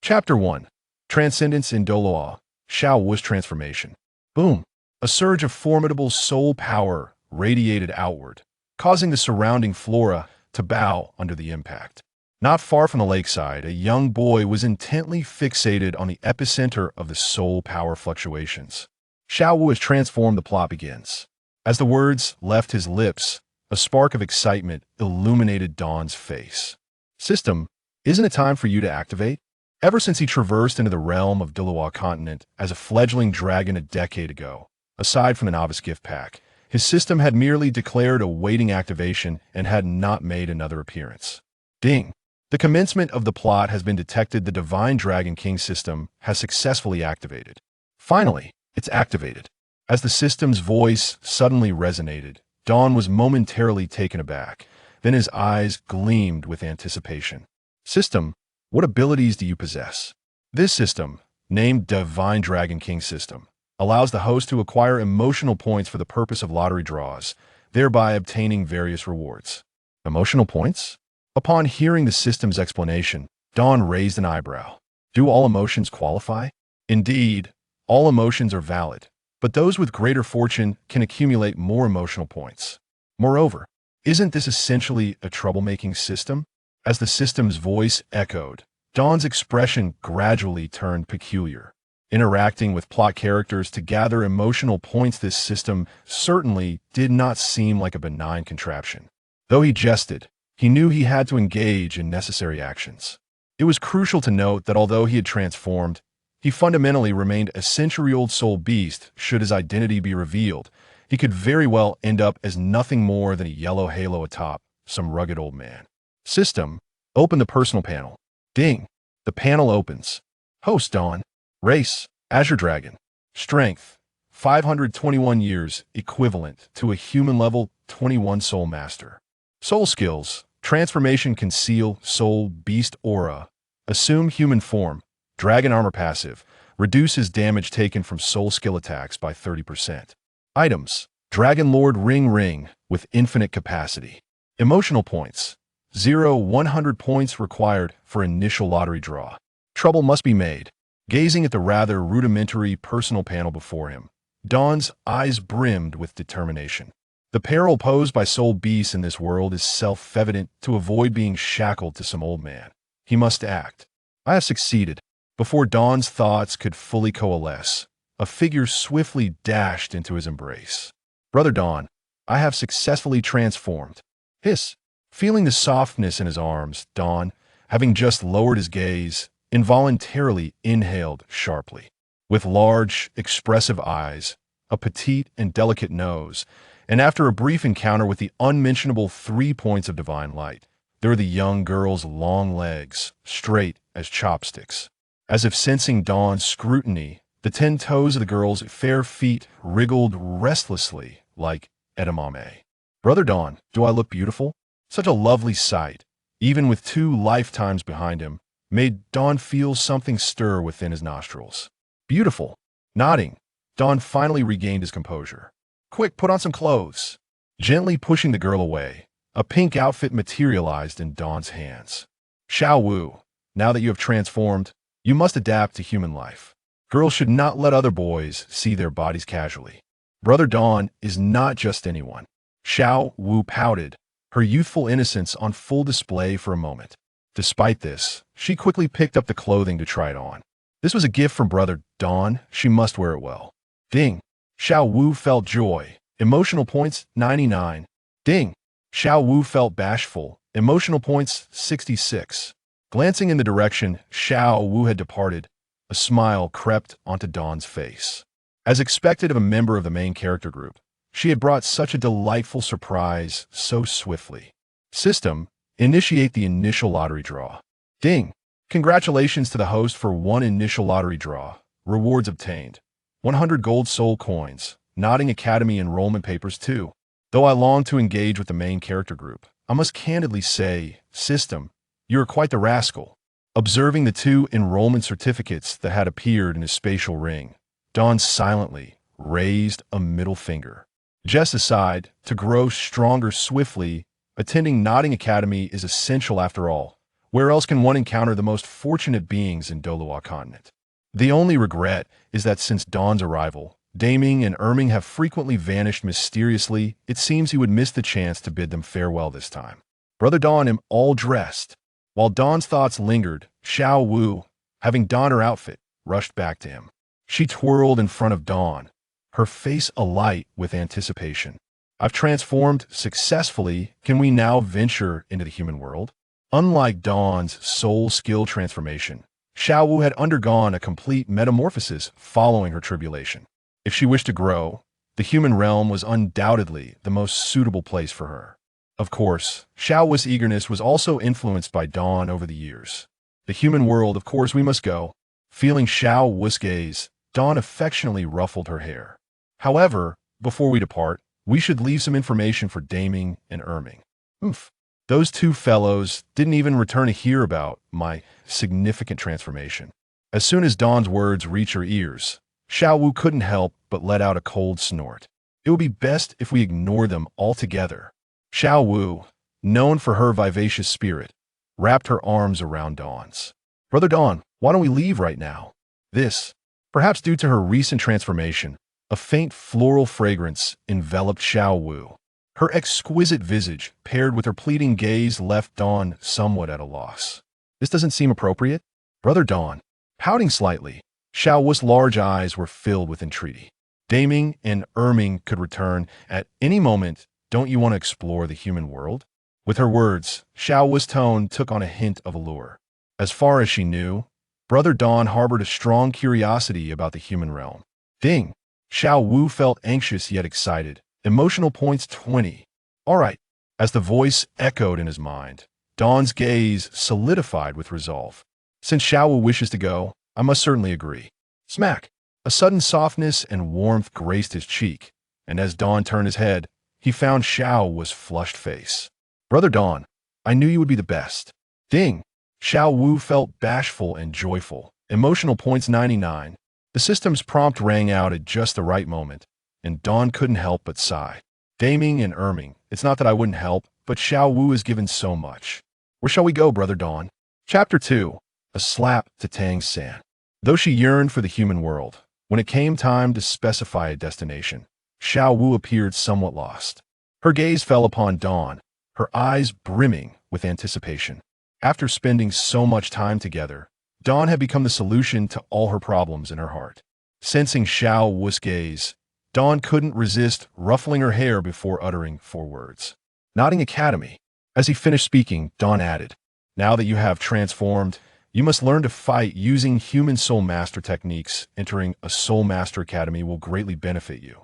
Chapter 1. Transcendence in Douluo V, Xiao Wu's transformation. Boom! A surge of formidable soul power radiated outward, causing the surrounding flora to bow under the impact. Not far from the lakeside, a young boy was intently fixated on the epicenter of the soul power fluctuations. Xiao Wu has transformed. The plot begins. As the words left his lips, a spark of excitement illuminated Dawn's face. System, isn't it time for you to activate? Ever since he traversed into the realm of Douluo continent as a fledgling dragon a decade ago, aside from the novice gift pack, his system had merely declared awaiting activation and had not made another appearance. Ding! The commencement of the plot has been detected. The Divine Dragon King system has successfully activated. Finally, it's activated. As the system's voice suddenly resonated, Dawn was momentarily taken aback. Then his eyes gleamed with anticipation. System, what abilities do you possess? This system, named Divine Dragon King system, allows the host to acquire emotional points for the purpose of lottery draws, thereby obtaining various rewards. Emotional points? Upon hearing the system's explanation, Dawn raised an eyebrow. Do all emotions qualify? Indeed, all emotions are valid, but those with greater fortune can accumulate more emotional points. Moreover, isn't this essentially a troublemaking system? As the system's voice echoed, Dawn's expression gradually turned peculiar. Interacting with plot characters to gather emotional points, this system certainly did not seem like a benign contraption. Though he jested, he knew he had to engage in necessary actions. It was crucial to note that although he had transformed, he fundamentally remained a century-old soul beast. Should his identity be revealed, he could very well end up as nothing more than a yellow halo atop some rugged old man. System, open the personal panel. Ding! The panel opens. Host Dawn. Race, Azure Dragon. Strength, 521 years, equivalent to a human level 21 Soul Master. Soul skills, Transformation, Conceal, Soul, Beast Aura. Assume human form, Dragon Armor passive, reduces damage taken from soul skill attacks by 30%. Items, Dragon Lord Ring with infinite capacity. Emotional points, 100 points required for initial lottery draw. Trouble must be made. Gazing at the rather rudimentary personal panel before him, Dawn's eyes brimmed with determination. The peril posed by soul beasts in this world is self-evident. To avoid being shackled to some old man, he must act. I have succeeded. Before Dawn's thoughts could fully coalesce, a figure swiftly dashed into his embrace. Brother Dawn, I have successfully transformed. Hiss. Feeling the softness in his arms, Dawn, having just lowered his gaze, involuntarily inhaled sharply. With large, expressive eyes, a petite and delicate nose, and after a brief encounter with the unmentionable 3 points of divine light, there were the young girl's long legs, straight as chopsticks. As if sensing Dawn's scrutiny, the 10 toes of the girl's fair feet wriggled restlessly like edamame. Brother Dawn, do I look beautiful? Such a lovely sight, even with 2 lifetimes behind him, made Dawn feel something stir within his nostrils. Beautiful. Nodding, Dawn finally regained his composure. Quick, put on some clothes. Gently pushing the girl away, a pink outfit materialized in Dawn's hands. Xiao Wu, now that you have transformed, you must adapt to human life. Girls should not let other boys see their bodies casually. Brother Dawn is not just anyone. Xiao Wu pouted, her youthful innocence on full display for a moment. Despite this, she quickly picked up the clothing to try it on. This was a gift from Brother Dawn. She must wear it well. Ding! Xiao Wu felt joy. Emotional points, 99. Ding! Xiao Wu felt bashful. Emotional points, 66. Glancing in the direction Xiao Wu had departed, a smile crept onto Dawn's face. As expected of a member of the main character group, she had brought such a delightful surprise so swiftly. System, initiate the initial lottery draw. Ding! Congratulations to the host for 1 initial lottery draw. Rewards obtained. 100 gold soul coins. Nodding Academy enrollment papers too. Though I long to engage with the main character group, I must candidly say, System, you are quite the rascal. Observing the 2 enrollment certificates that had appeared in his spatial ring, Dawn silently raised a middle finger. Jest aside, to grow stronger swiftly, attending Nodding Academy is essential after all. Where else can one encounter the most fortunate beings in Douluo continent? The only regret is that since Dawn's arrival, Daming and Erming have frequently vanished mysteriously. It seems he would miss the chance to bid them farewell this time. Brother Dawn am all dressed. While Dawn's thoughts lingered, Xiao Wu, having donned her outfit, rushed back to him. She twirled in front of Dawn, her face alight with anticipation. I've transformed successfully. Can we now venture into the human world? Unlike Dawn's soul skill transformation, Xiao Wu had undergone a complete metamorphosis following her tribulation. If she wished to grow, the human realm was undoubtedly the most suitable place for her. Of course, Xiao Wu's eagerness was also influenced by Dawn over the years. The human world, of course, we must go. Feeling Xiao Wu's gaze, Dawn affectionately ruffled her hair. However, before we depart, we should leave some information for Daming and Erming. Oof. Those two fellows didn't even return to hear about my significant transformation. As soon as Dawn's words reached her ears, Xiao Wu couldn't help but let out a cold snort. It would be best if we ignore them altogether. Xiao Wu, known for her vivacious spirit, wrapped her arms around Dawn's. Brother Dawn, why don't we leave right now? This, perhaps due to her recent transformation, a faint floral fragrance enveloped Xiao Wu. Her exquisite visage, paired with her pleading gaze, left Dawn somewhat at a loss. This doesn't seem appropriate. Brother Dawn, pouting slightly, Xiao Wu's large eyes were filled with entreaty. Daming and Erming could return at any moment. Don't you want to explore the human world? With her words, Xiao Wu's tone took on a hint of allure. As far as she knew, Brother Dawn harbored a strong curiosity about the human realm. Ding! Xiao Wu felt anxious yet excited. Emotional points 20. All right. As the voice echoed in his mind, Dawn's gaze solidified with resolve. Since Xiao Wu wishes to go, I must certainly agree. Smack! A sudden softness and warmth graced his cheek, and as Dawn turned his head, he found Xiao Wu's flushed face. Brother Dawn, I knew you would be the best. Ding! Xiao Wu felt bashful and joyful. Emotional points 99. The system's prompt rang out at just the right moment, and Dawn couldn't help but sigh. Daming and Erming, it's not that I wouldn't help, but Xiao Wu has given so much. Where shall we go, Brother Dawn? Chapter 2. A slap to Tang's sand. Though she yearned for the human world, when it came time to specify a destination, Xiao Wu appeared somewhat lost. Her gaze fell upon Dawn, her eyes brimming with anticipation. After spending so much time together, Dawn had become the solution to all her problems in her heart. Sensing Xiao Wu's gaze, Dawn couldn't resist ruffling her hair before uttering 4 words. Nodding Academy. As he finished speaking, Dawn added, now that you have transformed, you must learn to fight using human soul master techniques. Entering a soul master academy will greatly benefit you.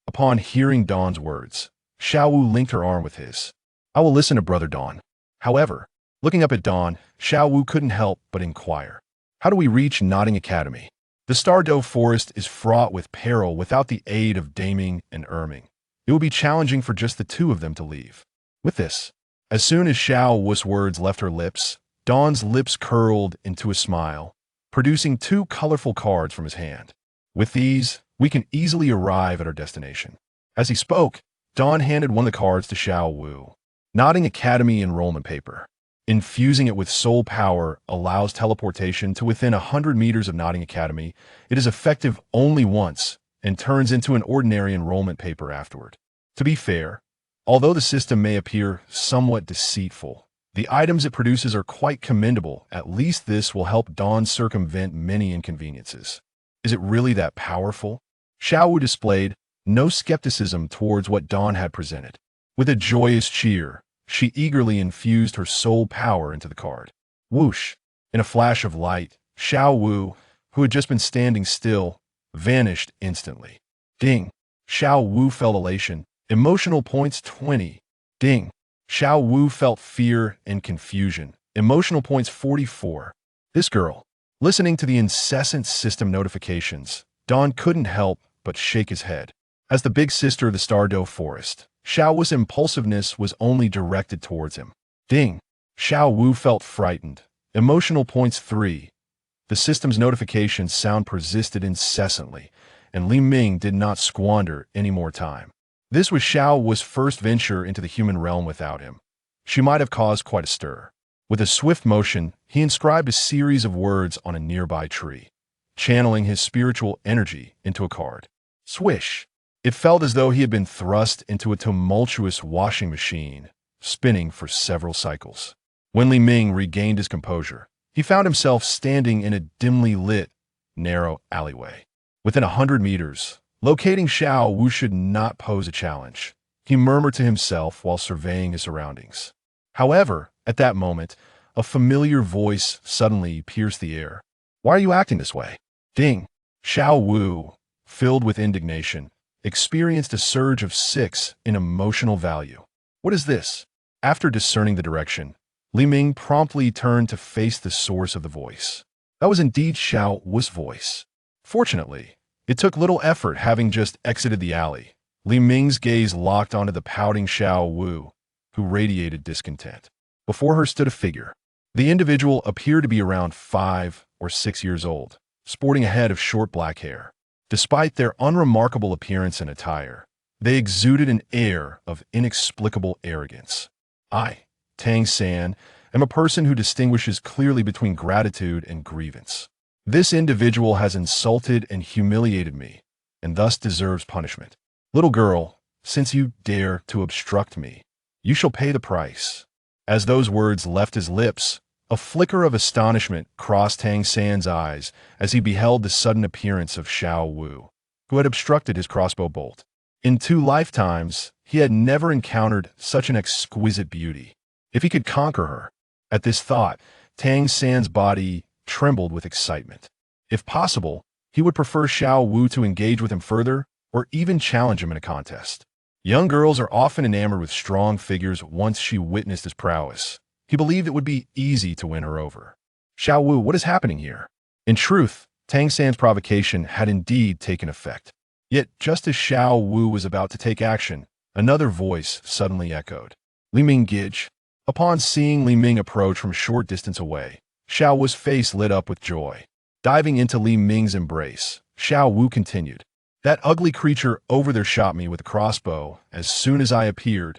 Upon hearing Dawn's words, Xiao Wu linked her arm with his. I will listen to Brother Dawn. However, looking up at Dawn, Xiao Wu couldn't help but inquire. How do we reach Nodding Academy? The Stardo Forest is fraught with peril without the aid of Daming and Erming. It will be challenging for just the two of them to leave. With this, as soon as Xiao Wu's words left her lips, Dawn's lips curled into a smile, producing 2 colorful cards from his hand. With these, we can easily arrive at our destination. As he spoke, Dawn handed one of the cards to Xiao Wu. Nodding Academy enrollment paper. Infusing it with soul power allows teleportation to within 100 meters of Nodding Academy. It is effective only once and turns into an ordinary enrollment paper afterward. To be fair, although the system may appear somewhat deceitful, the items it produces are quite commendable. At least this will help Dawn circumvent many inconveniences. Is it really that powerful? Xiao Wu displayed no skepticism towards what Dawn had presented. With a joyous cheer, she eagerly infused her soul power into the card. Whoosh! In a flash of light, Xiao Wu, who had just been standing still, vanished instantly. Ding! Xiao Wu felt elation. Emotional points 20. Ding! Xiao Wu felt fear and confusion. Emotional points 44. This girl. Listening to the incessant system notifications, Dawn couldn't help but shake his head. As the big sister of the Stardo Forest, Xiao Wu's impulsiveness was only directed towards him. Ding! Xiao Wu felt frightened. Emotional points 3. The system's notification sound persisted incessantly, and Li Ming did not squander any more time. This was Xiao Wu's first venture into the human realm without him. She might have caused quite a stir. With a swift motion, he inscribed a series of words on a nearby tree, channeling his spiritual energy into a card. Swish! It felt as though he had been thrust into a tumultuous washing machine, spinning for several cycles. When Li Ming regained his composure, he found himself standing in a dimly lit, narrow alleyway. Within 100 meters, locating Xiao Wu should not pose a challenge, he murmured to himself while surveying his surroundings. However, at that moment, a familiar voice suddenly pierced the air. "Why are you acting this way?" Ding! Xiao Wu, filled with indignation, experienced a surge of 6 in emotional value. "What is this?" After discerning the direction, Li Ming promptly turned to face the source of the voice. That was indeed Xiao Wu's voice. Fortunately, it took little effort having just exited the alley. Li Ming's gaze locked onto the pouting Xiao Wu, who radiated discontent. Before her stood a figure. The individual appeared to be around 5 or 6 years old, sporting a head of short black hair. Despite their unremarkable appearance and attire, they exuded an air of inexplicable arrogance. "I, Tang San, am a person who distinguishes clearly between gratitude and grievance. This individual has insulted and humiliated me, and thus deserves punishment. Little girl, since you dare to obstruct me, you shall pay the price." As those words left his lips, a flicker of astonishment crossed Tang San's eyes as he beheld the sudden appearance of Xiao Wu, who had obstructed his crossbow bolt. In 2 lifetimes, he had never encountered such an exquisite beauty. If he could conquer her. At this thought, Tang San's body trembled with excitement. If possible, he would prefer Xiao Wu to engage with him further or even challenge him in a contest. Young girls are often enamored with strong figures once she witnessed his prowess. He believed it would be easy to win her over. "Xiao Wu, what is happening here?" In truth, Tang San's provocation had indeed taken effect. Yet, just as Xiao Wu was about to take action, another voice suddenly echoed. "Li Ming Gij." Upon seeing Li Ming approach from a short distance away, Xiao Wu's face lit up with joy. Diving into Li Ming's embrace, Xiao Wu continued. "That ugly creature over there shot me with a crossbow as soon as I appeared."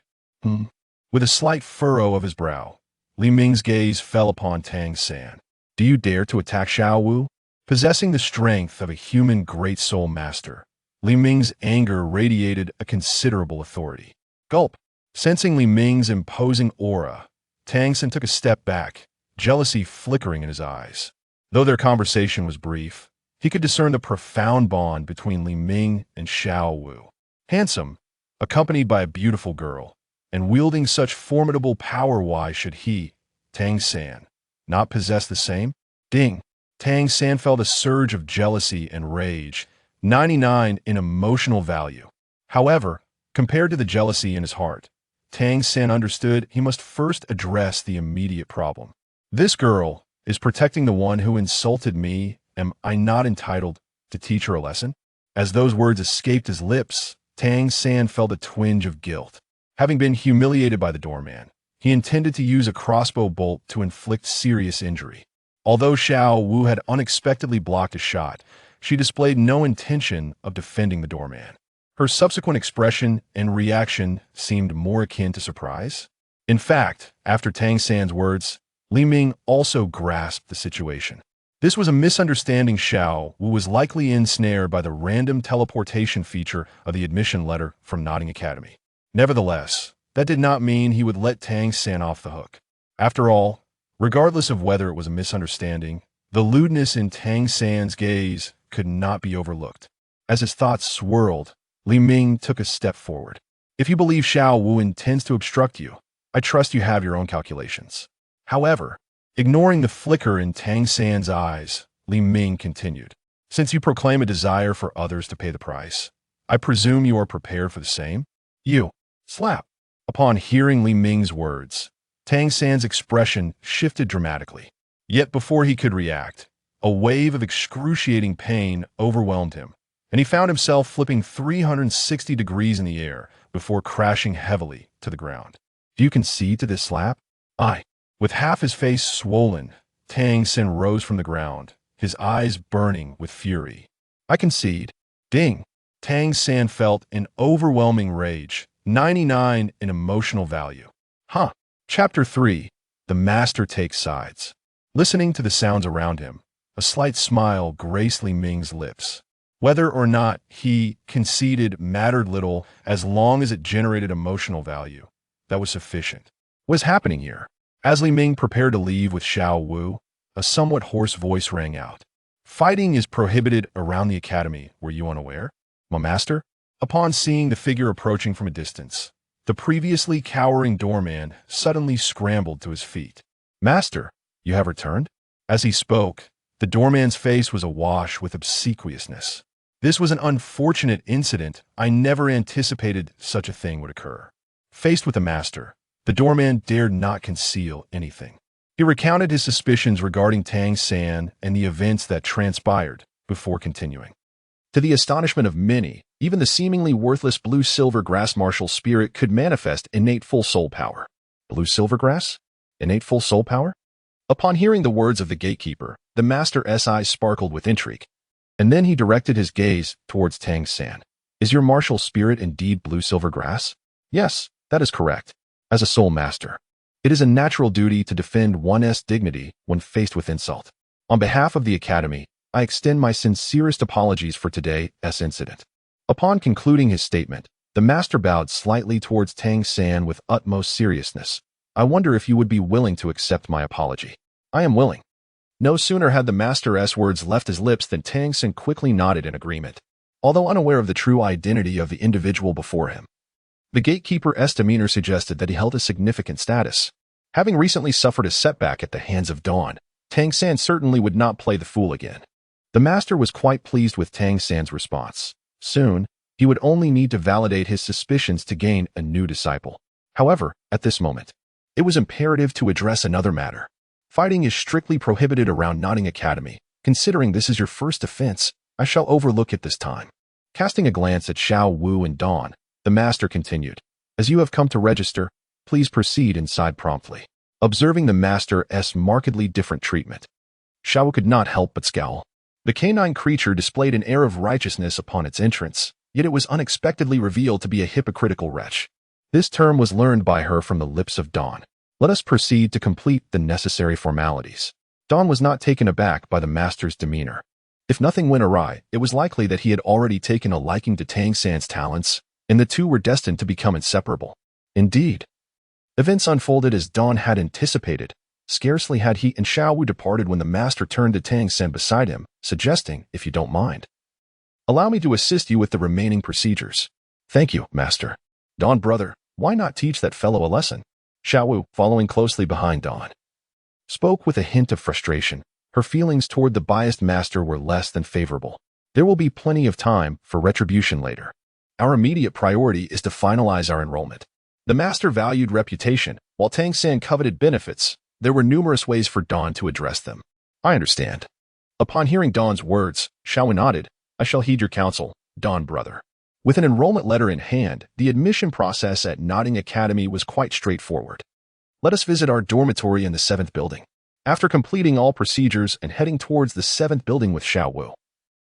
With a slight furrow of his brow, Li Ming's gaze fell upon Tang San. "Do you dare to attack Xiao Wu?" Possessing the strength of a human great soul master, Li Ming's anger radiated a considerable authority. Gulp! Sensing Li Ming's imposing aura, Tang San took a step back, jealousy flickering in his eyes. Though their conversation was brief, he could discern the profound bond between Li Ming and Xiao Wu. Handsome, accompanied by a beautiful girl, and wielding such formidable power, why should he, Tang San, not possess the same? Ding! Tang San felt a surge of jealousy and rage, 99 in emotional value. However, compared to the jealousy in his heart, Tang San understood he must first address the immediate problem. This girl is protecting the one who insulted me. Am I not entitled to teach her a lesson? As those words escaped his lips, Tang San felt a twinge of guilt. Having been humiliated by the doorman, he intended to use a crossbow bolt to inflict serious injury. Although Xiao Wu had unexpectedly blocked a shot, she displayed no intention of defending the doorman. Her subsequent expression and reaction seemed more akin to surprise. In fact, after Tang San's words, Li Ming also grasped the situation. This was a misunderstanding. Xiao Wu was likely ensnared by the random teleportation feature of the admission letter from Nodding Academy. Nevertheless, that did not mean he would let Tang San off the hook. After all, regardless of whether it was a misunderstanding, the lewdness in Tang San's gaze could not be overlooked. As his thoughts swirled, Li Ming took a step forward. "If you believe Xiao Wu intends to obstruct you, I trust you have your own calculations." However, ignoring the flicker in Tang San's eyes, Li Ming continued. "Since you proclaim a desire for others to pay the price, I presume you are prepared for the same?" "You." Slap. Upon hearing Li Ming's words, Tang San's expression shifted dramatically. Yet before he could react, a wave of excruciating pain overwhelmed him, and he found himself flipping 360 degrees in the air before crashing heavily to the ground. "Do you concede to this slap?" "I." With half his face swollen, Tang San rose from the ground, his eyes burning with fury. "I concede." Ding! Tang San felt an overwhelming rage, 99 in emotional value. Chapter 3. the master takes sides. Listening to the sounds around him, a slight smile graced Li Ming's lips. Whether or not he conceded mattered little as long as it generated emotional value. That was sufficient. What is happening here? As Li Ming prepared to leave with Xiao Wu, a somewhat hoarse voice rang out. Fighting is prohibited around the academy. Were you unaware, my master? Upon seeing the figure approaching from a distance, the previously cowering doorman suddenly scrambled to his feet. Master, you have returned? As he spoke, the doorman's face was awash with obsequiousness. This was an unfortunate incident. I never anticipated such a thing would occur. Faced with the master, the doorman dared not conceal anything. He recounted his suspicions regarding Tang San and the events that transpired before continuing. To the astonishment of many, even the seemingly worthless blue-silver grass martial spirit could manifest innate full soul power. Blue-silver grass? Innate full soul power? Upon hearing the words of the gatekeeper, the master's eyes sparkled with intrigue, and then he directed his gaze towards Tang San. Is your martial spirit indeed blue-silver grass? Yes, that is correct. As a soul master, it is a natural duty to defend one's dignity when faced with insult. On behalf of the Academy, I extend my sincerest apologies for today's incident. Upon concluding his statement, the master bowed slightly towards Tang San with utmost seriousness. I wonder if you would be willing to accept my apology. I am willing. No sooner had the master's words left his lips than Tang San quickly nodded in agreement, although unaware of the true identity of the individual before him. The gatekeeper's demeanor suggested that he held a significant status. Having recently suffered a setback at the hands of Dawn, Tang San certainly would not play the fool again. The master was quite pleased with Tang San's response. Soon, he would only need to validate his suspicions to gain a new disciple. However, at this moment, it was imperative to address another matter. Fighting is strictly prohibited around Notting Academy. Considering this is your first offense, I shall overlook it this time. Casting a glance at Xiao Wu and Dawn, the master continued. As you have come to register, please proceed inside promptly. Observing the master's markedly different treatment, Xiao Wu could not help but scowl. The canine creature displayed an air of righteousness upon its entrance, yet it was unexpectedly revealed to be a hypocritical wretch. This term was learned by her from the lips of Dawn. Let us proceed to complete the necessary formalities. Dawn was not taken aback by the master's demeanor. If nothing went awry, it was likely that he had already taken a liking to Tang San's talents, and the two were destined to become inseparable. Indeed, events unfolded as Dawn had anticipated. Scarcely had he and Xiao Wu departed when the master turned to Tang San beside him, suggesting, if you don't mind, allow me to assist you with the remaining procedures. Thank you, master. Dawn, brother, why not teach that fellow a lesson? Xiao Wu, following closely behind Dawn, spoke with a hint of frustration. Her feelings toward the biased master were less than favorable. There will be plenty of time for retribution later. Our immediate priority is to finalize our enrollment. The master valued reputation, while Tang San coveted benefits. There were numerous ways for Dawn to address them. I understand. Upon hearing Dawn's words, Xiao Wu nodded. I shall heed your counsel, Dawn, brother. With an enrollment letter in hand, the admission process at Notting Academy was quite straightforward. Let us visit our dormitory in the 7th building. After completing all procedures and heading towards the 7th building with Xiao Wu,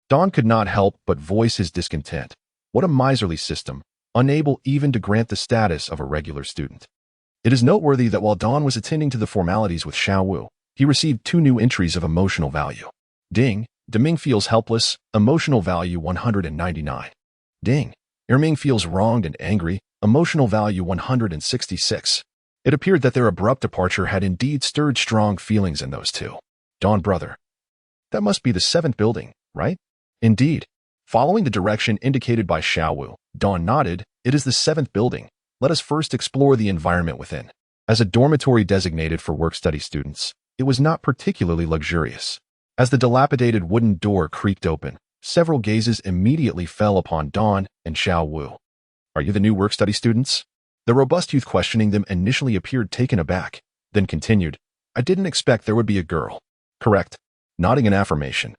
Dawn could not help but voice his discontent. What a miserly system, unable even to grant the status of a regular student. It is noteworthy that while Dawn was attending to the formalities with Xiao Wu, he received 2 new entries of emotional value. Ding, Deming feels helpless, emotional value 199. Ding, Erming feels wronged and angry, emotional value 166. It appeared that their abrupt departure had indeed stirred strong feelings in those two. Dawn, brother. That must be the 7th building, right? Indeed. Following the direction indicated by Xiao Wu, Dawn nodded. It is the 7th building. Let us first explore the environment within. As a dormitory designated for work-study students, it was not particularly luxurious. As the dilapidated wooden door creaked open, several gazes immediately fell upon Dawn and Xiao Wu. Are you the new work-study students? The robust youth questioning them initially appeared taken aback, then continued. I didn't expect there would be a girl. Correct. Nodding in affirmation.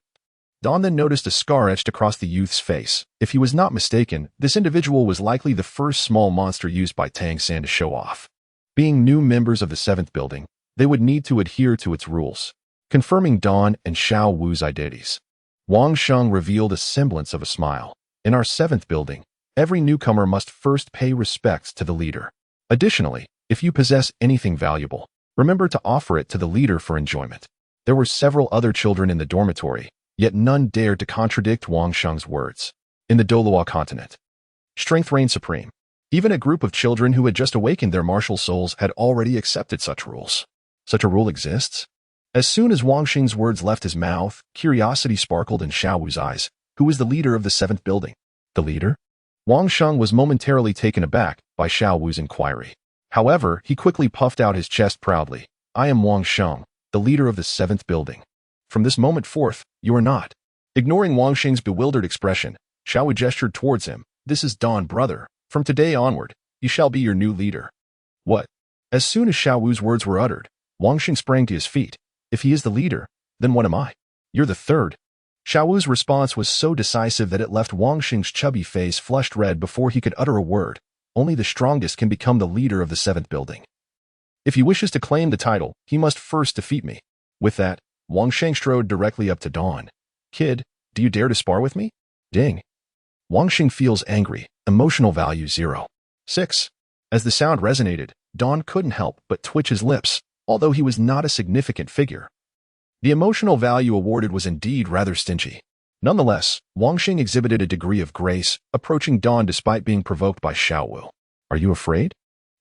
Dawn then noticed a scar etched across the youth's face. If he was not mistaken, this individual was likely the first small monster used by Tang San to show off. Being new members of the 7th building, they would need to adhere to its rules. Confirming Dawn and Xiao Wu's identities, Wang Sheng revealed a semblance of a smile. In our 7th building, every newcomer must first pay respects to the leader. Additionally, if you possess anything valuable, Remember to offer it to the leader for enjoyment. There were several other children in the dormitory, yet none dared to contradict Wang Sheng's words. In the Douluo continent, strength reigned supreme. Even a group of children who had just awakened their martial souls had already accepted such rules. Such a rule exists? As soon as Wang Xing's words left his mouth, curiosity sparkled in Xiao Wu's eyes. Who was the leader of the 7th building? The leader? Wang Sheng was momentarily taken aback by Xiao Wu's inquiry. However, he quickly puffed out his chest proudly. I am Wang Sheng, the leader of the 7th building. From this moment forth, you are not. Ignoring Wang Xing's bewildered expression, Xiao Wu gestured towards him. This is Dawn, brother. From today onward, you shall be your new leader. What? As soon as Xiao Wu's words were uttered, Wang Xing sprang to his feet. If he is the leader, then what am I? You're the 3rd. Xiao Wu's response was so decisive that it left Wang Xing's chubby face flushed red before he could utter a word. Only the strongest can become the leader of the 7th building. If he wishes to claim the title, he must first defeat me. With that, Wang Xing strode directly up to Dawn. Kid, do you dare to spar with me? Ding. Wang Xing feels angry. Emotional value 0. 6. As the sound resonated, Dawn couldn't help but twitch his lips, although he was not a significant figure. The emotional value awarded was indeed rather stingy. Nonetheless, Wang Xing exhibited a degree of grace, approaching Dawn despite being provoked by Xiao Wu. Are you afraid?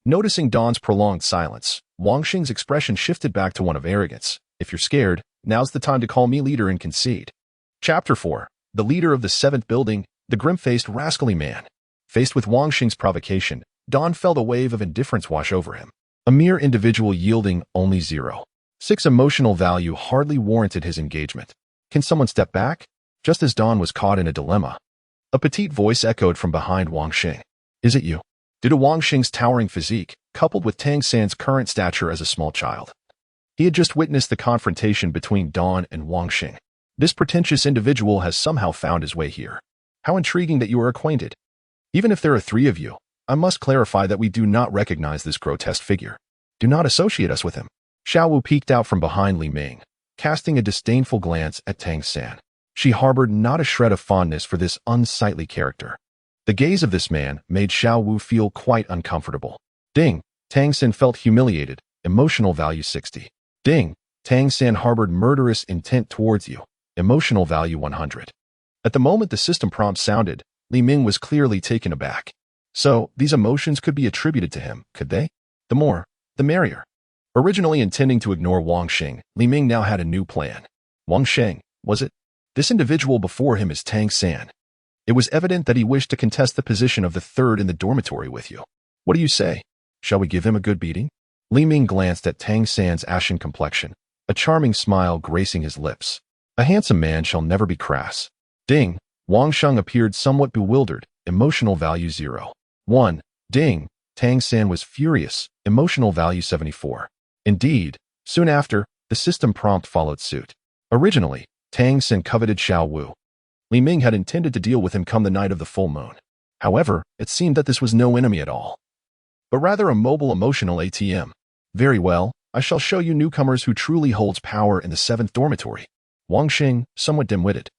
Noticing Dawn's prolonged silence, Wang Xing's expression shifted back to one of arrogance. If you're scared, now's the time to call me leader and concede. Chapter 4. The leader of the 7th building, the grim-faced rascally man. Faced with Wang Xing's provocation, Dawn felt a wave of indifference wash over him. A mere individual yielding only 0. 6 emotional value hardly warranted his engagement. Can someone step back? Just as Dawn was caught in a dilemma, a petite voice echoed from behind Wang Xing. Is it you? Due to Wang Xing's towering physique, coupled with Tang San's current stature as a small child, he had just witnessed the confrontation between Dawn and Wang Xing. This pretentious individual has somehow found his way here. How intriguing that you are acquainted. Even if there are 3 of you, I must clarify that we do not recognize this grotesque figure. Do not associate us with him. Xiao Wu peeked out from behind Li Ming, casting a disdainful glance at Tang San. She harbored not a shred of fondness for this unsightly character. The gaze of this man made Xiao Wu feel quite uncomfortable. Ding! Tang San felt humiliated. Emotional value 60. Ding! Tang San harbored murderous intent towards you. Emotional value 100. At the moment the system prompt sounded, Li Ming was clearly taken aback. So, these emotions could be attributed to him, could they? The more, the merrier. Originally intending to ignore Wang Xing, Li Ming now had a new plan. Wang Xing, was it? This individual before him is Tang San. It was evident that he wished to contest the position of the 3rd in the dormitory with you. What do you say? Shall we give him a good beating? Li Ming glanced at Tang San's ashen complexion, a charming smile gracing his lips. A handsome man shall never be crass. Ding! Wang Sheng appeared somewhat bewildered. Emotional value 0. 1. Ding! Tang San was furious. Emotional value 74. Indeed, soon after, the system prompt followed suit. Originally, Tang San coveted Xiao Wu. Li Ming had intended to deal with him come the night of the full moon. However, it seemed that this was no enemy at all, but rather a mobile emotional ATM. Very well, I shall show you newcomers who truly holds power in the 7th dormitory. Wang Xing, somewhat dim-witted,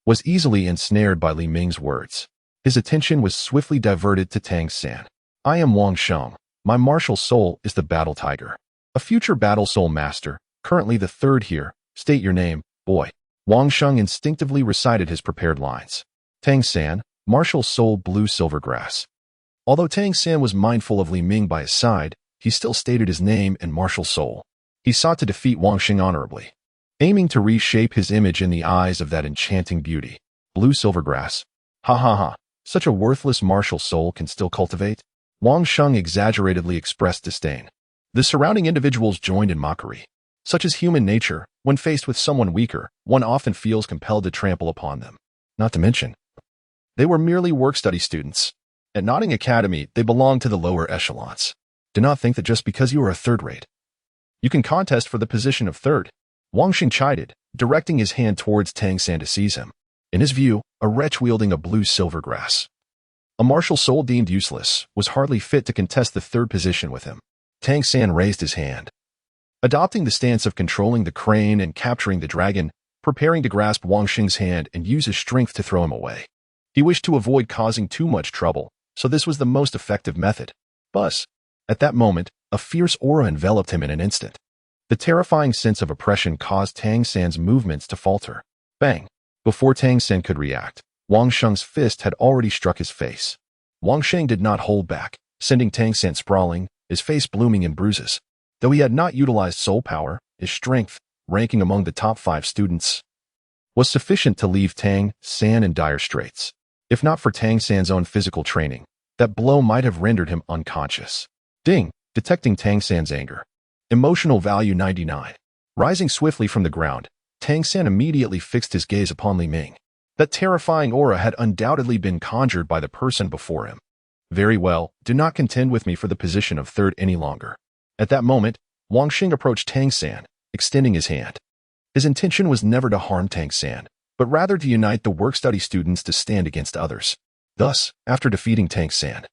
was easily ensnared by Li Ming's words. His attention was swiftly diverted to Tang San. I am Wang Sheng. My martial soul is the battle tiger. A future battle soul master, currently the 3rd here. State your name, boy. Wang Sheng instinctively recited his prepared lines. Tang San, martial soul blue silvergrass. Although Tang San was mindful of Li Ming by his side, he still stated his name and martial soul. He sought to defeat Wang Xing honorably, aiming to reshape his image in the eyes of that enchanting beauty. Blue silvergrass. Ha ha ha. Such a worthless martial soul can still cultivate? Wang Sheng exaggeratedly expressed disdain. The surrounding individuals joined in mockery. Such is human nature. When faced with someone weaker, one often feels compelled to trample upon them. Not to mention, they were merely work-study students. At Notting Academy, they belonged to the lower echelons. Do not think that just because you are a 3rd-rate, you can contest for the position of 3rd. Wang Xing chided, directing his hand towards Tang San to seize him. In his view, a wretch wielding a blue silvergrass, a martial soul deemed useless, was hardly fit to contest the 3rd position with him. Tang San raised his hand, adopting the stance of controlling the crane and capturing the dragon, preparing to grasp Wang Xing's hand and use his strength to throw him away. He wished to avoid causing too much trouble, so this was the most effective method. Buzz. At that moment, a fierce aura enveloped him in an instant. The terrifying sense of oppression caused Tang San's movements to falter. Bang! Before Tang San could react, Wang Sheng's fist had already struck his face. Wang Sheng did not hold back, sending Tang San sprawling, his face blooming in bruises. Though he had not utilized soul power, his strength, ranking among the top 5 students, was sufficient to leave Tang San in dire straits. If not for Tang San's own physical training, that blow might have rendered him unconscious. Ding! Detecting Tang San's anger. Emotional value 99. Rising swiftly from the ground, Tang San immediately fixed his gaze upon Li Ming. That terrifying aura had undoubtedly been conjured by the person before him. Very well, do not contend with me for the position of third any longer. At that moment, Wang Xing approached Tang San, extending his hand. His intention was never to harm Tang San, but rather to unite the work-study students to stand against others. Thus, after defeating Tang San,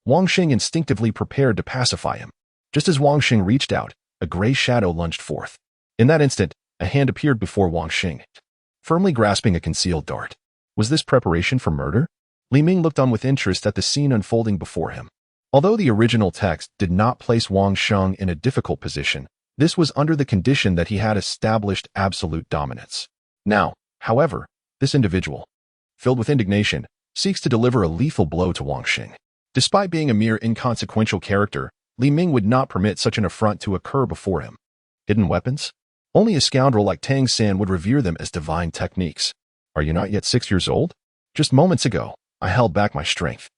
Wang Xing instinctively prepared to pacify him. Just as Wang Xing reached out, a gray shadow lunged forth. In that instant, a hand appeared before Wang Xing, firmly grasping a concealed dart. Was this preparation for murder? Li Ming looked on with interest at the scene unfolding before him. Although the original text did not place Wang Sheng in a difficult position, this was under the condition that he had established absolute dominance. Now, however, this individual, filled with indignation, seeks to deliver a lethal blow to Wang Xing. Despite being a mere inconsequential character, Li Ming would not permit such an affront to occur before him. Hidden weapons? Only a scoundrel like Tang San would revere them as divine techniques. Are you not yet 6 years old? Just moments ago, I held back my strength.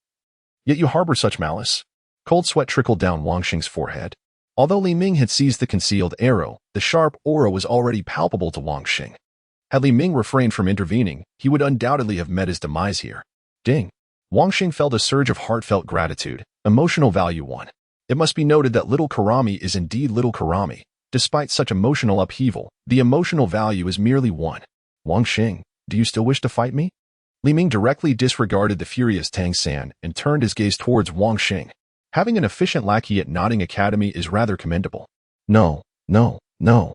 Yet you harbor such malice. Cold sweat trickled down Wang Xing's forehead. Although Li Ming had seized the concealed arrow, the sharp aura was already palpable to Wang Xing. Had Li Ming refrained from intervening, he would undoubtedly have met his demise here. Ding! Wang Xing felt a surge of heartfelt gratitude. Emotional value 1. It must be noted that little Karami is indeed little Karami. Despite such emotional upheaval, the emotional value is merely 1. Wang Xing, do you still wish to fight me? Li Ming directly disregarded the furious Tang San and turned his gaze towards Wang Xing. Having an efficient lackey at Nodding Academy is rather commendable. No, no, no.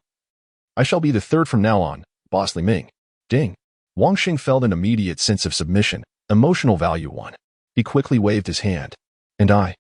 I shall be the third from now on, Boss Li Ming. Ding. Wang Xing felt an immediate sense of submission. Emotional value 1. He quickly waved his hand. And I.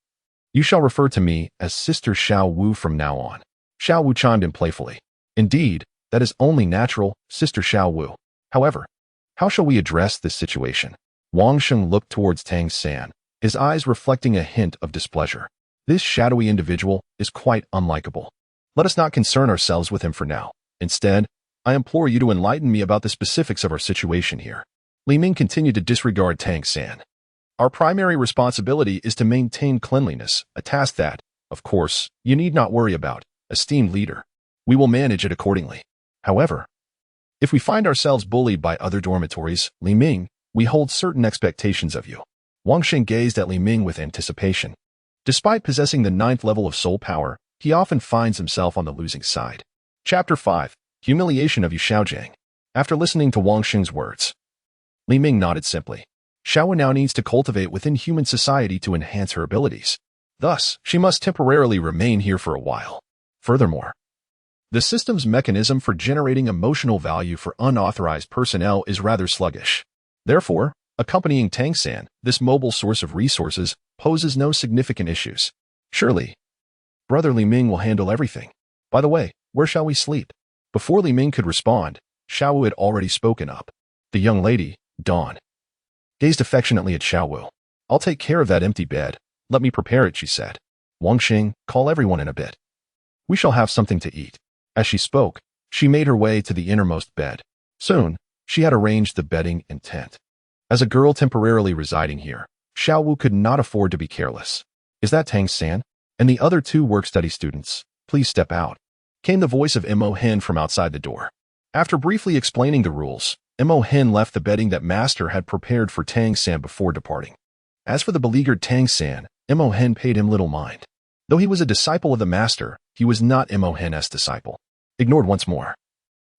You shall refer to me as Sister Xiao Wu from now on. Xiao Wu chimed in playfully. Indeed, that is only natural, Sister Xiao Wu. However, how shall we address this situation? Wang Xing looked towards Tang San, his eyes reflecting a hint of displeasure. This shadowy individual is quite unlikable. Let us not concern ourselves with him for now. Instead, I implore you to enlighten me about the specifics of our situation here. Li Ming continued to disregard Tang San. Our primary responsibility is to maintain cleanliness, a task that, of course, you need not worry about, esteemed leader. We will manage it accordingly. However, if we find ourselves bullied by other dormitories, Li Ming, we hold certain expectations of you. Wang Xing gazed at Li Ming with anticipation. Despite possessing the 9th level of soul power, he often finds himself on the losing side. Chapter 5. Humiliation of Yu Xiaojiang. After listening to Wang Xing's words, Li Ming nodded simply. Xiao Wu now needs to cultivate within human society to enhance her abilities. Thus, she must temporarily remain here for a while. Furthermore, the system's mechanism for generating emotional value for unauthorized personnel is rather sluggish. Therefore, accompanying Tang San, this mobile source of resources, poses no significant issues. Surely, Brother Li Ming will handle everything. By the way, where shall we sleep? Before Li Ming could respond, Xiao Wu had already spoken up. The young lady, Dawn, gazed affectionately at Xiao Wu. I'll take care of that empty bed. Let me prepare it, she said. Wang Xing, call everyone in a bit. We shall have something to eat. As she spoke, she made her way to the innermost bed. Soon, she had arranged the bedding and tent. As a girl temporarily residing here, Xiao Wu could not afford to be careless. Is that Tang San? And the other 2 work-study students, please step out. Came the voice of Mo Hen from outside the door. After briefly explaining the rules, Mo Hen left the bedding that Master had prepared for Tang San before departing. As for the beleaguered Tang San, Mo Hen paid him little mind. Though he was a disciple of the Master, he was not Mo Hen's disciple. Ignored once more.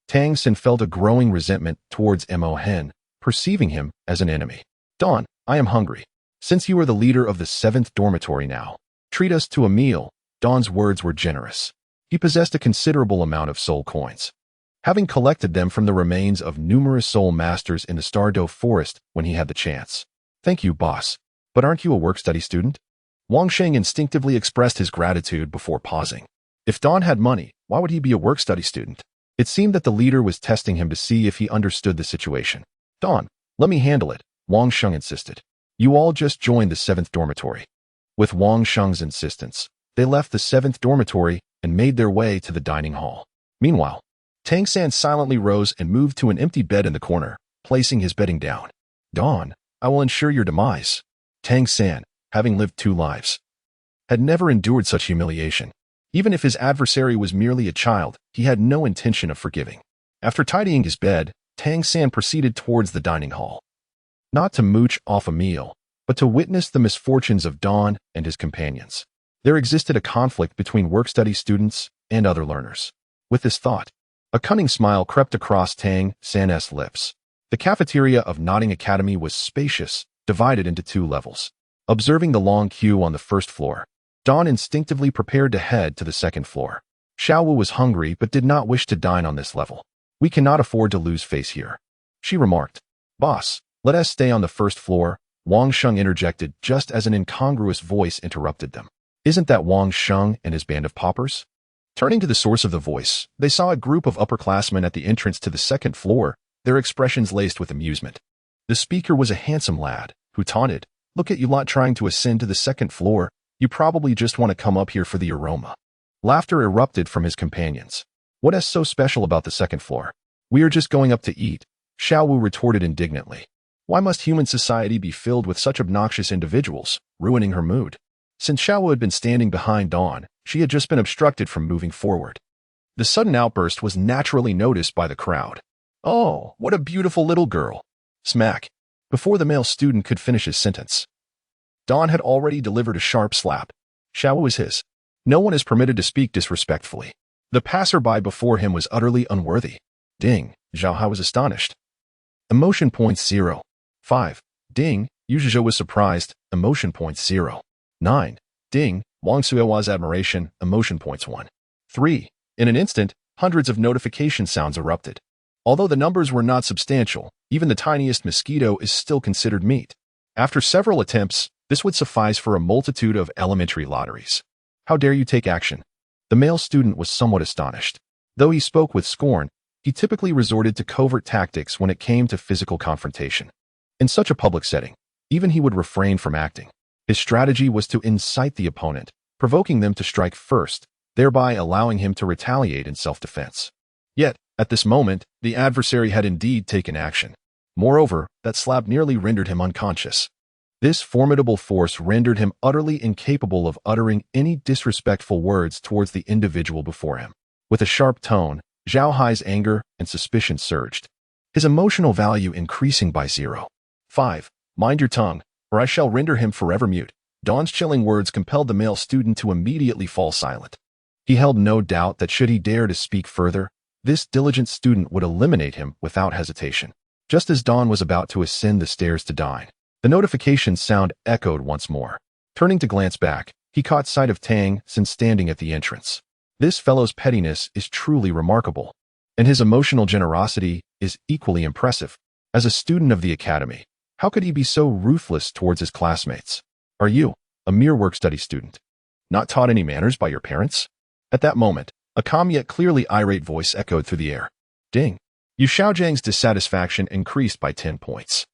Tang San felt a growing resentment towards Mo Hen, perceiving him as an enemy. Dawn, I am hungry. Since you are the leader of the 7th dormitory now, treat us to a meal. Dawn's words were generous. He possessed a considerable amount of soul coins, having collected them from the remains of numerous soul masters in the Stardo Forest when he had the chance. Thank you, boss. But aren't you a work-study student? Wang Sheng instinctively expressed his gratitude before pausing. If Don had money, why would he be a work-study student? It seemed that the leader was testing him to see if he understood the situation. Don, let me handle it, Wang Sheng insisted. You all just joined the 7th dormitory. With Wang Sheng's insistence, they left the 7th dormitory and made their way to the dining hall. Meanwhile, Tang San silently rose and moved to an empty bed in the corner, placing his bedding down. Don, I will ensure your demise. Tang San, having lived 2 lives, had never endured such humiliation. Even if his adversary was merely a child, he had no intention of forgiving. After tidying his bed, Tang San proceeded towards the dining hall. Not to mooch off a meal, but to witness the misfortunes of Don and his companions. There existed a conflict between work-study students and other learners. With this thought, a cunning smile crept across Tang San's lips. The cafeteria of Nodding Academy was spacious, divided into 2 levels. Observing the long queue on the 1st floor, Don instinctively prepared to head to the 2nd floor. Xiao Wu was hungry but did not wish to dine on this level. We cannot afford to lose face here, she remarked. Boss, let us stay on the 1st floor, Wang Sheng interjected just as an incongruous voice interrupted them. Isn't that Wang Sheng and his band of paupers? Turning to the source of the voice, they saw a group of upperclassmen at the entrance to the 2nd floor, their expressions laced with amusement. The speaker was a handsome lad, who taunted, Look at you lot trying to ascend to the 2nd floor, you probably just want to come up here for the aroma. Laughter erupted from his companions. What is so special about the 2nd floor? We are just going up to eat, Xiao Wu retorted indignantly. Why must human society be filled with such obnoxious individuals, ruining her mood? Since Xiao Wu had been standing behind Dawn, she had just been obstructed from moving forward. The sudden outburst was naturally noticed by the crowd. Oh, what a beautiful little girl. Smack. Before the male student could finish his sentence, Dawn had already delivered a sharp slap. Xiao Wu is his. No one is permitted to speak disrespectfully. The passerby before him was utterly unworthy. Ding, Zhao Hai was astonished. Emotion points 0. 5. Ding, Yu Zhizhou was surprised, emotion points 0. 9. Ding, Wang Suiwa's admiration, emotion points 1. 3. In an instant, hundreds of notification sounds erupted. Although the numbers were not substantial, even the tiniest mosquito is still considered meat. After several attempts, this would suffice for a multitude of elementary lotteries. How dare you take action? The male student was somewhat astonished. Though he spoke with scorn, he typically resorted to covert tactics when it came to physical confrontation. In such a public setting, even he would refrain from acting. His strategy was to incite the opponent, provoking them to strike first, thereby allowing him to retaliate in self-defense. Yet, at this moment, the adversary had indeed taken action. Moreover, that slap nearly rendered him unconscious. This formidable force rendered him utterly incapable of uttering any disrespectful words towards the individual before him. With a sharp tone, Zhao Hai's anger and suspicion surged, his emotional value increasing by 0. 5. Mind your tongue, or I shall render him forever mute. Dawn's chilling words compelled the male student to immediately fall silent. He held no doubt that should he dare to speak further, this diligent student would eliminate him without hesitation. Just as Dawn was about to ascend the stairs to dine, the notification sound echoed once more. Turning to glance back, he caught sight of Tang San standing at the entrance. This fellow's pettiness is truly remarkable, and his emotional generosity is equally impressive. As a student of the academy, how could he be so ruthless towards his classmates? Are you, a mere work-study student, not taught any manners by your parents? At that moment, a calm yet clearly irate voice echoed through the air. Ding. Yu Xiaojiang's dissatisfaction increased by 10 points.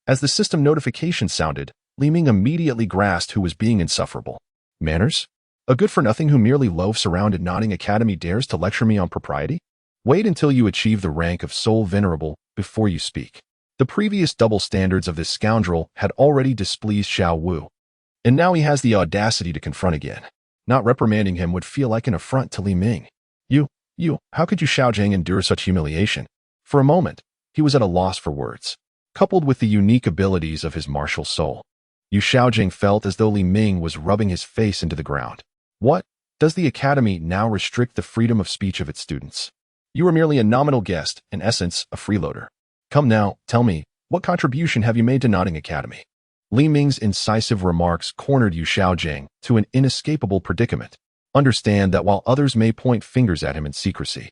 As the system notification sounded, Li Ming immediately grasped who was being insufferable. Manners? A good-for-nothing who merely loafs around at Nodding Academy dares to lecture me on propriety? Wait until you achieve the rank of Soul Venerable before you speak. The previous double standards of this scoundrel had already displeased Xiao Wu, and now he has the audacity to confront again. Not reprimanding him would feel like an affront to Li Ming. How could Yu Xiaojiang endure such humiliation? For a moment, he was at a loss for words. Coupled with the unique abilities of his martial soul, Yu Xiaojiang felt as though Li Ming was rubbing his face into the ground. What? Does the academy now restrict the freedom of speech of its students? You are merely a nominal guest, in essence, a freeloader. Come now, tell me, what contribution have you made to Nodding Academy? Li Ming's incisive remarks cornered Yu Xiaojiang to an inescapable predicament. Understand that while others may point fingers at him in secrecy,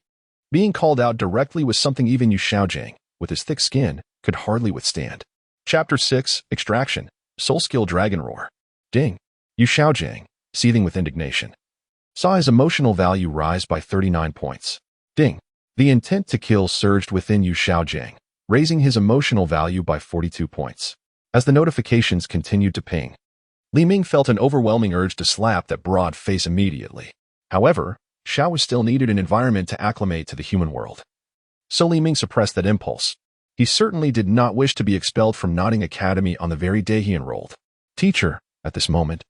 being called out directly was something even Yu Xiaojiang, with his thick skin, could hardly withstand. Chapter 6, Extraction, Soul Skill Dragon Roar. Ding. Yu Xiaojiang, seething with indignation, saw his emotional value rise by 39 points. Ding! The intent to kill surged within Yu Xiaojiang, raising his emotional value by 42 points. As the notifications continued to ping, Li Ming felt an overwhelming urge to slap that broad face immediately. However, Xiao Wu still needed an environment to acclimate to the human world. So Li Ming suppressed that impulse. He certainly did not wish to be expelled from Notting Academy on the very day he enrolled. Teacher, at this moment,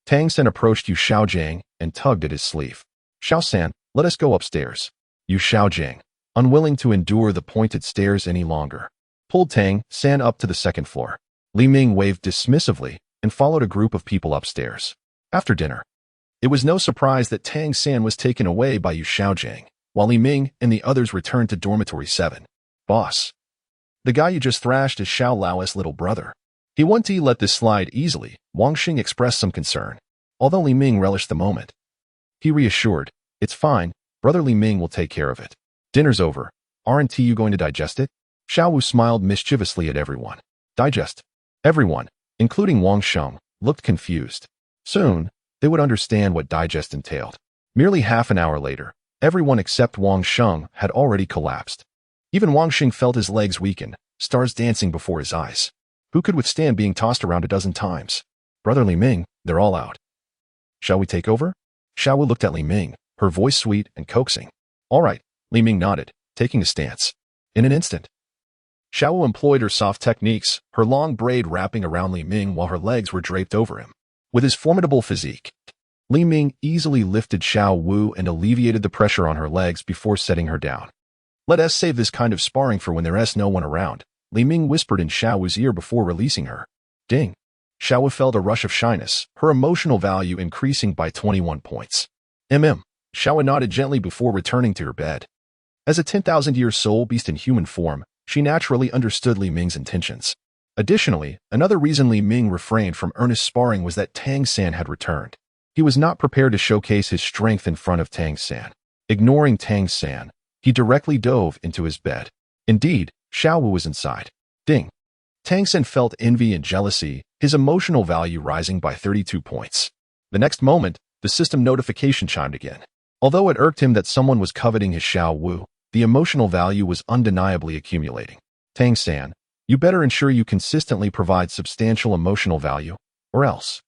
Tang Sen approached Yu Xiaojiang and tugged at his sleeve. Xiao San, let us go upstairs. Yu Xiaojiang, unwilling to endure the pointed stairs any longer, pulled Tang San up to the second floor. Li Ming waved dismissively and followed a group of people upstairs. After dinner, it was no surprise that Tang San was taken away by Yu Xiaojiang, while Li Ming and the others returned to Dormitory 7. Boss, the guy you just thrashed is Xiao Lao's little brother. He wouldn't let this slide easily. Wang Xing expressed some concern, although Li Ming relished the moment. He reassured, it's fine, brother Li Ming will take care of it. Dinner's over. Aren't you going to digest it? Xiao Wu smiled mischievously at everyone. Digest? Everyone, including Wang Sheng, looked confused. Soon, they would understand what digest entailed. Merely half an hour later, everyone except Wang Sheng had already collapsed. Even Wang Xing felt his legs weaken, stars dancing before his eyes. Who could withstand being tossed around a dozen times? Brother Li Ming, they're all out. Shall we take over? Xiao Wu looked at Li Ming, her voice sweet and coaxing. All right, Li Ming nodded, taking a stance. In an instant, Xiao Wu employed her soft techniques, her long braid wrapping around Li Ming while her legs were draped over him. With his formidable physique, Li Ming easily lifted Xiao Wu and alleviated the pressure on her legs before setting her down. Let us save this kind of sparring for when there's no one around, Li Ming whispered in Xiao Wu's ear before releasing her. Ding! Xiao Wu felt a rush of shyness, her emotional value increasing by 21 points. Xiao Wu nodded gently before returning to her bed. As a 10,000-year soul beast in human form, she naturally understood Li Ming's intentions. Additionally, another reason Li Ming refrained from earnest sparring was that Tang San had returned. He was not prepared to showcase his strength in front of Tang San. Ignoring Tang San, he directly dove into his bed. Indeed, Xiao Wu was inside. Ding! Tang San felt envy and jealousy, his emotional value rising by 32 points. The next moment, the system notification chimed again. Although it irked him that someone was coveting his Xiao Wu, the emotional value was undeniably accumulating. Tang San, you better ensure you consistently provide substantial emotional value, or else.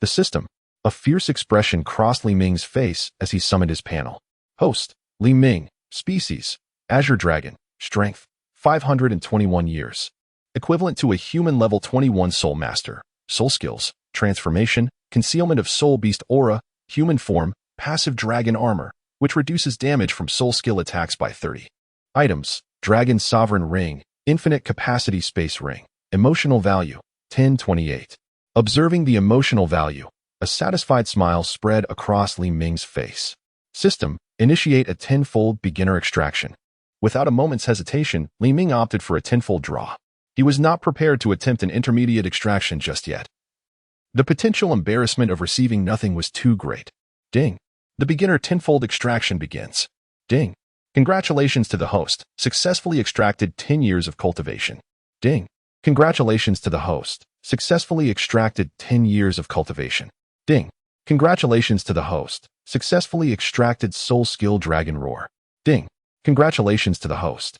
The system. A fierce expression crossed Li Ming's face as he summoned his panel. Host, Li Ming, species, Azure Dragon, strength, 521 years. Equivalent to a human level 21 soul master, soul skills, transformation, concealment of soul beast aura, human form, passive dragon armor, which reduces damage from soul skill attacks by 30. Items, Dragon Sovereign Ring, Infinite Capacity Space Ring, Emotional Value, 1028. Observing the emotional value, a satisfied smile spread across Li Ming's face. System, initiate a 10-fold beginner extraction. Without a moment's hesitation, Li Ming opted for a 10-fold draw. He was not prepared to attempt an intermediate extraction just yet. The potential embarrassment of receiving nothing was too great. Ding! The beginner 10-fold extraction begins. Ding! Congratulations to the host, successfully extracted 10 years of cultivation. Ding! Congratulations to the host, successfully extracted 10 years of cultivation. Ding! Congratulations to the host, successfully extracted soul skill dragon roar. Ding! Congratulations to the host.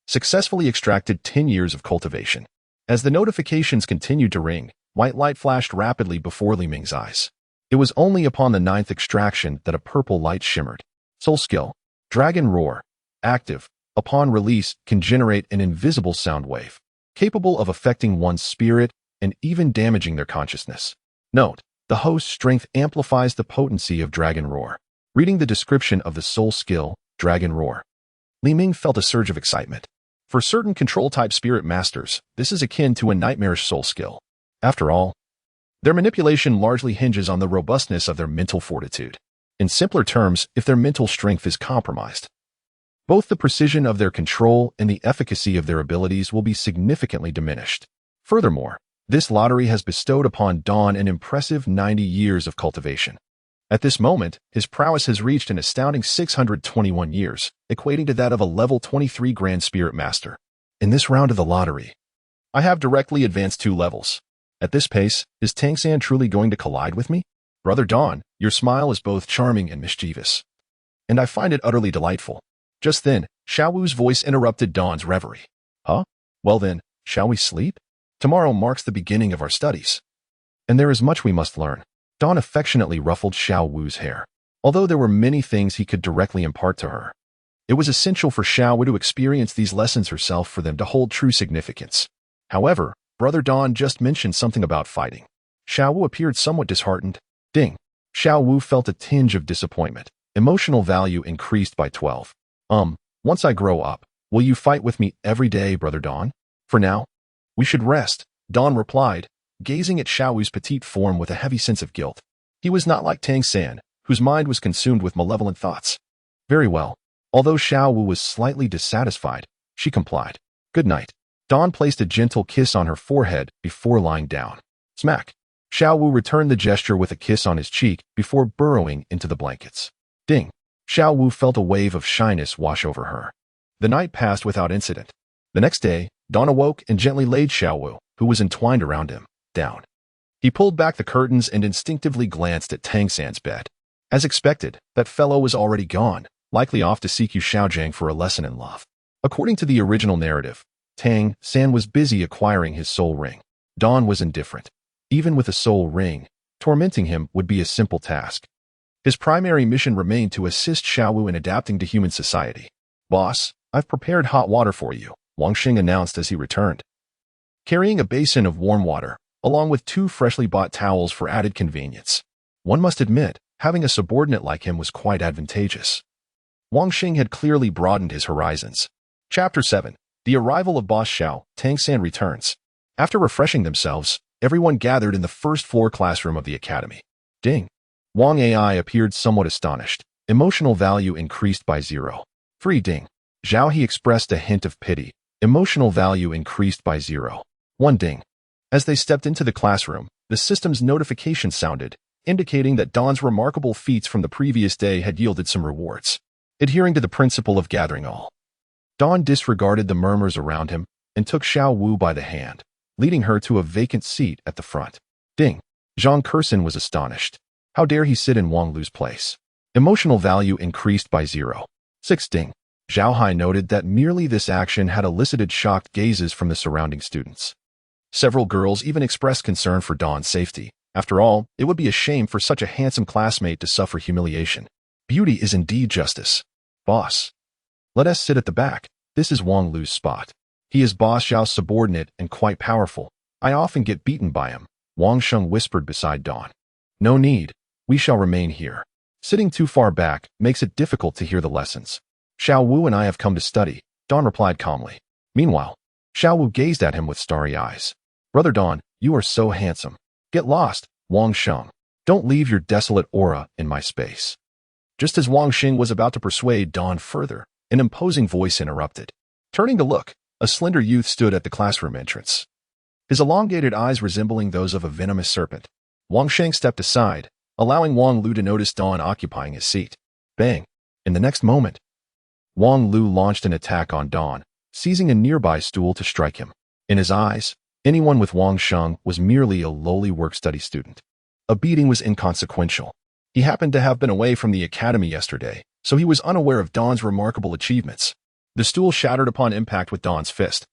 Successfully extracted 10 years of cultivation. As the notifications continued to ring, white light flashed rapidly before Li Ming's eyes. It was only upon the 9th extraction that a purple light shimmered. Soul skill, Dragon Roar, active, upon release can generate an invisible sound wave, capable of affecting one's spirit and even damaging their consciousness. Note, the host's strength amplifies the potency of Dragon Roar. Reading the description of the soul skill, Dragon Roar, Li Ming felt a surge of excitement. For certain control-type spirit masters, this is akin to a nightmarish soul skill. After all, their manipulation largely hinges on the robustness of their mental fortitude. In simpler terms, if their mental strength is compromised, both the precision of their control and the efficacy of their abilities will be significantly diminished. Furthermore, this lottery has bestowed upon Dawn an impressive 90 years of cultivation. At this moment, his prowess has reached an astounding 621 years, equating to that of a level 23 Grand Spirit Master. In this round of the lottery, I have directly advanced 2 levels. At this pace, is Tang San truly going to collide with me? Brother Dawn, your smile is both charming and mischievous, and I find it utterly delightful. Just then, Xiao Wu's voice interrupted Dawn's reverie. Huh? Well then, shall we sleep? Tomorrow marks the beginning of our studies, and there is much we must learn. Dawn affectionately ruffled Xiao Wu's hair. Although there were many things he could directly impart to her, it was essential for Xiao Wu to experience these lessons herself for them to hold true significance. However, Brother Dawn just mentioned something about fighting. Xiao Wu appeared somewhat disheartened. Ding. Xiao Wu felt a tinge of disappointment. Emotional value increased by 12. Once I grow up, will you fight with me every day, Brother Dawn? For now, we should rest, Dawn replied, gazing at Xiao Wu's petite form with a heavy sense of guilt. He was not like Tang San, whose mind was consumed with malevolent thoughts. Very well. Although Xiao Wu was slightly dissatisfied, she complied. Good night. Dawn placed a gentle kiss on her forehead before lying down. Smack. Xiao Wu returned the gesture with a kiss on his cheek before burrowing into the blankets. Ding. Xiao Wu felt a wave of shyness wash over her. The night passed without incident. The next day, Dawn awoke and gently laid Xiao Wu, who was entwined around him, down. He pulled back the curtains and instinctively glanced at Tang San's bed. As expected, that fellow was already gone, likely off to seek Yu Xiaojiang for a lesson in love. According to the original narrative, Tang San was busy acquiring his soul ring. Dawn was indifferent. Even with a soul ring, tormenting him would be a simple task. His primary mission remained to assist Xiao Wu in adapting to human society. Boss, I've prepared hot water for you, Wang Xing announced as he returned, carrying a basin of warm water, along with 2 freshly bought towels for added convenience. One must admit, having a subordinate like him was quite advantageous. Wang Xing had clearly broadened his horizons. Chapter 7. The arrival of Boss Xiao, Tang San returns. After refreshing themselves, everyone gathered in the first-floor classroom of the academy. Ding. Wang Ai appeared somewhat astonished. Emotional value increased by 0. 3 ding. Zhao He expressed a hint of pity. Emotional value increased by 0. 1 ding. As they stepped into the classroom, the system's notification sounded, indicating that Dawn's remarkable feats from the previous day had yielded some rewards. Adhering to the principle of gathering all, Dawn disregarded the murmurs around him and took Xiao Wu by the hand, leading her to a vacant seat at the front. Ding. Zhang Kersen was astonished. How dare he sit in Wang Lu's place? Emotional value increased by 0. 6 ding. Zhao Hai noted that merely this action had elicited shocked gazes from the surrounding students. Several girls even expressed concern for Dawn's safety. After all, it would be a shame for such a handsome classmate to suffer humiliation. Beauty is indeed justice. Boss. Let us sit at the back. This is Wang Lu's spot. He is Boss Xiao's subordinate and quite powerful. I often get beaten by him, Wang Sheng whispered beside Dawn. No need. We shall remain here. Sitting too far back makes it difficult to hear the lessons. Xiao Wu and I have come to study, Dawn replied calmly. Meanwhile, Xiao Wu gazed at him with starry eyes. Brother Dawn, you are so handsome. Get lost, Wang Sheng. Don't leave your desolate aura in my space. Just as Wang Xing was about to persuade Dawn further, an imposing voice interrupted. Turning to look, a slender youth stood at the classroom entrance. His elongated eyes resembling those of a venomous serpent. Wang Sheng stepped aside, allowing Wang Lu to notice Dawn occupying his seat. Bang! In the next moment, Wang Lu launched an attack on Dawn, seizing a nearby stool to strike him. In his eyes, anyone with Wang Sheng was merely a lowly work-study student. A beating was inconsequential. He happened to have been away from the academy yesterday, so he was unaware of Dawn's remarkable achievements. The stool shattered upon impact with Dawn's fist,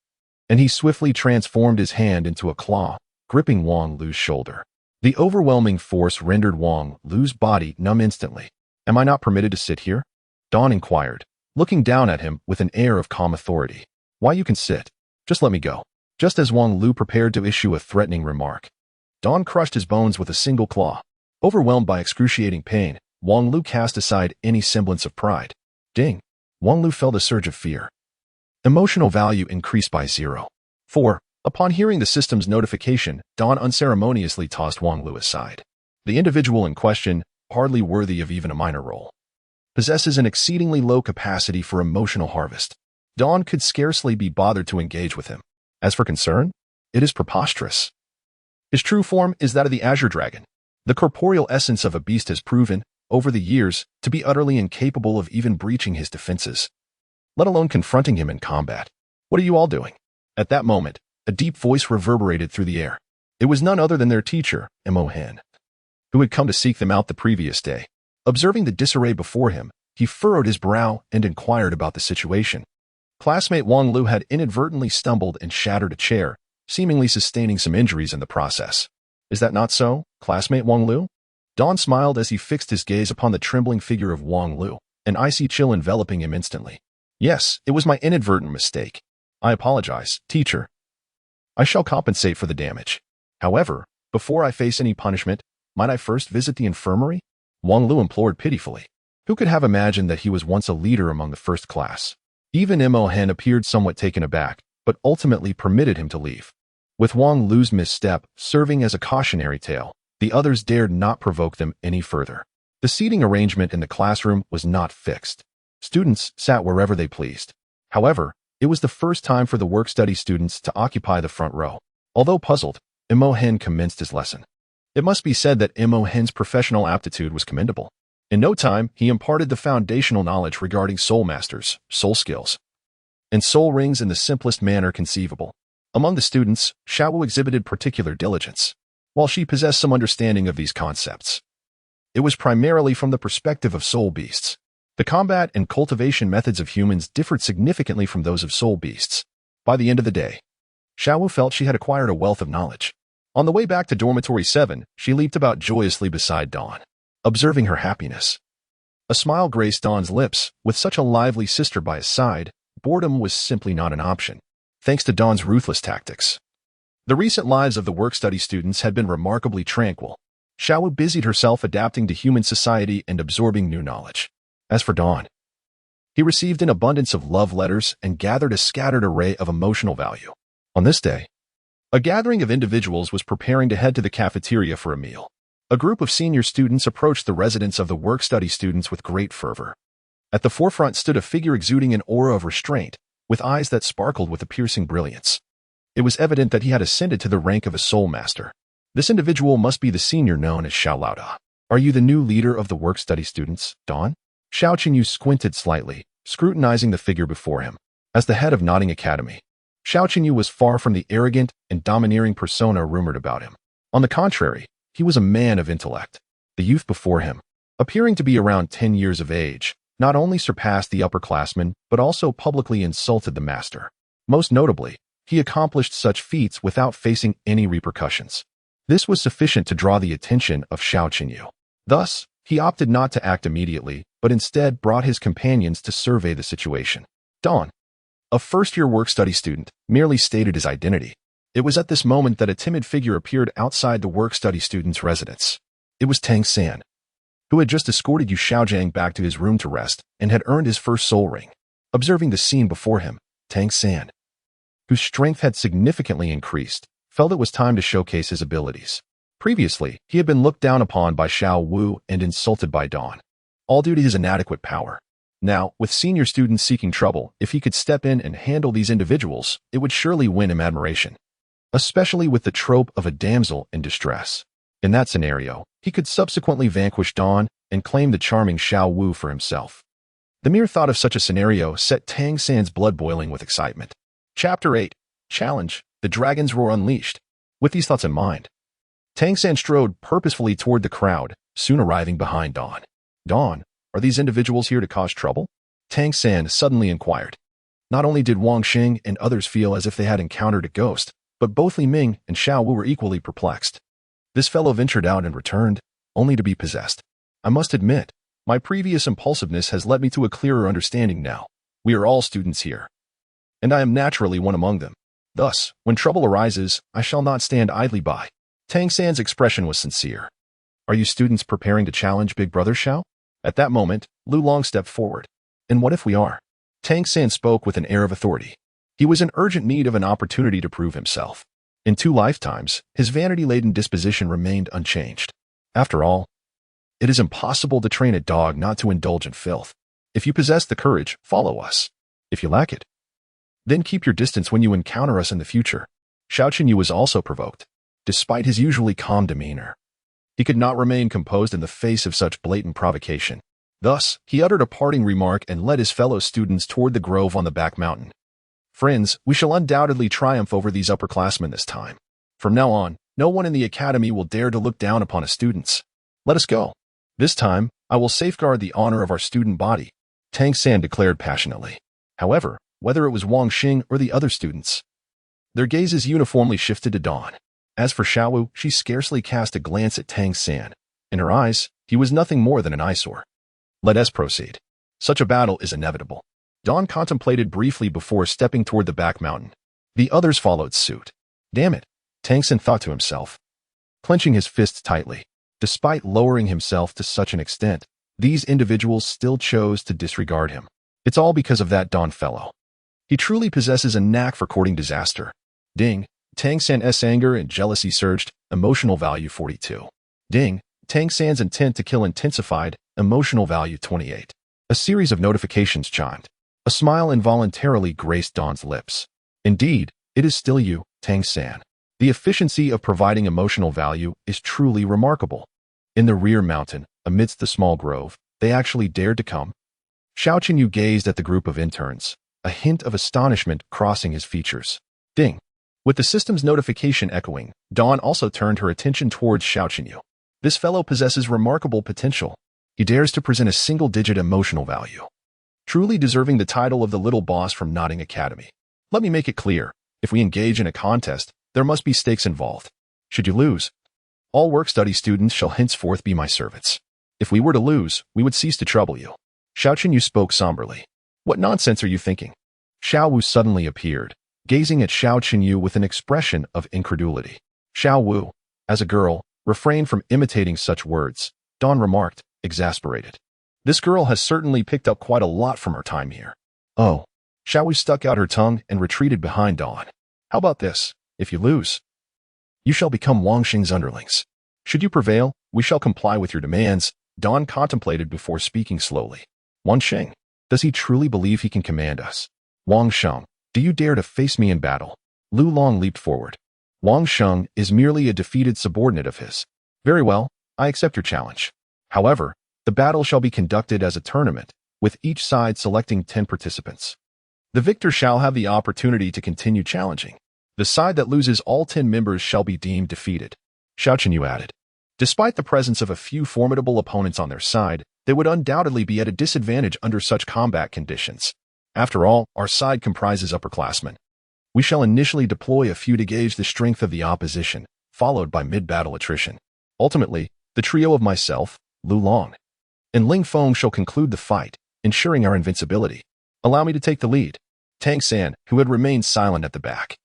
and he swiftly transformed his hand into a claw, gripping Wang Lu's shoulder. The overwhelming force rendered Wang Lu's body numb instantly. Am I not permitted to sit here? Dawn inquired, looking down at him with an air of calm authority. Why, you can sit. Just let me go. Just as Wang Lu prepared to issue a threatening remark, Dawn crushed his bones with a single claw. Overwhelmed by excruciating pain, Wang Lu cast aside any semblance of pride. Ding! Wang Lu felt a surge of fear. Emotional value increased by 0. 4. Upon hearing the system's notification, Dawn unceremoniously tossed Wang Lu aside. The individual in question, hardly worthy of even a minor role, possesses an exceedingly low capacity for emotional harvest. Dawn could scarcely be bothered to engage with him. As for concern, it is preposterous. His true form is that of the Azure Dragon. The corporeal essence of a beast has proven, over the years, to be utterly incapable of even breaching his defenses, let alone confronting him in combat. What are you all doing? At that moment, a deep voice reverberated through the air. It was none other than their teacher, Imohen, who had come to seek them out the previous day. Observing the disarray before him, he furrowed his brow and inquired about the situation. Classmate Wang Lu had inadvertently stumbled and shattered a chair, seemingly sustaining some injuries in the process. Is that not so, classmate Wang Lu? Don smiled as he fixed his gaze upon the trembling figure of Wang Lu, an icy chill enveloping him instantly. Yes, it was my inadvertent mistake. I apologize, teacher. I shall compensate for the damage. However, before I face any punishment, might I first visit the infirmary? Wang Lu implored pitifully. Who could have imagined that he was once a leader among the first class? Even Imohen appeared somewhat taken aback, but ultimately permitted him to leave. With Wang Lu's misstep serving as a cautionary tale, the others dared not provoke them any further. The seating arrangement in the classroom was not fixed. Students sat wherever they pleased. However, it was the first time for the work-study students to occupy the front row. Although puzzled, Imohen commenced his lesson. It must be said that Imohen's professional aptitude was commendable. In no time, he imparted the foundational knowledge regarding soul masters, soul skills, and soul rings in the simplest manner conceivable. Among the students, Xiao Wu exhibited particular diligence. While she possessed some understanding of these concepts, it was primarily from the perspective of soul beasts. The combat and cultivation methods of humans differed significantly from those of soul beasts. By the end of the day, Xiao Wu felt she had acquired a wealth of knowledge. On the way back to Dormitory 7, she leaped about joyously beside Dawn, observing her happiness. A smile graced Dawn's lips. With such a lively sister by his side, boredom was simply not an option, thanks to Dawn's ruthless tactics. The recent lives of the work-study students had been remarkably tranquil. Xiao Wu busied herself adapting to human society and absorbing new knowledge. As for Dawn, he received an abundance of love letters and gathered a scattered array of emotional value. On this day, a gathering of individuals was preparing to head to the cafeteria for a meal. A group of senior students approached the residence of the work-study students with great fervor. At the forefront stood a figure exuding an aura of restraint, with eyes that sparkled with a piercing brilliance. It was evident that he had ascended to the rank of a soul master. This individual must be the senior known as Xiao Lauda. Are you the new leader of the work-study students, Dawn? Xiao Qinyu squinted slightly, scrutinizing the figure before him. As the head of Nodding Academy, Xiao Qinyu was far from the arrogant and domineering persona rumored about him. On the contrary, he was a man of intellect. The youth before him, appearing to be around 10 years of age, not only surpassed the upperclassmen, but also publicly insulted the master. Most notably, he accomplished such feats without facing any repercussions. This was sufficient to draw the attention of Xiao Qinyu. Thus, he opted not to act immediately, but instead brought his companions to survey the situation. Dawn, a first-year work-study student, merely stated his identity. It was at this moment that a timid figure appeared outside the work-study student's residence. It was Tang San, who had just escorted Yu Xiaojiang back to his room to rest and had earned his first soul ring. Observing the scene before him, Tang San, whose strength had significantly increased, felt it was time to showcase his abilities. Previously, he had been looked down upon by Xiao Wu and insulted by Dawn, all due to his inadequate power. Now, with senior students seeking trouble, if he could step in and handle these individuals, it would surely win him admiration, especially with the trope of a damsel in distress. In that scenario, he could subsequently vanquish Dawn and claim the charming Xiao Wu for himself. The mere thought of such a scenario set Tang San's blood boiling with excitement. Chapter 8. Challenge. The Dragon's Roar Unleashed. With these thoughts in mind, Tang San strode purposefully toward the crowd, soon arriving behind Dawn. Dawn, are these individuals here to cause trouble? Tang San suddenly inquired. Not only did Wang Xing and others feel as if they had encountered a ghost, but both Li Ming and Xiao Wu were equally perplexed. This fellow ventured out and returned, only to be possessed. I must admit, my previous impulsiveness has led me to a clearer understanding now. We are all students here, and I am naturally one among them. Thus, when trouble arises, I shall not stand idly by. Tang San's expression was sincere. Are you students preparing to challenge Big Brother Xiao? At that moment, Lu Long stepped forward. And what if we are? Tang San spoke with an air of authority. He was in urgent need of an opportunity to prove himself. In 2 lifetimes, his vanity-laden disposition remained unchanged. After all, it is impossible to train a dog not to indulge in filth. If you possess the courage, follow us. If you lack it, then keep your distance when you encounter us in the future. Xiao Qinyu was also provoked. Despite his usually calm demeanor, he could not remain composed in the face of such blatant provocation. Thus, he uttered a parting remark and led his fellow students toward the grove on the back mountain. Friends, we shall undoubtedly triumph over these upperclassmen this time. From now on, No one in the academy will dare to look down upon his students. Let us go. This time, I will safeguard the honor of our student body, Tang San declared passionately. However, whether it was Wang Xing or the other students, their gazes uniformly shifted to Dawn. As for Xiao Wu, she scarcely cast a glance at Tang San. In her eyes, he was nothing more than an eyesore. Let us proceed. Such a battle is inevitable. Dawn contemplated briefly before stepping toward the back mountain. The others followed suit. Damn it, Tang San thought to himself, clenching his fists tightly. Despite lowering himself to such an extent, these individuals still chose to disregard him. It's all because of that Dawn fellow. He truly possesses a knack for courting disaster. Ding, Tang San's anger and jealousy surged, emotional value 42. Ding, Tang San's intent to kill intensified, emotional value 28. A series of notifications chimed. A smile involuntarily graced Dawn's lips. Indeed, it is still you, Tang San. The efficiency of providing emotional value is truly remarkable. In the rear mountain, amidst the small grove, they actually dared to come. Xiao Qinyu gazed at the group of interns, a hint of astonishment crossing his features. Ding. With the system's notification echoing, Dawn also turned her attention towards Xiao Qinyu. This fellow possesses remarkable potential. He dares to present a single-digit emotional value, truly deserving the title of the little boss from Nodding Academy. Let me make it clear, if we engage in a contest, there must be stakes involved. Should you lose, all work-study students shall henceforth be my servants. If we were to lose, we would cease to trouble you. Xiao Qinyu spoke somberly. What nonsense are you thinking? Xiao Wu suddenly appeared, gazing at Xiao Qinyu with an expression of incredulity. Xiao Wu, as a girl, refrained from imitating such words, Dawn remarked, exasperated. This girl has certainly picked up quite a lot from her time here. Oh. Xiao Wu stuck out her tongue and retreated behind Dawn. How about this? If you lose, you shall become Wang Xing's underlings. Should you prevail, we shall comply with your demands. Dawn contemplated before speaking slowly. Wang Xing, does he truly believe he can command us? Wang Sheng, do you dare to face me in battle? Lu Long leaped forward. Wang Sheng is merely a defeated subordinate of his. Very well, I accept your challenge. However, the battle shall be conducted as a tournament, with each side selecting 10 participants. The victor shall have the opportunity to continue challenging. The side that loses all 10 members shall be deemed defeated. Xiao Qinyu added. Despite the presence of a few formidable opponents on their side, they would undoubtedly be at a disadvantage under such combat conditions. After all, our side comprises upperclassmen. We shall initially deploy a few to gauge the strength of the opposition, followed by mid-battle attrition. Ultimately, the trio of myself, Lu Long, and Ling Feng shall conclude the fight, ensuring our invincibility. Allow me to take the lead. Tang San, who had remained silent at the back,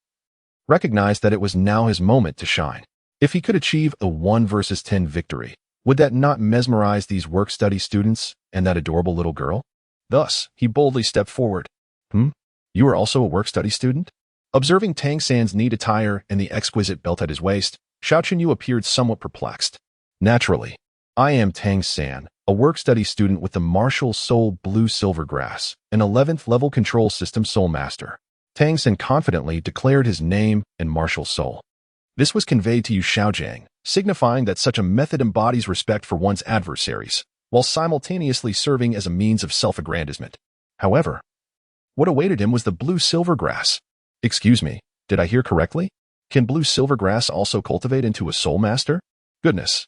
recognized that it was now his moment to shine. If he could achieve a 1 versus 10 victory, would that not mesmerize these work-study students and that adorable little girl? Thus, he boldly stepped forward. You are also a work-study student? Observing Tang San's neat attire and the exquisite belt at his waist, Xiao Qinyu appeared somewhat perplexed. Naturally, I am Tang San, a work-study student with the Martial Soul Blue Silvergrass, an 11th level control system soul master. Tang San confidently declared his name and martial soul. This was conveyed to Yu Xiaojiang, signifying that such a method embodies respect for one's adversaries, while simultaneously serving as a means of self-aggrandizement. However, what awaited him was the blue silvergrass. Excuse me, did I hear correctly? Can blue silvergrass also cultivate into a soul master? Goodness.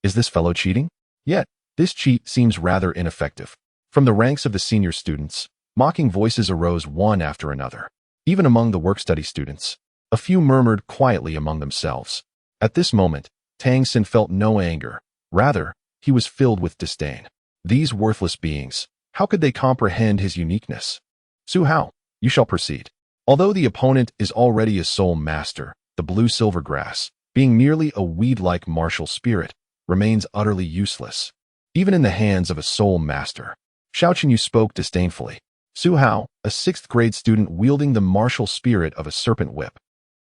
Is this fellow cheating? Yet, this cheat seems rather ineffective. From the ranks of the senior students, mocking voices arose one after another. Even among the work-study students, a few murmured quietly among themselves. At this moment, Tang San felt no anger. Rather, he was filled with disdain. These worthless beings, how could they comprehend his uniqueness? Su Hao, you shall proceed. Although the opponent is already a soul master, the blue silvergrass, being merely a weed-like martial spirit, remains utterly useless, even in the hands of a soul master. Xiao Qinyu spoke disdainfully. Su Hao, a 6th grade student wielding the martial spirit of a serpent whip,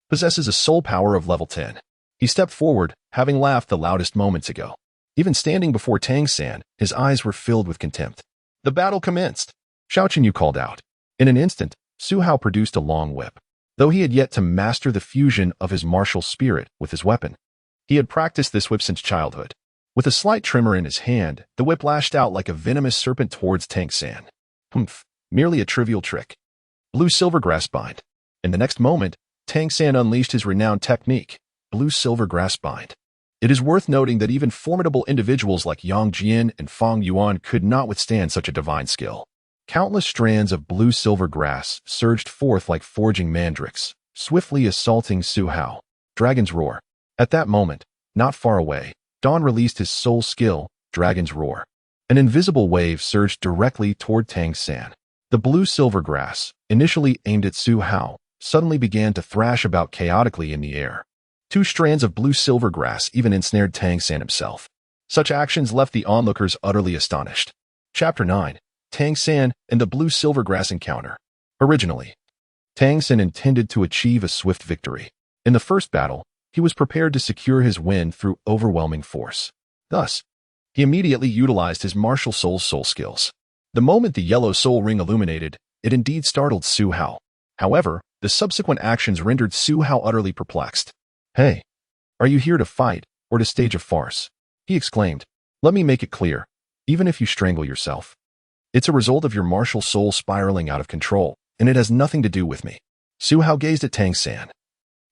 possesses a soul power of level 10. He stepped forward, having laughed the loudest moments ago. Even standing before Tang San, his eyes were filled with contempt. The battle commenced. Xiao Qinyu called out. In an instant, Su Hao produced a long whip. Though he had yet to master the fusion of his martial spirit with his weapon, he had practiced this whip since childhood. With a slight tremor in his hand, the whip lashed out like a venomous serpent towards Tang San. Merely a trivial trick. Blue silvergrass bind. In the next moment, Tang San unleashed his renowned technique, blue-silver grass bind. It is worth noting that even formidable individuals like Yang Jian and Fang Yuan could not withstand such a divine skill. Countless strands of blue-silver grass surged forth like forging mandrakes, swiftly assaulting Su Hao. Dragon's Roar. At that moment, not far away, Dawn released his soul skill, Dragon's Roar. An invisible wave surged directly toward Tang San. The blue-silver grass, initially aimed at Su Hao, suddenly began to thrash about chaotically in the air. Two strands of blue-silver grass even ensnared Tang San himself. Such actions left the onlookers utterly astonished. Chapter 9. Tang San and the blue-silver grass encounter. Originally, Tang San intended to achieve a swift victory. In the first battle, he was prepared to secure his win through overwhelming force. Thus, he immediately utilized his martial soul skills. The moment the yellow soul ring illuminated, it indeed startled Su Hao. However, the subsequent actions rendered Su Hao utterly perplexed. "Hey, are you here to fight, or to stage a farce?" he exclaimed. "Let me make it clear, even if you strangle yourself, it's a result of your martial soul spiraling out of control, and it has nothing to do with me." Su Hao gazed at Tang San,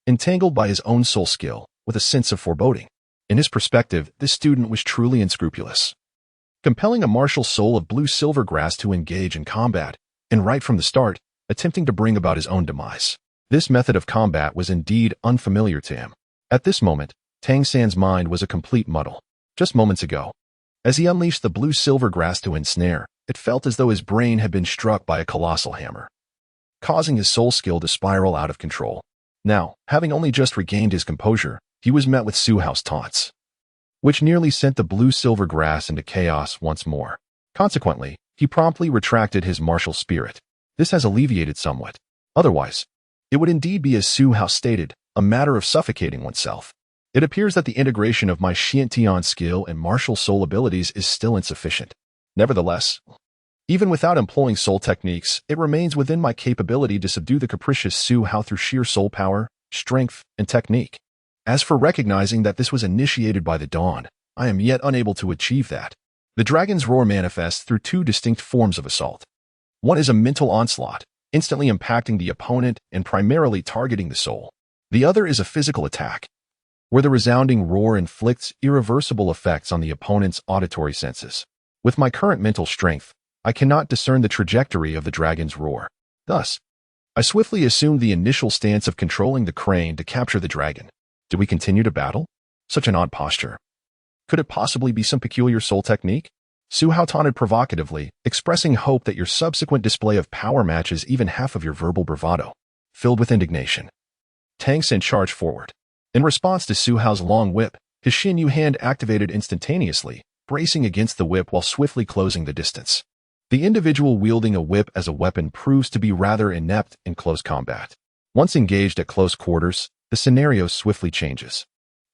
entangled by his own soul skill, with a sense of foreboding. In his perspective, this student was truly unscrupulous, compelling a martial soul of blue-silver grass to engage in combat, and right from the start, attempting to bring about his own demise. This method of combat was indeed unfamiliar to him. At this moment, Tang San's mind was a complete muddle. Just moments ago, as he unleashed the blue-silver grass to ensnare, it felt as though his brain had been struck by a colossal hammer, causing his soul skill to spiral out of control. Now, having only just regained his composure, he was met with Su Hao's taunts, which nearly sent the blue-silver grass into chaos once more. Consequently, he promptly retracted his martial spirit. This has alleviated somewhat. Otherwise, it would indeed be, as Su Hao stated, a matter of suffocating oneself. It appears that the integration of my Xiantian skill and martial soul abilities is still insufficient. Nevertheless, even without employing soul techniques, it remains within my capability to subdue the capricious Su Hao through sheer soul power, strength, and technique. As for recognizing that this was initiated by the Dawn, I am yet unable to achieve that. The Dragon's Roar manifests through two distinct forms of assault. One is a mental onslaught, instantly impacting the opponent and primarily targeting the soul. The other is a physical attack, where the resounding roar inflicts irreversible effects on the opponent's auditory senses. With my current mental strength, I cannot discern the trajectory of the dragon's roar. Thus, I swiftly assumed the initial stance of controlling the crane to capture the dragon. Do we continue to battle? Such an odd posture. Could it possibly be some peculiar soul technique? Su Hao taunted provocatively, expressing hope that your subsequent display of power matches even half of your verbal bravado. Filled with indignation, Tang San charged forward. In response to Su Hao's long whip, his Xinyu hand activated instantaneously, bracing against the whip while swiftly closing the distance. The individual wielding a whip as a weapon proves to be rather inept in close combat. Once engaged at close quarters, the scenario swiftly changes.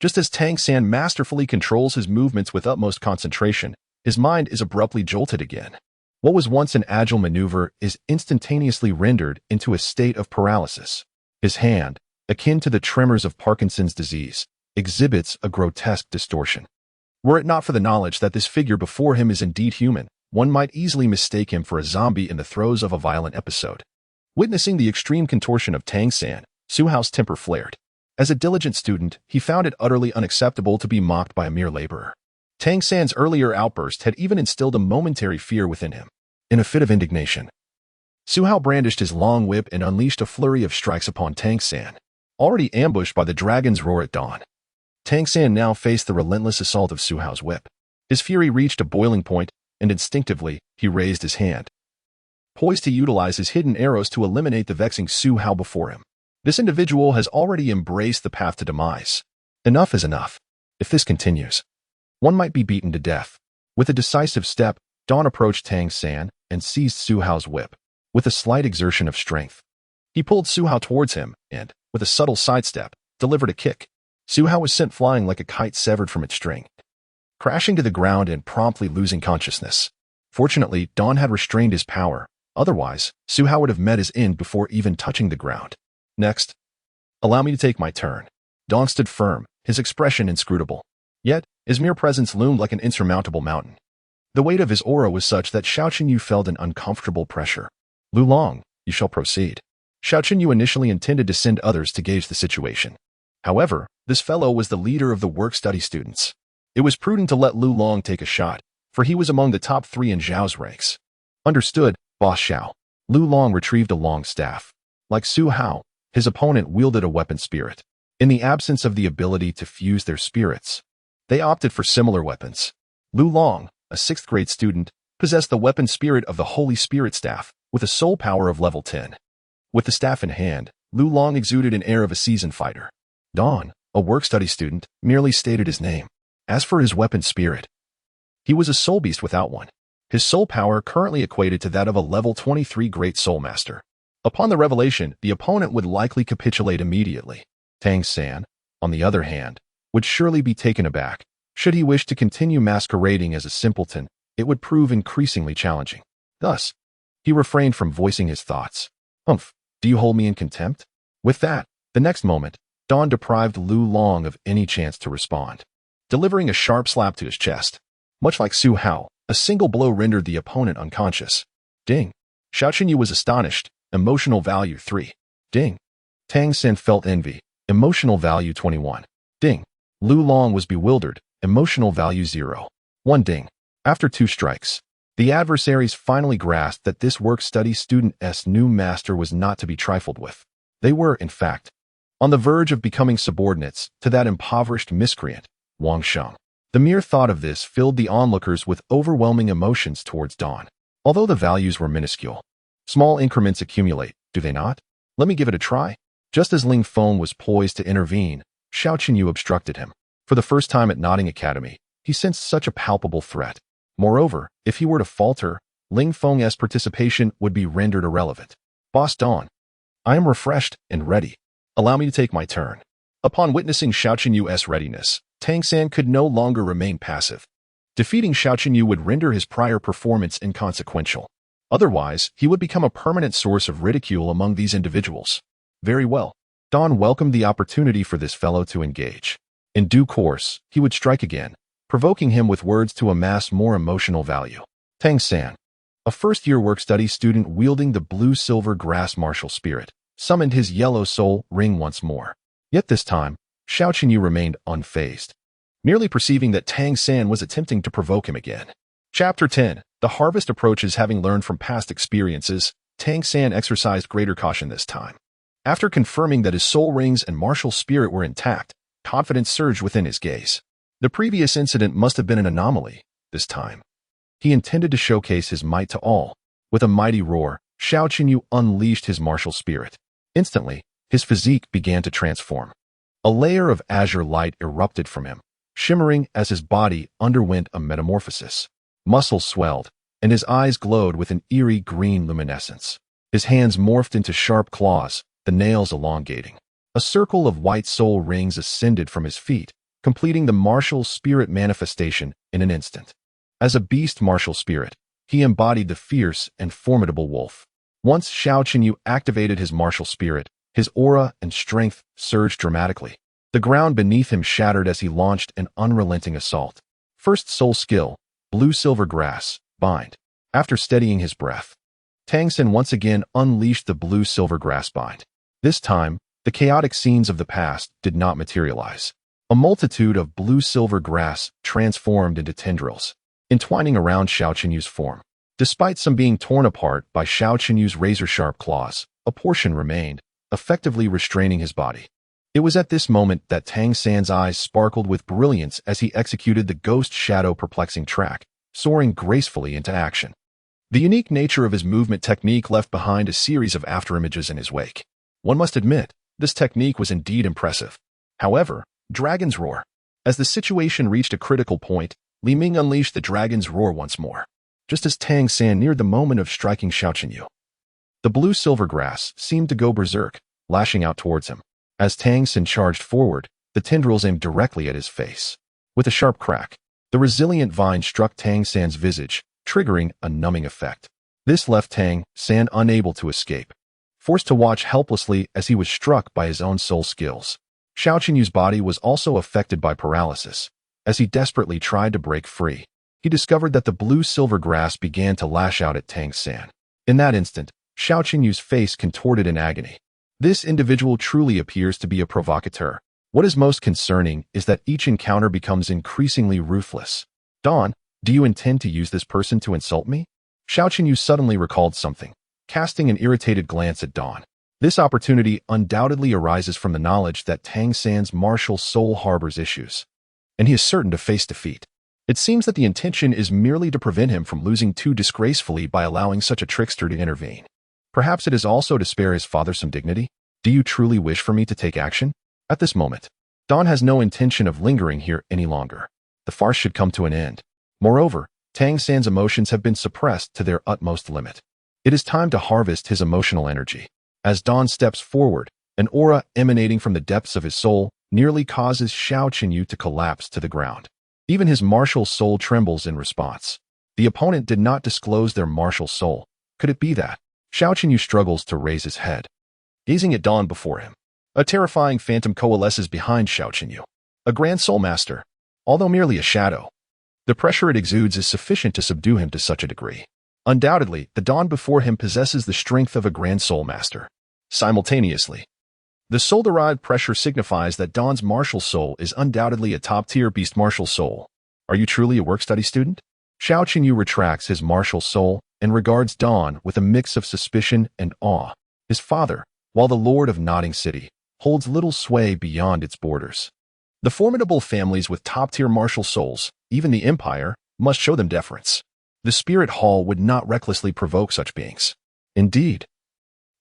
Just as Tang San masterfully controls his movements with utmost concentration, his mind is abruptly jolted again. What was once an agile maneuver is instantaneously rendered into a state of paralysis. His hand, akin to the tremors of Parkinson's disease, exhibits a grotesque distortion. Were it not for the knowledge that this figure before him is indeed human, one might easily mistake him for a zombie in the throes of a violent episode. Witnessing the extreme contortion of Tang San, Su Hao's temper flared. As a diligent student, he found it utterly unacceptable to be mocked by a mere laborer. Tang San's earlier outburst had even instilled a momentary fear within him. In a fit of indignation, Su Hao brandished his long whip and unleashed a flurry of strikes upon Tang San, already ambushed by the dragon's roar at dawn. Tang San now faced the relentless assault of Su Hao's whip. His fury reached a boiling point, and instinctively, he raised his hand, poised to utilize his hidden arrows to eliminate the vexing Su Hao before him. This individual has already embraced the path to demise. Enough is enough. If this continues, one might be beaten to death. With a decisive step, Dawn approached Tang San and seized Su Hao's whip. With a slight exertion of strength, he pulled Su Hao towards him and, with a subtle sidestep, delivered a kick. Su Hao was sent flying like a kite severed from its string, crashing to the ground and promptly losing consciousness. Fortunately, Dawn had restrained his power. Otherwise, Su Hao would have met his end before even touching the ground. Next, allow me to take my turn. Dawn stood firm, his expression inscrutable. Yet, his mere presence loomed like an insurmountable mountain. The weight of his aura was such that Xiao Qinyu felt an uncomfortable pressure. Lu Long, you shall proceed. Xiao Qinyu initially intended to send others to gauge the situation. However, this fellow was the leader of the work-study students. It was prudent to let Lu Long take a shot, for he was among the top 3 in Zhao's ranks. Understood, Boss Xiao. Lu Long retrieved a long staff. Like Su Hao, his opponent wielded a weapon spirit. In the absence of the ability to fuse their spirits, they opted for similar weapons. Lu Long, a 6th grade student, possessed the weapon spirit of the Holy Spirit Staff, with a soul power of level 10. With the staff in hand, Lu Long exuded an air of a seasoned fighter. Dawn, a work-study student, merely stated his name. As for his weapon spirit, he was a soul beast without one. His soul power currently equated to that of a level 23 Great Soul Master. Upon the revelation, the opponent would likely capitulate immediately. Tang San, on the other hand, would surely be taken aback. Should he wish to continue masquerading as a simpleton, it would prove increasingly challenging. Thus, he refrained from voicing his thoughts. Humph, do you hold me in contempt? With that, the next moment, Dawn deprived Lu Long of any chance to respond, delivering a sharp slap to his chest. Much like Su Hao, a single blow rendered the opponent unconscious. Ding. Xiao Qinyu was astonished. Emotional value 3. Ding. Tang San felt envy. Emotional value 21. Ding. Lu Long was bewildered. Emotional value 0. 1 ding. After 2 strikes, the adversaries finally grasped that this work-study student's new master was not to be trifled with. They were, in fact, on the verge of becoming subordinates to that impoverished miscreant, Wang Sheng. The mere thought of this filled the onlookers with overwhelming emotions towards Dawn. Although the values were minuscule, small increments accumulate, do they not? Let me give it a try. Just as Ling Feng was poised to intervene, Xiao Qinyu obstructed him. For the first time at Nodding Academy, he sensed such a palpable threat. Moreover, if he were to falter, Ling Feng's participation would be rendered irrelevant. Boss Dawn, I am refreshed and ready. Allow me to take my turn. Upon witnessing Xiao Qinyu's readiness, Tang San could no longer remain passive. Defeating Xiao Qinyu would render his prior performance inconsequential. Otherwise, he would become a permanent source of ridicule among these individuals. Very well. Dawn welcomed the opportunity for this fellow to engage. In due course, he would strike again, provoking him with words to amass more emotional value. Tang San, a first-year work-study student wielding the blue-silver grass martial spirit, summoned his yellow soul ring once more. Yet this time, Xiao Qinyu remained unfazed, merely perceiving that Tang San was attempting to provoke him again. Chapter 10. The harvest approaches. Having learned from past experiences, Tang San exercised greater caution this time. After confirming that his soul rings and martial spirit were intact, confidence surged within his gaze. The previous incident must have been an anomaly. This time, he intended to showcase his might to all. With a mighty roar, Xiao Qinyu unleashed his martial spirit. Instantly, his physique began to transform. A layer of azure light erupted from him, shimmering as his body underwent a metamorphosis. Muscles swelled, and his eyes glowed with an eerie green luminescence. His hands morphed into sharp claws, the nails elongating. A circle of white soul rings ascended from his feet, completing the martial spirit manifestation in an instant. As a beast martial spirit, he embodied the fierce and formidable wolf. Once Xiao Qinyu activated his martial spirit, his aura and strength surged dramatically. The ground beneath him shattered as he launched an unrelenting assault. First soul skill, blue-silver grass, bind. After steadying his breath, Tang San once again unleashed the blue-silver grass bind. This time, the chaotic scenes of the past did not materialize. A multitude of blue-silver grass transformed into tendrils, entwining around Xiao Qinyu's form. Despite some being torn apart by Xiao Qinyu's razor-sharp claws, a portion remained, effectively restraining his body. It was at this moment that Tang San's eyes sparkled with brilliance as he executed the ghost shadow perplexing track, soaring gracefully into action. The unique nature of his movement technique left behind a series of afterimages in his wake. One must admit, this technique was indeed impressive. However, Dragon's Roar. As the situation reached a critical point, Li Ming unleashed the Dragon's Roar once more, just as Tang San neared the moment of striking Xiao Qinyu. The blue-silver grass seemed to go berserk, lashing out towards him. As Tang San charged forward, the tendrils aimed directly at his face. With a sharp crack, the resilient vine struck Tang San's visage, triggering a numbing effect. This left Tang San unable to escape, forced to watch helplessly as he was struck by his own soul skills. Xiao Qinyu's body was also affected by paralysis. As he desperately tried to break free, he discovered that the blue-silver grass began to lash out at Tang San. In that instant, Xiao Qinyu's face contorted in agony. This individual truly appears to be a provocateur. What is most concerning is that each encounter becomes increasingly ruthless. Dawn, do you intend to use this person to insult me? Xiao Qinyu suddenly recalled something, casting an irritated glance at Dawn. This opportunity undoubtedly arises from the knowledge that Tang San's martial soul harbors issues, and he is certain to face defeat. It seems that the intention is merely to prevent him from losing too disgracefully by allowing such a trickster to intervene. Perhaps it is also to spare his father some dignity? Do you truly wish for me to take action? At this moment, Dawn has no intention of lingering here any longer. The farce should come to an end. Moreover, Tang San's emotions have been suppressed to their utmost limit. It is time to harvest his emotional energy. As Dawn steps forward, an aura emanating from the depths of his soul nearly causes Xiao Qinyu to collapse to the ground. Even his martial soul trembles in response. The opponent did not disclose their martial soul. Could it be that? Xiao Qinyu struggles to raise his head, gazing at Dawn before him. A terrifying phantom coalesces behind Xiao Qinyu, a grand soul master, although merely a shadow. The pressure it exudes is sufficient to subdue him to such a degree. Undoubtedly, the Dawn before him possesses the strength of a grand soul master. Simultaneously, the soul-derived pressure signifies that Dawn's martial soul is undoubtedly a top-tier beast martial soul. Are you truly a work-study student? Xiao Qinyu retracts his martial soul and regards Dawn with a mix of suspicion and awe. His father, while the Lord of Nodding City, holds little sway beyond its borders. The formidable families with top-tier martial souls, even the Empire, must show them deference. The Spirit Hall would not recklessly provoke such beings. Indeed,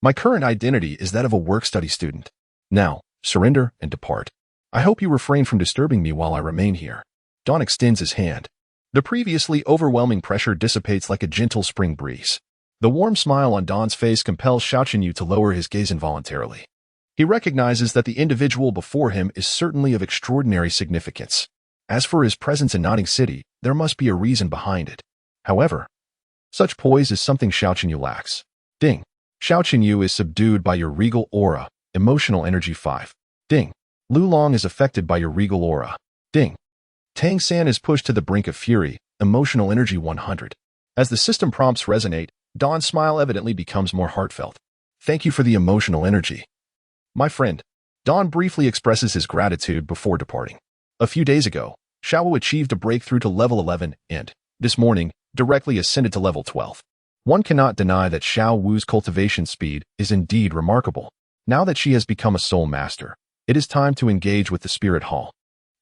my current identity is that of a work-study student. Now, surrender and depart. I hope you refrain from disturbing me while I remain here. Dawn extends his hand. The previously overwhelming pressure dissipates like a gentle spring breeze. The warm smile on Dawn's face compels Xiao Qinyu to lower his gaze involuntarily. He recognizes that the individual before him is certainly of extraordinary significance. As for his presence in Nodding City, there must be a reason behind it. However, such poise is something Xiao Qinyu lacks. Ding. Xiao Qinyu is subdued by your regal aura, emotional energy 5. Ding. Lu Long is affected by your regal aura. Ding. Tang San is pushed to the brink of fury, emotional energy 100. As the system prompts resonate, Dawn's smile evidently becomes more heartfelt. Thank you for the emotional energy, my friend. Dawn briefly expresses his gratitude before departing. A few days ago, Xiao Wu achieved a breakthrough to level 11 and, this morning, directly ascended to level 12. One cannot deny that Xiao Wu's cultivation speed is indeed remarkable. Now that she has become a soul master, it is time to engage with the Spirit Hall.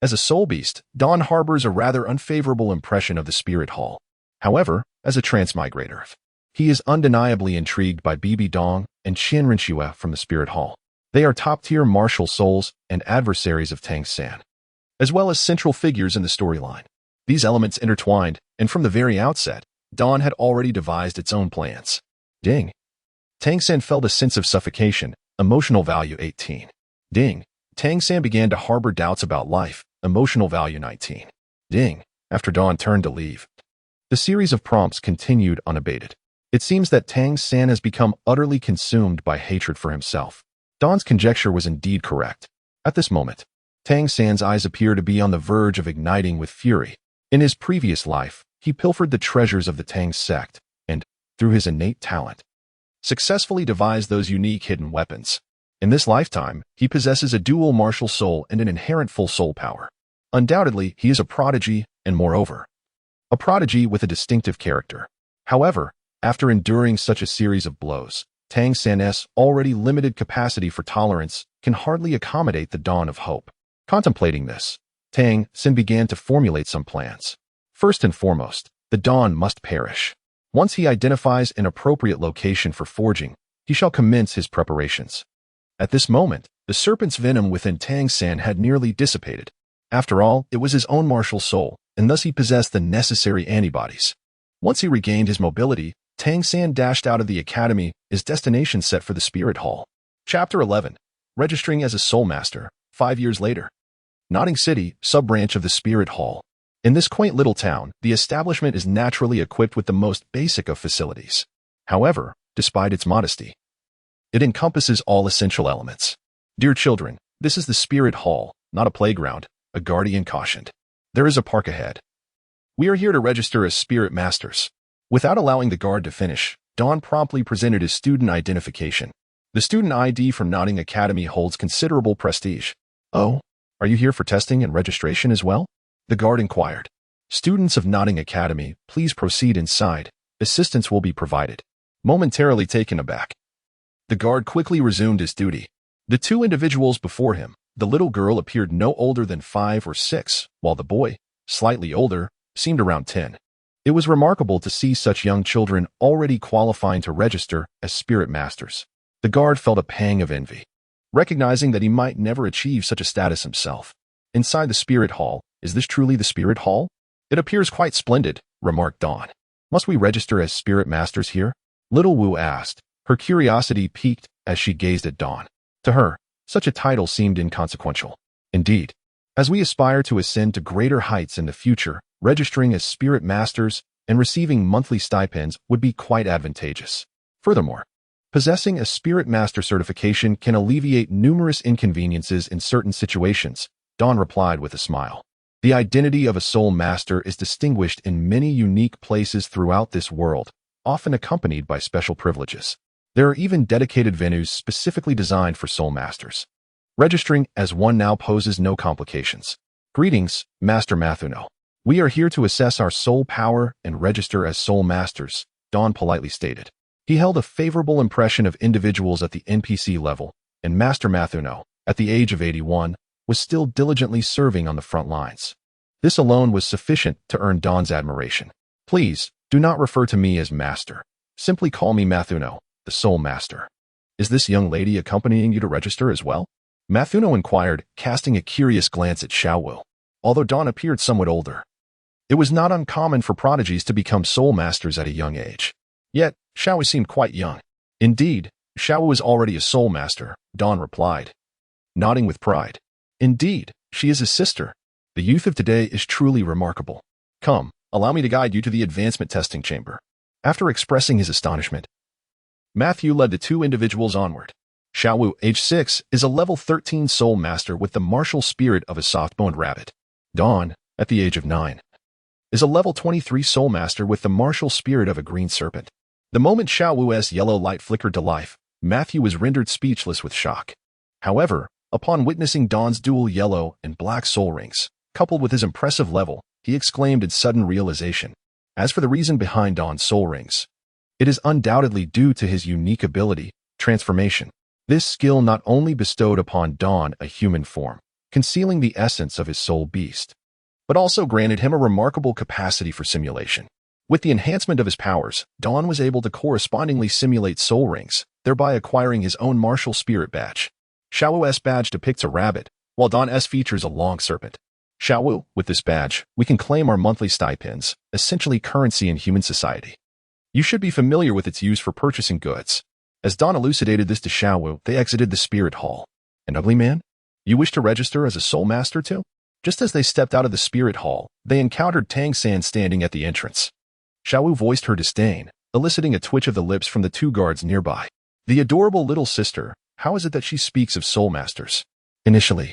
As a soul beast, Dawn harbors a rather unfavorable impression of the Spirit Hall. However, as a transmigrator, he is undeniably intrigued by Bibi Dong and Qian Renxue from the Spirit Hall. They are top-tier martial souls and adversaries of Tang San, as well as central figures in the storyline. These elements intertwined, and from the very outset, Dawn had already devised its own plans. Ding. Tang San felt a sense of suffocation, emotional value 18. Ding. Tang San began to harbor doubts about life, emotional value 19. Ding. After Dawn turned to leave, the series of prompts continued unabated. It seems that Tang San has become utterly consumed by hatred for himself. Dawn's conjecture was indeed correct. At this moment, Tang San's eyes appear to be on the verge of igniting with fury. In his previous life, he pilfered the treasures of the Tang sect and, through his innate talent, successfully devised those unique hidden weapons. In this lifetime, he possesses a dual martial soul and an inherent full soul power. Undoubtedly, he is a prodigy and, moreover, a prodigy with a distinctive character. However, after enduring such a series of blows, Tang San's already limited capacity for tolerance can hardly accommodate the dawn of hope. Contemplating this, Tang San began to formulate some plans. First and foremost, the dawn must perish. Once he identifies an appropriate location for forging, he shall commence his preparations. At this moment, the serpent's venom within Tang San had nearly dissipated. After all, it was his own martial soul, and thus he possessed the necessary antibodies. Once he regained his mobility, Tang San dashed out of the academy, his destination set for the Spirit Hall. Chapter 11. Registering as a Soul Master, 5 years later. Nodding City, sub-branch of the Spirit Hall. In this quaint little town, the establishment is naturally equipped with the most basic of facilities. However, despite its modesty, it encompasses all essential elements. Dear children, this is the Spirit Hall, not a playground, a guardian cautioned. There is a park ahead. We are here to register as Spirit Masters. Without allowing the guard to finish, Dawn promptly presented his student identification. The student ID from Nodding Academy holds considerable prestige. Oh, Are you here for testing and registration as well? The guard inquired. Students of Notting Academy, please proceed inside. Assistance will be provided. Momentarily taken aback, the guard quickly resumed his duty. The two individuals before him, the little girl appeared no older than 5 or 6, while the boy, slightly older, seemed around 10. It was remarkable to see such young children already qualifying to register as spirit masters. The guard felt a pang of envy, recognizing that he might never achieve such a status himself. Inside the spirit hall, is this truly the spirit hall? It appears quite splendid, remarked Dawn. Must we register as spirit masters here? Little Wu asked, her curiosity piqued as she gazed at Dawn. To her, such a title seemed inconsequential. Indeed, as we aspire to ascend to greater heights in the future, registering as spirit masters and receiving monthly stipends would be quite advantageous. Furthermore, possessing a spirit master certification can alleviate numerous inconveniences in certain situations, Dawn replied with a smile. The identity of a soul master is distinguished in many unique places throughout this world, often accompanied by special privileges. There are even dedicated venues specifically designed for soul masters. Registering as one now poses no complications. Greetings, Master Mathuno. We are here to assess our soul power and register as soul masters, Dawn politely stated. He held a favorable impression of individuals at the NPC level, and Master Mathuno, at the age of 81, was still diligently serving on the front lines. This alone was sufficient to earn Dawn's admiration. Please, do not refer to me as Master. Simply call me Mathuno, the Soul Master. Is this young lady accompanying you to register as well? Mathuno inquired, casting a curious glance at Xiao Wu. Although Dawn appeared somewhat older, it was not uncommon for prodigies to become soul masters at a young age. Yet, Xiao Wu seemed quite young. Indeed, Xiao Wu is already a soul master, Dawn replied, nodding with pride. Indeed, she is his sister. The youth of today is truly remarkable. Come, allow me to guide you to the advancement testing chamber. After expressing his astonishment, Matthew led the two individuals onward. Xiao Wu, age 6, is a level 13 soul master with the martial spirit of a soft-boned rabbit. Dawn, at the age of 9, is a level 23 soul master with the martial spirit of a green serpent. The moment Xiao Wu's yellow light flickered to life, Matthew was rendered speechless with shock. However, upon witnessing Dawn's dual yellow and black soul rings, coupled with his impressive level, he exclaimed in sudden realization. As for the reason behind Dawn's soul rings, it is undoubtedly due to his unique ability, transformation. This skill not only bestowed upon Dawn a human form, concealing the essence of his soul beast, but also granted him a remarkable capacity for simulation. With the enhancement of his powers, Dawn was able to correspondingly simulate soul rings, thereby acquiring his own martial spirit badge. Xiao Wu's badge depicts a rabbit, while Dawn's features a long serpent. Xiao Wu, with this badge, we can claim our monthly stipends, essentially currency in human society. You should be familiar with its use for purchasing goods. As Dawn elucidated this to Xiao Wu, they exited the spirit hall. An ugly man? You wish to register as a soul master too? Just as they stepped out of the spirit hall, they encountered Tang San standing at the entrance. Xiao Wu voiced her disdain, eliciting a twitch of the lips from the two guards nearby. The adorable little sister, how is it that she speaks of soul masters? Initially,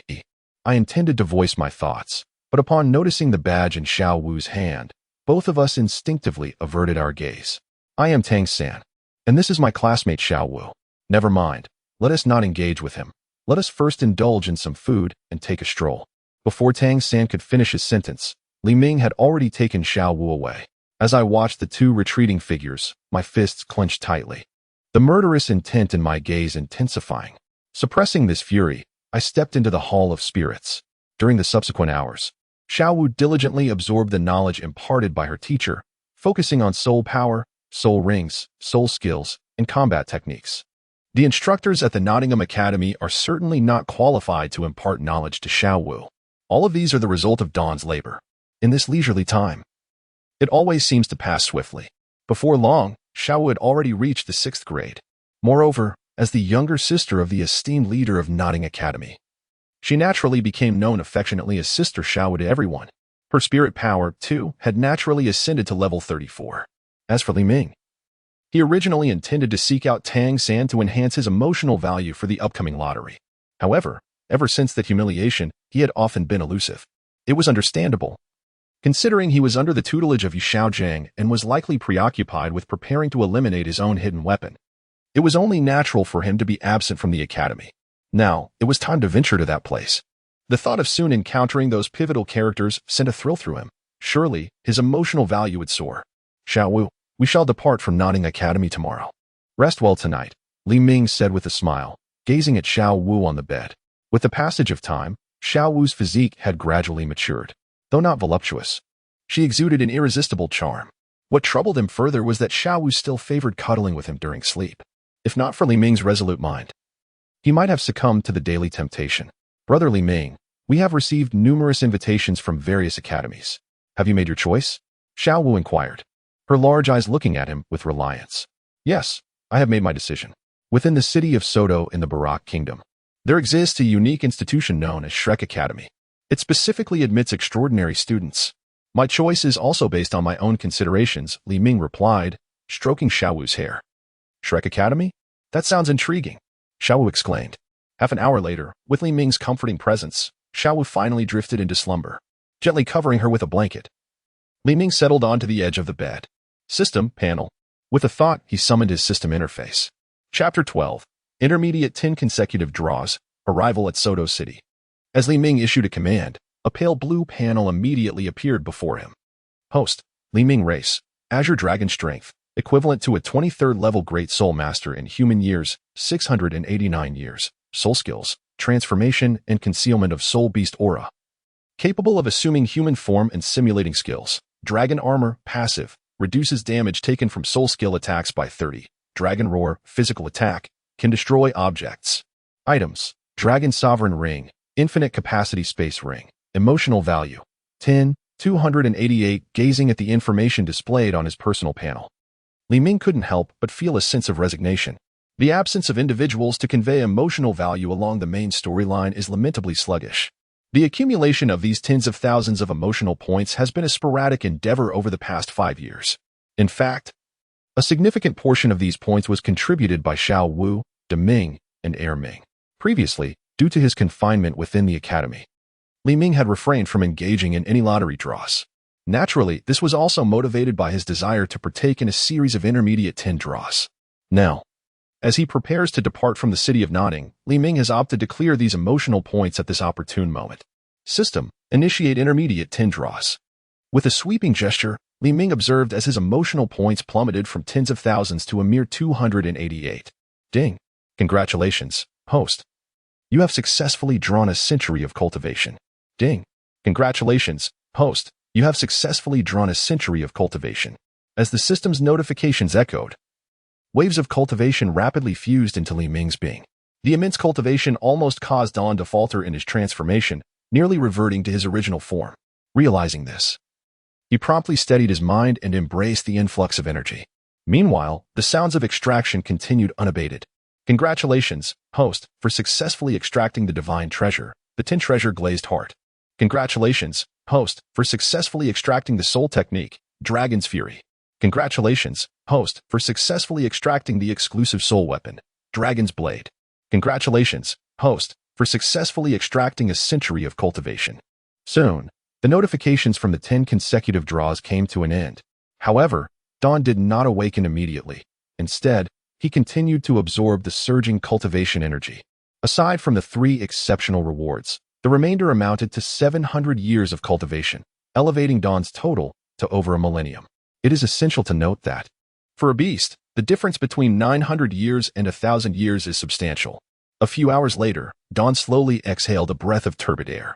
I intended to voice my thoughts, but upon noticing the badge in Xiao Wu's hand, both of us instinctively averted our gaze. I am Tang San, and this is my classmate Xiao Wu. Never mind, let us not engage with him. Let us first indulge in some food and take a stroll. Before Tang San could finish his sentence, Li Ming had already taken Xiao Wu away. As I watched the two retreating figures, my fists clenched tightly, the murderous intent in my gaze intensifying. Suppressing this fury, I stepped into the Hall of Spirits. During the subsequent hours, Xiao Wu diligently absorbed the knowledge imparted by her teacher, focusing on soul power, soul rings, soul skills, and combat techniques. The instructors at the Nottingham Academy are certainly not qualified to impart knowledge to Xiao Wu. All of these are the result of Dawn's labor. In this leisurely time, it always seems to pass swiftly. Before long, Xiao Wu had already reached the 6th grade. Moreover, as the younger sister of the esteemed leader of Nottingham Academy, she naturally became known affectionately as Sister Xiao Wu to everyone. Her spirit power, too, had naturally ascended to level 34. As for Li Ming, he originally intended to seek out Tang San to enhance his emotional value for the upcoming lottery. However, ever since that humiliation, he had often been elusive. It was understandable, considering he was under the tutelage of Yu Xiaojiang and was likely preoccupied with preparing to eliminate his own hidden weapon. It was only natural for him to be absent from the academy. Now, it was time to venture to that place. The thought of soon encountering those pivotal characters sent a thrill through him. Surely, his emotional value would soar. Xiao Wu, we shall depart from Nodding Academy tomorrow. Rest well tonight, Li Ming said with a smile, gazing at Xiao Wu on the bed. With the passage of time, Xiao Wu's physique had gradually matured. Though not voluptuous, she exuded an irresistible charm. What troubled him further was that Xiao Wu still favored cuddling with him during sleep. If not for Li Ming's resolute mind, he might have succumbed to the daily temptation. Brother Li Ming, we have received numerous invitations from various academies. Have you made your choice? Xiao Wu inquired, her large eyes looking at him with reliance. Yes, I have made my decision. Within the city of Sodo in the Barak Kingdom, there exists a unique institution known as Shrek Academy. It specifically admits extraordinary students. My choice is also based on my own considerations, Li Ming replied, stroking Xiao Wu's hair. Shrek Academy? That sounds intriguing, Xiao Wu exclaimed. Half an hour later, with Li Ming's comforting presence, Xiao Wu finally drifted into slumber, gently covering her with a blanket. Li Ming settled onto the edge of the bed. System panel. With a thought, he summoned his system interface. Chapter 12. Intermediate 10 consecutive draws. Arrival at Sodo City. As Li Ming issued a command, a pale blue panel immediately appeared before him. Host, Li Ming Race, Azure Dragon Strength, equivalent to a 23rd level Great Soul Master in human years, 689 years. Soul skills, transformation and concealment of Soul Beast aura. Capable of assuming human form and simulating skills. Dragon Armor, passive, reduces damage taken from soul skill attacks by 30. Dragon Roar, physical attack, can destroy objects. Items, Dragon Sovereign Ring, infinite capacity space ring. Emotional value, 10, 288. Gazing at the information displayed on his personal panel, Li Ming couldn't help but feel a sense of resignation. The absence of individuals to convey emotional value along the main storyline is lamentably sluggish. The accumulation of these tens of thousands of emotional points has been a sporadic endeavor over the past 5 years. In fact, a significant portion of these points was contributed by Xiao Wu, De Ming, and Er Ming. Previously, due to his confinement within the academy, Li Ming had refrained from engaging in any lottery draws. Naturally, this was also motivated by his desire to partake in a series of intermediate 10 draws. Now, as he prepares to depart from the city of Nodding, Li Ming has opted to clear these emotional points at this opportune moment. System, initiate intermediate 10 draws. With a sweeping gesture, Li Ming observed as his emotional points plummeted from tens of thousands to a mere 288. Ding. Congratulations, host. You have successfully drawn a century of cultivation. Ding. Congratulations, host. You have successfully drawn a century of cultivation. As the system's notifications echoed, waves of cultivation rapidly fused into Li Ming's being. The immense cultivation almost caused Dawn to falter in his transformation, nearly reverting to his original form. Realizing this, he promptly steadied his mind and embraced the influx of energy. Meanwhile, the sounds of extraction continued unabated. Congratulations, host, for successfully extracting the divine treasure, the 10 treasure glazed heart. Congratulations, host, for successfully extracting the soul technique, Dragon's Fury. Congratulations, host, for successfully extracting the exclusive soul weapon, Dragon's Blade. Congratulations, host, for successfully extracting a century of cultivation. Soon, the notifications from the 10 consecutive draws came to an end. However, Dawn did not awaken immediately. Instead, he continued to absorb the surging cultivation energy. Aside from the 3 exceptional rewards, the remainder amounted to 700 years of cultivation, elevating Dawn's total to over a millennium. It is essential to note that, for a beast, the difference between 900 years and 1,000 years is substantial. A few hours later, Dawn slowly exhaled a breath of turbid air,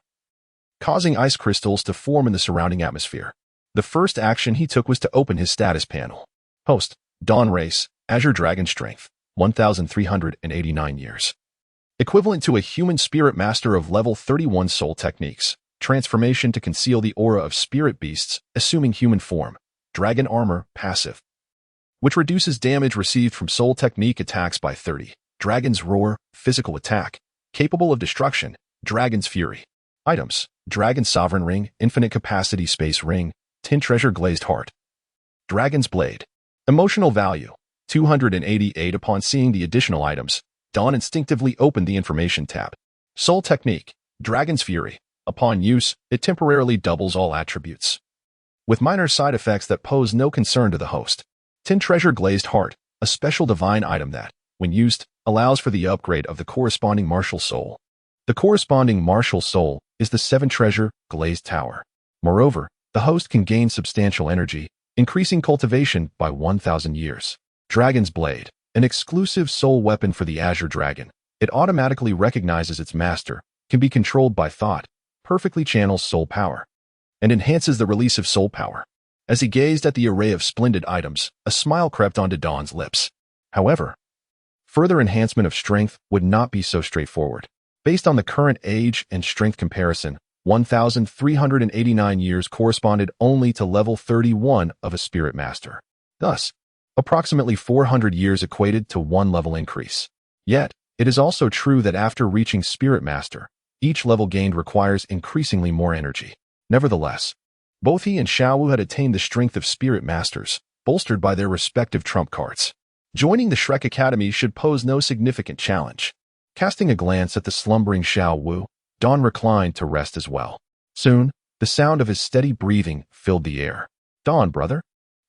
causing ice crystals to form in the surrounding atmosphere. The first action he took was to open his status panel. Host, Dawn Race, Azure Dragon Strength, 1,389 years. Equivalent to a human spirit master of level 31 soul techniques. Transformation to conceal the aura of spirit beasts, assuming human form. Dragon Armor, passive, which reduces damage received from soul technique attacks by 30. Dragon's Roar, physical attack, capable of destruction. Dragon's Fury. Items, Dragon Sovereign Ring, infinite capacity space ring, 10 treasure glazed heart. Dragon's Blade. Emotional value, 288. Upon seeing the additional items, Dawn instinctively opened the information tab. Soul technique, Dragon's Fury. Upon use, it temporarily doubles all attributes, with minor side effects that pose no concern to the host. 10 treasure glazed heart, a special divine item that, when used, allows for the upgrade of the corresponding martial soul. The corresponding martial soul is the 7-treasure glazed tower. Moreover, the host can gain substantial energy, increasing cultivation by 1,000 years. Dragon's Blade, an exclusive soul weapon for the Azure Dragon. It automatically recognizes its master, can be controlled by thought, perfectly channels soul power, and enhances the release of soul power. As he gazed at the array of splendid items, a smile crept onto Dawn's lips. However, further enhancement of strength would not be so straightforward. Based on the current age and strength comparison, 1,389 years corresponded only to level 31 of a spirit master. Thus, approximately 400 years equated to 1 level increase. Yet, it is also true that after reaching spirit master, each level gained requires increasingly more energy. Nevertheless, both he and Xiao Wu had attained the strength of spirit masters, bolstered by their respective trump cards. Joining the Shrek Academy should pose no significant challenge. Casting a glance at the slumbering Xiao Wu, Dawn reclined to rest as well. Soon, the sound of his steady breathing filled the air. "Dawn, brother."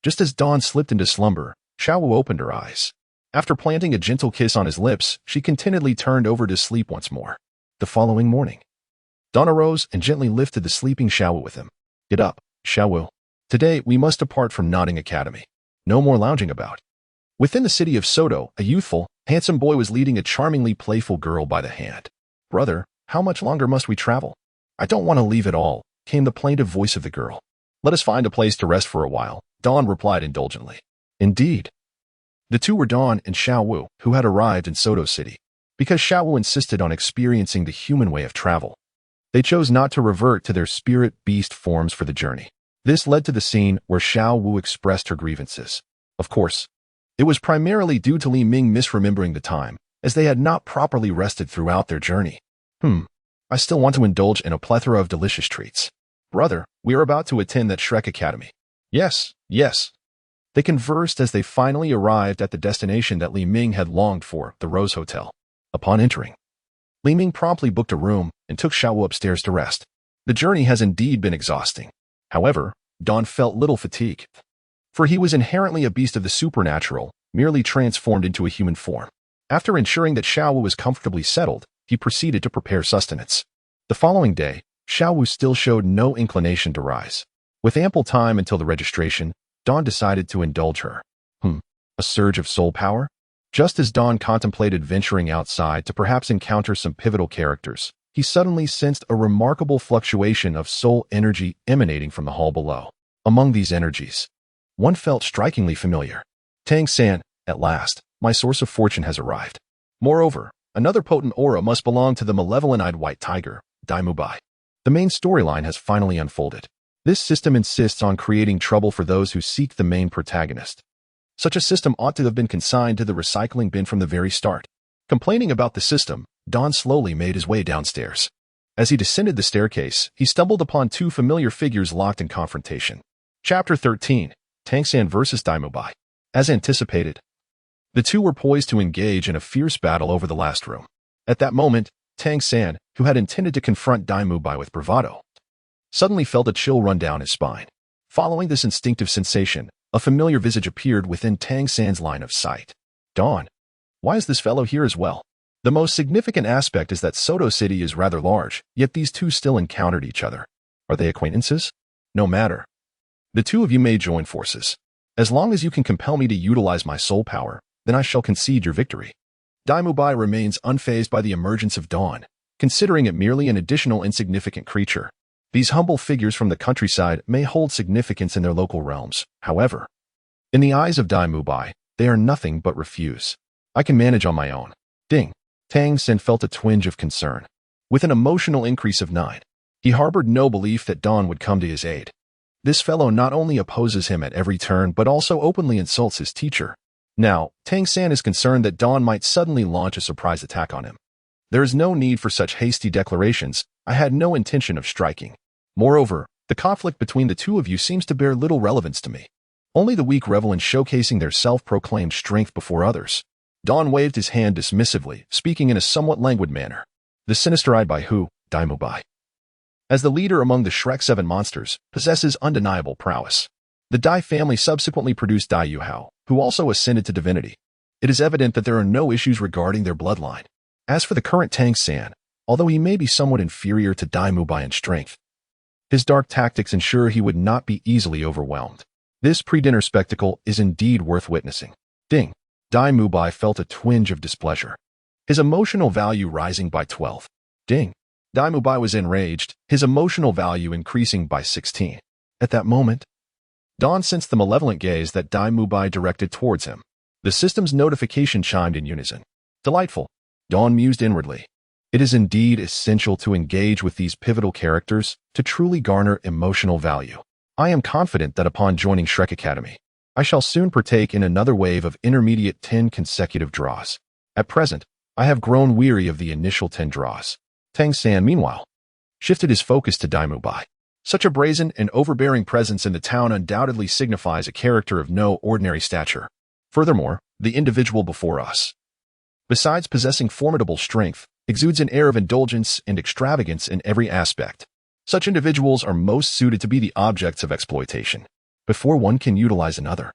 Just as Dawn slipped into slumber, Xiao Wu opened her eyes. After planting a gentle kiss on his lips, she contentedly turned over to sleep once more. The following morning, Dawn arose and gently lifted the sleeping Xiao Wu with him. "Get up, Xiao Wu. Today we must depart from Nodding Academy. No more lounging about." Within the city of Sodo, a youthful, handsome boy was leading a charmingly playful girl by the hand. "Brother, how much longer must we travel?" "I don't want to leave at all," came the plaintive voice of the girl. "Let us find a place to rest for a while," Dawn replied indulgently. Indeed. The two were Dawn and Xiao Wu, who had arrived in Sodo City. Because Xiao Wu insisted on experiencing the human way of travel, they chose not to revert to their spirit beast forms for the journey. This led to the scene where Xiao Wu expressed her grievances. Of course, it was primarily due to Li Ming misremembering the time, as they had not properly rested throughout their journey. I still want to indulge in a plethora of delicious treats. Brother, we are about to attend that Shrek Academy. Yes. They conversed as they finally arrived at the destination that Li Ming had longed for, the Rose Hotel. Upon entering, Li Ming promptly booked a room and took Xiao Wu upstairs to rest. The journey has indeed been exhausting. However, Dawn felt little fatigue, for he was inherently a beast of the supernatural, merely transformed into a human form. After ensuring that Xiao Wu was comfortably settled, he proceeded to prepare sustenance. The following day, Xiao Wu still showed no inclination to rise. With ample time until the registration, Dawn decided to indulge her. A surge of soul power? Just as Dawn contemplated venturing outside to perhaps encounter some pivotal characters, he suddenly sensed a remarkable fluctuation of soul energy emanating from the hall below. Among these energies, one felt strikingly familiar. "Tang-san, at last, my source of fortune has arrived." Moreover, another potent aura must belong to the malevolent-eyed white tiger, Daimubai. The main storyline has finally unfolded. This system insists on creating trouble for those who seek the main protagonist. Such a system ought to have been consigned to the recycling bin from the very start. Complaining about the system, Don slowly made his way downstairs. As he descended the staircase, he stumbled upon two familiar figures locked in confrontation. Chapter 13, Tang-san vs. Daimubai. As anticipated, the two were poised to engage in a fierce battle over the last room. At that moment, Tang-san, who had intended to confront Daimubai with bravado, suddenly felt a chill run down his spine. Following this instinctive sensation, a familiar visage appeared within Tang-san's line of sight. "Dawn, why is this fellow here as well?" The most significant aspect is that Sodo City is rather large, yet these two still encountered each other. Are they acquaintances? No matter. The two of you may join forces. As long as you can compel me to utilize my soul power, then I shall concede your victory. Daimubai remains unfazed by the emergence of Dawn, considering it merely an additional insignificant creature. These humble figures from the countryside may hold significance in their local realms. However, in the eyes of Daimubai, they are nothing but refuse. I can manage on my own. Ding. Tang-san felt a twinge of concern. With an emotional increase of 9, he harbored no belief that Dawn would come to his aid. This fellow not only opposes him at every turn but also openly insults his teacher. Now, Tang-san is concerned that Dawn might suddenly launch a surprise attack on him. There is no need for such hasty declarations. I had no intention of striking. Moreover, the conflict between the two of you seems to bear little relevance to me. Only the weak revel in showcasing their self-proclaimed strength before others. Dawn waved his hand dismissively, speaking in a somewhat languid manner. The sinister-eyed by who? Daimubai. As the leader among the Shrek 7 monsters, possesses undeniable prowess. The Dai family subsequently produced Dai Yuhao, who also ascended to divinity. It is evident that there are no issues regarding their bloodline. As for the current Tang-san, although he may be somewhat inferior to Dai Mubai in strength. His dark tactics ensure he would not be easily overwhelmed. This pre-dinner spectacle is indeed worth witnessing. Ding. Dai Mubai felt a twinge of displeasure, his emotional value rising by 12. Ding. Dai Mubai was enraged, his emotional value increasing by 16. At that moment, Dawn sensed the malevolent gaze that Dai Mubai directed towards him. The system's notification chimed in unison. Delightful. Dawn mused inwardly. It is indeed essential to engage with these pivotal characters to truly garner emotional value. I am confident that upon joining Shrek Academy, I shall soon partake in another wave of intermediate 10 consecutive draws. At present, I have grown weary of the initial 10 draws. Tang San, meanwhile, shifted his focus to Dai Mubai. Such a brazen and overbearing presence in the town undoubtedly signifies a character of no ordinary stature. Furthermore, the individual before us, besides possessing formidable strength, exudes an air of indulgence and extravagance in every aspect. Such individuals are most suited to be the objects of exploitation, before one can utilize another.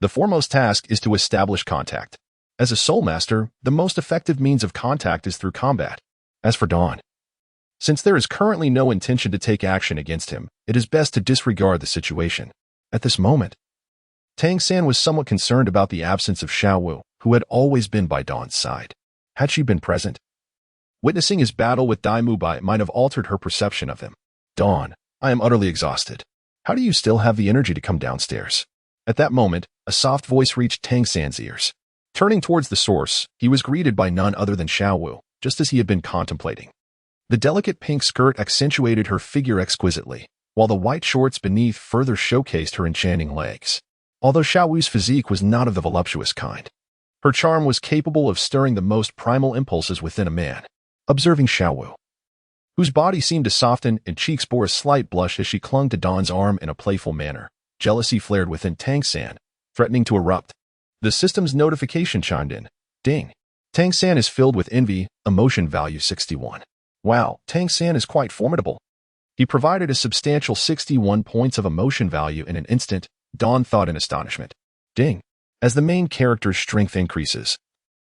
The foremost task is to establish contact. As a soul master, the most effective means of contact is through combat. As for Dawn, since there is currently no intention to take action against him, it is best to disregard the situation. At this moment, Tang San was somewhat concerned about the absence of Xiao Wu, who had always been by Dawn's side. Had she been present, witnessing his battle with Dai Mubai might have altered her perception of him. Dawn, I am utterly exhausted. How do you still have the energy to come downstairs? At that moment, a soft voice reached Tang San's ears. Turning towards the source, he was greeted by none other than Xiao Wu, just as he had been contemplating. The delicate pink skirt accentuated her figure exquisitely, while the white shorts beneath further showcased her enchanting legs. Although Xiao Wu's physique was not of the voluptuous kind, her charm was capable of stirring the most primal impulses within a man. Observing Xiao Wu, whose body seemed to soften and cheeks bore a slight blush as she clung to Dawn's arm in a playful manner, jealousy flared within Tang San, threatening to erupt. The system's notification chimed in. Ding. Tang San is filled with envy, emotion value 61. Wow, Tang San is quite formidable. He provided a substantial 61 points of emotion value in an instant, Dawn thought in astonishment. Ding. As the main character's strength increases,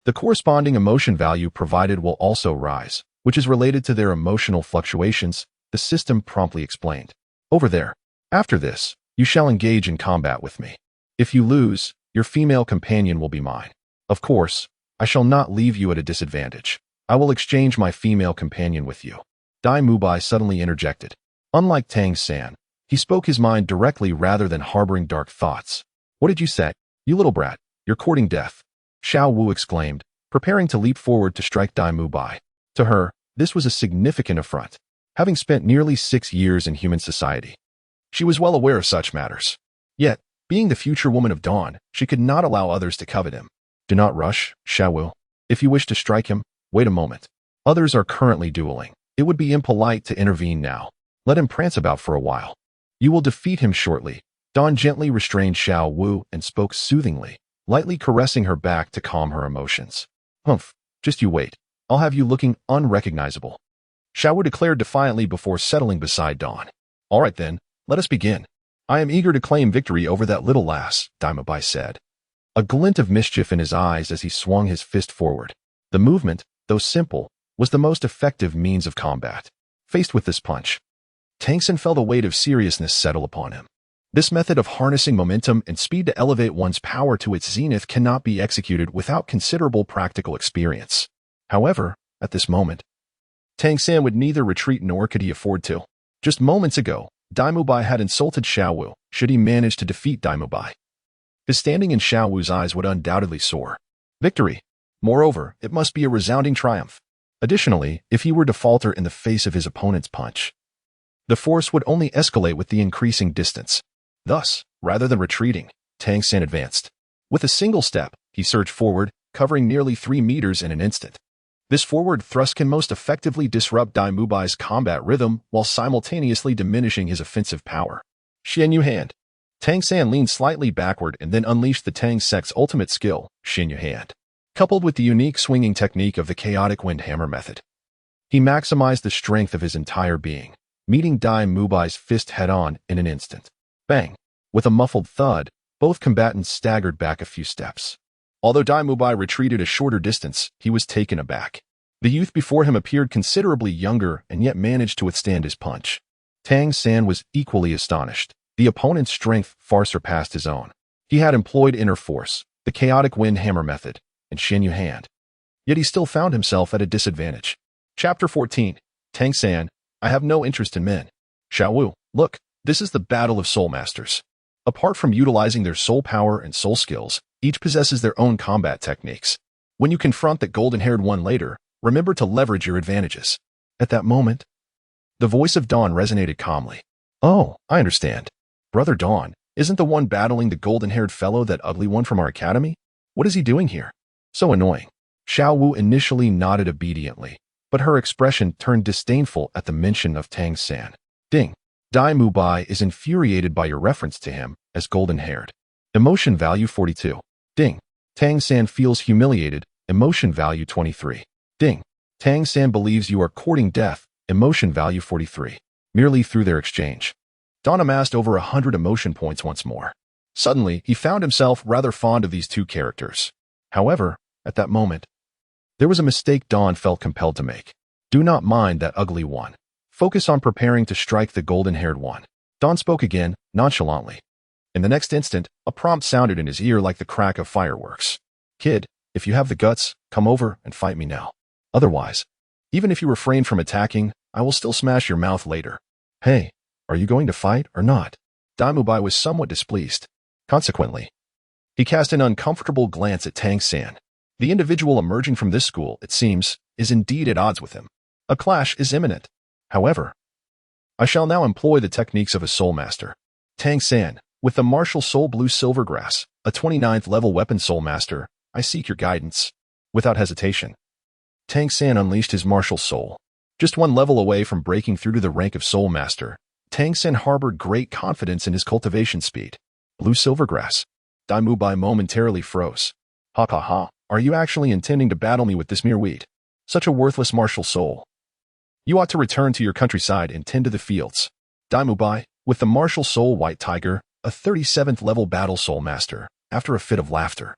the corresponding emotion value provided will also rise, which is related to their emotional fluctuations, the system promptly explained. Over there. After this, you shall engage in combat with me. If you lose, your female companion will be mine. Of course, I shall not leave you at a disadvantage. I will exchange my female companion with you. Dai Mubai suddenly interjected. Unlike Tang San, he spoke his mind directly rather than harboring dark thoughts. What did you say? You little brat, you're courting death. Xiao Wu exclaimed, preparing to leap forward to strike Dai Mubai. To her, this was a significant affront, having spent nearly 6 years in human society. She was well aware of such matters. Yet, being the future woman of Dawn, she could not allow others to covet him. Do not rush, Xiao Wu. If you wish to strike him, wait a moment. Others are currently dueling. It would be impolite to intervene now. Let him prance about for a while. You will defeat him shortly. Dawn gently restrained Xiao Wu and spoke soothingly, lightly caressing her back to calm her emotions. Humph, just you wait. I'll have you looking unrecognizable. Xiao Wu declared defiantly before settling beside Dawn. All right then, let us begin. I am eager to claim victory over that little lass, Dai Mubai said, a glint of mischief in his eyes as he swung his fist forward. The movement, though simple, was the most effective means of combat. Faced with this punch, Tang San felt a weight of seriousness settle upon him. This method of harnessing momentum and speed to elevate one's power to its zenith cannot be executed without considerable practical experience. However, at this moment, Tang San would neither retreat nor could he afford to. Just moments ago, Dai Mubai had insulted Xiao Wu, should he manage to defeat Dai Mubai. His standing in Xiao Wu's eyes would undoubtedly soar. Victory. Moreover, it must be a resounding triumph. Additionally, if he were to falter in the face of his opponent's punch, the force would only escalate with the increasing distance. Thus, rather than retreating, Tang San advanced. With a single step, he surged forward, covering nearly 3 meters in an instant. This forward thrust can most effectively disrupt Dai Mubai's combat rhythm while simultaneously diminishing his offensive power. Xian Yu Hand. Tang San leaned slightly backward and then unleashed the Tang sect's ultimate skill, Xian Yu Hand. Coupled with the unique swinging technique of the chaotic wind hammer method, he maximized the strength of his entire being, meeting Dai Mubai's fist head-on in an instant. Bang! With a muffled thud, both combatants staggered back a few steps. Although Dai Mubai retreated a shorter distance, he was taken aback. The youth before him appeared considerably younger and yet managed to withstand his punch. Tang San was equally astonished. The opponent's strength far surpassed his own. He had employed inner force, the chaotic wind hammer method, and Xinyu hand. Yet he still found himself at a disadvantage. Chapter 14. Tang San, I have no interest in men. Xiao Wu, look, this is the battle of soul masters. Apart from utilizing their soul power and soul skills, each possesses their own combat techniques. When you confront that golden-haired one later, remember to leverage your advantages. At that moment, the voice of Dawn resonated calmly. Oh, I understand. Brother Dawn, isn't the one battling the golden-haired fellow that ugly one from our academy? What is he doing here? So annoying. Xiao Wu initially nodded obediently, but her expression turned disdainful at the mention of Tang San. Ding. Dai Mubai is infuriated by your reference to him as golden-haired. Emotion value 42. Ding. Tang San feels humiliated. Emotion value 23. Ding. Tang San believes you are courting death. Emotion value 43. Merely through their exchange. Dawn amassed over 100 emotion points once more. Suddenly, he found himself rather fond of these two characters. However, at that moment, there was a mistake Dawn felt compelled to make. Do not mind that ugly one. Focus on preparing to strike the golden-haired one. Dawn spoke again, nonchalantly. In the next instant, a prompt sounded in his ear like the crack of fireworks. Kid, if you have the guts, come over and fight me now. Otherwise, even if you refrain from attacking, I will still smash your mouth later. Hey, are you going to fight or not? Dai Mubai was somewhat displeased. Consequently, he cast an uncomfortable glance at Tang San. The individual emerging from this school, it seems, is indeed at odds with him. A clash is imminent. However, I shall now employ the techniques of a soul master. Tang San, with the martial soul blue silvergrass, a 29th level weapon soul master, I seek your guidance. Without hesitation, Tang San unleashed his martial soul. Just one level away from breaking through to the rank of soul master, Tang San harbored great confidence in his cultivation speed. Blue silvergrass. Dai Mubai momentarily froze. Ha ha ha, are you actually intending to battle me with this mere weed? Such a worthless martial soul. You ought to return to your countryside and tend to the fields. Dai Mubai, with the martial soul white tiger, a 37th level battle soul master, after a fit of laughter,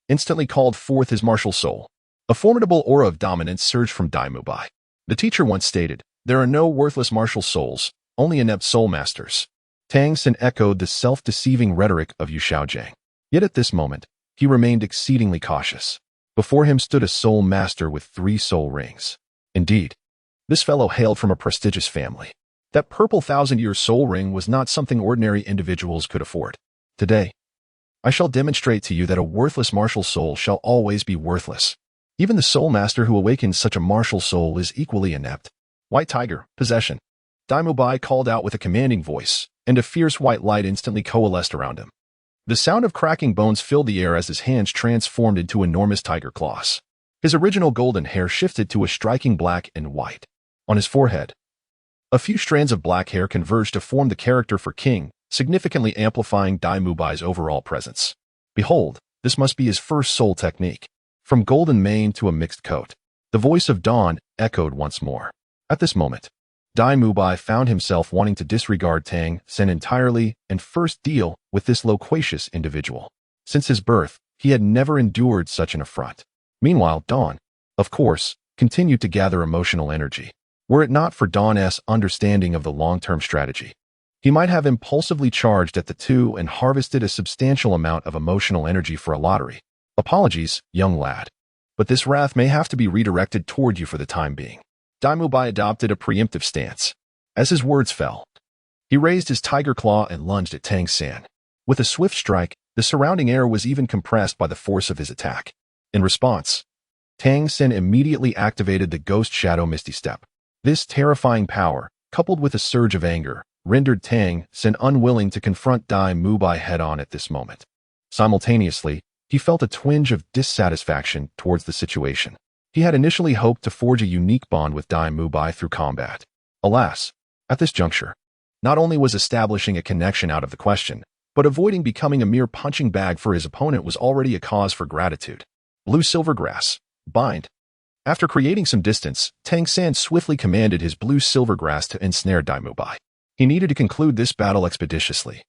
instantly called forth his martial soul. A formidable aura of dominance surged from Dai Mubai. The teacher once stated, there are no worthless martial souls, only inept soul masters. Tang San echoed the self-deceiving rhetoric of Yu Xiaojiang. Yet at this moment, he remained exceedingly cautious. Before him stood a soul master with 3 soul rings. Indeed, this fellow hailed from a prestigious family. That purple 1,000-year soul ring was not something ordinary individuals could afford. Today, I shall demonstrate to you that a worthless martial soul shall always be worthless. Even the soul master who awakens such a martial soul is equally inept. White tiger, possession. Dai Mubai called out with a commanding voice, and a fierce white light instantly coalesced around him. The sound of cracking bones filled the air as his hands transformed into enormous tiger claws. His original golden hair shifted to a striking black and white. On his forehead, a few strands of black hair converged to form the character for king, significantly amplifying Dai Mubai's overall presence. Behold, this must be his first soul technique. From golden mane to a mixed coat. The voice of Dawn echoed once more. At this moment, Dai Mubai found himself wanting to disregard Tang San entirely and first deal with this loquacious individual. Since his birth, he had never endured such an affront. Meanwhile, Dawn, of course, continued to gather emotional energy. Were it not for Dawn's understanding of the long-term strategy, he might have impulsively charged at the two and harvested a substantial amount of emotional energy for a lottery. Apologies, young lad, but this wrath may have to be redirected toward you for the time being. Dai Mubai adopted a preemptive stance. As his words fell, he raised his tiger claw and lunged at Tang San. With a swift strike, the surrounding air was even compressed by the force of his attack. In response, Tang San immediately activated the Ghost Shadow Misty Step. This terrifying power, coupled with a surge of anger, rendered Tang San unwilling to confront Dai Mubai head-on at this moment. Simultaneously, he felt a twinge of dissatisfaction towards the situation. He had initially hoped to forge a unique bond with Dai Mubai through combat. Alas, at this juncture, not only was establishing a connection out of the question, but avoiding becoming a mere punching bag for his opponent was already a cause for gratitude. Blue Silvergrass, bind. After creating some distance, Tang San swiftly commanded his blue silvergrass to ensnare Dai Mubai. He needed to conclude this battle expeditiously.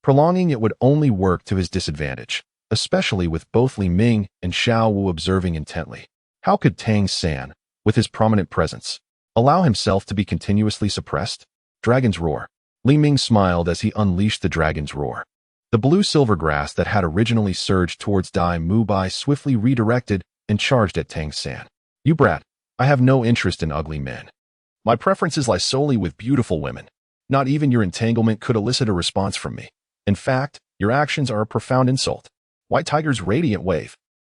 Prolonging it would only work to his disadvantage, especially with both Li Ming and Xiao Wu observing intently. How could Tang San, with his prominent presence, allow himself to be continuously suppressed? Dragon's Roar. Li Ming smiled as he unleashed the Dragon's Roar. The blue-silver grass that had originally surged towards Dai Mubai swiftly redirected and charged at Tang San. You brat, I have no interest in ugly men. My preferences lie solely with beautiful women. Not even your entanglement could elicit a response from me. In fact, your actions are a profound insult. White Tiger's radiant wave.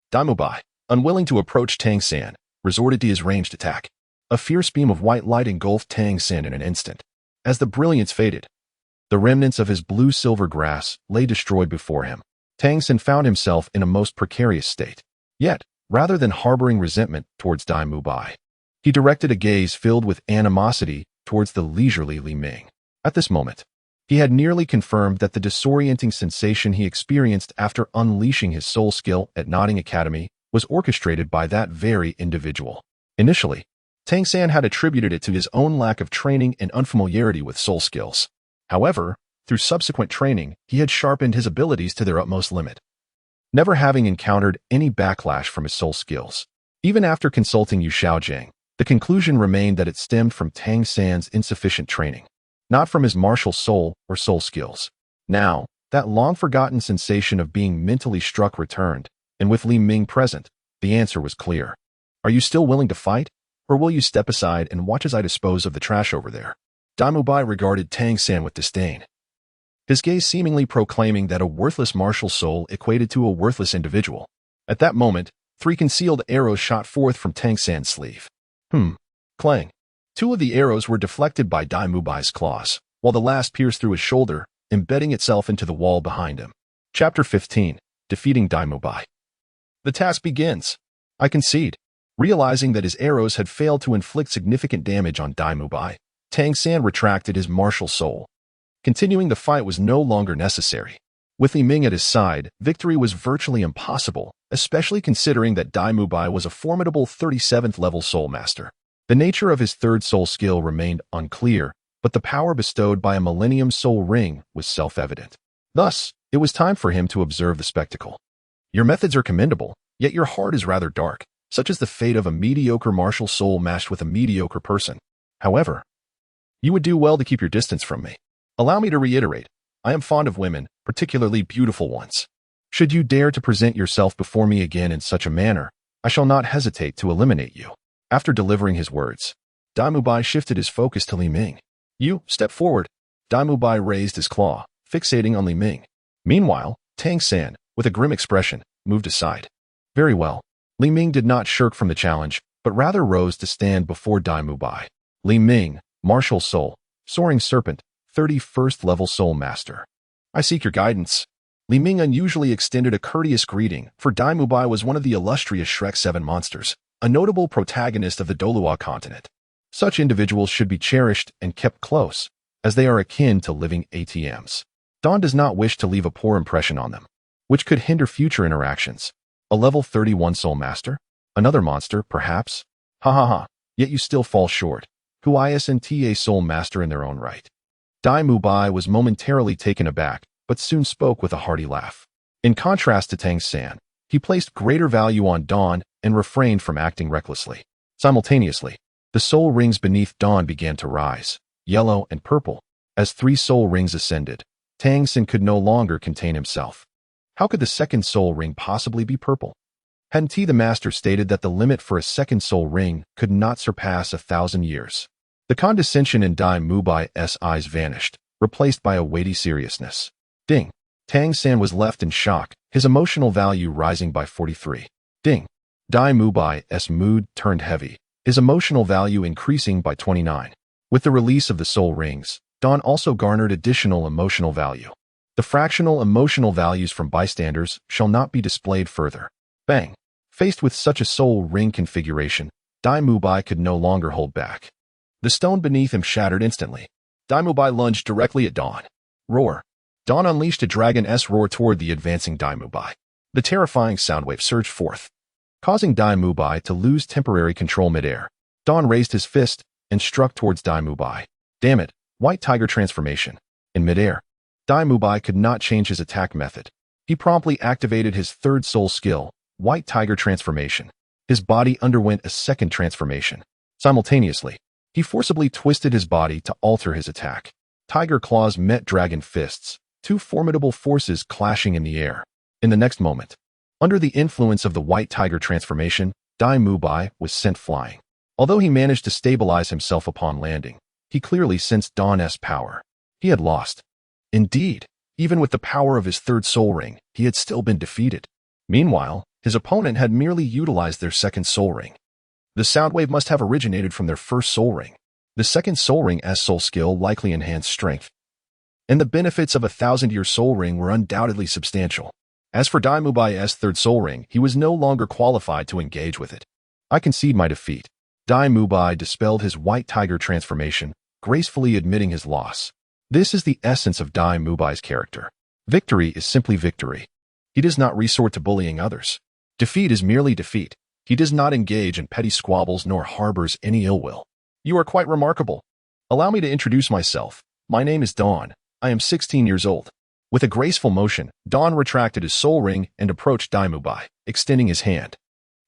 Dai Mubai, unwilling to approach Tang San, resorted to his ranged attack. A fierce beam of white light engulfed Tang San in an instant. As the brilliance faded, the remnants of his blue-silver grass lay destroyed before him. Tang San found himself in a most precarious state. Yet, rather than harboring resentment towards Dai Mubai, he directed a gaze filled with animosity towards the leisurely Li Ming. At this moment, he had nearly confirmed that the disorienting sensation he experienced after unleashing his soul skill at Nodding Academy was orchestrated by that very individual. Initially, Tang San had attributed it to his own lack of training and unfamiliarity with soul skills. However, through subsequent training, he had sharpened his abilities to their utmost limit, never having encountered any backlash from his soul skills. Even after consulting Yu Xiaojiang, the conclusion remained that it stemmed from Tang San's insufficient training, not from his martial soul or soul skills. Now, that long-forgotten sensation of being mentally struck returned, and with Li Ming present, the answer was clear. Are you still willing to fight? Or will you step aside and watch as I dispose of the trash over there? Dai Mubai regarded Tang San with disdain, his gaze seemingly proclaiming that a worthless martial soul equated to a worthless individual. At that moment, 3 concealed arrows shot forth from Tang San's sleeve. Clang. 2 of the arrows were deflected by Dai Mubai's claws, while the last pierced through his shoulder, embedding itself into the wall behind him. Chapter 15. Defeating Dai Mubai. The task begins. I concede. Realizing that his arrows had failed to inflict significant damage on Dai Mubai, Tang San retracted his martial soul. Continuing the fight was no longer necessary. With Li Ming at his side, victory was virtually impossible, especially considering that Dai Mubai was a formidable 37th level soul master. The nature of his third soul skill remained unclear, but the power bestowed by a Millennium Soul Ring was self-evident. Thus, it was time for him to observe the spectacle. Your methods are commendable, yet your heart is rather dark, such as the fate of a mediocre martial soul matched with a mediocre person. However, you would do well to keep your distance from me. Allow me to reiterate, I am fond of women, particularly beautiful ones. Should you dare to present yourself before me again in such a manner, I shall not hesitate to eliminate you. After delivering his words, Dai Mubai shifted his focus to Li Ming. You, step forward. Dai Mubai raised his claw, fixating on Li Ming. Meanwhile, Tang San, with a grim expression, moved aside. Very well. Li Ming did not shirk from the challenge, but rather rose to stand before Dai Mubai. Li Ming, martial soul, soaring serpent, 31st level soul master. I seek your guidance. Li Ming unusually extended a courteous greeting, for Dai Mubai was one of the illustrious Shrek 7 monsters, a notable protagonist of the Douluo continent. Such individuals should be cherished and kept close, as they are akin to living ATMs. Dawn does not wish to leave a poor impression on them, which could hinder future interactions. A level 31 soul master? Another monster, perhaps? Ha ha ha, yet you still fall short. Who isn't a soul master in their own right? Dai Mubai was momentarily taken aback, but soon spoke with a hearty laugh. In contrast to Tang San, he placed greater value on Dawn and refrained from acting recklessly. Simultaneously, the soul rings beneath Dawn began to rise, yellow and purple. As 3 soul rings ascended, Tang San could no longer contain himself. How could the second soul ring possibly be purple? Hadn't the master stated that the limit for a second soul ring could not surpass 1,000 years? The condescension in Dai Mubai's eyes vanished, replaced by a weighty seriousness. Ding. Tang San was left in shock, his emotional value rising by 43. Ding. Dai Mubai's mood turned heavy, his emotional value increasing by 29. With the release of the soul rings, Dawn also garnered additional emotional value. The fractional emotional values from bystanders shall not be displayed further. Bang! Faced with such a soul ring configuration, Dai Mubai could no longer hold back. The stone beneath him shattered instantly. Dai Mubai lunged directly at Dawn. Roar! Dawn unleashed a dragon-esque roar toward the advancing Dai Mubai. The terrifying soundwave surged forth, causing Dai Mubai to lose temporary control midair. Dawn raised his fist and struck towards Dai Mubai. Damn it! White Tiger transformation. In midair, Dai Mubai could not change his attack method. He promptly activated his third soul skill, White Tiger transformation. His body underwent a second transformation. Simultaneously, he forcibly twisted his body to alter his attack. Tiger claws met dragon fists, two formidable forces clashing in the air. In the next moment, under the influence of the white tiger transformation, Dai Mubai was sent flying. Although he managed to stabilize himself upon landing, he clearly sensed Dawn's power. He had lost. Indeed, even with the power of his third soul ring, he had still been defeated. Meanwhile, his opponent had merely utilized their second soul ring. The sound wave must have originated from their first soul ring. The second soul ring as soul skill likely enhanced strength, and the benefits of a 1,000-year soul ring were undoubtedly substantial. As for Dai Mubai's third soul ring, he was no longer qualified to engage with it. I concede my defeat. Dai Mubai dispelled his white tiger transformation, gracefully admitting his loss. This is the essence of Dai Mubai's character. Victory is simply victory. He does not resort to bullying others. Defeat is merely defeat. He does not engage in petty squabbles nor harbors any ill will. You are quite remarkable. Allow me to introduce myself. My name is Dawn. I am 16 years old. With a graceful motion, Dawn retracted his soul ring and approached Dai Mubai, extending his hand.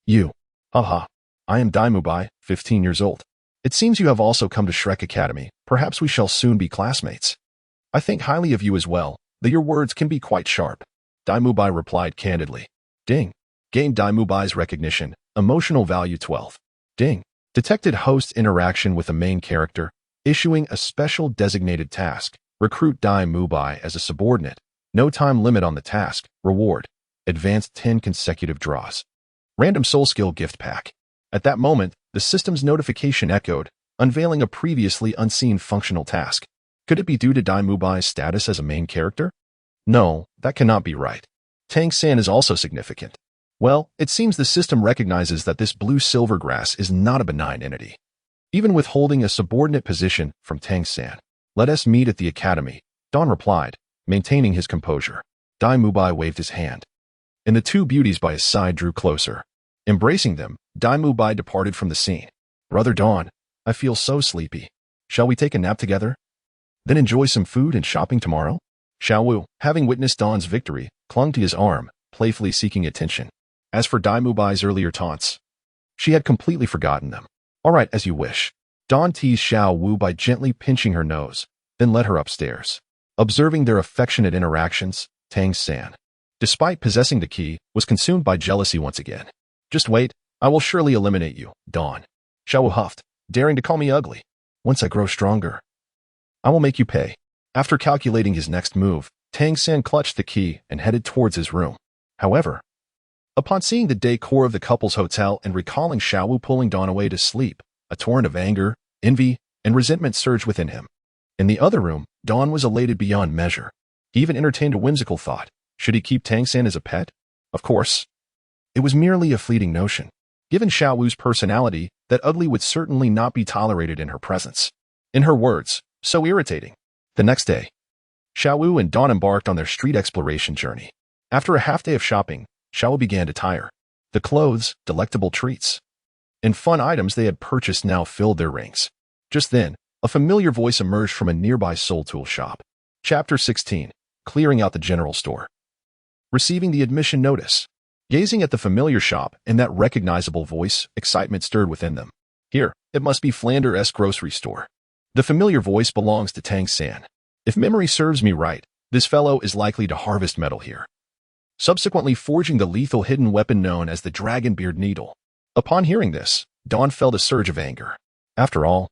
You. Haha. I am Dai Mubai, 15 years old. It seems you have also come to Shrek Academy. Perhaps we shall soon be classmates. I think highly of you as well, though your words can be quite sharp. Dai Mubai replied candidly. Ding. Gained Dai Mubai's recognition. Emotional value 12. Ding. Detected host interaction with a main character, issuing a special designated task. Recruit Dai Mubai as a subordinate. No time limit on the task. Reward. Advanced 10 consecutive draws. Random soul skill gift pack. At that moment, the system's notification echoed, unveiling a previously unseen functional task. Could it be due to Dai Mubai's status as a main character? No, that cannot be right. Tang San is also significant. Well, it seems the system recognizes that this blue silver grass is not a benign entity. Even withholding a subordinate position from Tang San. Let us meet at the academy, Dawn replied, maintaining his composure. Dai Mubai waved his hand, and the two beauties by his side drew closer. Embracing them, Dai Mubai departed from the scene. Brother Dawn, I feel so sleepy. Shall we take a nap together? Then enjoy some food and shopping tomorrow? Xiao Wu, having witnessed Dawn's victory, clung to his arm, playfully seeking attention. As for Dai Mubai's earlier taunts, she had completely forgotten them. All right, as you wish. Dawn teased Xiao Wu by gently pinching her nose, then led her upstairs. Observing their affectionate interactions, Tang San, despite possessing the key, was consumed by jealousy once again. Just wait, I will surely eliminate you, Dawn. Xiao Wu huffed, daring to call me ugly. Once I grow stronger, I will make you pay. After calculating his next move, Tang San clutched the key and headed towards his room. However, upon seeing the decor of the couple's hotel and recalling Xiao Wu pulling Dawn away to sleep, a torrent of anger, envy, and resentment surged within him. In the other room, Dawn was elated beyond measure. He even entertained a whimsical thought. Should he keep Tang San as a pet? Of course. It was merely a fleeting notion. Given Xiao Wu's personality, that ugly would certainly not be tolerated in her presence. In her words, so irritating. The next day, Xiao Wu and Dawn embarked on their street exploration journey. After a half day of shopping, Xiao Wu began to tire. The clothes, delectable treats, and fun items they had purchased now filled their rings. Just then, a familiar voice emerged from a nearby soul tool shop. Chapter 16. Clearing out the general store. Receiving the admission notice. Gazing at the familiar shop and that recognizable voice, excitement stirred within them. Here, it must be Flanders' grocery store. The familiar voice belongs to Tang San. If memory serves me right, this fellow is likely to harvest metal here, subsequently forging the lethal hidden weapon known as the Dragon Beard Needle. Upon hearing this, Dawn felt a surge of anger. After all,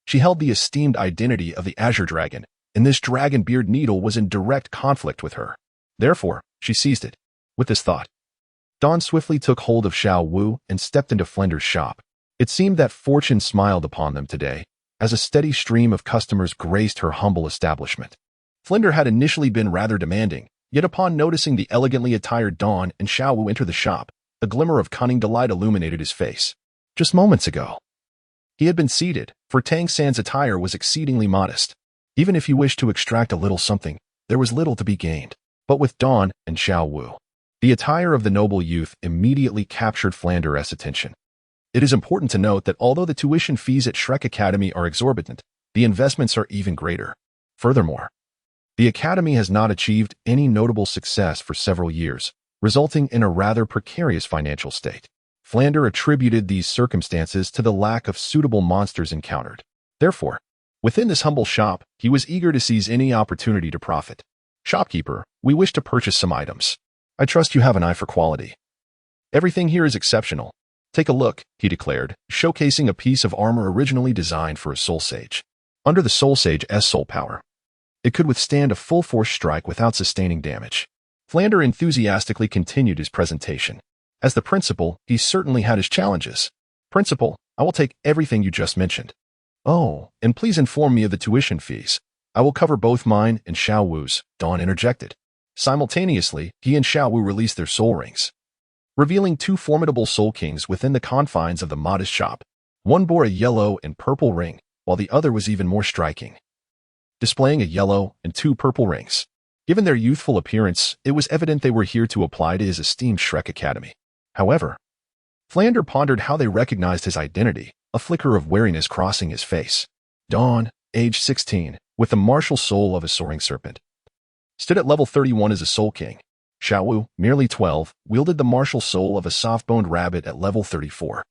she held the esteemed identity of the Azure Dragon, and this Dragon Beard Needle was in direct conflict with her. Therefore, she seized it. With this thought, Dawn swiftly took hold of Xiao Wu and stepped into Flender's shop. It seemed that fortune smiled upon them today, as a steady stream of customers graced her humble establishment. Flender had initially been rather demanding, yet upon noticing the elegantly attired Dawn and Xiao Wu enter the shop, a glimmer of cunning delight illuminated his face. Just moments ago, he had been seated, for Tang San's attire was exceedingly modest. Even if he wished to extract a little something, there was little to be gained. But with Dawn and Xiao Wu, the attire of the noble youth immediately captured Flanders' attention. It is important to note that although the tuition fees at Shrek Academy are exorbitant, the investments are even greater. Furthermore, the academy has not achieved any notable success for several years, resulting in a rather precarious financial state. Flander attributed these circumstances to the lack of suitable monsters encountered. Therefore, within this humble shop, he was eager to seize any opportunity to profit. "Shopkeeper, we wish to purchase some items. I trust you have an eye for quality. Everything here is exceptional. Take a look," he declared, showcasing a piece of armor originally designed for a Soul Sage. Under the Soul Sage's soul power, it could withstand a full-force strike without sustaining damage. Flander enthusiastically continued his presentation. As the principal, he certainly had his challenges. "Principal, I will take everything you just mentioned. Oh, and please inform me of the tuition fees. I will cover both mine and Xiao Wu's," Dawn interjected. Simultaneously, he and Xiao Wu released their soul rings, revealing two formidable soul kings within the confines of the modest shop. One bore a yellow and purple ring, while the other was even more striking, displaying a yellow and two purple rings. Given their youthful appearance, it was evident they were here to apply to his esteemed Shrek Academy. However, Flander pondered how they recognized his identity, a flicker of wariness crossing his face. Dawn, age 16, with the martial soul of a soaring serpent, stood at level 31 as a Soul King. Xiao Wu, merely 12, wielded the martial soul of a soft-boned rabbit at level 34.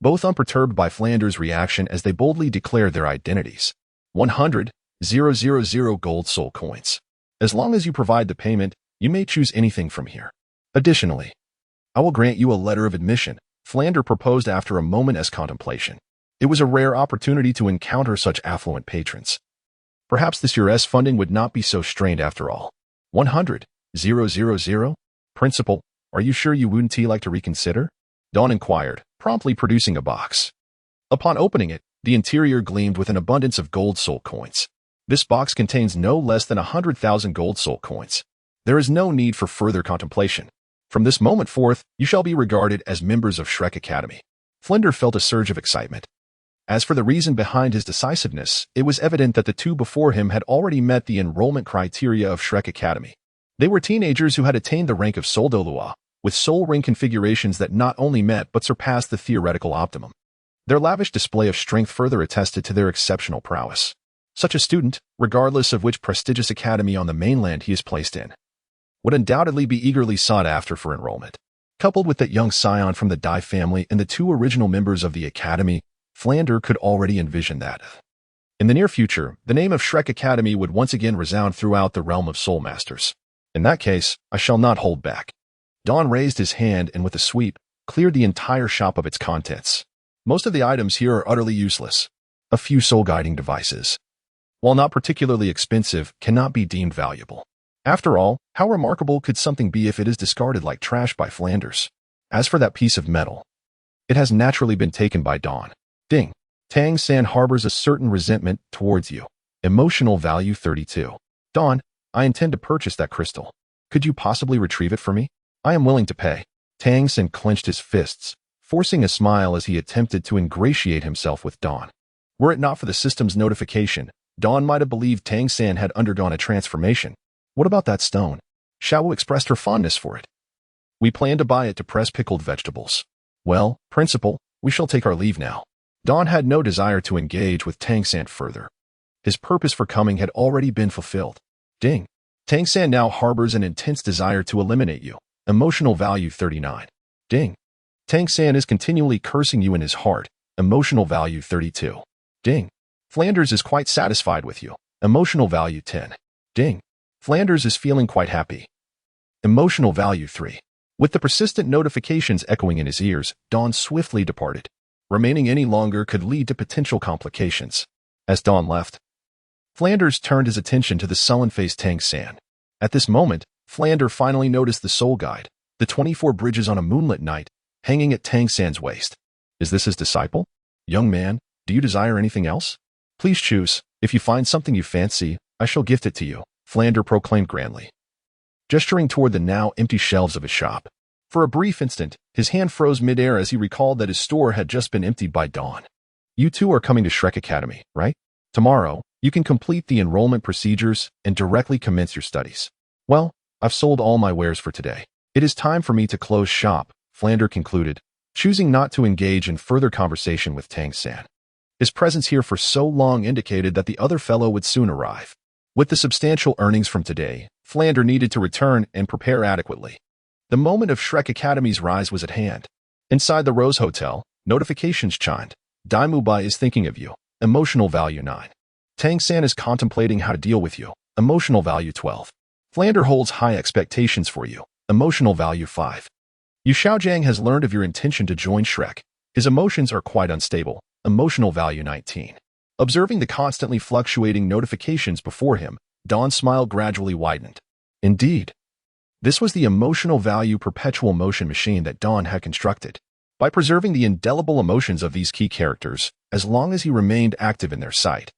Both unperturbed by Flander's reaction as they boldly declared their identities. 100,000 gold soul coins. As long as you provide the payment, you may choose anything from here. Additionally, I will grant you a letter of admission, Flander proposed after a moment's contemplation. It was a rare opportunity to encounter such affluent patrons. Perhaps this year's funding would not be so strained after all. 100,000? Principal, are you sure you wouldn't like to reconsider? Dawn inquired, promptly producing a box. Upon opening it, the interior gleamed with an abundance of gold soul coins. This box contains no less than 100,000 gold soul coins. There is no need for further contemplation. From this moment forth, you shall be regarded as members of Shrek Academy. Flander felt a surge of excitement. As for the reason behind his decisiveness, it was evident that the two before him had already met the enrollment criteria of Shrek Academy. They were teenagers who had attained the rank of Soul Douluo, with soul ring configurations that not only met but surpassed the theoretical optimum. Their lavish display of strength further attested to their exceptional prowess. Such a student, regardless of which prestigious academy on the mainland he is placed in, would undoubtedly be eagerly sought after for enrollment. Coupled with that young scion from the Dai family and the two original members of the academy, Flander could already envision that. In the near future, the name of Shrek Academy would once again resound throughout the realm of Soul Masters. In that case, I shall not hold back. Dawn raised his hand and with a sweep, cleared the entire shop of its contents. Most of the items here are utterly useless. A few soul-guiding devices, while not particularly expensive, cannot be deemed valuable. After all, how remarkable could something be if it is discarded like trash by Flanders? As for that piece of metal, it has naturally been taken by Dawn. Ding. Tang San harbors a certain resentment towards you. Emotional value 32. Dawn, I intend to purchase that crystal. Could you possibly retrieve it for me? I am willing to pay. Tang San clenched his fists, forcing a smile as he attempted to ingratiate himself with Dawn. Were it not for the system's notification, Dawn might have believed Tang San had undergone a transformation. What about that stone? Xiao Wu expressed her fondness for it. We plan to buy it to press pickled vegetables. Well, Principal, we shall take our leave now. Dawn had no desire to engage with Tang San further. His purpose for coming had already been fulfilled. Ding. Tang San now harbors an intense desire to eliminate you. Emotional value 39. Ding. Tang San is continually cursing you in his heart. Emotional value 32. Ding. Flanders is quite satisfied with you. Emotional value 10. Ding. Flanders is feeling quite happy. Emotional value 3. With the persistent notifications echoing in his ears, Dawn swiftly departed. Remaining any longer could lead to potential complications. As Dawn left, Flanders turned his attention to the sullen-faced Tang San. At this moment, Flander finally noticed the soul guide, the 24 bridges on a moonlit night, hanging at Tang San's waist. Is this his disciple? Young man, do you desire anything else? Please choose. If you find something you fancy, I shall gift it to you, Flander proclaimed grandly, gesturing toward the now empty shelves of his shop. For a brief instant, his hand froze midair as he recalled that his store had just been emptied by Dawn. You two are coming to Shrek Academy, right? Tomorrow, you can complete the enrollment procedures and directly commence your studies. Well, I've sold all my wares for today. It is time for me to close shop, Flander concluded, choosing not to engage in further conversation with Tang San. His presence here for so long indicated that the other fellow would soon arrive. With the substantial earnings from today, Flander needed to return and prepare adequately. The moment of Shrek Academy's rise was at hand. Inside the Rose Hotel, notifications chimed. Daimubai is thinking of you. Emotional value 9. Tang-san is contemplating how to deal with you. Emotional value 12. Flander holds high expectations for you. Emotional value 5. Yu Xiaojiang has learned of your intention to join Shrek. His emotions are quite unstable. Emotional value 19. Observing the constantly fluctuating notifications before him, Dawn's smile gradually widened. Indeed, this was the emotional value perpetual motion machine that Dawn had constructed. By preserving the indelible emotions of these key characters, as long as he remained active in their sight,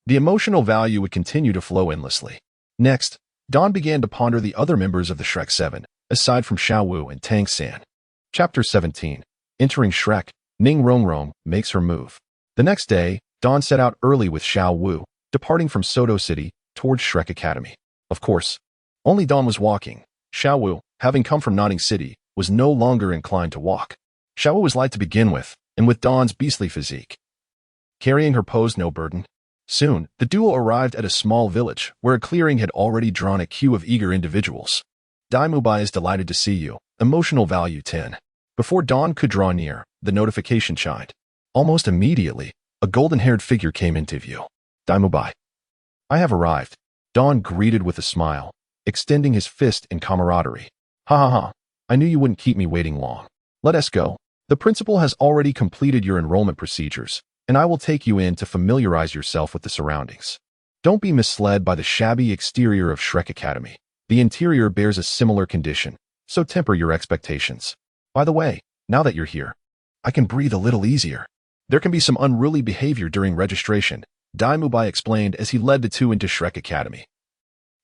the emotional value would continue to flow endlessly. Next, Dawn began to ponder the other members of the Shrek 7, aside from Xiao Wu and Tang-san. Chapter 17. Entering Shrek, Ning Rongrong makes her move. The next day, Dawn set out early with Xiao Wu, departing from Soto City towards Shrek Academy. Of course, only Dawn was walking. Xiao Wu, having come from Notting City, was no longer inclined to walk. Xiao Wu was light to begin with, and with Dawn's beastly physique, carrying her posed no burden. Soon, the duo arrived at a small village where a clearing had already drawn a queue of eager individuals. Daimubai is delighted to see you. Emotional value 10. Before Dawn could draw near, the notification chimed. Almost immediately, a golden-haired figure came into view. Daimubai. I have arrived. Dawn greeted with a smile, extending his fist in camaraderie. Ha ha ha. I knew you wouldn't keep me waiting long. Let us go. The principal has already completed your enrollment procedures, and I will take you in to familiarize yourself with the surroundings. Don't be misled by the shabby exterior of Shrek Academy. The interior bears a similar condition, so temper your expectations. By the way, now that you're here, I can breathe a little easier. There can be some unruly behavior during registration, Daimubai explained as he led the two into Shrek Academy,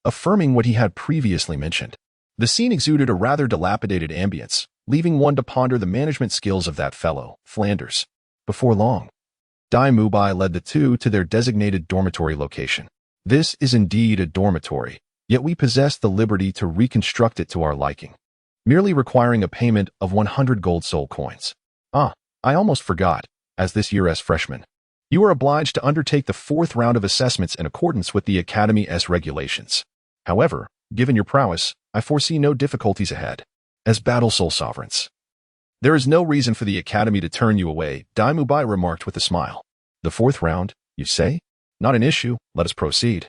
affirming what he had previously mentioned. The scene exuded a rather dilapidated ambience, leaving one to ponder the management skills of that fellow, Flanders. Before long, Daimubai led the two to their designated dormitory location. This is indeed a dormitory, yet we possess the liberty to reconstruct it to our liking, merely requiring a payment of 100 gold soul coins. I almost forgot, as this year as freshman, you are obliged to undertake the 4th round of assessments in accordance with the Academy's regulations. However, given your prowess, I foresee no difficulties ahead. As battle soul sovereigns, there is no reason for the Academy to turn you away, Daimubai remarked with a smile. The 4th round, you say? Not an issue, let us proceed.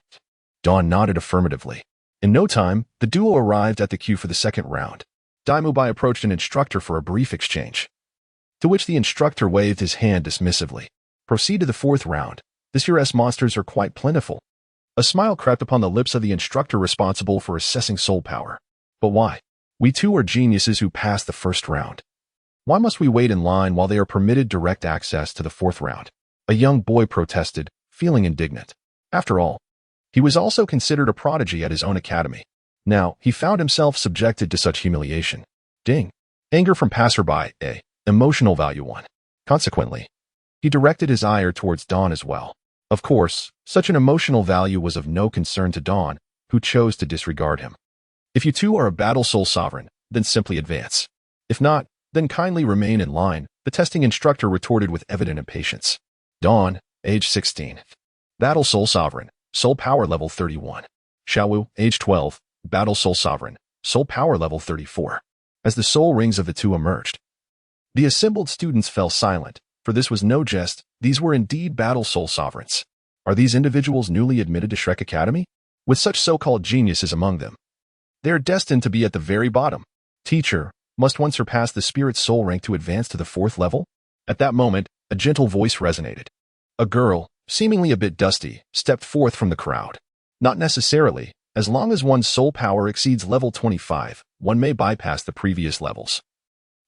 Dawn nodded affirmatively. In no time, the duo arrived at the queue for the 2nd round. Daimubai approached an instructor for a brief exchange, to which the instructor waved his hand dismissively. Proceed to the 4th round. This year's monsters are quite plentiful. A smile crept upon the lips of the instructor responsible for assessing soul power. But why? We too are geniuses who passed the 1st round. Why must we wait in line while they are permitted direct access to the 4th round? A young boy protested, feeling indignant. After all, he was also considered a prodigy at his own academy. Now, he found himself subjected to such humiliation. Ding. Anger from passerby, emotional value 1. Consequently, he directed his ire towards Dawn as well. Of course, such an emotional value was of no concern to Dawn, who chose to disregard him. If you two are a battle soul sovereign, then simply advance. If not, then kindly remain in line, the testing instructor retorted with evident impatience. Dawn, age 16. Battle soul sovereign, soul power level 31. Xiao Wu, age 12, battle soul sovereign, soul power level 34. As the soul rings of the two emerged, the assembled students fell silent, for this was no jest, these were indeed battle soul sovereigns. Are these individuals newly admitted to Shrek Academy? With such so-called geniuses among them, they are destined to be at the very bottom. Teacher, must one surpass the spirit soul rank to advance to the 4th level? At that moment, a gentle voice resonated. A girl, seemingly a bit dusty, stepped forth from the crowd. Not necessarily. As long as one's soul power exceeds level 25, one may bypass the previous levels.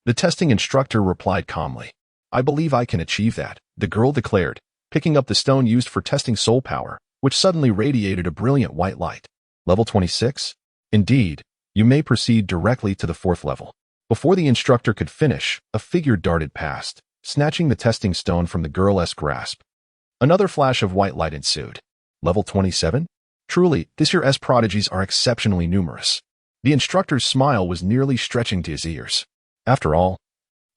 The testing instructor replied calmly. I believe I can achieve that, the girl declared, picking up the stone used for testing soul power, which suddenly radiated a brilliant white light. Level 26? Indeed, you may proceed directly to the 4th level. Before the instructor could finish, a figure darted past, snatching the testing stone from the girl's grasp. Another flash of white light ensued. Level 27? Truly, this year's prodigies are exceptionally numerous. The instructor's smile was nearly stretching to his ears. After all,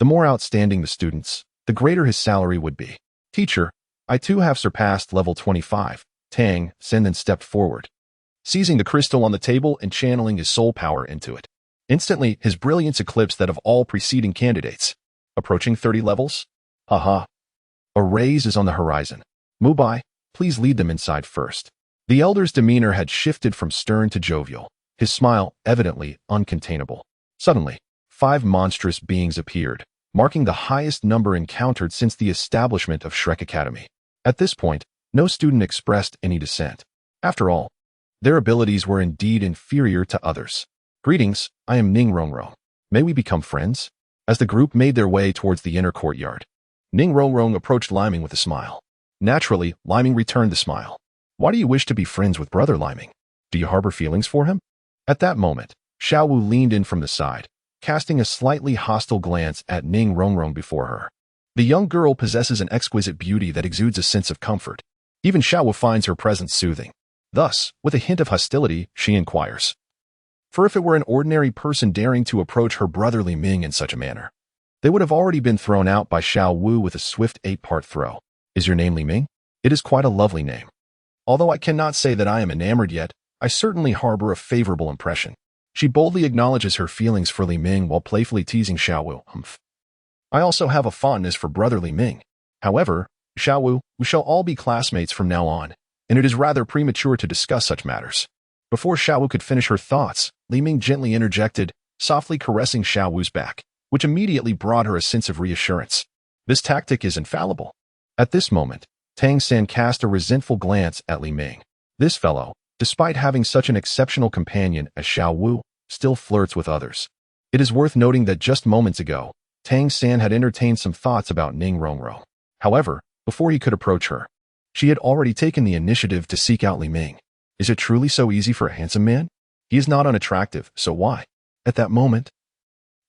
the more outstanding the students, the greater his salary would be. Teacher, I too have surpassed level 25. Tang-san then stepped forward, seizing the crystal on the table and channeling his soul power into it. Instantly, his brilliance eclipsed that of all preceding candidates. Approaching 30 levels? Haha. A raise is on the horizon. Mubai, please lead them inside first. The elder's demeanor had shifted from stern to jovial, his smile evidently uncontainable. Suddenly, 5 monstrous beings appeared, marking the highest number encountered since the establishment of Shrek Academy. At this point, no student expressed any dissent. After all, their abilities were indeed inferior to others. Greetings, I am Ning Rongrong. May we become friends? As the group made their way towards the inner courtyard, Ning Rongrong approached Liming with a smile. Naturally, Liming returned the smile. Why do you wish to be friends with Brother Liming? Do you harbor feelings for him? At that moment, Xiao Wu leaned in from the side, casting a slightly hostile glance at Ning Rongrong before her. The young girl possesses an exquisite beauty that exudes a sense of comfort. Even Xiao Wu finds her presence soothing. Thus, with a hint of hostility, she inquires. For if it were an ordinary person daring to approach her brother Li Ming in such a manner, they would have already been thrown out by Xiao Wu with a swift 8-part throw. Is your name Li Ming? It is quite a lovely name. Although I cannot say that I am enamored yet, I certainly harbor a favorable impression. She boldly acknowledges her feelings for Li Ming while playfully teasing Xiao Wu. I also have a fondness for brother Li Ming. However, Xiao Wu, we shall all be classmates from now on, and it is rather premature to discuss such matters. Before Xiao Wu could finish her thoughts, Li Ming gently interjected, softly caressing Xiao Wu's back, which immediately brought her a sense of reassurance. This tactic is infallible. At this moment, Tang San cast a resentful glance at Li Ming. This fellow, despite having such an exceptional companion as Xiao Wu, still flirts with others. It is worth noting that just moments ago, Tang San had entertained some thoughts about Ning Rongrong. However, before he could approach her, she had already taken the initiative to seek out Li Ming. Is it truly so easy for a handsome man? He is not unattractive, so why? At that moment,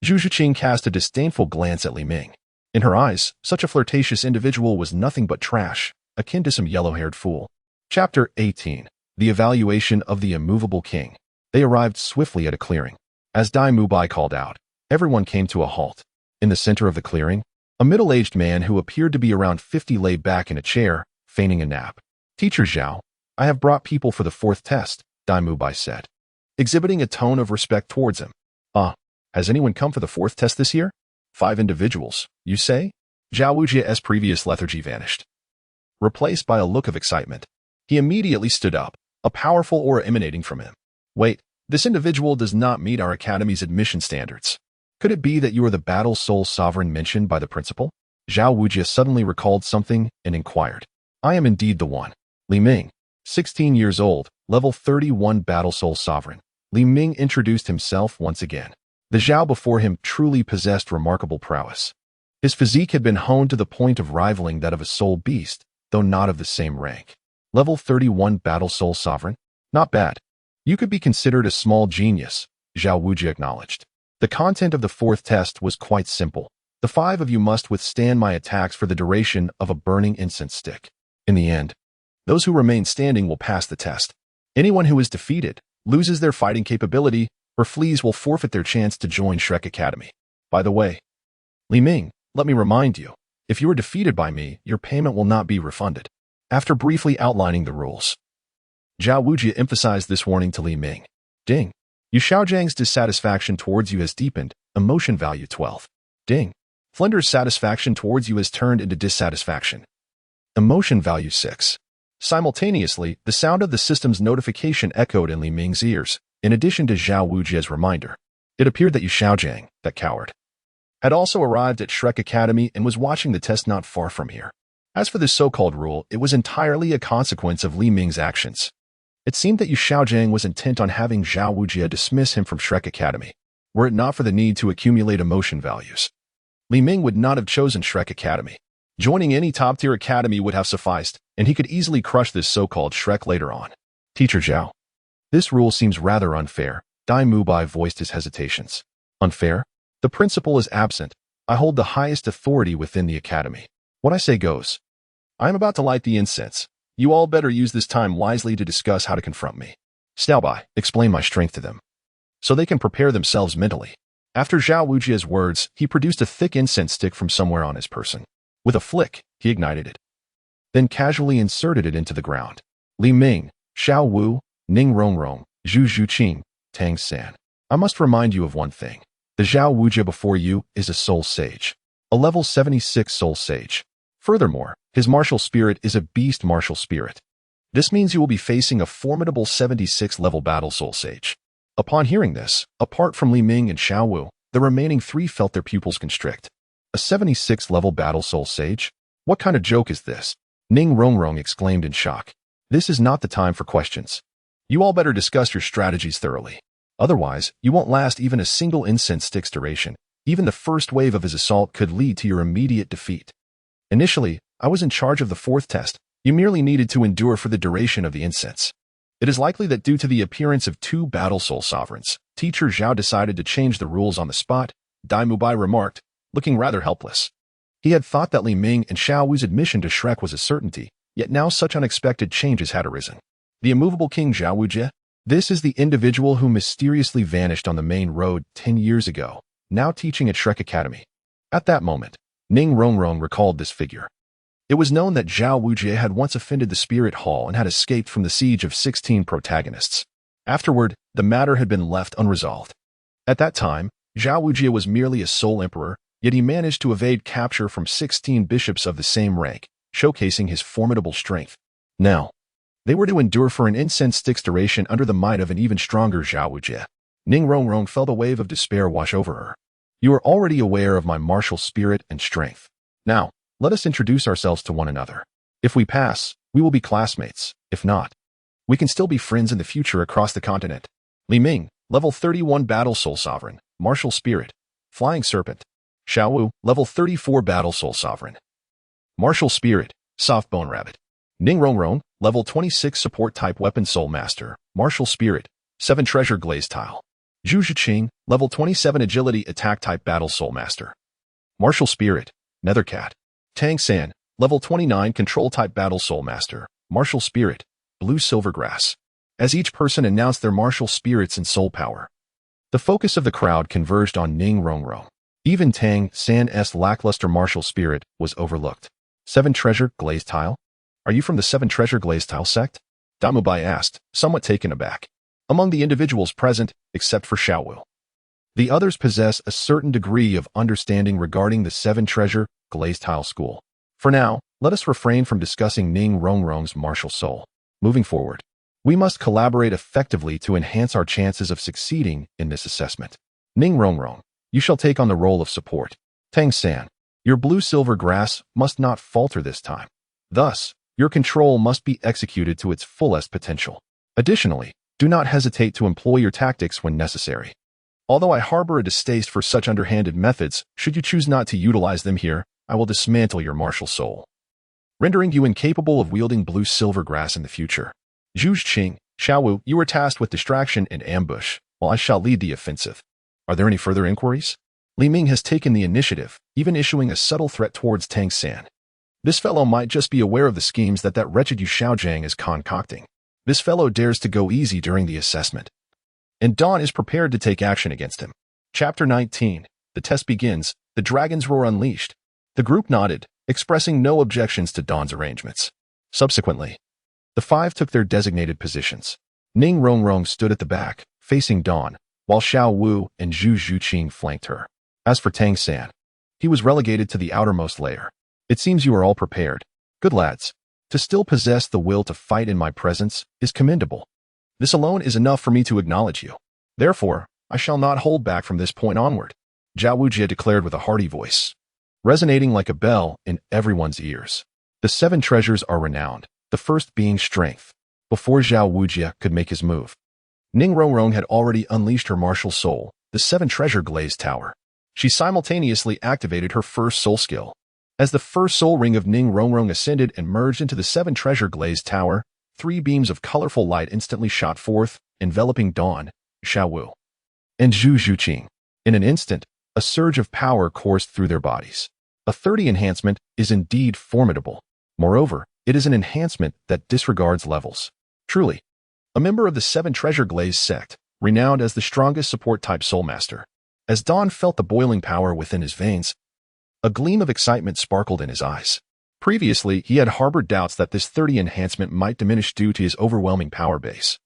Zhu Zhiqing cast a disdainful glance at Li Ming. In her eyes, such a flirtatious individual was nothing but trash, akin to some yellow-haired fool. Chapter 18. The Evaluation of the Immovable King. They arrived swiftly at a clearing. As Dai Mubai called out, everyone came to a halt. In the center of the clearing, a middle-aged man who appeared to be around 50 lay back in a chair, feigning a nap. Teacher Zhao, I have brought people for the 4th test, Dai Mubai said, exhibiting a tone of respect towards him. Has anyone come for the 4th test this year? 5 individuals, you say? Zhao Wujia's previous lethargy vanished, replaced by a look of excitement. He immediately stood up, a powerful aura emanating from him. Wait, this individual does not meet our academy's admission standards. Could it be that you are the battle soul sovereign mentioned by the principal? Zhao Wujia suddenly recalled something and inquired. I am indeed the one. Li Ming, 16 years old, level 31 battle soul sovereign. Li Ming introduced himself once again. The Zhao before him truly possessed remarkable prowess. His physique had been honed to the point of rivaling that of a soul beast, though not of the same rank. Level 31 battle soul sovereign? Not bad. You could be considered a small genius, Zhao Wujia acknowledged. The content of the 4th test was quite simple. The 5 of you must withstand my attacks for the duration of a burning incense stick. In the end, those who remain standing will pass the test. Anyone who is defeated, loses their fighting capability, or flees will forfeit their chance to join Shrek Academy. By the way, Li Ming, let me remind you, if you are defeated by me, your payment will not be refunded. After briefly outlining the rules, Zhao Wujia emphasized this warning to Li Ming. Ding. Yu Xiaozhang's dissatisfaction towards you has deepened, emotion value 12. Ding. Flender's satisfaction towards you has turned into dissatisfaction. Emotion value 6. Simultaneously, the sound of the system's notification echoed in Li Ming's ears, in addition to Zhao Wujia's reminder. It appeared that Yu Xiaozhang, that coward, had also arrived at Shrek Academy and was watching the test not far from here. As for this so-called rule, it was entirely a consequence of Li Ming's actions. It seemed that Yu Xiaozhang was intent on having Zhao Wujia dismiss him from Shrek Academy, were it not for the need to accumulate emotion values. Li Ming would not have chosen Shrek Academy. Joining any top-tier academy would have sufficed, and he could easily crush this so-called Shrek later on. Teacher Zhao. This rule seems rather unfair. Dai Mubai voiced his hesitations. Unfair? The principal is absent. I hold the highest authority within the academy. What I say goes. I am about to light the incense. You all better use this time wisely to discuss how to confront me. Xiaobai, explain my strength to them, so they can prepare themselves mentally. After Zhao Wujia's words, he produced a thick incense stick from somewhere on his person. With a flick, he ignited it, then casually inserted it into the ground. Li Ming, Xiao Wu, Ning Rongrong, Zhu Zhiqing, Tang San. I must remind you of one thing. The Zhao Wujia before you is a soul sage. a level 76 soul sage. Furthermore, his martial spirit is a beast martial spirit. This means you will be facing a formidable 76 level battle soul sage. Upon hearing this, apart from Li Ming and Xiao Wu, the remaining three felt their pupils constrict. A 76 level battle soul sage? What kind of joke is this? Ning Rongrong exclaimed in shock. This is not the time for questions. You all better discuss your strategies thoroughly. Otherwise, you won't last even a single incense stick's duration. Even the first wave of his assault could lead to your immediate defeat. Initially, I was in charge of the fourth test. You merely needed to endure for the duration of the incense. It is likely that due to the appearance of two battle soul sovereigns, Teacher Zhao decided to change the rules on the spot, Dai Mubai remarked, looking rather helpless. He had thought that Li Ming and Xiao Wu's admission to Shrek was a certainty, yet now such unexpected changes had arisen. The immovable King Xiao Wu Jie? This is the individual who mysteriously vanished on the main road 10 years ago, now teaching at Shrek Academy. At that moment, Ning Rongrong recalled this figure. It was known that Xiao Wu Jie had once offended the Spirit Hall and had escaped from the siege of 16 protagonists. Afterward, the matter had been left unresolved. At that time, Xiao Wu Jie was merely a sole emperor, yet he managed to evade capture from 16 bishops of the same rank, showcasing his formidable strength. Now, they were to endure for an incense stick's duration under the might of an even stronger Xiao Wu Jie. Ning Rongrong felt a wave of despair wash over her. You are already aware of my martial spirit and strength. Now, let us introduce ourselves to one another. If we pass, we will be classmates. If not, we can still be friends in the future across the continent. Li Ming, level 31 Battle Soul Sovereign, Martial Spirit, Flying Serpent. Xiao Wu, level 34 Battle Soul Sovereign, Martial Spirit, Soft Bone Rabbit. Ning Rongrong, level 26 Support Type Weapon Soul Master, Martial Spirit, 7 Treasure Glaze Tile. Zhu Zhiqing, level 27 Agility Attack Type Battle Soul Master, Martial Spirit, Nethercat. Tang San, level 29 Control Type Battle Soul Master, Martial Spirit, Blue Silvergrass. As each person announced their martial spirits and soul power, the focus of the crowd converged on Ning Rongrong. Even Tang San's lackluster martial spirit was overlooked. 7 Treasure Glaze Tile? Are you from the 7 Treasure Glaze Tile sect? Damubai asked, somewhat taken aback. Among the individuals present, except for Xiao Wu, the others possess a certain degree of understanding regarding the 7 Treasure Glaze Tile school. For now, let us refrain from discussing Ning Rongrong's martial soul. Moving forward, we must collaborate effectively to enhance our chances of succeeding in this assessment. Ning Rongrong, you shall take on the role of support. Tang San, your blue silver grass must not falter this time. Thus, your control must be executed to its fullest potential. Additionally, do not hesitate to employ your tactics when necessary. Although I harbor a distaste for such underhanded methods, should you choose not to utilize them here, I will dismantle your martial soul, rendering you incapable of wielding blue silver grass in the future. Zhu Zhiqing, Xiao Wu, you are tasked with distraction and ambush, while I shall lead the offensive. Are there any further inquiries? Li Ming has taken the initiative, even issuing a subtle threat towards Tang San. This fellow might just be aware of the schemes that wretched Yu Xiaojiang is concocting. This fellow dares to go easy during the assessment, and Dawn is prepared to take action against him. Chapter 19. The test begins. The dragon's roar unleashed. The group nodded, expressing no objections to Dawn's arrangements. Subsequently, the 5 took their designated positions. Ning Rongrong stood at the back, facing Dawn, while Xiao Wu and Zhu Zhiqing flanked her. As for Tang San, he was relegated to the outermost layer. It seems you are all prepared. Good lads. To still possess the will to fight in my presence is commendable. This alone is enough for me to acknowledge you. Therefore, I shall not hold back from this point onward, Zhao Wujie declared with a hearty voice, resonating like a bell in everyone's ears. The 7 treasures are renowned, the first being strength. Before Zhao Wujie could make his move, Ning Rongrong had already unleashed her martial soul, the 7 treasure glazed tower. She simultaneously activated her first soul skill. As the first soul ring of Ning Rongrong ascended and merged into the 7 treasure glazed tower, 3 beams of colorful light instantly shot forth, enveloping Dawn, Xiao Wu, and Zhu Zhiqing. In an instant, a surge of power coursed through their bodies. A 30 enhancement is indeed formidable. Moreover, it is an enhancement that disregards levels. Truly, a member of the 7 treasure glazed sect, renowned as the strongest support type soul master. As Dawn felt the boiling power within his veins, a gleam of excitement sparkled in his eyes. Previously, he had harbored doubts that this 30 enhancement might diminish due to his overwhelming power base.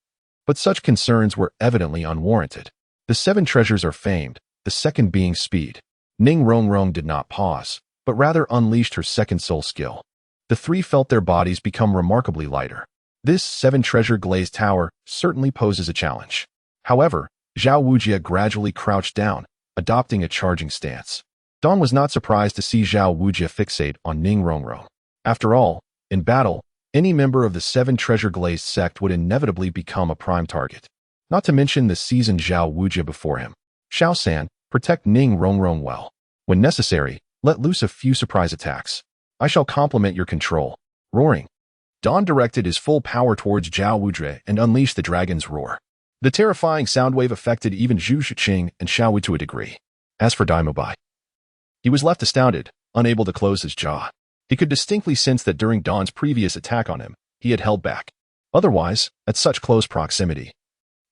But such concerns were evidently unwarranted. The 7 treasures are famed, the second being speed. Ning Rongrong did not pause, but rather unleashed her second soul skill. The three felt their bodies become remarkably lighter. This seven-treasure glazed tower certainly poses a challenge. However, Xiao Wujie gradually crouched down, adopting a charging stance. Dawn was not surprised to see Xiao Wujie fixate on Ning Rongrong. After all, in battle, any member of the seven-treasure glazed sect would inevitably become a prime target. Not to mention the seasoned Xiao Wujie before him. Xiao-san, protect Ning Rongrong well. When necessary, let loose a few surprise attacks. I shall complement your control. Roaring. Dawn directed his full power towards Xiao Wujie and unleashed the dragon's roar. The terrifying sound wave affected even Zhu Shiqing and Xiao Wu to a degree. As for Daimobai, he was left astounded, unable to close his jaw. He could distinctly sense that during Dawn's previous attack on him, he had held back. Otherwise, at such close proximity,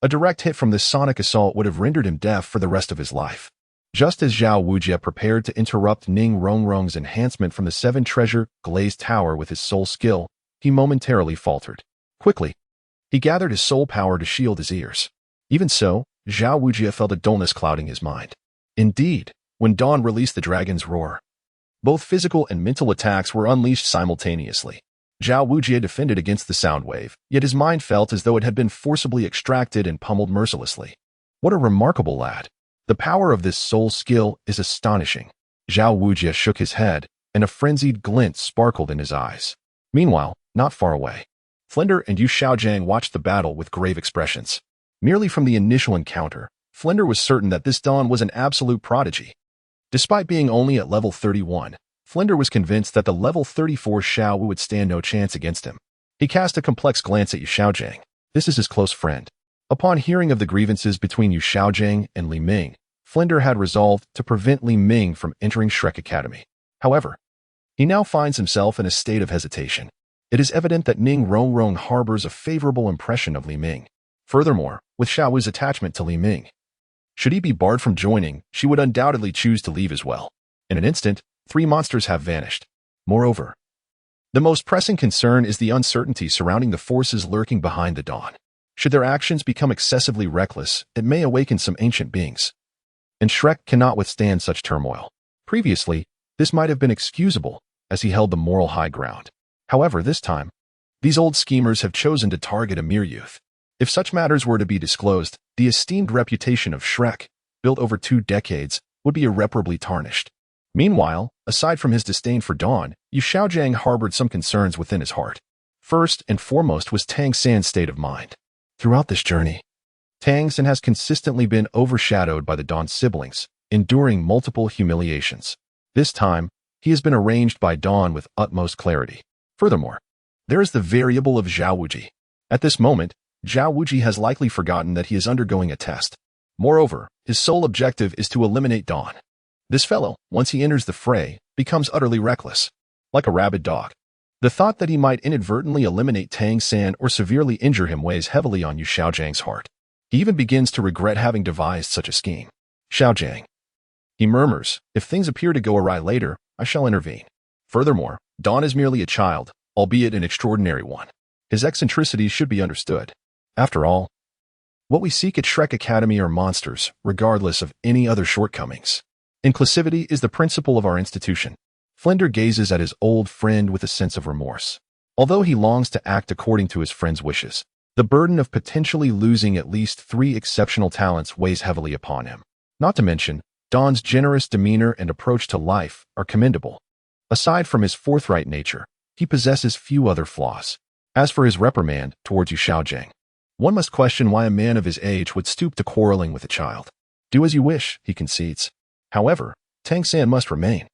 a direct hit from this sonic assault would have rendered him deaf for the rest of his life. Just as Xiao Wujie prepared to interrupt Ning Rongrong's enhancement from the seven-treasure glazed tower with his soul skill, he momentarily faltered. Quickly, he gathered his soul power to shield his ears. Even so, Xiao Wujie felt a dullness clouding his mind. Indeed, when Dawn released the dragon's roar, both physical and mental attacks were unleashed simultaneously. Xiao Wujie defended against the sound wave, yet his mind felt as though it had been forcibly extracted and pummeled mercilessly. What a remarkable lad. The power of this soul skill is astonishing. Xiao Wujie shook his head, and a frenzied glint sparkled in his eyes. Meanwhile, not far away, Flender and Yu Xiaojiang watched the battle with grave expressions. Merely from the initial encounter, Flender was certain that this Dawn was an absolute prodigy. Despite being only at level 31, Flender was convinced that the level 34 Xiao Wu would stand no chance against him. He cast a complex glance at Yu Xiaojiang. This is his close friend. Upon hearing of the grievances between Yu Xiaojiang and Li Ming, Flender had resolved to prevent Li Ming from entering Shrek Academy. However, he now finds himself in a state of hesitation. It is evident that Ning Rongrong harbors a favorable impression of Li Ming. Furthermore, with Xiao Wu's attachment to Li Ming, should he be barred from joining, she would undoubtedly choose to leave as well. In an instant, three monsters have vanished. Moreover, the most pressing concern is the uncertainty surrounding the forces lurking behind the Dawn. Should their actions become excessively reckless, it may awaken some ancient beings. And Shrek cannot withstand such turmoil. Previously, this might have been excusable, as he held the moral high ground. However, this time, these old schemers have chosen to target a mere youth. If such matters were to be disclosed, the esteemed reputation of Shrek, built over 2 decades, would be irreparably tarnished. Meanwhile, aside from his disdain for Dawn, Yu Xiaojiang harbored some concerns within his heart. First and foremost was Tang San's state of mind. Throughout this journey, Tang San has consistently been overshadowed by the Dawn siblings, enduring multiple humiliations. This time, he has been arranged by Dawn with utmost clarity. Furthermore, there is the variable of Xiao Wujie. At this moment, Xiao Wujie has likely forgotten that he is undergoing a test. Moreover, his sole objective is to eliminate Dawn. This fellow, once he enters the fray, becomes utterly reckless. Like a rabid dog. The thought that he might inadvertently eliminate Tang San or severely injure him weighs heavily on Yu Xiaojiang's heart. He even begins to regret having devised such a scheme. Xiaojiang, he murmurs, if things appear to go awry later, I shall intervene. Furthermore, Dawn is merely a child, albeit an extraordinary one. His eccentricities should be understood. After all, what we seek at Shrek Academy are monsters, regardless of any other shortcomings. Inclusivity is the principle of our institution. Flender gazes at his old friend with a sense of remorse. Although he longs to act according to his friend's wishes, the burden of potentially losing at least 3 exceptional talents weighs heavily upon him. Not to mention, Dawn's generous demeanor and approach to life are commendable. Aside from his forthright nature, he possesses few other flaws. As for his reprimand towards Yu Xiaojiang, one must question why a man of his age would stoop to quarreling with a child. Do as you wish, he concedes. However, Tang San must remain.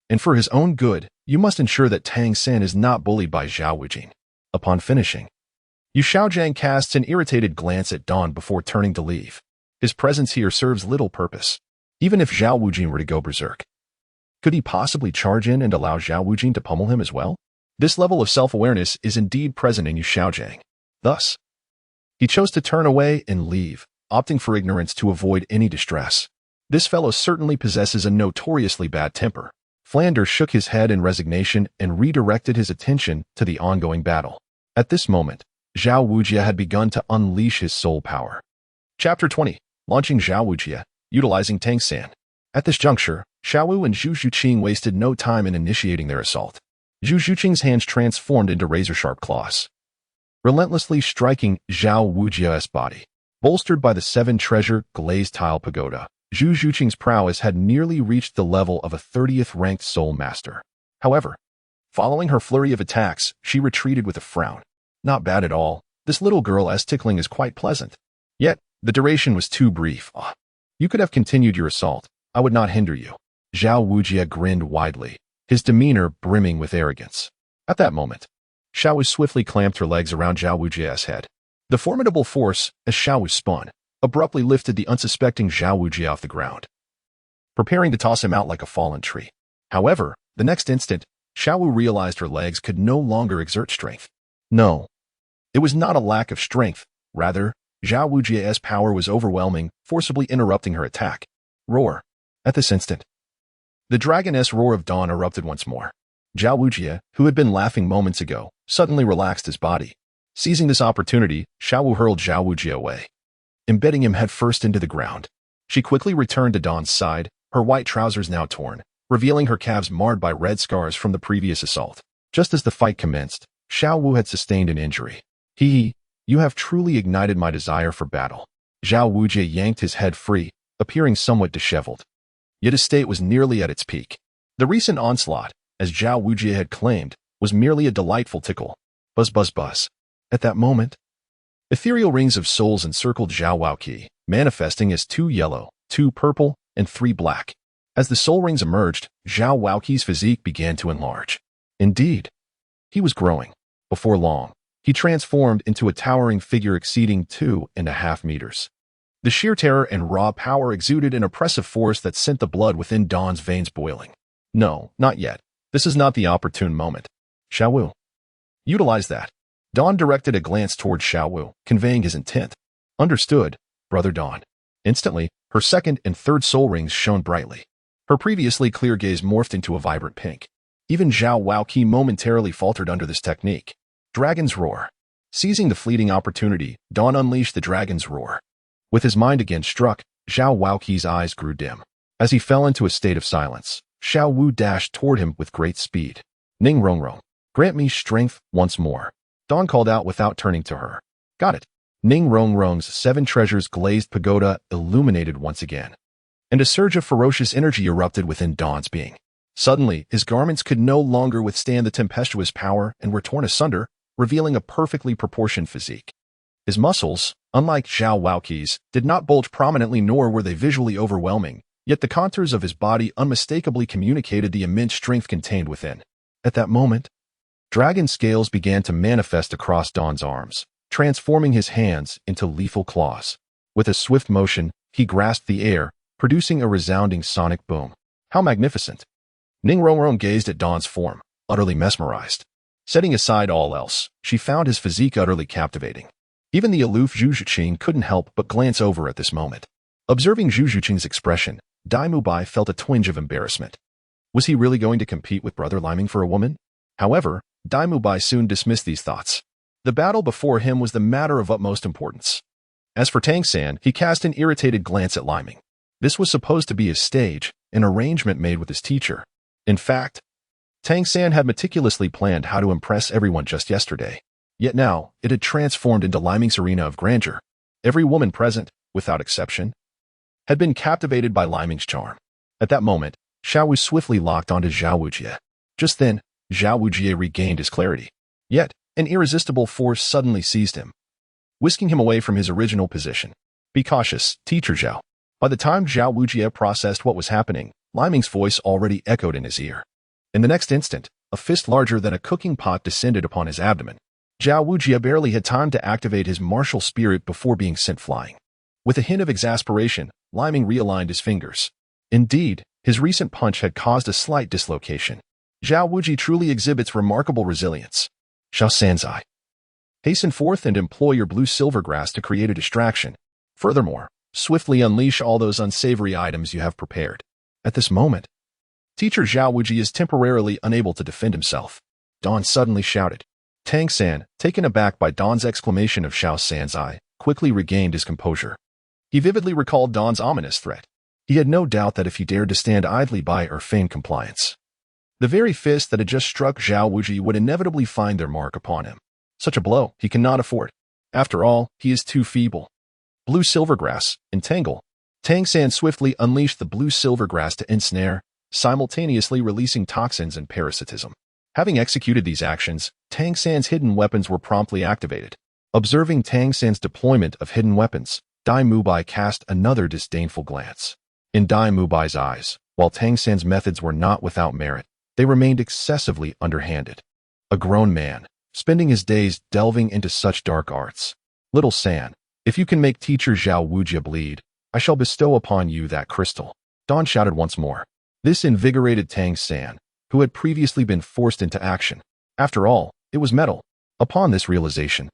And for his own good, you must ensure that Tang San is not bullied by Xiao Wujing. Upon finishing, Yu Xiaojiang casts an irritated glance at Dawn before turning to leave. His presence here serves little purpose. Even if Xiao Wujing were to go berserk, could he possibly charge in and allow Xiao Wujing to pummel him as well? This level of self-awareness is indeed present in Yu Xiaojiang. Thus, he chose to turn away and leave, opting for ignorance to avoid any distress. This fellow certainly possesses a notoriously bad temper. Flanders shook his head in resignation and redirected his attention to the ongoing battle. At this moment, Xiao Wujie had begun to unleash his soul power. Chapter 20. Launching Xiao Wujie, utilizing Tang San. At this juncture, Xiao Wu and Zhu Zhuqing wasted no time in initiating their assault. Zhu Zhuqing's hands transformed into razor-sharp claws, relentlessly striking Xiao Wujia's body. Bolstered by the 7-treasure glazed tile pagoda, Zhu Zhuqing's prowess had nearly reached the level of a 30th ranked soul master. However, following her flurry of attacks, she retreated with a frown. Not bad at all. This little girl as tickling is quite pleasant. Yet, the duration was too brief. You could have continued your assault. I would not hinder you. Xiao Wujia grinned widely, his demeanor brimming with arrogance. At that moment, Xiao Wu swiftly clamped her legs around Xiao Wujia's head. The formidable force, as Xiao Wu spun, abruptly lifted the unsuspecting Xiao Wujia off the ground, preparing to toss him out like a fallen tree. However, the next instant, Xiao Wu realized her legs could no longer exert strength. No, it was not a lack of strength. Rather, Xiao Wujia's power was overwhelming, forcibly interrupting her attack. Roar. At this instant, the dragoness roar of dawn erupted once more. Xiao Wujia, who had been laughing moments ago, suddenly relaxed his body. Seizing this opportunity, Xiao Wu hurled Xiao Wujia away, embedding him headfirst into the ground. She quickly returned to Dawn's side, her white trousers now torn, revealing her calves marred by red scars from the previous assault. Just as the fight commenced, Xiao Wu had sustained an injury. You have truly ignited my desire for battle. Xiao Wujia yanked his head free, appearing somewhat disheveled. Yet his state was nearly at its peak. The recent onslaught, as Xiao Wujia had claimed, was merely a delightful tickle. Buzz buzz buzz. At that moment, ethereal rings of souls encircled Xiao Wuqi, manifesting as 2 yellow, 2 purple, and 3 black. As the soul rings emerged, Xiao Wuqi's physique began to enlarge. Indeed, he was growing. Before long, he transformed into a towering figure exceeding 2.5 meters. The sheer terror and raw power exuded an oppressive force that sent the blood within Dawn's veins boiling. No, not yet. This is not the opportune moment. Xiao Wu, utilize that. Dawn directed a glance toward Xiao Wu, conveying his intent. Understood, Brother Dawn. Instantly, her second and third soul rings shone brightly. Her previously clear gaze morphed into a vibrant pink. Even Xiao Wuqi momentarily faltered under this technique. Dragon's Roar. Seizing the fleeting opportunity, Dawn unleashed the Dragon's Roar. With his mind again struck, Xiao Wuqi's eyes grew dim. As he fell into a state of silence, Xiao Wu dashed toward him with great speed. Ning Rongrong, grant me strength once more. Dawn called out without turning to her. Got it. Ning Rongrong's 7 treasures glazed pagoda illuminated once again, and a surge of ferocious energy erupted within Dawn's being. Suddenly, his garments could no longer withstand the tempestuous power and were torn asunder, revealing a perfectly proportioned physique. His muscles, unlike Xiao Wuqi's, did not bulge prominently nor were they visually overwhelming, yet the contours of his body unmistakably communicated the immense strength contained within. At that moment, dragon scales began to manifest across Dawn's arms, transforming his hands into lethal claws. With a swift motion, he grasped the air, producing a resounding sonic boom. How magnificent! Ning Rongrong gazed at Dawn's form, utterly mesmerized. Setting aside all else, she found his physique utterly captivating. Even the aloof Zhu Zhuqing couldn't help but glance over at this moment. Observing Zhu Zhuqing's expression, Dai Mubai felt a twinge of embarrassment. Was he really going to compete with Brother Liming for a woman? However, Dai Mubai soon dismissed these thoughts. The battle before him was the matter of utmost importance. As for Tang San, he cast an irritated glance at Liming. This was supposed to be his stage, an arrangement made with his teacher. In fact, Tang San had meticulously planned how to impress everyone just yesterday. Yet now, it had transformed into Liming's arena of grandeur. Every woman present, without exception, had been captivated by Liming's charm. At that moment, Xiao Wu swiftly locked onto Xiao Wujia. Just then, Xiao Wujia regained his clarity. Yet, an irresistible force suddenly seized him, whisking him away from his original position. Be cautious, Teacher Xiao. By the time Xiao Wujia processed what was happening, Liming's voice already echoed in his ear. In the next instant, a fist larger than a cooking pot descended upon his abdomen. Xiao Wujia barely had time to activate his martial spirit before being sent flying. With a hint of exasperation, Liming realigned his fingers. Indeed, his recent punch had caused a slight dislocation. Xiao Wuji truly exhibits remarkable resilience. Xiao Sanzai, hasten forth and employ your blue silver grass to create a distraction. Furthermore, swiftly unleash all those unsavory items you have prepared. At this moment, Teacher Xiao Wuji is temporarily unable to defend himself. Dawn suddenly shouted. Tang San, taken aback by Dawn's exclamation of Xiao Sanzai, quickly regained his composure. He vividly recalled Dawn's ominous threat. He had no doubt that if he dared to stand idly by or feign compliance, the very fist that had just struck Xiao Wu would inevitably find their mark upon him. Such a blow he cannot afford. After all, he is too feeble. Blue Silvergrass, entangle. Tang San swiftly unleashed the blue silvergrass to ensnare, simultaneously releasing toxins and parasitism. Having executed these actions, Tang San's hidden weapons were promptly activated. Observing Tang San's deployment of hidden weapons, Dai Mubai cast another disdainful glance. In Dai Mubai's eyes, while Tang San's methods were not without merit, they remained excessively underhanded. A grown man, spending his days delving into such dark arts. Little San, if you can make teacher Xiao Wu bleed, I shall bestow upon you that crystal. Don shouted once more. This invigorated Tang San, who had previously been forced into action. After all, it was metal. Upon this realization,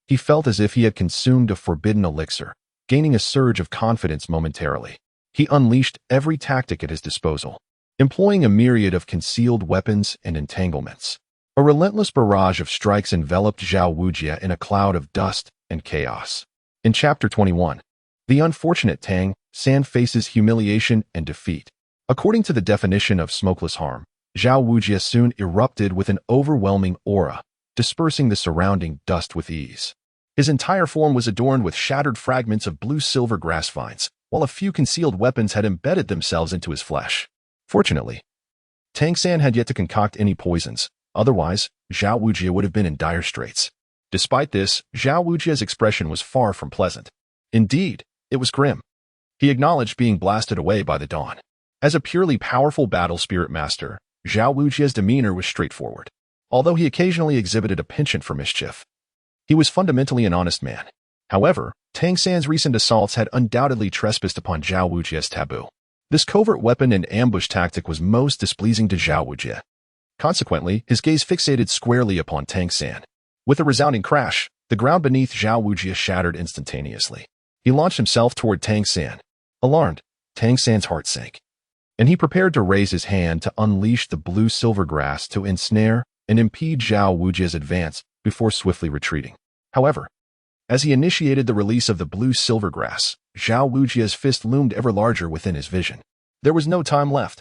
he felt as if he had consumed a forbidden elixir, gaining a surge of confidence momentarily. He unleashed every tactic at his disposal, employing a myriad of concealed weapons and entanglements. A relentless barrage of strikes enveloped Xiao Wu in a cloud of dust and chaos. In Chapter 21, the unfortunate Tang San faces humiliation and defeat. According to the definition of smokeless harm, Xiao Wu soon erupted with an overwhelming aura, dispersing the surrounding dust with ease. His entire form was adorned with shattered fragments of blue-silver grass vines, while a few concealed weapons had embedded themselves into his flesh. Fortunately, Tang San had yet to concoct any poisons, otherwise, Xiao Wu would have been in dire straits. Despite this, Xiao Wujia's expression was far from pleasant. Indeed, it was grim. He acknowledged being blasted away by the dawn. As a purely powerful battle spirit master, Xiao Wujia's demeanor was straightforward. Although he occasionally exhibited a penchant for mischief, he was fundamentally an honest man. However, Tang San's recent assaults had undoubtedly trespassed upon Xiao Wujia's taboo. This covert weapon and ambush tactic was most displeasing to Xiao Wujia. Consequently, his gaze fixated squarely upon Tang San. With a resounding crash, the ground beneath Xiao Wujia shattered instantaneously. He launched himself toward Tang San. Alarmed, Tang San's heart sank, and he prepared to raise his hand to unleash the blue silver grass to ensnare and impede Xiao Wujia's advance before swiftly retreating. However, as he initiated the release of the blue silver grass, Xiao Wujia's fist loomed ever larger within his vision. There was no time left.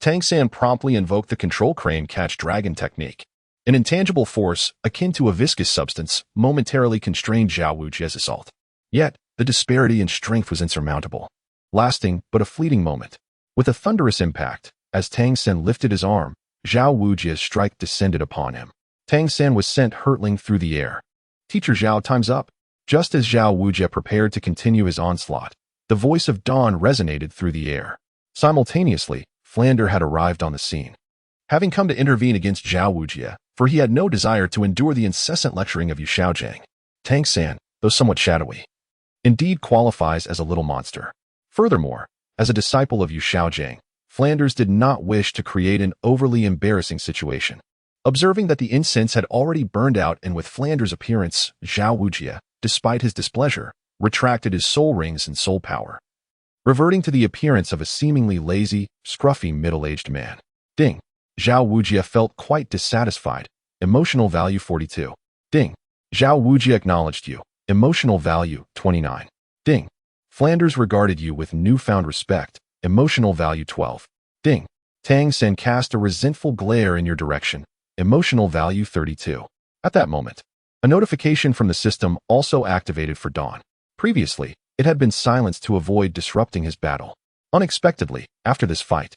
Tang San promptly invoked the control crane catch dragon technique. An intangible force, akin to a viscous substance, momentarily constrained Xiao Wujia's assault. Yet, the disparity in strength was insurmountable, lasting but a fleeting moment. With a thunderous impact, as Tang San lifted his arm, Xiao Wujia's strike descended upon him. Tang San was sent hurtling through the air. Teacher Xiao, time's up. Just as Xiao Wujia prepared to continue his onslaught, the voice of dawn resonated through the air. Simultaneously, Flander had arrived on the scene. Having come to intervene against Xiao Wujia, for he had no desire to endure the incessant lecturing of Yu Xiaojiang, Tang San, though somewhat shadowy, indeed qualifies as a little monster. Furthermore, as a disciple of Yu Xiaojiang, Flanders did not wish to create an overly embarrassing situation. Observing that the incense had already burned out and with Flanders' appearance, Xiao Wujia, despite his displeasure, retracted his soul rings and soul power, reverting to the appearance of a seemingly lazy, scruffy middle-aged man. Ding. Xiao Wujia felt quite dissatisfied. Emotional value 42. Ding. Xiao Wujia acknowledged you. Emotional value 29. Ding. Flanders regarded you with newfound respect. Emotional value 12. Ding. Tang San cast a resentful glare in your direction. Emotional value 32. At that moment, a notification from the system also activated for Dawn. Previously, it had been silenced to avoid disrupting his battle. Unexpectedly, after this fight,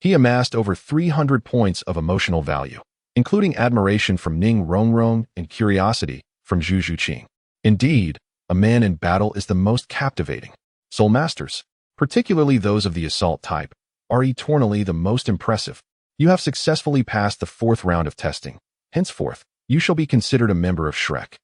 he amassed over 300 points of emotional value, including admiration from Ning Rongrong and curiosity from Zhu Zhuqing. Indeed, a man in battle is the most captivating. Soul Masters, particularly those of the assault type, are eternally the most impressive. You have successfully passed the 4th round of testing. Henceforth, you shall be considered a member of Shrek.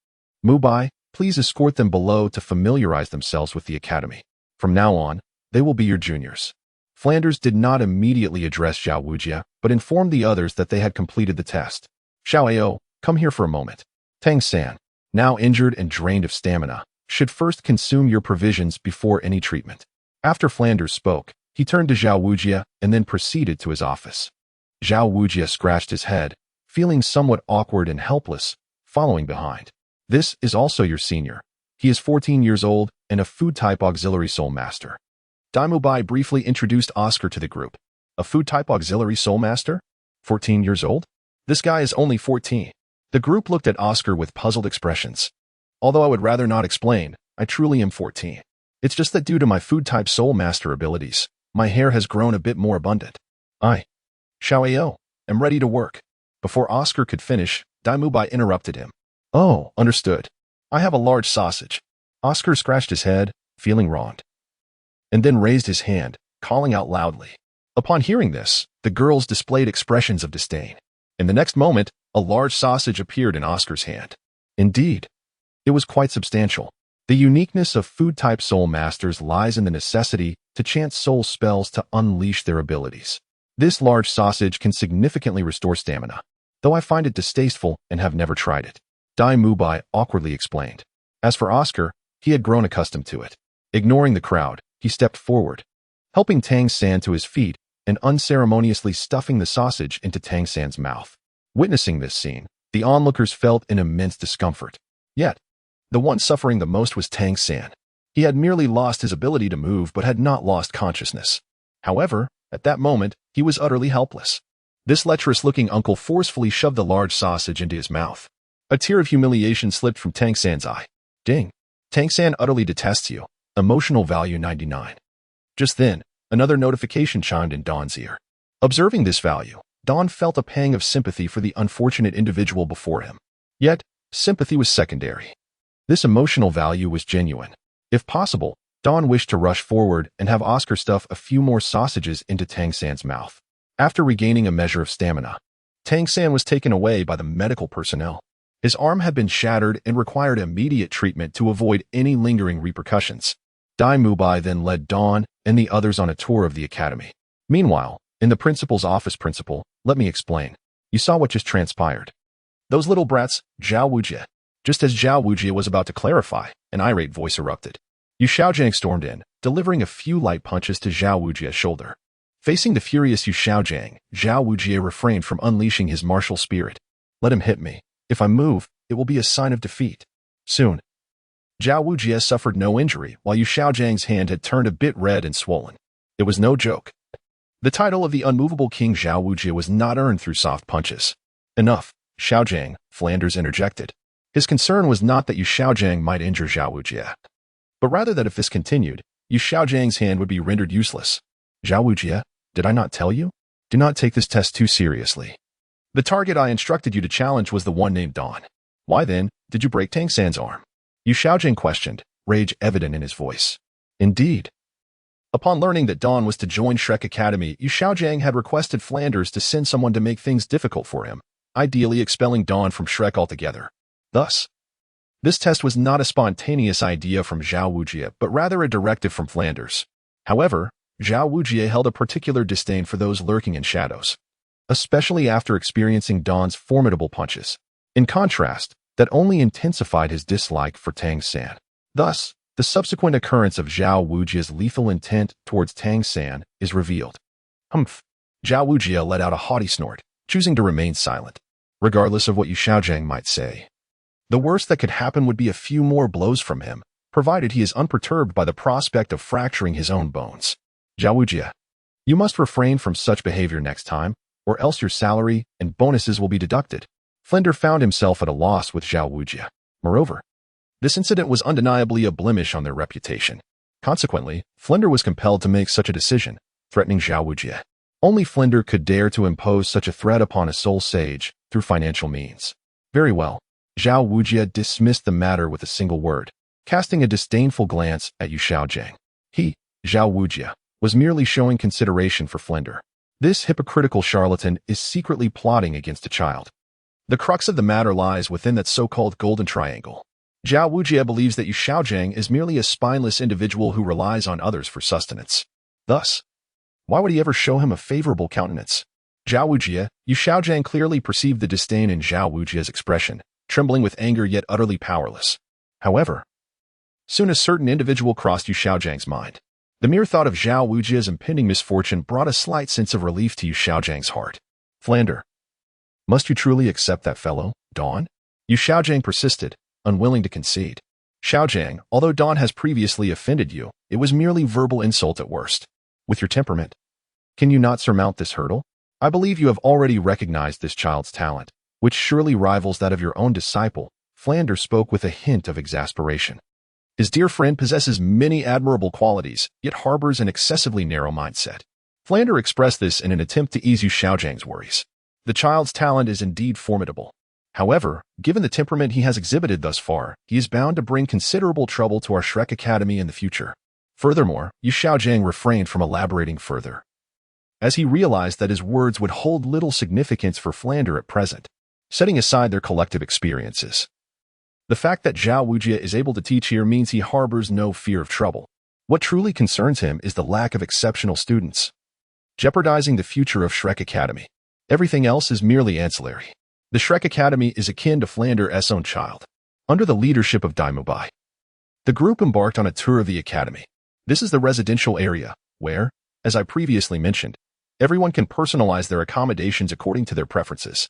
Mubai, please escort them below to familiarize themselves with the academy. From now on, they will be your juniors. Flanders did not immediately address Xiao Wujia, but informed the others that they had completed the test. Xiao Ao, come here for a moment. Tang San, now injured and drained of stamina, should first consume your provisions before any treatment. After Flanders spoke, he turned to Xiao Wujia and then proceeded to his office. Xiao Wujia scratched his head, feeling somewhat awkward and helpless, following behind. This is also your senior. He is 14 years old and a food-type auxiliary soul master. Daimu Bai briefly introduced Oscar to the group. A food-type auxiliary soul master? 14 years old? This guy is only 14. The group looked at Oscar with puzzled expressions. Although I would rather not explain, I truly am 14. It's just that due to my food-type soul master abilities, my hair has grown a bit more abundant. I, Xiao Wu, am ready to work. Before Oscar could finish, Daimu Bai interrupted him. Oh, understood. I have a large sausage. Oscar scratched his head, feeling wronged, and then raised his hand, calling out loudly. Upon hearing this, the girls displayed expressions of disdain. In the next moment, a large sausage appeared in Oscar's hand. Indeed, it was quite substantial. The uniqueness of food-type soul masters lies in the necessity to chant soul spells to unleash their abilities. This large sausage can significantly restore stamina, though I find it distasteful and have never tried it. Daimu Bai awkwardly explained. As for Oscar, he had grown accustomed to it. Ignoring the crowd, he stepped forward, helping Tang San to his feet and unceremoniously stuffing the sausage into Tang San's mouth. Witnessing this scene, the onlookers felt an immense discomfort. Yet, the one suffering the most was Tang San. He had merely lost his ability to move but had not lost consciousness. However, at that moment, he was utterly helpless. This lecherous-looking uncle forcefully shoved the large sausage into his mouth. A tear of humiliation slipped from Tang San's eye. Ding. Tang San utterly detests you. Emotional value 99. Just then, another notification chimed in Dawn's ear. Observing this value, Dawn felt a pang of sympathy for the unfortunate individual before him. Yet, sympathy was secondary. This emotional value was genuine. If possible, Dawn wished to rush forward and have Oscar stuff a few more sausages into Tang San's mouth. After regaining a measure of stamina, Tang San was taken away by the medical personnel. His arm had been shattered and required immediate treatment to avoid any lingering repercussions. Daimu Bai then led Dawn and the others on a tour of the academy. Meanwhile, in the principal's office, principal, let me explain. You saw what just transpired. Those little brats, Xiao Wu. Just as Xiao Wu was about to clarify, an irate voice erupted. Yu Xiaojiang stormed in, delivering a few light punches to Xiao Wujia's shoulder. Facing the furious Yu Xiaojiang, Xiao Wujie refrained from unleashing his martial spirit. Let him hit me. If I move, it will be a sign of defeat. Soon, Xiao Wujie suffered no injury, while Yu Xiaojiang's hand had turned a bit red and swollen. It was no joke. The title of the unmovable King Xiao Wujie was not earned through soft punches. Enough, Xiaojiang, Flanders interjected. His concern was not that Yu Xiaojiang might injure Xiao Wujie, but rather that if this continued, Yu Xiaojiang's hand would be rendered useless. Xiao Wujie, did I not tell you? Do not take this test too seriously. The target I instructed you to challenge was the one named Dawn. Why then, did you break Tang San's arm? Yu Xiaojiang questioned, rage evident in his voice. Indeed. Upon learning that Dawn was to join Shrek Academy, Yu Xiaojiang had requested Flanders to send someone to make things difficult for him, ideally expelling Dawn from Shrek altogether. Thus, this test was not a spontaneous idea from Xiao Wujie, but rather a directive from Flanders. However, Xiao Wujie held a particular disdain for those lurking in shadows, especially after experiencing Dawn's formidable punches. In contrast, that only intensified his dislike for Tang San. Thus, the subsequent occurrence of Xiao Wujie's lethal intent towards Tang San is revealed. Humph. Xiao Wujie let out a haughty snort, choosing to remain silent, regardless of what Yu Xiaojiang might say. The worst that could happen would be a few more blows from him, provided he is unperturbed by the prospect of fracturing his own bones. Xiao Wujie, you must refrain from such behavior next time, or else your salary and bonuses will be deducted. Flender found himself at a loss with Xiao Wujie. Moreover, this incident was undeniably a blemish on their reputation. Consequently, Flender was compelled to make such a decision, threatening Xiao Wujie. Only Flender could dare to impose such a threat upon a soul sage through financial means. Very well. Xiao Wujie dismissed the matter with a single word, casting a disdainful glance at Yu Xiaojiang. He, Xiao Wujie, was merely showing consideration for Flender. This hypocritical charlatan is secretly plotting against a child. The crux of the matter lies within that so-called golden triangle. Xiao Wujie believes that Yu Xiaojiang is merely a spineless individual who relies on others for sustenance. Thus, why would he ever show him a favorable countenance? Xiao Wujie, Yu Xiaojiang clearly perceived the disdain in Xiao Wujie's expression, trembling with anger yet utterly powerless. However, soon a certain individual crossed Yu Xiaojiang's mind. The mere thought of Xiao Wujie's impending misfortune brought a slight sense of relief to Yu Xiaojiang's heart. Flander, must you truly accept that fellow, Dawn? Yu Xiaojiang persisted, unwilling to concede. Xiaojiang, although Dawn has previously offended you, it was merely verbal insult at worst. With your temperament, can you not surmount this hurdle? I believe you have already recognized this child's talent, which surely rivals that of your own disciple. Flander spoke with a hint of exasperation. His dear friend possesses many admirable qualities, yet harbors an excessively narrow mindset. Flander expressed this in an attempt to ease Xiaojiang's worries. The child's talent is indeed formidable. However, given the temperament he has exhibited thus far, he is bound to bring considerable trouble to our Shrek Academy in the future. Furthermore, Xiaojiang refrained from elaborating further, as he realized that his words would hold little significance for Flander at present, setting aside their collective experiences. The fact that Xiao Wu is able to teach here means he harbors no fear of trouble. What truly concerns him is the lack of exceptional students, jeopardizing the future of Shrek Academy. Everything else is merely ancillary. The Shrek Academy is akin to Flander's own child. Under the leadership of Daimubai, the group embarked on a tour of the academy. This is the residential area, where, as I previously mentioned, everyone can personalize their accommodations according to their preferences.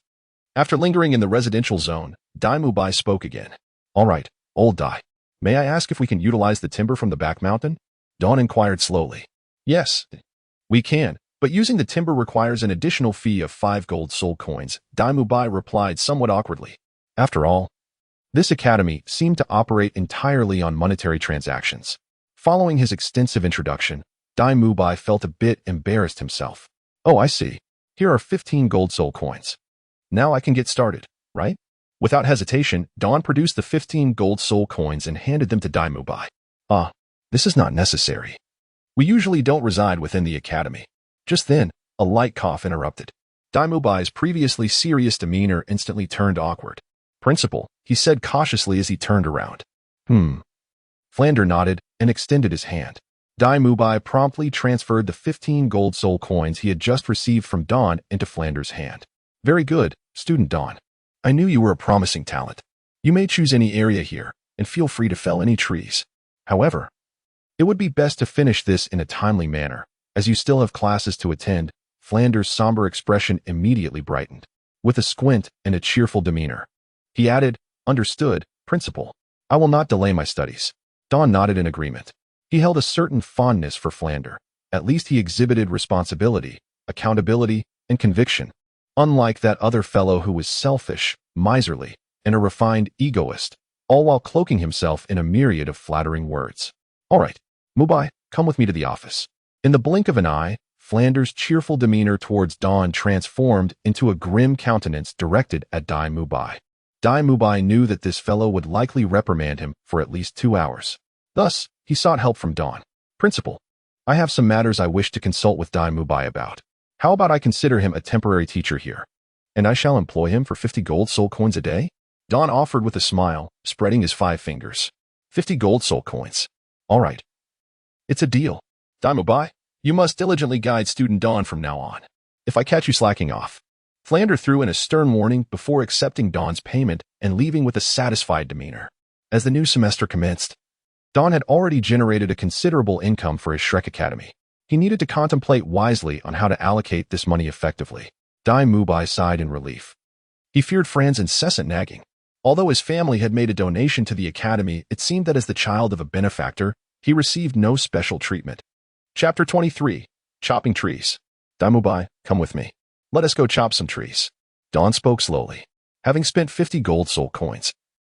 After lingering in the residential zone, Daimubai spoke again. All right, old Dai. May I ask if we can utilize the timber from the back mountain? Dawn inquired slowly. Yes, we can, but using the timber requires an additional fee of 5 gold soul coins, Daimubai replied somewhat awkwardly. After all, this academy seemed to operate entirely on monetary transactions. Following his extensive introduction, Daimubai felt a bit embarrassed himself. Oh, I see. Here are 15 gold soul coins. Now I can get started, right? Without hesitation, Dawn produced the 15 gold soul coins and handed them to Daimubai. Ah, this is not necessary. We usually don't reside within the academy. Just then, a light cough interrupted. Daimubai's previously serious demeanor instantly turned awkward. Principal, he said cautiously as he turned around. Flander nodded and extended his hand. Daimubai promptly transferred the 15 gold soul coins he had just received from Dawn into Flander's hand. Very good, student Dawn. I knew you were a promising talent. You may choose any area here, and feel free to fell any trees. However, it would be best to finish this in a timely manner, as you still have classes to attend. Flander's somber expression immediately brightened. With a squint and a cheerful demeanor, he added, Understood, Principal. I will not delay my studies. Dawn nodded in agreement. He held a certain fondness for Flander. At least he exhibited responsibility, accountability, and conviction, unlike that other fellow who was selfish, miserly, and a refined egoist, all while cloaking himself in a myriad of flattering words. All right, Mubai, come with me to the office. In the blink of an eye, Flander's cheerful demeanor towards Dawn transformed into a grim countenance directed at Daimubai. Daimubai knew that this fellow would likely reprimand him for at least 2 hours. Thus, he sought help from Dawn. Principal, I have some matters I wish to consult with Daimubai about. How about I consider him a temporary teacher here, and I shall employ him for 50 gold soul coins a day? Dawn offered with a smile, spreading his 5 fingers. 50 gold soul coins. All right. It's a deal. Daimubai, you must diligently guide student Dawn from now on. If I catch you slacking off. Flander threw in a stern warning before accepting Dawn's payment and leaving with a satisfied demeanor. As the new semester commenced, Dawn had already generated a considerable income for his Shrek Academy. He needed to contemplate wisely on how to allocate this money effectively. Daimubai sighed in relief. He feared Fran's incessant nagging. Although his family had made a donation to the academy, it seemed that as the child of a benefactor, he received no special treatment. Chapter 23. Chopping Trees. Daimubai, come with me. Let us go chop some trees. Dawn spoke slowly. Having spent 50 gold soul coins,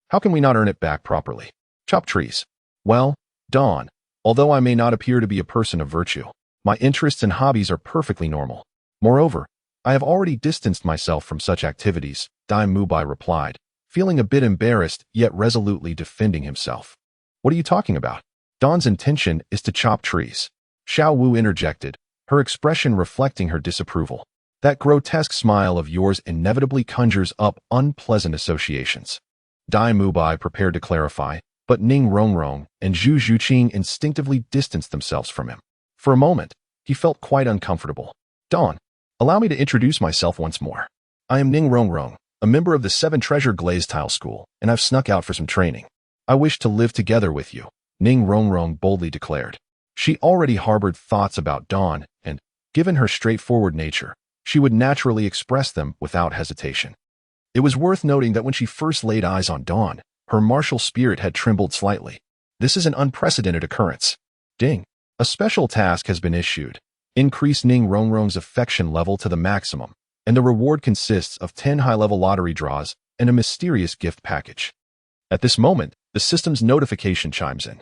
how can we not earn it back properly? Chop trees. Well, Dawn, although I may not appear to be a person of virtue, my interests and hobbies are perfectly normal. Moreover, I have already distanced myself from such activities, Daimubai replied, feeling a bit embarrassed yet resolutely defending himself. What are you talking about? Dawn's intention is to chop trees. Xiao Wu interjected, her expression reflecting her disapproval. That grotesque smile of yours inevitably conjures up unpleasant associations. Daimubai prepared to clarify, but Ning Rongrong and Zhu Zhuqing instinctively distanced themselves from him. For a moment, he felt quite uncomfortable. Dawn, allow me to introduce myself once more. I am Ning Rongrong, a member of the 7 Treasure Glaze Tile School, and I've snuck out for some training. I wish to live together with you, Ning Rongrong boldly declared. She already harbored thoughts about Dawn, and, given her straightforward nature, she would naturally express them without hesitation. It was worth noting that when she first laid eyes on Dawn, Her martial spirit had trembled slightly. This is an unprecedented occurrence. Ding. A special task has been issued. Increase Ning Rongrong's affection level to the maximum, and the reward consists of 10 high-level lottery draws and a mysterious gift package. At this moment, the system's notification chimes in.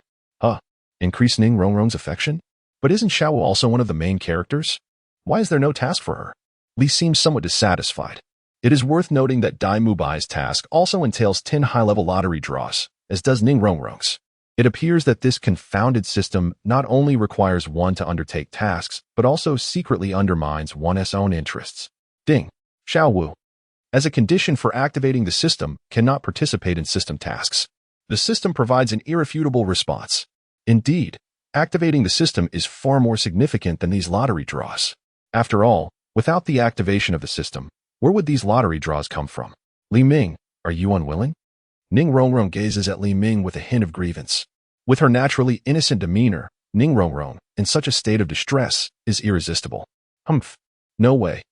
Increase Ning Rongrong's affection? But isn't Xiao Wu also one of the main characters? Why is there no task for her? Li seems somewhat dissatisfied. It is worth noting that Dai Mubai's task also entails 10 high-level lottery draws, as does Ning Rongrong's. It appears that this confounded system not only requires one to undertake tasks, but also secretly undermines one's own interests. Ding. Xiao Wu, as a condition for activating the system, cannot participate in system tasks. The system provides an irrefutable response. Indeed, activating the system is far more significant than these lottery draws. After all, without the activation of the system, where would these lottery draws come from? Li Ming, are you unwilling? Ning Rongrong gazes at Li Ming with a hint of grievance. With her naturally innocent demeanor, Ning Rongrong, in such a state of distress, is irresistible. Humph. No way.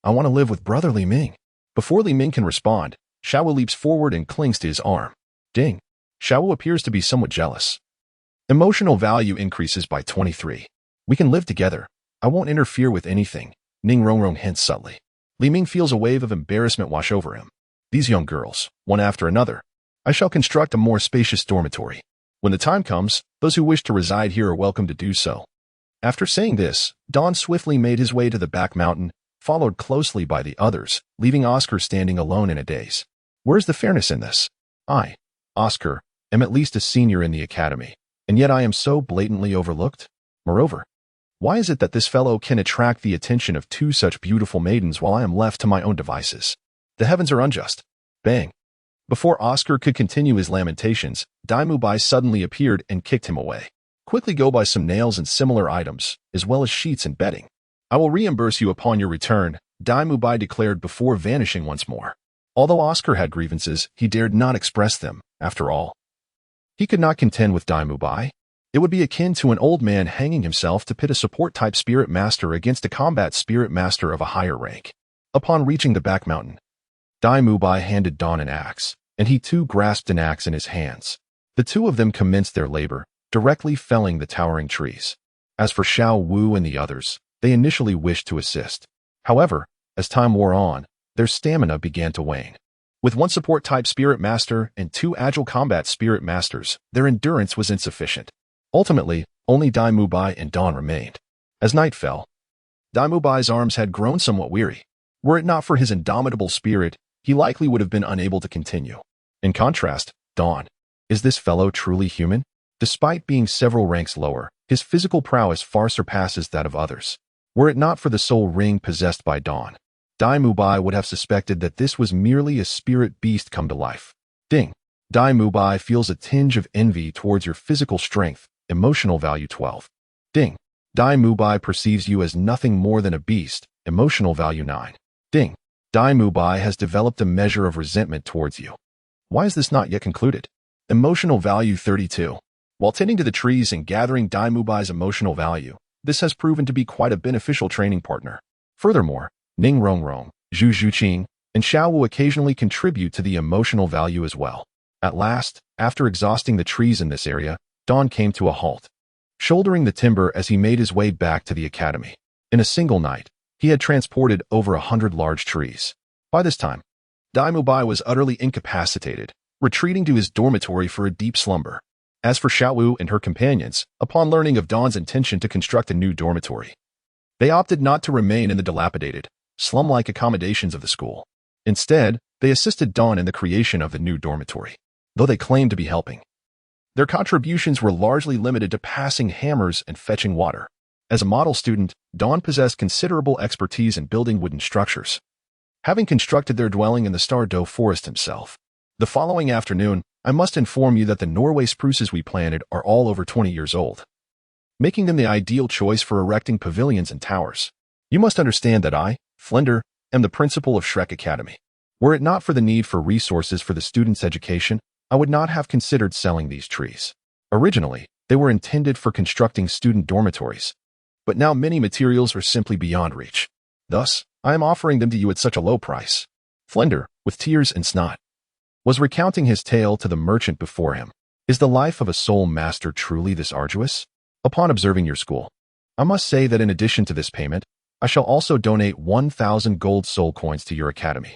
I want to live with brother Li Ming. Before Li Ming can respond, Xiao Wu leaps forward and clings to his arm. Ding. Xiao Wu appears to be somewhat jealous. Emotional value increases by 23. We can live together. I won't interfere with anything, Ning Rongrong hints subtly. Li Ming feels a wave of embarrassment wash over him. These young girls, one after another. I shall construct a more spacious dormitory. When the time comes, those who wish to reside here are welcome to do so. After saying this, Don swiftly made his way to the back mountain, followed closely by the others, leaving Oscar standing alone in a daze. Where's the fairness in this? I, Oscar, am at least a senior in the academy, and yet I am so blatantly overlooked? Moreover, why is it that this fellow can attract the attention of two such beautiful maidens while I am left to my own devices? The heavens are unjust. Bang. Before Oscar could continue his lamentations, Dai Mubai suddenly appeared and kicked him away. Quickly go buy some nails and similar items, as well as sheets and bedding. I will reimburse you upon your return, Dai Mubai declared before vanishing once more. Although Oscar had grievances, he dared not express them, after all. He could not contend with Dai Mubai. It would be akin to an old man hanging himself to pit a support-type spirit master against a combat spirit master of a higher rank. Upon reaching the back mountain, Dai Mubai handed Don an axe, and he too grasped an axe in his hands. The two of them commenced their labor, directly felling the towering trees. As for Xiao Wu and the others, they initially wished to assist. However, as time wore on, their stamina began to wane. With one support-type spirit master and two agile combat spirit masters, their endurance was insufficient. Ultimately, only Dai Mubai and Don remained. As night fell, Dai Mubai's arms had grown somewhat weary. Were it not for his indomitable spirit, he likely would have been unable to continue. In contrast, Don. Is this fellow truly human? Despite being several ranks lower, his physical prowess far surpasses that of others. Were it not for the soul ring possessed by Don, Dai Mubai would have suspected that this was merely a spirit beast come to life. Ding. Dai Mubai feels a tinge of envy towards your physical strength, emotional value 12. Ding. Dai Mubai perceives you as nothing more than a beast, emotional value 9. Ding. Dai Mubai has developed a measure of resentment towards you. Why is this not yet concluded? Emotional value 32. While tending to the trees and gathering Dai Mubai's emotional value, this has proven to be quite a beneficial training partner. Furthermore, Ning Rongrong, Zhu Zhuqing, and Xiao Wu occasionally contribute to the emotional value as well. At last, after exhausting the trees in this area, Don came to a halt, shouldering the timber as he made his way back to the academy. In a single night, he had transported over 100 large trees. By this time, Dai Mubai was utterly incapacitated, retreating to his dormitory for a deep slumber. As for Xiao Wu and her companions, upon learning of Don's intention to construct a new dormitory, they opted not to remain in the dilapidated, slum-like accommodations of the school. Instead, they assisted Don in the creation of the new dormitory, though they claimed to be helping. Their contributions were largely limited to passing hammers and fetching water. As a model student, Don possessed considerable expertise in building wooden structures, having constructed their dwelling in the Stardo Forest himself. The following afternoon, I must inform you that the Norway spruces we planted are all over 20 years old, making them the ideal choice for erecting pavilions and towers. You must understand that I, Flender, am the principal of Shrek Academy. Were it not for the need for resources for the students' education, I would not have considered selling these trees. Originally, they were intended for constructing student dormitories, but now many materials are simply beyond reach. Thus, I am offering them to you at such a low price. Flender, with tears and snot. was recounting his tale to the merchant before him. Is the life of a soul master truly this arduous? Upon observing your school, I must say that in addition to this payment, I shall also donate 1,000 gold soul coins to your academy.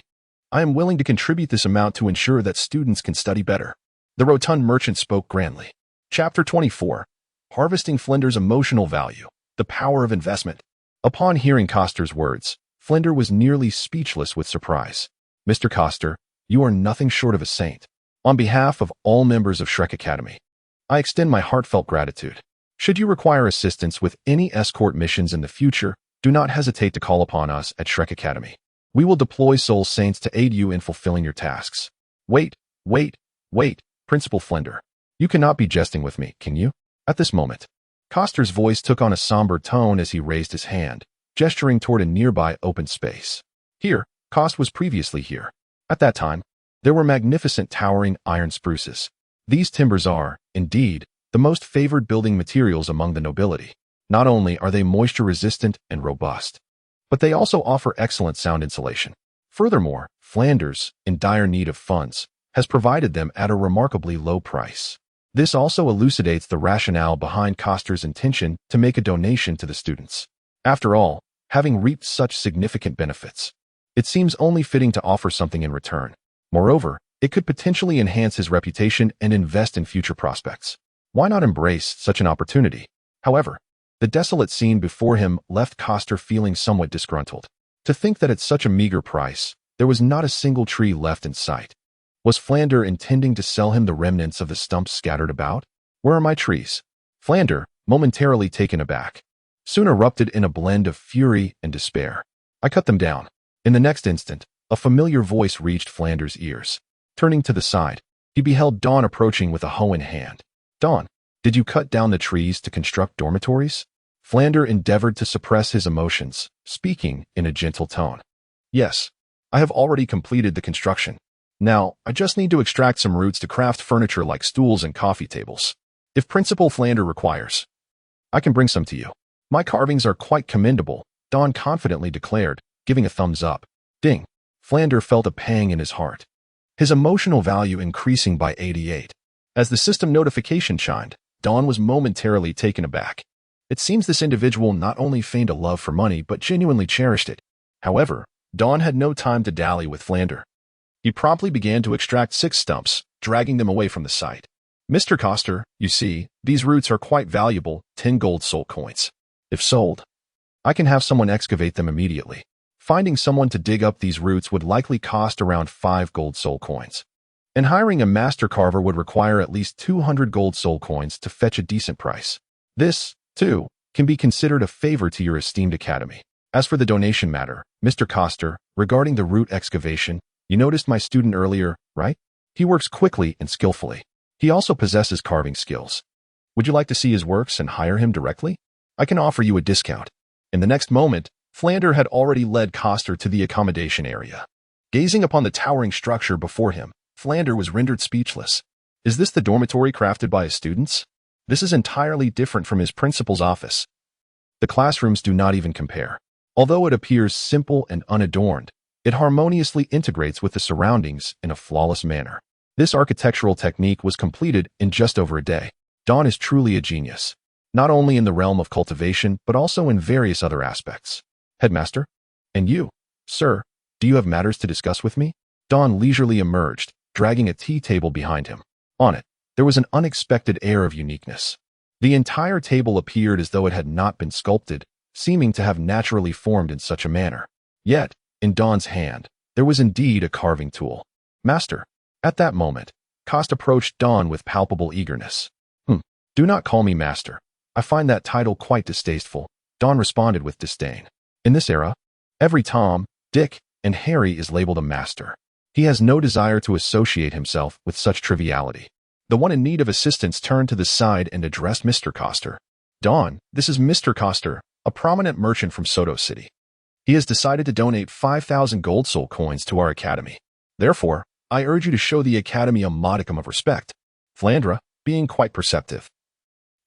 I am willing to contribute this amount to ensure that students can study better. The rotund merchant spoke grandly. Chapter 24. Harvesting Flinder's Emotional Value. The Power of Investment. Upon hearing Coster's words, Flinder was nearly speechless with surprise. Mr. Coster, you are nothing short of a saint. On behalf of all members of Shrek Academy, I extend my heartfelt gratitude. Should you require assistance with any escort missions in the future, do not hesitate to call upon us at Shrek Academy. We will deploy soul saints to aid you in fulfilling your tasks. Wait, Principal Flinder. You cannot be jesting with me, can you? At this moment, Coster's voice took on a somber tone as he raised his hand, gesturing toward a nearby open space. Here, Cost was previously here. At that time, there were magnificent towering iron spruces. These timbers are, indeed, the most favored building materials among the nobility. Not only are they moisture-resistant and robust, but they also offer excellent sound insulation. Furthermore, Flanders, in dire need of funds, has provided them at a remarkably low price. This also elucidates the rationale behind Coster's intention to make a donation to the students. After all, having reaped such significant benefits, it seems only fitting to offer something in return. Moreover, it could potentially enhance his reputation and invest in future prospects. Why not embrace such an opportunity? However, the desolate scene before him left Coster feeling somewhat disgruntled. To think that at such a meager price, there was not a single tree left in sight. Was Flander intending to sell him the remnants of the stumps scattered about? Where are my trees? Flander, momentarily taken aback, soon erupted in a blend of fury and despair. I cut them down. In the next instant, a familiar voice reached Flander's ears. Turning to the side, he beheld Dawn approaching with a hoe in hand. Dawn, did you cut down the trees to construct dormitories? Flander endeavored to suppress his emotions, speaking in a gentle tone. Yes, I have already completed the construction. Now, I just need to extract some roots to craft furniture like stools and coffee tables. If Principal Flander requires, I can bring some to you. My carvings are quite commendable, Dawn confidently declared, giving a thumbs up. Ding. Flander felt a pang in his heart, his emotional value increasing by 88. As the system notification chimed, Dawn was momentarily taken aback. It seems this individual not only feigned a love for money but genuinely cherished it. However, Dawn had no time to dally with Flander. He promptly began to extract 6 stumps, dragging them away from the site. Mr. Coster, you see, these roots are quite valuable, 10 gold soul coins. If sold, I can have someone excavate them immediately. Finding someone to dig up these roots would likely cost around 5 gold soul coins. And hiring a master carver would require at least 200 gold soul coins to fetch a decent price. This, too, can be considered a favor to your esteemed academy. As for the donation matter, Mr. Coster, regarding the root excavation, you noticed my student earlier, right? He works quickly and skillfully. He also possesses carving skills. Would you like to see his works and hire him directly? I can offer you a discount. In the next moment, Flander had already led Coster to the accommodation area. Gazing upon the towering structure before him, Flander was rendered speechless. Is this the dormitory crafted by his students? This is entirely different from his principal's office. The classrooms do not even compare. Although it appears simple and unadorned, it harmoniously integrates with the surroundings in a flawless manner. This architectural technique was completed in just over a day. Dawn is truly a genius, not only in the realm of cultivation, but also in various other aspects. Headmaster? And you, sir, do you have matters to discuss with me? Dawn leisurely emerged, dragging a tea table behind him. On it, there was an unexpected air of uniqueness. The entire table appeared as though it had not been sculpted, seeming to have naturally formed in such a manner. Yet, in Dawn's hand, there was indeed a carving tool. Master. At that moment, Cost approached Dawn with palpable eagerness. Do not call me master. I find that title quite distasteful, Dawn responded with disdain. In this era, every Tom, Dick, and Harry is labeled a master. He has no desire to associate himself with such triviality. The one in need of assistance turned to the side and addressed Mr. Coster. Dawn, this is Mr. Coster, a prominent merchant from Soto City. He has decided to donate 5,000 gold soul coins to our academy. Therefore, I urge you to show the academy a modicum of respect. Flandra, being quite perceptive,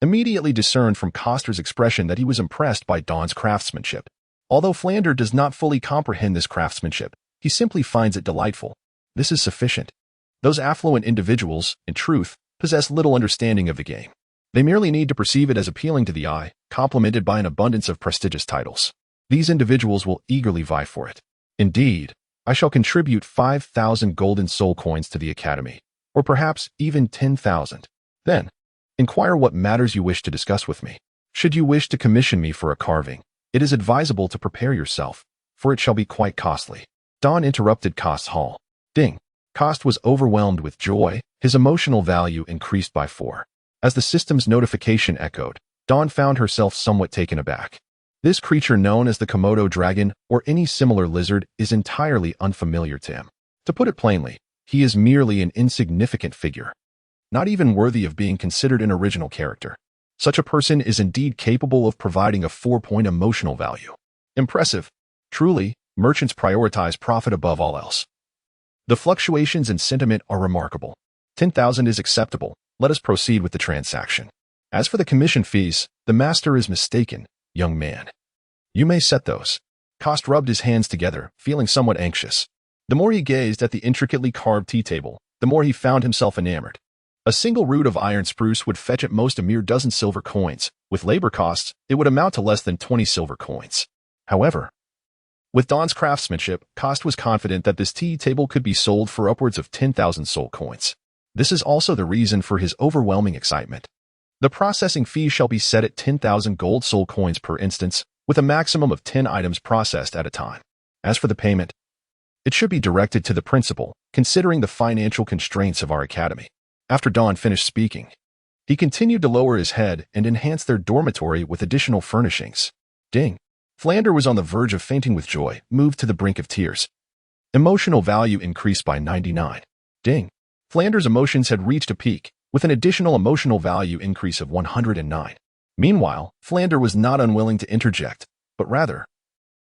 immediately discerned from Coster's expression that he was impressed by Dawn's craftsmanship. Although Flander does not fully comprehend this craftsmanship, he simply finds it delightful. This is sufficient. Those affluent individuals, in truth, possess little understanding of the game. They merely need to perceive it as appealing to the eye, complemented by an abundance of prestigious titles. These individuals will eagerly vie for it. Indeed, I shall contribute 5,000 golden soul coins to the Academy, or perhaps even 10,000. Then, inquire what matters you wish to discuss with me. Should you wish to commission me for a carving, it is advisable to prepare yourself, for it shall be quite costly. Don interrupted Kost's haul. Ding. Kost was overwhelmed with joy. His emotional value increased by 4. As the system's notification echoed, Dawn found herself somewhat taken aback. This creature known as the Komodo dragon or any similar lizard is entirely unfamiliar to him. To put it plainly, he is merely an insignificant figure, not even worthy of being considered an original character. Such a person is indeed capable of providing a 4-point emotional value. Impressive. Truly, merchants prioritize profit above all else. The fluctuations in sentiment are remarkable. 10,000 is acceptable. Let us proceed with the transaction. As for the commission fees, the master is mistaken, young man. You may set those. Kost rubbed his hands together, feeling somewhat anxious. The more he gazed at the intricately carved tea table, the more he found himself enamored. A single root of iron spruce would fetch at most a mere dozen silver coins. With labor costs, it would amount to less than 20 silver coins. However, with Dawn's craftsmanship, Kost was confident that this tea table could be sold for upwards of 10,000 soul coins. This is also the reason for his overwhelming excitement. The processing fee shall be set at 10,000 gold soul coins per instance, with a maximum of 10 items processed at a time. As for the payment, it should be directed to the principal, considering the financial constraints of our academy. After Dawn finished speaking, he continued to lower his head and enhance their dormitory with additional furnishings. Ding. Flander was on the verge of fainting with joy, moved to the brink of tears. Emotional value increased by 99. Ding. Flander's emotions had reached a peak, with an additional emotional value increase of 109. Meanwhile, Flander was not unwilling to interject, but rather,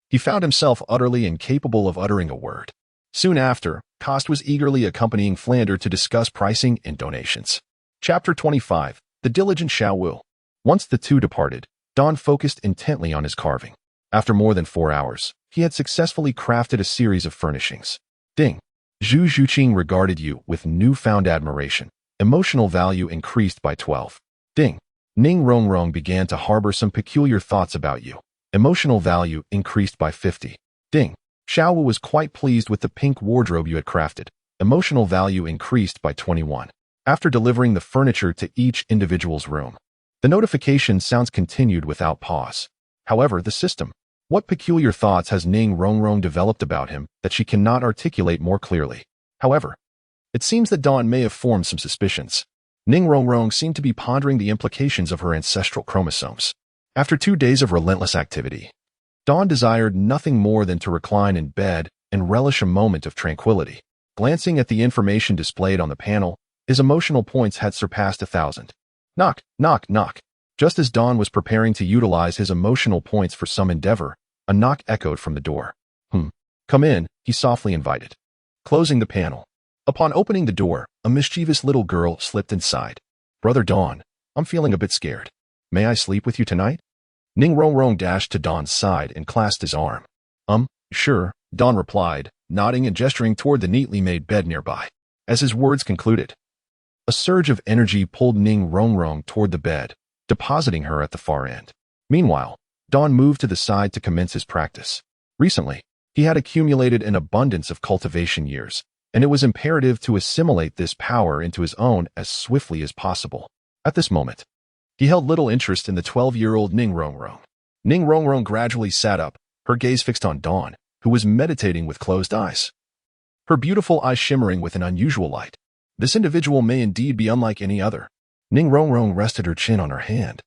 he found himself utterly incapable of uttering a word. Soon after, Kost was eagerly accompanying Flander to discuss pricing and donations. Chapter 25. The Diligent Xiao Wu. Once the two departed, Don focused intently on his carving. After more than 4 hours, he had successfully crafted a series of furnishings. Ding. Zhu Zhuqing regarded you with newfound admiration. Emotional value increased by 12. Ding. Ning Rongrong began to harbor some peculiar thoughts about you. Emotional value increased by 50. Ding. Xiao Wu was quite pleased with the pink wardrobe you had crafted. Emotional value increased by 21. After delivering the furniture to each individual's room, the notification sounds continued without pause. However, the system. What peculiar thoughts has Ning Rongrong developed about him that she cannot articulate more clearly? However, it seems that Dawn may have formed some suspicions. Ning Rongrong seemed to be pondering the implications of her ancestral chromosomes. After 2 days of relentless activity, Dawn desired nothing more than to recline in bed and relish a moment of tranquility. Glancing at the information displayed on the panel, his emotional points had surpassed 1,000. Knock, knock, knock. Just as Dawn was preparing to utilize his emotional points for some endeavor, a knock echoed from the door. Come in, he softly invited. Closing the panel. Upon opening the door, a mischievous little girl slipped inside. Brother Dawn, I'm feeling a bit scared. May I sleep with you tonight? Ning Rongrong dashed to Dawn's side and clasped his arm. Sure, Dawn replied, nodding and gesturing toward the neatly made bed nearby. As his words concluded, a surge of energy pulled Ning Rongrong toward the bed, depositing her at the far end. Meanwhile, Dawn moved to the side to commence his practice. Recently, he had accumulated an abundance of cultivation years, and it was imperative to assimilate this power into his own as swiftly as possible. At this moment, he held little interest in the 12-year-old Ning Rongrong. Ning Rongrong gradually sat up, her gaze fixed on Dawn, who was meditating with closed eyes. Her beautiful eyes shimmering with an unusual light. This individual may indeed be unlike any other. Ning Rongrong rested her chin on her hand.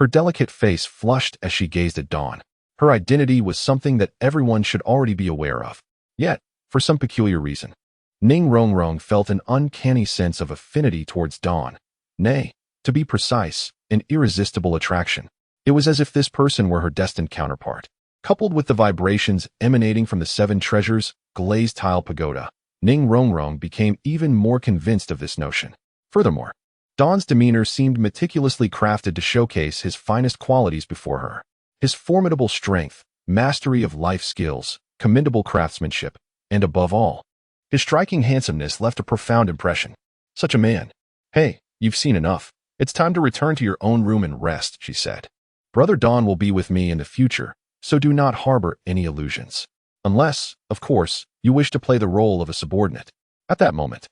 Her delicate face flushed as she gazed at Dawn. Her identity was something that everyone should already be aware of. Yet, for some peculiar reason, Ning Rongrong felt an uncanny sense of affinity towards Dawn. Nay, to be precise, an irresistible attraction. It was as if this person were her destined counterpart. Coupled with the vibrations emanating from the 7 treasures, glazed tile pagoda, Ning Rongrong became even more convinced of this notion. Furthermore, Dawn's demeanor seemed meticulously crafted to showcase his finest qualities before her. His formidable strength, mastery of life skills, commendable craftsmanship, and above all, His striking handsomeness left a profound impression. Such a man. Hey, you've seen enough. It's time to return to your own room and rest, she said. Brother Dawn will be with me in the future, so do not harbor any illusions. Unless, of course, you wish to play the role of a subordinate. At that moment,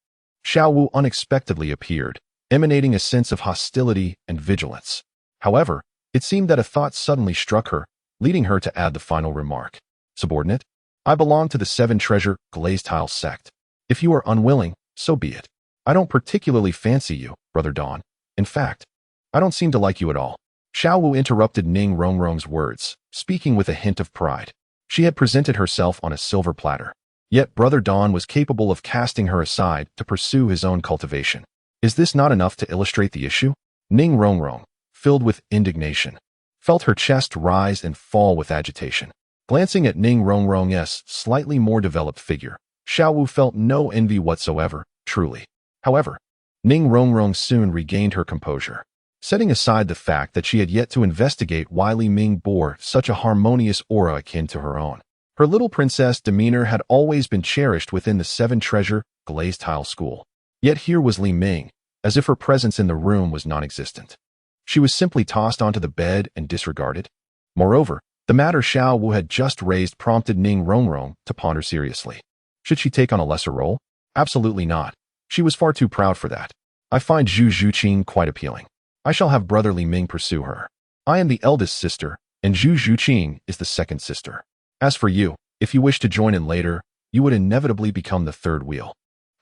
Xiao Wu unexpectedly appeared, emanating a sense of hostility and vigilance. However, it seemed that a thought suddenly struck her, leading her to add the final remark. Subordinate, I belong to the Seven Treasure Glazed Tile sect. If you are unwilling, so be it. I don't particularly fancy you, Brother Dawn. In fact, I don't seem to like you at all. Xiao Wu interrupted Ning Rongrong's words, speaking with a hint of pride. She had presented herself on a silver platter. Yet Brother Dawn was capable of casting her aside to pursue his own cultivation. Is this not enough to illustrate the issue? Ning Rongrong, filled with indignation, felt her chest rise and fall with agitation. Glancing at Ning Rongrong's slightly more developed figure, Xiao Wu felt no envy whatsoever, truly. However, Ning Rongrong soon regained her composure. Setting aside the fact that she had yet to investigate why Li Ming bore such a harmonious aura akin to her own, her little princess demeanor had always been cherished within the Seven Treasure Glazed Tile school. Yet here was Li Ming, as if her presence in the room was non-existent. She was simply tossed onto the bed and disregarded. Moreover, the matter Xiao Wu had just raised prompted Ning Rongrong to ponder seriously. Should she take on a lesser role? Absolutely not. She was far too proud for that. I find Zhu Zhuqing quite appealing. I shall have Brother Li Ming pursue her. I am the eldest sister, and Zhu Zhuqing is the second sister. As for you, if you wish to join in later, you would inevitably become the third wheel.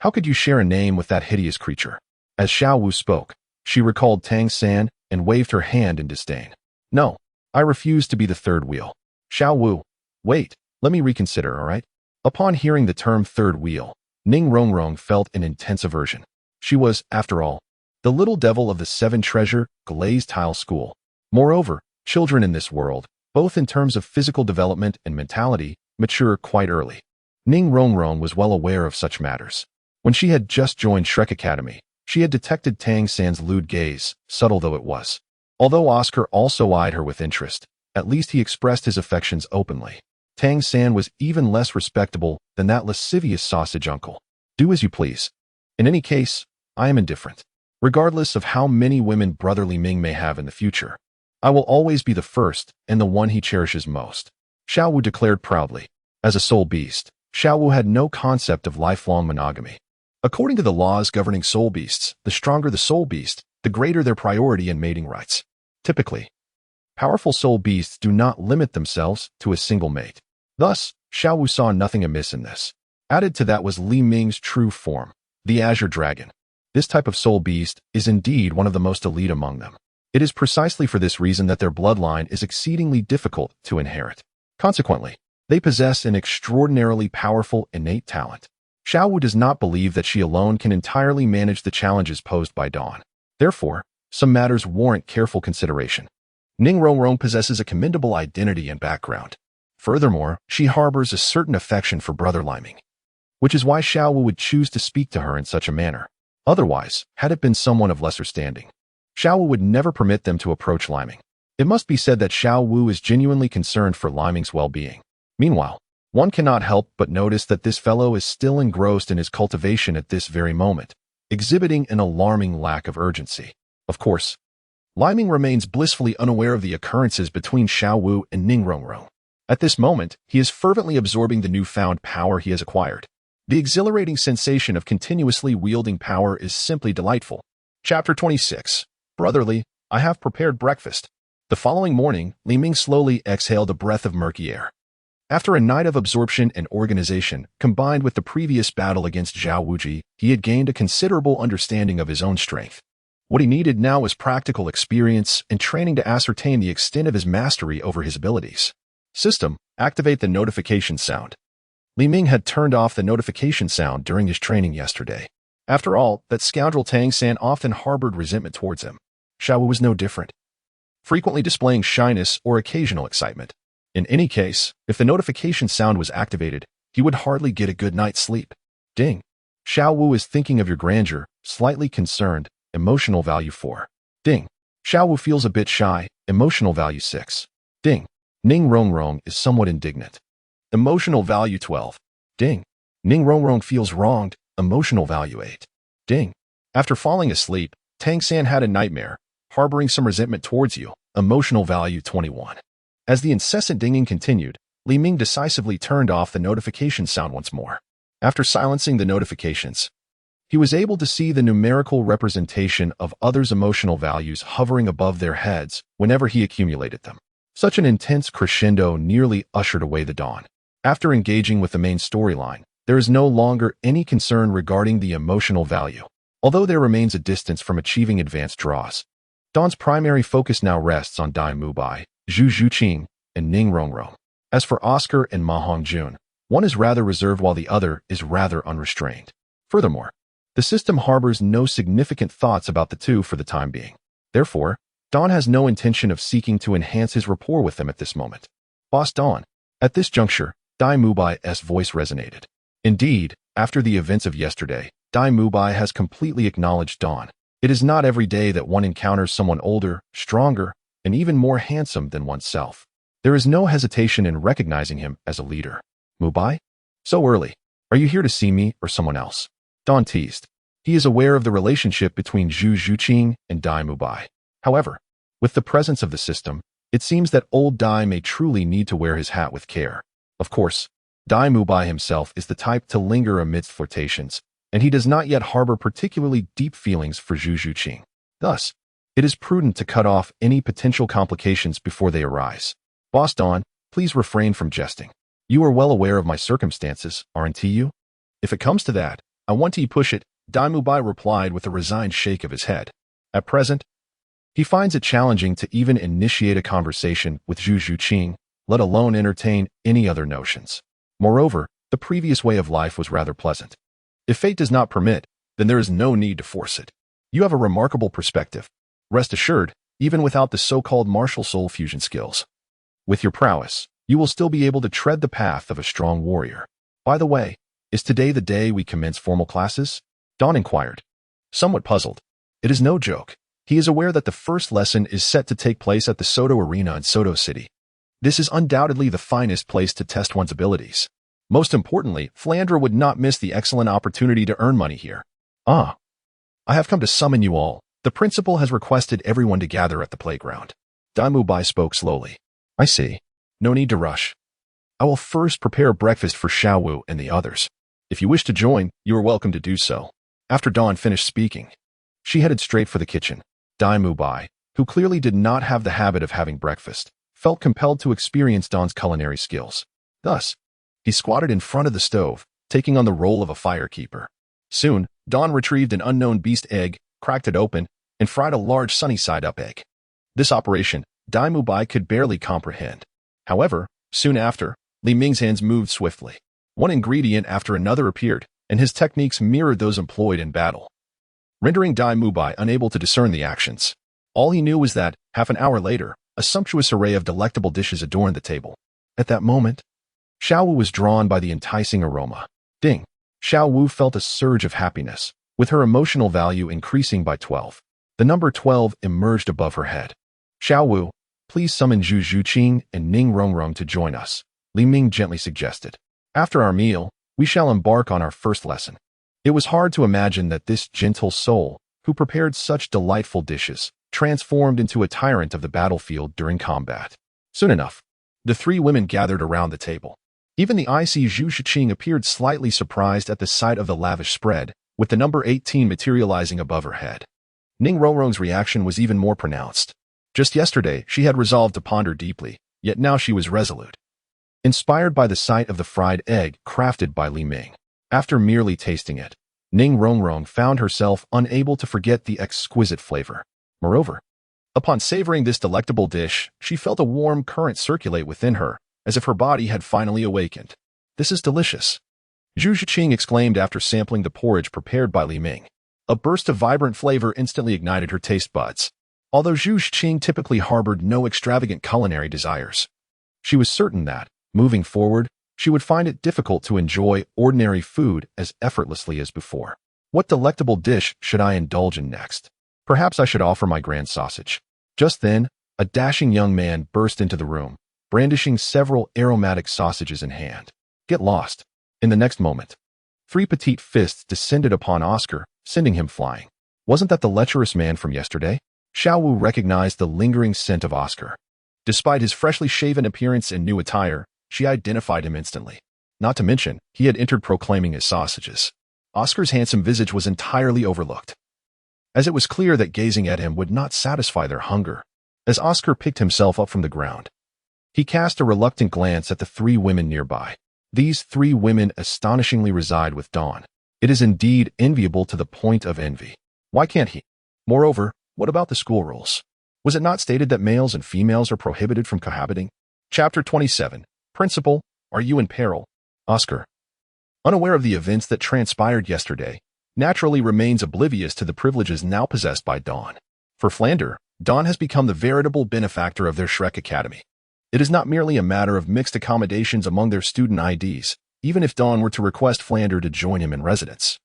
How could you share a name with that hideous creature? As Xiao Wu spoke, she recalled Tang San and waved her hand in disdain. No, I refuse to be the third wheel. Xiao Wu, wait, let me reconsider, all right? Upon hearing the term third wheel, Ning Rongrong felt an intense aversion. She was, after all, the little devil of the Seven Treasure Glazed Tile school. Moreover, children in this world, both in terms of physical development and mentality, mature quite early. Ning Rongrong was well aware of such matters. When she had just joined Shrek Academy, she had detected Tang San's lewd gaze, subtle though it was. Although Oscar also eyed her with interest, at least he expressed his affections openly. Tang San was even less respectable than that lascivious sausage uncle. Do as you please. In any case, I am indifferent. Regardless of how many women Brother Li Ming may have in the future, I will always be the first and the one he cherishes most. Xiao Wu declared proudly. As a soul beast, Xiao Wu had no concept of lifelong monogamy. According to the laws governing soul beasts, the stronger the soul beast, the greater their priority in mating rights. Typically, powerful soul beasts do not limit themselves to a single mate. Thus, Xiao Wu saw nothing amiss in this. Added to that was Li Ming's true form, the Azure Dragon. This type of soul beast is indeed one of the most elite among them. It is precisely for this reason that their bloodline is exceedingly difficult to inherit. Consequently, they possess an extraordinarily powerful innate talent. Xiao Wu does not believe that she alone can entirely manage the challenges posed by Dawn. Therefore, some matters warrant careful consideration. Ning Rongrong possesses a commendable identity and background. Furthermore, she harbors a certain affection for Brother Li Ming, which is why Xiao Wu would choose to speak to her in such a manner. Otherwise, had it been someone of lesser standing, Xiao Wu would never permit them to approach Li Ming. It must be said that Xiao Wu is genuinely concerned for Li Ming's well-being. Meanwhile, one cannot help but notice that this fellow is still engrossed in his cultivation at this very moment, exhibiting an alarming lack of urgency. Of course, Li Ming remains blissfully unaware of the occurrences between Xiao Wu and Ning Rongrong. At this moment, he is fervently absorbing the newfound power he has acquired. The exhilarating sensation of continuously wielding power is simply delightful. Chapter 26. Brotherly, I have prepared breakfast. The following morning, Li Ming slowly exhaled a breath of murky air. After a night of absorption and organization, combined with the previous battle against Zhao Wuji, he had gained a considerable understanding of his own strength. What he needed now was practical experience and training to ascertain the extent of his mastery over his abilities. System, activate the notification sound. Li Ming had turned off the notification sound during his training yesterday. After all, that scoundrel Tang San often harbored resentment towards him. Xiao Wu was no different, frequently displaying shyness or occasional excitement. In any case, if the notification sound was activated, he would hardly get a good night's sleep. Ding. Xiao Wu is thinking of your grandeur, slightly concerned, emotional value 4. Ding. Xiao Wu feels a bit shy, emotional value 6. Ding. Ning Rongrong is somewhat indignant. Emotional value 12. Ding. Ning Rongrong feels wronged. Emotional value 8. Ding. After falling asleep, Tang San had a nightmare, harboring some resentment towards you. Emotional value 21. As the incessant dinging continued, Li Ming decisively turned off the notification sound once more. After silencing the notifications, he was able to see the numerical representation of others' emotional values hovering above their heads whenever he accumulated them. Such an intense crescendo nearly ushered away the dawn. After engaging with the main storyline, there is no longer any concern regarding the emotional value. Although there remains a distance from achieving advanced draws, Dawn's primary focus now rests on Dai Mubai, Zhu Zhuqing, and Ning Rongrong. As for Oscar and Ma Hongjun, one is rather reserved while the other is rather unrestrained. Furthermore, the system harbors no significant thoughts about the two for the time being. Therefore, Dawn has no intention of seeking to enhance his rapport with them at this moment. Boss Dawn. At this juncture, Dai Mubai's voice resonated. Indeed, after the events of yesterday, Dai Mubai has completely acknowledged Dawn. It is not every day that one encounters someone older, stronger, and even more handsome than oneself. There is no hesitation in recognizing him as a leader. Mubai? So early. Are you here to see me or someone else? Dawn teased. He is aware of the relationship between Zhu Zhuqing and Dai Mubai. However, with the presence of the system, it seems that old Dai may truly need to wear his hat with care. Of course, Dai Mubai himself is the type to linger amidst flirtations, and he does not yet harbor particularly deep feelings for Zhu Zhuqing. Thus, it is prudent to cut off any potential complications before they arise. Boss Dawn, please refrain from jesting. You are well aware of my circumstances, aren't you? If it comes to that, I want to push it, Dai Mubai replied with a resigned shake of his head. At present, he finds it challenging to even initiate a conversation with Zhu Zhuqing, let alone entertain any other notions. Moreover, the previous way of life was rather pleasant. If fate does not permit, then there is no need to force it. You have a remarkable perspective. Rest assured, even without the so-called martial soul fusion skills. With your prowess, you will still be able to tread the path of a strong warrior. By the way, is today the day we commence formal classes? Dawn inquired. Somewhat puzzled. It is no joke. He is aware that the first lesson is set to take place at the Soto Arena in Soto City. This is undoubtedly the finest place to test one's abilities. Most importantly, Flandra would not miss the excellent opportunity to earn money here. Ah. I have come to summon you all. The principal has requested everyone to gather at the playground. Dai Mubai spoke slowly. I see. No need to rush. I will first prepare breakfast for Xiao Wu and the others. If you wish to join, you are welcome to do so. After Dawn finished speaking, she headed straight for the kitchen. Dai Mubai, who clearly did not have the habit of having breakfast, felt compelled to experience Dawn's culinary skills. Thus, he squatted in front of the stove, taking on the role of a firekeeper. Soon, Dawn retrieved an unknown beast egg, cracked it open, and fried a large sunny-side-up egg. This operation, Dai Mubai could barely comprehend. However, soon after, Li Ming's hands moved swiftly. One ingredient after another appeared, and his techniques mirrored those employed in battle, rendering Dai Mubai unable to discern the actions. All he knew was that, half an hour later, a sumptuous array of delectable dishes adorned the table. At that moment, Xiao Wu was drawn by the enticing aroma. Ding! Xiao Wu felt a surge of happiness, with her emotional value increasing by 12. The number 12 emerged above her head. Xiao Wu, please summon Zhu Zhuqing and Ning Rongrong to join us, Li Ming gently suggested. After our meal, we shall embark on our first lesson. It was hard to imagine that this gentle soul, who prepared such delightful dishes, transformed into a tyrant of the battlefield during combat. Soon enough, the three women gathered around the table. Even the icy Zhu Zhuqing appeared slightly surprised at the sight of the lavish spread, with the number 18 materializing above her head. Ning Rongrong's reaction was even more pronounced. Just yesterday, she had resolved to ponder deeply, yet now she was resolute. Inspired by the sight of the fried egg crafted by Li Ming, after merely tasting it, Ning Rongrong found herself unable to forget the exquisite flavor. Moreover, upon savoring this delectable dish, she felt a warm current circulate within her, as if her body had finally awakened. This is delicious, Zhu Zhuqing exclaimed after sampling the porridge prepared by Li Ming. A burst of vibrant flavor instantly ignited her taste buds. Although Zhu Zhuqing typically harbored no extravagant culinary desires, she was certain that, moving forward, she would find it difficult to enjoy ordinary food as effortlessly as before. What delectable dish should I indulge in next? Perhaps I should offer my grand sausage. Just then, a dashing young man burst into the room, brandishing several aromatic sausages in hand. Get lost. In the next moment, 3 petite fists descended upon Oscar, sending him flying. Wasn't that the lecherous man from yesterday? Xiao Wu recognized the lingering scent of Oscar. Despite his freshly shaven appearance and new attire, she identified him instantly. Not to mention, he had entered proclaiming his sausages. Oscar's handsome visage was entirely overlooked, as it was clear that gazing at him would not satisfy their hunger. As Oscar picked himself up from the ground, he cast a reluctant glance at the 3 women nearby. These 3 women astonishingly reside with Dawn. It is indeed enviable to the point of envy. Why can't he? Moreover, what about the school rules? Was it not stated that males and females are prohibited from cohabiting? Chapter 27. Principal, are you in peril? Oscar, unaware of the events that transpired yesterday, naturally remains oblivious to the privileges now possessed by Dawn. For Flander, Dawn has become the veritable benefactor of their Shrek Academy. It is not merely a matter of mixed accommodations among their student IDs, even if Dawn were to request Flander to join him in residence.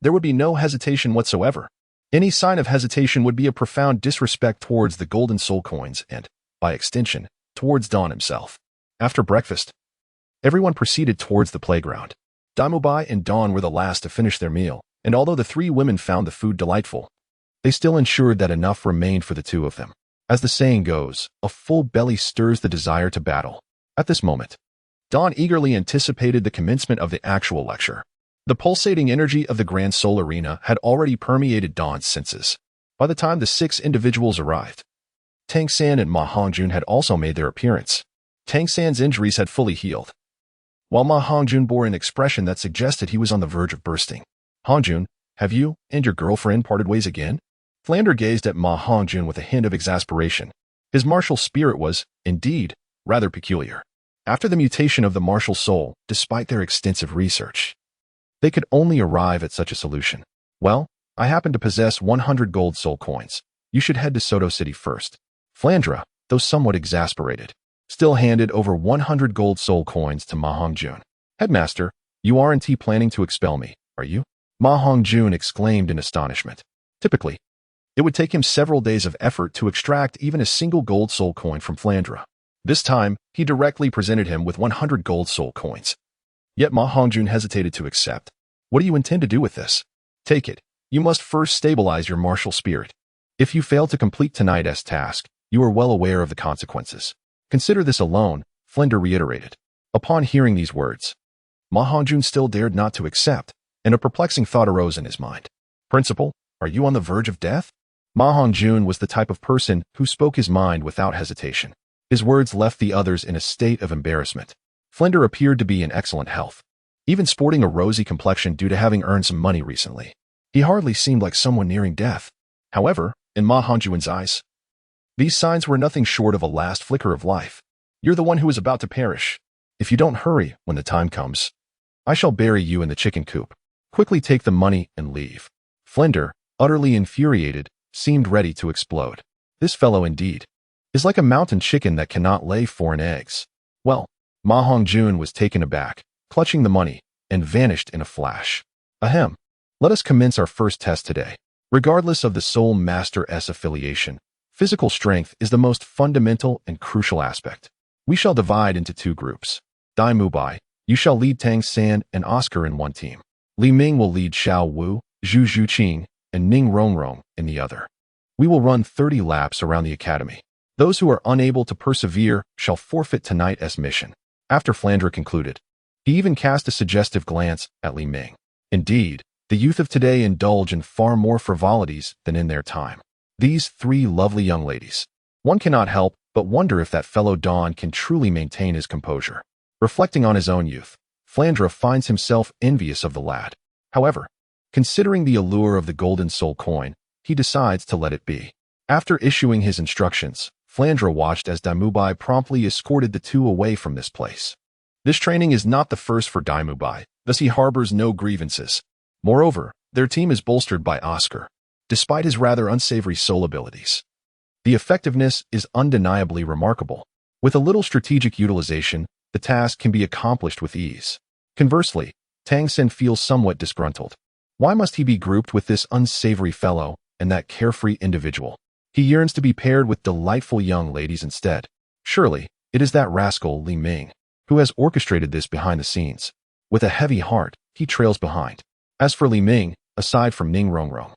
There would be no hesitation whatsoever. Any sign of hesitation would be a profound disrespect towards the golden soul coins and, by extension, towards Dawn himself. After breakfast, everyone proceeded towards the playground. Daimubai and Dawn were the last to finish their meal, and although the 3 women found the food delightful, they still ensured that enough remained for the 2 of them. As the saying goes, a full belly stirs the desire to battle. At this moment, Dawn eagerly anticipated the commencement of the actual lecture. The pulsating energy of the Grand Soul Arena had already permeated Dawn's senses. By the time the 6 individuals arrived, Tang San and Ma Hongjun had also made their appearance. Tang San's injuries had fully healed, while Ma Hongjun bore an expression that suggested he was on the verge of bursting. Hongjun, have you and your girlfriend parted ways again? Flander gazed at Ma Hongjun with a hint of exasperation. His martial spirit was, indeed, rather peculiar. After the mutation of the martial soul, despite their extensive research, they could only arrive at such a solution. Well, I happen to possess 100 gold soul coins. You should head to Soto City first. Flandra, though somewhat exasperated, still handed over 100 gold soul coins to Ma Hongjun. Headmaster, you aren't planning to expel me, are you? Ma Hongjun exclaimed in astonishment. Typically, it would take him several days of effort to extract even a single gold soul coin from Flandra. This time, he directly presented him with 100 gold soul coins. Yet Ma Hongjun hesitated to accept. What do you intend to do with this? Take it. You must first stabilize your martial spirit. If you fail to complete tonight's task, you are well aware of the consequences. Consider this alone, Flinder reiterated. Upon hearing these words, Ma Hongjun still dared not to accept, and a perplexing thought arose in his mind. Principal, are you on the verge of death? Ma Hongjun was the type of person who spoke his mind without hesitation. His words left the others in a state of embarrassment. Flinder appeared to be in excellent health, even sporting a rosy complexion due to having earned some money recently. He hardly seemed like someone nearing death. However, in Ma Hongjun's eyes, these signs were nothing short of a last flicker of life. You're the one who is about to perish. If you don't hurry when the time comes, I shall bury you in the chicken coop. Quickly take the money and leave. Flinder, utterly infuriated, seemed ready to explode. This fellow indeed is like a mountain chicken that cannot lay foreign eggs. Well, Ma Hongjun was taken aback, clutching the money, and vanished in a flash. Ahem. Let us commence our first test today. Regardless of the Soul Master's affiliation, physical strength is the most fundamental and crucial aspect. We shall divide into 2 groups. Dai Mubai, you shall lead Tang San and Oscar in one team. Li Ming will lead Xiao Wu, Zhu Zhuqing, and Ning Rongrong in the other. We will run 30 laps around the academy. Those who are unable to persevere shall forfeit tonight's mission. After Flandra concluded, he even cast a suggestive glance at Li Ming. Indeed, the youth of today indulge in far more frivolities than in their time. These 3 lovely young ladies. One cannot help but wonder if that fellow Don can truly maintain his composure. Reflecting on his own youth, Flandra finds himself envious of the lad. However, considering the allure of the golden soul coin, he decides to let it be. After issuing his instructions, Flandra watched as Daimubai promptly escorted the 2 away from this place. This training is not the first for Daimubai, thus he harbors no grievances. Moreover, their team is bolstered by Oscar, despite his rather unsavory soul abilities. The effectiveness is undeniably remarkable. With a little strategic utilization, the task can be accomplished with ease. Conversely, Tang Sen feels somewhat disgruntled. Why must he be grouped with this unsavory fellow and that carefree individual? He yearns to be paired with delightful young ladies instead. Surely, it is that rascal Li Ming who has orchestrated this behind the scenes. With a heavy heart, he trails behind. As for Li Ming, aside from Ning Rongrong,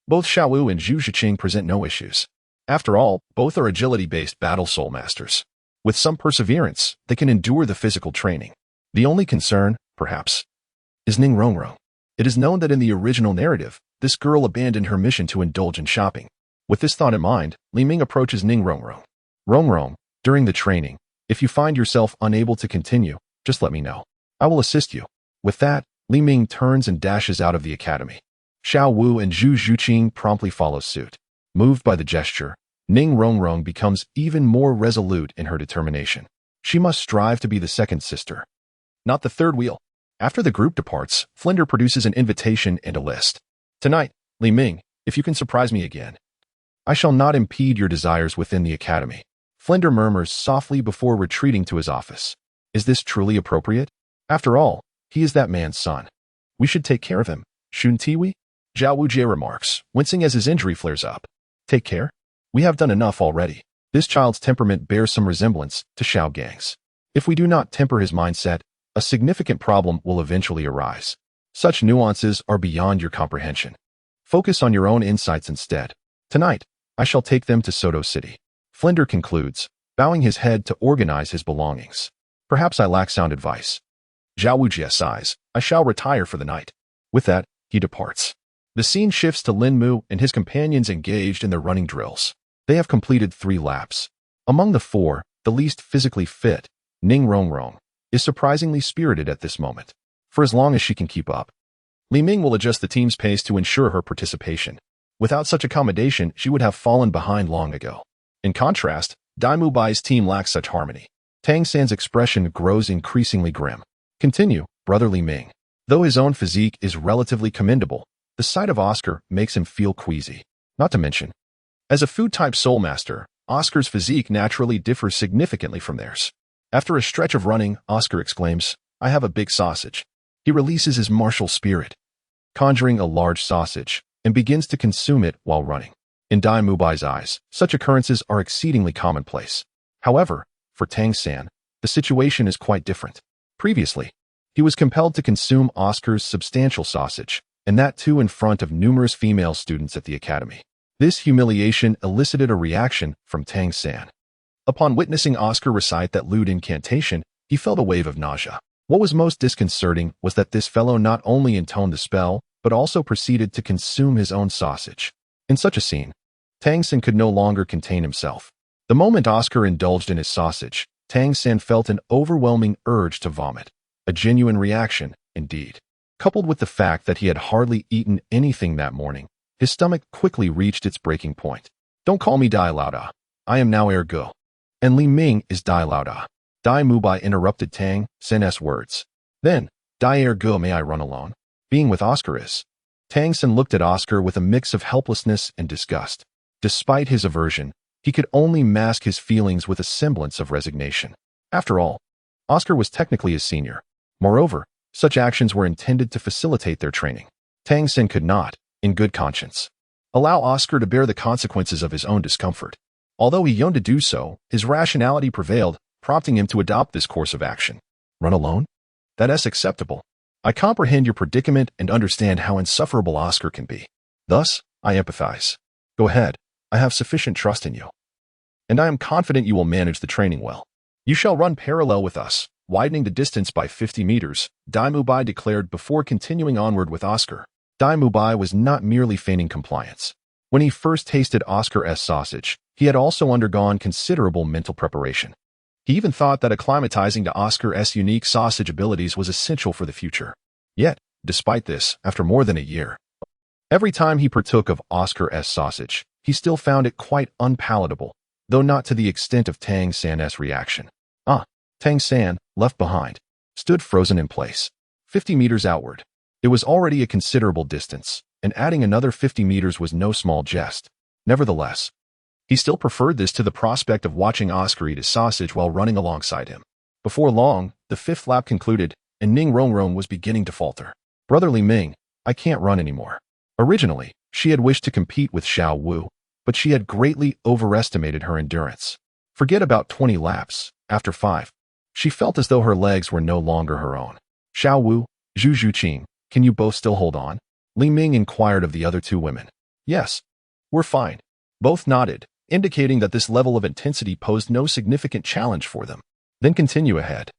both Xiao Wu and Zhu Zhiqing present no issues. After all, both are agility-based battle soul masters. With some perseverance, they can endure the physical training. The only concern, perhaps, is Ning Rongrong. It is known that in the original narrative, this girl abandoned her mission to indulge in shopping. With this thought in mind, Li Ming approaches Ning Rongrong. Rongrong, during the training, if you find yourself unable to continue, just let me know. I will assist you. With that, Li Ming turns and dashes out of the academy. Xiao Wu and Zhu Zhiqing promptly follow suit. Moved by the gesture, Ning Rongrong becomes even more resolute in her determination. She must strive to be the second sister, not the third wheel. After the group departs, Flinder produces an invitation and a list. Tonight, Li Ming, if you can surprise me again, I shall not impede your desires within the academy. Flinder murmurs softly before retreating to his office. Is this truly appropriate? After all, he is that man's son. We should take care of him, shouldn't we? Zhao Wujie remarks, wincing as his injury flares up. Take care? We have done enough already. This child's temperament bears some resemblance to Xiao Gang's. If we do not temper his mindset, a significant problem will eventually arise. Such nuances are beyond your comprehension. Focus on your own insights instead. Tonight, I shall take them to Soto City. Flinder concludes, bowing his head to organize his belongings. Perhaps I lack sound advice. Zhao Wujie sighs, I shall retire for the night. With that, he departs. The scene shifts to Lin Mu and his companions engaged in their running drills. They have completed 3 laps. Among the 4, the least physically fit, Ning Rongrong, is surprisingly spirited at this moment. For as long as she can keep up, Li Ming will adjust the team's pace to ensure her participation. Without such accommodation, she would have fallen behind long ago. In contrast, Dai Mubai's team lacks such harmony. Tang San's expression grows increasingly grim. Continue, brother Li Ming. Though his own physique is relatively commendable, the sight of Oscar makes him feel queasy. Not to mention, as a food-type soul master, Oscar's physique naturally differs significantly from theirs. After a stretch of running, Oscar exclaims, I have a big sausage. He releases his martial spirit, conjuring a large sausage, and begins to consume it while running. In Dai Mubai's eyes, such occurrences are exceedingly commonplace. However, for Tang San, the situation is quite different. Previously, he was compelled to consume Oscar's substantial sausage, and that too in front of numerous female students at the academy. This humiliation elicited a reaction from Tang San. Upon witnessing Oscar recite that lewd incantation, he felt a wave of nausea. What was most disconcerting was that this fellow not only intoned the spell, but also proceeded to consume his own sausage. In such a scene, Tang San could no longer contain himself. The moment Oscar indulged in his sausage, Tang San felt an overwhelming urge to vomit. A genuine reaction, indeed. Coupled with the fact that he had hardly eaten anything that morning, his stomach quickly reached its breaking point. Don't call me Dai Lauda. I am now Ergo. And Li Ming is Dai Lauda. Dai Mubai interrupted Tang San's words. Then, Dai Ergo, may I run alone? Being with Oscar is. Tang San looked at Oscar with a mix of helplessness and disgust. Despite his aversion, he could only mask his feelings with a semblance of resignation. After all, Oscar was technically his senior. Moreover, such actions were intended to facilitate their training. Tang San could not, in good conscience, allow Oscar to bear the consequences of his own discomfort. Although he yearned to do so, his rationality prevailed, prompting him to adopt this course of action. Run alone? That is acceptable. I comprehend your predicament and understand how insufferable Oscar can be. Thus, I empathize. Go ahead. I have sufficient trust in you. And I am confident you will manage the training well. You shall run parallel with us, widening the distance by 50 meters, Dai Mubai declared before continuing onward with Oscar. Dai Mubai was not merely feigning compliance. When he first tasted Oscar's sausage, he had also undergone considerable mental preparation. He even thought that acclimatizing to Oscar's unique sausage abilities was essential for the future. Yet, despite this, after more than a year, every time he partook of Oscar's sausage, he still found it quite unpalatable, though not to the extent of Tang San's reaction. Tang San, left behind, stood frozen in place, 50 meters outward. It was already a considerable distance, and adding another 50 meters was no small jest. Nevertheless, he still preferred this to the prospect of watching Oscar eat his sausage while running alongside him. Before long, the 5th lap concluded, and Ning Rongrong was beginning to falter. Brother Li Ming, I can't run anymore. Originally, she had wished to compete with Xiao Wu, but she had greatly overestimated her endurance. Forget about 20 laps. After 5, she felt as though her legs were no longer her own. Xiao Wu, Zhu Zhuqing, can you both still hold on? Li Ming inquired of the other two women. Yes. We're fine. Both nodded, indicating that this level of intensity posed no significant challenge for them. Then continue ahead.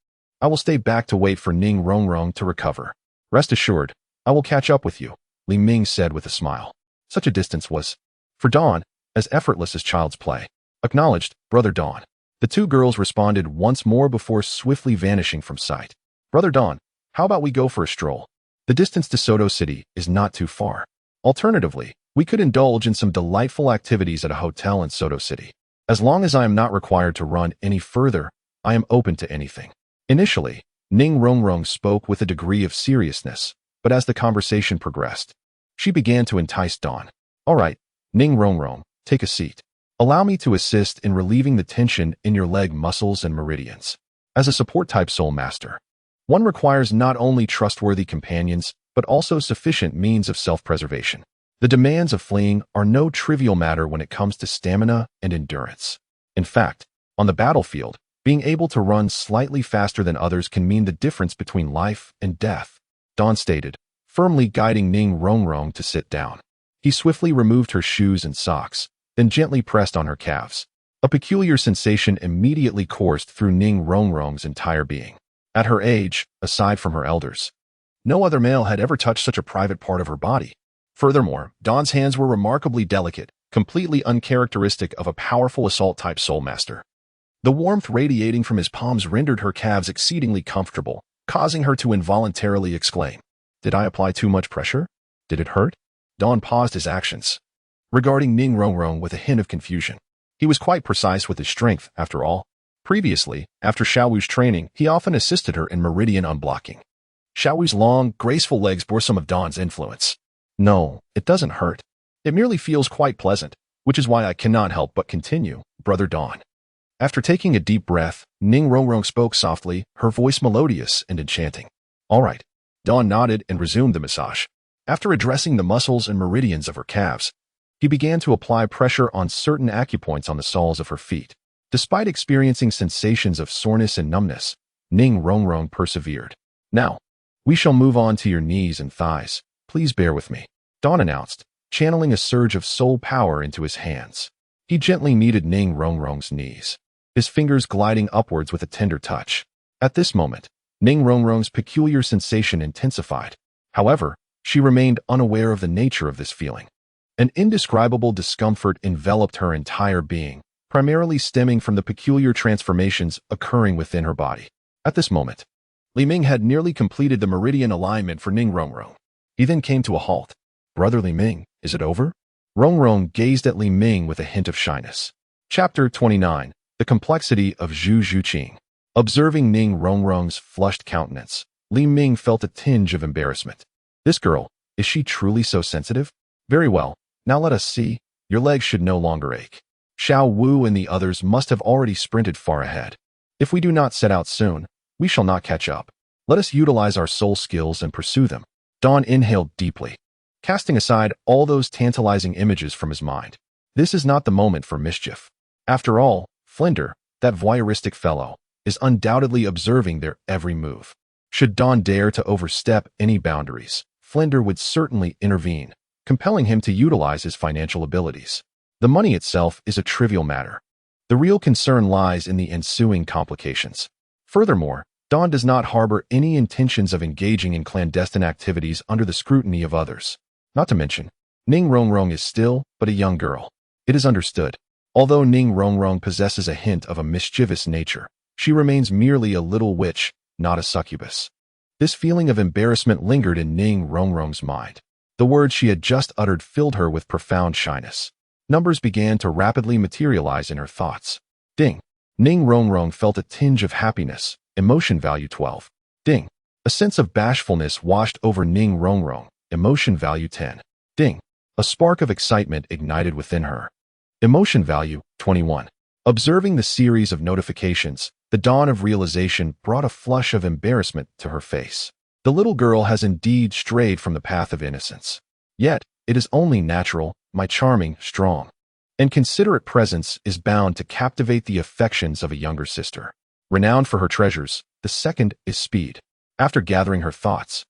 I will stay back to wait for Ning Rongrong to recover. Rest assured, I will catch up with you, Li Ming said with a smile. Such a distance was, for Dawn, as effortless as child's play. Acknowledged, Brother Dawn. The two girls responded once more before swiftly vanishing from sight. Brother Dawn, how about we go for a stroll? The distance to Soto City is not too far. Alternatively, we could indulge in some delightful activities at a hotel in Soto City. As long as I am not required to run any further, I am open to anything. Initially, Ning Rongrong spoke with a degree of seriousness, but as the conversation progressed, she began to entice Dawn. All right, Ning Rongrong, take a seat. Allow me to assist in relieving the tension in your leg muscles and meridians. As a support-type soul master, one requires not only trustworthy companions, but also sufficient means of self-preservation. The demands of fleeing are no trivial matter when it comes to stamina and endurance. In fact, on the battlefield, being able to run slightly faster than others can mean the difference between life and death, Dawn stated, firmly guiding Ning Rongrong to sit down. He swiftly removed her shoes and socks, then gently pressed on her calves. A peculiar sensation immediately coursed through Ning Rongrong's entire being. At her age, aside from her elders, no other male had ever touched such a private part of her body. Furthermore, Dawn's hands were remarkably delicate, completely uncharacteristic of a powerful assault-type soul master. The warmth radiating from his palms rendered her calves exceedingly comfortable, causing her to involuntarily exclaim, "Did I apply too much pressure? Did it hurt?" Dawn paused his actions, regarding Ning Rongrong with a hint of confusion. He was quite precise with his strength, after all. Previously, after Xiao Wu's training, he often assisted her in meridian unblocking. Xiao Wu's long, graceful legs bore some of Dawn's influence. No, it doesn't hurt. It merely feels quite pleasant, which is why I cannot help but continue, Brother Dawn. After taking a deep breath, Ning Rongrong spoke softly, her voice melodious and enchanting. All right. Dawn nodded and resumed the massage. After addressing the muscles and meridians of her calves, he began to apply pressure on certain acupoints on the soles of her feet. Despite experiencing sensations of soreness and numbness, Ning Rongrong persevered. Now, we shall move on to your knees and thighs. Please bear with me, Dawn announced, channeling a surge of soul power into his hands. He gently kneaded Ning Rongrong's knees, his fingers gliding upwards with a tender touch. At this moment, Ning Rongrong's peculiar sensation intensified. However, she remained unaware of the nature of this feeling. An indescribable discomfort enveloped her entire being, primarily stemming from the peculiar transformations occurring within her body. At this moment, Li Ming had nearly completed the meridian alignment for Ning Rongrong. He then came to a halt. Brother Li Ming, is it over? Rongrong gazed at Li Ming with a hint of shyness. Chapter 29. The Complexity of Zhu Zhuqing. Observing Ning Rongrong's flushed countenance, Li Ming felt a tinge of embarrassment. This girl, is she truly so sensitive? Very well, now let us see. Your legs should no longer ache. Xiao Wu and the others must have already sprinted far ahead. If we do not set out soon, we shall not catch up. Let us utilize our soul skills and pursue them. Dawn inhaled deeply, casting aside all those tantalizing images from his mind. This is not the moment for mischief. After all, Flinder, that voyeuristic fellow, is undoubtedly observing their every move. Should Dawn dare to overstep any boundaries, Flinder would certainly intervene, compelling him to utilize his financial abilities. The money itself is a trivial matter. The real concern lies in the ensuing complications. Furthermore, Dawn does not harbor any intentions of engaging in clandestine activities under the scrutiny of others. Not to mention, Ning Rongrong is still but a young girl. It is understood. Although Ning Rongrong possesses a hint of a mischievous nature, she remains merely a little witch, not a succubus. This feeling of embarrassment lingered in Ning Rongrong's mind. The words she had just uttered filled her with profound shyness. Numbers began to rapidly materialize in her thoughts. Ding. Ning Rongrong felt a tinge of happiness. Emotion value 12. Ding. A sense of bashfulness washed over Ning Rongrong. Emotion value 10. Ding. A spark of excitement ignited within her. Emotion value 21. Observing the series of notifications, the dawn of realization brought a flush of embarrassment to her face. The little girl has indeed strayed from the path of innocence. Yet, it is only natural, my charming, strong, and considerate presence is bound to captivate the affections of a younger sister. Renowned for her treasures, the second is speed. After gathering her thoughts,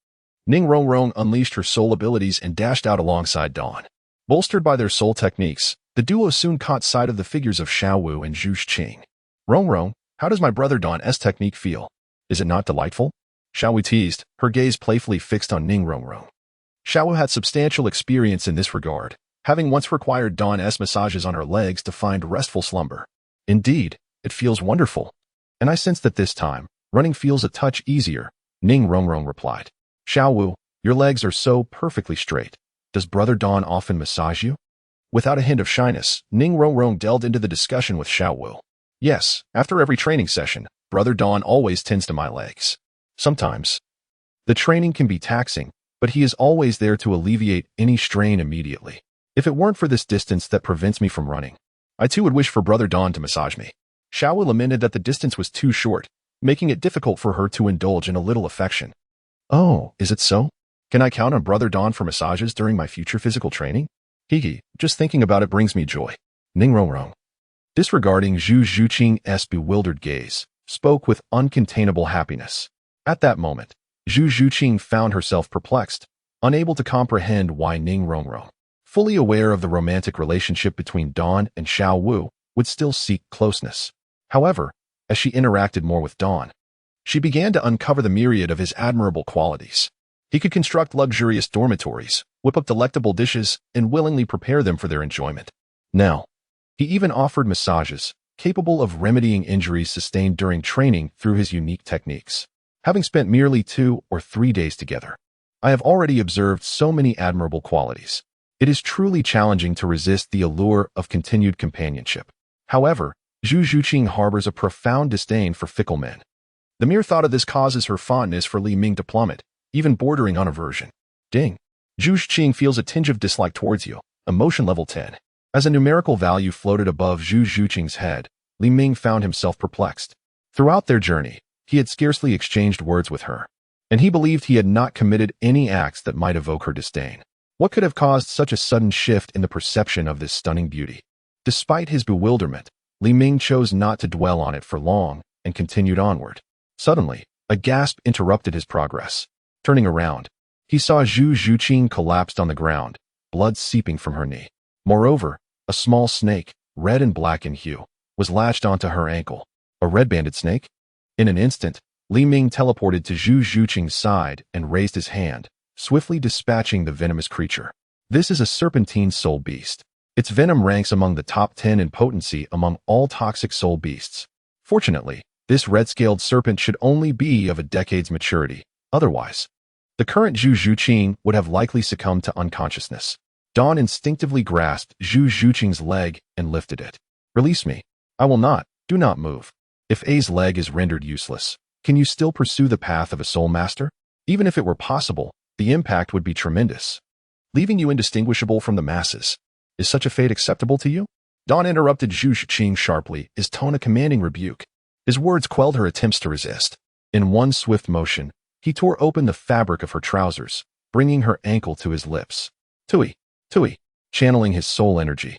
Ning Rongrong unleashed her soul abilities and dashed out alongside Dawn. Bolstered by their soul techniques, the duo soon caught sight of the figures of Xiao Wu and Zhu Qing. Rongrong, how does my brother Dawn's technique feel? Is it not delightful? Xiao Wu teased, her gaze playfully fixed on Ning Rongrong. Xiao Wu had substantial experience in this regard, having once required Dawn's massages on her legs to find restful slumber. Indeed, it feels wonderful. And I sense that this time, running feels a touch easier, Ning Rongrong replied. Xiao Wu, your legs are so perfectly straight. Does brother Dawn often massage you? Without a hint of shyness, Ning Rongrong delved into the discussion with Xiao Wu. Yes, after every training session, brother Dawn always tends to my legs. Sometimes. The training can be taxing, but he is always there to alleviate any strain immediately. If it weren't for this distance that prevents me from running, I too would wish for brother Dawn to massage me. Xiao Wu lamented that the distance was too short, making it difficult for her to indulge in a little affection. Oh, is it so? Can I count on brother Dawn for massages during my future physical training? Hee, just thinking about it brings me joy. Ning Rongrong, disregarding Zhu Qing's bewildered gaze, spoke with uncontainable happiness. At that moment, Zhu Qing found herself perplexed, unable to comprehend why Ning Rongrong, fully aware of the romantic relationship between Dawn and Xiao Wu, would still seek closeness. However, as she interacted more with Dawn, she began to uncover the myriad of his admirable qualities. He could construct luxurious dormitories, whip up delectable dishes, and willingly prepare them for their enjoyment. Now, he even offered massages, capable of remedying injuries sustained during training through his unique techniques. Having spent merely 2 or 3 days together, I have already observed so many admirable qualities. It is truly challenging to resist the allure of continued companionship. However, Zhu Qing harbors a profound disdain for fickle men. The mere thought of this causes her fondness for Li Ming to plummet, even bordering on aversion. Ding. Zhu Qing feels a tinge of dislike towards you, emotion level 10. As a numerical value floated above Zhu Qing's head, Li Ming found himself perplexed. Throughout their journey, he had scarcely exchanged words with her, and he believed he had not committed any acts that might evoke her disdain. What could have caused such a sudden shift in the perception of this stunning beauty? Despite his bewilderment, Li Ming chose not to dwell on it for long and continued onward. Suddenly, a gasp interrupted his progress. Turning around, he saw Zhu Qing collapsed on the ground, blood seeping from her knee. Moreover, a small snake, red and black in hue, was latched onto her ankle. A red-banded snake? In an instant, Li Ming teleported to Zhu Qing's side and raised his hand, swiftly dispatching the venomous creature. This is a serpentine soul beast. Its venom ranks among the top 10 in potency among all toxic soul beasts. Fortunately, this red-scaled serpent should only be of a decade's maturity. Otherwise, the current Zhu Qing would have likely succumbed to unconsciousness. Dawn instinctively grasped Zhu Qing's leg and lifted it. Release me. I will not. Do not move. If A's leg is rendered useless, can you still pursue the path of a soul master? Even if it were possible, the impact would be tremendous, leaving you indistinguishable from the masses. Is such a fate acceptable to you? Dawn interrupted Zhu Qing sharply, his tone a commanding rebuke. His words quelled her attempts to resist. In one swift motion, he tore open the fabric of her trousers, bringing her ankle to his lips. Tui, channeling his soul energy.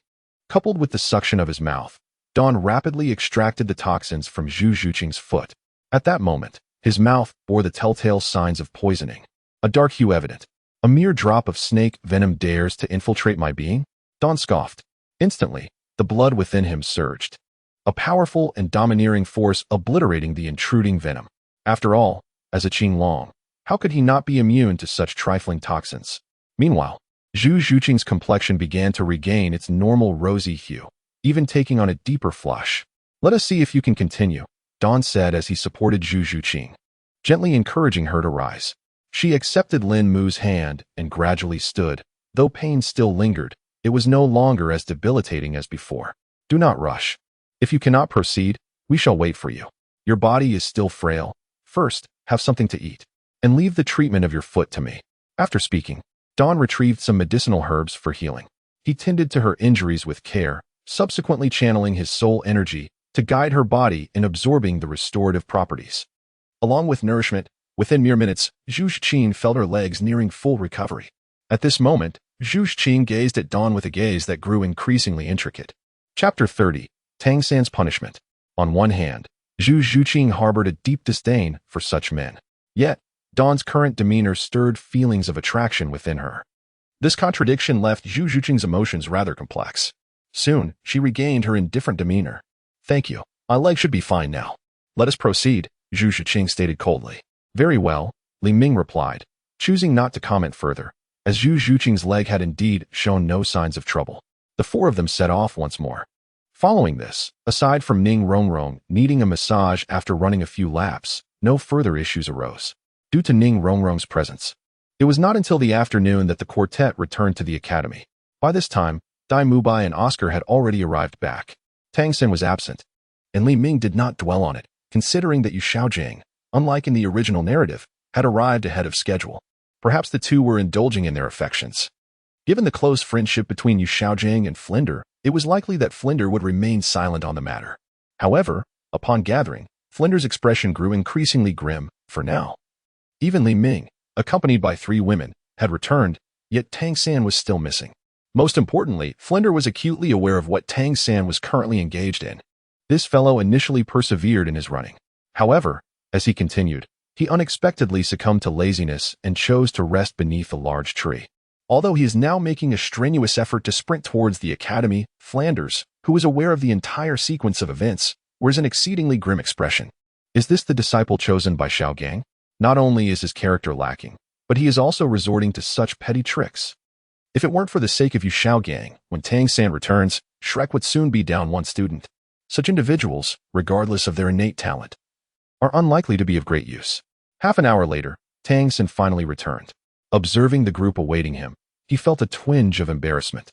Coupled with the suction of his mouth, Dawn rapidly extracted the toxins from Zhu Qing's foot. At that moment, his mouth bore the telltale signs of poisoning. A dark hue evident. A mere drop of snake venom dares to infiltrate my being? Dawn scoffed. Instantly, the blood within him surged. A powerful and domineering force obliterating the intruding venom. After all, as a Qinglong, how could he not be immune to such trifling toxins? Meanwhile, Zhu Qing's complexion began to regain its normal rosy hue, even taking on a deeper flush. Let us see if you can continue, Dawn said as he supported Zhu Qing, gently encouraging her to rise. She accepted Lin Mu's hand and gradually stood. Though pain still lingered, it was no longer as debilitating as before. Do not rush. If you cannot proceed, we shall wait for you. Your body is still frail. First, have something to eat, and leave the treatment of your foot to me. After speaking, Dawn retrieved some medicinal herbs for healing. He tended to her injuries with care, subsequently channeling his soul energy to guide her body in absorbing the restorative properties. Along with nourishment, within mere minutes, Zhu Qing felt her legs nearing full recovery. At this moment, Zhu Qing gazed at Dawn with a gaze that grew increasingly intricate. Chapter 30. Tang San's Punishment. On one hand, Zhu Qing harbored a deep disdain for such men. Yet, Dawn's current demeanor stirred feelings of attraction within her. This contradiction left Zhu Zhuqing's emotions rather complex. Soon, she regained her indifferent demeanor. "Thank you. My leg should be fine now. Let us proceed," Zhu Zhuqing stated coldly. "Very well," Li Ming replied, choosing not to comment further, as Zhu Zhuqing's leg had indeed shown no signs of trouble. The four of them set off once more. Following this, aside from Ning Rongrong needing a massage after running a few laps, no further issues arose. Due to Ning Rongrong's presence, it was not until the afternoon that the quartet returned to the academy. By this time, Dai Mubai and Oscar had already arrived back. Tang Xin was absent, and Li Ming did not dwell on it, considering that Yu Xiaojing, unlike in the original narrative, had arrived ahead of schedule. Perhaps the two were indulging in their affections. Given the close friendship between Yu Xiaojing and Flinder, it was likely that Flinder would remain silent on the matter. However, upon gathering, Flinder's expression grew increasingly grim, for now. Even Li Ming, accompanied by 3 women, had returned, yet Tang San was still missing. Most importantly, Flinder was acutely aware of what Tang San was currently engaged in. This fellow initially persevered in his running. However, as he continued, he unexpectedly succumbed to laziness and chose to rest beneath a large tree. Although he is now making a strenuous effort to sprint towards the academy, Flanders, who was aware of the entire sequence of events, wears an exceedingly grim expression. Is this the disciple chosen by Xiao Gang? Not only is his character lacking, but he is also resorting to such petty tricks. If it weren't for the sake of Yu Xiao Gang, when Tang San returns, Shrek would soon be down one student. Such individuals, regardless of their innate talent, are unlikely to be of great use. Half an hour later, Tang San finally returned. Observing the group awaiting him, he felt a twinge of embarrassment.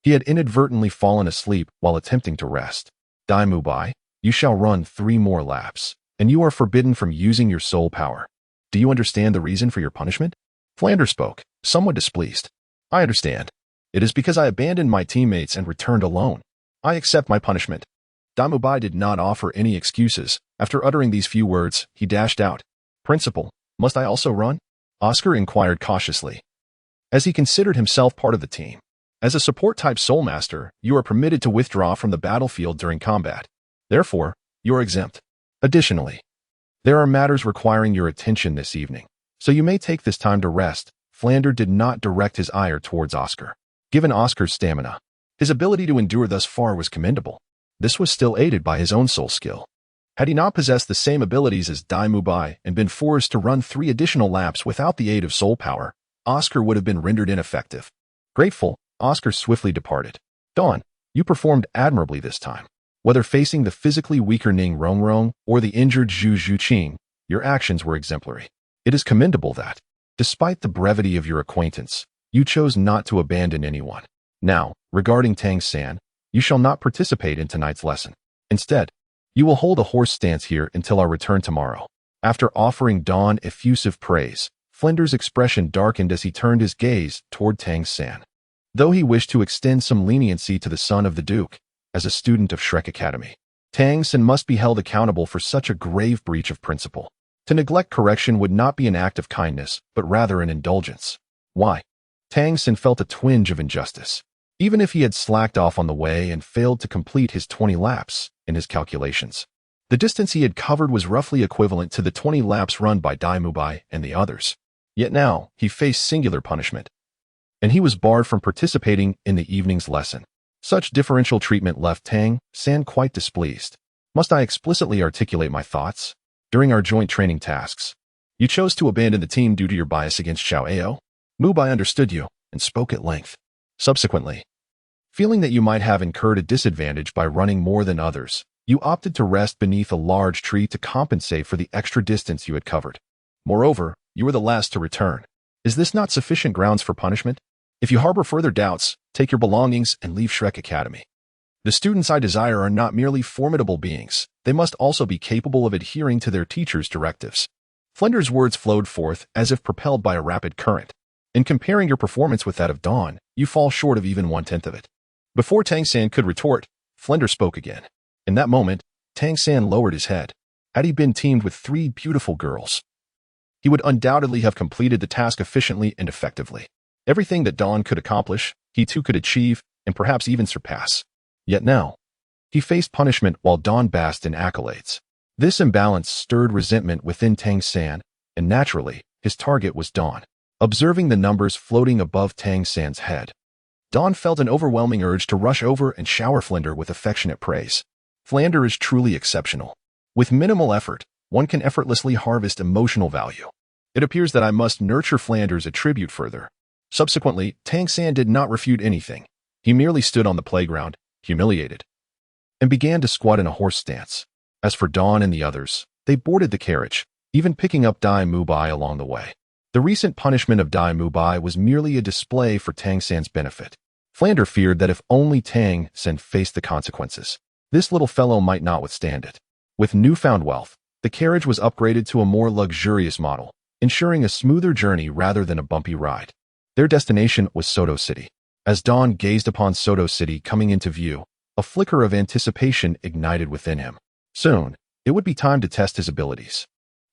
He had inadvertently fallen asleep while attempting to rest. Dai Mubai, you shall run 3 more laps, and you are forbidden from using your soul power. Do you understand the reason for your punishment? Flanders spoke, somewhat displeased. I understand. It is because I abandoned my teammates and returned alone. I accept my punishment. Dai Mubai did not offer any excuses. After uttering these few words, he dashed out. Principal, must I also run? Oscar inquired cautiously, as he considered himself part of the team. As a support-type soulmaster, you are permitted to withdraw from the battlefield during combat. Therefore, you are exempt. Additionally, there are matters requiring your attention this evening, so you may take this time to rest. Flander did not direct his ire towards Oscar. Given Oscar's stamina, his ability to endure thus far was commendable. This was still aided by his own soul skill. Had he not possessed the same abilities as Dai Mubai and been forced to run 3 additional laps without the aid of soul power, Oscar would have been rendered ineffective. Grateful, Oscar swiftly departed. Dawn, you performed admirably this time. Whether facing the physically weaker Ning Rongrong or the injured Zhu Zhuqing, your actions were exemplary. It is commendable that, despite the brevity of your acquaintance, you chose not to abandon anyone. Now, regarding Tang San, you shall not participate in tonight's lesson. Instead, you will hold a horse stance here until our return tomorrow. After offering Dawn effusive praise, Flinder's expression darkened as he turned his gaze toward Tang San. Though he wished to extend some leniency to the son of the Duke, as a student of Shrek Academy, Tang San must be held accountable for such a grave breach of principle. To neglect correction would not be an act of kindness, but rather an indulgence. Why? Tang San felt a twinge of injustice. Even if he had slacked off on the way and failed to complete his 20 laps in his calculations, the distance he had covered was roughly equivalent to the 20 laps run by Dai Mubai and the others. Yet now, he faced singular punishment, and he was barred from participating in the evening's lesson. Such differential treatment left Tang San quite displeased. Must I explicitly articulate my thoughts? During our joint training tasks, you chose to abandon the team due to your bias against Xiao Ao. Mubai understood you and spoke at length. Subsequently, feeling that you might have incurred a disadvantage by running more than others, you opted to rest beneath a large tree to compensate for the extra distance you had covered. Moreover, you were the last to return. Is this not sufficient grounds for punishment? If you harbor further doubts, take your belongings and leave Shrek Academy. The students I desire are not merely formidable beings, they must also be capable of adhering to their teacher's directives. Flinder's words flowed forth as if propelled by a rapid current. In comparing your performance with that of Dawn, you fall short of even 1/10 of it. Before Tang San could retort, Flinder spoke again. In that moment, Tang San lowered his head. Had he been teamed with 3 beautiful girls, he would undoubtedly have completed the task efficiently and effectively. Everything that Dawn could accomplish, he too could achieve, and perhaps even surpass. Yet now, he faced punishment while Dawn basked in accolades. This imbalance stirred resentment within Tang San, and naturally, His target was Dawn. Observing the numbers floating above Tang San's head, Dawn felt an overwhelming urge to rush over and shower Flander with affectionate praise. Flander is truly exceptional. With minimal effort, one can effortlessly harvest emotional value. It appears that I must nurture Flander's attribute further. Subsequently, Tang San did not refute anything. He merely stood on the playground, humiliated, and began to squat in a horse stance. As for Dawn and the others, they boarded the carriage, even picking up Dai Mubai along the way. The recent punishment of Dai Mubai was merely a display for Tang San's benefit. Flander feared that if only Tang San faced the consequences, this little fellow might not withstand it. With newfound wealth, the carriage was upgraded to a more luxurious model, ensuring a smoother journey rather than a bumpy ride. Their destination was Soto City. As Dawn gazed upon Soto City coming into view, a flicker of anticipation ignited within him. Soon, it would be time to test his abilities.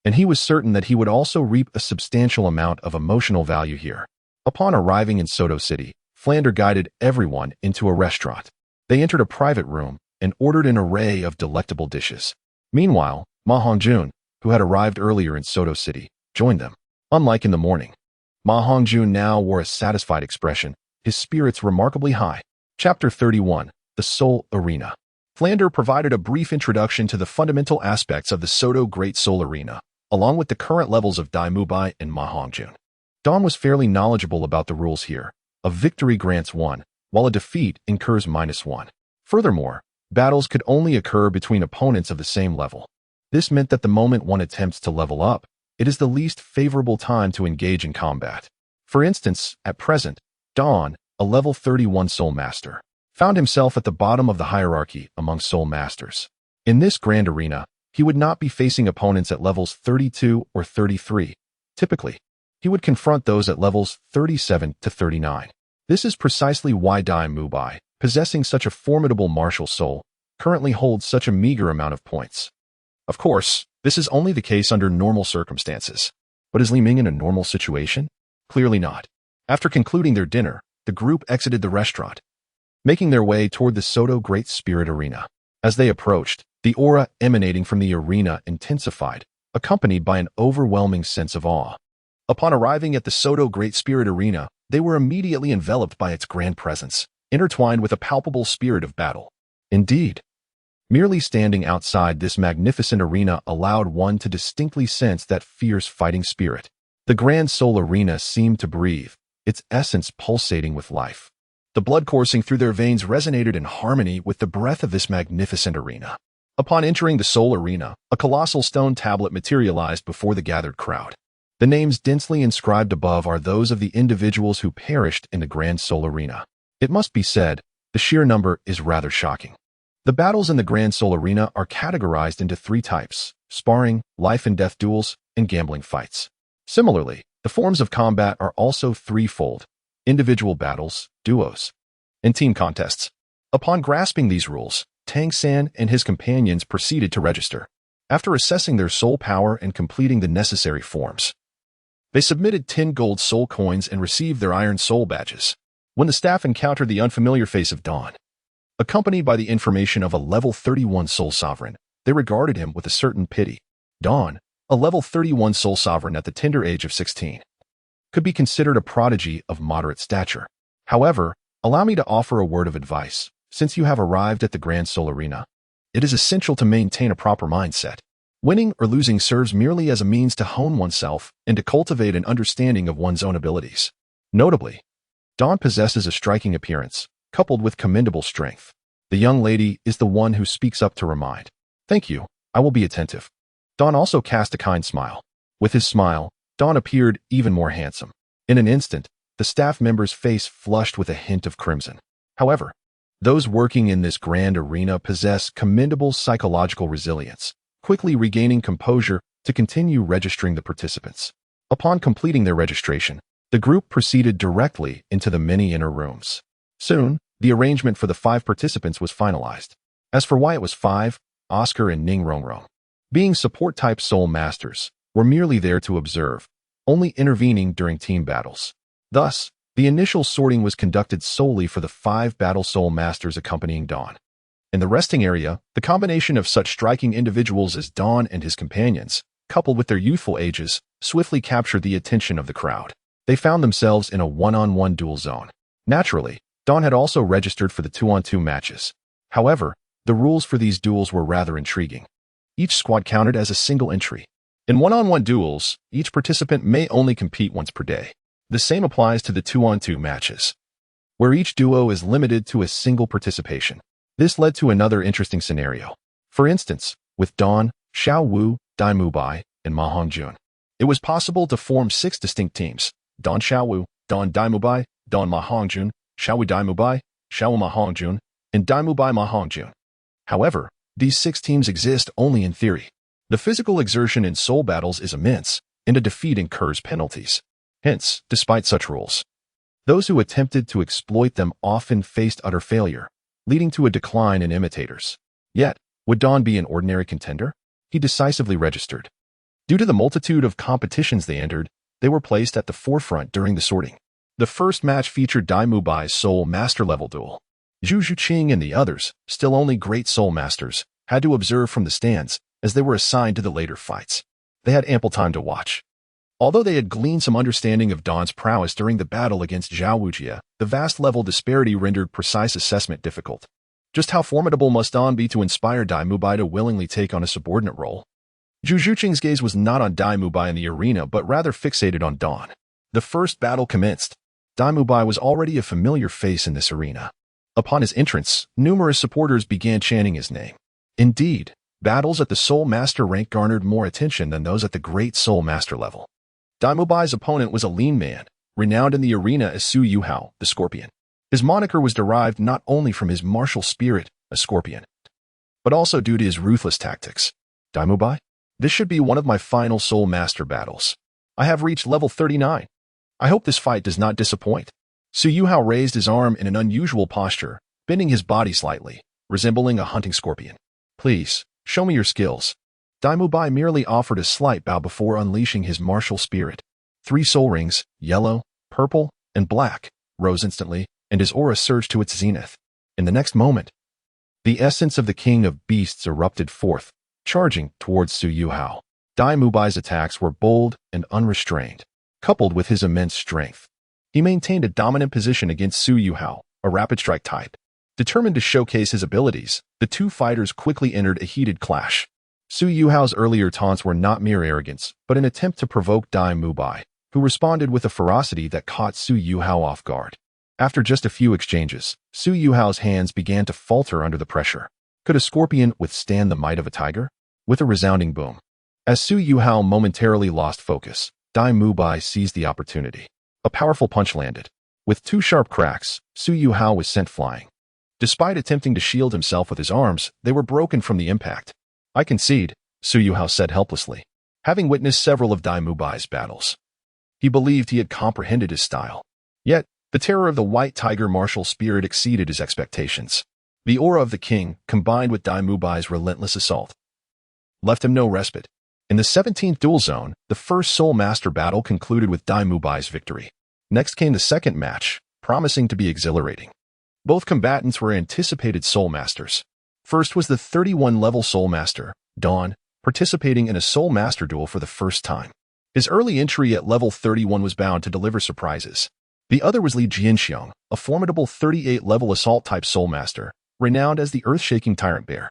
And he was certain that he would also reap a substantial amount of emotional value here. Upon arriving in Soto City, Flander guided everyone into a restaurant. They entered a private room and ordered an array of delectable dishes. Meanwhile, Ma Hongjun, who had arrived earlier in Soto City, joined them. Unlike in the morning, Ma Hongjun now wore a satisfied expression, his spirits remarkably high. Chapter 31, The Soul Arena. Flander provided a brief introduction to the fundamental aspects of the Soto Great Soul Arena, along with the current levels of Dai Mubai and Ma Hongjun. Dawn was fairly knowledgeable about the rules here. A victory grants 1, while a defeat incurs -1. Furthermore, battles could only occur between opponents of the same level. This meant that the moment one attempts to level up, it is the least favorable time to engage in combat. For instance, at present, Dawn, a level 31 Soul Master, found himself at the bottom of the hierarchy among Soul Masters. In this grand arena, he would not be facing opponents at levels 32 or 33. Typically, he would confront those at levels 37 to 39. This is precisely why Dai Mubai, possessing such a formidable martial soul, currently holds such a meager amount of points. Of course, this is only the case under normal circumstances. But is Li Ming in a normal situation? Clearly not. After concluding their dinner, the group exited the restaurant, making their way toward the Soto Great Spirit Arena. As they approached, the aura emanating from the arena intensified, accompanied by an overwhelming sense of awe. Upon arriving at the Soto Great Spirit Arena, they were immediately enveloped by its grand presence, intertwined with a palpable spirit of battle. Indeed, merely standing outside this magnificent arena allowed one to distinctly sense that fierce fighting spirit. The Grand Soul Arena seemed to breathe, its essence pulsating with life. The blood coursing through their veins resonated in harmony with the breath of this magnificent arena. Upon entering the Soul Arena, a colossal stone tablet materialized before the gathered crowd. The names densely inscribed above are those of the individuals who perished in the Grand Soul Arena. It must be said, the sheer number is rather shocking. The battles in the Grand Soul Arena are categorized into 3 types: sparring, life and death duels, and gambling fights. Similarly, the forms of combat are also threefold: individual battles, duos, and team contests. Upon grasping these rules, Tang San and his companions proceeded to register. After assessing their soul power and completing the necessary forms, they submitted 10 gold soul coins and received their iron soul badges. When the staff encountered the unfamiliar face of Dawn, accompanied by the information of a level 31 soul sovereign, they regarded him with a certain pity. Dawn, a level 31 soul sovereign at the tender age of 16, could be considered a prodigy of moderate stature. However, allow me to offer a word of advice. Since you have arrived at the Grand Soul Arena, it is essential to maintain a proper mindset. Winning or losing serves merely as a means to hone oneself and to cultivate an understanding of one's own abilities. Notably, Dawn possesses a striking appearance, coupled with commendable strength. The young lady is the one who speaks up to remind. Thank you, I will be attentive. Dawn also cast a kind smile. With his smile, Dawn appeared even more handsome. In an instant, the staff member's face flushed with a hint of crimson. However, those working in this grand arena possess commendable psychological resilience, quickly regaining composure to continue registering the participants. Upon completing their registration, the group proceeded directly into the many inner rooms. Soon, the arrangement for the 5 participants was finalized. As for why it was 5, Oscar and Ning Rongrong, being support-type soul masters, were merely there to observe, only intervening during team battles. Thus, the initial sorting was conducted solely for the 5 battle soul masters accompanying Dawn. In the resting area, the combination of such striking individuals as Dawn and his companions, coupled with their youthful ages, swiftly captured the attention of the crowd. They found themselves in a one-on-one duel zone. Naturally, Dawn had also registered for the two-on-two matches. However, the rules for these duels were rather intriguing. Each squad counted as a single entry. In one-on-one duels, each participant may only compete once per day. The same applies to the two-on-two matches, where each duo is limited to a single participation. This led to another interesting scenario. For instance, with Dawn, Xiao Wu, Dai Mubai, and Ma Hongjun, it was possible to form 6 distinct teams: Dawn Xiao Wu, Dawn Dai Mubai, Dawn Ma Hongjun, Xiao Wu Dai Mubai, Xiao Wu Ma Hongjun, and Dai Mubai Ma Hongjun. However, these 6 teams exist only in theory. The physical exertion in soul battles is immense, and a defeat incurs penalties. Hence, despite such rules, those who attempted to exploit them often faced utter failure, leading to a decline in imitators. Yet, would Dawn be an ordinary contender? He decisively registered. Due to the multitude of competitions they entered, they were placed at the forefront during the sorting. The first match featured Dai Mubai's Soul Master level duel. Zhu Zhuqing and the others, still only great Soul Masters, had to observe from the stands as they were assigned to the later fights. They had ample time to watch. Although they had gleaned some understanding of Dawn's prowess during the battle against Zhao Wujia, the vast level disparity rendered precise assessment difficult. Just how formidable must Dawn be to inspire Dai Mubai to willingly take on a subordinate role? Zhu Zhuqing's gaze was not on Dai Mubai in the arena, but rather fixated on Dawn. The first battle commenced. Dai Mubai was already a familiar face in this arena. Upon his entrance, numerous supporters began chanting his name. Indeed, battles at the Soul Master rank garnered more attention than those at the Great Soul Master level. Dai Mubai's opponent was a lean man, renowned in the arena as Su Yuhao, the Scorpion. His moniker was derived not only from his martial spirit, a scorpion, but also due to his ruthless tactics. Dai Mubai? This should be one of my final Soul Master battles. I have reached level 39. I hope this fight does not disappoint. Su Yuhao raised his arm in an unusual posture, bending his body slightly, resembling a hunting scorpion. Please, show me your skills. Dai Mubai merely offered a slight bow before unleashing his martial spirit. 3 soul rings, yellow, purple, and black, rose instantly, and his aura surged to its zenith. In the next moment, the essence of the King of Beasts erupted forth, charging towards Su Yuhao. Dai Mubai's attacks were bold and unrestrained, coupled with his immense strength. He maintained a dominant position against Su Yuhao, a rapid strike type. Determined to showcase his abilities, the two fighters quickly entered a heated clash. Su Yuhao's earlier taunts were not mere arrogance, but an attempt to provoke Dai Mubai, who responded with a ferocity that caught Su Yuhao off guard. After just a few exchanges, Su Yuhao's hands began to falter under the pressure. Could a scorpion withstand the might of a tiger? With a resounding boom, as Su Yuhao momentarily lost focus, Dai Mubai seized the opportunity. A powerful punch landed. With 2 sharp cracks, Su Yuhao was sent flying. Despite attempting to shield himself with his arms, they were broken from the impact. I concede, Su Yuhao said helplessly. Having witnessed several of Dai Mubai's battles, he believed he had comprehended his style. Yet, the terror of the white tiger martial spirit exceeded his expectations. The aura of the king, combined with Dai Mubai's relentless assault, left him no respite. In the 17th duel zone, the first Soul Master battle concluded with Dai Mubai's victory. Next came the second match, promising to be exhilarating. Both combatants were anticipated Soul Masters. First was the 31-level Soul Master, Dawn, participating in a Soul Master duel for the first time. His early entry at level 31 was bound to deliver surprises. The other was Li Jianxiong, a formidable 38-level Assault-type Soul Master, renowned as the earth-shaking Tyrant Bear.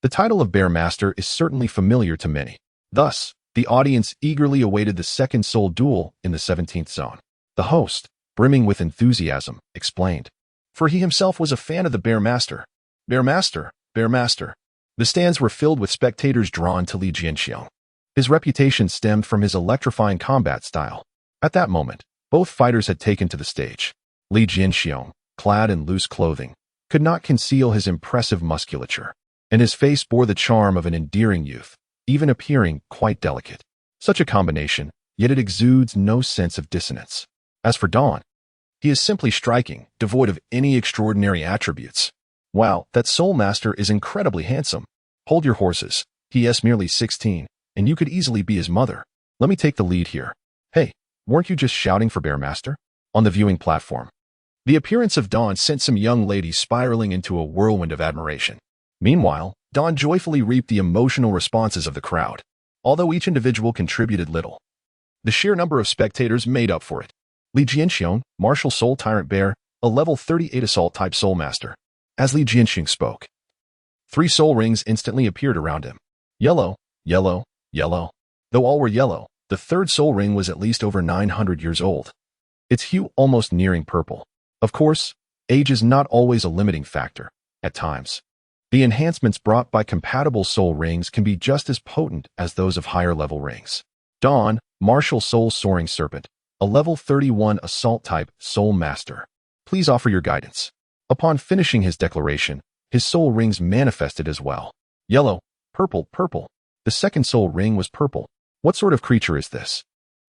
The title of Bear Master is certainly familiar to many. Thus, the audience eagerly awaited the second Soul duel in the 17th zone. The host, brimming with enthusiasm, explained. For he himself was a fan of the Bear Master. Bear Master, Bear Master. The stands were filled with spectators drawn to Li Jianxiong. His reputation stemmed from his electrifying combat style. At that moment, both fighters had taken to the stage. Li Jianxiong, clad in loose clothing, could not conceal his impressive musculature, and his face bore the charm of an endearing youth, even appearing quite delicate. Such a combination, yet it exudes no sense of dissonance. As for Dawn, he is simply striking, devoid of any extraordinary attributes. Wow, that Soul Master is incredibly handsome. Hold your horses. He is merely 16, and you could easily be his mother. Let me take the lead here. Hey, weren't you just shouting for Bear Master? On the viewing platform, the appearance of Dawn sent some young ladies spiraling into a whirlwind of admiration. Meanwhile, Dawn joyfully reaped the emotional responses of the crowd. Although each individual contributed little, The sheer number of spectators made up for it. Li Jianxiong, Martial Soul Tyrant Bear, a level 38 Assault-type Soul Master. As Li Jianxiong spoke, 3 soul rings instantly appeared around him. Yellow, yellow, yellow. Though all were yellow, the 3rd soul ring was at least over 900 years old, its hue almost nearing purple. Of course, age is not always a limiting factor. At times, the enhancements brought by compatible soul rings can be just as potent as those of higher-level rings. Dawn, Martial Soul Soaring Serpent, a level 31 Assault-type Soul Master. Please offer your guidance. Upon finishing his declaration, his soul rings manifested as well. Yellow, purple, purple. The 2nd soul ring was purple. What sort of creature is this?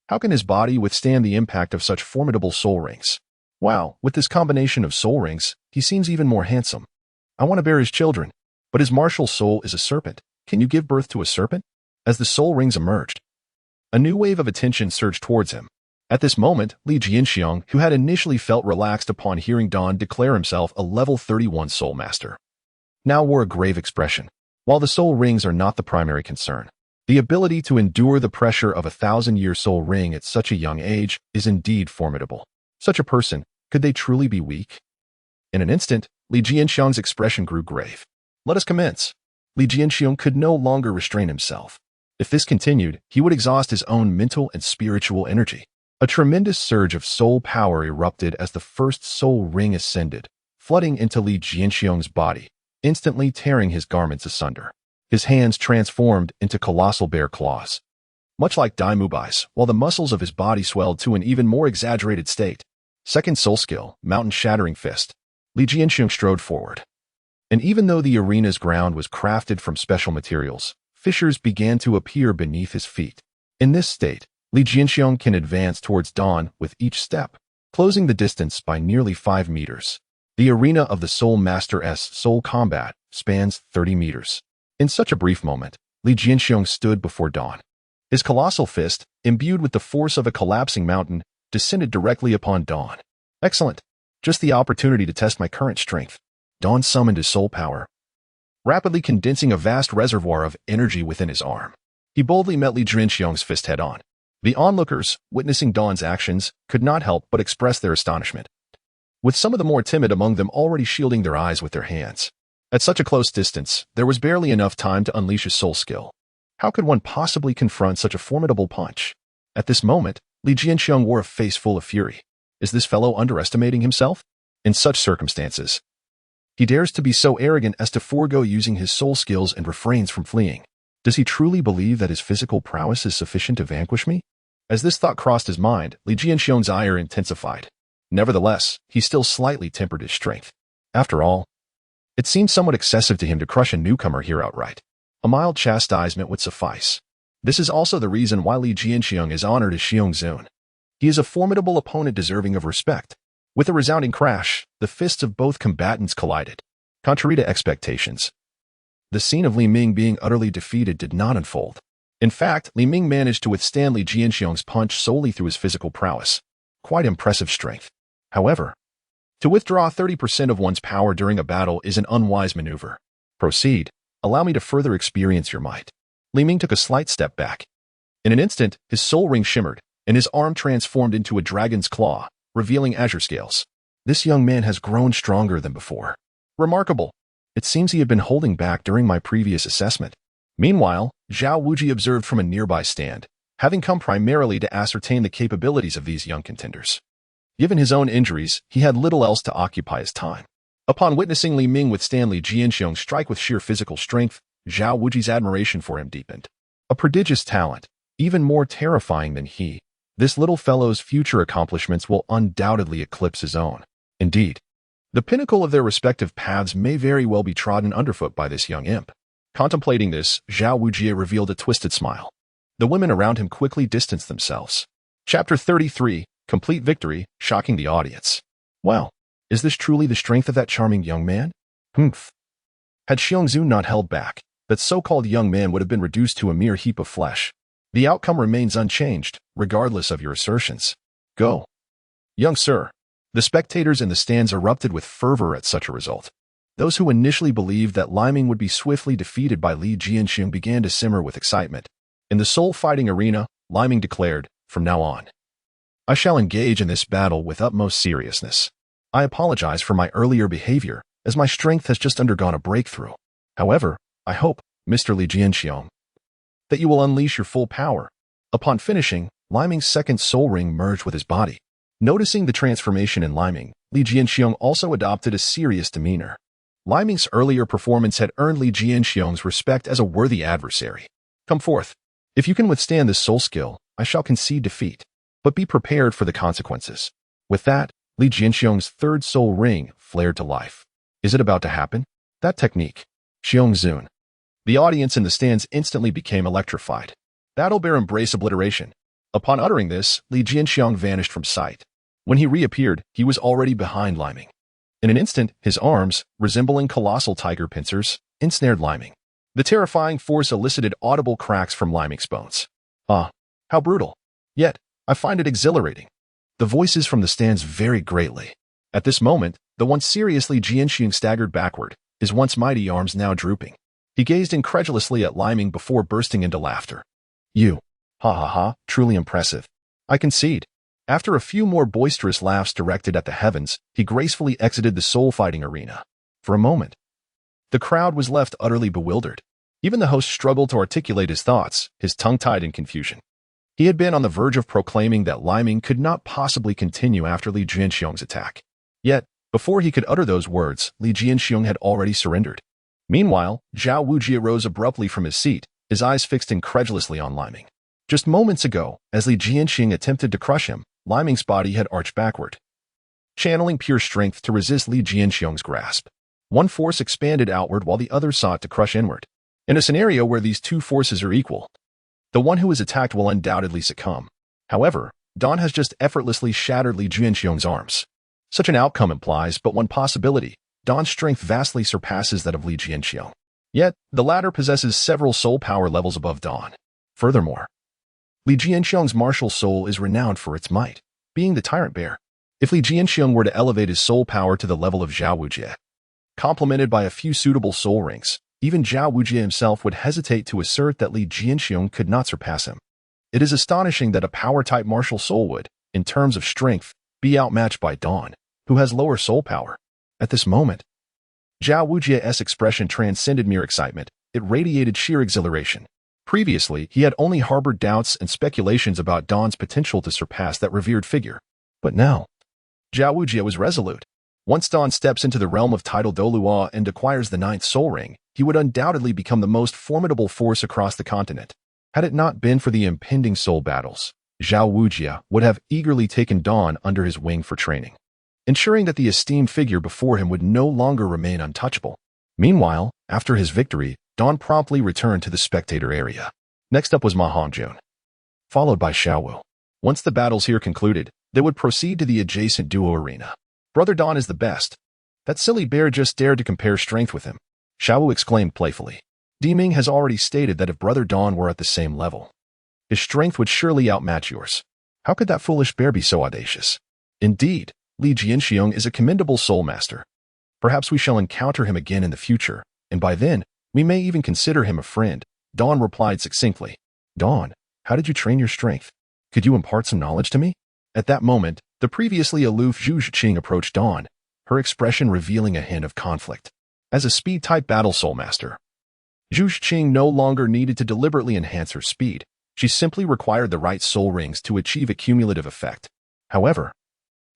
How can his body withstand the impact of such formidable soul rings? Wow, with this combination of soul rings, he seems even more handsome. I want to bear his children, but his martial soul is a serpent. Can you give birth to a serpent? As the soul rings emerged, a new wave of attention surged towards him. At this moment, Li Jianxiong, who had initially felt relaxed upon hearing Dawn declare himself a level 31 Soul Master, now wore a grave expression. While the soul rings are not the primary concern, the ability to endure the pressure of a 1,000-year soul ring at such a young age is indeed formidable. Such a person, could they truly be weak? In an instant, Li Jianxiong's expression grew grave. Let us commence. Li Jianxiong could no longer restrain himself. If this continued, he would exhaust his own mental and spiritual energy. A tremendous surge of soul power erupted as the 1st soul ring ascended, flooding into Li Jianxiong's body, instantly tearing his garments asunder. His hands transformed into colossal bear claws, much like Daimubai's, while the muscles of his body swelled to an even more exaggerated state. 2nd soul skill, Mountain-Shattering Fist. Li Jianxiong strode forward. And even though the arena's ground was crafted from special materials, fissures began to appear beneath his feet. In this state, Li Jianxiong can advance towards Dawn with each step, closing the distance by nearly 5 meters. The arena of the Soul Master's soul combat spans 30 meters. In such a brief moment, Li Jianxiong stood before Dawn. His colossal fist, imbued with the force of a collapsing mountain, descended directly upon Dawn. Excellent. Just the opportunity to test my current strength. Dawn summoned his soul power, rapidly condensing a vast reservoir of energy within his arm. He boldly met Li Jianxiong's fist head-on. The onlookers, witnessing Dawn's actions, could not help but express their astonishment, with some of the more timid among them already shielding their eyes with their hands. At such a close distance, there was barely enough time to unleash his soul skill. How could one possibly confront such a formidable punch? At this moment, Li Jianxiong wore a face full of fury. Is this fellow underestimating himself? In such circumstances, he dares to be so arrogant as to forego using his soul skills and refrains from fleeing. Does he truly believe that his physical prowess is sufficient to vanquish me? As this thought crossed his mind, Li Jianxiong's ire intensified. Nevertheless, he still slightly tempered his strength. After all, it seemed somewhat excessive to him to crush a newcomer here outright. A mild chastisement would suffice. This is also the reason why Li Jianxiong is honored as Xiongzun. He is a formidable opponent deserving of respect. With a resounding crash, the fists of both combatants collided. Contrary to expectations, the scene of Li Ming being utterly defeated did not unfold. In fact, Li Ming managed to withstand Li Jianxiong's punch solely through his physical prowess. Quite impressive strength. However, to withdraw 30% of one's power during a battle is an unwise maneuver. Proceed. Allow me to further experience your might. Li Ming took a slight step back. In an instant, his soul ring shimmered, and his arm transformed into a dragon's claw, revealing azure scales. This young man has grown stronger than before. Remarkable. It seems he had been holding back during my previous assessment. Meanwhile, Xiao Wu observed from a nearby stand, having come primarily to ascertain the capabilities of these young contenders. Given his own injuries, he had little else to occupy his time. Upon witnessing Li Ming withstand Li Jianxiong strike with sheer physical strength, Xiao Wuji's admiration for him deepened. A prodigious talent, even more terrifying than he, this little fellow's future accomplishments will undoubtedly eclipse his own. Indeed, the pinnacle of their respective paths may very well be trodden underfoot by this young imp. Contemplating this, Xiao Wu revealed a twisted smile. The women around him quickly distanced themselves. Chapter 33, Complete Victory, shocking the audience. Wow, is this truly the strength of that charming young man? Humph. Had Xiongzun not held back, that so-called young man would have been reduced to a mere heap of flesh. The outcome remains unchanged, regardless of your assertions. Go. Young sir. The spectators in the stands erupted with fervor at such a result. Those who initially believed that Li Ming would be swiftly defeated by Li Jianxiong began to simmer with excitement. In the soul fighting arena, Li Ming declared, From now on, I shall engage in this battle with utmost seriousness. I apologize for my earlier behavior, as my strength has just undergone a breakthrough. However, I hope, Mr. Li Jianxiong, that you will unleash your full power. Upon finishing, Liming's second soul ring merged with his body. Noticing the transformation in Liming, Li Jianxiong also adopted a serious demeanor. Liming's earlier performance had earned Li Jianxiong's respect as a worthy adversary. Come forth. If you can withstand this soul skill, I shall concede defeat. But be prepared for the consequences. With that, Li Jianxiong's third soul ring flared to life. Is it about to happen? That technique. Xiongzun. The audience in the stands instantly became electrified. Battle Bear embrace obliteration. Upon uttering this, Li Jianxiong vanished from sight. When he reappeared, he was already behind Liming. In an instant, his arms, resembling colossal tiger pincers, ensnared Liming. The terrifying force elicited audible cracks from Liming's bones. Ah, how brutal. Yet, I find it exhilarating. The voices from the stands varied greatly. At this moment, the once seriously Jianxiong staggered backward, his once mighty arms now drooping. He gazed incredulously at Liming before bursting into laughter. You. Ha ha ha, truly impressive. I concede. After a few more boisterous laughs directed at the heavens, he gracefully exited the soul-fighting arena. For a moment, the crowd was left utterly bewildered. Even the host struggled to articulate his thoughts, his tongue tied in confusion. He had been on the verge of proclaiming that Liming could not possibly continue after Li Jianxiong's attack. Yet, before he could utter those words, Li Jianxiong had already surrendered. Meanwhile, Xiao Wu rose abruptly from his seat, his eyes fixed incredulously on Liming. Just moments ago, as Li Jianxiong attempted to crush him, Liming's body had arched backward, channeling pure strength to resist Li Jianxiong's grasp. One force expanded outward while the other sought to crush inward. In a scenario where these two forces are equal, the one who is attacked will undoubtedly succumb. However, Dawn has just effortlessly shattered Li Jianxiong's arms. Such an outcome implies but one possibility. Dawn's strength vastly surpasses that of Li Jianxiong. Yet, the latter possesses several soul power levels above Dawn. Furthermore, Li Jianxiong's martial soul is renowned for its might, being the Tyrant Bear. If Li Jianxiong were to elevate his soul power to the level of Xiao Wu, complemented by a few suitable soul rings, even Xiao Wu himself would hesitate to assert that Li Jianxiong could not surpass him. It is astonishing that a power-type martial soul would, in terms of strength, be outmatched by Dawn, who has lower soul power. At this moment, Xiao Wu's expression transcended mere excitement. It radiated sheer exhilaration. Previously, he had only harbored doubts and speculations about Dawn's potential to surpass that revered figure. But now, Xiao Wu was resolute. Once Dawn steps into the realm of title Douluo and acquires the 9th soul ring, he would undoubtedly become the most formidable force across the continent. Had it not been for the impending soul battles, Xiao Wu would have eagerly taken Dawn under his wing for training, ensuring that the esteemed figure before him would no longer remain untouchable. Meanwhile, after his victory, Dawn promptly returned to the spectator area. Next up was Ma Hongjun, followed by Xiao Wu. Once the battles here concluded, they would proceed to the adjacent duo arena. Brother Dawn is the best. That silly bear just dared to compare strength with him, Xiao Wu exclaimed playfully. Diming has already stated that if Brother Dawn were at the same level, his strength would surely outmatch yours. How could that foolish bear be so audacious? Indeed, Li Jianxiong is a commendable soul master. Perhaps we shall encounter him again in the future, and by then, we may even consider him a friend, Dawn replied succinctly. Dawn, how did you train your strength? Could you impart some knowledge to me? At that moment, the previously aloof Zhu Zhiqing approached Dawn, her expression revealing a hint of conflict. As a speed-type battle soul master, Zhu Zhiqing no longer needed to deliberately enhance her speed. She simply required the right soul rings to achieve a cumulative effect. However,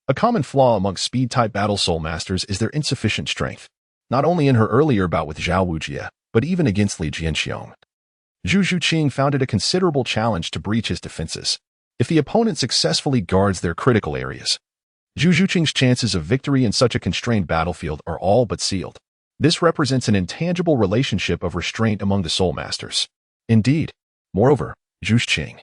a common flaw amongst speed-type battle soul masters is their insufficient strength, not only in her earlier bout with Xiao Wu, but even against Li Jianxiong. Zhu Zhiqing found it a considerable challenge to breach his defenses. If the opponent successfully guards their critical areas, Zhu Zhiqing's chances of victory in such a constrained battlefield are all but sealed. This represents an intangible relationship of restraint among the soul masters. Indeed. Moreover, Zhu Zhiqing,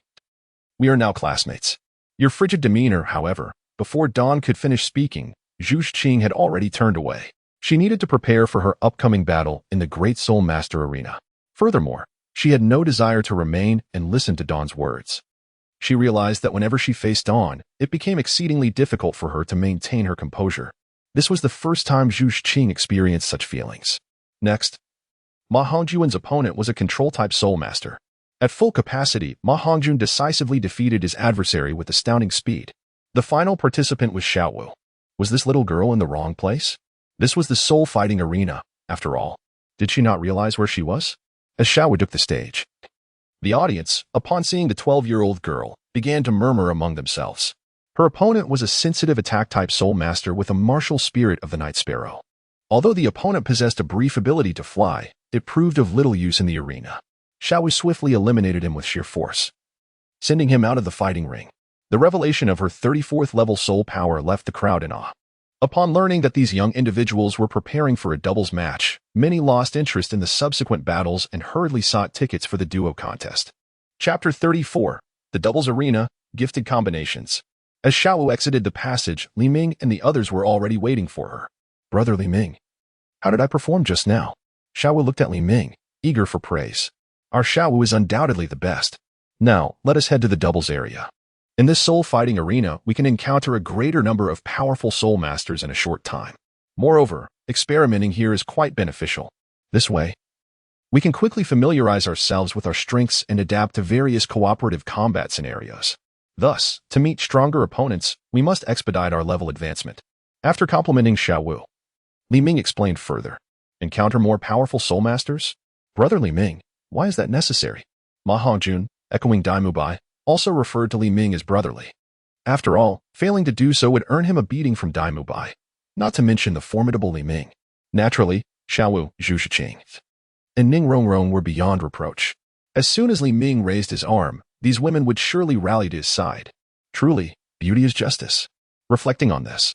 we are now classmates. Your frigid demeanor, however, before Dawn could finish speaking, Zhu Zhiqing had already turned away. She needed to prepare for her upcoming battle in the Great Soul Master arena. Furthermore, she had no desire to remain and listen to Dawn's words. She realized that whenever she faced Dawn, it became exceedingly difficult for her to maintain her composure. This was the first time Zhu Zhiqing experienced such feelings. Next, Ma Hongjun's opponent was a control-type soul master. At full capacity, Ma Hongjun decisively defeated his adversary with astounding speed. The final participant was Xiao Wu. Was this little girl in the wrong place? This was the soul fighting arena, after all. Did she not realize where she was? As Xiao Wu took the stage, the audience, upon seeing the 12-year-old girl, began to murmur among themselves. Her opponent was a sensitive attack-type soul master with a martial spirit of the night sparrow. Although the opponent possessed a brief ability to fly, it proved of little use in the arena. Xiao Wu swiftly eliminated him with sheer force, sending him out of the fighting ring. The revelation of her 34th level soul power left the crowd in awe. Upon learning that these young individuals were preparing for a doubles match, many lost interest in the subsequent battles and hurriedly sought tickets for the duo contest. Chapter 34. The Doubles Arena, Gifted Combinations. As Xiao Wu exited the passage, Li Ming and the others were already waiting for her. Brother Li Ming, how did I perform just now? Xiao Wu looked at Li Ming, eager for praise. Our Xiao Wu is undoubtedly the best. Now, let us head to the doubles area. In this soul-fighting arena, we can encounter a greater number of powerful soul masters in a short time. Moreover, experimenting here is quite beneficial. This way, we can quickly familiarize ourselves with our strengths and adapt to various cooperative combat scenarios. Thus, to meet stronger opponents, we must expedite our level advancement. After complimenting Xiao Wu, Li Ming explained further. Encounter more powerful soul masters? Brother Li Ming, why is that necessary? Ma Hongjun, echoing Dai Mubai, also referred to Li Ming as brotherly. After all, failing to do so would earn him a beating from Dai Mubai, not to mention the formidable Li Ming. Naturally, Xiao Wu, Zhu Shiqing, and Ning Rongrong were beyond reproach. As soon as Li Ming raised his arm, these women would surely rally to his side. Truly, beauty is justice. Reflecting on this,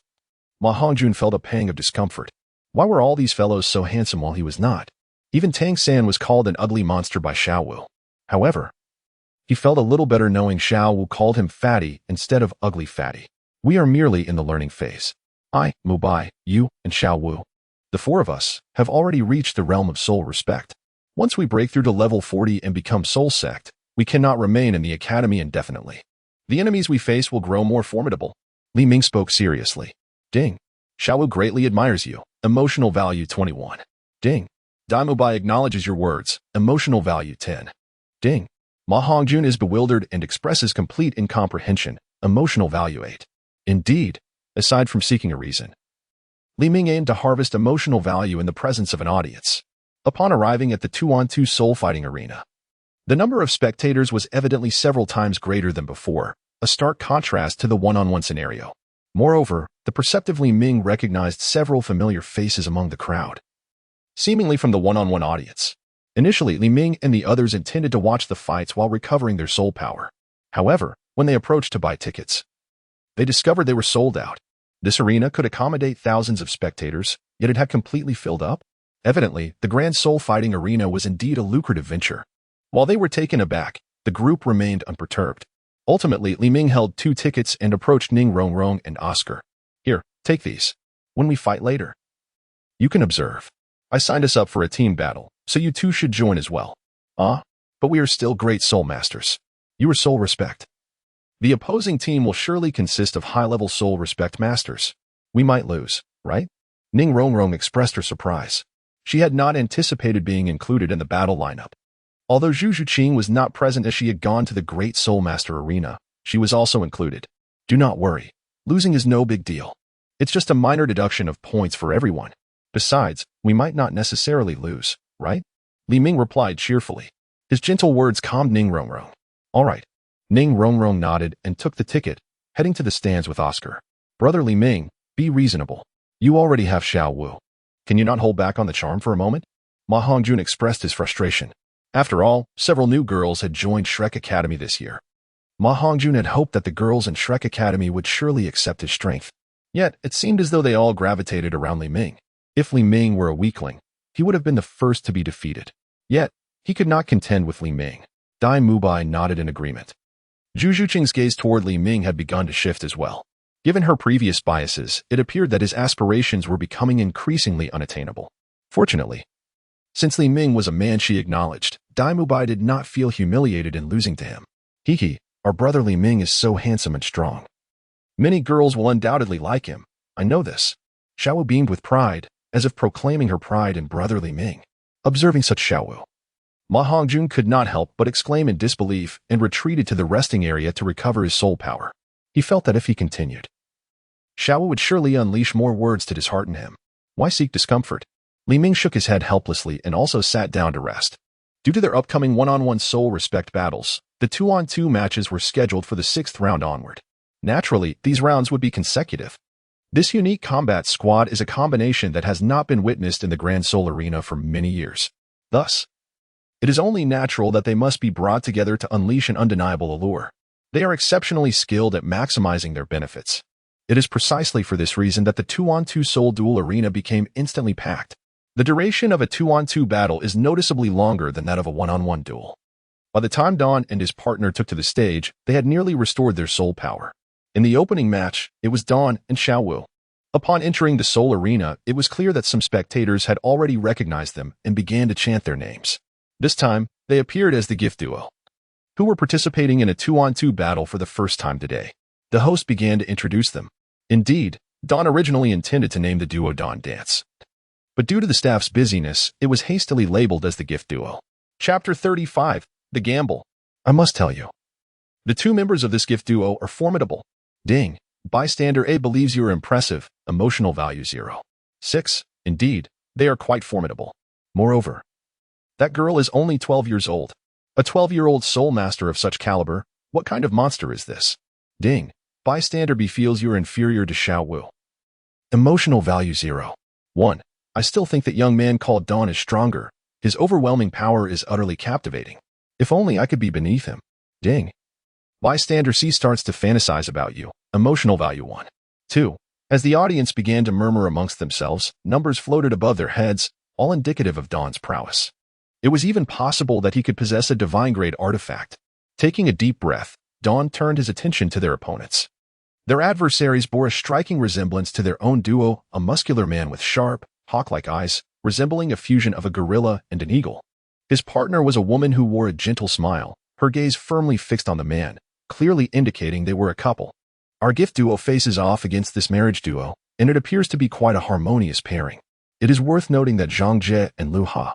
Ma Hongjun felt a pang of discomfort. Why were all these fellows so handsome while he was not? Even Tang San was called an ugly monster by Xiao Wu. However, he felt a little better knowing Xiao Wu called him fatty instead of ugly fatty. We are merely in the learning phase. I, Mubai, you, and Xiao Wu, the four of us, have already reached the realm of soul respect. Once we break through to level 40 and become soul sect, we cannot remain in the academy indefinitely. The enemies we face will grow more formidable. Li Ming spoke seriously. Ding. Xiao Wu greatly admires you. Emotional value 21. Ding. Dai Mubai acknowledges your words. Emotional value 10. Ding. Ma Hongjun is bewildered and expresses complete incomprehension. Emotional value 8. Indeed, aside from seeking a reason, Li Ming aimed to harvest emotional value in the presence of an audience. Upon arriving at the 2-on-2 soul-fighting arena, the number of spectators was evidently several times greater than before, a stark contrast to the one-on-one scenario. Moreover, the perceptive Li Ming recognized several familiar faces among the crowd, seemingly from the one-on-one audience. Initially, Li Ming and the others intended to watch the fights while recovering their soul power. However, when they approached to buy tickets, they discovered they were sold out. This arena could accommodate thousands of spectators, yet it had completely filled up. Evidently, the Grand Soul Fighting Arena was indeed a lucrative venture. While they were taken aback, the group remained unperturbed. Ultimately, Li Ming held 2 tickets and approached Ning Rongrong and Oscar. Here, take these. When we fight later, you can observe. I signed us up for a team battle, so you two should join as well. But we are still great soul masters. You are soul respect. The opposing team will surely consist of high-level soul respect masters. We might lose, right? Ning Rongrong expressed her surprise. She had not anticipated being included in the battle lineup. Although Zhu Zhuqing was not present as she had gone to the Great Soul Master Arena, she was also included. Do not worry. Losing is no big deal. It's just a minor deduction of points for everyone. Besides, we might not necessarily lose, right? Li Ming replied cheerfully. His gentle words calmed Ning Rongrong. All right. Ning Rongrong nodded and took the ticket, heading to the stands with Oscar. Brother Li Ming, be reasonable. You already have Xiao Wu. Can you not hold back on the charm for a moment? Ma Hongjun expressed his frustration. After all, several new girls had joined Shrek Academy this year. Ma Hongjun had hoped that the girls in Shrek Academy would surely accept his strength. Yet, it seemed as though they all gravitated around Li Ming. If Li Ming were a weakling, he would have been the first to be defeated. Yet, he could not contend with Li Ming. Dai Mubai nodded in agreement. Zhu Zhuqing's gaze toward Li Ming had begun to shift as well. Given her previous biases, it appeared that his aspirations were becoming increasingly unattainable. Fortunately, since Li Ming was a man she acknowledged, Dai Mubai did not feel humiliated in losing to him. Hee, our brother Li Ming is so handsome and strong. Many girls will undoubtedly like him. I know this. Xiao Wu beamed with pride, as if proclaiming her pride in brother Li Ming. Observing such Xiao Wu, Ma Hongjun could not help but exclaim in disbelief and retreated to the resting area to recover his soul power. He felt that if he continued, Xiao Wu would surely unleash more words to dishearten him. Why seek discomfort? Li Ming shook his head helplessly and also sat down to rest. Due to their upcoming one-on-one soul respect battles, the two-on-two matches were scheduled for the 6th round onward. Naturally, these rounds would be consecutive. This unique combat squad is a combination that has not been witnessed in the Grand Soul Arena for many years. Thus, it is only natural that they must be brought together to unleash an undeniable allure. They are exceptionally skilled at maximizing their benefits. It is precisely for this reason that the 2-on-2 soul duel arena became instantly packed. The duration of a 2-on-2 battle is noticeably longer than that of a 1-on-1 duel. By the time Dawn and his partner took to the stage, they had nearly restored their soul power. In the opening match, it was Dawn and Xiao Wu. Upon entering the soul arena, it was clear that some spectators had already recognized them and began to chant their names. This time, they appeared as the gift duo, who were participating in a 2-on-2 battle for the first time today. The host began to introduce them. Indeed, Dawn originally intended to name the duo Dawn Dance. But due to the staff's busyness, it was hastily labeled as the gift duo. Chapter 35, The Gamble. I must tell you, the two members of this gift duo are formidable. Ding. Bystander A believes you are impressive. Emotional value 0. 6. Indeed, they are quite formidable. Moreover, that girl is only 12 years old. A 12-year-old soul master of such caliber, what kind of monster is this? Ding. Bystander B feels you're inferior to Xiao Wu. Emotional value 0. 1. I still think that young man called Dawn is stronger. His overwhelming power is utterly captivating. If only I could be beneath him. Ding. Bystander C starts to fantasize about you. Emotional value 1. 2. As the audience began to murmur amongst themselves, numbers floated above their heads, all indicative of Dawn's prowess. It was even possible that he could possess a divine-grade artifact. Taking a deep breath, Dawn turned his attention to their opponents. Their adversaries bore a striking resemblance to their own duo, a muscular man with sharp, hawk-like eyes, resembling a fusion of a gorilla and an eagle. His partner was a woman who wore a gentle smile, her gaze firmly fixed on the man, clearly indicating they were a couple. Our gift duo faces off against this marriage duo, and it appears to be quite a harmonious pairing. It is worth noting that Zhang Jie and Lu Ha,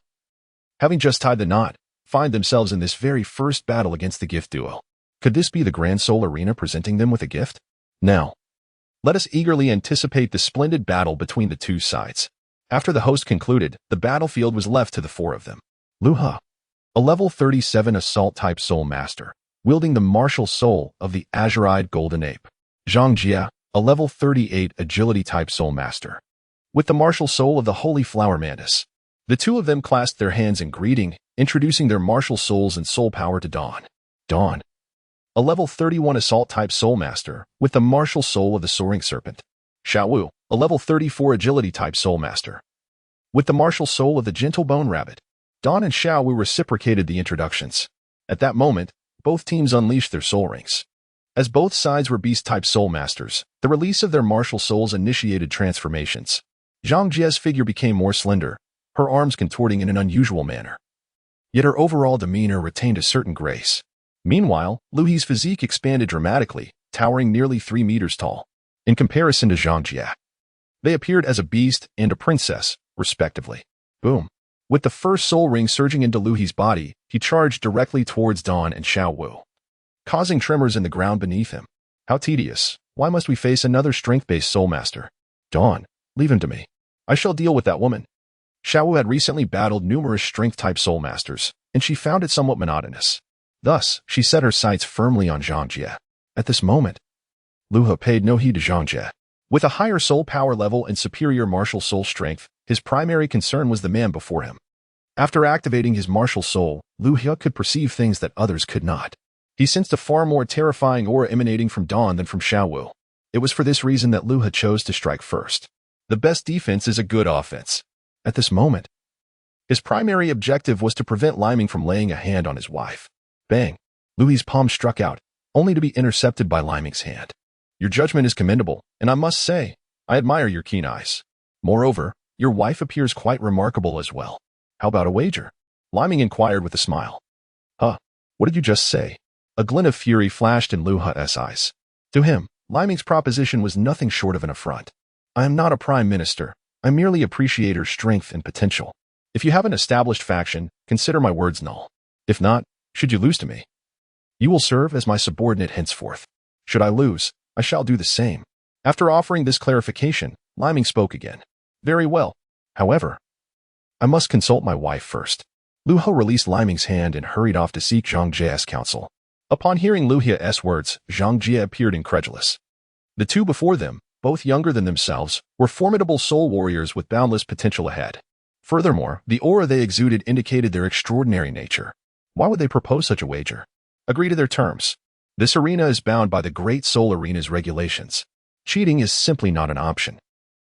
having just tied the knot, find themselves in this very first battle against the gift duo. Could this be the Grand Soul Arena presenting them with a gift? Now, let us eagerly anticipate the splendid battle between the two sides. After the host concluded, the battlefield was left to the four of them. Lu Ha, a level 37 assault-type soul master, wielding the martial soul of the azure-eyed golden ape. Zhang Jie, a level 38 agility-type soul master, with the martial soul of the holy flower mantis. The two of them clasped their hands in greeting, introducing their martial souls and soul power to Dawn. Dawn, a level 31 assault-type soul master, with the martial soul of the soaring serpent. Xiao Wu, a level 34 agility-type soul master, with the martial soul of the gentle bone rabbit. Dawn and Xiao Wu reciprocated the introductions. At that moment, both teams unleashed their soul rings. As both sides were beast-type soul masters, the release of their martial souls initiated transformations. Zhang Jie's figure became more slender, her arms contorting in an unusual manner. Yet her overall demeanor retained a certain grace. Meanwhile, Lu He's physique expanded dramatically, towering nearly 3 meters tall. In comparison to Zhang Jie, they appeared as a beast and a princess, respectively. Boom. With the first soul ring surging into Lu He's body, he charged directly towards Dawn and Xiao Wu, causing tremors in the ground beneath him. How tedious. Why must we face another strength-based soul master? Dawn, leave him to me. I shall deal with that woman. Xiao Wu had recently battled numerous strength-type soul masters, and she found it somewhat monotonous. Thus, she set her sights firmly on Zhang Jie. At this moment, Lu He paid no heed to Zhang Jie. With a higher soul power level and superior martial soul strength, his primary concern was the man before him. After activating his martial soul, Lu He could perceive things that others could not. He sensed a far more terrifying aura emanating from Dawn than from Xiao Wu. It was for this reason that Lu He chose to strike first. The best defense is a good offense. At this moment, his primary objective was to prevent Li Ming from laying a hand on his wife. Bang! Lu He's palm struck out, only to be intercepted by Li Ming's hand. Your judgment is commendable, and I must say, I admire your keen eyes. Moreover, your wife appears quite remarkable as well. How about a wager? Li Ming inquired with a smile. Huh? What did you just say? A glint of fury flashed in Lu He's eyes. To him, Li Ming's proposition was nothing short of an affront. I am not a prime minister. I merely appreciate her strength and potential. If you have an established faction, consider my words null. If not, should you lose to me, you will serve as my subordinate henceforth. Should I lose, I shall do the same. After offering this clarification, Li Ming spoke again. Very well. However, I must consult my wife first. Lu He released Li Ming's hand and hurried off to seek Zhang Jie's counsel. Upon hearing Lu He's words, Zhang Jie appeared incredulous. The two before them, both younger than themselves, were formidable soul warriors with boundless potential ahead. Furthermore, the aura they exuded indicated their extraordinary nature. Why would they propose such a wager? Agree to their terms. This arena is bound by the Great Soul Arena's regulations. Cheating is simply not an option.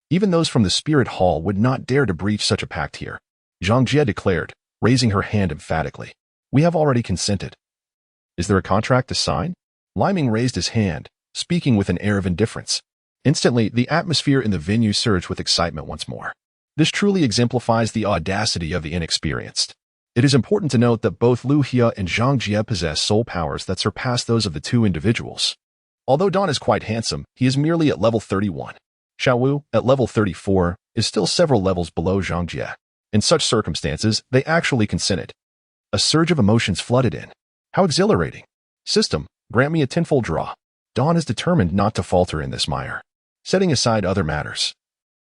Even those from the Spirit Hall would not dare to breach such a pact here. Zhang Jie declared, raising her hand emphatically. We have already consented. Is there a contract to sign? Li Ming raised his hand, speaking with an air of indifference. Instantly, the atmosphere in the venue surged with excitement once more. This truly exemplifies the audacity of the inexperienced. It is important to note that both Lu He and Zhang Jie possess soul powers that surpass those of the two individuals. Although Dawn is quite handsome, he is merely at level 31. Xiao Wu, at level 34, is still several levels below Zhang Jie. In such circumstances, they actually consented. A surge of emotions flooded in. How exhilarating. System, grant me a tenfold draw. Dawn is determined not to falter in this mire. Setting aside other matters,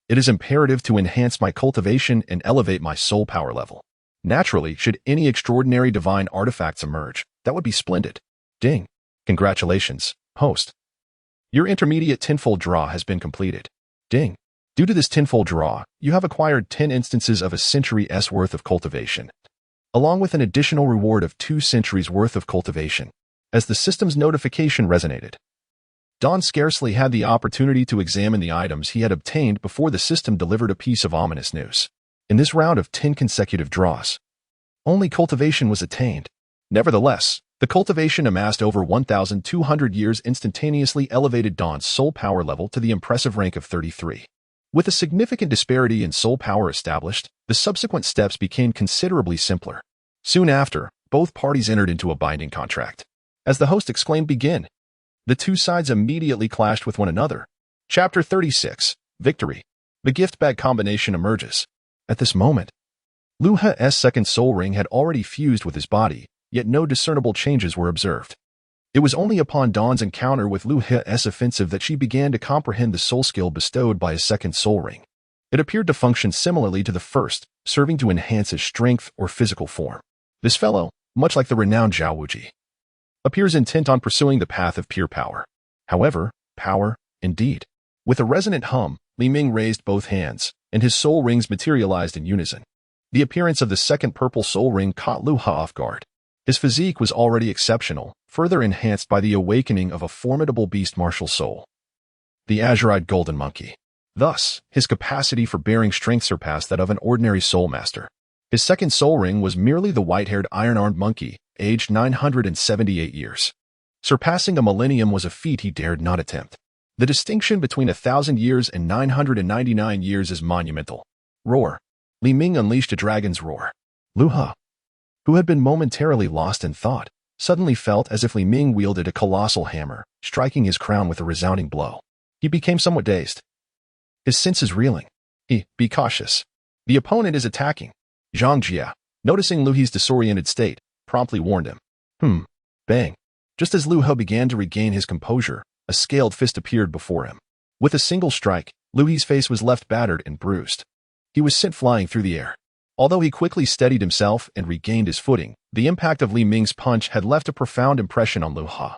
it is imperative to enhance my cultivation and elevate my soul power level. Naturally, should any extraordinary divine artifacts emerge, that would be splendid. Ding. Congratulations, host. Your intermediate tenfold draw has been completed. Ding. Due to this tenfold draw, you have acquired 10 instances of a century's worth of cultivation, along with an additional reward of 2 centuries worth of cultivation. As the system's notification resonated, Dawn scarcely had the opportunity to examine the items he had obtained before the system delivered a piece of ominous news. In this round of 10 consecutive draws, only cultivation was attained. Nevertheless, the cultivation amassed over 1,200 years instantaneously elevated Dawn's soul power level to the impressive rank of 33. With a significant disparity in soul power established, the subsequent steps became considerably simpler. Soon after, both parties entered into a binding contract. As the host exclaimed, "Begin!" the two sides immediately clashed with one another. Chapter 36, Victory. The gift bag combination emerges. At this moment, Lu He's second soul ring had already fused with his body, yet no discernible changes were observed. It was only upon Dawn's encounter with Lu He's offensive that she began to comprehend the soul skill bestowed by his second soul ring. It appeared to function similarly to the first, serving to enhance his strength or physical form. This fellow, much like the renowned Xiao Wu, appears intent on pursuing the path of pure power. However, power, indeed. With a resonant hum, Li Ming raised both hands, and his soul rings materialized in unison. The appearance of the second purple soul ring caught Lu He off guard. His physique was already exceptional, further enhanced by the awakening of a formidable beast martial soul, the azure-eyed golden monkey. Thus, his capacity for bearing strength surpassed that of an ordinary soul master. His second soul ring was merely the white-haired iron-armed monkey, aged 978 years. Surpassing a millennium was a feat he dared not attempt. The distinction between 1,000 years and 999 years is monumental. Roar. Li Ming unleashed a dragon's roar. Lu He, who had been momentarily lost in thought, suddenly felt as if Li Ming wielded a colossal hammer, striking his crown with a resounding blow. He became somewhat dazed, his senses reeling. Be cautious. The opponent is attacking. Zhang Jie, noticing Lu He's disoriented state, promptly warned him. Bang. Just as Lu He began to regain his composure, a scaled fist appeared before him. With a single strike, Lu He's face was left battered and bruised. He was sent flying through the air. Although he quickly steadied himself and regained his footing, the impact of Li Ming's punch had left a profound impression on Lu He.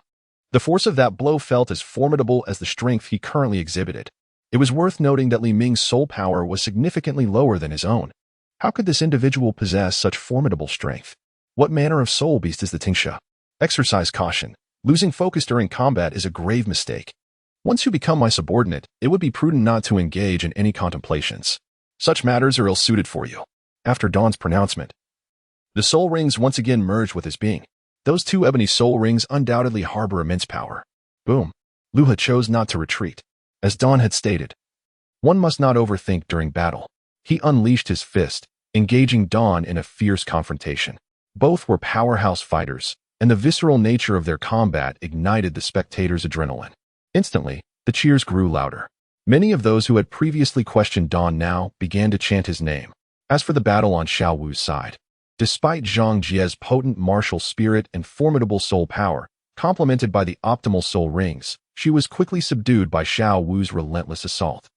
The force of that blow felt as formidable as the strength he currently exhibited. It was worth noting that Li Ming's soul power was significantly lower than his own. How could this individual possess such formidable strength? What manner of soul beast is the Tingsha? Exercise caution. Losing focus during combat is a grave mistake. Once you become my subordinate, it would be prudent not to engage in any contemplations. Such matters are ill-suited for you. After Dawn's pronouncement, the soul rings once again merged with his being. Those two ebony soul rings undoubtedly harbor immense power. Boom. Lu He chose not to retreat. As Dawn had stated, one must not overthink during battle. He unleashed his fist, engaging Dawn in a fierce confrontation. Both were powerhouse fighters, and the visceral nature of their combat ignited the spectators' adrenaline. Instantly, the cheers grew louder. Many of those who had previously questioned Dawn now began to chant his name. As for the battle on Xiao Wu's side, despite Zhang Jie's potent martial spirit and formidable soul power, complemented by the optimal soul rings, she was quickly subdued by Xiao Wu's relentless assault.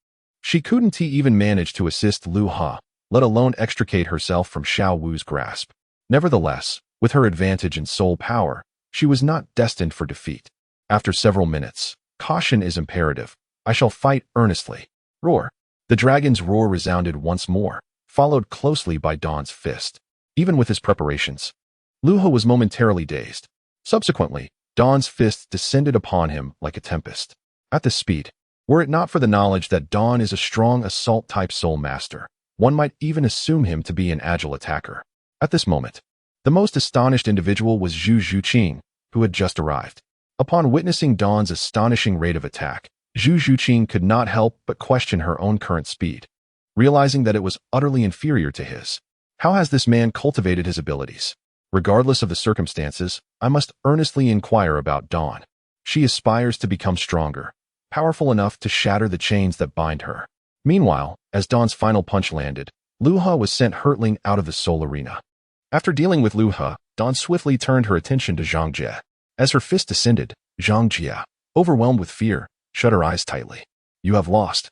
She couldn't even manage to assist Lu Ha, let alone extricate herself from Xiao Wu's grasp. Nevertheless, with her advantage in soul power, she was not destined for defeat. After several minutes, caution is imperative. I shall fight earnestly. Roar. The dragon's roar resounded once more, followed closely by Dawn's fist. Even with his preparations, Lu Ha was momentarily dazed. Subsequently, Dawn's fist descended upon him like a tempest. At this speed, were it not for the knowledge that Dawn is a strong assault-type soul master, one might even assume him to be an agile attacker. At this moment, the most astonished individual was Zhu Zhuqing, who had just arrived. Upon witnessing Dawn's astonishing rate of attack, Zhu Zhuqing could not help but question her own current speed, realizing that it was utterly inferior to his. How has this man cultivated his abilities? Regardless of the circumstances, I must earnestly inquire about Dawn. She aspires to become stronger, powerful enough to shatter the chains that bind her. Meanwhile, as Dawn's final punch landed, Lu Ha was sent hurtling out of the soul arena. After dealing with Lu Ha, Dawn swiftly turned her attention to Zhang Jie. As her fist descended, Zhang Jie, overwhelmed with fear, shut her eyes tightly. You have lost.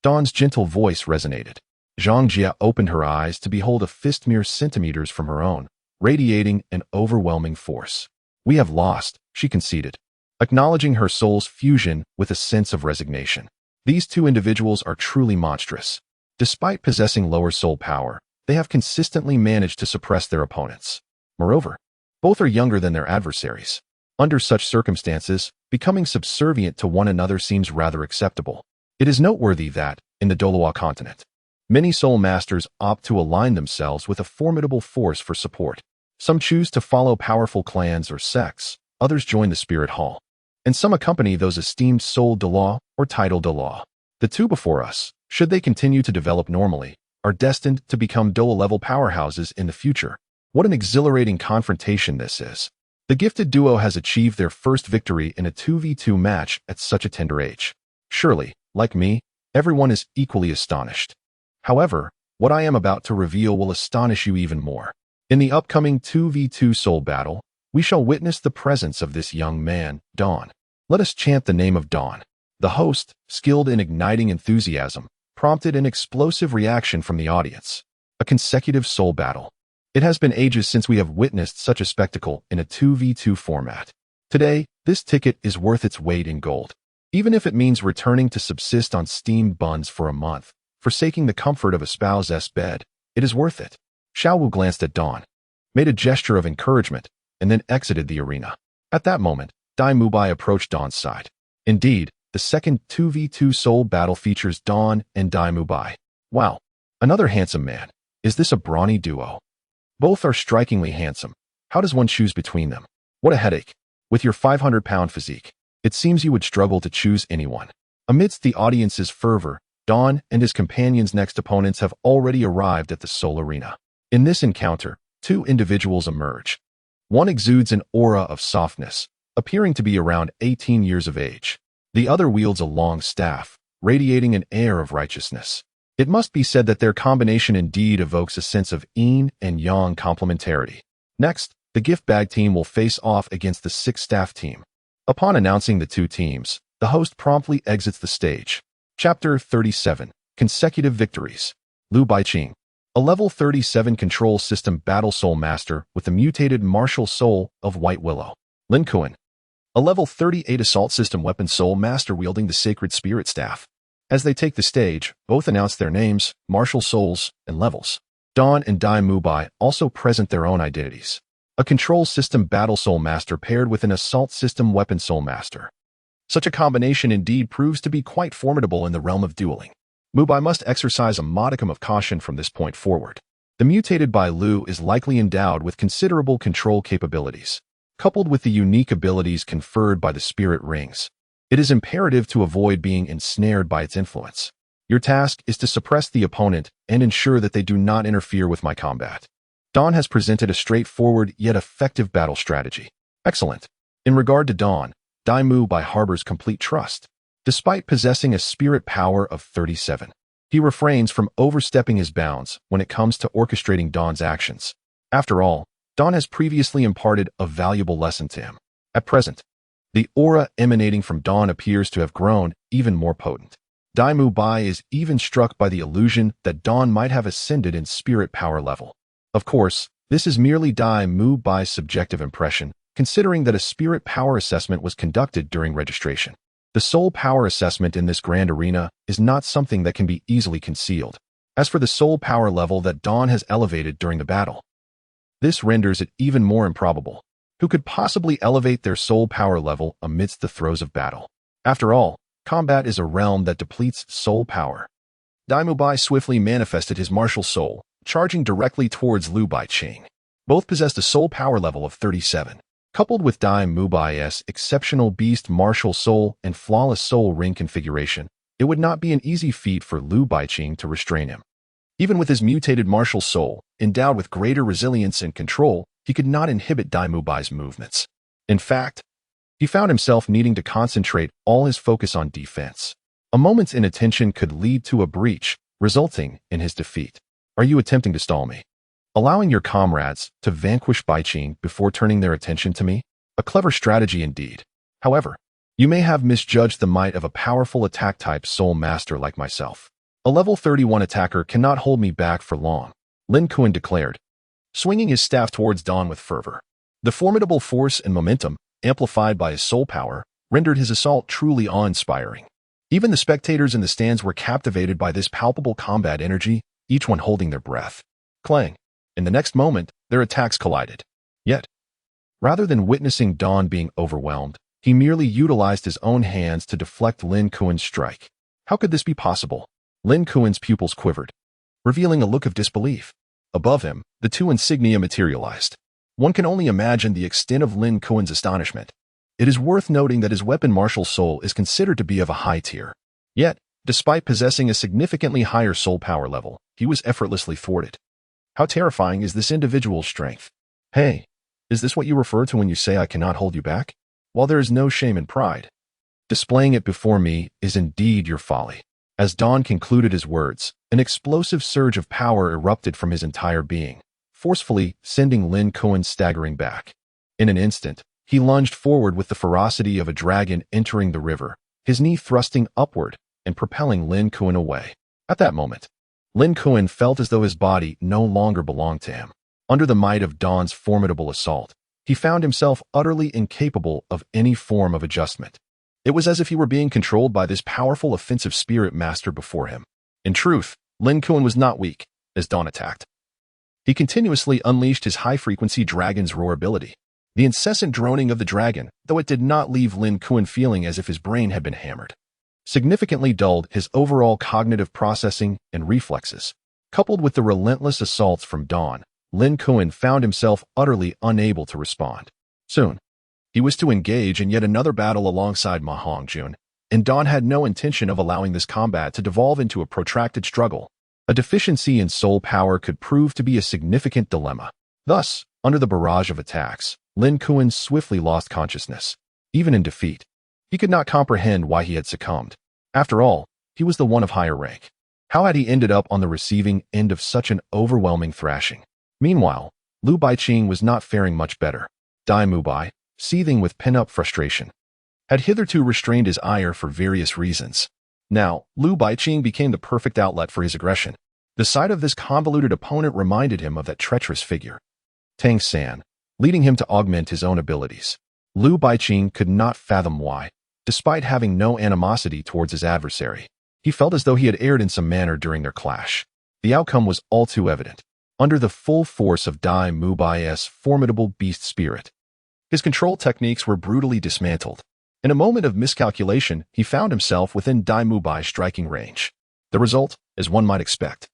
Dawn's gentle voice resonated. Zhang Jie opened her eyes to behold a fist mere centimeters from her own, radiating an overwhelming force. We have lost, she conceded, acknowledging her soul's fusion with a sense of resignation. These two individuals are truly monstrous. Despite possessing lower soul power, they have consistently managed to suppress their opponents. Moreover, both are younger than their adversaries. Under such circumstances, becoming subservient to one another seems rather acceptable. It is noteworthy that, in the Douluo continent, many soul masters opt to align themselves with a formidable force for support. Some choose to follow powerful clans or sects, others join the spirit hall, and some accompany those esteemed soul Douluo or title Douluo. The two before us, should they continue to develop normally, are destined to become Douluo-level powerhouses in the future. What an exhilarating confrontation this is. The gifted duo has achieved their first victory in a 2v2 match at such a tender age. Surely, like me, everyone is equally astonished. However, what I am about to reveal will astonish you even more. In the upcoming 2v2 soul battle, we shall witness the presence of this young man, Dawn. Let us chant the name of Dawn. The host, skilled in igniting enthusiasm, prompted an explosive reaction from the audience. A consecutive soul battle. It has been ages since we have witnessed such a spectacle in a 2v2 format. Today, this ticket is worth its weight in gold. Even if it means returning to subsist on steamed buns for a month, forsaking the comfort of a spouse's bed, it is worth it. Xiao Wu glanced at Dawn, made a gesture of encouragement, and then exited the arena. At that moment, Dai Mubai approached Dawn's side. Indeed, the second 2v2 soul battle features Dawn and Dai Mubai. Wow, another handsome man. Is this a brawny duo? Both are strikingly handsome. How does one choose between them? What a headache. With your 500-pound physique, it seems you would struggle to choose anyone. Amidst the audience's fervor, Dawn and his companion's next opponents have already arrived at the soul arena. In this encounter, two individuals emerge. One exudes an aura of softness, appearing to be around 18 years of age. The other wields a long staff, radiating an air of righteousness. It must be said that their combination indeed evokes a sense of yin and yang complementarity. Next, the gift bag team will face off against the six staff team. Upon announcing the two teams, the host promptly exits the stage. Chapter 37, Consecutive Victories. Lu Baiqing, a level 37 control system battle soul master with the mutated martial soul of White Willow. Lin Kuan, a level 38 assault system weapon soul master wielding the sacred spirit staff. As they take the stage, both announce their names, martial souls, and levels. Dawn and Dai Mubai also present their own identities. A control system battle soul master paired with an assault system weapon soul master. Such a combination indeed proves to be quite formidable in the realm of dueling. Mubai must exercise a modicum of caution from this point forward. The mutated Bai Lu is likely endowed with considerable control capabilities. Coupled with the unique abilities conferred by the spirit rings, it is imperative to avoid being ensnared by its influence. Your task is to suppress the opponent and ensure that they do not interfere with my combat. Dawn has presented a straightforward yet effective battle strategy. Excellent. In regard to Dawn, Dai Mubai harbors complete trust. Despite possessing a spirit power of 37, He refrains from overstepping his bounds when it comes to orchestrating Dawn's actions. After all, Dawn has previously imparted a valuable lesson to him. At present, the aura emanating from Dawn appears to have grown even more potent. Dai Mu Bai is even struck by the illusion that Dawn might have ascended in spirit power level. Of course, this is merely Dai Mu Bai's subjective impression, considering that a spirit power assessment was conducted during registration. The soul power assessment in this grand arena is not something that can be easily concealed. As for the soul power level that Dawn has elevated during the battle, this renders it even more improbable. Who could possibly elevate their soul power level amidst the throes of battle? After all, combat is a realm that depletes soul power. Dai Mu Bai swiftly manifested his martial soul, charging directly towards Lu Baiqing. Both possessed a soul power level of 37. Coupled with Dai Mu Bai's exceptional beast martial soul and flawless soul ring configuration, it would not be an easy feat for Lu Baiqing to restrain him. Even with his mutated martial soul, endowed with greater resilience and control, he could not inhibit Dai Mu Bai's movements. In fact, he found himself needing to concentrate all his focus on defense. A moment's inattention could lead to a breach, resulting in his defeat. Are you attempting to stall me? Allowing your comrades to vanquish Baiqing before turning their attention to me? A clever strategy indeed. However, you may have misjudged the might of a powerful attack-type soul master like myself. A level 31 attacker cannot hold me back for long, Lin Kuan declared, swinging his staff towards Dawn with fervor. The formidable force and momentum, amplified by his soul power, rendered his assault truly awe-inspiring. Even the spectators in the stands were captivated by this palpable combat energy, each one holding their breath. Clang. In the next moment, their attacks collided. Yet, rather than witnessing Dawn being overwhelmed, he merely utilized his own hands to deflect Lin Kuan's strike. How could this be possible? Lin Kuan's pupils quivered, revealing a look of disbelief. Above him, the two insignia materialized. One can only imagine the extent of Lin Kuan's astonishment. It is worth noting that his weapon martial soul is considered to be of a high tier. Yet, despite possessing a significantly higher soul power level, he was effortlessly thwarted. How terrifying is this individual's strength? Hey, is this what you refer to when you say I cannot hold you back? While there is no shame in pride, displaying it before me is indeed your folly. As Dawn concluded his words, an explosive surge of power erupted from his entire being, forcefully sending Lin Kuan staggering back. In an instant, he lunged forward with the ferocity of a dragon entering the river, his knee thrusting upward and propelling Lin Kuan away. At that moment, Lin Kuan felt as though his body no longer belonged to him. Under the might of Dawn's formidable assault, he found himself utterly incapable of any form of adjustment. It was as if he were being controlled by this powerful offensive spirit master before him. In truth, Lin Kuan was not weak as Dawn attacked. He continuously unleashed his high-frequency dragon's roar ability. The incessant droning of the dragon, though it did not leave Lin Kuan feeling as if his brain had been hammered, significantly dulled his overall cognitive processing and reflexes. Coupled with the relentless assaults from Dawn, Lin Kuan found himself utterly unable to respond. Soon, he was to engage in yet another battle alongside Ma Hongjun, and Dawn had no intention of allowing this combat to devolve into a protracted struggle. A deficiency in soul power could prove to be a significant dilemma. Thus, under the barrage of attacks, Lin Kuan swiftly lost consciousness. Even in defeat, he could not comprehend why he had succumbed. After all, he was the one of higher rank. How had he ended up on the receiving end of such an overwhelming thrashing? Meanwhile, Lu Baiqing was not faring much better. Dai Mu Bai, seething with pent-up frustration, had hitherto restrained his ire for various reasons. Now, Lu Baiqing became the perfect outlet for his aggression. The sight of this convoluted opponent reminded him of that treacherous figure, Tang San, leading him to augment his own abilities. Lu Baiqing could not fathom why, despite having no animosity towards his adversary. He felt as though he had erred in some manner during their clash. The outcome was all too evident. Under the full force of Dai Mu Bai's formidable beast spirit, his control techniques were brutally dismantled. In a moment of miscalculation, he found himself within Dai Mu Bai's striking range. The result, as one might expect,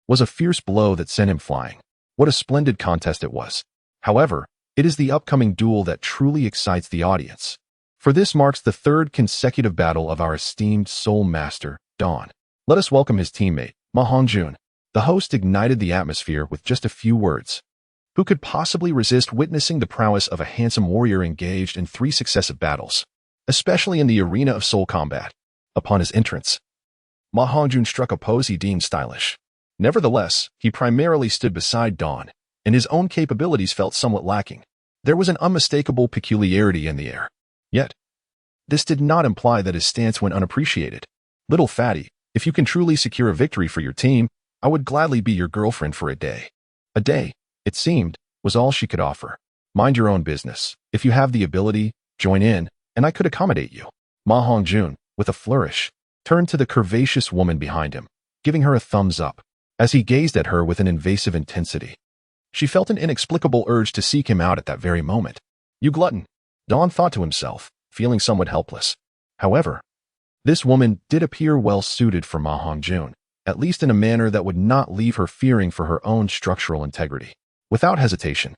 was a fierce blow that sent him flying. What a splendid contest it was. However, it is the upcoming duel that truly excites the audience. For this marks the third consecutive battle of our esteemed soul master, Dawn. Let us welcome his teammate, Ma Hongjun. The host ignited the atmosphere with just a few words. Who could possibly resist witnessing the prowess of a handsome warrior engaged in 3 successive battles, especially in the arena of soul combat? Upon his entrance, Ma Hongjun struck a pose he deemed stylish. Nevertheless, he primarily stood beside Dawn, and his own capabilities felt somewhat lacking. There was an unmistakable peculiarity in the air. Yet, this did not imply that his stance went unappreciated. Little fatty, if you can truly secure a victory for your team, I would gladly be your girlfriend for a day. A day, it seemed, was all she could offer. Mind your own business. If you have the ability, join in, and I could accommodate you. Ma Hongjun, with a flourish, turned to the curvaceous woman behind him, giving her a thumbs up, as he gazed at her with an invasive intensity. She felt an inexplicable urge to seek him out at that very moment. You glutton, Dawn thought to himself, feeling somewhat helpless. However, this woman did appear well suited for Ma Hongjun, at least in a manner that would not leave her fearing for her own structural integrity. Without hesitation,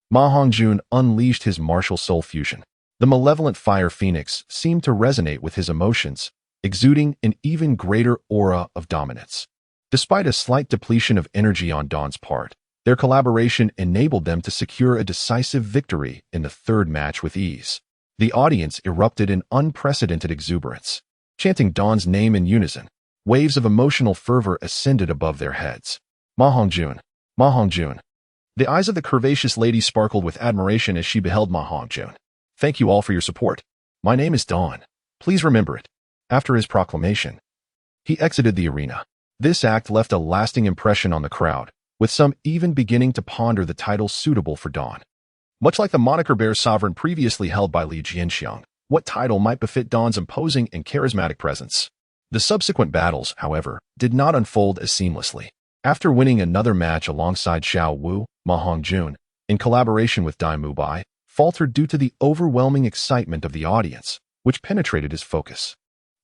Ma Hongjun unleashed his martial soul fusion. The malevolent fire phoenix seemed to resonate with his emotions, exuding an even greater aura of dominance. Despite a slight depletion of energy on Dawn's part, their collaboration enabled them to secure a decisive victory in the third match with ease. The audience erupted in unprecedented exuberance, chanting Dawn's name in unison. Waves of emotional fervor ascended above their heads. Ma Hongjun, Ma Hongjun. The eyes of the curvaceous lady sparkled with admiration as she beheld Ma Hongjun. Thank you all for your support. My name is Dawn. Please remember it. After his proclamation, he exited the arena. This act left a lasting impression on the crowd, with some even beginning to ponder the title suitable for Dawn. Much like the moniker Bear Sovereign previously held by Li Jianxiang, what title might befit Dawn's imposing and charismatic presence? The subsequent battles, however, did not unfold as seamlessly. After winning another match alongside Xiao Wu, Ma Hongjun, in collaboration with Dai Mubai, faltered due to the overwhelming excitement of the audience, which penetrated his focus.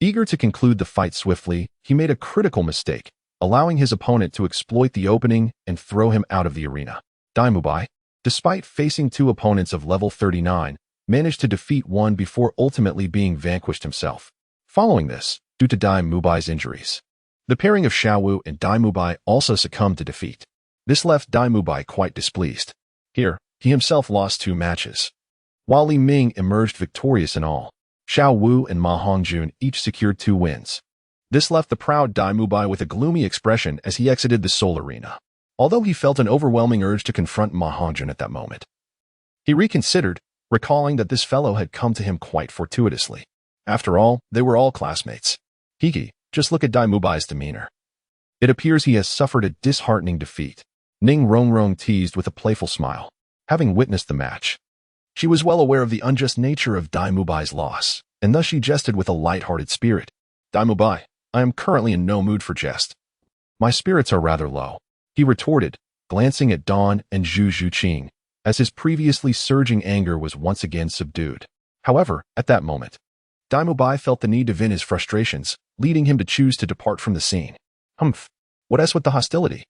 Eager to conclude the fight swiftly, he made a critical mistake, allowing his opponent to exploit the opening and throw him out of the arena. Dai Mubai, despite facing two opponents of level 39, managed to defeat one before ultimately being vanquished himself. Following this, due to Dai Mubai's injuries, the pairing of Xiao Wu and Dai Mubai also succumbed to defeat. This left Dai Mubai quite displeased. Here, he himself lost 2 matches, while Li Ming emerged victorious in all. Xiao Wu and Ma Hongjun each secured 2 wins. This left the proud Dai Mubai with a gloomy expression as he exited the Soul Arena. Although he felt an overwhelming urge to confront Ma Hongjun at that moment, he reconsidered, recalling that this fellow had come to him quite fortuitously. After all, they were all classmates. Hiki, just look at Dai Mubai's demeanor. It appears he has suffered a disheartening defeat. Ning Rongrong teased with a playful smile. Having witnessed the match, she was well aware of the unjust nature of Dai Mubai's loss, and thus she jested with a light-hearted spirit. Dai Mubai, I am currently in no mood for jest. My spirits are rather low, he retorted, glancing at Dawn and Zhu Zhuqing, as his previously surging anger was once again subdued. However, at that moment, Dai Mubai felt the need to vent his frustrations, leading him to choose to depart from the scene. Humph, what else with the hostility?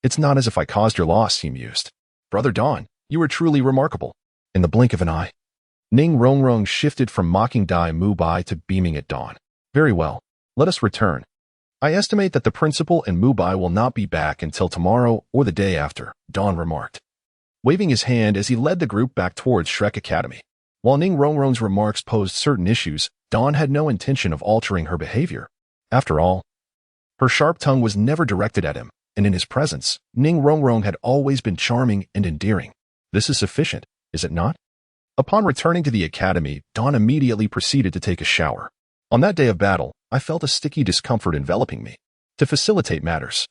It's not as if I caused your loss, he mused. Brother Dawn, you are truly remarkable. In the blink of an eye, Ning Rongrong shifted from mocking Dai Mubai to beaming at Dawn. Very well, let us return. I estimate that the principal and Mubai will not be back until tomorrow or the day after, Dawn remarked, waving his hand as he led the group back towards Shrek Academy. While Ning Rongrong's remarks posed certain issues, Dawn had no intention of altering her behavior. After all, her sharp tongue was never directed at him, and in his presence, Ning Rongrong had always been charming and endearing. This is sufficient, is it not? Upon returning to the academy, Dawn immediately proceeded to take a shower. On that day of battle, I felt a sticky discomfort enveloping me. To facilitate matters,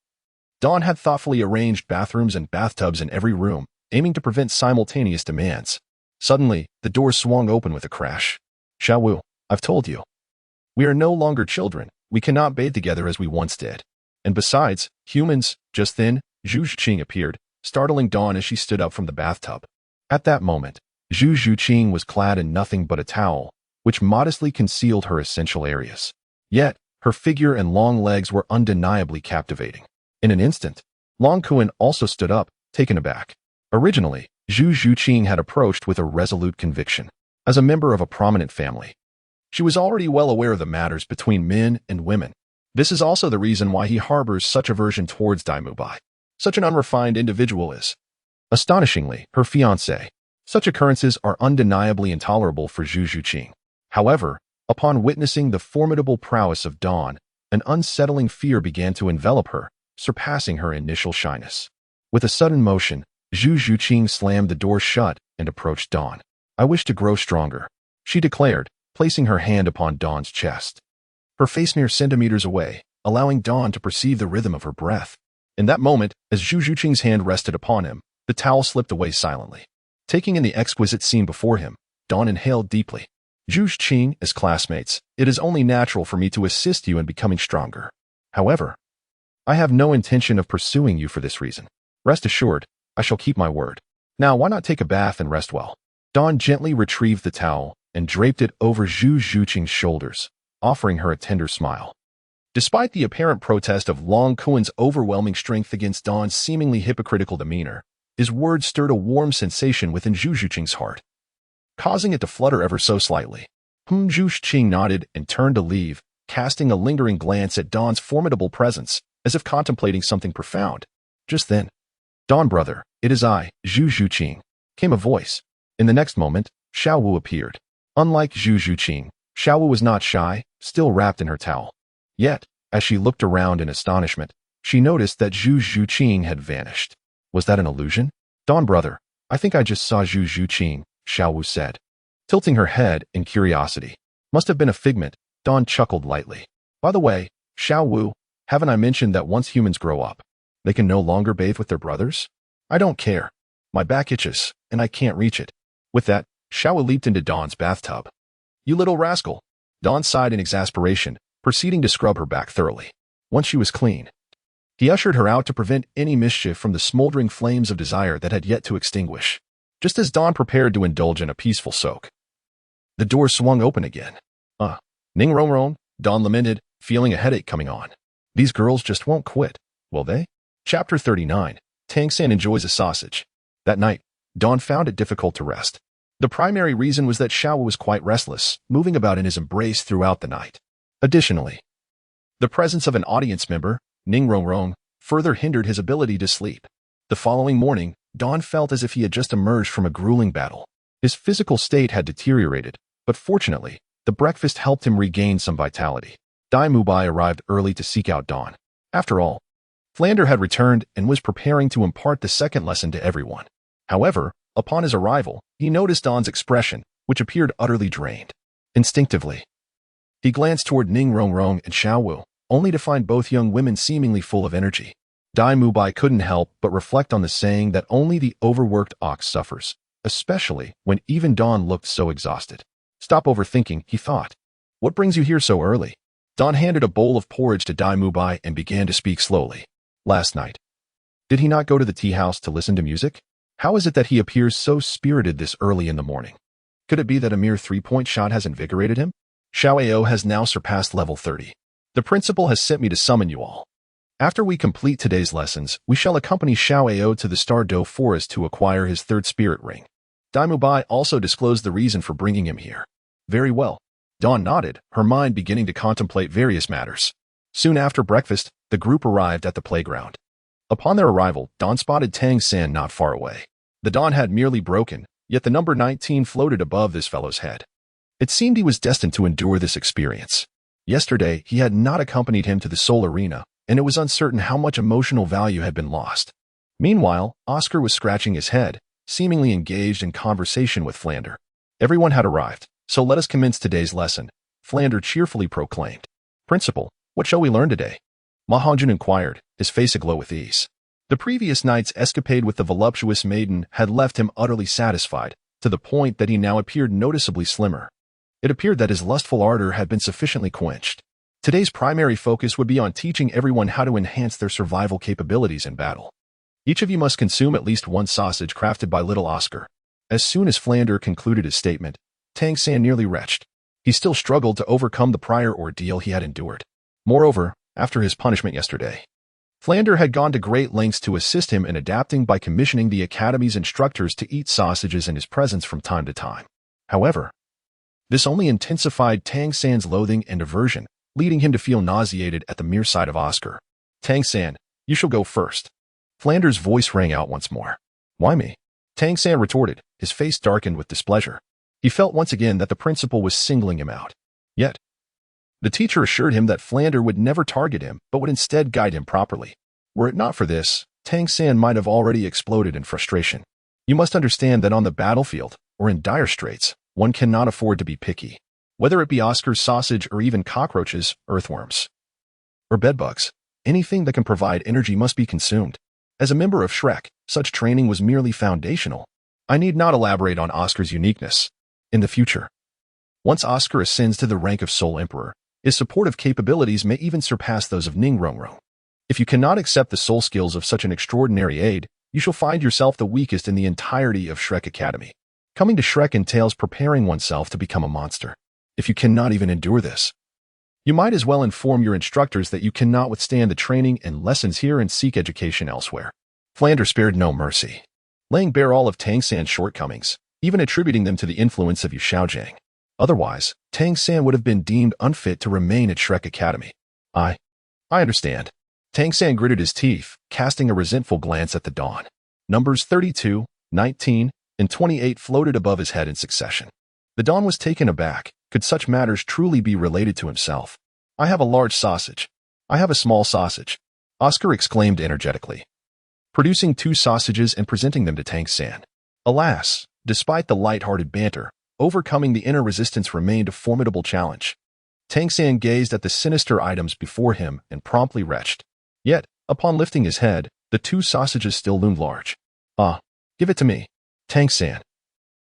Dawn had thoughtfully arranged bathrooms and bathtubs in every room, aiming to prevent simultaneous demands. Suddenly, the door swung open with a crash. Xiao Wu, I've told you. We are no longer children. We cannot bathe together as we once did. And besides, humans. Just then, Zhu Zhuqing appeared, startling Dawn as she stood up from the bathtub. At that moment, Zhu Zhuqing was clad in nothing but a towel, which modestly concealed her essential areas. Yet, her figure and long legs were undeniably captivating. In an instant, Long Kuan also stood up, taken aback. Originally, Zhu Zhuqing had approached with a resolute conviction. As a member of a prominent family, she was already well aware of the matters between men and women. This is also the reason why he harbors such aversion towards Dai Mubai. Such an unrefined individual is, astonishingly, her fiancé. Such occurrences are undeniably intolerable for Zhu Zhuqing. However, upon witnessing the formidable prowess of Dawn, An unsettling fear began to envelop her, surpassing her initial shyness. With a sudden motion, Zhu Zhuqing slammed the door shut and approached Dawn. "I wish to grow stronger," she declared, placing her hand upon Dawn's chest. Her face mere centimeters away, allowing Dawn to perceive the rhythm of her breath. In that moment, as Zhu Zhuqing's hand rested upon him, the towel slipped away silently. Taking in the exquisite scene before him, Dawn inhaled deeply. "Zhu Zhuqing, as classmates, it is only natural for me to assist you in becoming stronger. However, I have no intention of pursuing you for this reason. Rest assured, I shall keep my word. Now, why not take a bath and rest well?" Dawn gently retrieved the towel and draped it over Zhu Zhuqing's shoulders, offering her a tender smile. Despite the apparent protest of Long Kuan's overwhelming strength against Dawn's seemingly hypocritical demeanor, his words stirred a warm sensation within Zhu Zhuqing's heart, causing it to flutter ever so slightly. Zhu Zhuqing nodded and turned to leave, casting a lingering glance at Dawn's formidable presence, as if contemplating something profound. Just then, "Dawn, brother, it is I, Zhu Zhuqing," came a voice. In the next moment, Xiao Wu appeared. Unlike Zhu Zhuqing, Xiao Wu was not shy, still wrapped in her towel. Yet, as she looked around in astonishment, she noticed that Zhu Zhuqing had vanished. Was that an illusion? "Dawn, brother, I think I just saw Zhu Zhuqing," Xiao Wu said, tilting her head in curiosity. "Must have been a figment," Dawn chuckled lightly. "By the way, Xiao Wu, haven't I mentioned that once humans grow up, they can no longer bathe with their brothers? I don't care. My back itches, and I can't reach it." With that, Xiao Wu leaped into Dawn's bathtub. "You little rascal!" Dawn sighed in exasperation, proceeding to scrub her back thoroughly. Once she was clean, he ushered her out to prevent any mischief from the smoldering flames of desire that had yet to extinguish. Just as Dawn prepared to indulge in a peaceful soak, the door swung open again. Ning Rong Rong," Dawn lamented, feeling a headache coming on. "These girls just won't quit, will they?" Chapter 39. Tang San enjoys a sausage. That night, Dawn found it difficult to rest. The primary reason was that Xiao Wu was quite restless, moving about in his embrace throughout the night. Additionally, the presence of an audience member, Ning Rong Rong, further hindered his ability to sleep. The following morning, Dawn felt as if he had just emerged from a grueling battle. His physical state had deteriorated, but fortunately, the breakfast helped him regain some vitality. Dai Mubai arrived early to seek out Dawn. After all, Flander had returned and was preparing to impart the second lesson to everyone. However, upon his arrival, he noticed Dawn's expression, which appeared utterly drained. Instinctively, he glanced toward Ning Rong Rong and Xiao Wu, only to find both young women seemingly full of energy. Dai Mubai couldn't help but reflect on the saying that only the overworked ox suffers, especially when even Dawn looked so exhausted. "Stop overthinking," he thought. "What brings you here so early?" Dawn handed a bowl of porridge to Dai Mubai and began to speak slowly. "Last night, did he not go to the tea house to listen to music? How is it that he appears so spirited this early in the morning? Could it be that a mere 3-point shot has invigorated him? Xiao Ao has now surpassed level 30. The principal has sent me to summon you all. After we complete today's lessons, we shall accompany Xiao Ao to the Stardo Forest to acquire his third spirit ring." Dai Mubai also disclosed the reason for bringing him here. "Very well." Dawn nodded, her mind beginning to contemplate various matters. Soon after breakfast, the group arrived at the playground. Upon their arrival, Dawn spotted Tang San not far away. The dawn had merely broken, yet the number 19 floated above this fellow's head. It seemed he was destined to endure this experience. Yesterday, he had not accompanied him to the Soul Arena, and it was uncertain how much emotional value had been lost. Meanwhile, Oscar was scratching his head, seemingly engaged in conversation with Flander. Everyone had arrived, so let us commence today's lesson, Flander cheerfully proclaimed. "Principal, what shall we learn today?" Ma Hongjun inquired, his face aglow with ease. The previous night's escapade with the voluptuous maiden had left him utterly satisfied, to the point that he now appeared noticeably slimmer. It appeared that his lustful ardor had been sufficiently quenched. Today's primary focus would be on teaching everyone how to enhance their survival capabilities in battle. Each of you must consume at least one sausage crafted by little Oscar. As soon as Flander concluded his statement, Tang San nearly retched. He still struggled to overcome the prior ordeal he had endured. Moreover, after his punishment yesterday, Flander had gone to great lengths to assist him in adapting by commissioning the Academy's instructors to eat sausages in his presence from time to time. However, this only intensified Tang San's loathing and aversion, leading him to feel nauseated at the mere sight of Oscar. "Tang San, you shall go first." Flander's voice rang out once more. "Why me?" Tang San retorted, his face darkened with displeasure. He felt once again that the principal was singling him out. Yet, The teacher assured him that Flander would never target him, but would instead guide him properly. Were it not for this, Tang San might have already exploded in frustration. You must understand that on the battlefield, or in dire straits, one cannot afford to be picky. Whether it be Oscar's sausage or even cockroaches, earthworms, or bedbugs, anything that can provide energy must be consumed. As a member of Shrek, such training was merely foundational. I need not elaborate on Oscar's uniqueness. In the future, once Oscar ascends to the rank of Soul Emperor, his supportive capabilities may even surpass those of Ningrongrong. If you cannot accept the soul skills of such an extraordinary aide, you shall find yourself the weakest in the entirety of Shrek Academy. Coming to Shrek entails preparing oneself to become a monster. If you cannot even endure this, you might as well inform your instructors that you cannot withstand the training and lessons here and seek education elsewhere. Flander spared no mercy, laying bare all of Tang San's shortcomings, even attributing them to the influence of Yu Xiaojiang. Otherwise, Tang San would have been deemed unfit to remain at Shrek Academy. I understand. Tang San gritted his teeth, casting a resentful glance at the dawn. Numbers 32, 19, and 28 floated above his head in succession. The Dawn was taken aback. Could such matters truly be related to himself? I have a large sausage. I have a small sausage, Oscar exclaimed energetically, producing 2 sausages and presenting them to Tang San. Alas, despite the light-hearted banter, overcoming the inner resistance remained a formidable challenge. Tang San gazed at the sinister items before him and promptly retched. Yet, upon lifting his head, the 2 sausages still loomed large. Give it to me. Tang San,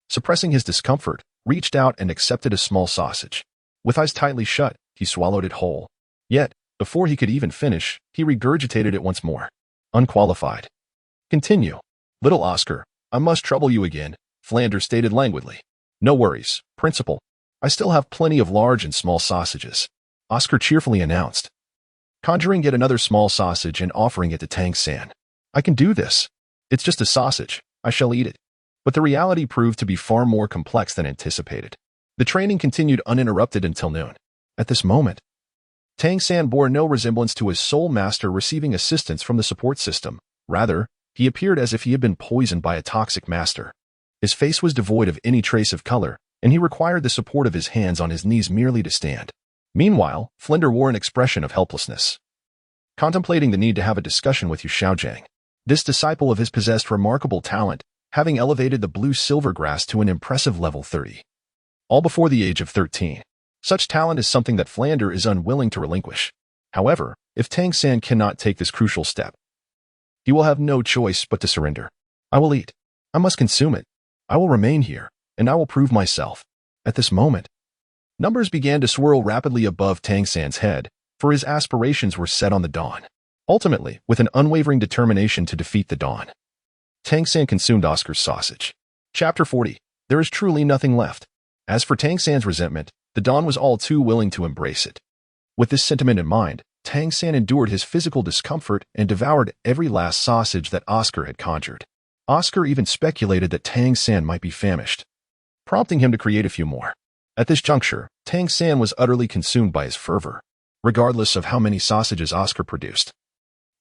suppressing his discomfort, reached out and accepted a small sausage. With eyes tightly shut, he swallowed it whole. Yet, before he could even finish, he regurgitated it once more. Unqualified. Continue. Little Oscar, I must trouble you again, Flander stated languidly. No worries, Principal. I still have plenty of large and small sausages, Oscar cheerfully announced, conjuring yet another small sausage and offering it to Tang San. I can do this. It's just a sausage. I shall eat it. But the reality proved to be far more complex than anticipated. The training continued uninterrupted until noon. At this moment, Tang San bore no resemblance to his soul master receiving assistance from the support system. Rather, he appeared as if he had been poisoned by a toxic master. His face was devoid of any trace of color, and he required the support of his hands on his knees merely to stand. Meanwhile, Flinder wore an expression of helplessness, contemplating the need to have a discussion with Yu Xiaojiang. This disciple of his possessed remarkable talent, having elevated the blue-silver grass to an impressive level 30. All before the age of 13. Such talent is something that Flander is unwilling to relinquish. However, if Tang San cannot take this crucial step, he will have no choice but to surrender. I will eat. I must consume it. I will remain here, and I will prove myself. At this moment, numbers began to swirl rapidly above Tang San's head, for his aspirations were set on the Dawn. Ultimately, with an unwavering determination to defeat the Dawn, Tang San consumed Oscar's sausage. Chapter 40. There is truly nothing left. As for Tang San's resentment, the Dawn was all too willing to embrace it. With this sentiment in mind, Tang San endured his physical discomfort and devoured every last sausage that Oscar had conjured. Oscar even speculated that Tang San might be famished, prompting him to create a few more. At this juncture, Tang San was utterly consumed by his fervor. Regardless of how many sausages Oscar produced,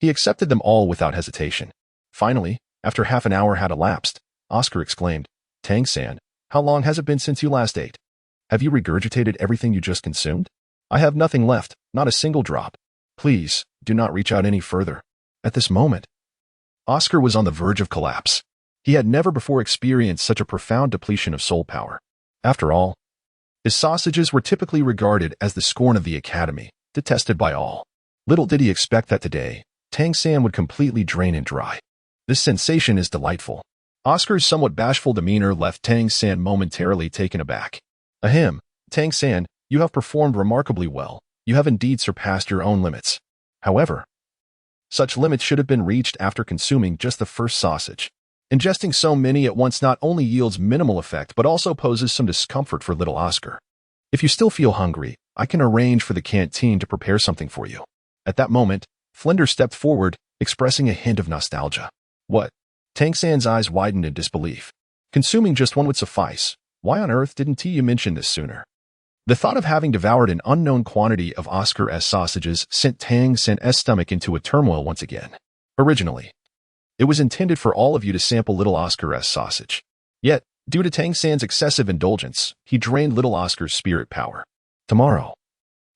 he accepted them all without hesitation. Finally, after half an hour had elapsed, Oscar exclaimed, Tang San, how long has it been since you last ate? Have you regurgitated everything you just consumed? I have nothing left, not a single drop. Please, do not reach out any further. At this moment, Oscar was on the verge of collapse. He had never before experienced such a profound depletion of soul power. After all, his sausages were typically regarded as the scorn of the Academy, detested by all. Little did he expect that today, Tang San would completely drain him dry. This sensation is delightful. Oscar's somewhat bashful demeanor left Tang San momentarily taken aback. Ahem, Tang San, you have performed remarkably well. You have indeed surpassed your own limits. However, such limits should have been reached after consuming just the first sausage. Ingesting so many at once not only yields minimal effect but also poses some discomfort for little Oscar. If you still feel hungry, I can arrange for the canteen to prepare something for you. At that moment, Flinder stepped forward, expressing a hint of nostalgia. What? Tang San's eyes widened in disbelief. Consuming just one would suffice. Why on earth didn't you mention this sooner? The thought of having devoured an unknown quantity of Oscar-S sausages sent Tang San's stomach into a turmoil once again. Originally, it was intended for all of you to sample little Oscar-S sausage. Yet, due to Tang San's excessive indulgence, he drained little Oscar's spirit power. Tomorrow,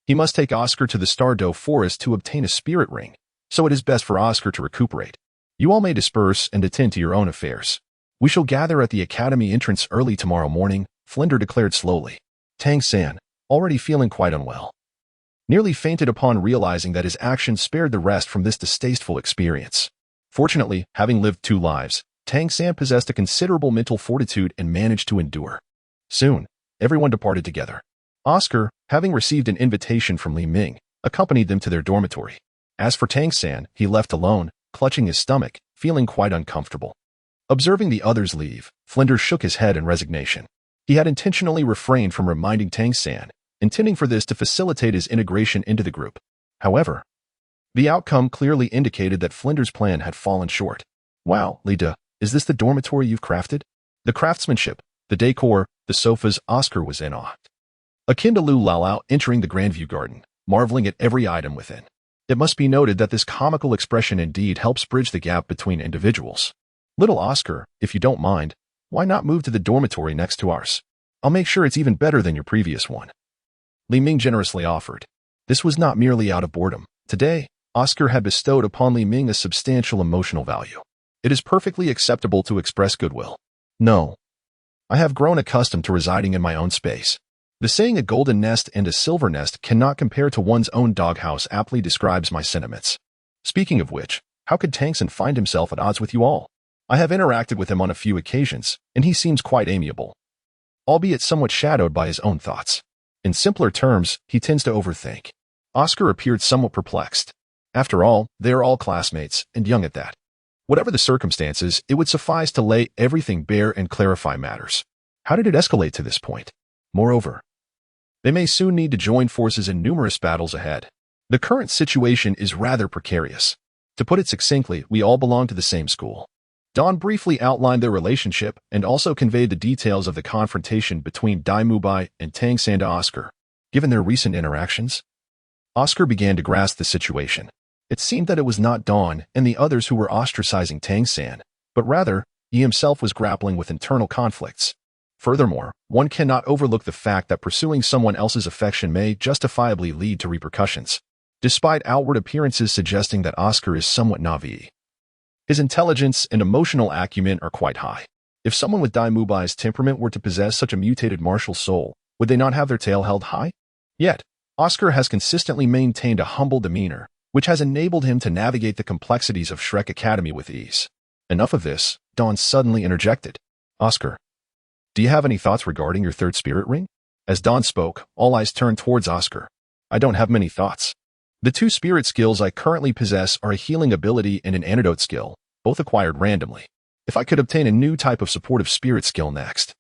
He must take Oscar to the Stardo Forest to obtain a spirit ring, so it is best for Oscar to recuperate. You all may disperse and attend to your own affairs. We shall gather at the academy entrance early tomorrow morning, Flinder declared slowly. Tang San, already feeling quite unwell, nearly fainted upon realizing that his actions spared the rest from this distasteful experience. Fortunately, having lived 2 lives, Tang San possessed a considerable mental fortitude and managed to endure. Soon, everyone departed together. Oscar, having received an invitation from Li Ming, accompanied them to their dormitory. As for Tang San, he left alone, clutching his stomach, feeling quite uncomfortable. Observing the others leave, Flinder shook his head in resignation. He had intentionally refrained from reminding Tang San, intending for this to facilitate his integration into the group. However, the outcome clearly indicated that Flinder's plan had fallen short. Wow, Lida, is this the dormitory you've crafted? The craftsmanship, the decor, the sofas, Oscar was in awe. Akin to Lu Laolao entering the Grandview Garden, marveling at every item within. It must be noted that this comical expression indeed helps bridge the gap between individuals. Little Oscar, if you don't mind, why not move to the dormitory next to ours? I'll make sure it's even better than your previous one. Li Ming generously offered. This was not merely out of boredom. Today, Oscar had bestowed upon Li Ming a substantial emotional value. It is perfectly acceptable to express goodwill. No. I have grown accustomed to residing in my own space. The saying a golden nest and a silver nest cannot compare to one's own doghouse aptly describes my sentiments. Speaking of which, how could Tang San find himself at odds with you all? I have interacted with him on a few occasions, and he seems quite amiable, albeit somewhat shadowed by his own thoughts. In simpler terms, he tends to overthink. Oscar appeared somewhat perplexed. After all, they are all classmates, and young at that. Whatever the circumstances, it would suffice to lay everything bare and clarify matters. How did it escalate to this point? Moreover, they may soon need to join forces in numerous battles ahead. The current situation is rather precarious. To put it succinctly, we all belong to the same school. Dawn briefly outlined their relationship and also conveyed the details of the confrontation between Dai Mubai and Tang San to Oscar. Given their recent interactions, Oscar began to grasp the situation. It seemed that it was not Dawn and the others who were ostracizing Tang San, but rather, he himself was grappling with internal conflicts. Furthermore, one cannot overlook the fact that pursuing someone else's affection may justifiably lead to repercussions, despite outward appearances suggesting that Oscar is somewhat naive. His intelligence and emotional acumen are quite high. If someone with Dai Mubai's temperament were to possess such a mutated martial soul, would they not have their tail held high? Yet, Oscar has consistently maintained a humble demeanor, which has enabled him to navigate the complexities of Shrek Academy with ease. Enough of this, Dawn suddenly interjected. Oscar, do you have any thoughts regarding your 3rd spirit ring? As Dawn spoke, all eyes turned towards Oscar. I don't have many thoughts. The 2 spirit skills I currently possess are a healing ability and an antidote skill, both acquired randomly. If I could obtain a new type of supportive spirit skill next,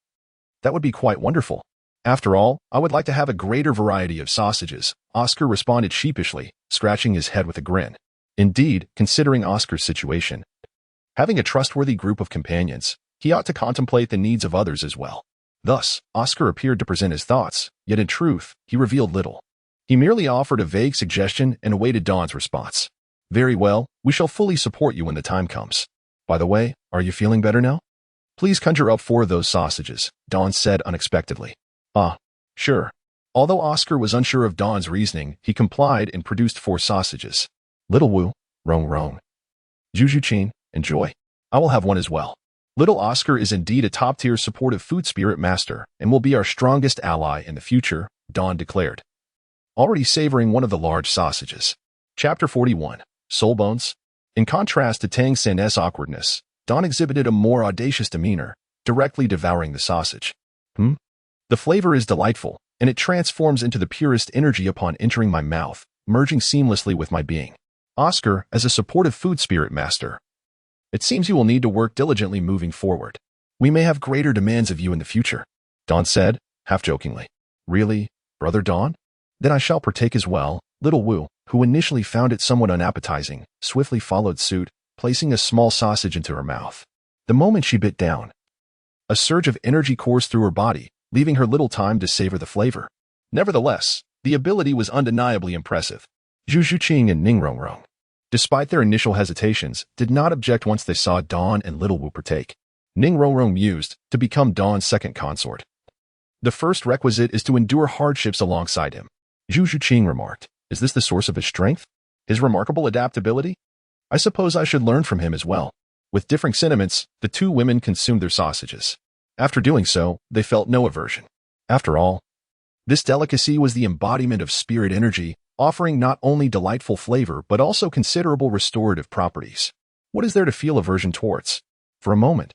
that would be quite wonderful. After all, I would like to have a greater variety of sausages, Oscar responded sheepishly, scratching his head with a grin. Indeed, considering Oscar's situation, having a trustworthy group of companions, he ought to contemplate the needs of others as well. Thus, Oscar appeared to present his thoughts, yet in truth, he revealed little. He merely offered a vague suggestion and awaited Dawn's response. Very well, we shall fully support you when the time comes. By the way, are you feeling better now? Please conjure up 4 of those sausages, Dawn said unexpectedly. Ah, sure. Although Oscar was unsure of Dawn's reasoning, he complied and produced 4 sausages. Little Wu, Rong Rong. Juju Chin, enjoy. I will have one as well. Little Oscar is indeed a top-tier supportive food spirit master and will be our strongest ally in the future, Dawn declared, already savoring one of the large sausages. Chapter 41, Soul Bones. In contrast to Tang San's awkwardness, Dawn exhibited a more audacious demeanor, directly devouring the sausage. The flavor is delightful, and it transforms into the purest energy upon entering my mouth, merging seamlessly with my being. Oscar, as a supportive food spirit master, it seems you will need to work diligently moving forward. We may have greater demands of you in the future, Dawn said, half-jokingly. Really, Brother Dawn? Then I shall partake as well. Little Wu, who initially found it somewhat unappetizing, swiftly followed suit, placing a small sausage into her mouth. The moment she bit down, a surge of energy coursed through her body, leaving her little time to savor the flavor. Nevertheless, the ability was undeniably impressive. Zhu Zhuqing and Ning Rongrong, despite their initial hesitations, did not object once they saw Dawn and Little Wu partake. Ning Rongrong mused to become Dawn's second consort. The first requisite is to endure hardships alongside him. Zhu Zhuqing remarked. Is this the source of his strength? His remarkable adaptability? I suppose I should learn from him as well. With differing sentiments, the two women consumed their sausages. After doing so, they felt no aversion. After all, this delicacy was the embodiment of spirit energy, offering not only delightful flavor but also considerable restorative properties. What is there to feel aversion towards? For a moment,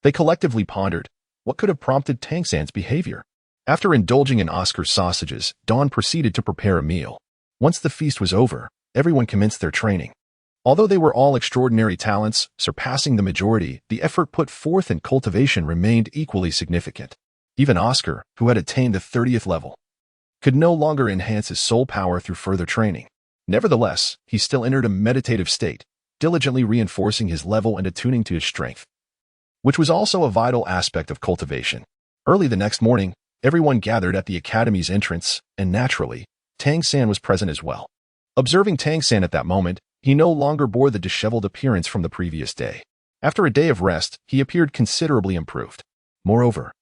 they collectively pondered what could have prompted Tang San's behavior. After indulging in Oscar's sausages, Dawn proceeded to prepare a meal. Once the feast was over, everyone commenced their training. Although they were all extraordinary talents, surpassing the majority, the effort put forth in cultivation remained equally significant. Even Oscar, who had attained the 30th level, could no longer enhance his soul power through further training. Nevertheless, he still entered a meditative state, diligently reinforcing his level and attuning to his strength, which was also a vital aspect of cultivation. Early the next morning, everyone gathered at the academy's entrance, and naturally, Tang San was present as well. Observing Tang San at that moment, he no longer bore the disheveled appearance from the previous day. After a day of rest, he appeared considerably improved. Moreover,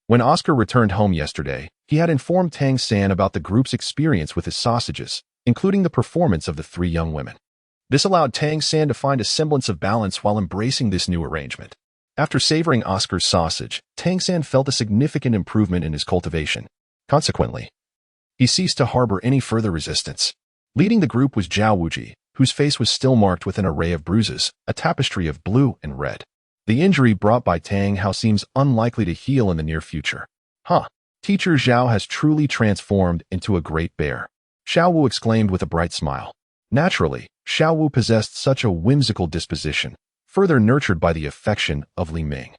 when Oscar returned home yesterday, he had informed Tang San about the group's experience with his sausages, including the performance of the three young women. This allowed Tang San to find a semblance of balance while embracing this new arrangement. After savoring Oscar's sausage, Tang San felt a significant improvement in his cultivation. Consequently, he ceased to harbor any further resistance. Leading the group was Xiao Wu, whose face was still marked with an array of bruises, a tapestry of blue and red. The injury brought by Tang Hao seems unlikely to heal in the near future. Teacher Zhao has truly transformed into a great bear. Xiao Wu exclaimed with a bright smile. Naturally, Xiao Wu possessed such a whimsical disposition, further nurtured by the affection of Li Ming.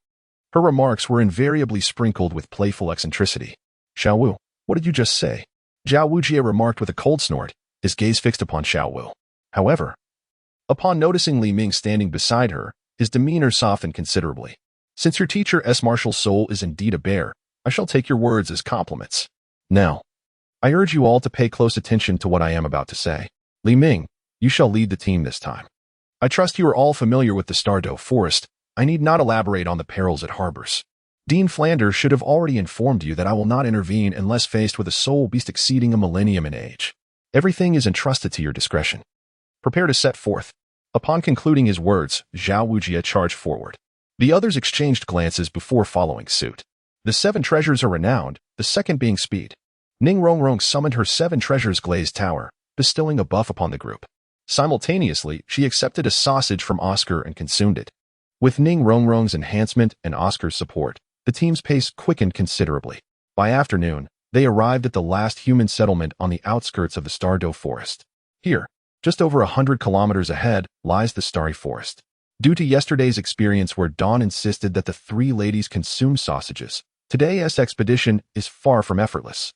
Her remarks were invariably sprinkled with playful eccentricity. Xiao Wu, what did you just say? Zhao Wujie remarked with a cold snort, his gaze fixed upon Xiao Wu. However, upon noticing Li Ming standing beside her, his demeanor softened considerably. Since your teacher's martial soul is indeed a bear, I shall take your words as compliments. Now, I urge you all to pay close attention to what I am about to say. Li Ming, you shall lead the team this time. I trust you are all familiar with the Stardo Forest. I need not elaborate on the perils it harbors. Dean Flanders should have already informed you that I will not intervene unless faced with a soul beast exceeding a millennium in age. Everything is entrusted to your discretion. Prepare to set forth. Upon concluding his words, Zhao Wujie charged forward. The others exchanged glances before following suit. The 7 treasures are renowned, the second being speed. Ning Rongrong summoned her 7 treasures glazed tower, bestowing a buff upon the group. Simultaneously, she accepted a sausage from Oscar and consumed it. With Ning Rongrong's enhancement and Oscar's support, the team's pace quickened considerably. By afternoon, they arrived at the last human settlement on the outskirts of the Stardo Forest. Here, just over 100 kilometers ahead, lies the Starry Forest. Due to yesterday's experience where Dawn insisted that the 3 ladies consume sausages, today's expedition is far from effortless.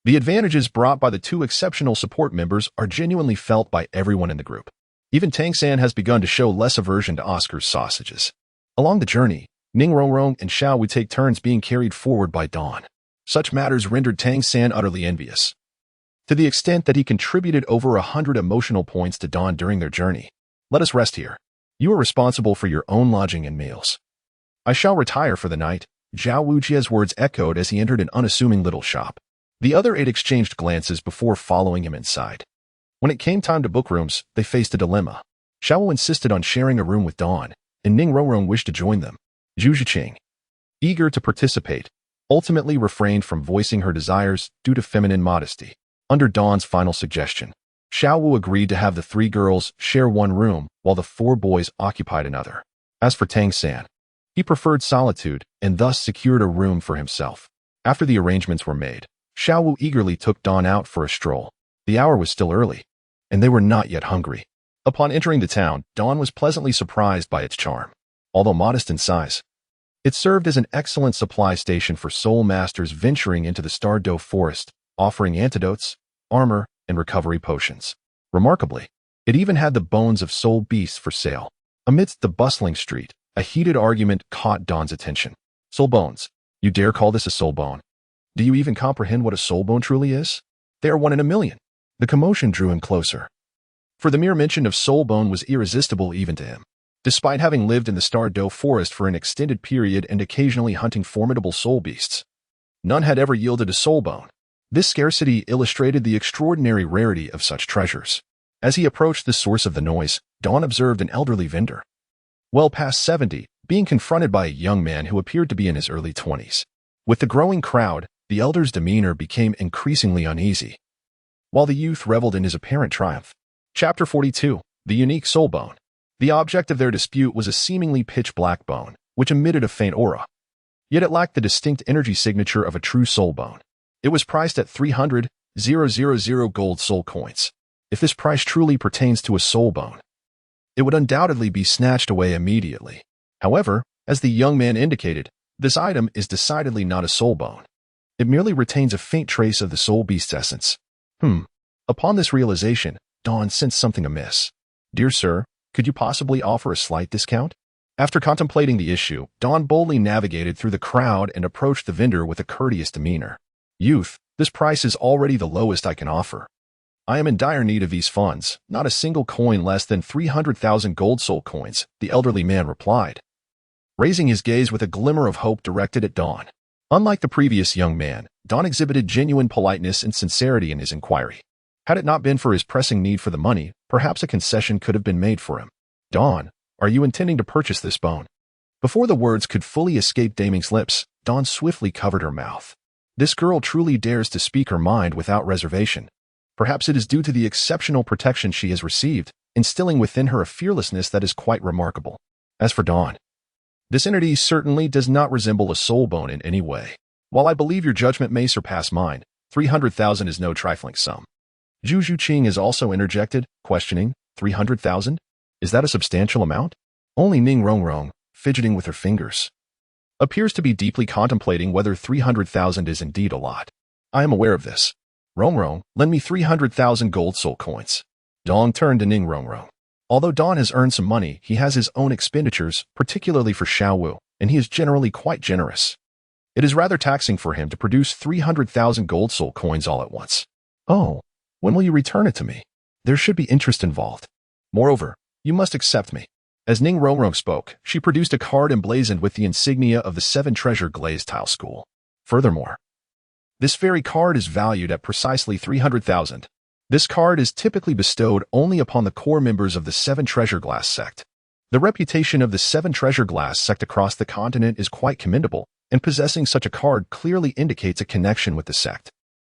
The advantages brought by the 2 exceptional support members are genuinely felt by everyone in the group. Even Tang San has begun to show less aversion to Oscar's sausages. Along the journey, Ning Rongrong and Xiao would take turns being carried forward by Dawn. Such matters rendered Tang San utterly envious, to the extent that he contributed over 100 emotional points to Dawn during their journey. Let us rest here. You are responsible for your own lodging and meals. I shall retire for the night. Zhao Wujie's words echoed as he entered an unassuming little shop. The other 8 exchanged glances before following him inside. When it came time to book rooms, they faced a dilemma. Xiao Wu insisted on sharing a room with Dawn, and Ning Rongrong wished to join them. Zhu Zhiqing, eager to participate, ultimately refrained from voicing her desires due to feminine modesty. Under Dawn's final suggestion, Xiao Wu agreed to have the 3 girls share one room while the 4 boys occupied another. As for Tang San, he preferred solitude and thus secured a room for himself. After the arrangements were made, Xiao Wu eagerly took Dawn out for a stroll. The hour was still early, and they were not yet hungry. Upon entering the town, Dawn was pleasantly surprised by its charm. Although modest in size, it served as an excellent supply station for soul masters venturing into the Stardo Forest, offering antidotes, armor, and recovery potions. Remarkably, it even had the bones of soul beasts for sale. Amidst the bustling street, a heated argument caught Dawn's attention. Soul bones. You dare call this a soul bone? Do you even comprehend what a soul bone truly is? They are 1 in a million. The commotion drew him closer, for the mere mention of soul bone was irresistible even to him. Despite having lived in the Stardo Forest for an extended period and occasionally hunting formidable soul beasts, none had ever yielded a soul bone. This scarcity illustrated the extraordinary rarity of such treasures. As he approached the source of the noise, Dawn observed an elderly vendor, well past 70, being confronted by a young man who appeared to be in his early 20s. With the growing crowd, the elder's demeanor became increasingly uneasy, while the youth reveled in his apparent triumph. Chapter 42. The Unique Soul Bone. The object of their dispute was a seemingly pitch-black bone, which emitted a faint aura. Yet it lacked the distinct energy signature of a true soul bone. It was priced at 300,000 gold soul coins. If this price truly pertains to a soul bone, it would undoubtedly be snatched away immediately. However, as the young man indicated, this item is decidedly not a soul bone. It merely retains a faint trace of the soul beast's essence. Upon this realization, Dawn sensed something amiss. Dear sir, could you possibly offer a slight discount? After contemplating the issue, Dawn boldly navigated through the crowd and approached the vendor with a courteous demeanor. Youth, this price is already the lowest I can offer. I am in dire need of these funds, not a single coin less than 300,000 gold soul coins, the elderly man replied, raising his gaze with a glimmer of hope directed at Dawn. Unlike the previous young man, Dawn exhibited genuine politeness and sincerity in his inquiry. Had it not been for his pressing need for the money, perhaps a concession could have been made for him. Dawn, are you intending to purchase this bone? Before the words could fully escape Daming's lips, Dawn swiftly covered her mouth. This girl truly dares to speak her mind without reservation. Perhaps it is due to the exceptional protection she has received, instilling within her a fearlessness that is quite remarkable. As for Dawn, this entity certainly does not resemble a soul bone in any way. While I believe your judgment may surpass mine, 300,000 is no trifling sum. Zhu Zhuqing is also interjected, questioning, 300,000? Is that a substantial amount? Only Ning Rongrong, fidgeting with her fingers, appears to be deeply contemplating whether 300,000 is indeed a lot. I am aware of this. Rongrong, lend me 300,000 gold soul coins. Dawn turned to Ning Rongrong. Although Dawn has earned some money, he has his own expenditures, particularly for Xiao Wu, and he is generally quite generous. It is rather taxing for him to produce 300,000 gold soul coins all at once. Oh, when will you return it to me? There should be interest involved. Moreover, you must accept me. As Ning Rongrong spoke, she produced a card emblazoned with the insignia of the Seven Treasure Glazed Tile School. Furthermore, this very card is valued at precisely 300,000. This card is typically bestowed only upon the core members of the Seven Treasure Glass sect. The reputation of the Seven Treasure Glass sect across the continent is quite commendable, and possessing such a card clearly indicates a connection with the sect.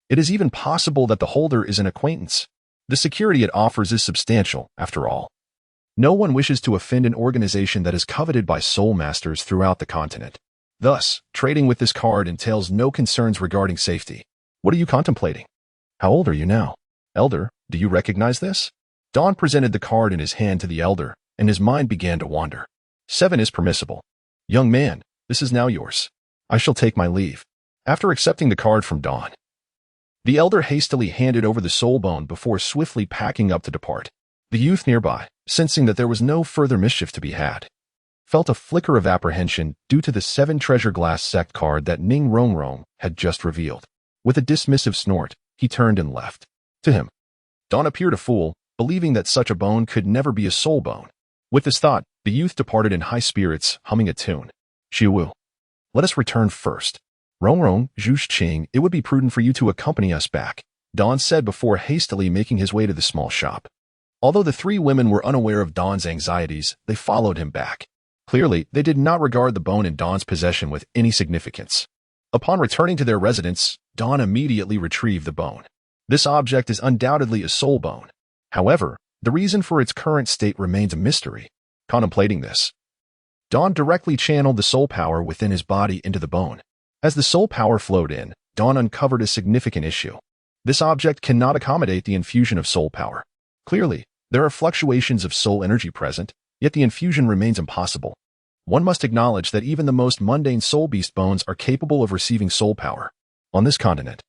It is even possible that the holder is an acquaintance. The security it offers is substantial, after all. No one wishes to offend an organization that is coveted by soul masters throughout the continent. Thus, trading with this card entails no concerns regarding safety. What are you contemplating? How old are you now? Elder, do you recognize this? Dawn presented the card in his hand to the elder, and his mind began to wander. 7 is permissible. Young man, this is now yours. I shall take my leave. After accepting the card from Dawn, the elder hastily handed over the soul bone before swiftly packing up to depart. The youth nearby, sensing that there was no further mischief to be had, felt a flicker of apprehension due to the Seven Treasure Glass sect card that Ning Rongrong had just revealed. With a dismissive snort, he turned and left. To him, Dawn appeared a fool, believing that such a bone could never be a soul bone. With this thought, the youth departed in high spirits, humming a tune. Xiao Wu, let us return first. Rongrong, Zhuqing, it would be prudent for you to accompany us back, Dawn said before hastily making his way to the small shop. Although the 3 women were unaware of Dawn's anxieties, they followed him back. Clearly, they did not regard the bone in Dawn's possession with any significance. Upon returning to their residence, Dawn immediately retrieved the bone. This object is undoubtedly a soul bone. However, the reason for its current state remains a mystery. Contemplating this, Dawn directly channeled the soul power within his body into the bone. As the soul power flowed in, Dawn uncovered a significant issue. This object cannot accommodate the infusion of soul power. Clearly, there are fluctuations of soul energy present, yet the infusion remains impossible. One must acknowledge that even the most mundane soul beast bones are capable of receiving soul power. On this continent,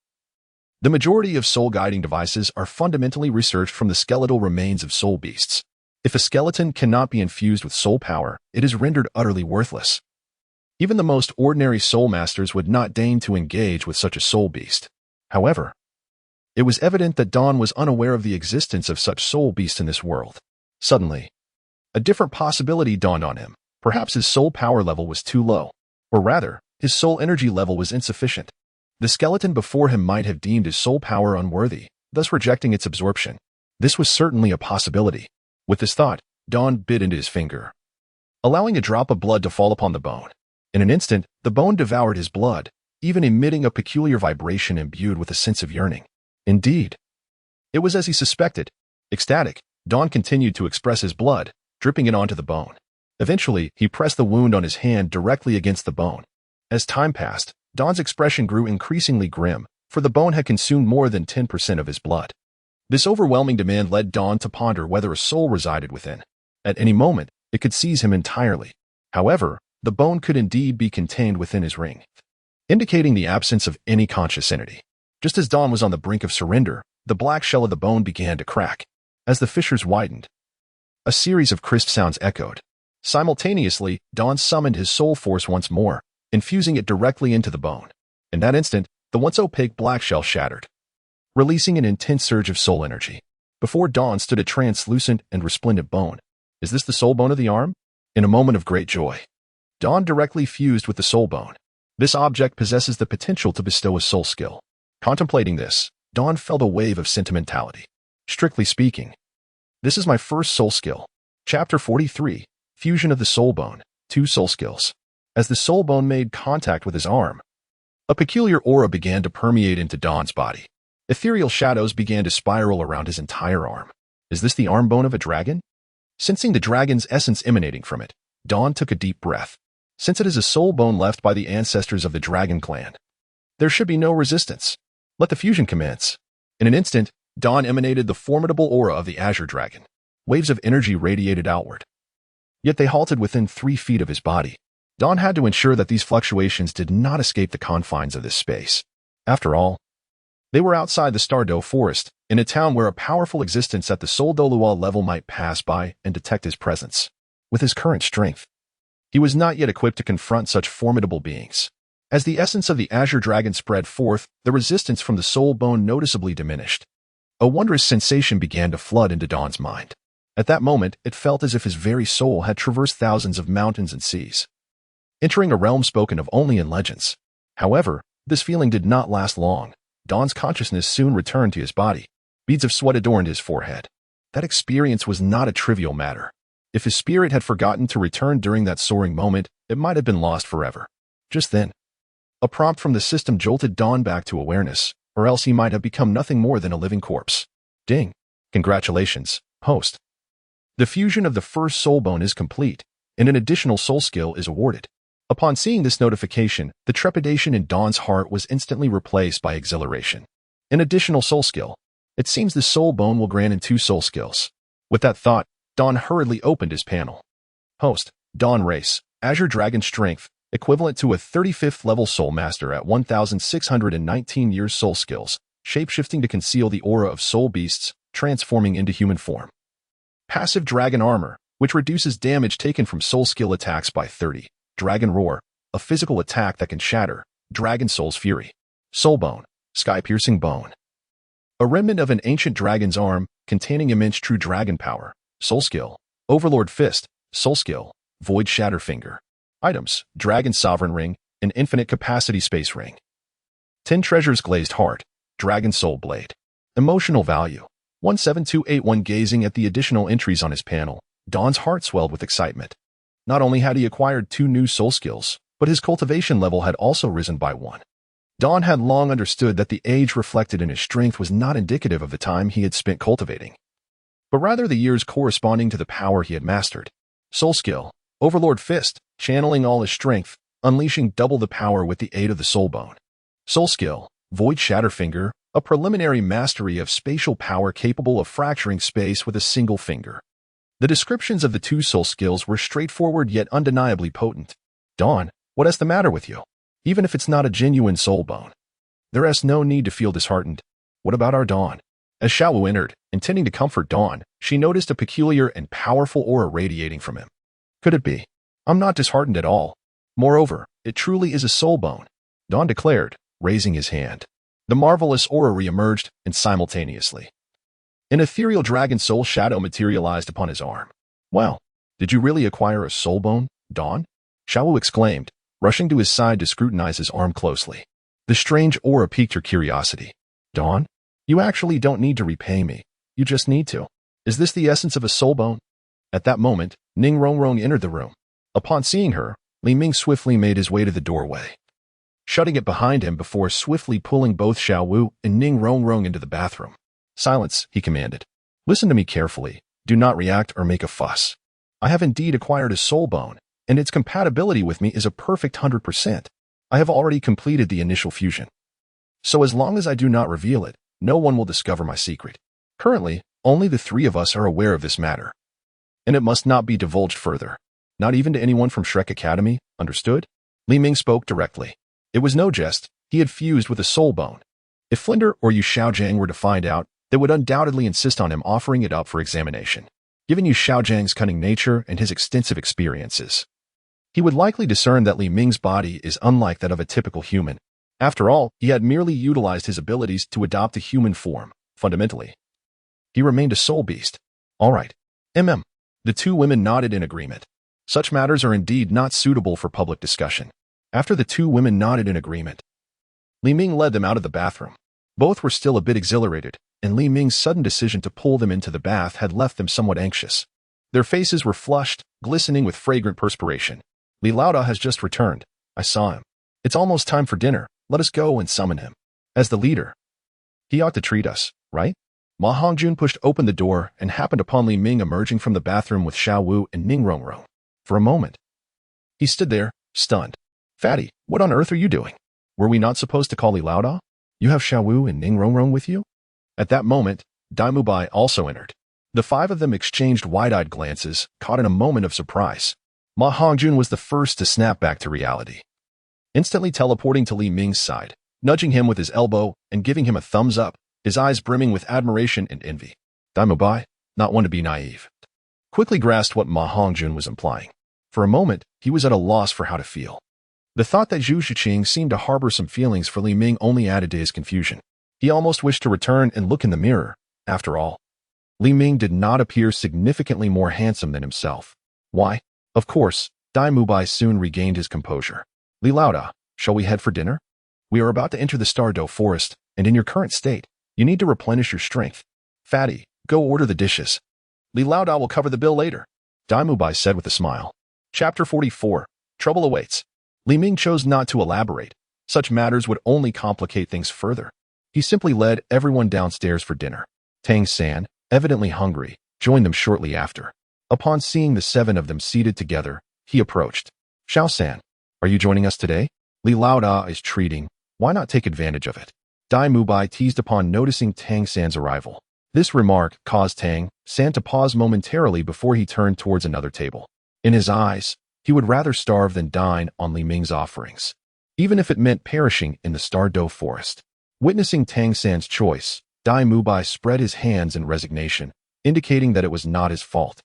the majority of soul guiding devices are fundamentally researched from the skeletal remains of soul beasts. If a skeleton cannot be infused with soul power, it is rendered utterly worthless. Even the most ordinary soul masters would not deign to engage with such a soul beast. However, it was evident that Dawn was unaware of the existence of such soul beasts in this world. Suddenly, a different possibility dawned on him. Perhaps his soul power level was too low. Or rather, his soul energy level was insufficient. The skeleton before him might have deemed his soul power unworthy, thus rejecting its absorption. This was certainly a possibility. With this thought, Dawn bit into his finger, allowing a drop of blood to fall upon the bone. In an instant, the bone devoured his blood, even emitting a peculiar vibration imbued with a sense of yearning. Indeed, it was as he suspected. Ecstatic, Dawn continued to express his blood, dripping it onto the bone. Eventually, he pressed the wound on his hand directly against the bone. As time passed, Dawn's expression grew increasingly grim, for the bone had consumed more than 10% of his blood. This overwhelming demand led Dawn to ponder whether a soul resided within. At any moment, it could seize him entirely. However, the bone could indeed be contained within his ring, indicating the absence of any conscious entity. Just as Dawn was on the brink of surrender, the black shell of the bone began to crack. As the fissures widened, a series of crisp sounds echoed. Simultaneously, Dawn summoned his soul force once more, infusing it directly into the bone. In that instant, the once opaque black shell shattered, releasing an intense surge of soul energy. Before Dawn stood a translucent and resplendent bone. Is this the soul bone of the arm? In a moment of great joy, Dawn directly fused with the soul bone. This object possesses the potential to bestow a soul skill. Contemplating this, Dawn felt a wave of sentimentality. Strictly speaking, this is my first soul skill. Chapter 43, Fusion of the Soul Bone, 2 Soul Skills. As the soul bone made contact with his arm, a peculiar aura began to permeate into Dawn's body. Ethereal shadows began to spiral around his entire arm. Is this the arm bone of a dragon? Sensing the dragon's essence emanating from it, Dawn took a deep breath. Since it is a soul bone left by the ancestors of the dragon clan, there should be no resistance. Let the fusion commence. In an instant, Dawn emanated the formidable aura of the Azure Dragon. Waves of energy radiated outward. Yet they halted within 3 feet of his body. Dawn had to ensure that these fluctuations did not escape the confines of this space. After all, they were outside the Stardo Forest, in a town where a powerful existence at the Soul Douluo level might pass by and detect his presence. With his current strength, he was not yet equipped to confront such formidable beings. As the essence of the Azure Dragon spread forth, the resistance from the soul bone noticeably diminished. A wondrous sensation began to flood into Dawn's mind. At that moment, it felt as if his very soul had traversed thousands of mountains and seas, entering a realm spoken of only in legends. However, this feeling did not last long. Dawn's consciousness soon returned to his body. Beads of sweat adorned his forehead. That experience was not a trivial matter. If his spirit had forgotten to return during that soaring moment, it might have been lost forever. Just then, a prompt from the system jolted Dawn back to awareness, or else he might have become nothing more than a living corpse. Ding! Congratulations, host. The fusion of the first soul bone is complete, and an additional soul skill is awarded. Upon seeing this notification, the trepidation in Dawn's heart was instantly replaced by exhilaration. An additional soul skill. It seems the soul bone will grant in 2 soul skills. With that thought, Dawn hurriedly opened his panel. Host, Dawn Race, Azure Dragon Strength, equivalent to a 35th level Soul Master at 1,619 years Soul Skills, shapeshifting to conceal the aura of soul beasts, transforming into human form. Passive Dragon Armor, which reduces damage taken from soul skill attacks by 30. Dragon Roar, a physical attack that can shatter. Dragon Soul's Fury. Soul Bone, Sky-Piercing Bone. A remnant of an ancient dragon's arm, containing immense true dragon power. Soul Skill, Overlord Fist. Soul Skill, Void Shatter Finger. Items, Dragon Sovereign Ring, an Infinite Capacity Space Ring. 10 Treasures Glazed Heart, Dragon Soul Blade. Emotional Value, 17281. Gazing at the additional entries on his panel, Dawn's heart swelled with excitement. Not only had he acquired 2 new soul skills, but his cultivation level had also risen by 1. Dawn had long understood that the age reflected in his strength was not indicative of the time he had spent cultivating, but rather the years corresponding to the power he had mastered. Soul Skill, Overlord Fist, channeling all his strength, unleashing double the power with the aid of the soul bone. Soul Skill, Void Shatter Finger, a preliminary mastery of spatial power capable of fracturing space with a single finger. The descriptions of the 2 soul skills were straightforward yet undeniably potent. Dawn, what is the matter with you? Even if it's not a genuine soul bone, there is no need to feel disheartened. What about our Dawn? As Xiao Wu entered, intending to comfort Dawn, she noticed a peculiar and powerful aura radiating from him. Could it be? I'm not disheartened at all. Moreover, it truly is a soul bone, Dawn declared, raising his hand. The marvelous aura re-emerged, and simultaneously, an ethereal dragon soul shadow materialized upon his arm. Well, did you really acquire a soul bone, Dawn? Xiao Wu exclaimed, rushing to his side to scrutinize his arm closely. The strange aura piqued her curiosity. Dawn? You actually don't need to repay me. You just need to. Is this the essence of a soul bone? At that moment, Ning Rongrong entered the room. Upon seeing her, Li Ming swiftly made his way to the doorway, shutting it behind him before swiftly pulling both Xiao Wu and Ning Rongrong into the bathroom. Silence, he commanded. Listen to me carefully. Do not react or make a fuss. I have indeed acquired a soul bone, and its compatibility with me is a perfect 100%. I have already completed the initial fusion. So as long as I do not reveal it, no one will discover my secret. Currently, only the three of us are aware of this matter. And it must not be divulged further. Not even to anyone from Shrek Academy, understood? Li Ming spoke directly. It was no jest, he had fused with a soul bone. If Flinder or Yu Xiaojiang were to find out, they would undoubtedly insist on him offering it up for examination. Given Yu Xiaojiang's cunning nature and his extensive experiences, he would likely discern that Li Ming's body is unlike that of a typical human. After all, he had merely utilized his abilities to adopt a human form. Fundamentally, he remained a soul beast. All right. The two women nodded in agreement. Such matters are indeed not suitable for public discussion. After the two women nodded in agreement, Li Ming led them out of the bathroom. Both were still a bit exhilarated, and Li Ming's sudden decision to pull them into the bath had left them somewhat anxious. Their faces were flushed, glistening with fragrant perspiration. Li Laoda has just returned. I saw him. It's almost time for dinner. Let us go and summon him. As the leader, he ought to treat us, right? Ma Hongjun pushed open the door and happened upon Li Ming emerging from the bathroom with Xiao Wu and Ning Rongrong. For a moment, he stood there, stunned. Fatty, what on earth are you doing? Were we not supposed to call Li Laoda? You have Xiao Wu and Ning Rongrong with you? At that moment, Dai Mubai also entered. The five of them exchanged wide-eyed glances, caught in a moment of surprise. Ma Hongjun was the first to snap back to reality, instantly teleporting to Li Ming's side, nudging him with his elbow and giving him a thumbs up, his eyes brimming with admiration and envy. Dai Mubai, not one to be naive, quickly grasped what Ma Hongjun was implying. For a moment, he was at a loss for how to feel. The thought that Zhu Shiqing seemed to harbor some feelings for Li Ming only added to his confusion. He almost wished to return and look in the mirror. After all, Li Ming did not appear significantly more handsome than himself. Why? Of course, Dai Mubai soon regained his composure. Li Laoda, shall we head for dinner? We are about to enter the Stardo Forest, and in your current state, you need to replenish your strength. Fatty, go order the dishes. Li Laoda will cover the bill later, Dai Mubai said with a smile. Chapter 44. Trouble awaits. Li Ming chose not to elaborate. Such matters would only complicate things further. He simply led everyone downstairs for dinner. Tang San, evidently hungry, joined them shortly after. Upon seeing the seven of them seated together, he approached. Xiao San, are you joining us today? Li Laoda is treating. Why not take advantage of it? Dai Mubai teased upon noticing Tang San's arrival. This remark caused Tang San to pause momentarily before he turned towards another table. In his eyes, he would rather starve than dine on Li Ming's offerings, even if it meant perishing in the Stardo Forest. Witnessing Tang San's choice, Dai Mubai spread his hands in resignation, indicating that it was not his fault.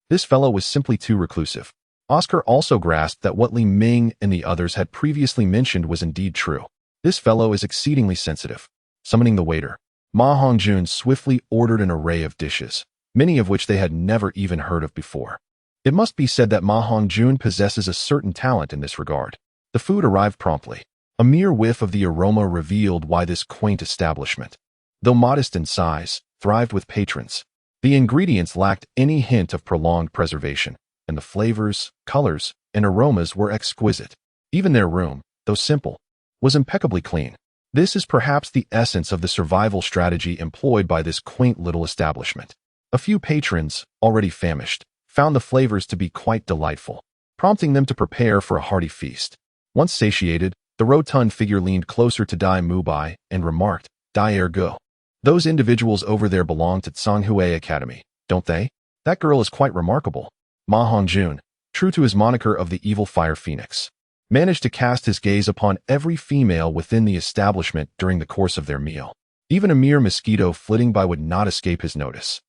This fellow was simply too reclusive. Oscar also grasped that what Li Ming and the others had previously mentioned was indeed true. This fellow is exceedingly sensitive. Summoning the waiter, Ma Hongjun swiftly ordered an array of dishes, many of which they had never even heard of before. It must be said that Ma Hongjun possesses a certain talent in this regard. The food arrived promptly. A mere whiff of the aroma revealed why this quaint establishment, though modest in size, thrived with patrons. The ingredients lacked any hint of prolonged preservation, and the flavors, colors, and aromas were exquisite. Even their room, though simple, was impeccably clean. This is perhaps the essence of the survival strategy employed by this quaint little establishment. A few patrons, already famished, found the flavors to be quite delightful, prompting them to prepare for a hearty feast. Once satiated, the rotund figure leaned closer to Dai Mubai and remarked, Dai Ergo. Those individuals over there belong to Tsanghui Academy, don't they? That girl is quite remarkable. Ma Hongjun, true to his moniker of the evil fire phoenix, managed to cast his gaze upon every female within the establishment during the course of their meal. Even a mere mosquito flitting by would not escape his notice,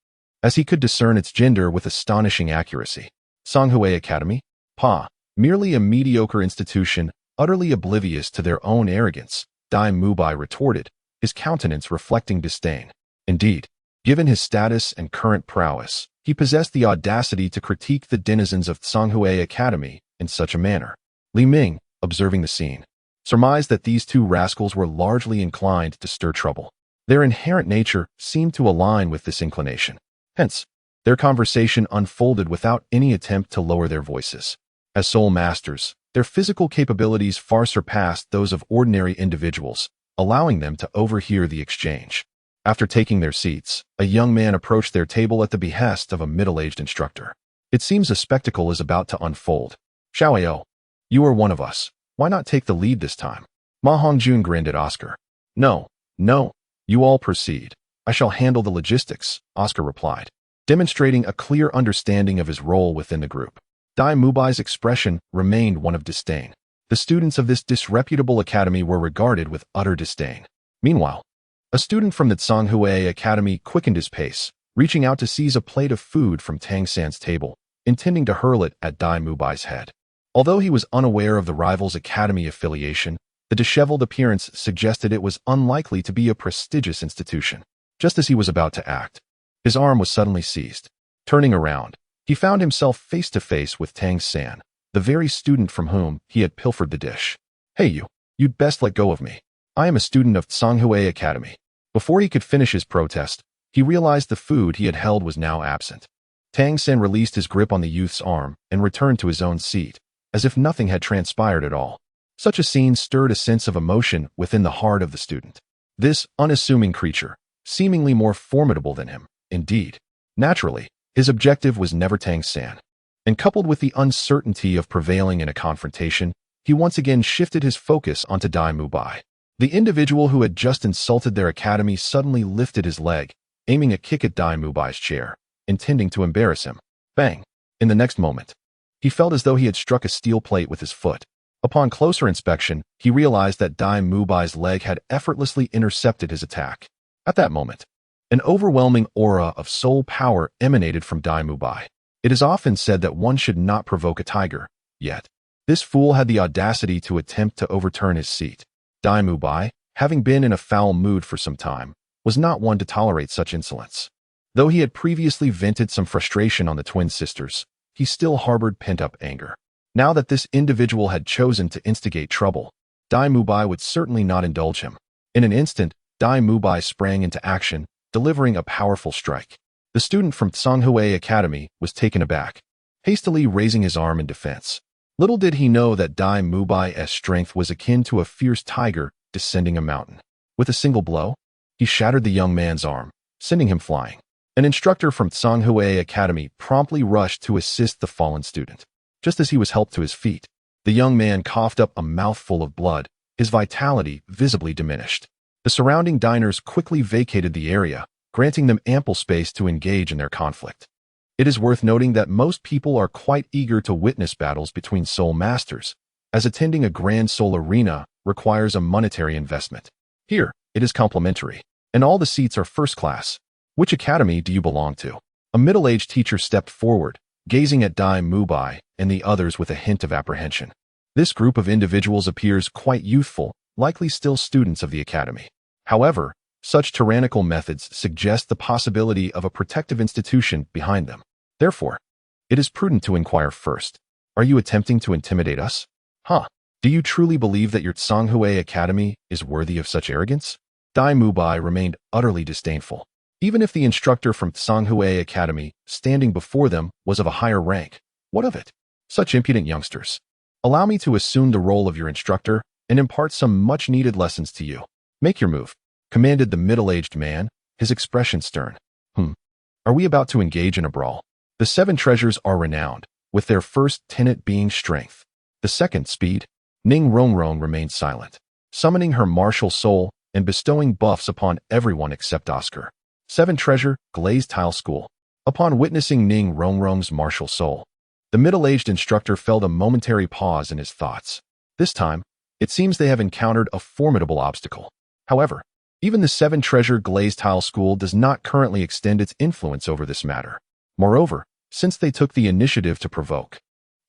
as he could discern its gender with astonishing accuracy. Tsanghui Academy? Merely a mediocre institution, utterly oblivious to their own arrogance, Dai Mubai retorted, his countenance reflecting disdain. Indeed, given his status and current prowess, he possessed the audacity to critique the denizens of Tsanghui Academy in such a manner. Li Ming, observing the scene, surmised that these two rascals were largely inclined to stir trouble. Their inherent nature seemed to align with this inclination. Hence, their conversation unfolded without any attempt to lower their voices. As soul masters, their physical capabilities far surpassed those of ordinary individuals, allowing them to overhear the exchange. After taking their seats, a young man approached their table at the behest of a middle-aged instructor. It seems a spectacle is about to unfold. Xiao Wu, you are one of us. Why not take the lead this time? Ma Hongjun grinned at Oscar. No, you all proceed. I shall handle the logistics, Oscar replied, demonstrating a clear understanding of his role within the group. Dai Mubai's expression remained one of disdain. The students of this disreputable academy were regarded with utter disdain. Meanwhile, a student from the Tsanghui Academy quickened his pace, reaching out to seize a plate of food from Tang San's table, intending to hurl it at Dai Mubai's head. Although he was unaware of the rival's academy affiliation, the disheveled appearance suggested it was unlikely to be a prestigious institution. Just as he was about to act, his arm was suddenly seized. Turning around, he found himself face to face with Tang San, the very student from whom he had pilfered the dish. Hey you'd best let go of me. I am a student of Tsanghui Academy. Before he could finish his protest, he realized the food he had held was now absent. Tang San released his grip on the youth's arm and returned to his own seat, as if nothing had transpired at all. Such a scene stirred a sense of emotion within the heart of the student. This unassuming creature, seemingly more formidable than him, indeed. Naturally, his objective was never Tang San. And coupled with the uncertainty of prevailing in a confrontation, he once again shifted his focus onto Dai Mubai. The individual who had just insulted their academy suddenly lifted his leg, aiming a kick at Dai Mubai's chair, intending to embarrass him. Bang! In the next moment, he felt as though he had struck a steel plate with his foot. Upon closer inspection, he realized that Dai Mubai's leg had effortlessly intercepted his attack. At that moment, an overwhelming aura of soul power emanated from Dai Mubai. It is often said that one should not provoke a tiger, yet this fool had the audacity to attempt to overturn his seat. Dai Mubai, having been in a foul mood for some time, was not one to tolerate such insolence. Though he had previously vented some frustration on the twin sisters, he still harbored pent-up anger. Now that this individual had chosen to instigate trouble, Dai Mubai would certainly not indulge him. In an instant, Dai Mubai sprang into action, delivering a powerful strike. The student from Tsanghui Academy was taken aback, hastily raising his arm in defense. Little did he know that Dai Mubai's strength was akin to a fierce tiger descending a mountain. With a single blow, he shattered the young man's arm, sending him flying. An instructor from Tsanghui Academy promptly rushed to assist the fallen student. Just as he was helped to his feet, the young man coughed up a mouthful of blood, his vitality visibly diminished. The surrounding diners quickly vacated the area, granting them ample space to engage in their conflict. It is worth noting that most people are quite eager to witness battles between soul masters, as attending a grand soul arena requires a monetary investment. Here, it is complimentary, and all the seats are first class. Which academy do you belong to? A middle-aged teacher stepped forward, gazing at Dai Mubai and the others with a hint of apprehension. This group of individuals appears quite youthful, likely still students of the academy. However, such tyrannical methods suggest the possibility of a protective institution behind them. Therefore, it is prudent to inquire first. Are you attempting to intimidate us? Do you truly believe that your Tsanghui Academy is worthy of such arrogance? Dai Mubai remained utterly disdainful. Even if the instructor from Tsanghui Academy standing before them was of a higher rank, what of it? Such impudent youngsters. Allow me to assume the role of your instructor and impart some much-needed lessons to you. Make your move, commanded the middle-aged man, his expression stern. Are we about to engage in a brawl? The 7 treasures are renowned, with their first tenet being strength. The second, speed. Ning Rongrong remained silent, summoning her martial soul and bestowing buffs upon everyone except Oscar. 7 treasure, glazed tile school. Upon witnessing Ning Rongrong's martial soul, the middle-aged instructor felt a momentary pause in his thoughts. This time, it seems they have encountered a formidable obstacle. However, even the 7 treasure glazed tile school does not currently extend its influence over this matter. Moreover, since they took the initiative to provoke,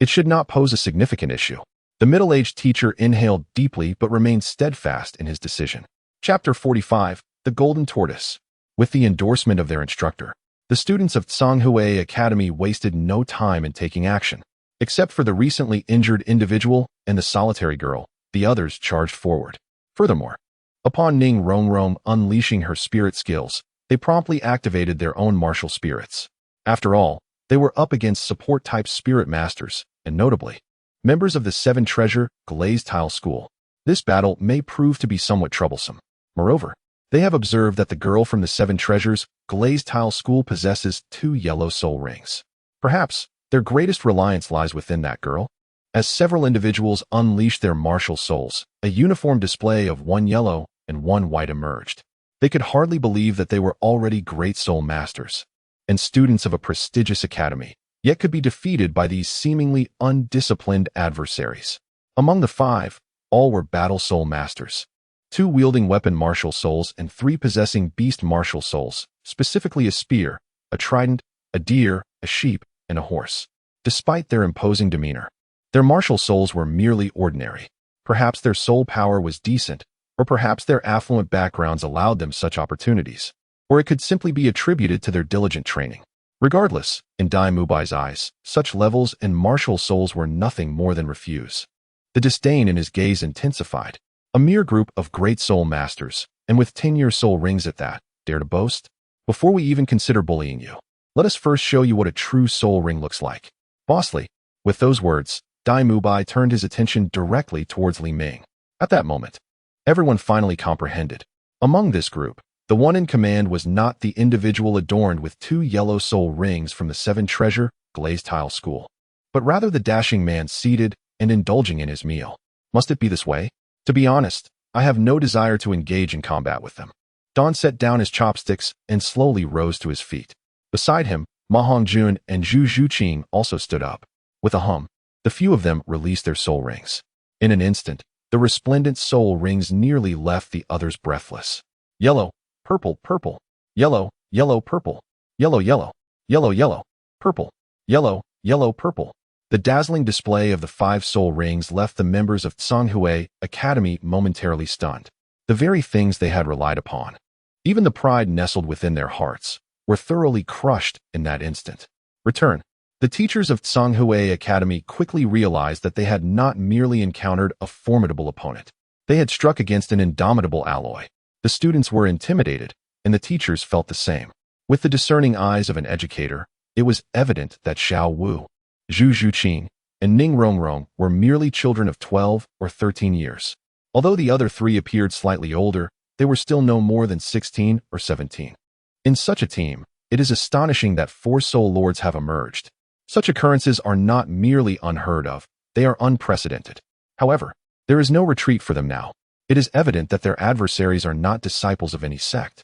it should not pose a significant issue. The middle-aged teacher inhaled deeply but remained steadfast in his decision. Chapter 45, The Golden Tortoise. With the endorsement of their instructor, the students of Tsanghui Academy wasted no time in taking action. Except for the recently injured individual and the solitary girl, the others charged forward. Furthermore, upon Ning Rongrong unleashing her spirit skills, they promptly activated their own martial spirits. After all, they were up against support-type spirit masters, and notably, members of the Seven Treasure Glazed Tile School. This battle may prove to be somewhat troublesome. Moreover, they have observed that the girl from the Seven Treasures Glazed Tile School possesses 2 yellow soul rings. Perhaps their greatest reliance lies within that girl. As several individuals unleashed their martial souls, a uniform display of 1 yellow and 1 white emerged. They could hardly believe that they were already great soul masters and students of a prestigious academy, yet could be defeated by these seemingly undisciplined adversaries. Among the 5, all were battle soul masters. 2 wielding weapon martial souls and 3 possessing beast martial souls, specifically a spear, a trident, a deer, a sheep, and a horse. Despite their imposing demeanor, their martial souls were merely ordinary. Perhaps their soul power was decent, or perhaps their affluent backgrounds allowed them such opportunities, or it could simply be attributed to their diligent training. Regardless, in Dai Mubai's eyes, such levels and martial souls were nothing more than refuse. The disdain in his gaze intensified. A mere group of great soul masters, and with 10-year soul rings at that, dare to boast? Before we even consider bullying you, let us first show you what a true soul ring looks like. Bossly. With those words, Dai Mubai turned his attention directly towards Li Ming. At that moment, everyone finally comprehended. Among this group, the one in command was not the individual adorned with 2 yellow soul rings from the Seven Treasure Glazed Tile School, but rather the dashing man seated and indulging in his meal. Must it be this way? To be honest, I have no desire to engage in combat with them. Don set down his chopsticks and slowly rose to his feet. Beside him, Ma Hongjun and Zhu Zhuqing also stood up. With a hum, the few of them released their soul rings. In an instant, the resplendent soul rings nearly left the others breathless. Yellow, purple, purple, yellow, yellow, purple, yellow, yellow, yellow, yellow, purple, yellow, yellow, purple. The dazzling display of the 5 soul rings left the members of Tsanghui Academy momentarily stunned. The very things they had relied upon, even the pride nestled within their hearts, were thoroughly crushed in that instant. Return. The teachers of Tsanghui Academy quickly realized that they had not merely encountered a formidable opponent. They had struck against an indomitable alloy. The students were intimidated, and the teachers felt the same. With the discerning eyes of an educator, it was evident that Xiao Wu, Zhu Zhuqing, and Ning Rongrong were merely children of 12 or 13 years. Although the other 3 appeared slightly older, they were still no more than 16 or 17. In such a team, it is astonishing that 4 soul lords have emerged. Such occurrences are not merely unheard of, they are unprecedented. However, there is no retreat for them now. It is evident that their adversaries are not disciples of any sect,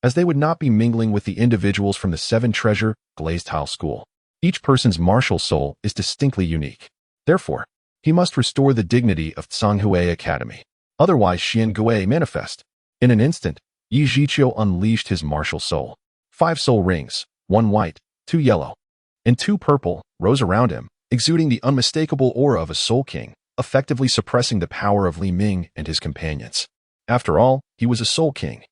as they would not be mingling with the individuals from the Seven Treasure Glazed Tile School. Each person's martial soul is distinctly unique. Therefore, he must restore the dignity of Tsanghui Academy. Otherwise, Xian Gui manifest. In an instant, Yi Zhiqiu unleashed his martial soul. 5 soul rings, 1 white, 2 yellow, and 2 purple, rose around him, exuding the unmistakable aura of a soul king, effectively suppressing the power of Li Ming and his companions. After all, he was a soul king,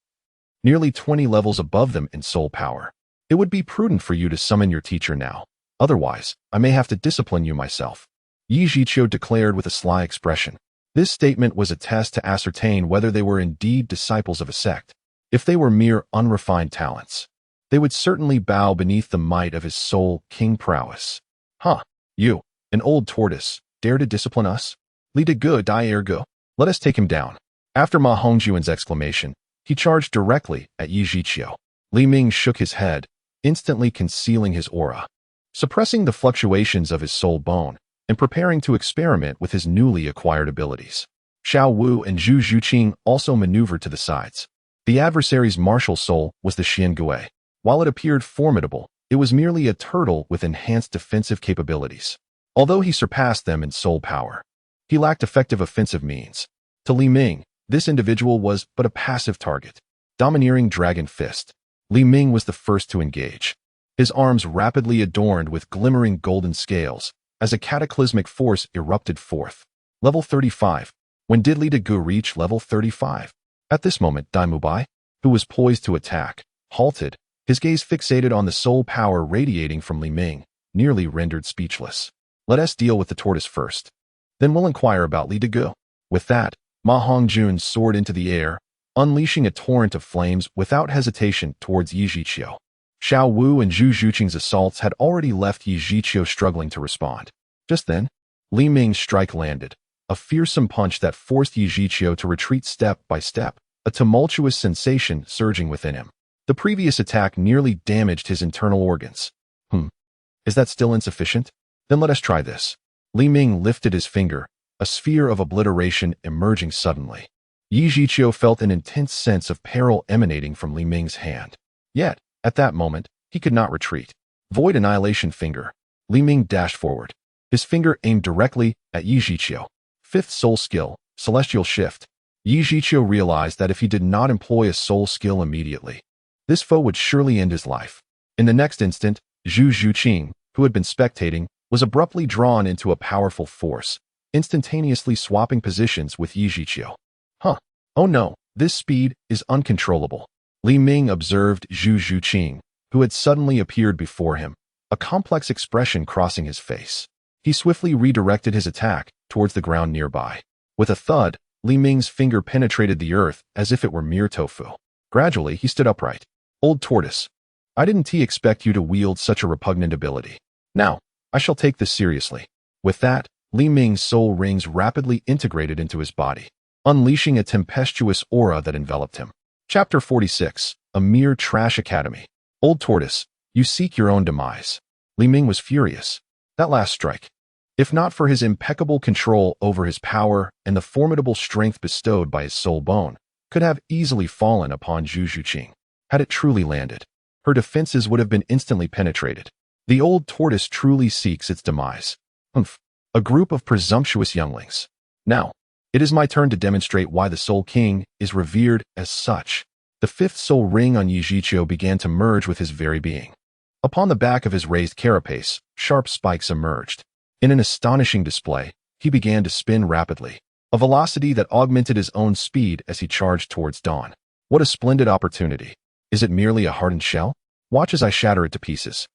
nearly 20 levels above them in soul power. It would be prudent for you to summon your teacher now. Otherwise, I may have to discipline you myself, Yi Zhiqiu declared with a sly expression. This statement was a test to ascertain whether they were indeed disciples of a sect. If they were mere unrefined talents, they would certainly bow beneath the might of his soul king prowess. Huh, you, an old tortoise, dare to discipline us? Li de ge dai ergo. Let us take him down. After Ma Hongjuan's exclamation, he charged directly at Yi Zhiqiu. Li Ming shook his head, instantly concealing his aura, suppressing the fluctuations of his soul bone, and preparing to experiment with his newly acquired abilities. Xiao Wu and Zhu Zhuqing also maneuvered to the sides. The adversary's martial soul was the Xian Gui. While it appeared formidable, it was merely a turtle with enhanced defensive capabilities. Although he surpassed them in soul power, he lacked effective offensive means. To Li Ming, this individual was but a passive target. Domineering Dragon Fist. Li Ming was the first to engage. His arms rapidly adorned with glimmering golden scales, as a cataclysmic force erupted forth. Level 35. When did Li De Gu reach level 35? At this moment, Dai Mubai, who was poised to attack, halted, his gaze fixated on the soul power radiating from Li Ming, nearly rendered speechless. Let us deal with the tortoise first. Then we'll inquire about Li De Gu. With that, Ma Hongjun soared into the air, unleashing a torrent of flames without hesitation towards Yi Zhiqiu. Xiao Wu and Zhu Zhuqing's assaults had already left Yi Zhiqiu struggling to respond. Just then, Li Ming's strike landed, a fearsome punch that forced Yi Zhiqiu to retreat step by step, a tumultuous sensation surging within him. The previous attack nearly damaged his internal organs. Is that still insufficient? Then let us try this. Li Ming lifted his finger, a sphere of obliteration emerging suddenly. Yi Zhiqiu felt an intense sense of peril emanating from Li Ming's hand. Yet, at that moment, he could not retreat. Void Annihilation Finger. Li Ming dashed forward. His finger aimed directly at Yi Zhiqiu. Fifth Soul Skill, Celestial Shift. Yi Zhiqiu realized that if he did not employ a soul skill immediately, this foe would surely end his life. In the next instant, Zhu Zhuqing, who had been spectating, was abruptly drawn into a powerful force, instantaneously swapping positions with Yi Zhiqiu. Oh no, this speed is uncontrollable. Li Ming observed Zhu Zhuqing, who had suddenly appeared before him, a complex expression crossing his face. He swiftly redirected his attack towards the ground nearby. With a thud, Li Ming's finger penetrated the earth as if it were mere tofu. Gradually, he stood upright. Old tortoise, I didn't expect you to wield such a repugnant ability. Now, I shall take this seriously. With that, Li Ming's soul rings rapidly integrated into his body, unleashing a tempestuous aura that enveloped him. Chapter 46, A Mere Trash Academy. Old tortoise, you seek your own demise. Li Ming was furious. That last strike, if not for his impeccable control over his power and the formidable strength bestowed by his soul bone, could have easily fallen upon Zhu Zhuqing. Had it truly landed, her defenses would have been instantly penetrated. The old tortoise truly seeks its demise. A group of presumptuous younglings. Now, it is my turn to demonstrate why the Soul King is revered as such. The fifth soul ring on Yi Zhiqiu began to merge with his very being. Upon the back of his raised carapace, sharp spikes emerged. In an astonishing display, he began to spin rapidly, a velocity that augmented his own speed as he charged towards Dawn. What a splendid opportunity. Is it merely a hardened shell? Watch as I shatter it to pieces.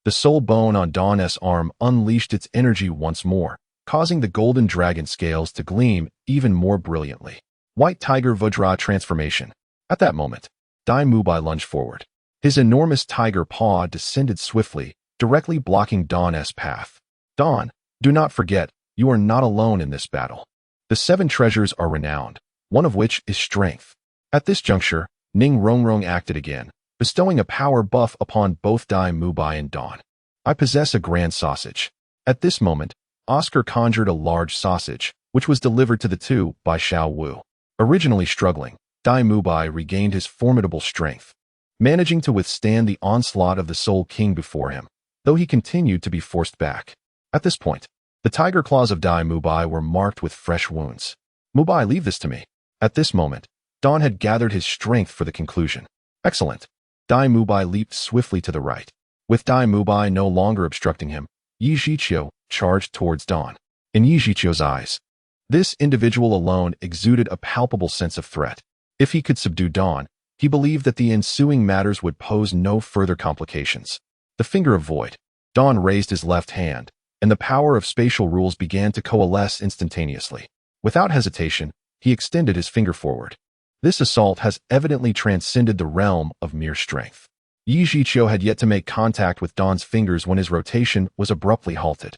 The soul bone on Dawn's arm unleashed its energy once more, causing the golden dragon scales to gleam even more brilliantly. White Tiger Vajra Transformation. At that moment, Dai Mubai lunged forward. His enormous tiger paw descended swiftly, directly blocking Dawn's path. Dawn, do not forget, you are not alone in this battle. The 7 treasures are renowned, one of which is strength. At this juncture, Ning Rongrong acted again, bestowing a power buff upon both Dai Mubai and Dawn. I possess a grand sausage. At this moment, Oscar conjured a large sausage, which was delivered to the two by Xiao Wu. Originally struggling, Dai Mubai regained his formidable strength, managing to withstand the onslaught of the Soul King before him, though he continued to be forced back. At this point, the tiger claws of Dai Mubai were marked with fresh wounds. Mubai, leave this to me. At this moment, Dawn had gathered his strength for the conclusion. Excellent. Dai Mubai leaped swiftly to the right. With Dai Mubai no longer obstructing him, Yi Zhiqiu charged towards Dawn. In Yi Zhiqiu's eyes, this individual alone exuded a palpable sense of threat. If he could subdue Dawn, he believed that the ensuing matters would pose no further complications. The finger of void. Dawn raised his left hand, and the power of spatial rules began to coalesce instantaneously. Without hesitation, he extended his finger forward. This assault has evidently transcended the realm of mere strength. Yi Zhiqiu had yet to make contact with Dawn's fingers when his rotation was abruptly halted.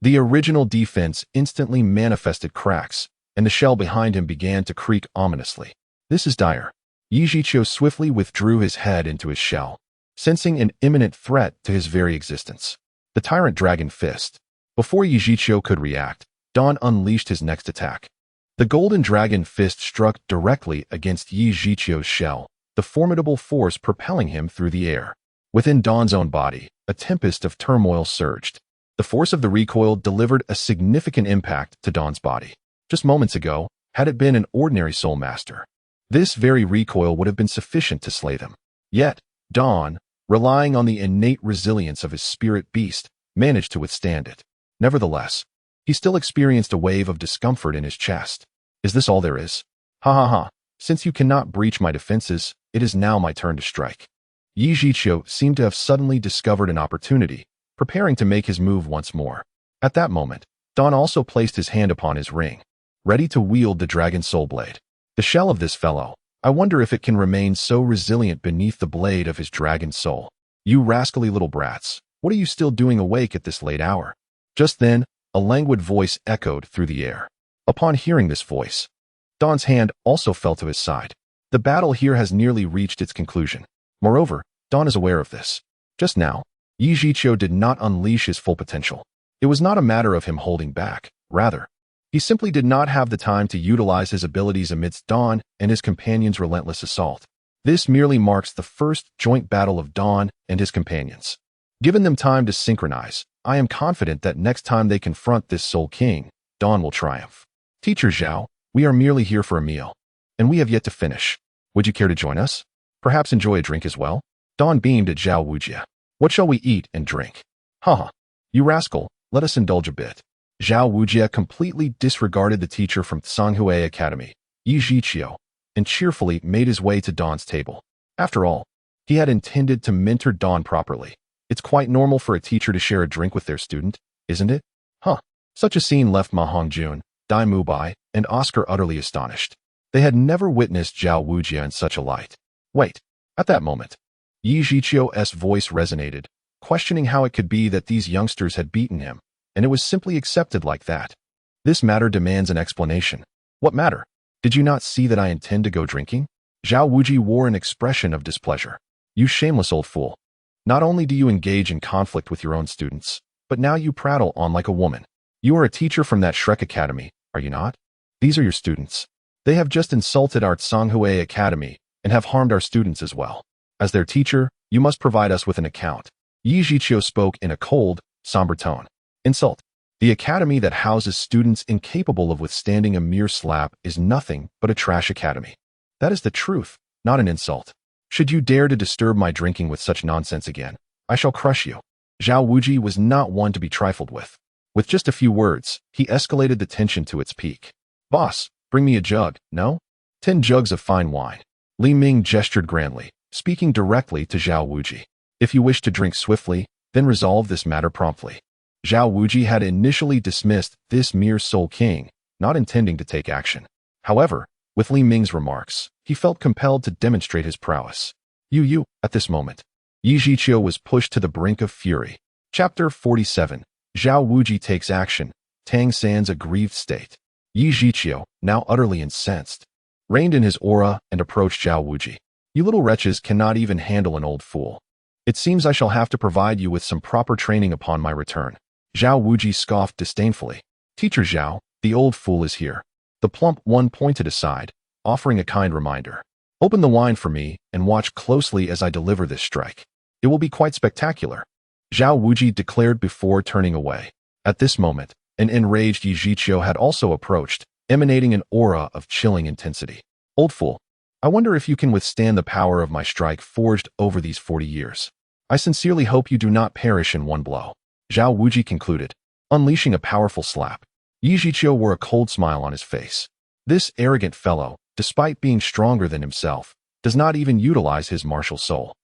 The original defense instantly manifested cracks, and the shell behind him began to creak ominously. This is dire. Yi Zhiqiu swiftly withdrew his head into his shell, sensing an imminent threat to his very existence. The Tyrant Dragon Fist. Before Yi Zhiqiu could react, Dawn unleashed his next attack. The Golden Dragon Fist struck directly against Yi Zhiqiu's shell, the formidable force propelling him through the air. Within Dawn's own body, a tempest of turmoil surged. The force of the recoil delivered a significant impact to Dawn's body. Just moments ago, had it been an ordinary Soul Master, this very recoil would have been sufficient to slay them. Yet, Dawn, relying on the innate resilience of his spirit beast, managed to withstand it. Nevertheless, he still experienced a wave of discomfort in his chest. Is this all there is? Ha ha ha. Since you cannot breach my defenses, it is now my turn to strike. Yi Zhiqiu seemed to have suddenly discovered an opportunity, preparing to make his move once more. At that moment, Dawn also placed his hand upon his ring. ready to wield the dragon soul blade. The shell of this fellow, I wonder if it can remain so resilient beneath the blade of his dragon soul. You rascally little brats, what are you still doing awake at this late hour? Just then, a languid voice echoed through the air. Upon hearing this voice, Don's hand also fell to his side. The battle here has nearly reached its conclusion. Moreover, Don is aware of this. Just now, Yi Zhiqiu did not unleash his full potential. It was not a matter of him holding back. Rather, he simply did not have the time to utilize his abilities amidst Don and his companion's relentless assault. This merely marks the first joint battle of Don and his companions. Given them time to synchronize, I am confident that next time they confront this Soul King, Don will triumph. Teacher Xiao, we are merely here for a meal, and we have yet to finish. Would you care to join us? Perhaps enjoy a drink as well? Don beamed at Xiao Wu. What shall we eat and drink? Haha, you rascal, let us indulge a bit. Xiao Wu completely disregarded the teacher from Tsanghui Academy, Yi Zhiqiu, and cheerfully made his way to Don's table. After all, he had intended to mentor Don properly. It's quite normal for a teacher to share a drink with their student, isn't it? Huh. Such a scene left Ma Hongjun, Dai Mubai, and Oscar utterly astonished. They had never witnessed Xiao Wu in such a light. Wait. At that moment, Yi Zhiqiu's voice resonated, questioning how it could be that these youngsters had beaten him, and it was simply accepted like that. This matter demands an explanation. What matter? Did you not see that I intend to go drinking? Xiao Wu wore an expression of displeasure. You shameless old fool. Not only do you engage in conflict with your own students, but now you prattle on like a woman. You are a teacher from that Shrek Academy, are you not? These are your students. They have just insulted our Tsanghui Academy and have harmed our students as well. As their teacher, you must provide us with an account. Yi Zhiqiu spoke in a cold, somber tone. Insult. The academy that houses students incapable of withstanding a mere slap is nothing but a trash academy. That is the truth, not an insult. Should you dare to disturb my drinking with such nonsense again, I shall crush you. Xiao Wu was not one to be trifled with. With just a few words, he escalated the tension to its peak. Boss, bring me a jug, no? 10 jugs of fine wine. Li Ming gestured grandly, speaking directly to Xiao Wu. If you wish to drink swiftly, then resolve this matter promptly. Xiao Wu had initially dismissed this mere Soul King, not intending to take action. However, with Li Ming's remarks, he felt compelled to demonstrate his prowess. At this moment, Yi Zhiqiu was pushed to the brink of fury. Chapter 47. Xiao Wu takes action. Tang San's aggrieved state. Yi Zhiqiu, now utterly incensed, reined in his aura and approached Xiao Wu. You little wretches cannot even handle an old fool. It seems I shall have to provide you with some proper training upon my return. Xiao Wu scoffed disdainfully. Teacher Xiao, the old fool is here. The plump one pointed aside, offering a kind reminder. Open the wine for me and watch closely as I deliver this strike. It will be quite spectacular. Xiao Wu declared before turning away. At this moment, an enraged Yi Zhiqiu had also approached, emanating an aura of chilling intensity. Old fool, I wonder if you can withstand the power of my strike forged over these 40 years. I sincerely hope you do not perish in one blow. Xiao Wu concluded, unleashing a powerful slap. Yi Zhiqiu wore a cold smile on his face. This arrogant fellow, despite being stronger than himself, does not even utilize his martial soul.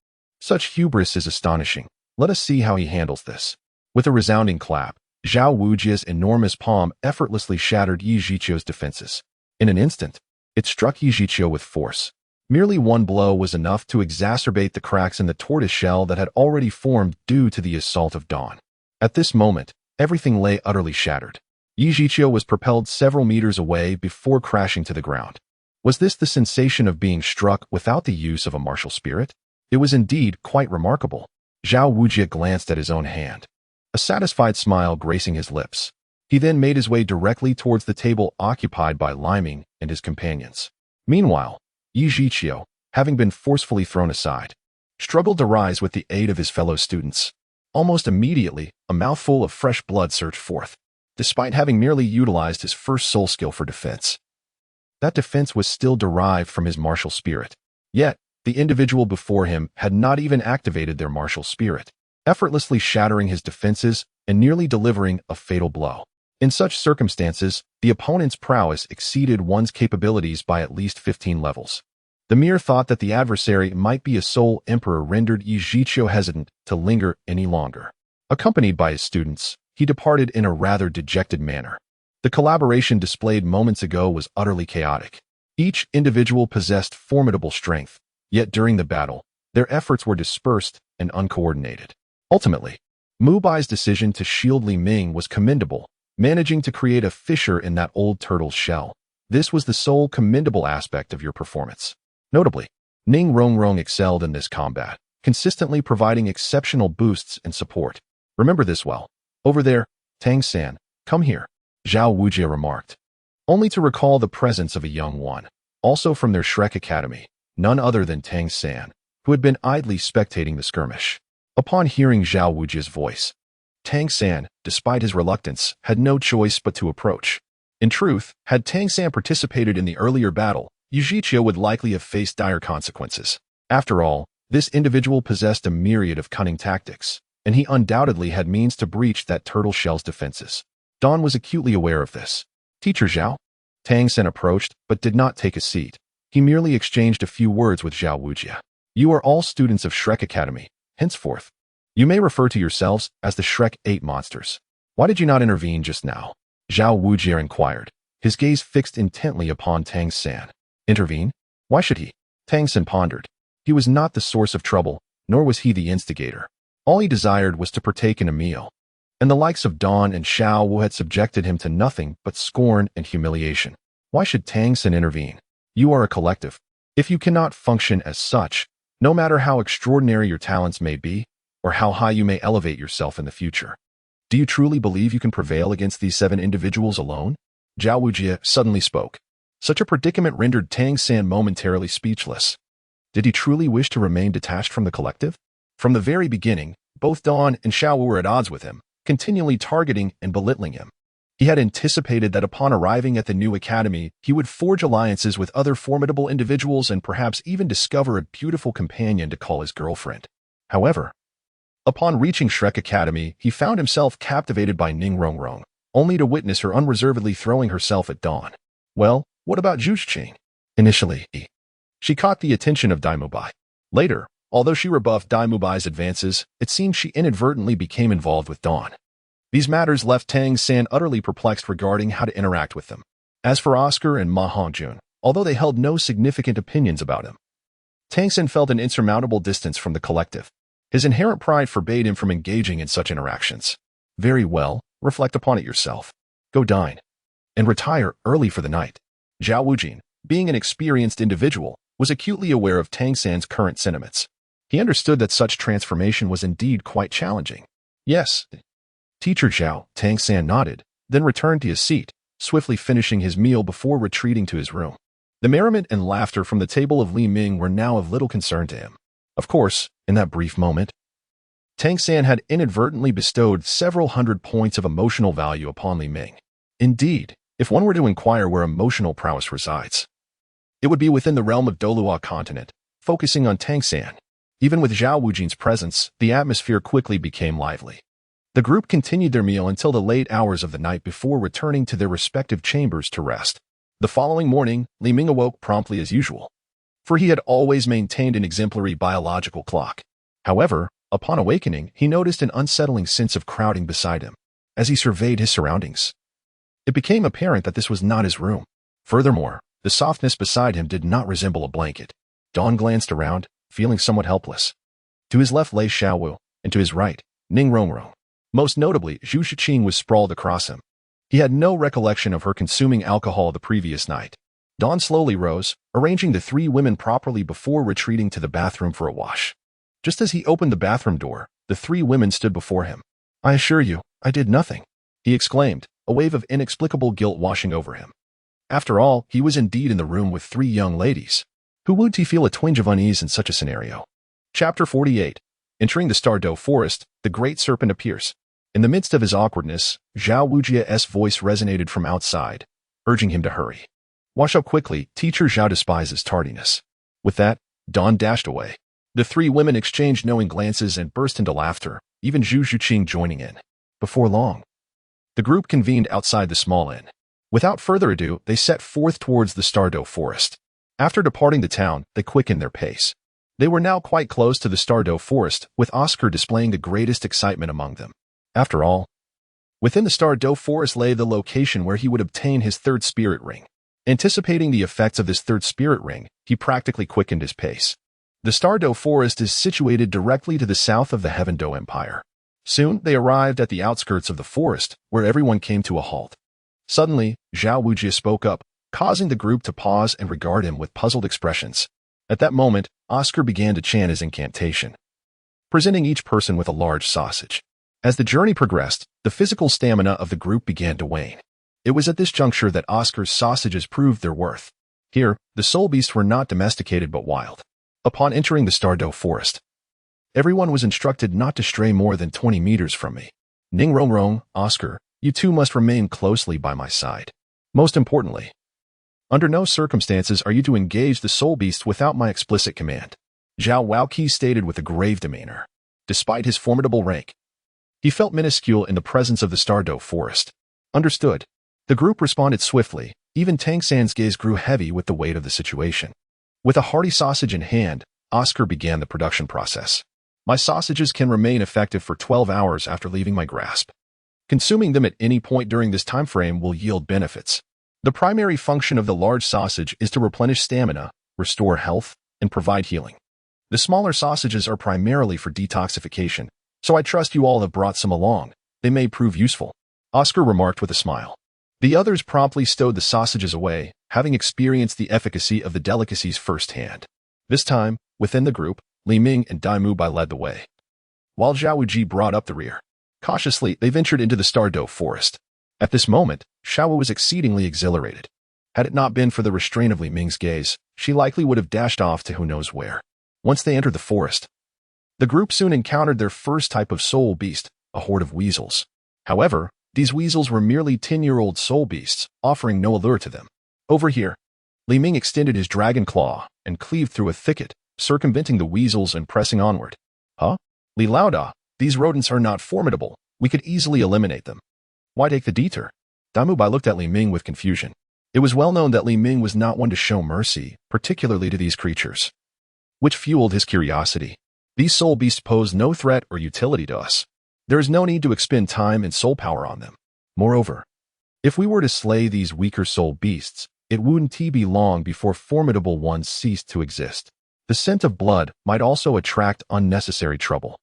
Such hubris is astonishing. Let us see how he handles this. With a resounding clap, Xiao Wuji's enormous palm effortlessly shattered Yi Zhiqiu's defenses. In an instant, it struck Yi Zhiqiu with force. Merely one blow was enough to exacerbate the cracks in the tortoise shell that had already formed due to the assault of dawn. At this moment, everything lay utterly shattered. Yi Zhiqiu was propelled several meters away before crashing to the ground. Was this the sensation of being struck without the use of a martial spirit? It was indeed quite remarkable. Xiao Wu glanced at his own hand, a satisfied smile gracing his lips. He then made his way directly towards the table occupied by Li Ming and his companions. Meanwhile, Yi Zhiqiu, having been forcefully thrown aside, struggled to rise with the aid of his fellow students. Almost immediately, a mouthful of fresh blood surged forth, despite having merely utilized his first soul skill for defense. That defense was still derived from his martial spirit. Yet, the individual before him had not even activated their martial spirit, effortlessly shattering his defenses and nearly delivering a fatal blow. In such circumstances, the opponent's prowess exceeded one's capabilities by at least 15 levels. The mere thought that the adversary might be a soul emperor rendered Yi Zhiqiu hesitant to linger any longer. Accompanied by his students, he departed in a rather dejected manner. The collaboration displayed moments ago was utterly chaotic. Each individual possessed formidable strength, yet during the battle, their efforts were dispersed and uncoordinated. Ultimately, Mu Bai's decision to shield Li Ming was commendable, managing to create a fissure in that old turtle's shell. This was the sole commendable aspect of your performance. Notably, Ning Rongrong excelled in this combat, consistently providing exceptional boosts and support. Remember this well. Over there, Tang-san, come here, Xiao Wu remarked, only to recall the presence of a young one, also from their Shrek Academy, none other than Tang-san, who had been idly spectating the skirmish. Upon hearing Xiao Wuji's voice, Tang-san, despite his reluctance, had no choice but to approach. In truth, had Tang-san participated in the earlier battle, Yujichia would likely have faced dire consequences. After all, this individual possessed a myriad of cunning tactics, and he undoubtedly had means to breach that turtle shell's defenses. Dawn was acutely aware of this. Teacher Xiao? Tang-san approached, but did not take a seat. He merely exchanged a few words with Xiao Wujia. You are all students of Shrek Academy. Henceforth, you may refer to yourselves as the Shrek 8 monsters. Why did you not intervene just now? Xiao Wujia inquired, his gaze fixed intently upon Tang-san. Intervene? Why should he? Tang-san pondered. He was not the source of trouble, nor was he the instigator. All he desired was to partake in a meal, and the likes of Dawn and Xiao Wu had subjected him to nothing but scorn and humiliation. Why should Tang-san intervene? You are a collective. If you cannot function as such, no matter how extraordinary your talents may be, or how high you may elevate yourself in the future, do you truly believe you can prevail against these 7 individuals alone? Xiao Wujia suddenly spoke. Such a predicament rendered Tang-san momentarily speechless. Did he truly wish to remain detached from the collective? From the very beginning, both Dawn and Xiao Wu were at odds with him, continually targeting and belittling him. He had anticipated that upon arriving at the new academy, he would forge alliances with other formidable individuals and perhaps even discover a beautiful companion to call his girlfriend. However, upon reaching Shrek Academy, he found himself captivated by Ning Rongrong, only to witness her unreservedly throwing herself at Dawn. Well, what about Zhuxing? Initially, she caught the attention of Dai Mubai. Later, although she rebuffed Dai Mubai's advances, it seemed she inadvertently became involved with Dawn. These matters left Tang-san utterly perplexed regarding how to interact with them. As for Oscar and Ma Hongjun, although they held no significant opinions about him, Tang-san felt an insurmountable distance from the collective. His inherent pride forbade him from engaging in such interactions. Very well, reflect upon it yourself. Go dine, and retire early for the night. Zhao Wujin, being an experienced individual, was acutely aware of Tang-san's current sentiments. He understood that such transformation was indeed quite challenging. Yes, Teacher Zhao, Tang-san nodded, then returned to his seat, swiftly finishing his meal before retreating to his room. The merriment and laughter from the table of Li Ming were now of little concern to him. Of course, in that brief moment, Tang-san had inadvertently bestowed several hundred points of emotional value upon Li Ming. Indeed, if one were to inquire where emotional prowess resides, it would be within the realm of Douluo continent, focusing on Tang-san. Even with Zhao Wujin's presence, the atmosphere quickly became lively. The group continued their meal until the late hours of the night before returning to their respective chambers to rest. The following morning, Li Ming awoke promptly as usual, for he had always maintained an exemplary biological clock. However, upon awakening, he noticed an unsettling sense of crowding beside him. As he surveyed his surroundings, it became apparent that this was not his room. Furthermore, the softness beside him did not resemble a blanket. Dawn glanced around, feeling somewhat helpless. To his left lay Xiao Wu, and to his right, Ning Rongrong. Most notably, Zhu Shiqing was sprawled across him. He had no recollection of her consuming alcohol the previous night. Dawn slowly rose, arranging the 3 women properly before retreating to the bathroom for a wash. Just as he opened the bathroom door, the 3 women stood before him. I assure you, I did nothing, he exclaimed, a wave of inexplicable guilt washing over him. After all, he was indeed in the room with 3 young ladies. Who would he feel a twinge of unease in such a scenario? Chapter 48. Entering the Stardo Forest, the great serpent appears. In the midst of his awkwardness, Zhao Wujia's voice resonated from outside, urging him to hurry. Wash up quickly, Teacher Zhao despises tardiness. With that, Dawn dashed away. The 3 women exchanged knowing glances and burst into laughter, even Zhu Shiqing joining in. Before long, the group convened outside the small inn. Without further ado, they set forth towards the Stardo Forest. After departing the town, they quickened their pace. They were now quite close to the Stardo Forest, with Oscar displaying the greatest excitement among them. After all, Within the Stardo Forest lay the location where he would obtain his third spirit ring. Anticipating the effects of this third spirit ring, he practically quickened his pace. The Stardo Forest is situated directly to the south of the Heaven Do Empire. Soon, they arrived at the outskirts of the forest, where everyone came to a halt. Suddenly, Xiao Wu spoke up, causing the group to pause and regard him with puzzled expressions. At that moment, Oscar began to chant his incantation, presenting each person with a large sausage. As the journey progressed, the physical stamina of the group began to wane. It was at this juncture that Oscar's sausages proved their worth. Here, the soul beasts were not domesticated but wild. Upon entering the Stardo Forest, everyone was instructed not to stray more than 20 meters from me. Ning Rong Rong, Oscar, you two must remain closely by my side. Most importantly, under no circumstances are you to engage the soul beast without my explicit command. Zhao Waoqi stated with a grave demeanor. Despite his formidable rank, he felt minuscule in the presence of the Stardo Forest. Understood. The group responded swiftly. Even Tang San's gaze grew heavy with the weight of the situation. With a hearty sausage in hand, Oscar began the production process. My sausages can remain effective for 12 hours after leaving my grasp. Consuming them at any point during this time frame will yield benefits. The primary function of the large sausage is to replenish stamina, restore health, and provide healing. The smaller sausages are primarily for detoxification, so I trust you all have brought some along. They may prove useful. Oscar remarked with a smile. The others promptly stowed the sausages away, having experienced the efficacy of the delicacies firsthand. This time, within the group, Li Ming and Dai Mubai led the way, while Zhao Wuji brought up the rear. Cautiously, they ventured into the Stardo Forest. At this moment, Xiao Wu was exceedingly exhilarated. Had it not been for the restraint of Li Ming's gaze, she likely would have dashed off to who knows where. Once they entered the forest, the group soon encountered their first type of soul beast, a horde of weasels. However, these weasels were merely 10-year-old soul beasts, offering no allure to them. Over here, Li Ming extended his dragon claw and cleaved through a thicket, circumventing the weasels and pressing onward. Huh? Li Laoda, these rodents are not formidable. We could easily eliminate them. Why take the detour? Damubai looked at Li Ming with confusion. It was well known that Li Ming was not one to show mercy, particularly to these creatures, which fueled his curiosity. These soul beasts pose no threat or utility to us. There is no need to expend time and soul power on them. Moreover, if we were to slay these weaker soul beasts, it wouldn't be long before formidable ones ceased to exist. The scent of blood might also attract unnecessary trouble.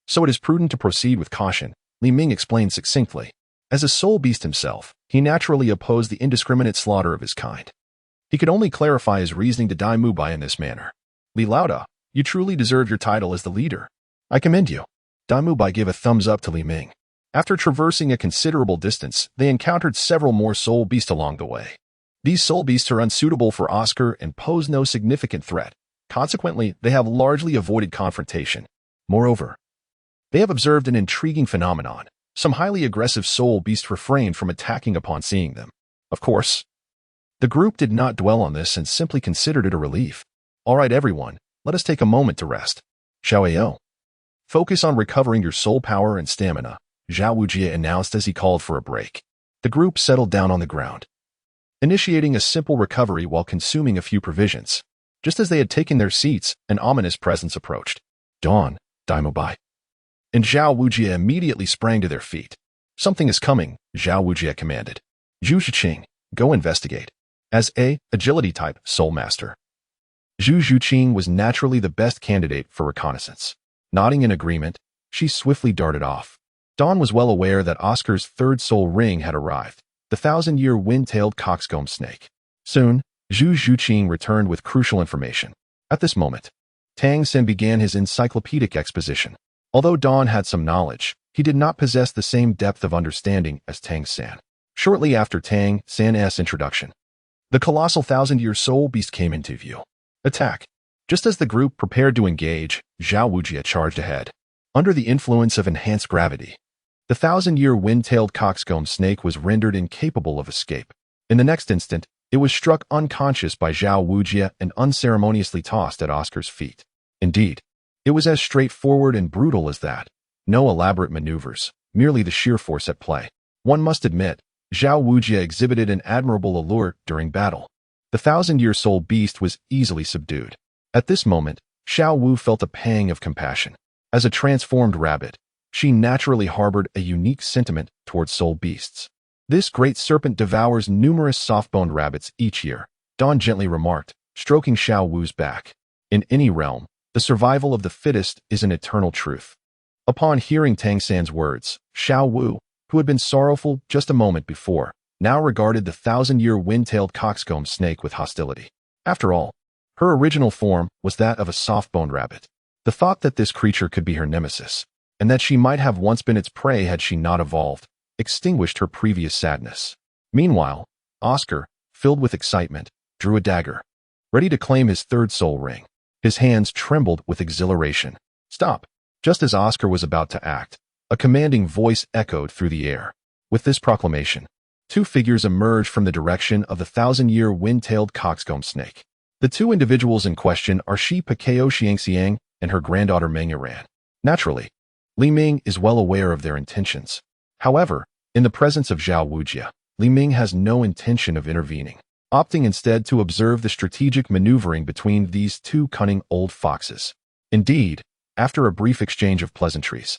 So it is prudent to proceed with caution, Li Ming explained succinctly. As a soul beast himself, he naturally opposed the indiscriminate slaughter of his kind. He could only clarify his reasoning to Dai Mubai in this manner. Li Laoda, you truly deserve your title as the leader. I commend you. Dai Mubai gave a thumbs up to Li Ming. After traversing a considerable distance, they encountered several more soul beasts along the way. These soul beasts are unsuitable for Oscar and pose no significant threat. Consequently, they have largely avoided confrontation. Moreover, they have observed an intriguing phenomenon. Some highly aggressive soul beasts refrained from attacking upon seeing them. Of course, the group did not dwell on this and simply considered it a relief. All right, everyone, let us take a moment to rest. Xiao Wu, focus on recovering your soul power and stamina, Zhao Wujie announced as he called for a break. The group settled down on the ground, initiating a simple recovery while consuming a few provisions. Just as they had taken their seats, an ominous presence approached. Dawn, Dai Mubai, and Zhao Wujie immediately sprang to their feet. Something is coming, Zhao Wujie commanded. Zhu Zhuqing, go investigate. As a agility type soul master, Zhu Zhuqing was naturally the best candidate for reconnaissance. Nodding in agreement, she swiftly darted off. Dawn was well aware that Oscar's third soul ring had arrived, the 1,000-year wind-tailed coxcomb snake. Soon, Zhu Zhuqing returned with crucial information. At this moment, Tang Sen began his encyclopedic exposition. Although Dawn had some knowledge, he did not possess the same depth of understanding as Tang San. Shortly after Tang San's introduction, the colossal 1,000-year soul beast came into view. Attack! Just as the group prepared to engage, Zhao Wujie charged ahead. Under the influence of enhanced gravity, the 1,000-year wind-tailed coxcomb snake was rendered incapable of escape. In the next instant, it was struck unconscious by Zhao Wujie and unceremoniously tossed at Oscar's feet. Indeed, it was as straightforward and brutal as that. No elaborate maneuvers, merely the sheer force at play. One must admit, Zhao Wujie exhibited an admirable allure during battle. The 1,000-year soul beast was easily subdued. At this moment, Xiao Wu felt a pang of compassion. As a transformed rabbit, She naturally harbored a unique sentiment towards soul beasts. This great serpent devours numerous soft-boned rabbits each year, Dawn gently remarked, stroking Xiao Wu's back. In any realm, the survival of the fittest is an eternal truth. Upon hearing Tang San's words, Xiao Wu, who had been sorrowful just a moment before, now regarded the thousand-year wind-tailed coxcomb snake with hostility. After all, her original form was that of a soft-boned rabbit. The thought that this creature could be her nemesis, and that she might have once been its prey had she not evolved, extinguished her previous sadness. Meanwhile, Oscar, filled with excitement, drew a dagger, ready to claim his third soul ring. His hands trembled with exhilaration. Stop! Just as Oscar was about to act, a commanding voice echoed through the air. With this proclamation, two figures emerged from the direction of the thousand-year wind-tailed coxcomb snake. The two individuals in question are Shi Pekao Xiangxiang and her granddaughter Meng Iran. Naturally, Li Ming is well aware of their intentions. However, in the presence of Zhao Wujia, Li Ming has no intention of intervening, opting instead to observe the strategic maneuvering between these two cunning old foxes. Indeed, after a brief exchange of pleasantries,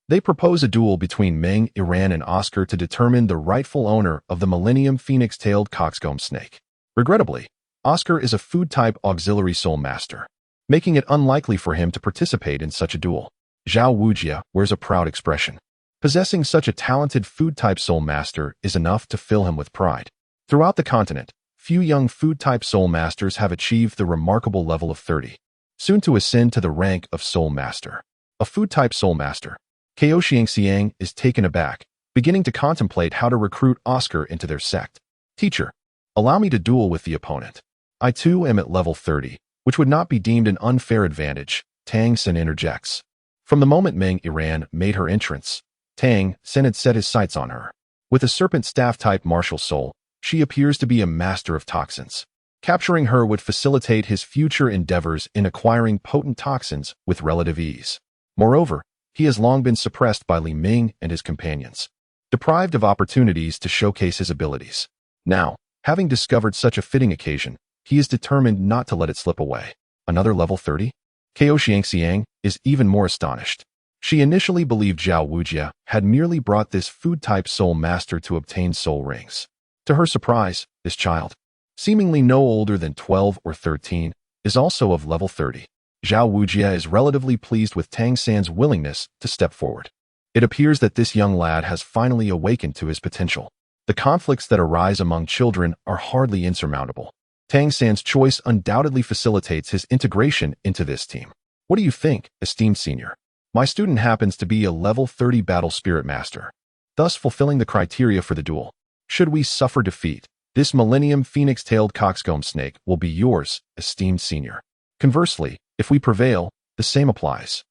they propose a duel between Meng Iran and Oscar to determine the rightful owner of the Millennium Phoenix-tailed coxcomb snake. Regrettably, Oscar is a food-type auxiliary soul master, making it unlikely for him to participate in such a duel. Zhao Wujia wears a proud expression. Possessing such a talented food-type soul master is enough to fill him with pride. Throughout the continent, few young food-type soul masters have achieved the remarkable level of 30, soon to ascend to the rank of soul master. A food-type soul master, Kao Xiangxiang is taken aback, beginning to contemplate how to recruit Oscar into their sect. Teacher, allow me to duel with the opponent. I too am at level 30, which would not be deemed an unfair advantage, Tang Sen interjects. From the moment Meng Iran made her entrance, Tang Sen had set his sights on her. With a serpent staff-type martial soul, she appears to be a master of toxins. Capturing her would facilitate his future endeavors in acquiring potent toxins with relative ease. Moreover, he has long been suppressed by Li Ming and his companions, deprived of opportunities to showcase his abilities. Now, having discovered such a fitting occasion, he is determined not to let it slip away. Another level 30? Kao Xiangxiang is even more astonished. She initially believed Zhao Wujia had merely brought this food-type soul master to obtain soul rings. To her surprise, this child, seemingly no older than 12 or 13, is also of level 30. Zhao Wujia is relatively pleased with Tang San's willingness to step forward. It appears that this young lad has finally awakened to his potential. The conflicts that arise among children are hardly insurmountable. Tang San's choice undoubtedly facilitates his integration into this team. What do you think, esteemed senior? My student happens to be a level 30 battle spirit master, thus fulfilling the criteria for the duel. Should we suffer defeat, this Millennium Phoenix-tailed coxcomb snake will be yours, esteemed senior. Conversely, if we prevail, the same applies.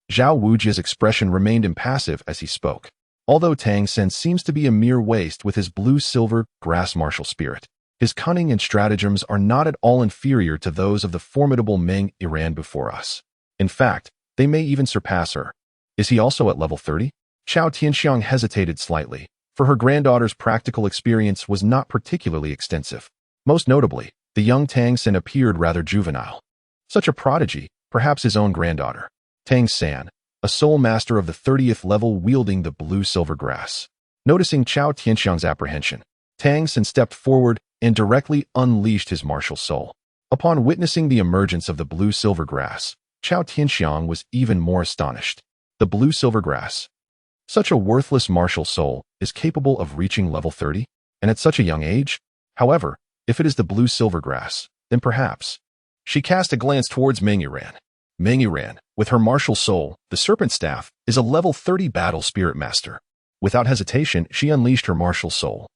Zhao Wujia's expression remained impassive as he spoke. Although Tang Sen seems to be a mere waste with his blue-silver grass martial spirit, his cunning and stratagems are not at all inferior to those of the formidable Meng Iran before us. In fact, they may even surpass her. Is he also at level 30? Xiao Tianxiang hesitated slightly, for her granddaughter's practical experience was not particularly extensive. Most notably, the young Tang Sen appeared rather juvenile. Such a prodigy, perhaps his own granddaughter. Tang San, a soul master of the 30th level wielding the blue-silver grass. Noticing Xiao Tianxiang's apprehension, Tang San stepped forward and directly unleashed his martial soul. Upon witnessing the emergence of the blue-silver grass, Xiao Tianxiang was even more astonished. The blue-silver grass. Such a worthless martial soul is capable of reaching level 30, and at such a young age? However, if it is the blue-silver grass, then perhaps. She cast a glance towards Meng Iran. Meng Iran, with her martial soul, the serpent staff, is a level 30 battle spirit master. Without hesitation, she unleashed her martial soul.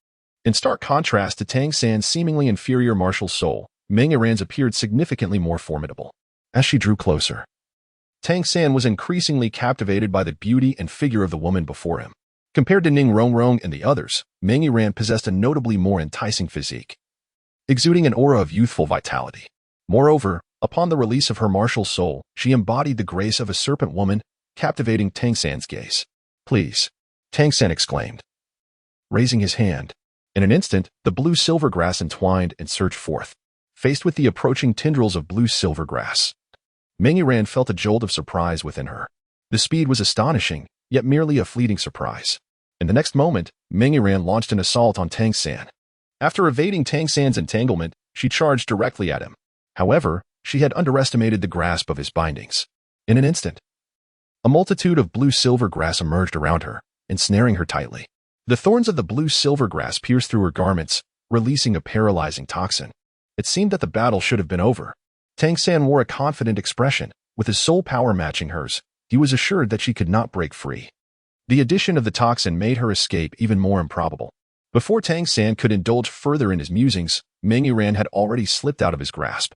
In stark contrast to Tang San's seemingly inferior martial soul, Meng Iran's appeared significantly more formidable. As she drew closer, Tang San was increasingly captivated by the beauty and figure of the woman before him. Compared to Ning Rongrong and the others, Meng Iran possessed a notably more enticing physique, exuding an aura of youthful vitality. Moreover, upon the release of her martial soul, she embodied the grace of a serpent woman, captivating Tang San's gaze. Please, Tang San exclaimed, raising his hand. In an instant, the blue-silver grass entwined and surged forth, faced with the approaching tendrils of blue-silver grass. Meng Iran felt a jolt of surprise within her. The speed was astonishing, yet merely a fleeting surprise. In the next moment, Ming Yiran launched an assault on Tang San. After evading Tang San's entanglement, she charged directly at him. However, she had underestimated the grasp of his bindings. In an instant, a multitude of blue-silver grass emerged around her, ensnaring her tightly. The thorns of the blue-silver grass pierced through her garments, releasing a paralyzing toxin. It seemed that the battle should have been over. Tang San wore a confident expression. With his soul power matching hers, he was assured that she could not break free. The addition of the toxin made her escape even more improbable. Before Tang San could indulge further in his musings, Ming Yiran had already slipped out of his grasp.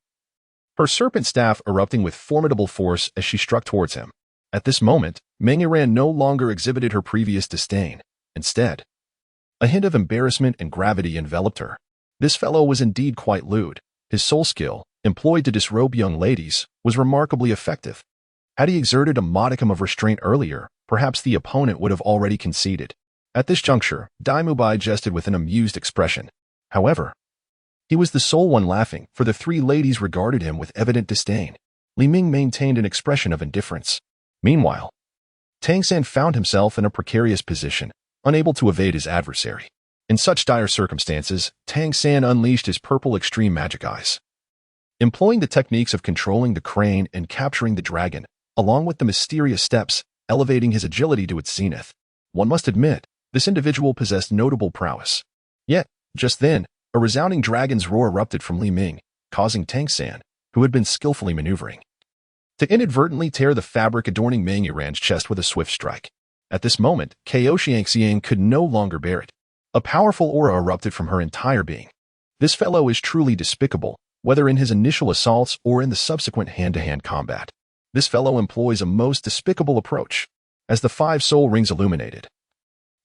Her serpent staff erupting with formidable force as she struck towards him. At this moment, Ming Yiran no longer exhibited her previous disdain. Instead, a hint of embarrassment and gravity enveloped her. This fellow was indeed quite lewd. His soul skill, employed to disrobe young ladies, was remarkably effective. Had he exerted a modicum of restraint earlier, perhaps the opponent would have already conceded. At this juncture, Dai Mubai jested with an amused expression. However, he was the sole one laughing, for the three ladies regarded him with evident disdain. Li Ming maintained an expression of indifference. Meanwhile, Tang San found himself in a precarious position, unable to evade his adversary. In such dire circumstances, Tang San unleashed his purple extreme magic eyes. Employing the techniques of controlling the crane and capturing the dragon, along with the mysterious steps, elevating his agility to its zenith, one must admit, this individual possessed notable prowess. Yet, just then, a resounding dragon's roar erupted from Li Ming, causing Tang San, who had been skillfully maneuvering, to inadvertently tear the fabric adorning Ming Yiran's chest with a swift strike. At this moment, Xiao Xiang could no longer bear it. A powerful aura erupted from her entire being. This fellow is truly despicable, whether in his initial assaults or in the subsequent hand-to-hand combat. This fellow employs a most despicable approach. As the 5 soul rings illuminated,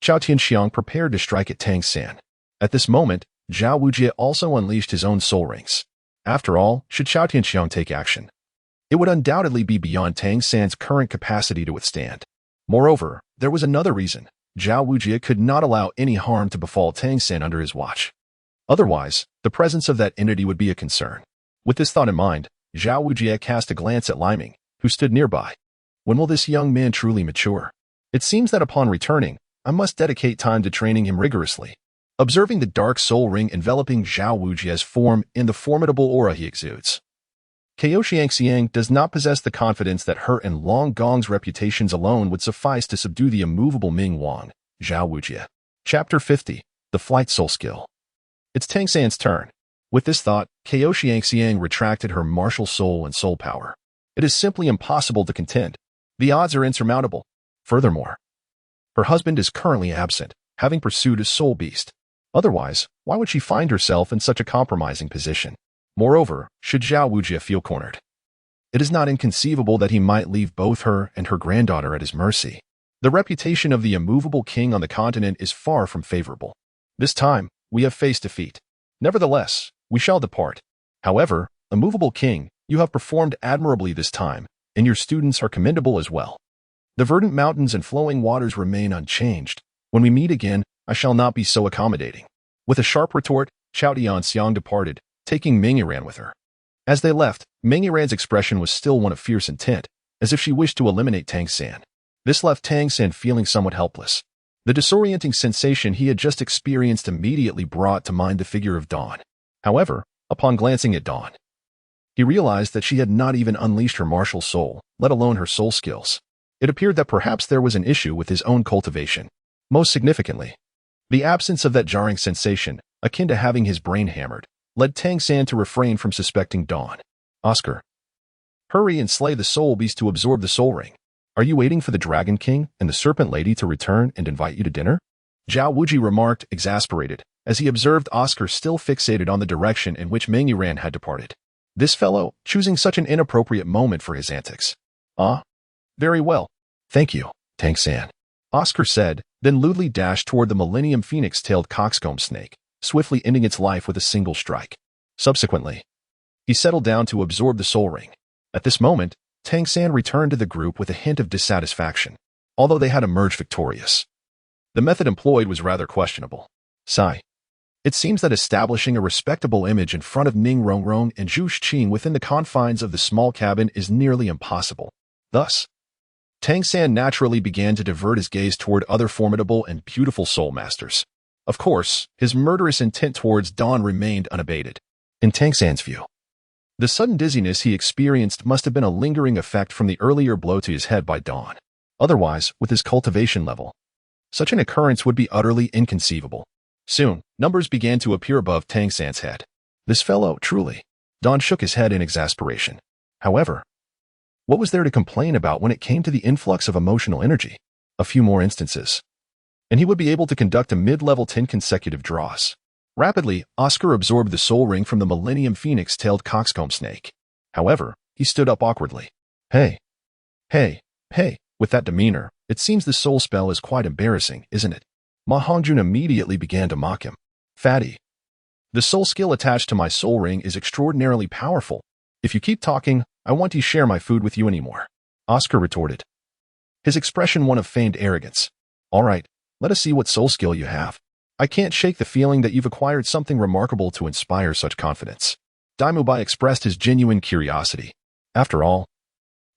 Xiao Tianxiang prepared to strike at Tang San. At this moment, Zhao Wujie also unleashed his own soul rings. After all, should Xiao Tianxiang take action, it would undoubtedly be beyond Tang San's current capacity to withstand. Moreover, there was another reason. Zhao Wujie could not allow any harm to befall Tang San under his watch. Otherwise, the presence of that entity would be a concern. With this thought in mind, Zhao Wujie cast a glance at Li Ming, who stood nearby. When will this young man truly mature? It seems that upon returning, I must dedicate time to training him rigorously. Observing the dark soul ring enveloping Zhao Wujie's form in the formidable aura he exudes, Xiao Xiang does not possess the confidence that her and Long Gong's reputations alone would suffice to subdue the immovable Ming Wang, Zhao Wujie. Chapter 50. The Flight Soul Skill. It's Tang San's turn. With this thought, Xiao Xiang retracted her martial soul and soul power. It is simply impossible to contend. The odds are insurmountable. Furthermore, her husband is currently absent, having pursued a soul beast. Otherwise, why would she find herself in such a compromising position? Moreover, should Zhao Wujie feel cornered, it is not inconceivable that he might leave both her and her granddaughter at his mercy. The reputation of the immovable king on the continent is far from favorable. This time, we have faced defeat. Nevertheless, we shall depart. However, immovable king, you have performed admirably this time, and your students are commendable as well. The verdant mountains and flowing waters remain unchanged. When we meet again, I shall not be so accommodating. With a sharp retort, Xiao Tianxiang departed, taking Ming Yiran with her. As they left, Ming Yiran's expression was still one of fierce intent, as if she wished to eliminate Tang San. This left Tang San feeling somewhat helpless. The disorienting sensation he had just experienced immediately brought to mind the figure of Dawn. However, upon glancing at Dawn, he realized that she had not even unleashed her martial soul, let alone her soul skills. It appeared that perhaps there was an issue with his own cultivation. Most significantly, the absence of that jarring sensation, akin to having his brain hammered, led Tang San to refrain from suspecting Dawn. Oscar, hurry and slay the soul beast to absorb the soul ring. Are you waiting for the Dragon King and the Serpent Lady to return and invite you to dinner? Zhao Wujie remarked, exasperated, as he observed Oscar still fixated on the direction in which Ming Yiran had departed. This fellow, choosing such an inappropriate moment for his antics. Ah, very well. Thank you, Tang San, Oscar said, then lewdly dashed toward the Millennium Phoenix-tailed coxcomb snake, swiftly ending its life with a single strike. Subsequently, he settled down to absorb the soul ring. At this moment, Tang San returned to the group with a hint of dissatisfaction, although they had emerged victorious. The method employed was rather questionable. Sigh. It seems that establishing a respectable image in front of Ning Rongrong and Zhu Xing within the confines of the small cabin is nearly impossible. Thus, Tang San naturally began to divert his gaze toward other formidable and beautiful soul masters. Of course, his murderous intent towards Dawn remained unabated. In Tang San's view, the sudden dizziness he experienced must have been a lingering effect from the earlier blow to his head by Dawn. Otherwise, with his cultivation level, such an occurrence would be utterly inconceivable. Soon, numbers began to appear above Tang San's head. This fellow, truly. Dawn shook his head in exasperation. However, what was there to complain about when it came to the influx of emotional energy? A few more instances, and he would be able to conduct a mid-level 10 consecutive draws. Rapidly, Oscar absorbed the soul ring from the Millennium Phoenix-tailed coxcomb snake. However, he stood up awkwardly. Hey. With that demeanor, it seems the soul spell is quite embarrassing, isn't it? Ma Hongjun immediately began to mock him. Fatty. The soul skill attached to my soul ring is extraordinarily powerful. If you keep talking, I won't share my food with you anymore. Oscar retorted, his expression one of feigned arrogance. All right, let us see what soul skill you have. I can't shake the feeling that you've acquired something remarkable to inspire such confidence. Daimubai expressed his genuine curiosity. After all,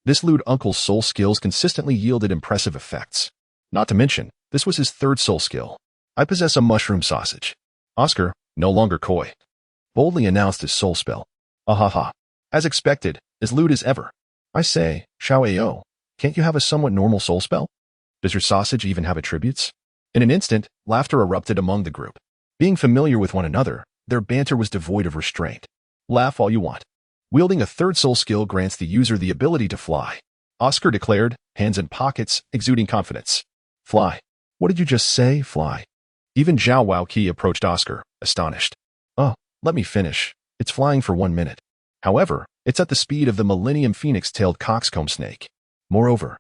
this lewd uncle's soul skills consistently yielded impressive effects. Not to mention, this was his third soul skill. I possess a mushroom sausage. Oscar, no longer coy, boldly announced his soul spell. Ahaha. As expected, as lewd as ever. I say, Xiao Wu, can't you have a somewhat normal soul spell? Does your sausage even have attributes? In an instant, laughter erupted among the group. Being familiar with one another, their banter was devoid of restraint. Laugh all you want. Wielding a third soul skill grants the user the ability to fly. Oscar declared, hands in pockets, exuding confidence. Fly. What did you just say, fly? Even Zhao Waoqi approached Oscar, astonished. Oh, let me finish. It's flying for 1 minute. However, it's at the speed of the Millennium Phoenix-tailed coxcomb snake. Moreover,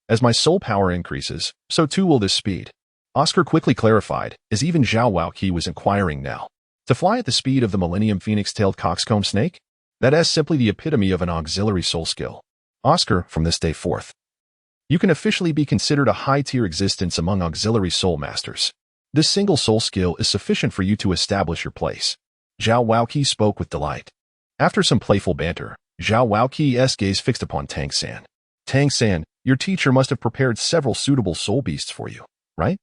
as my soul power increases, so too will this speed. Oscar quickly clarified, as even Zhao Waoqi was inquiring now. To fly at the speed of the Millennium Phoenix-tailed coxcomb snake? That is simply the epitome of an auxiliary soul skill. Oscar, from this day forth, you can officially be considered a high-tier existence among auxiliary soul masters. This single soul skill is sufficient for you to establish your place. Zhao Waoqi spoke with delight. After some playful banter, Zhao Waoqi's gaze fixed upon Tang San. Tang San, your teacher must have prepared several suitable soul beasts for you, right?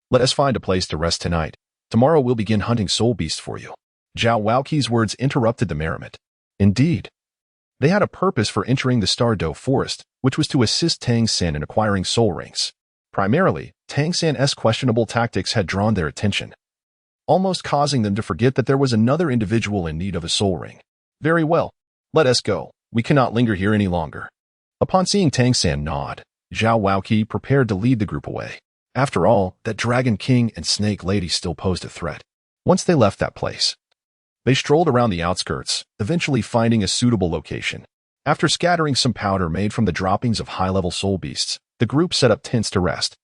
Let us find a place to rest tonight. Tomorrow we'll begin hunting soul beasts for you. Zhao Waoqi's words interrupted the merriment. Indeed, they had a purpose for entering the Stardo Forest, which was to assist Tang San in acquiring soul rings. Primarily, Tang San's questionable tactics had drawn their attention, almost causing them to forget that there was another individual in need of a soul ring. Very well, let us go. We cannot linger here any longer. Upon seeing Tang San nod, Zhao Waoqi prepared to lead the group away. After all, that Dragon King and Snake Lady still posed a threat. Once they left that place, they strolled around the outskirts, eventually finding a suitable location. After scattering some powder made from the droppings of high-level soul beasts, the group set up tents to rest.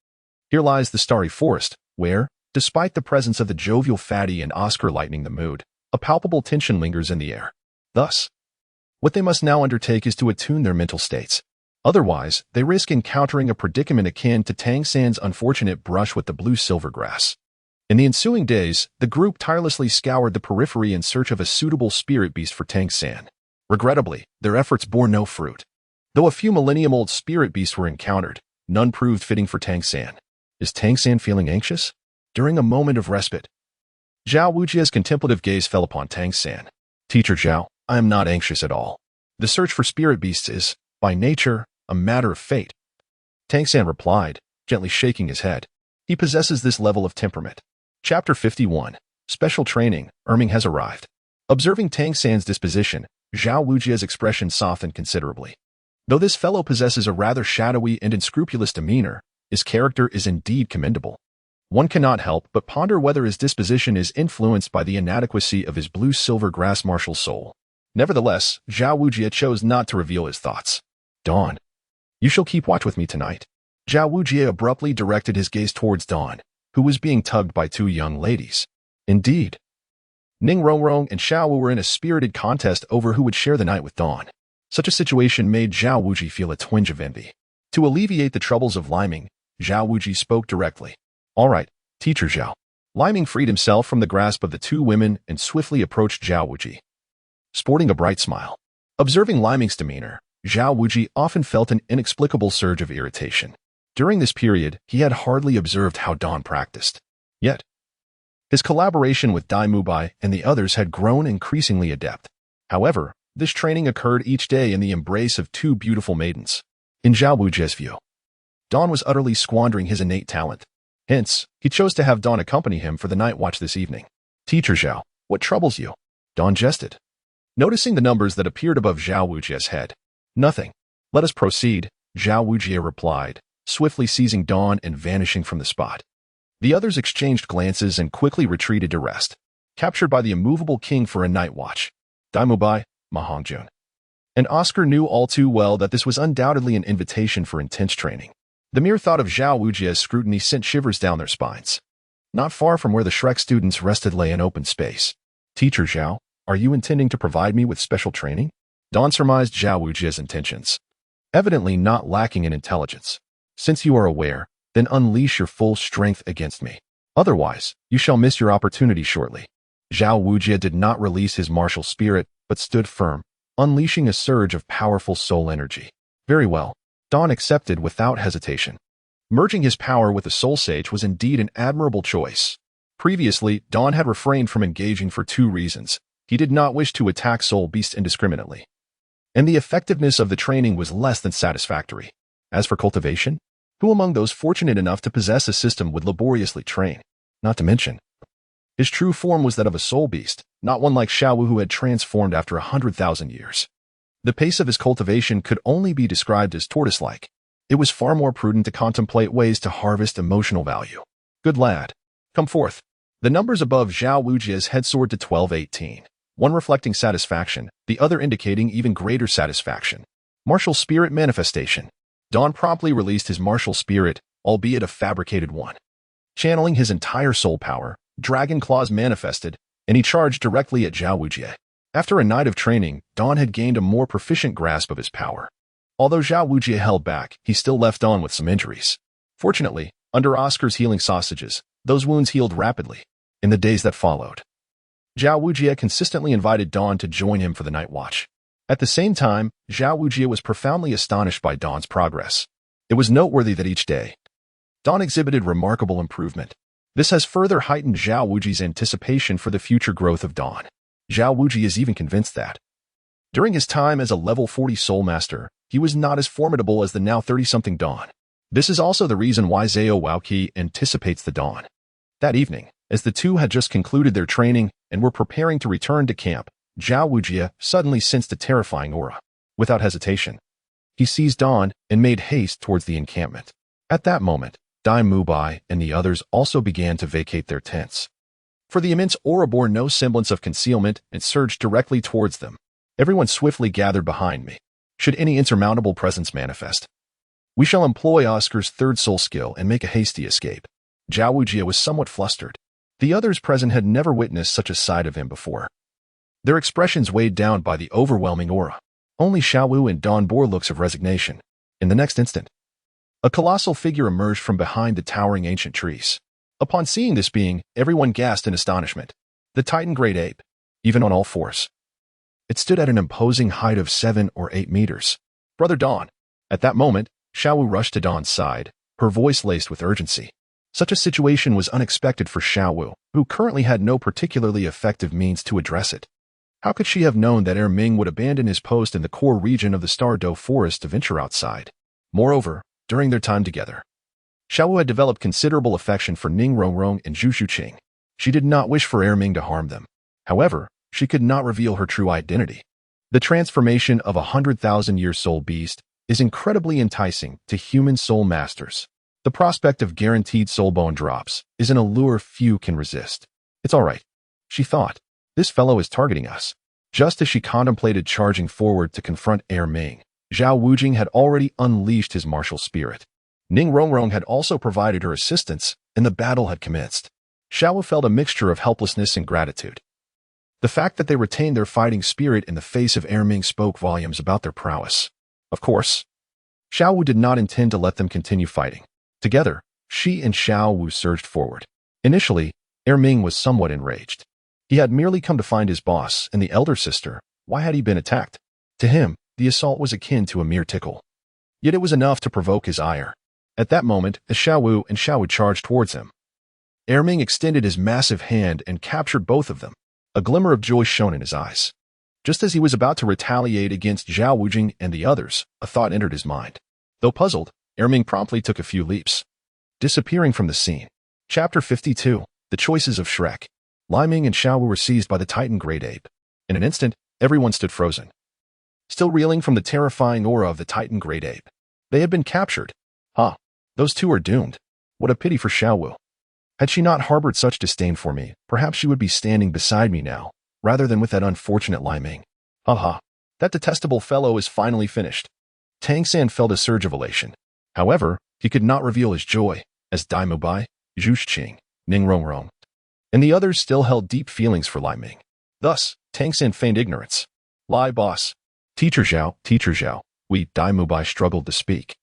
Here lies the Starry Forest, where, despite the presence of the jovial Fatty and Oscar lightening the mood, a palpable tension lingers in the air. Thus, what they must now undertake is to attune their mental states. Otherwise, they risk encountering a predicament akin to Tang San's unfortunate brush with the blue-silver grass. In the ensuing days, the group tirelessly scoured the periphery in search of a suitable spirit beast for Tang San. Regrettably, their efforts bore no fruit. Though a few millennium-old spirit beasts were encountered, none proved fitting for Tang San. Is Tang San feeling anxious? During a moment of respite, Zhao Wujia's contemplative gaze fell upon Tang San. Teacher Zhao, I am not anxious at all. The search for spirit beasts is, by nature, a matter of fate. Tang San replied, gently shaking his head. He possesses this level of temperament. Chapter 51. Special Training. Erming has arrived. Observing Tang San's disposition, Zhao Wujia's expression softened considerably. Though this fellow possesses a rather shadowy and unscrupulous demeanor, his character is indeed commendable. One cannot help but ponder whether his disposition is influenced by the inadequacy of his blue-silver grass martial soul. Nevertheless, Zhao Wujia chose not to reveal his thoughts. Dawn. You shall keep watch with me tonight. Zhao Wujia abruptly directed his gaze towards Dawn, who was being tugged by two young ladies. Indeed, Ning Rongrong and Xiao Wu were in a spirited contest over who would share the night with Dawn. Such a situation made Zhao Wuji feel a twinge of envy. To alleviate the troubles of Liming, Zhao Wuji spoke directly. All right, Teacher Zhao. Liming freed himself from the grasp of the two women and swiftly approached Zhao Wuji, sporting a bright smile. Observing Liming's demeanor, Xiao Wuji often felt an inexplicable surge of irritation. During this period, he had hardly observed how Dawn practiced. Yet, his collaboration with Dai Mubai and the others had grown increasingly adept. However, this training occurred each day in the embrace of two beautiful maidens. In Xiao Wuji's view, Dawn was utterly squandering his innate talent. Hence, he chose to have Dawn accompany him for the night watch this evening. Teacher Xiao, what troubles you? Dawn jested, noticing the numbers that appeared above Xiao Wuji's head. Nothing. Let us proceed, Xiao Wuji replied, swiftly seizing Dawn and vanishing from the spot. The others exchanged glances and quickly retreated to rest, captured by the immovable king for a night watch. Daimubai, Ma Hongjun. And Oscar knew all too well that this was undoubtedly an invitation for intense training. The mere thought of Xiao Wuji's scrutiny sent shivers down their spines. Not far from where the Shrek students rested lay an open space. Teacher Xiao, are you intending to provide me with special training? Dawn surmised Xiao Wuji's intentions, evidently not lacking in intelligence. Since you are aware, then unleash your full strength against me. Otherwise, you shall miss your opportunity shortly. Xiao Wujie did not release his martial spirit, but stood firm, unleashing a surge of powerful soul energy. Very well. Dawn accepted without hesitation. Merging his power with the Soul Sage was indeed an admirable choice. Previously, Dawn had refrained from engaging for two reasons. He did not wish to attack Soul Beasts indiscriminately, and the effectiveness of the training was less than satisfactory. As for cultivation, who among those fortunate enough to possess a system would laboriously train? Not to mention, his true form was that of a soul beast, not one like Xiao Wu who had transformed after 100,000 years. The pace of his cultivation could only be described as tortoise-like. It was far more prudent to contemplate ways to harvest emotional value. Good lad. Come forth. The numbers above Xiao Wuji's head soared to 1218, one reflecting satisfaction, the other indicating even greater satisfaction. Martial spirit manifestation. Dawn promptly released his martial spirit, albeit a fabricated one. Channeling his entire soul power, dragon claws manifested, and he charged directly at Xiao Wujie. After a night of training, Dawn had gained a more proficient grasp of his power. Although Xiao Wujie held back, he still left Dawn with some injuries. Fortunately, under Oscar's healing sausages, those wounds healed rapidly. In the days that followed, Xiao Wujie consistently invited Dawn to join him for the night watch. At the same time, Xiao Wujie was profoundly astonished by Dawn's progress. It was noteworthy that each day, Dawn exhibited remarkable improvement. This has further heightened Xiao Wujie's anticipation for the future growth of Dawn. Xiao Wuji is even convinced that, during his time as a level 40 Soul Master, he was not as formidable as the now 30-something Dawn. This is also the reason why Zhao Waoqi anticipates the Dawn. That evening, as the two had just concluded their training and were preparing to return to camp, Xiao Wujie suddenly sensed a terrifying aura. Without hesitation, he seized Dawn and made haste towards the encampment. At that moment, Dai Mubai and the others also began to vacate their tents. For the immense aura bore no semblance of concealment and surged directly towards them. Everyone swiftly gathered behind me. Should any insurmountable presence manifest, we shall employ Oscar's third soul skill and make a hasty escape. Xiao Wujie was somewhat flustered. The others present had never witnessed such a side of him before. Their expressions weighed down by the overwhelming aura. Only Xiao Wu and Dawn bore looks of resignation. In the next instant, a colossal figure emerged from behind the towering ancient trees. Upon seeing this being, everyone gasped in astonishment. The Titan Great Ape, even on all fours. It stood at an imposing height of 7 or 8 meters. Brother Dawn. At that moment, Xiao Wu rushed to Dawn's side, her voice laced with urgency. Such a situation was unexpected for Xiao Wu, who currently had no particularly effective means to address it. How could she have known that Ming would abandon his post in the core region of the Stardo Forest to venture outside? Moreover, during their time together, Xiao Wu had developed considerable affection for Ning Rongrong and Zhu Shuqing. She did not wish for Ming to harm them. However, she could not reveal her true identity. The transformation of a 100,000-year soul beast is incredibly enticing to human soul masters. The prospect of guaranteed soulbone drops is an allure few can resist. It's all right, she thought. This fellow is targeting us. Just as she contemplated charging forward to confront Ming, Zhao Wujing had already unleashed his martial spirit. Ning Rongrong had also provided her assistance, and the battle had commenced. Xiao Wu felt a mixture of helplessness and gratitude. The fact that they retained their fighting spirit in the face of Ming spoke volumes about their prowess. Of course, Xiao Wu did not intend to let them continue fighting. Together, she and Xiao Wu surged forward. Initially, Ming was somewhat enraged. He had merely come to find his boss and the elder sister. Why had he been attacked? To him, the assault was akin to a mere tickle. Yet it was enough to provoke his ire. At that moment, as Xiao Wu and Xiao Wu charged towards him, Erming extended his massive hand and captured both of them. A glimmer of joy shone in his eyes. Just as he was about to retaliate against Zhao Wujing and the others, a thought entered his mind. Though puzzled, Erming promptly took a few leaps, disappearing from the scene. Chapter 52. The Choices of Shrek. Li Ming and Xiao Wu were seized by the Titan Great Ape. In an instant, everyone stood frozen, still reeling from the terrifying aura of the Titan Great Ape. They had been captured. Those two are doomed. What a pity for Xiao Wu. Had she not harbored such disdain for me, perhaps she would be standing beside me now, rather than with that unfortunate Li Ming. That detestable fellow is finally finished. Tang San felt a surge of elation. However, he could not reveal his joy, as Dai Mubai, Zhu Shiqing, Ning Rongrong, and the others still held deep feelings for Li Ming. Thus, Tang San feigned ignorance. Lie, boss. Teacher Zhao, we Dai Mubai struggled to speak.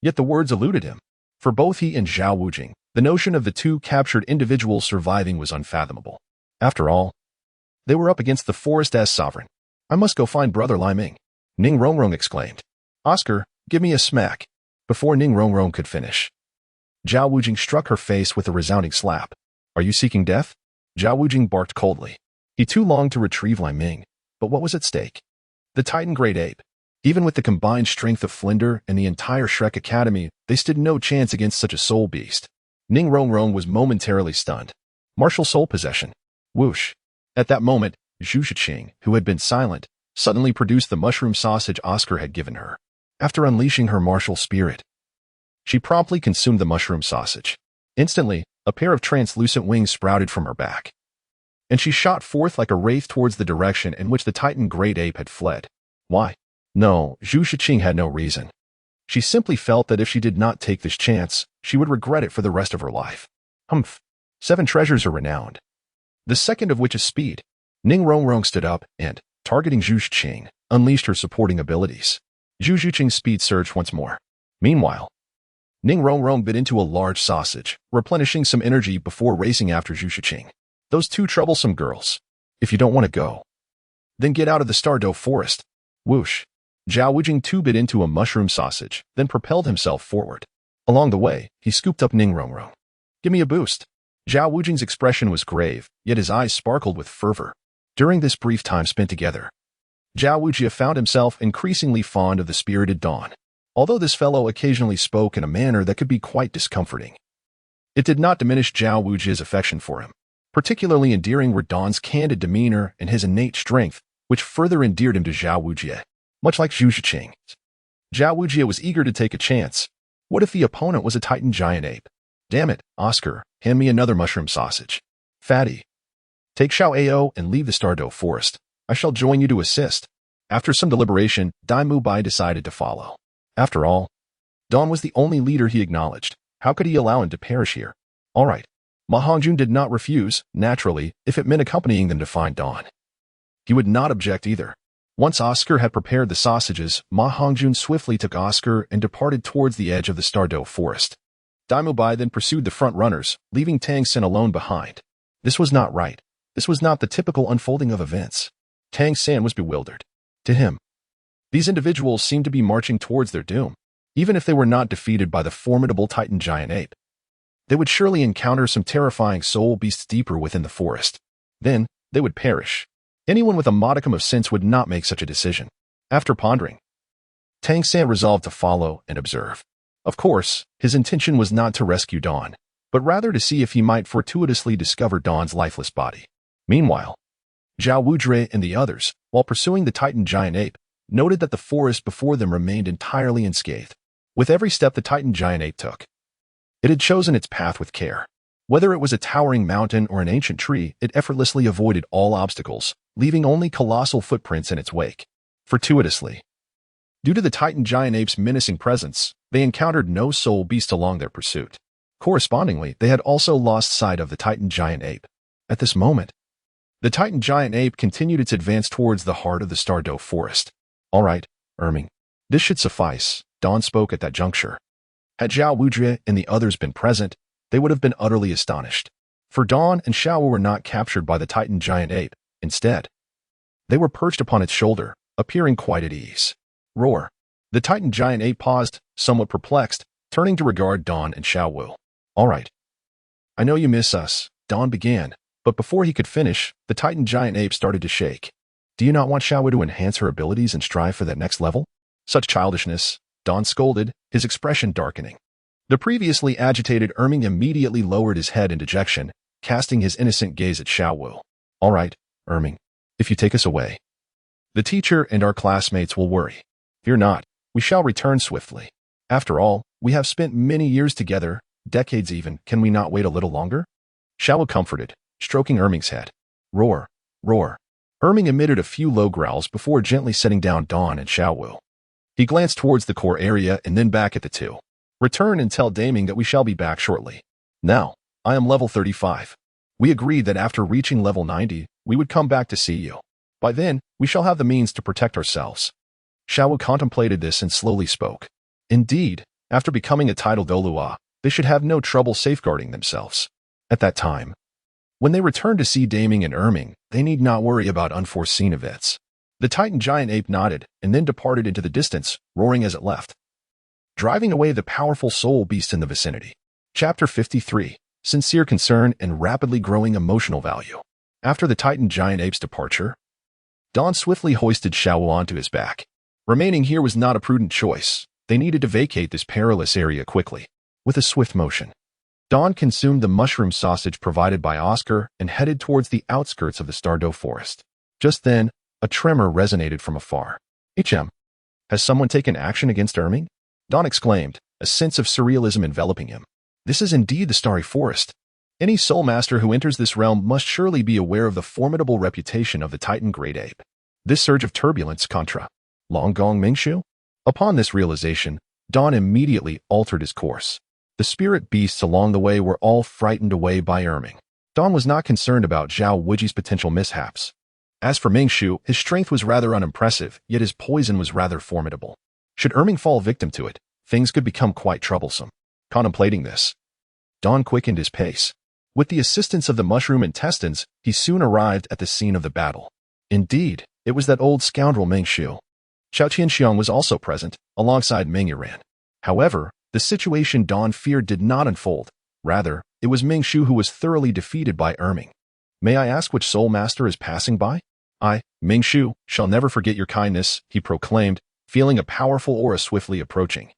Yet the words eluded him. For both he and Zhao Wujing, the notion of the two captured individuals surviving was unfathomable. After all, they were up against the forest as sovereign. I must go find brother Li Ming, Ning Rongrong exclaimed. Oscar, give me a smack. Before Ning Rongrong could finish, Zhao Wujing struck her face with a resounding slap. Are you seeking death? Zhao Wujing barked coldly. He too longed to retrieve Li Ming, but what was at stake? The Titan Great Ape. Even with the combined strength of Flinder and the entire Shrek Academy, they stood no chance against such a soul beast. Ning Rongrong was momentarily stunned. Martial soul possession. Whoosh. At that moment, Zhu Shiqing, who had been silent, suddenly produced the mushroom sausage Oscar had given her. After unleashing her martial spirit, she promptly consumed the mushroom sausage. Instantly, a pair of translucent wings sprouted from her back, and she shot forth like a wraith towards the direction in which the Titan Great Ape had fled. Why? No, Zhu Shiqing had no reason. She simply felt that if she did not take this chance, she would regret it for the rest of her life. 7 treasures are renowned, the second of which is speed. Ning Rongrong stood up and, targeting Zhu Shiqing, unleashed her supporting abilities. Zhu Shiqing's speed surged once more. Meanwhile, Ning Rongrong bit into a large sausage, replenishing some energy before racing after Zhu Shiqing. Those two troublesome girls. If you don't want to go, then get out of the Stardo Forest. Whoosh. Zhao Wujing too bit into a mushroom sausage, then propelled himself forward. Along the way, he scooped up Ning Rongrong. Give me a boost. Zhao Wujing's expression was grave, yet his eyes sparkled with fervor. During this brief time spent together, Zhao Wujia found himself increasingly fond of the spirited Dawn. Although this fellow occasionally spoke in a manner that could be quite discomforting, it did not diminish Zhao Wujia's affection for him. Particularly endearing were Dawn's candid demeanor and his innate strength, which further endeared him to Zhao Wujia. Much like Zhu Shiqing, Zhao Wujia was eager to take a chance. What if the opponent was a Titan giant ape? Damn it, Oscar, hand me another mushroom sausage. Fatty. Take Xiao Ao and leave the Stardo Forest. I shall join you to assist. After some deliberation, Dai Mubai decided to follow. After all, Dawn was the only leader he acknowledged. How could he allow him to perish here? All right. Ma Hongjun did not refuse, naturally, if it meant accompanying them to find Dawn. He would not object either. Once Oscar had prepared the sausages, Ma Hongjun swiftly took Oscar and departed towards the edge of the Stardo Forest. Dai Mubai then pursued the front runners, leaving Tang San alone behind. This was not right. This was not the typical unfolding of events. Tang San was bewildered. To him, these individuals seemed to be marching towards their doom. Even if they were not defeated by the formidable Titan giant ape, they would surely encounter some terrifying soul beasts deeper within the forest. Then, they would perish. Anyone with a modicum of sense would not make such a decision. After pondering, Tang San resolved to follow and observe. Of course, his intention was not to rescue Dawn, but rather to see if he might fortuitously discover Dawn's lifeless body. Meanwhile, Zhao Wujie and the others, while pursuing the Titan giant ape, noted that the forest before them remained entirely unscathed. With every step the Titan giant ape took, it had chosen its path with care. Whether it was a towering mountain or an ancient tree, it effortlessly avoided all obstacles, leaving only colossal footprints in its wake. Fortuitously, due to the Titan giant ape's menacing presence, they encountered no soul beast along their pursuit. Correspondingly, they had also lost sight of the Titan giant ape. At this moment, the Titan giant ape continued its advance towards the heart of the Stardo Forest. All right, Erming. This should suffice, Dawn spoke at that juncture. Had Zhao Wujie and the others been present, they would have been utterly astonished. For Dawn and Xiao Wu were not captured by the Titan giant ape. Instead, they were perched upon its shoulder, appearing quite at ease. Roar. The Titan giant ape paused, somewhat perplexed, turning to regard Dawn and Xiao Wu. All right. I know you miss us, Dawn began, but before he could finish, the Titan giant ape started to shake. Do you not want Xiao Wu to enhance her abilities and strive for that next level? Such childishness, Dawn scolded, his expression darkening. The previously agitated Erming immediately lowered his head in dejection, casting his innocent gaze at Xiao Wu. All right, Erming, if you take us away, the teacher and our classmates will worry. Fear not, we shall return swiftly. After all, we have spent many years together, decades even. Can we not wait a little longer? Xiao Wu comforted, stroking Erming's head. Roar, roar. Erming emitted a few low growls before gently setting down Dawn and Xiao Wu. He glanced towards the core area and then back at the two. Return and tell Daming that we shall be back shortly. Now, I am level 35. We agreed that after reaching level 90, we would come back to see you. By then, we shall have the means to protect ourselves. Xiao Wu contemplated this and slowly spoke. Indeed, after becoming a titled Douluo, they should have no trouble safeguarding themselves. At that time, when they return to see Daming and Erming, they need not worry about unforeseen events. The Titan giant ape nodded and then departed into the distance, roaring as it left, driving away the powerful soul beast in the vicinity. Chapter 53. Sincere concern and rapidly growing emotional value. After the Titan giant ape's departure, Dawn swiftly hoisted Xiao Wu onto his back. Remaining here was not a prudent choice. They needed to vacate this perilous area quickly. With a swift motion, Dawn consumed the mushroom sausage provided by Oscar and headed towards the outskirts of the Stardo Forest. Just then, a tremor resonated from afar. Has someone taken action against Erming? Dawn exclaimed, a sense of surrealism enveloping him. This is indeed the Starry Forest. Any soul master who enters this realm must surely be aware of the formidable reputation of the Titan Great Ape. This surge of turbulence contra Long Gong Mingshu? Upon this realization, Dawn immediately altered his course. The spirit beasts along the way were all frightened away by Erming. Dawn was not concerned about Zhao Wuji's potential mishaps. As for Mingshu, his strength was rather unimpressive, yet his poison was rather formidable. Should Erming fall victim to it, things could become quite troublesome. Contemplating this, Dawn quickened his pace. With the assistance of the mushroom intestines, he soon arrived at the scene of the battle. Indeed, it was that old scoundrel Mingshu. Xiao Qianxiang was also present, alongside Meng Yuran. However, the situation Dawn feared did not unfold. Rather, it was Mingshu who was thoroughly defeated by Erming. May I ask which soul master is passing by? I, Mingshu, shall never forget your kindness, he proclaimed, feeling a powerful aura swiftly approaching.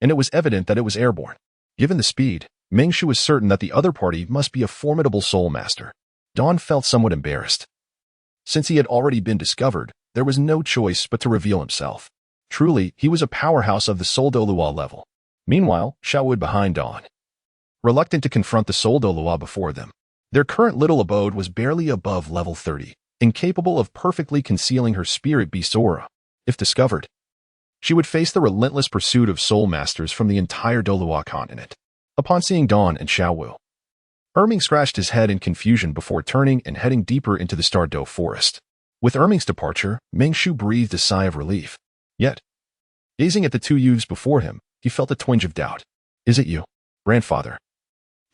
And it was evident that it was airborne. Given the speed, Mingshu was certain that the other party must be a formidable soul master. Dawn felt somewhat embarrassed. Since he had already been discovered, there was no choice but to reveal himself. Truly, he was a powerhouse of the Soul Douluo level. Meanwhile, Xiao Wu behind Dawn, reluctant to confront the Soul Douluo before them. Their current little abode was barely above level 30, incapable of perfectly concealing her spirit beast aura. If discovered, she would face the relentless pursuit of soul masters from the entire Douluo continent. Upon seeing Dawn and Xiao Wu, Erming scratched his head in confusion before turning and heading deeper into the Stardo Forest. With Erming's departure, Mingshu breathed a sigh of relief. Yet, gazing at the two youths before him, he felt a twinge of doubt. Is it you, grandfather?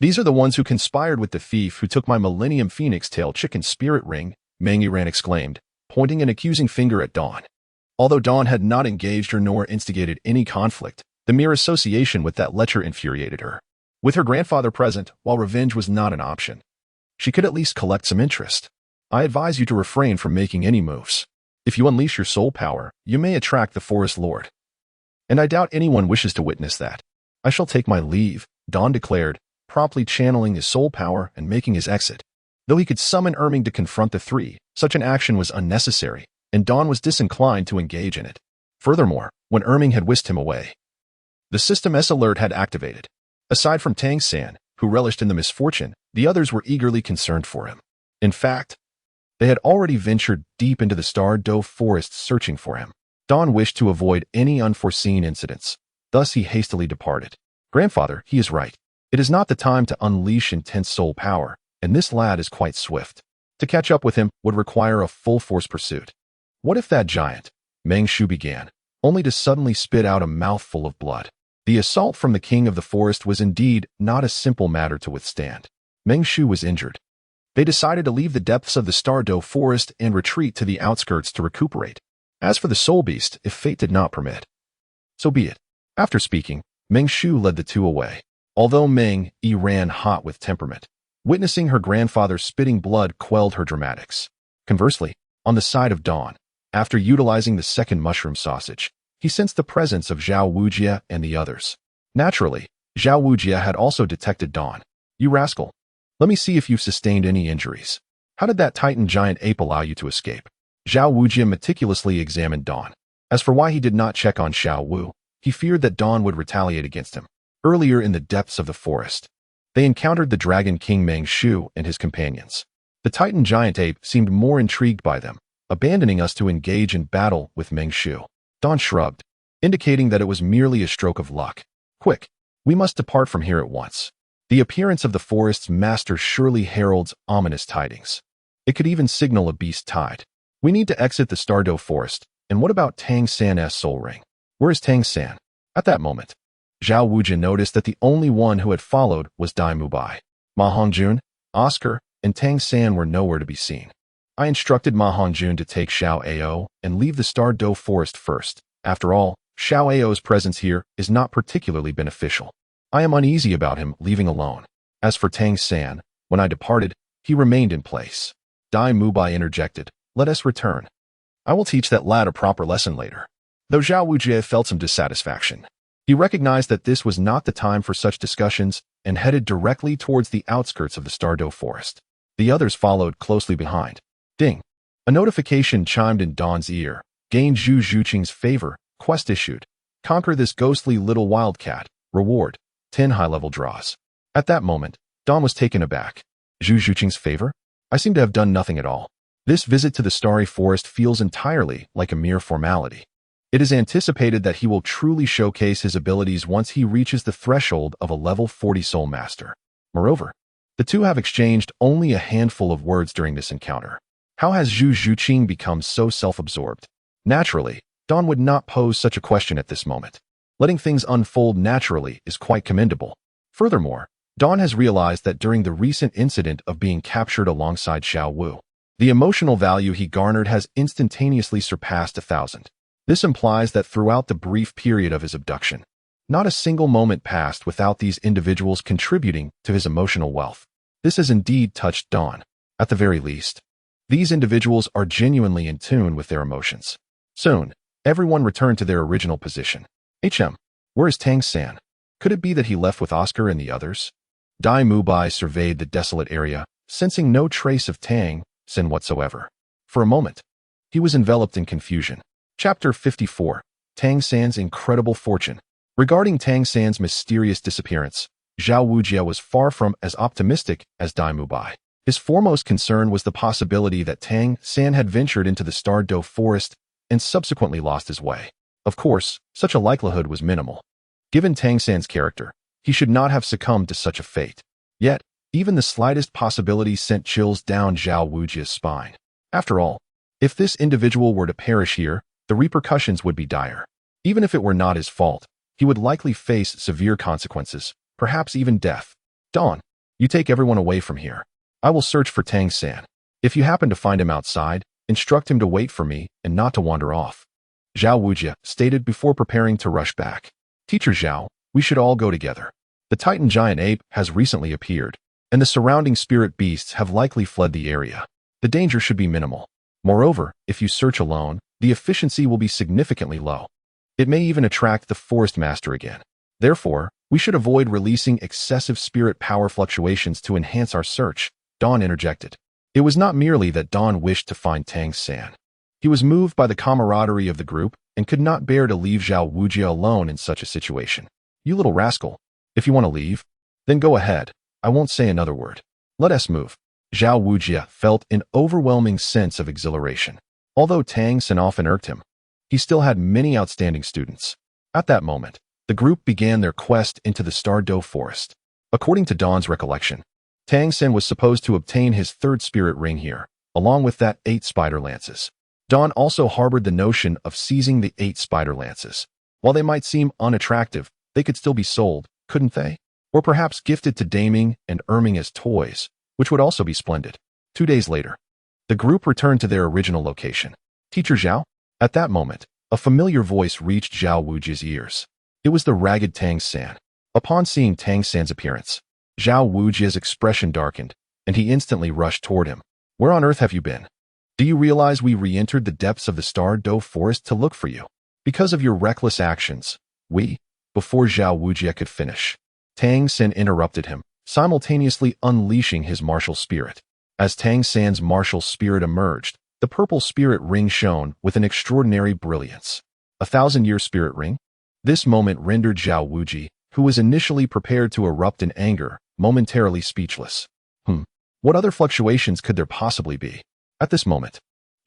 These are the ones who conspired with the thief who took my Millennium Phoenix Tail Chicken Spirit Ring, Meng Yuran exclaimed, pointing an accusing finger at Dawn. Although Dawn had not engaged or nor instigated any conflict, the mere association with that lecher infuriated her. With her grandfather present, while revenge was not an option, she could at least collect some interest. I advise you to refrain from making any moves. If you unleash your soul power, you may attract the Forest Lord. And I doubt anyone wishes to witness that. I shall take my leave, Dawn declared, promptly channeling his soul power and making his exit. Though he could summon Erming to confront the three, such an action was unnecessary, and Dawn was disinclined to engage in it. Furthermore, when Erming had whisked him away, the System S alert had activated. Aside from Tang San, who relished in the misfortune, the others were eagerly concerned for him. In fact, they had already ventured deep into the Stardo Forest searching for him. Dawn wished to avoid any unforeseen incidents. Thus he hastily departed. Grandfather, he is right. It is not the time to unleash intense soul power, and this lad is quite swift. To catch up with him would require a full-force pursuit. What if that giant? Mingshu began, only to suddenly spit out a mouthful of blood. The assault from the king of the forest was indeed not a simple matter to withstand. Mingshu was injured. They decided to leave the depths of the Stardo Forest and retreat to the outskirts to recuperate. As for the soul beast, if fate did not permit, so be it. After speaking, Meng Shu led the two away. Although Meng Yi ran hot with temperament, witnessing her grandfather spitting blood quelled her dramatics. Conversely, on the side of Dawn, after utilizing the second mushroom sausage, he sensed the presence of Xiao Wujie and the others. Naturally, Xiao Wujie had also detected Dawn. You rascal. Let me see if you've sustained any injuries. How did that Titan giant ape allow you to escape? Xiao Wujie meticulously examined Dawn. As for why he did not check on Xiao Wu, he feared that Dawn would retaliate against him. Earlier in the depths of the forest, they encountered the Dragon King Meng Shu and his companions. The Titan giant ape seemed more intrigued by them, abandoning us to engage in battle with Meng Shu. Dawn shrugged, indicating that it was merely a stroke of luck. Quick, we must depart from here at once. The appearance of the forest's master surely heralds ominous tidings. It could even signal a beast tide. We need to exit the Stardo Forest. And what about Tang San's soul ring? Where is Tang San? At that moment, Xiao Wujie noticed that the only one who had followed was Dai Mubai. Ma Hongjun, Oscar, and Tang San were nowhere to be seen. I instructed Ma Hongjun to take Xiao Ao and leave the Stardo Forest first. After all, Xiao Ao's presence here is not particularly beneficial. I am uneasy about him leaving alone. As for Tang San, when I departed, he remained in place. Dai Mubai interjected, let us return. I will teach that lad a proper lesson later. Though Xiao Wujie felt some dissatisfaction, he recognized that this was not the time for such discussions and headed directly towards the outskirts of the Stardo Forest. The others followed closely behind. Ding! A notification chimed in Dawn's ear. Gain Zhu Zhuqing's favor. Quest issued. Conquer this ghostly little wildcat. Reward. 10 high-level draws. At that moment, Dawn was taken aback. Zhu Zhuqing's favor? I seem to have done nothing at all. This visit to the Starry Forest feels entirely like a mere formality. It is anticipated that he will truly showcase his abilities once he reaches the threshold of a level 40 Soul Master. Moreover, the two have exchanged only a handful of words during this encounter. How has Zhu Zhuqing become so self-absorbed? Naturally, Dawn would not pose such a question at this moment. Letting things unfold naturally is quite commendable. Furthermore, Dawn has realized that during the recent incident of being captured alongside Xiao Wu, the emotional value he garnered has instantaneously surpassed 1,000. This implies that throughout the brief period of his abduction, not a single moment passed without these individuals contributing to his emotional wealth. This has indeed touched Dawn. At the very least, these individuals are genuinely in tune with their emotions. Soon, everyone returned to their original position. Where is Tang San? Could it be that he left with Oscar and the others? Dai Mubai surveyed the desolate area, sensing no trace of Tang San whatsoever. For a moment, he was enveloped in confusion. Chapter 54. Tang San's Incredible Fortune. Regarding Tang San's mysterious disappearance, Xiao Wujie was far from as optimistic as Dai Mubai. His foremost concern was the possibility that Tang San had ventured into the Stardo Forest and subsequently lost his way. Of course, such a likelihood was minimal. Given Tang San's character, he should not have succumbed to such a fate. Yet, even the slightest possibility sent chills down Xiao Wujie's spine. After all, if this individual were to perish here, the repercussions would be dire. Even if it were not his fault, he would likely face severe consequences, perhaps even death. Dawn, you take everyone away from here. I will search for Tang San. If you happen to find him outside, instruct him to wait for me and not to wander off. Xiao Wujie stated before preparing to rush back. Teacher Xiao, we should all go together. The Titan giant ape has recently appeared, and the surrounding spirit beasts have likely fled the area. The danger should be minimal. Moreover, if you search alone, the efficiency will be significantly low. It may even attract the Forest Master again. Therefore, we should avoid releasing excessive spirit power fluctuations to enhance our search, Dawn interjected. It was not merely that Dawn wished to find Tang San. He was moved by the camaraderie of the group and could not bear to leave Xiao Wujie alone in such a situation. You little rascal. If you want to leave, then go ahead. I won't say another word. Let us move. Xiao Wujie felt an overwhelming sense of exhilaration. Although Tang San often irked him, he still had many outstanding students. At that moment, the group began their quest into the Stardo Forest. According to Dawn's recollection, Tang San was supposed to obtain his third spirit ring here, along with that 8 spider lances. Dawn also harbored the notion of seizing the 8 spider lances. While they might seem unattractive, they could still be sold, couldn't they? Or perhaps gifted to Daming and Erming as toys, which would also be splendid. 2 days later, the group returned to their original location. Teacher Xiao, At that moment, a familiar voice reached Xiao Wuji's ears. It was the ragged Tang San. Upon seeing Tang San's appearance, Xiao Wuji's expression darkened, and he instantly rushed toward him. Where on earth have you been? Do you realize we re-entered the depths of the Stardo Forest to look for you? Because of your reckless actions, Before Xiao Wuji could finish, Tang San interrupted him, simultaneously unleashing his martial spirit. As Tang San's martial spirit emerged, the purple spirit ring shone with an extraordinary brilliance. 1,000-year spirit ring? This moment rendered Xiao Wuji, who was initially prepared to erupt in anger, momentarily speechless. What other fluctuations could there possibly be? At this moment,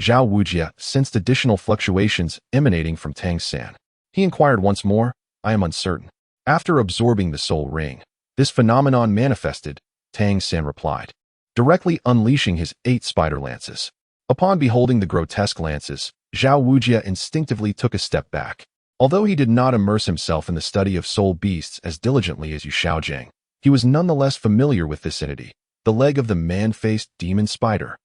Xiao Wuji sensed additional fluctuations emanating from Tang San. He inquired once more, I am uncertain. After absorbing the soul ring, this phenomenon manifested, Tang San replied, directly unleashing his 8 spider lances. Upon beholding the grotesque lances, Xiao Wuji instinctively took a step back. Although he did not immerse himself in the study of soul beasts as diligently as Yu Xiaojiang, he was nonetheless familiar with this entity, the leg of the man-faced demon spider.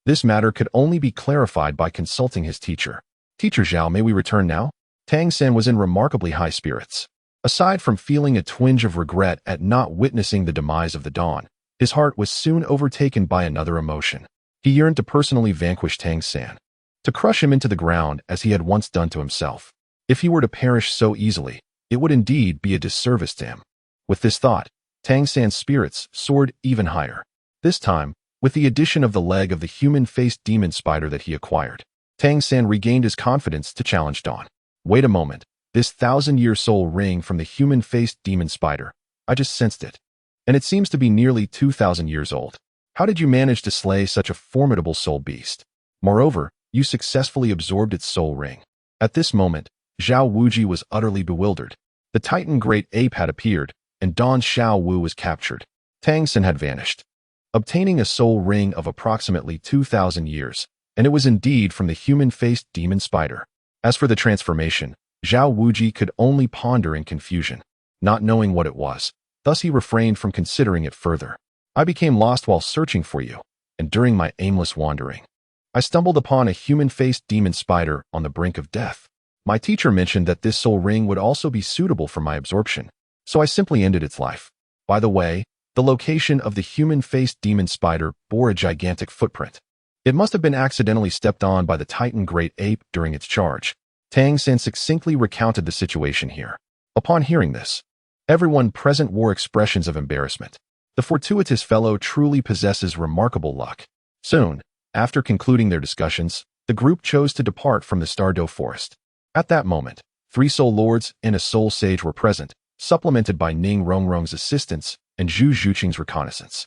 This matter could only be clarified by consulting his teacher. Teacher Xiao, may we return now? Tang San was in remarkably high spirits. Aside from feeling a twinge of regret at not witnessing the demise of the dawn, his heart was soon overtaken by another emotion. He yearned to personally vanquish Tang San, to crush him into the ground as he had once done to himself. If he were to perish so easily, it would indeed be a disservice to him. With this thought, Tang San's spirits soared even higher. This time, with the addition of the leg of the human-faced demon spider that he acquired, Tang San regained his confidence to challenge Dawn. Wait a moment, this 1,000-year soul ring from the human-faced demon spider, I just sensed it. And it seems to be nearly 2,000 years old. How did you manage to slay such a formidable soul beast? Moreover, you successfully absorbed its soul ring. At this moment, Xiao Wuji was utterly bewildered. The Titan Great Ape had appeared, and Don Xiao Wu was captured. Tang San had vanished, obtaining a soul ring of approximately 2,000 years, and it was indeed from the human-faced demon spider. As for the transformation, Xiao Wuji could only ponder in confusion, not knowing what it was. Thus he refrained from considering it further. I became lost while searching for you, and during my aimless wandering, I stumbled upon a human-faced demon spider on the brink of death. My teacher mentioned that this soul ring would also be suitable for my absorption, so I simply ended its life. By the way, the location of the human-faced demon spider bore a gigantic footprint. It must have been accidentally stepped on by the Titan Great Ape during its charge. Tang San succinctly recounted the situation here. Upon hearing this, everyone present wore expressions of embarrassment. The fortuitous fellow truly possesses remarkable luck. Soon, after concluding their discussions, the group chose to depart from the Stardo Forest. At that moment, 3 soul lords and a soul sage were present, supplemented by Ning Rongrong's assistance and Zhu Zhuqing's reconnaissance.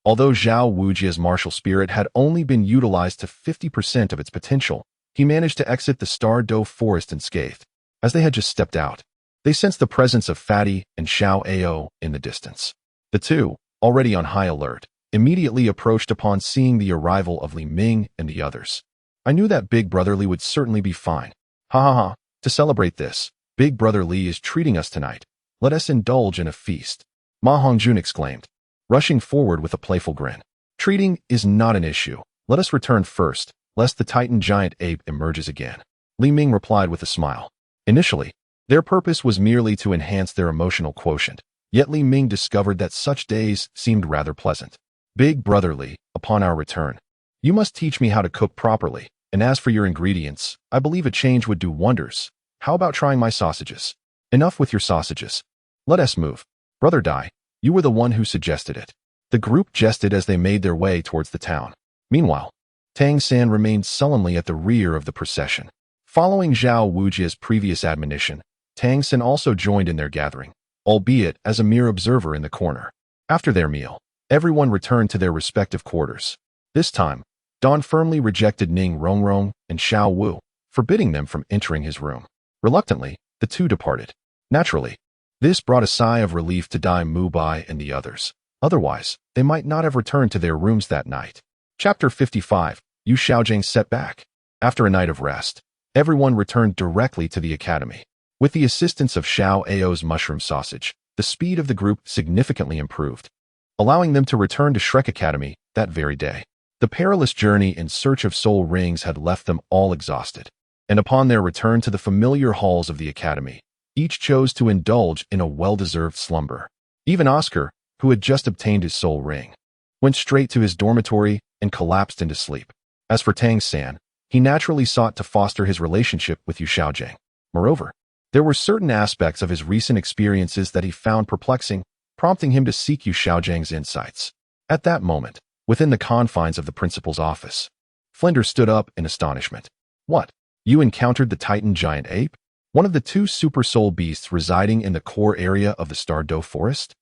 Although Xiao Wuji's martial spirit had only been utilized to 50% of its potential, he managed to exit the Stardo Forest unscathed. As they had just stepped out, they sensed the presence of Fatty and Xiao Ao in the distance. The two, already on high alert, immediately approached upon seeing the arrival of Li Ming and the others. I knew that Big Brother Li would certainly be fine. Ha ha ha, to celebrate this, Big Brother Li is treating us tonight. Let us indulge in a feast. Ma Hongjun exclaimed, rushing forward with a playful grin. Treating is not an issue. Let us return first, lest the Titan Giant Ape emerges again. Li Ming replied with a smile. Initially, their purpose was merely to enhance their emotional quotient, yet Li Ming discovered that such days seemed rather pleasant. Big Brother Li, upon our return, you must teach me how to cook properly, and as for your ingredients, I believe a change would do wonders. How about trying my sausages? Enough with your sausages. Let us move. Brother Dai, you were the one who suggested it. The group jested as they made their way towards the town. Meanwhile, Tang San remained sullenly at the rear of the procession. Following Xiao Wuji's previous admonition, Tang San also joined in their gathering, albeit as a mere observer in the corner. After their meal, everyone returned to their respective quarters. This time, Don firmly rejected Ning Rongrong and Xiao Wu, forbidding them from entering his room. Reluctantly, the two departed. Naturally, this brought a sigh of relief to Dai Mubai and the others. Otherwise, they might not have returned to their rooms that night. Chapter 55, Yu Xiaojiang's Setback. After a night of rest, everyone returned directly to the academy. With the assistance of Xiao Ao's mushroom sausage, the speed of the group significantly improved, allowing them to return to Shrek Academy that very day. The perilous journey in search of soul rings had left them all exhausted, and upon their return to the familiar halls of the academy, each chose to indulge in a well-deserved slumber. Even Oscar, who had just obtained his soul ring, went straight to his dormitory and collapsed into sleep. As for Tang San, he naturally sought to foster his relationship with Yu Xiaojing. Moreover, there were certain aspects of his recent experiences that he found perplexing, prompting him to seek Yu Xiaojing's insights. At that moment, within the confines of the principal's office, Flinders stood up in astonishment. What? You encountered the Titan giant ape? One of the two super soul beasts residing in the core area of the Stardo Forest?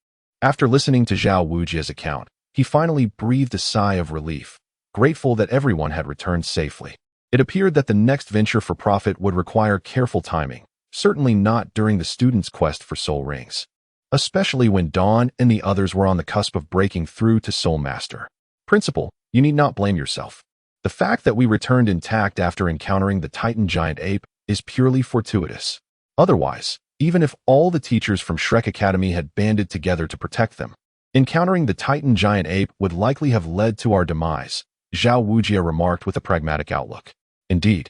After listening to Xiao Wujia's account, he finally breathed a sigh of relief, grateful that everyone had returned safely. It appeared that the next venture for profit would require careful timing, certainly not during the student's quest for soul rings, especially when Dawn and the others were on the cusp of breaking through to Soul Master. Principal, you need not blame yourself. The fact that we returned intact after encountering the Titan giant ape is purely fortuitous. Otherwise, even if all the teachers from Shrek Academy had banded together to protect them, encountering the Titan giant ape would likely have led to our demise, Xiao Wujia remarked with a pragmatic outlook. Indeed,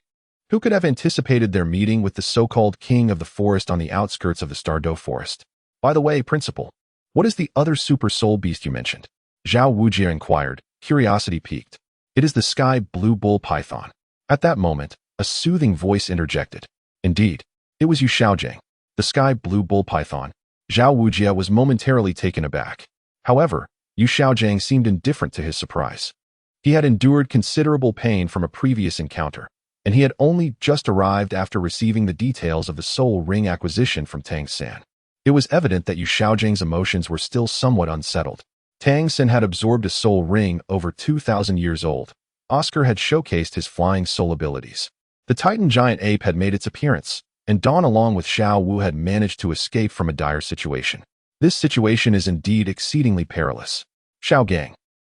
who could have anticipated their meeting with the so-called king of the forest on the outskirts of the Stardo Forest? By the way, Principal, what is the other super soul beast you mentioned? Xiao Wujia inquired, curiosity piqued. It is the sky blue bull python. At that moment, a soothing voice interjected. Indeed, it was Yu Xiaojing, the sky blue bull python. Xiao Wujia was momentarily taken aback. However, Yu Xiaojing seemed indifferent to his surprise. He had endured considerable pain from a previous encounter, and he had only just arrived after receiving the details of the soul ring acquisition from Tang San. It was evident that Yu Xiaojing's emotions were still somewhat unsettled. Tang San had absorbed a soul ring over 2,000 years old. Oscar had showcased his flying soul abilities. The Titan giant ape had made its appearance, and Dawn along with Xiao Wu had managed to escape from a dire situation. This situation is indeed exceedingly perilous. Xiao Gang,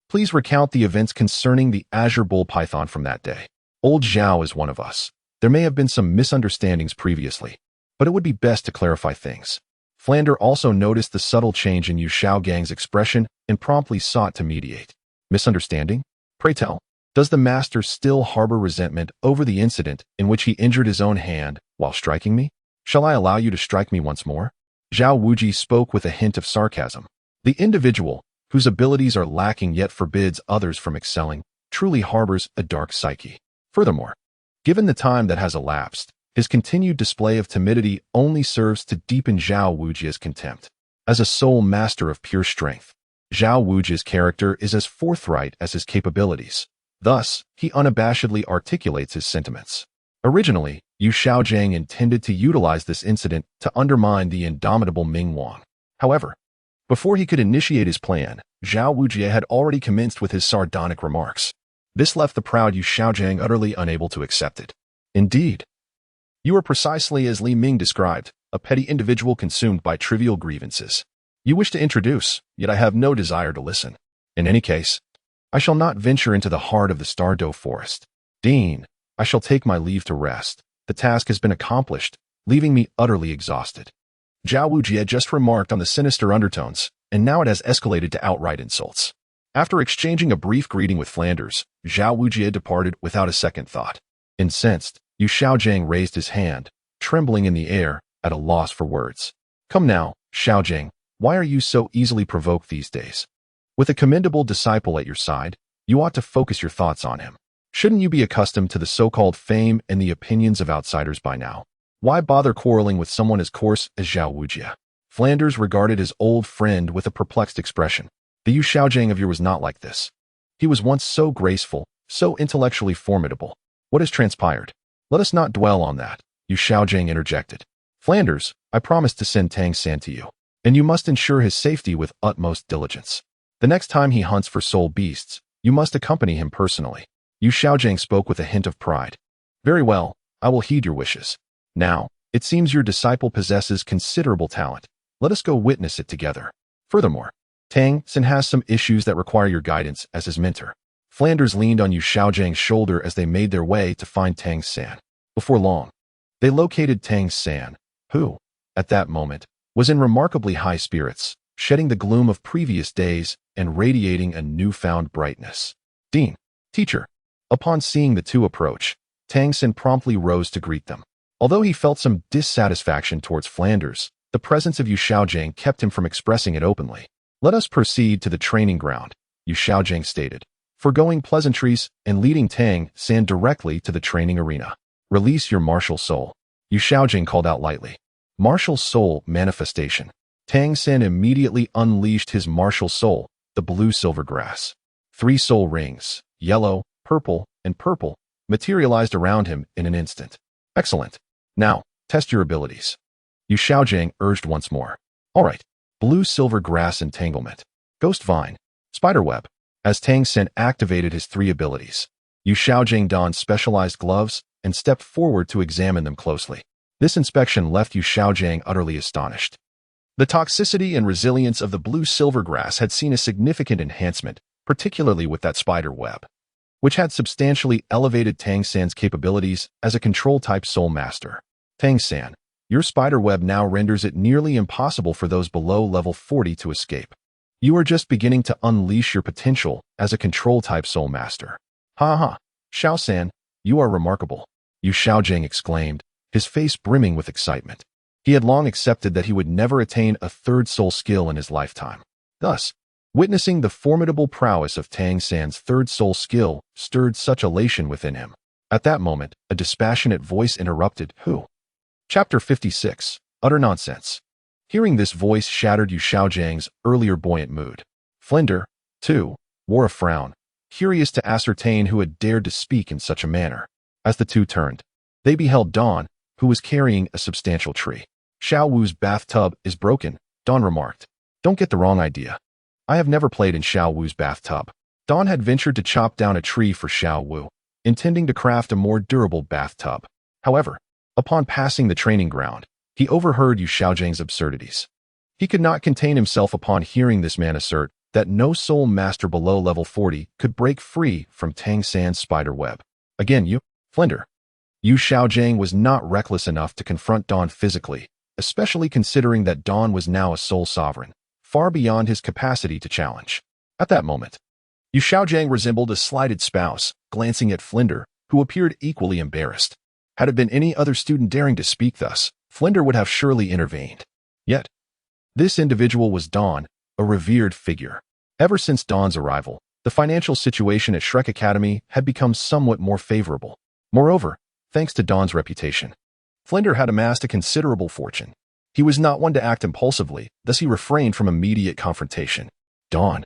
please recount the events concerning the Azure bull python from that day. Old Xiao is one of us. There may have been some misunderstandings previously, but it would be best to clarify things. Flander also noticed the subtle change in Yu Xiaogang's expression and promptly sought to mediate. Misunderstanding? Pray tell, does the master still harbor resentment over the incident in which he injured his own hand while striking me? Shall I allow you to strike me once more? Xiao Wuji spoke with a hint of sarcasm. The individual, whose abilities are lacking yet forbids others from excelling, truly harbors a dark psyche. Furthermore, given the time that has elapsed, his continued display of timidity only serves to deepen Xiao Wujia's contempt. As a soul master of pure strength, Xiao Wujia's character is as forthright as his capabilities. Thus, he unabashedly articulates his sentiments. Originally, Yu Xiaojing intended to utilize this incident to undermine the indomitable Ming Wang. However, before he could initiate his plan, Xiao Wujia had already commenced with his sardonic remarks. This left the proud Yu Xiaojing utterly unable to accept it. Indeed, you are precisely as Li Ming described, a petty individual consumed by trivial grievances. You wish to introduce, yet I have no desire to listen. In any case, I shall not venture into the heart of the Stardo Forest. Dean, I shall take my leave to rest. The task has been accomplished, leaving me utterly exhausted. Xiao Wujia just remarked on the sinister undertones, and now it has escalated to outright insults. After exchanging a brief greeting with Flanders, Xiao Wujia departed without a second thought. Incensed, Yu Xiaojing raised his hand, trembling in the air, at a loss for words. Come now, Xiaojing, why are you so easily provoked these days? With a commendable disciple at your side, you ought to focus your thoughts on him. Shouldn't you be accustomed to the so-called fame and the opinions of outsiders by now? Why bother quarreling with someone as coarse as Xiao Wujia? Flanders regarded his old friend with a perplexed expression. The Yu Xiaojing of yore was not like this. He was once so graceful, so intellectually formidable. What has transpired? Let us not dwell on that, Yu Xiaojing interjected. Flanders, I promised to send Tang San to you, and you must ensure his safety with utmost diligence. The next time he hunts for soul beasts, you must accompany him personally. Yu Xiaojing spoke with a hint of pride. Very well, I will heed your wishes. Now, it seems your disciple possesses considerable talent. Let us go witness it together. Furthermore, Tang San has some issues that require your guidance as his mentor. Flanders leaned on Yu Xiaojing's shoulder as they made their way to find Tang San. Before long, they located Tang San, who, at that moment, was in remarkably high spirits, shedding the gloom of previous days and radiating a newfound brightness. Dean, teacher. Upon seeing the two approach, Tang Xin promptly rose to greet them. Although he felt some dissatisfaction towards Flanders, the presence of Yu Xiaojing kept him from expressing it openly. "Let us proceed to the training ground," Yu Xiaojing stated, foregoing pleasantries and leading Tang Xin directly to the training arena. "Release your martial soul," Yu Xiaojing called out lightly. Martial soul manifestation. Tang Xin immediately unleashed his martial soul, the blue-silver grass. 3 soul rings, yellow, purple, and purple, materialized around him in an instant. "Excellent. Now, test your abilities," Yu Xiaojing urged once more. "All right. Blue-silver grass entanglement, ghost vine, spiderweb." As Tang Xin activated his 3 abilities, Yu Xiaojing donned specialized gloves and stepped forward to examine them closely. This inspection left Yu Xiaojing utterly astonished. The toxicity and resilience of the blue-silver grass had seen a significant enhancement, particularly with that spider web, which had substantially elevated Tang Xin's capabilities as a control-type soul master. "Tang Xin, your spider web now renders it nearly impossible for those below level 40 to escape. You are just beginning to unleash your potential as a control-type soul master." "Ha ha, Xiao San, you are remarkable," Yu Xiaojing exclaimed, his face brimming with excitement. He had long accepted that he would never attain a 3rd soul skill in his lifetime. Thus, witnessing the formidable prowess of Tang Xin's 3rd soul skill stirred such elation within him. At that moment, a dispassionate voice interrupted, "Who?" Chapter 56. Utter nonsense. Hearing this voice shattered Yu Xiaojing's earlier buoyant mood. Flinder, too, wore a frown, curious to ascertain who had dared to speak in such a manner. As the two turned, they beheld Dawn, who was carrying a substantial tree. "Xiao Wu's bathtub is broken," Dawn remarked. "Don't get the wrong idea. I have never played in Xiao Wu's bathtub." Dawn had ventured to chop down a tree for Xiao Wu, intending to craft a more durable bathtub. However, upon passing the training ground, he overheard Yu Xiaojing's absurdities. He could not contain himself upon hearing this man assert that no soul master below level 40 could break free from Tang Xin's spider web. "Again, you, Flinder." Yu Xiaojing was not reckless enough to confront Dawn physically, especially considering that Dawn was now a soul sovereign, far beyond his capacity to challenge. At that moment, Yu Xiaojing resembled a slighted spouse, glancing at Flinder, who appeared equally embarrassed. Had it been any other student daring to speak thus, Flinder would have surely intervened. Yet, this individual was Dawn, a revered figure. Ever since Dawn's arrival, the financial situation at Shrek Academy had become somewhat more favorable. Moreover, thanks to Dawn's reputation, Flinder had amassed a considerable fortune. He was not one to act impulsively, thus he refrained from immediate confrontation. "Dawn,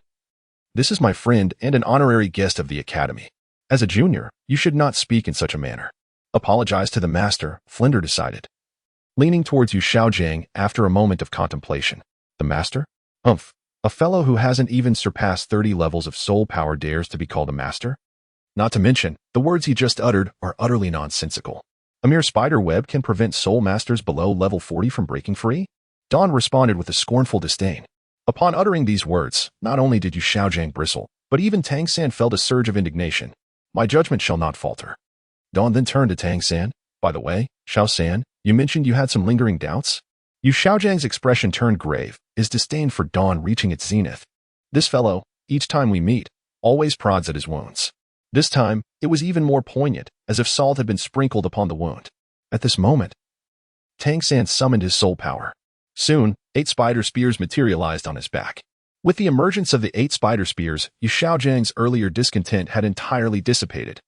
this is my friend and an honorary guest of the Academy. As a junior, you should not speak in such a manner." "Apologize to the master," Flinder decided, leaning towards Yu Xiaojing after a moment of contemplation. "The master? Humph, a fellow who hasn't even surpassed 30 levels of soul power dares to be called a master? Not to mention, the words he just uttered are utterly nonsensical. A mere spider web can prevent soul masters below level 40 from breaking free?" Dawn responded with a scornful disdain. Upon uttering these words, not only did Yu Xiaojing bristle, but even Tang Xin felt a surge of indignation. "My judgment shall not falter." Dawn then turned to Tang Xin. "By the way, Xiao San, you mentioned you had some lingering doubts?" Yu Xiaojing's expression turned grave, his disdain for Dawn reaching its zenith. "This fellow, each time we meet, always prods at his wounds. This time, it was even more poignant, as if salt had been sprinkled upon the wound." At this moment, Tang Xin summoned his soul power. Soon, 8 spider spears materialized on his back. With the emergence of the 8 spider spears, Yu Xiaojing's earlier discontent had entirely dissipated,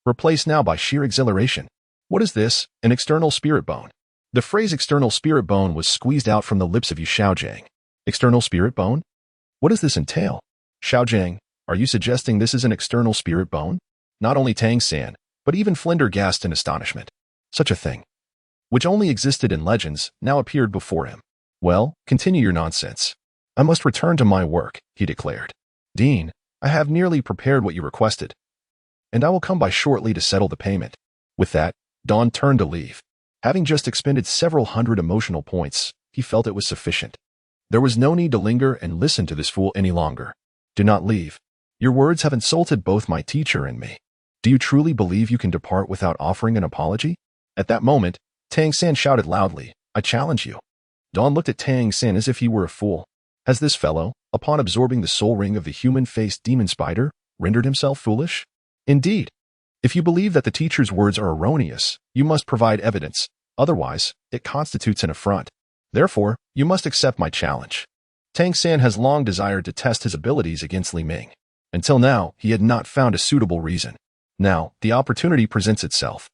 replaced now by sheer exhilaration. "What is this? An external spirit bone?" The phrase external spirit bone was squeezed out from the lips of Yu Xiaojing. "External spirit bone? What does this entail?" "Xiaojing, are you suggesting this is an external spirit bone?" Not only Tang Xin, but even Flinder gasped in astonishment. Such a thing, which only existed in legends, now appeared before him. "Well, continue your nonsense. I must return to my work," he declared. "Dean, I have nearly prepared what you requested, and I will come by shortly to settle the payment." With that, Dawn turned to leave. Having just expended several hundred emotional points, he felt it was sufficient. There was no need to linger and listen to this fool any longer. "Do not leave. Your words have insulted both my teacher and me. Do you truly believe you can depart without offering an apology?" At that moment, Tang Xin shouted loudly, "I challenge you." Dawn looked at Tang Xin as if he were a fool. Has this fellow, upon absorbing the soul ring of the human-faced demon spider, rendered himself foolish? Indeed, If you believe that the teacher's words are erroneous, you must provide evidence. Otherwise, it constitutes an affront. Therefore, you must accept my challenge. Tang San has long desired to test his abilities against Li Ming. Until now, he had not found a suitable reason. Now, the opportunity presents itself.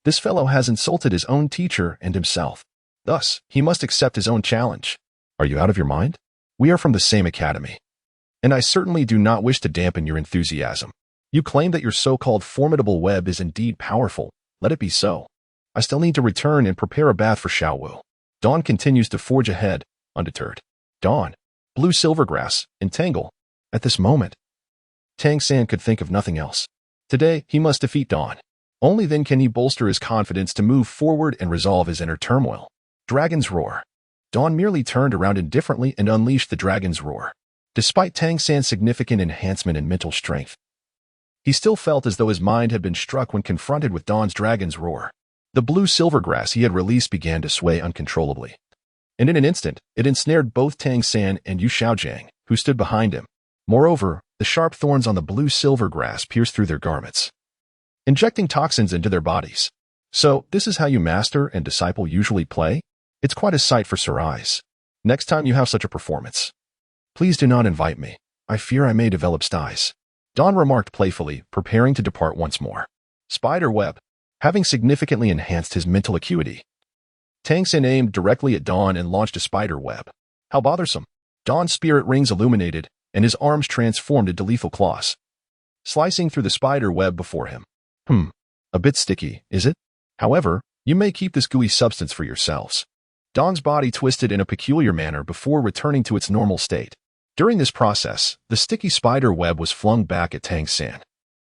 This fellow has insulted his own teacher and himself. Thus, he must accept his own challenge. Are you out of your mind? We are from the same academy. And I certainly do not wish to dampen your enthusiasm. You claim that your so-called formidable web is indeed powerful. Let it be so. I still need to return and prepare a bath for Xiao Wu. Dawn continues to forge ahead, undeterred. Dawn, blue silvergrass, entangle. At this moment, Tang San could think of nothing else. Today, he must defeat Dawn. Only then can he bolster his confidence to move forward and resolve his inner turmoil. Dragon's Roar. Dawn merely turned around indifferently and unleashed the Dragon's Roar. Despite Tang San's significant enhancement in mental strength, he still felt as though his mind had been struck when confronted with Dawn's Dragon's Roar. The blue silvergrass he had released began to sway uncontrollably. And in an instant, it ensnared both Tang San and Yu Xiaojiang, who stood behind him. Moreover, the sharp thorns on the blue silvergrass pierced through their garments, injecting toxins into their bodies. So, this is how you master and disciple usually play? It's quite a sight for sore eyes. Next time you have such a performance, please do not invite me. I fear I may develop styes. Dawn remarked playfully, preparing to depart once more. Spider web. Having significantly enhanced his mental acuity, Tang San aimed directly at Dawn and launched a spider web. How bothersome. Dawn's spirit rings illuminated, and his arms transformed into lethal claws, slicing through the spider web before him. A bit sticky, is it? However, you may keep this gooey substance for yourselves. Dawn's body twisted in a peculiar manner before returning to its normal state. During this process, the sticky spider web was flung back at Tang San,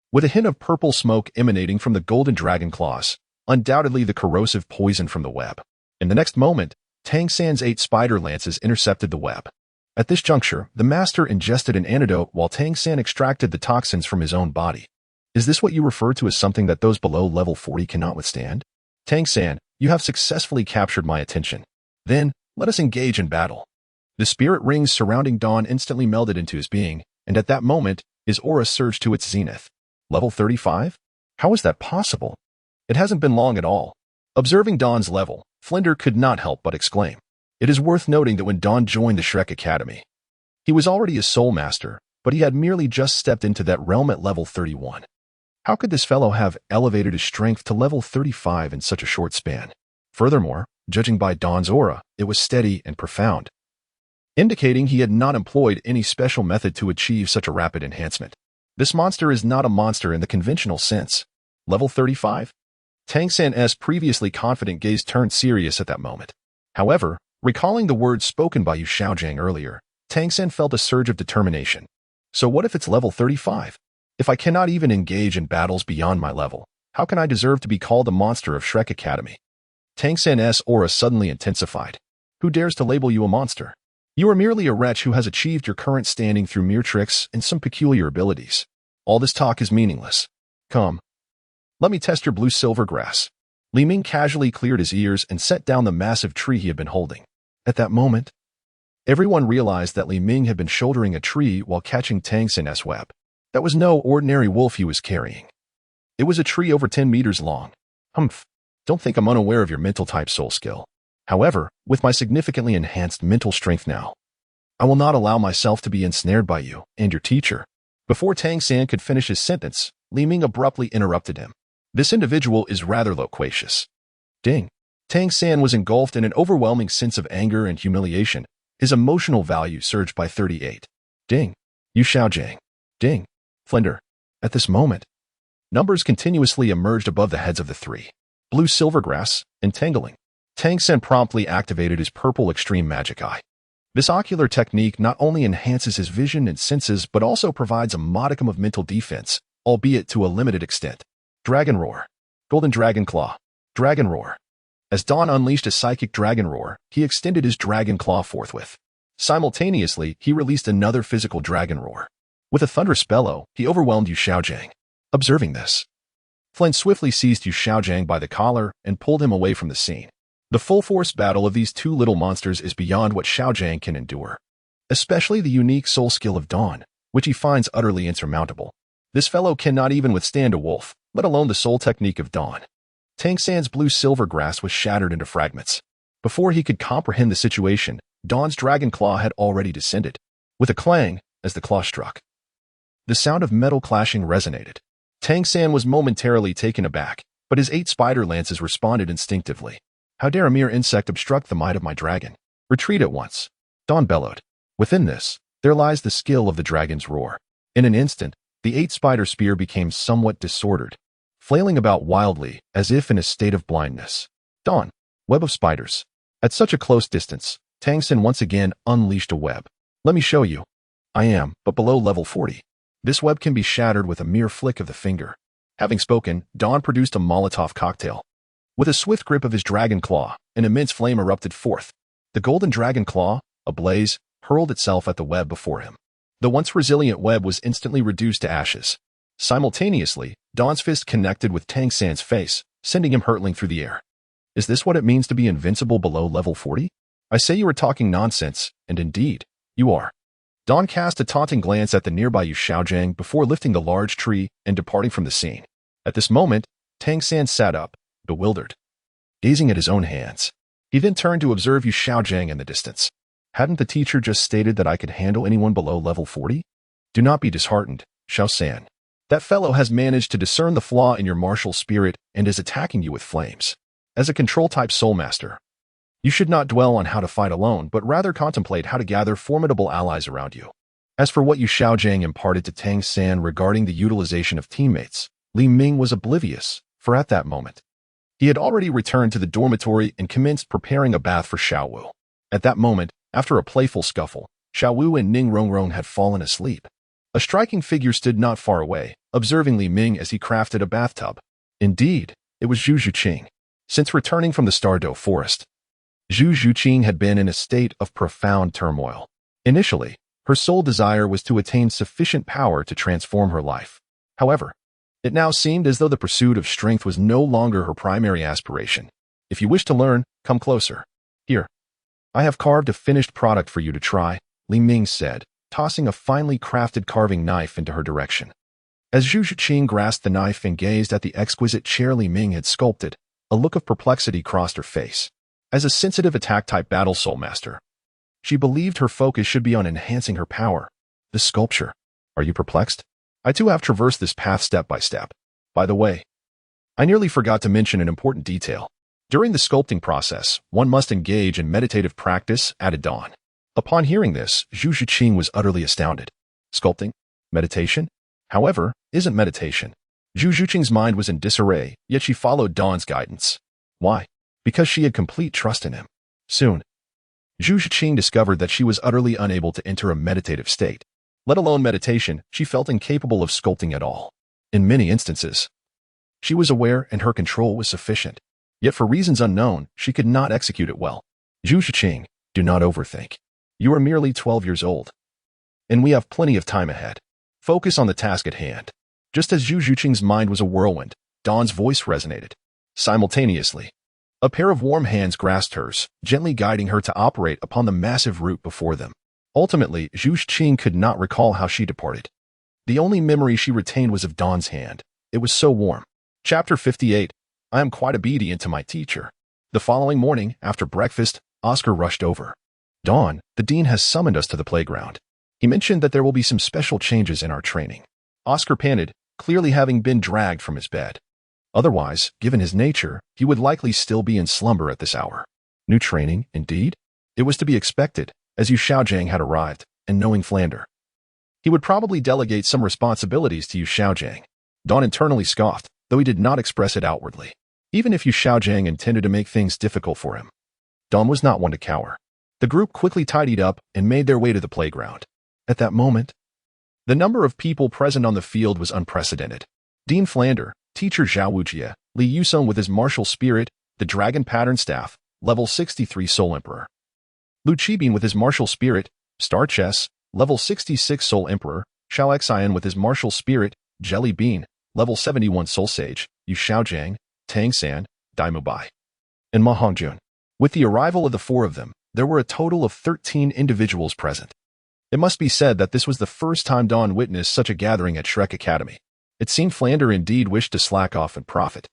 with a hint of purple smoke emanating from the golden dragon claws, undoubtedly the corrosive poison from the web. In the next moment, Tang San's 8 spider lances intercepted the web. At this juncture, the master ingested an antidote while Tang San extracted the toxins from his own body. Is this what you refer to as something that those below level 40 cannot withstand? Tang San, you have successfully captured my attention. Then, let us engage in battle. The spirit rings surrounding Dawn instantly melded into his being, and at that moment, his aura surged to its zenith. Level 35? How is that possible? It hasn't been long at all. Observing Dawn's level, Flinder could not help but exclaim. It is worth noting that when Dawn joined the Shrek Academy, he was already a soul master, but he had merely just stepped into that realm at level 31. How could this fellow have elevated his strength to level 35 in such a short span? Furthermore, judging by Dawn's aura, it was steady and profound, indicating he had not employed any special method to achieve such a rapid enhancement. This monster is not a monster in the conventional sense. Level 35? Tang San's previously confident gaze turned serious at that moment. However, recalling the words spoken by Yu Xiaojiang earlier, Tang San felt a surge of determination. So what if it's level 35? If I cannot even engage in battles beyond my level, how can I deserve to be called a monster of Shrek Academy? Tang San's aura suddenly intensified. Who dares to label you a monster? You are merely a wretch who has achieved your current standing through mere tricks and some peculiar abilities. All this talk is meaningless. Come. Let me test your blue silvergrass. Li Ming casually cleared his ears and set down the massive tree he had been holding. At that moment, everyone realized that Li Ming had been shouldering a tree while catching Tang San's web. That was no ordinary wolf he was carrying. It was a tree over 10 meters long. Don't think I'm unaware of your mental type soul skill. However, with my significantly enhanced mental strength now, I will not allow myself to be ensnared by you and your teacher. Before Tang San could finish his sentence, Li Ming abruptly interrupted him. This individual is rather loquacious. Ding. Tang San was engulfed in an overwhelming sense of anger and humiliation. His emotional value surged by 38. Ding. Yu Xiaojiang. Ding. Flinder. At this moment, numbers continuously emerged above the heads of the three. Blue silvergrass, entangling. Tang San promptly activated his purple extreme magic eye. This ocular technique not only enhances his vision and senses but also provides a modicum of mental defense, albeit to a limited extent. Dragon Roar. Golden Dragon Claw. Dragon Roar. As Dawn unleashed a psychic Dragon Roar, he extended his Dragon Claw forthwith. Simultaneously, he released another physical Dragon Roar. With a thunderous bellow, he overwhelmed Yu Xiaojiang. Observing this, Flint swiftly seized Yu Xiaojiang by the collar and pulled him away from the scene. The full-force battle of these two little monsters is beyond what Xiaojiang can endure, especially the unique soul skill of Dawn, which he finds utterly insurmountable. This fellow cannot even withstand a wolf, let alone the soul technique of Dawn. Tang San's blue-silver grasp was shattered into fragments. Before he could comprehend the situation, Dawn's dragon claw had already descended. With a clang, as the claw struck, the sound of metal clashing resonated. Tang San was momentarily taken aback, but his 8 spider lances responded instinctively. How dare a mere insect obstruct the might of my dragon? Retreat at once. Dawn bellowed. Within this, there lies the skill of the dragon's roar. In an instant, the 8 spider spear became somewhat disordered, flailing about wildly, as if in a state of blindness. Dawn, web of spiders. At such a close distance, Tang San once again unleashed a web. Let me show you. I am, but below level 40. This web can be shattered with a mere flick of the finger. Having spoken, Dawn produced a Molotov cocktail. With a swift grip of his dragon claw, an immense flame erupted forth. The golden dragon claw, ablaze, hurled itself at the web before him. The once resilient web was instantly reduced to ashes. Simultaneously, Dawn's fist connected with Tang San's face, sending him hurtling through the air. Is this what it means to be invincible below level 40? I say you are talking nonsense, and indeed, you are. Dawn cast a taunting glance at the nearby Xiaojiang before lifting the large tree and departing from the scene. At this moment, Tang San sat up, bewildered, gazing at his own hands. He then turned to observe Xiaojiang in the distance. Hadn't the teacher just stated that I could handle anyone below level 40? Do not be disheartened, Xiao San. That fellow has managed to discern the flaw in your martial spirit and is attacking you with flames. As a control-type soul master, you should not dwell on how to fight alone, but rather contemplate how to gather formidable allies around you. As for what Xiaojiang imparted to Tang San regarding the utilization of teammates, Li Ming was oblivious, for at that moment, he had already returned to the dormitory and commenced preparing a bath for Xiao Wu. At that moment, after a playful scuffle, Xiao Wu and Ning Rongrong had fallen asleep. A striking figure stood not far away, observing Li Ming as he crafted a bathtub. Indeed, it was Zhu Zhuqing. Since returning from the Stardo Forest, Zhu Zhuqing had been in a state of profound turmoil. Initially, her sole desire was to attain sufficient power to transform her life. However, it now seemed as though the pursuit of strength was no longer her primary aspiration. If you wish to learn, come closer. Here, I have carved a finished product for you to try, Li Ming said, tossing a finely crafted carving knife into her direction. As Zhu Zhuqing grasped the knife and gazed at the exquisite chair Li Ming had sculpted, a look of perplexity crossed her face. As a sensitive attack-type battle soul master, she believed her focus should be on enhancing her power. The sculpture. Are you perplexed? I too have traversed this path step by step. By the way, I nearly forgot to mention an important detail. During the sculpting process, one must engage in meditative practice, added Dawn. Upon hearing this, Zhu Zhuqing was utterly astounded. Sculpting? Meditation? However, isn't meditation. Zhu Zhuqing's mind was in disarray, yet she followed Dawn's guidance. Why? Because she had complete trust in him. Soon, Zhu Zhuqing discovered that she was utterly unable to enter a meditative state. Let alone meditation, she felt incapable of sculpting at all. In many instances, she was aware and her control was sufficient. Yet for reasons unknown, she could not execute it well. Zhu Zhuqing, do not overthink. You are merely 12 years old, and we have plenty of time ahead. Focus on the task at hand. Just as Zhu Zhuqing's mind was a whirlwind, Dawn's voice resonated. Simultaneously, a pair of warm hands grasped hers, gently guiding her to operate upon the massive route before them. Ultimately, Zhu Zhuqing could not recall how she departed. The only memory she retained was of Dawn's hand. It was so warm. Chapter 58. I am quite obedient to my teacher. The following morning, after breakfast, Oscar rushed over. Dawn, the dean has summoned us to the playground. He mentioned that there will be some special changes in our training. Oscar panted, clearly having been dragged from his bed. Otherwise, given his nature, he would likely still be in slumber at this hour. New training, indeed? It was to be expected, as Yu Xiaojiang had arrived, and knowing Flander, he would probably delegate some responsibilities to Yu Xiaojiang. Dawn internally scoffed, though he did not express it outwardly. Even if Yu Xiaojiang intended to make things difficult for him, Dawn was not one to cower. The group quickly tidied up and made their way to the playground. At that moment, the number of people present on the field was unprecedented. Dean Flander, Teacher Zhao Wujie, Li Yusong with his martial spirit, the dragon pattern staff, level 63 Soul Emperor. Lu Qibin with his martial spirit, Star Chess, level 66 Soul Emperor, Xiao Xian with his martial spirit, Jelly Bean, level 71 Soul Sage, Yu Xiaojiang, Tang San, Dai Mubai, and Ma Hongjun. With the arrival of the four of them, there were a total of 13 individuals present. It must be said that this was the first time Dawn witnessed such a gathering at Shrek Academy. It seemed Flander indeed wished to slack off and profit.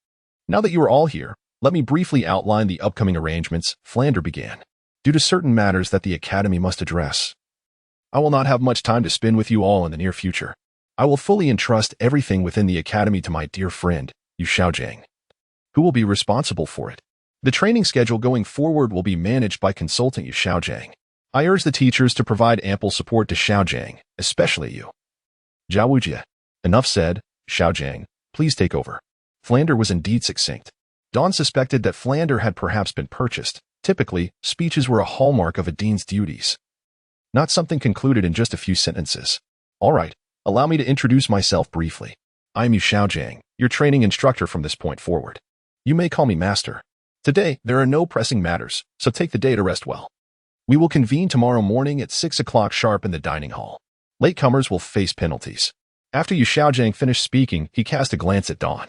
Now that you are all here, let me briefly outline the upcoming arrangements, Flander began. Due to certain matters that the Academy must address, I will not have much time to spend with you all in the near future. I will fully entrust everything within the Academy to my dear friend, Yu Xiaojiang, who will be responsible for it. The training schedule going forward will be managed by consulting Yu Xiaojiang. I urge the teachers to provide ample support to Xiaojiang, especially you. Xiao Wu. Enough said, Xiaojiang, please take over. Flander was indeed succinct. Dawn suspected that Flander had perhaps been purchased. Typically, speeches were a hallmark of a dean's duties, not something concluded in just a few sentences. All right, allow me to introduce myself briefly. I am Yu Xiaojiang, your training instructor from this point forward. You may call me Master. Today, there are no pressing matters, so take the day to rest well. We will convene tomorrow morning at 6 o'clock sharp in the dining hall. Latecomers will face penalties. After Yu Xiaojiang finished speaking, he cast a glance at Dawn,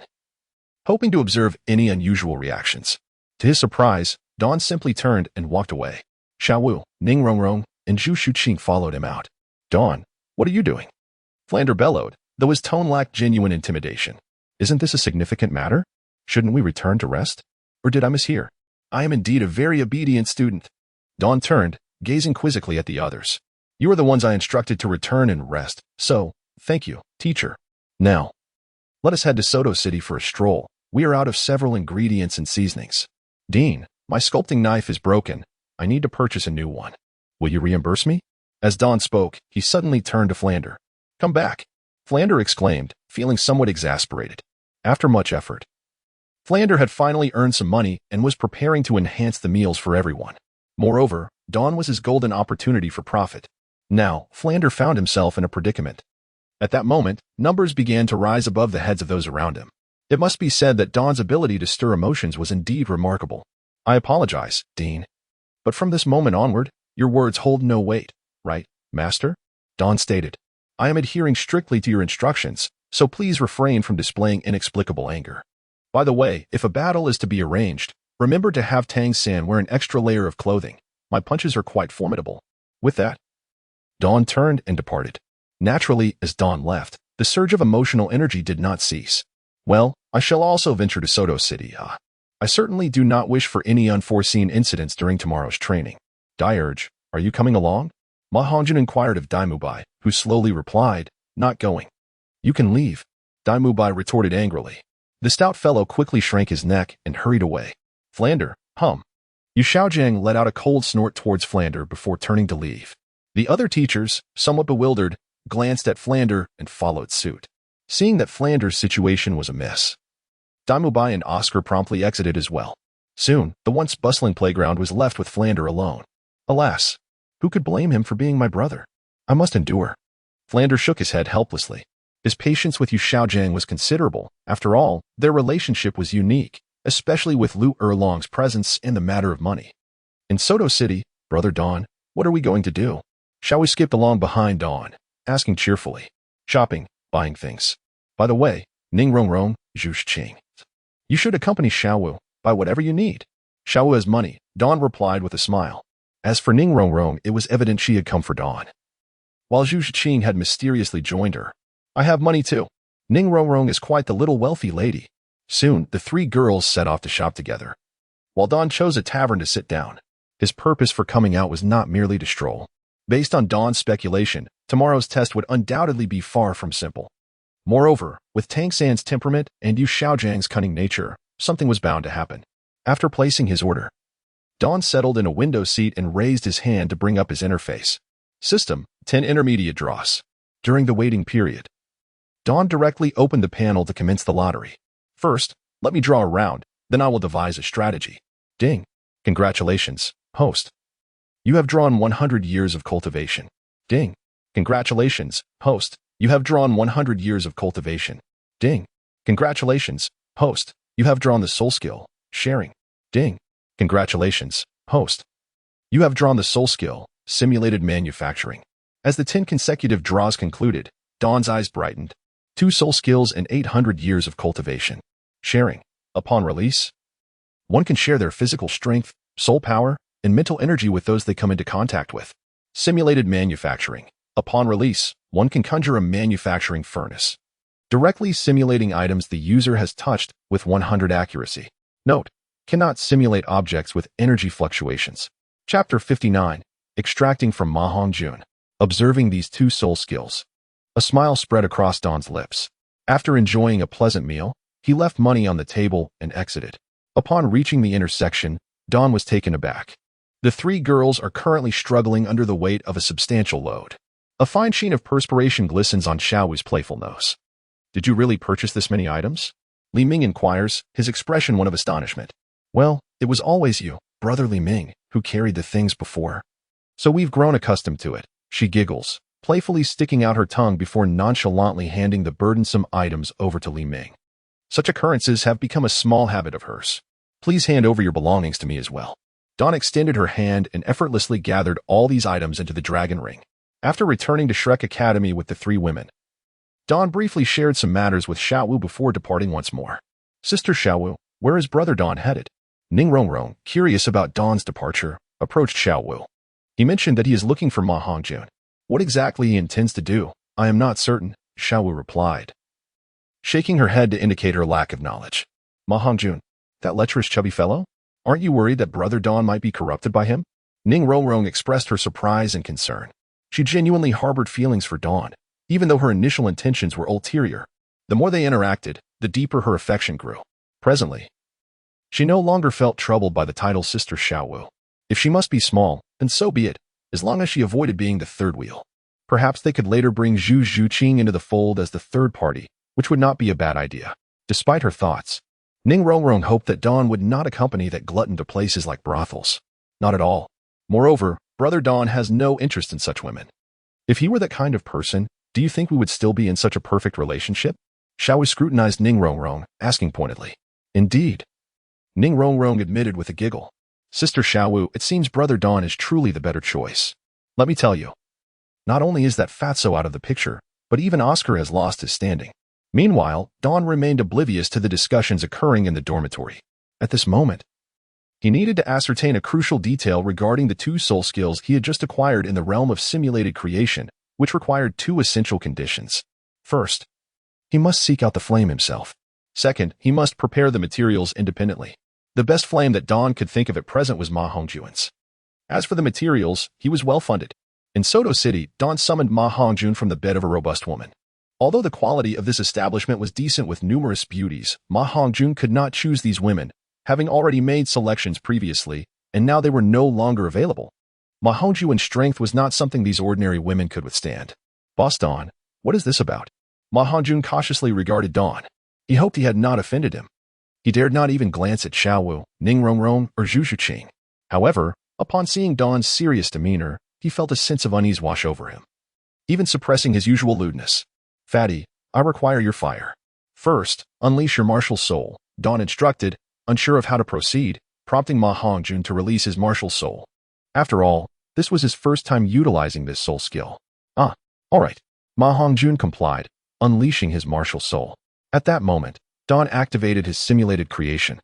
hoping to observe any unusual reactions. To his surprise, Dawn simply turned and walked away. Xiao Wu, Ning Rongrong, and Zhu Shuqing followed him out. Dawn, what are you doing? Flander bellowed, though his tone lacked genuine intimidation. Isn't this a significant matter? Shouldn't we return to rest? Or did I mishear? I am indeed a very obedient student. Dawn turned, gazing quizzically at the others. You are the ones I instructed to return and rest, so, thank you, teacher. Now, let us head to Soto City for a stroll. We are out of several ingredients and seasonings. Dean, my sculpting knife is broken. I need to purchase a new one. Will you reimburse me? As Dawn spoke, he suddenly turned to Flander. Come back, Flander exclaimed, feeling somewhat exasperated. After much effort, Flander had finally earned some money and was preparing to enhance the meals for everyone. Moreover, Dawn was his golden opportunity for profit. Now, Flander found himself in a predicament. At that moment, numbers began to rise above the heads of those around him. It must be said that Dawn's ability to stir emotions was indeed remarkable. I apologize, Dean. But from this moment onward, your words hold no weight, right, Master? Dawn stated. I am adhering strictly to your instructions, so please refrain from displaying inexplicable anger. By the way, if a battle is to be arranged, remember to have Tang San wear an extra layer of clothing. My punches are quite formidable. With that, Dawn turned and departed. Naturally, as Dawn left, the surge of emotional energy did not cease. Well, I shall also venture to Soto City. I certainly do not wish for any unforeseen incidents during tomorrow's training. Dierge, are you coming along? Ma Hongjun inquired of Daimubai, who slowly replied, not going. You can leave. Daimubai retorted angrily. The stout fellow quickly shrank his neck and hurried away. Flander, Yu Xiaojiang let out a cold snort towards Flander before turning to leave. The other teachers, somewhat bewildered, glanced at Flander and followed suit. Seeing that Flander's situation was amiss, Daimubai and Oscar promptly exited as well. Soon, the once bustling playground was left with Flander alone. Alas, who could blame him for being my brother? I must endure. Flander shook his head helplessly. His patience with Yu Xiaojiang was considerable. After all, their relationship was unique, especially with Lu Erlong's presence in the matter of money. In Soto City, Brother Dawn, what are we going to do? Shall we skip along behind Dawn, asking cheerfully. Shopping, buying things. By the way, Ning Rongrong, Zhu Qing. You should accompany Xiao Wu, buy whatever you need. Xiao Wu has money, Dawn replied with a smile. As for Ning Rongrong, it was evident she had come for Dawn, while Zhu Qing had mysteriously joined her. I have money too. Ning Rongrong is quite the little wealthy lady. Soon, the three girls set off to shop together, while Dawn chose a tavern to sit down. His purpose for coming out was not merely to stroll. Based on Dawn's speculation, tomorrow's test would undoubtedly be far from simple. Moreover, with Tang San's temperament and Yu Xiaojiang's cunning nature, something was bound to happen. After placing his order, Dawn settled in a window seat and raised his hand to bring up his interface. System, 10 intermediate draws. During the waiting period, Dawn directly opened the panel to commence the lottery. First, let me draw a round, then I will devise a strategy. Ding. Congratulations, host. You have drawn 100 years of cultivation. Ding. Congratulations, host. You have drawn 100 years of cultivation. Ding. Congratulations, host. You have drawn the soul skill, sharing. Ding. Congratulations, host. You have drawn the soul skill, simulated manufacturing. As the 10 consecutive draws concluded, Dawn's eyes brightened. 2 soul skills and 800 years of cultivation. Sharing. Upon release, one can share their physical strength, soul power, and mental energy with those they come into contact with. Simulated manufacturing. Upon release, one can conjure a manufacturing furnace. directly simulating items the user has touched with 100 accuracy. Note: cannot simulate objects with energy fluctuations. Chapter 59. Extracting from Ma Hongjun. Observing these two soul skills. A smile spread across Dawn's lips. After enjoying a pleasant meal, he left money on the table and exited. Upon reaching the intersection, Dawn was taken aback. The three girls are currently struggling under the weight of a substantial load. A fine sheen of perspiration glistens on Xiao Wu's playful nose. Did you really purchase this many items? Li Ming inquires, his expression one of astonishment. Well, it was always you, brother Li Ming, who carried the things before. So we've grown accustomed to it, she giggles, playfully sticking out her tongue before nonchalantly handing the burdensome items over to Li Ming. Such occurrences have become a small habit of hers. Please hand over your belongings to me as well. Dawn extended her hand and effortlessly gathered all these items into the dragon ring. After returning to Shrek Academy with the three women, Dawn briefly shared some matters with Xiao Wu before departing once more. Sister Xiao Wu, where is brother Dawn headed? Ning Rongrong, curious about Dawn's departure, approached Xiao Wu. He mentioned that he is looking for Ma Hongjun. What exactly he intends to do, I am not certain, Xiao Wu replied, shaking her head to indicate her lack of knowledge. Ma Hongjun, that lecherous chubby fellow? Aren't you worried that brother Dawn might be corrupted by him? Ning Rongrong expressed her surprise and concern. She genuinely harbored feelings for Dawn, even though her initial intentions were ulterior. The more they interacted, the deeper her affection grew. Presently, she no longer felt troubled by the title Sister Xiao Wu. If she must be small, then so be it, as long as she avoided being the third wheel. Perhaps they could later bring Zhu Zhuqing into the fold as the third party, which would not be a bad idea. Despite her thoughts, Ning Rongrong hoped that Dawn would not accompany that glutton to places like brothels. Not at all. Moreover, brother Dawn has no interest in such women. If he were that kind of person, do you think we would still be in such a perfect relationship? Xiao Wu scrutinized Ning Rongrong, asking pointedly. Indeed. Ning Rongrong admitted with a giggle. Sister Xiao Wu, it seems brother Dawn is truly the better choice. Let me tell you. Not only is that fatso out of the picture, but even Oscar has lost his standing. Meanwhile, Dawn remained oblivious to the discussions occurring in the dormitory. At this moment, he needed to ascertain a crucial detail regarding the two soul skills he had just acquired in the realm of simulated creation, which required two essential conditions. First, he must seek out the flame himself. Second, he must prepare the materials independently. The best flame that Dawn could think of at present was Ma Hongjun's. As for the materials, he was well funded. In Soto City, Dawn summoned Ma Hongjun from the bed of a robust woman. Although the quality of this establishment was decent with numerous beauties, Ma Hongjun could not choose these women, having already made selections previously, and now they were no longer available. Ma Hongjun's strength was not something these ordinary women could withstand. Boss Dawn, what is this about? Ma Hongjun cautiously regarded Dawn. He hoped he had not offended him. He dared not even glance at Xiao Wu, Ning Rongrong, or Zhu Zhuqing. However, upon seeing Dawn's serious demeanor, he felt a sense of unease wash over him, even suppressing his usual lewdness. Fatty, I require your fire. First, unleash your martial soul, Dawn instructed, unsure of how to proceed, prompting Ma Hongjun to release his martial soul. After all, this was his first time utilizing this soul skill. All right. Ma Hongjun complied, unleashing his martial soul. At that moment, Dawn activated his simulated creation,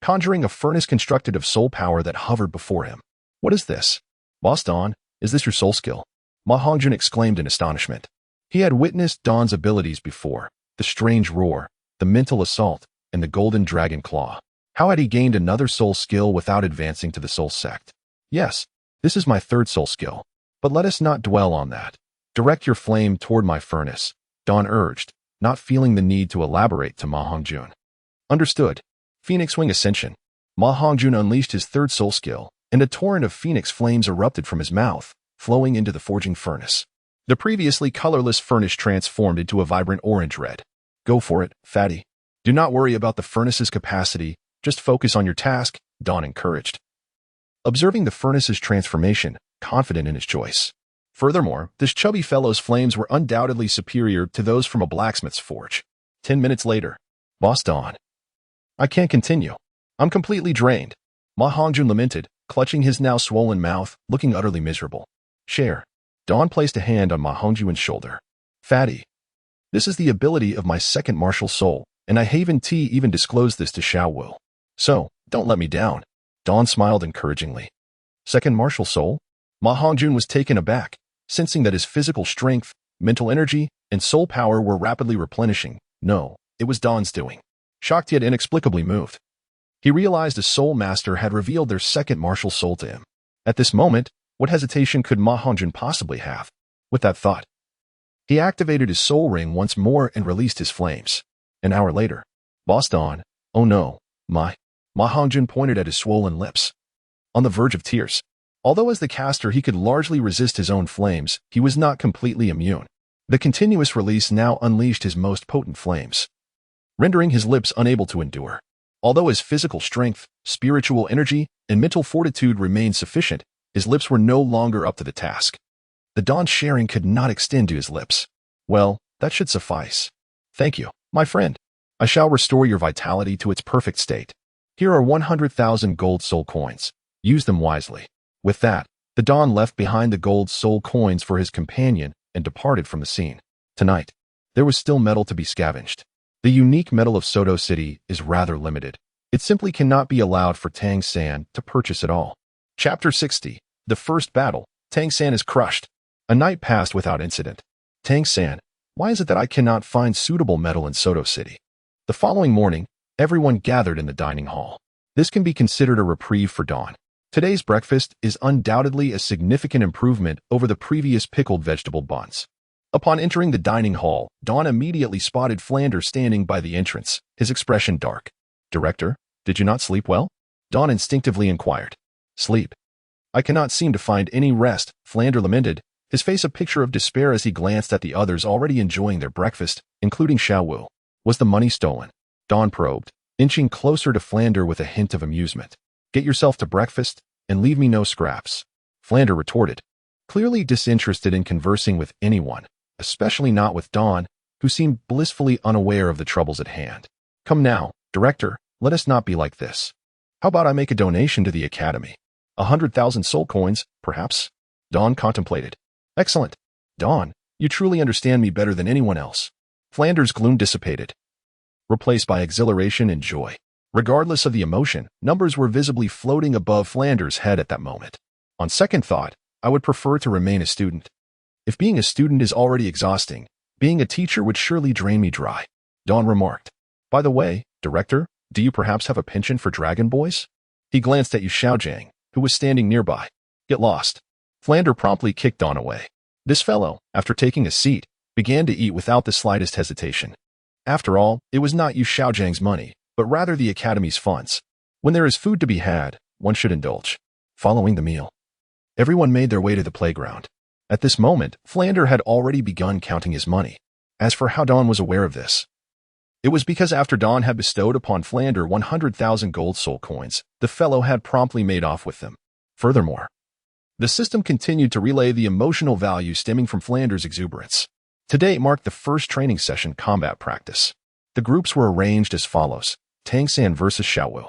conjuring a furnace constructed of soul power that hovered before him. What is this? Boss Dawn, is this your soul skill? Ma Hongjun exclaimed in astonishment. He had witnessed Dawn's abilities before, the strange roar, the mental assault, and the golden dragon claw. How had he gained another soul skill without advancing to the soul sect? Yes, this is my third soul skill, but let us not dwell on that. Direct your flame toward my furnace, Dawn urged, not feeling the need to elaborate to Ma Hongjun. Understood. Phoenix Wing Ascension. Ma Hongjun unleashed his third soul skill, and a torrent of phoenix flames erupted from his mouth, flowing into the forging furnace. The previously colorless furnace transformed into a vibrant orange-red. Go for it, fatty. Do not worry about the furnace's capacity, just focus on your task, Dawn encouraged, observing the furnace's transformation, confident in his choice. Furthermore, this chubby fellow's flames were undoubtedly superior to those from a blacksmith's forge. 10 minutes later. Boss Dawn. I can't continue. I'm completely drained. Ma Hongjun lamented, clutching his now swollen mouth, looking utterly miserable. Share. Dawn placed a hand on Ma Hongjun's shoulder. Fatty. This is the ability of my second martial soul, and I haven't even disclosed this to Xiao Wu. So, don't let me down. Dawn smiled encouragingly. Second martial soul? Ma Hongjun was taken aback, sensing that his physical strength, mental energy, and soul power were rapidly replenishing, No, it was Dawn's doing. Shocked yet inexplicably moved, he realized a soul master had revealed their second martial soul to him. At this moment, what hesitation could Ma Hongjun possibly have? With that thought, he activated his soul ring once more and released his flames. An hour later, Boss Dawn, oh no, Ma Hongjun pointed at his swollen lips, on the verge of tears. Although as the caster he could largely resist his own flames, he was not completely immune. The continuous release now unleashed his most potent flames, rendering his lips unable to endure. Although his physical strength, spiritual energy, and mental fortitude remained sufficient, his lips were no longer up to the task. The Dawn sharing could not extend to his lips. Well, that should suffice. Thank you, my friend. I shall restore your vitality to its perfect state. Here are 100,000 gold soul coins. Use them wisely. With that, the Dawn left behind the gold soul coins for his companion and departed from the scene. Tonight, there was still metal to be scavenged. The unique metal of Soto City is rather limited. It simply cannot be allowed for Tang San to purchase at all. Chapter 60. The First Battle. Tang San is crushed. A night passed without incident. Tang San, why is it that I cannot find suitable metal in Soto City? The following morning, everyone gathered in the dining hall. This can be considered a reprieve for Dawn. Today's breakfast is undoubtedly a significant improvement over the previous pickled vegetable buns. Upon entering the dining hall, Dawn immediately spotted Flanders standing by the entrance, his expression dark. Director, did you not sleep well? Dawn instinctively inquired. Sleep? I cannot seem to find any rest, Flanders lamented, his face a picture of despair as he glanced at the others already enjoying their breakfast, including Xiao Wu. Was the money stolen? Dawn probed, inching closer to Flanders with a hint of amusement. Get yourself to breakfast, and leave me no scraps. Flanders retorted, clearly disinterested in conversing with anyone, especially not with Dawn, who seemed blissfully unaware of the troubles at hand. Come now, Director, let us not be like this. How about I make a donation to the Academy? 100,000 soul coins, perhaps? Dawn contemplated. Excellent. Dawn, you truly understand me better than anyone else. Flanders' gloom dissipated, replaced by exhilaration and joy. Regardless of the emotion, numbers were visibly floating above Flanders' head at that moment. On second thought, I would prefer to remain a student. If being a student is already exhausting, being a teacher would surely drain me dry. Dawn remarked. By the way, Director, do you perhaps have a penchant for dragon boys? He glanced at Yu Xiaojiang, who was standing nearby. Get lost. Flanders promptly kicked Dawn away. This fellow, after taking a seat, began to eat without the slightest hesitation. After all, it was not Yu Xiaojiang's money, but rather the Academy's funds. When there is food to be had, one should indulge. Following the meal, everyone made their way to the playground. At this moment, Flanders had already begun counting his money. As for how Dawn was aware of this, it was because after Dawn had bestowed upon Flanders 100,000 gold soul coins, the fellow had promptly made off with them. Furthermore, the system continued to relay the emotional value stemming from Flanders' exuberance. Today marked the first training session combat practice. The groups were arranged as follows. Tang San versus Xiao Wu,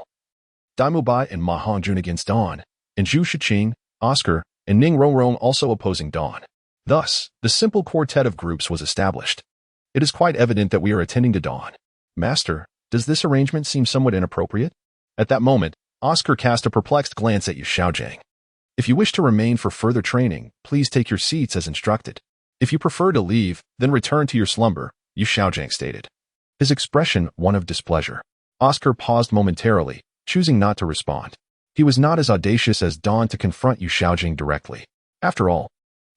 Daimu Bai and Ma Hongjun against Dawn, and Zhu Shiqing, Oscar, and Ning Rongrong also opposing Dawn. Thus, the simple quartet of groups was established. It is quite evident that we are attending to Dawn. Master, does this arrangement seem somewhat inappropriate? At that moment, Oscar cast a perplexed glance at Yu Xiaojiang. If you wish to remain for further training, please take your seats as instructed. If you prefer to leave, then return to your slumber, Yu Xiaojiang stated, his expression one of displeasure. Oscar paused momentarily, choosing not to respond. He was not as audacious as Dawn to confront Yu Xiaojiang directly. After all,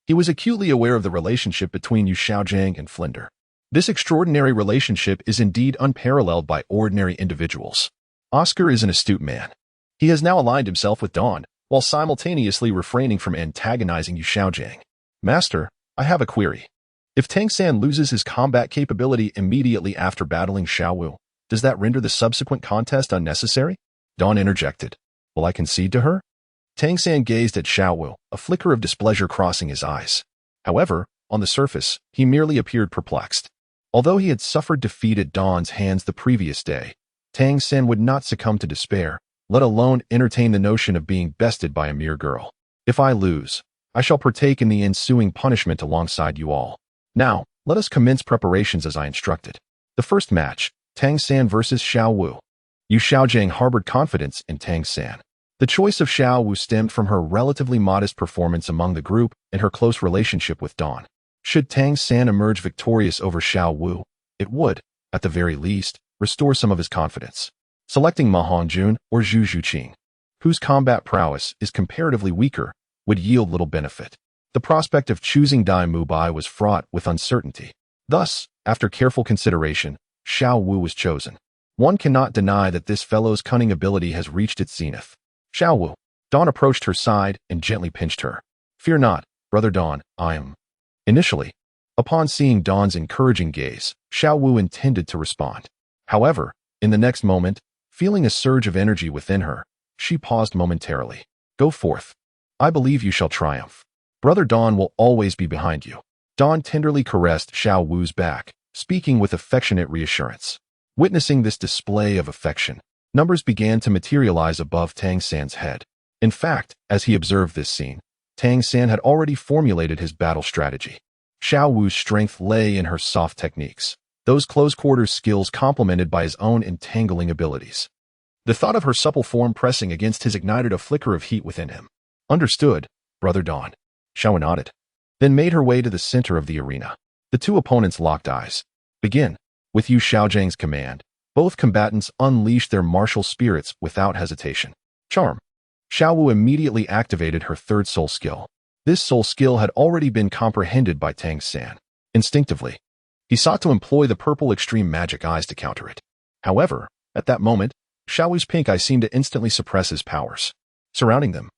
he was acutely aware of the relationship between Yu Xiaojiang and Flanders. This extraordinary relationship is indeed unparalleled by ordinary individuals. Oscar is an astute man. He has now aligned himself with Dawn, while simultaneously refraining from antagonizing Yu Xiaojiang. Master, I have a query. If Tang San loses his combat capability immediately after battling Xiao Wu, does that render the subsequent contest unnecessary? Dawn interjected. Will I concede to her? Tang San gazed at Xiao Wu, a flicker of displeasure crossing his eyes. However, on the surface, he merely appeared perplexed. Although he had suffered defeat at Dawn's hands the previous day, Tang San would not succumb to despair, let alone entertain the notion of being bested by a mere girl. If I lose, I shall partake in the ensuing punishment alongside you all. Now, let us commence preparations as I instructed. The first match, Tang San versus Xiao Wu. Yu Xiaojiang harbored confidence in Tang San. The choice of Xiao Wu stemmed from her relatively modest performance among the group and her close relationship with Dawn. Should Tang San emerge victorious over Xiao Wu, it would, at the very least, restore some of his confidence. Selecting Ma Hongjun or Zhu Zhuqing, whose combat prowess is comparatively weaker, would yield little benefit. The prospect of choosing Dai Mubai was fraught with uncertainty. Thus, after careful consideration, Xiao Wu was chosen. One cannot deny that this fellow's cunning ability has reached its zenith. Xiao Wu. Dawn approached her side and gently pinched her. Fear not, brother Dawn, I am. Initially, upon seeing Dawn's encouraging gaze, Xiao Wu intended to respond. However, in the next moment, feeling a surge of energy within her, she paused momentarily. Go forth. I believe you shall triumph. Brother Dawn will always be behind you. Dawn tenderly caressed Xiao Wu's back, speaking with affectionate reassurance. Witnessing this display of affection, numbers began to materialize above Tang San's head. In fact, as he observed this scene, Tang San had already formulated his battle strategy. Xiao Wu's strength lay in her soft techniques, those close-quarters skills complemented by his own entangling abilities. The thought of her supple form pressing against his ignited a flicker of heat within him. Understood, brother Dawn. Xiao Wu nodded, then made her way to the center of the arena. The two opponents locked eyes. Begin. With Yu Xiaozhang's command, both combatants unleashed their martial spirits without hesitation. Charm. Xiao Wu immediately activated her third soul skill. This soul skill had already been comprehended by Tang San. Instinctively, he sought to employ the purple extreme magic eyes to counter it. However, at that moment, Xiao Wu's pink eye seemed to instantly suppress his powers. Surrounding them,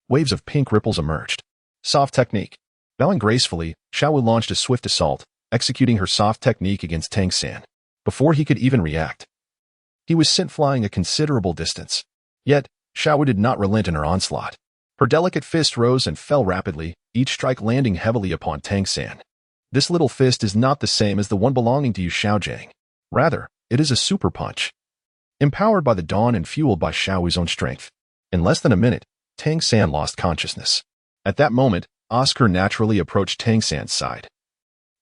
waves of pink ripples emerged. Soft technique. Bowing gracefully, Xiao Wu launched a swift assault, executing her soft technique against Tang San. Before he could even react, he was sent flying a considerable distance. Yet, Xiao Wu did not relent in her onslaught. Her delicate fist rose and fell rapidly, each strike landing heavily upon Tang San. This little fist is not the same as the one belonging to Yu Xiaozhang. Rather, it is a super punch. Empowered by the dawn and fueled by Xiao Wu's own strength. In less than a minute, Tang San lost consciousness. At that moment, Oscar naturally approached Tang San's side,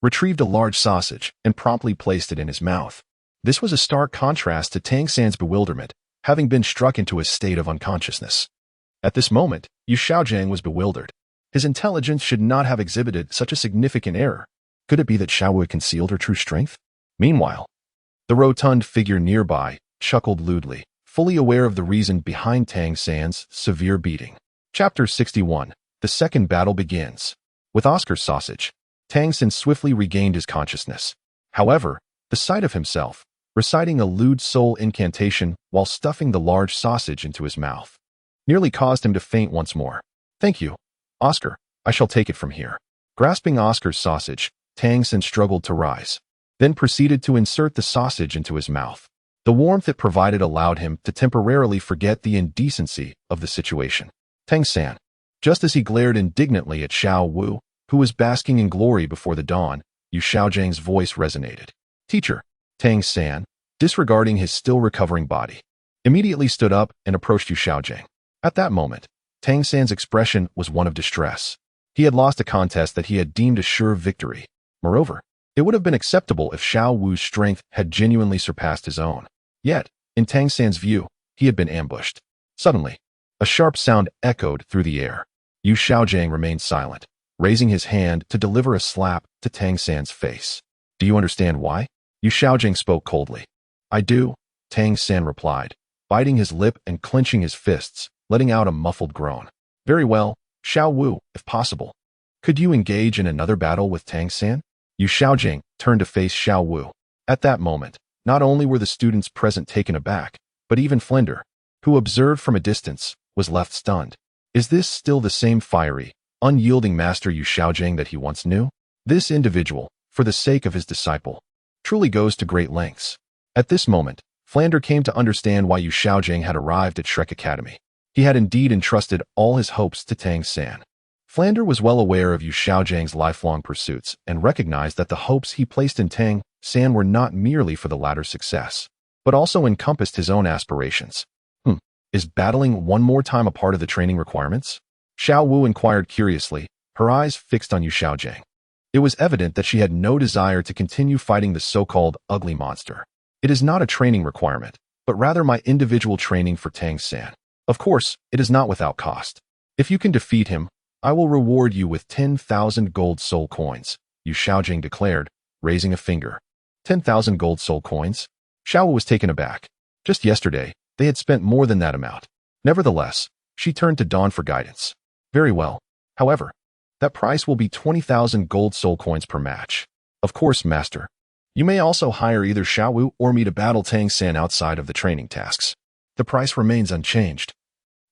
retrieved a large sausage, and promptly placed it in his mouth. This was a stark contrast to Tang San's bewilderment, having been struck into a state of unconsciousness. At this moment, Yu Xiaozhang was bewildered. His intelligence should not have exhibited such a significant error. Could it be that Xiao Wu had concealed her true strength? Meanwhile, the rotund figure nearby chuckled lewdly, fully aware of the reason behind Tang San's severe beating. Chapter 61. The second battle begins. With Oscar's sausage, Tang San swiftly regained his consciousness. However, the sight of himself, reciting a lewd soul incantation while stuffing the large sausage into his mouth, nearly caused him to faint once more. Thank you, Oscar. I shall take it from here. Grasping Oscar's sausage, Tang San struggled to rise, then proceeded to insert the sausage into his mouth. The warmth it provided allowed him to temporarily forget the indecency of the situation. Tang San, just as he glared indignantly at Xiao Wu, who was basking in glory before the dawn, Yu Xiaozhang's voice resonated. Teacher, Tang San, disregarding his still recovering body, immediately stood up and approached Yu Xiaozhang. At that moment, Tang San's expression was one of distress. He had lost a contest that he had deemed a sure victory. Moreover, it would have been acceptable if Xiao Wu's strength had genuinely surpassed his own. Yet, in Tang San's view, he had been ambushed. Suddenly, a sharp sound echoed through the air. Yu Xiaozhang remained silent, raising his hand to deliver a slap to Tang San's face. Do you understand why? Yu Xiaozhang spoke coldly. I do, Tang San replied, biting his lip and clenching his fists, letting out a muffled groan. Very well, Xiao Wu, if possible. Could you engage in another battle with Tang San? Yu Xiaozhang turned to face Xiao Wu. At that moment, not only were the students present taken aback, but even Flender, who observed from a distance, was left stunned. Is this still the same fiery, unyielding master Yu Xiaozhang that he once knew? This individual, for the sake of his disciple, truly goes to great lengths. At this moment, Flander came to understand why Yu Xiaozhang had arrived at Shrek Academy. He had indeed entrusted all his hopes to Tang San. Flander was well aware of Yu Xiaozhang's lifelong pursuits and recognized that the hopes he placed in Tang San were not merely for the latter's success, but also encompassed his own aspirations. Is battling one more time a part of the training requirements? Xiao Wu inquired curiously, her eyes fixed on Yu Xiaozhang. It was evident that she had no desire to continue fighting the so-called ugly monster. It is not a training requirement, but rather my individual training for Tang San. Of course, it is not without cost. If you can defeat him, I will reward you with 10,000 gold soul coins, Yu Xiaozhang declared, raising a finger. 10,000 gold soul coins? Xiao Wu was taken aback. Just yesterday, they had spent more than that amount. Nevertheless, she turned to Dawn for guidance. Very well. However, that price will be 20,000 gold soul coins per match. Of course, Master. You may also hire either Xiao Wu or me to battle Tang San outside of the training tasks. The price remains unchanged.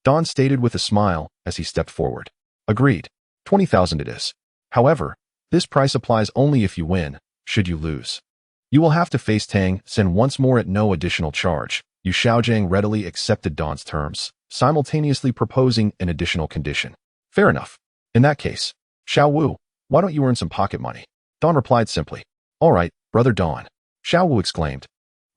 Dawn stated with a smile as he stepped forward. Agreed. 20,000 it is. However, this price applies only if you win. Should you lose, you will have to face Tang San once more at no additional charge. Yu Xiaojiang readily accepted Dawn's terms, simultaneously proposing an additional condition. Fair enough. In that case, Xiao Wu, why don't you earn some pocket money? Dawn replied simply. All right, brother Dawn, Xiao Wu exclaimed,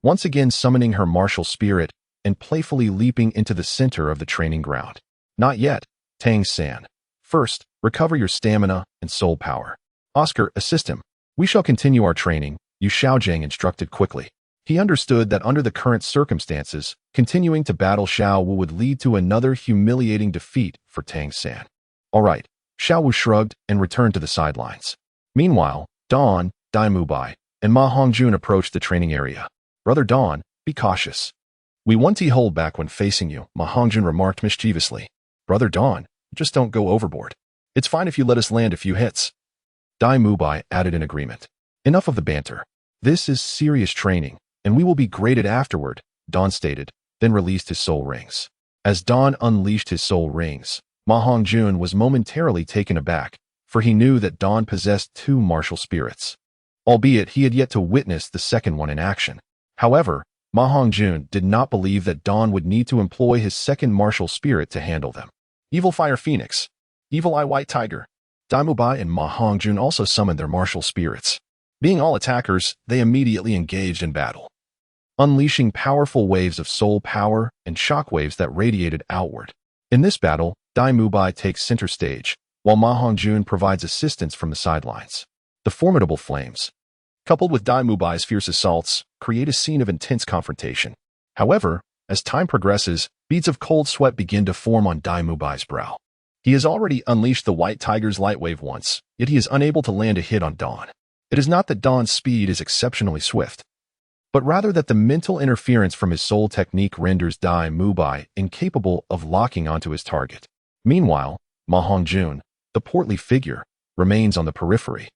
once again summoning her martial spirit and playfully leaping into the center of the training ground. Not yet, Tang San. First, recover your stamina and soul power. Oscar, assist him. We shall continue our training, Yu Xiaojiang instructed quickly. He understood that under the current circumstances, continuing to battle Xiao Wu would lead to another humiliating defeat for Tang San. All right, Xiao Wu shrugged and returned to the sidelines. Meanwhile, Dawn, Dai Mubai, and Ma Hongjun approached the training area. Brother Dawn, be cautious. We want to hold back when facing you, Ma Hongjun remarked mischievously. Brother Dawn, just don't go overboard. It's fine if you let us land a few hits. Dai Mubai added in agreement. Enough of the banter. This is serious training, and we will be graded afterward, Dawn stated, then released his soul rings. As Dawn unleashed his soul rings, Ma Hongjun was momentarily taken aback, for he knew that Dawn possessed two martial spirits. Albeit he had yet to witness the second one in action. However, Ma Hongjun did not believe that Dawn would need to employ his second martial spirit to handle them. Evil Fire Phoenix, Evil Eye White Tiger. Dai Mubai and Ma Hongjun also summoned their martial spirits. Being all attackers, they immediately engaged in battle, unleashing powerful waves of soul power and shockwaves that radiated outward. In this battle, Dai Mubai takes center stage, while Ma Hongjun provides assistance from the sidelines. The formidable flames, coupled with Dai Mubai's fierce assaults, create a scene of intense confrontation. However, as time progresses, beads of cold sweat begin to form on Dai Mubai's brow. He has already unleashed the White Tiger's light wave once, yet he is unable to land a hit on Dawn. It is not that Dawn's speed is exceptionally swift, but rather that the mental interference from his soul technique renders Dai Mubai incapable of locking onto his target. Meanwhile, Ma Hongjun, the portly figure, remains on the periphery,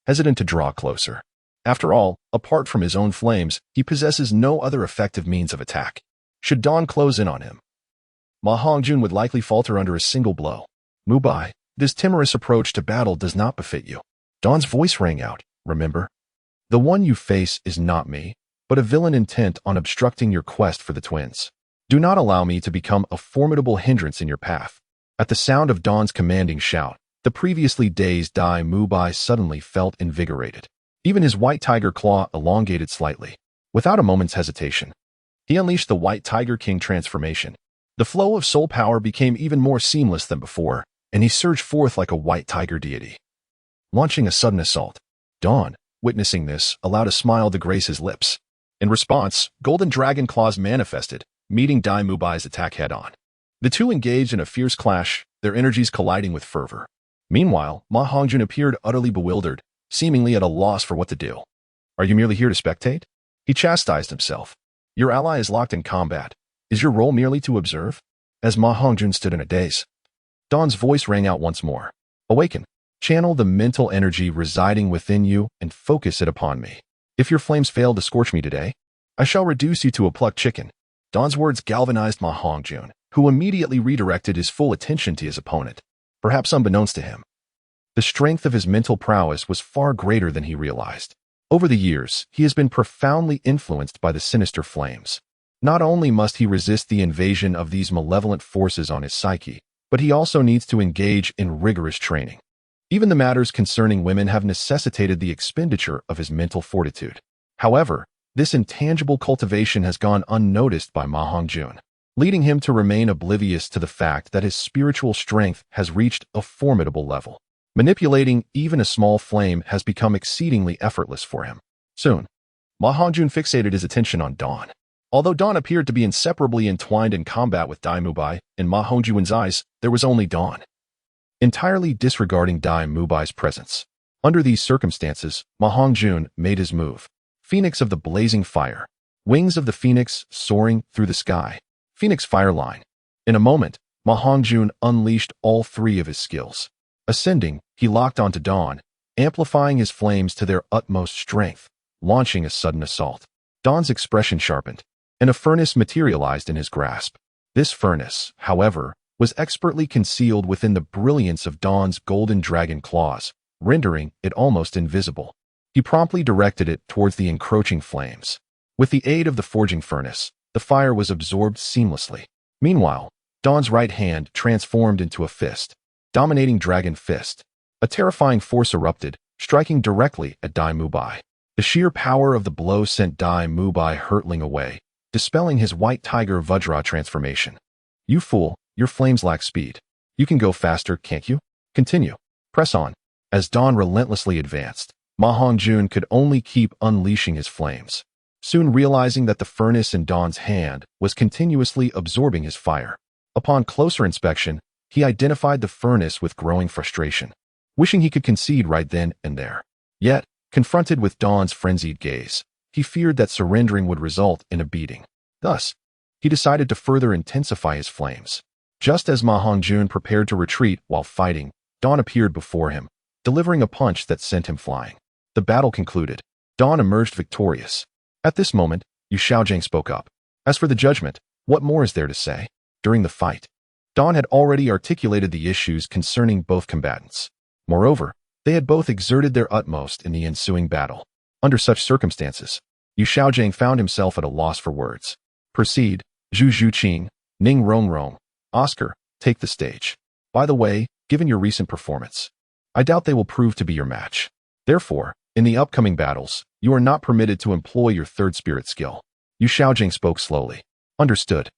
hesitant to draw closer. After all, apart from his own flames, he possesses no other effective means of attack. Should Dawn close in on him, Ma Hongjun would likely falter under a single blow. Mubai, this timorous approach to battle does not befit you. Dawn's voice rang out, remember? The one you face is not me, but a villain intent on obstructing your quest for the twins. Do not allow me to become a formidable hindrance in your path. At the sound of Dawn's commanding shout, the previously dazed Dai Mubai suddenly felt invigorated. Even his white tiger claw elongated slightly. Without a moment's hesitation, he unleashed the White Tiger King transformation. The flow of soul power became even more seamless than before, and he surged forth like a white tiger deity, launching a sudden assault. Dawn, witnessing this, allowed a smile to grace his lips. In response, golden dragon claws manifested, meeting Dai Mubai's attack head-on. The two engaged in a fierce clash, their energies colliding with fervor. Meanwhile, Ma Hongjun appeared utterly bewildered, seemingly at a loss for what to do. Are you merely here to spectate? He chastised himself. Your ally is locked in combat. Is your role merely to observe? As Ma Hongjun stood in a daze, Dawn's voice rang out once more. Awaken. Channel the mental energy residing within you and focus it upon me. If your flames fail to scorch me today, I shall reduce you to a plucked chicken. Dawn's words galvanized Ma Hongjun, who immediately redirected his full attention to his opponent. Perhaps unbeknownst to him, the strength of his mental prowess was far greater than he realized. Over the years, he has been profoundly influenced by the sinister flames. Not only must he resist the invasion of these malevolent forces on his psyche, but he also needs to engage in rigorous training. Even the matters concerning women have necessitated the expenditure of his mental fortitude. However, this intangible cultivation has gone unnoticed by Ma Hongjun, leading him to remain oblivious to the fact that his spiritual strength has reached a formidable level. Manipulating even a small flame has become exceedingly effortless for him. Soon, Ma Hongjun fixated his attention on Dawn. Although Dawn appeared to be inseparably entwined in combat with Dai Mubai, in Ma Hongjun's eyes, there was only Dawn, entirely disregarding Dai Mubai's presence. Under these circumstances, Ma Hongjun made his move. Phoenix of the blazing fire. Wings of the phoenix soaring through the sky. Phoenix fire line. In a moment, Ma Hongjun unleashed all three of his skills. Ascending, he locked onto Dawn, amplifying his flames to their utmost strength, launching a sudden assault. Dawn's expression sharpened, and a furnace materialized in his grasp. This furnace, however, was expertly concealed within the brilliance of Dawn's golden dragon claws, rendering it almost invisible. He promptly directed it towards the encroaching flames. With the aid of the forging furnace, the fire was absorbed seamlessly. Meanwhile, Dawn's right hand transformed into a fist, dominating Dragon Fist. A terrifying force erupted, striking directly at Dai Mubai. The sheer power of the blow sent Dai Mubai hurtling away, dispelling his white tiger Vajra transformation. You fool, your flames lack speed. You can go faster, can't you? Continue. Press on. As Dawn relentlessly advanced, Ma Hongjun could only keep unleashing his flames, soon realizing that the furnace in Dawn's hand was continuously absorbing his fire. Upon closer inspection, he identified the furnace with growing frustration, wishing he could concede right then and there. Yet, confronted with Dawn's frenzied gaze, he feared that surrendering would result in a beating. Thus, he decided to further intensify his flames. Just as Ma Hongjun prepared to retreat while fighting, Dawn appeared before him, delivering a punch that sent him flying. The battle concluded. Dawn emerged victorious. At this moment, Yu Xiaojing spoke up. As for the judgment, what more is there to say? During the fight, Dawn had already articulated the issues concerning both combatants. Moreover, they had both exerted their utmost in the ensuing battle. Under such circumstances, Yu Xiaojing found himself at a loss for words. Proceed, Zhu Zhuqing, Ning Rongrong, Oscar, take the stage. By the way, given your recent performance, I doubt they will prove to be your match. Therefore, in the upcoming battles, you are not permitted to employ your third spirit skill. Yu Xiaojing spoke slowly. Understood.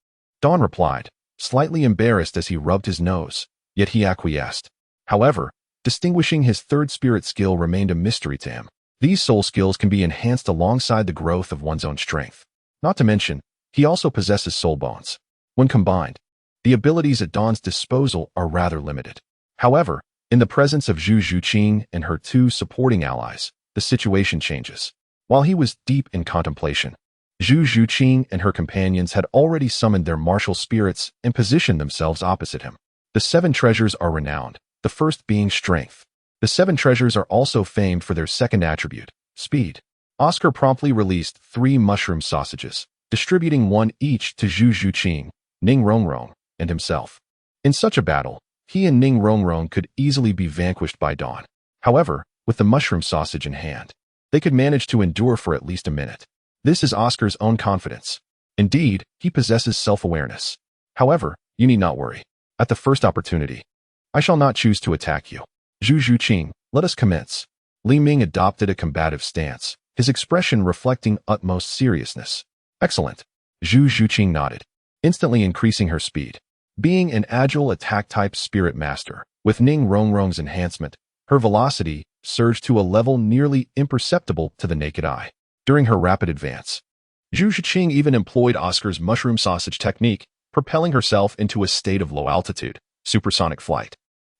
Dawn replied, slightly embarrassed as he rubbed his nose, yet he acquiesced. However, distinguishing his third spirit skill remained a mystery to him. These soul skills can be enhanced alongside the growth of one's own strength. Not to mention, he also possesses soul bones. When combined, the abilities at Dawn's disposal are rather limited. However, in the presence of Zhu Zhuqing and her two supporting allies, the situation changes. While he was deep in contemplation, Zhu Zhuqing and her companions had already summoned their martial spirits and positioned themselves opposite him. The 7 treasures are renowned, the first being strength. The 7 treasures are also famed for their second attribute, speed. Oscar promptly released 3 mushroom sausages, distributing 1 each to Zhu Zhuqing, Ning Rongrong, and himself. In such a battle, he and Ning Rongrong could easily be vanquished by Dawn. However, with the mushroom sausage in hand, they could manage to endure for at least a minute. This is Oscar's own confidence. Indeed, he possesses self-awareness. However, you need not worry. At the first opportunity, I shall not choose to attack you. Zhu Zhuqing, let us commence. Li Ming adopted a combative stance, his expression reflecting utmost seriousness. Excellent. Zhu Zhuqing nodded, instantly increasing her speed. Being an agile attack-type spirit master, with Ning Rongrong's enhancement, her velocity surged to a level nearly imperceptible to the naked eye. During her rapid advance, Zhu Zhuqing even employed Oscar's mushroom sausage technique, propelling herself into a state of low-altitude, supersonic flight.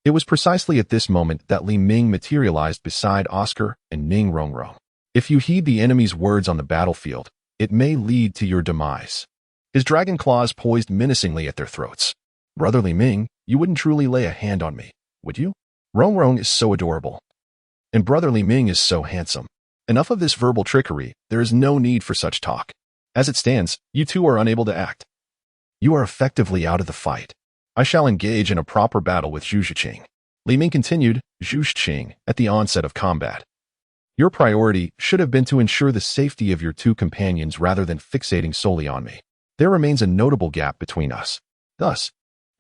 It was precisely at this moment that Li Ming materialized beside Oscar and Ning Rongrong. If you heed the enemy's words on the battlefield, it may lead to your demise. His dragon claws poised menacingly at their throats. Brother Li Ming, you wouldn't truly lay a hand on me, would you? Rongrong is so adorable. And Brother Li Ming is so handsome. Enough of this verbal trickery, there is no need for such talk. As it stands, you two are unable to act. You are effectively out of the fight. I shall engage in a proper battle with Zhu Zhuqing. Li Ming continued, Zhu Zhuqing, at the onset of combat. Your priority should have been to ensure the safety of your 2 companions rather than fixating solely on me. There remains a notable gap between us. Thus,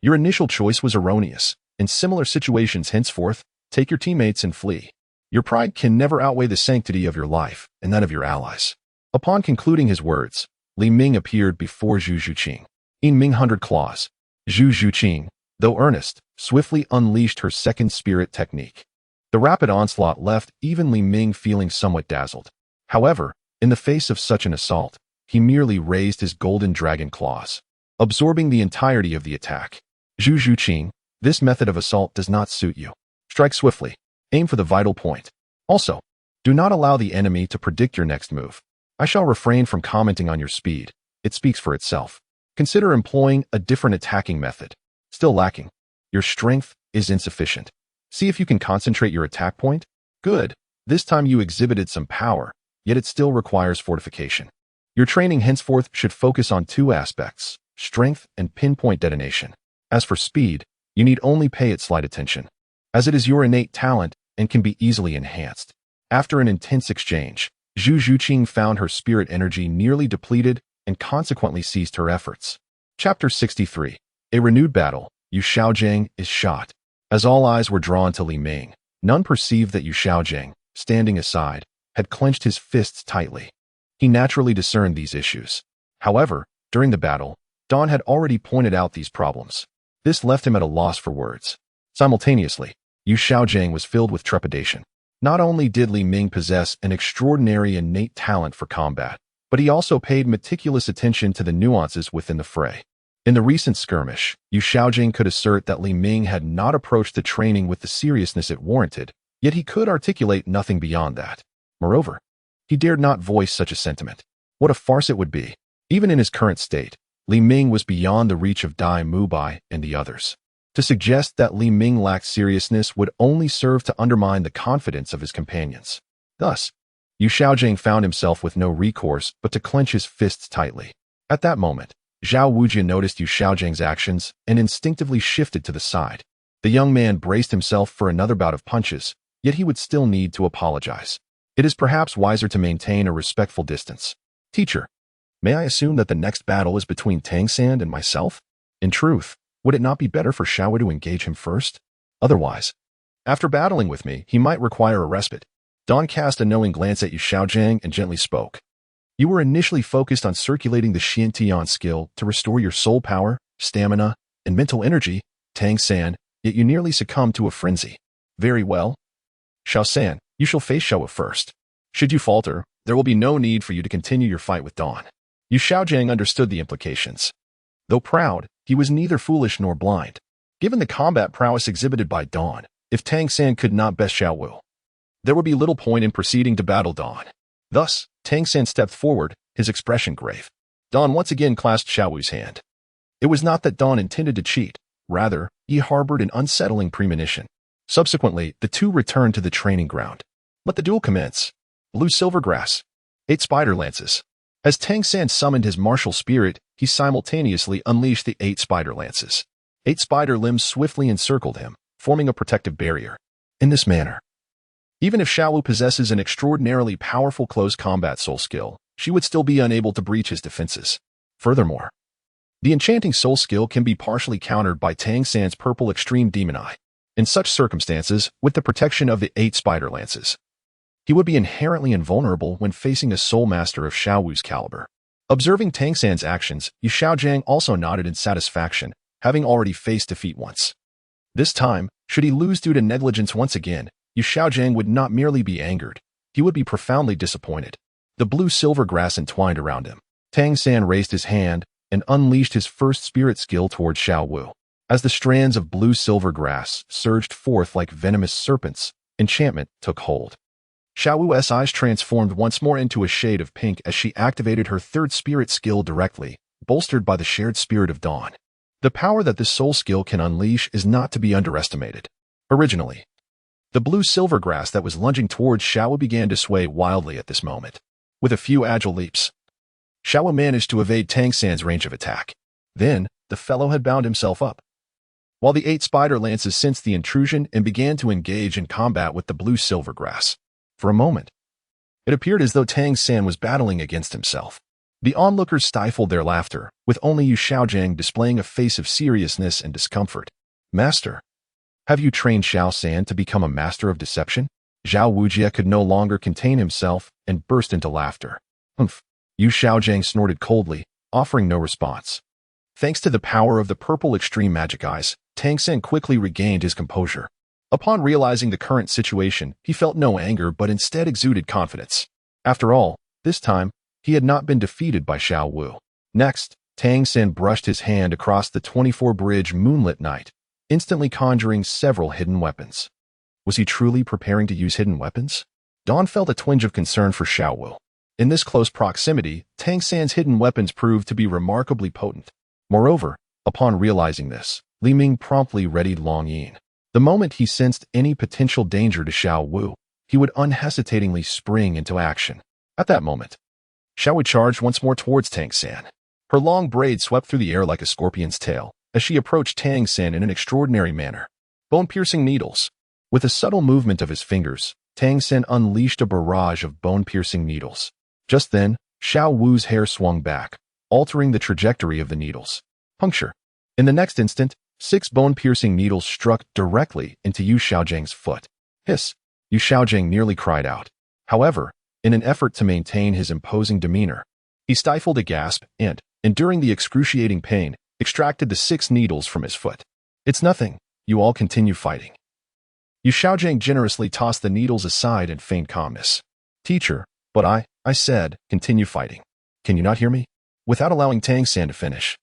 your initial choice was erroneous. In similar situations henceforth, take your teammates and flee. Your pride can never outweigh the sanctity of your life and that of your allies. Upon concluding his words, Li Ming appeared before Zhu Zhuqing. In Ming 100 claws, Zhu Zhuqing, though earnest, swiftly unleashed her second spirit technique. The rapid onslaught left even Li Ming feeling somewhat dazzled. However, in the face of such an assault, he merely raised his golden dragon claws, absorbing the entirety of the attack. Zhu Zhuqing, this method of assault does not suit you. Strike swiftly. Aim for the vital point. Also, do not allow the enemy to predict your next move. I shall refrain from commenting on your speed. It speaks for itself. Consider employing a different attacking method. Still lacking. Your strength is insufficient. See if you can concentrate your attack point. Good. This time you exhibited some power, yet it still requires fortification. Your training henceforth should focus on two aspects, strength and pinpoint detonation. As for speed, you need only pay it slight attention, as it is your innate talent and can be easily enhanced. After an intense exchange, Zhu Zhuqing found her spirit energy nearly depleted and consequently ceased her efforts. Chapter 63. A renewed battle. Yu Xiaojing is shot. As all eyes were drawn to Li Ming, none perceived that Yu Xiaojing, standing aside, had clenched his fists tightly. He naturally discerned these issues. However, during the battle, Dawn had already pointed out these problems. This left him at a loss for words. Simultaneously, Yu Xiaojing was filled with trepidation. Not only did Li Ming possess an extraordinary innate talent for combat, but he also paid meticulous attention to the nuances within the fray. In the recent skirmish, Yu Xiaojing could assert that Li Ming had not approached the training with the seriousness it warranted, yet he could articulate nothing beyond that. Moreover, he dared not voice such a sentiment. What a farce it would be. Even in his current state, Li Ming was beyond the reach of Dai Mubai and the others. To suggest that Li Ming lacked seriousness would only serve to undermine the confidence of his companions. Thus, Yu Xiaojing found himself with no recourse but to clench his fists tightly. At that moment, Zhao Wujia noticed Yu Xiaojing's actions and instinctively shifted to the side. The young man braced himself for another bout of punches, yet he would still need to apologize. It is perhaps wiser to maintain a respectful distance. Teacher, may I assume that the next battle is between Tang San and myself? In truth, would it not be better for Xiao Wu to engage him first? Otherwise, after battling with me, he might require a respite. Dawn cast a knowing glance at Yu Xiaojing and gently spoke. You were initially focused on circulating the Xiantian skill to restore your soul power, stamina, and mental energy, Tang San, yet you nearly succumbed to a frenzy. Very well. Xiao San, you shall face Xiao Wu first. Should you falter, there will be no need for you to continue your fight with Dawn. Yu Xiaojing understood the implications. Though proud, he was neither foolish nor blind. Given the combat prowess exhibited by Dawn, if Tang San could not best Xiao Wu, there would be little point in proceeding to battle Dawn. Thus, Tang San stepped forward, his expression grave. Dawn once again clasped Xiao Wu's hand. It was not that Dawn intended to cheat. Rather, he harbored an unsettling premonition. Subsequently, the two returned to the training ground. Let the duel commence. Blue Silvergrass. 8 spider lances. As Tang San summoned his martial spirit, he simultaneously unleashed the 8 spider lances. 8 spider limbs swiftly encircled him, forming a protective barrier. In this manner, even if Xiao Wu possesses an extraordinarily powerful close combat soul skill, she would still be unable to breach his defenses. Furthermore, the enchanting soul skill can be partially countered by Tang San's purple extreme demon eye. In such circumstances, with the protection of the 8 spider lances, he would be inherently invulnerable when facing a soul master of Xiao Wu's caliber. Observing Tang San's actions, Yu Xiaojing also nodded in satisfaction, having already faced defeat once. This time, should he lose due to negligence once again, Yu Xiaojing would not merely be angered, he would be profoundly disappointed. The blue silver grass entwined around him. Tang San raised his hand and unleashed his first spirit skill towards Xiao Wu. As the strands of blue silver grass surged forth like venomous serpents, enchantment took hold. Xiao Wu's eyes transformed once more into a shade of pink as she activated her third spirit skill directly, bolstered by the shared spirit of dawn. The power that this soul skill can unleash is not to be underestimated. Originally, the blue silver grass that was lunging towards Xiao Wu began to sway wildly at this moment. With a few agile leaps, Xiao Wu managed to evade Tang San's range of attack. Then, the fellow had bound himself up, while the 8 spider lances sensed the intrusion and began to engage in combat with the blue silver grass. For a moment, it appeared as though Tang San was battling against himself. The onlookers stifled their laughter, with only Yu Xiaojing displaying a face of seriousness and discomfort. Master, have you trained Xiao San to become a master of deception? Zhao Wujia could no longer contain himself and burst into laughter. Humph. Yu Xiaojing snorted coldly, offering no response. Thanks to the power of the purple extreme magic eyes, Tang San quickly regained his composure. Upon realizing the current situation, he felt no anger but instead exuded confidence. After all, this time, he had not been defeated by Xiao Wu. Next, Tang San brushed his hand across the 24-bridge moonlit night, instantly conjuring several hidden weapons. Was he truly preparing to use hidden weapons? Dawn felt a twinge of concern for Xiao Wu. In this close proximity, Tang San's hidden weapons proved to be remarkably potent. Moreover, upon realizing this, Li Ming promptly readied Long Yin. The moment he sensed any potential danger to Xiao Wu, he would unhesitatingly spring into action. At that moment, Xiao Wu charged once more towards Tang San. Her long braid swept through the air like a scorpion's tail as she approached Tang San in an extraordinary manner. Bone-piercing needles. With a subtle movement of his fingers, Tang San unleashed a barrage of bone-piercing needles. Just then, Xiao Wu's hair swung back, altering the trajectory of the needles. Puncture. In the next instant, 6 bone-piercing needles struck directly into Yu Xiaozhang's foot. Hiss! Yu Xiaozhang nearly cried out. However, in an effort to maintain his imposing demeanor, he stifled a gasp and, enduring the excruciating pain, extracted the 6 needles from his foot. It's nothing. You all continue fighting. Yu Xiaozhang generously tossed the needles aside in feigned calmness. Teacher, but I said, continue fighting. Can you not hear me? Without allowing Tang San to finish,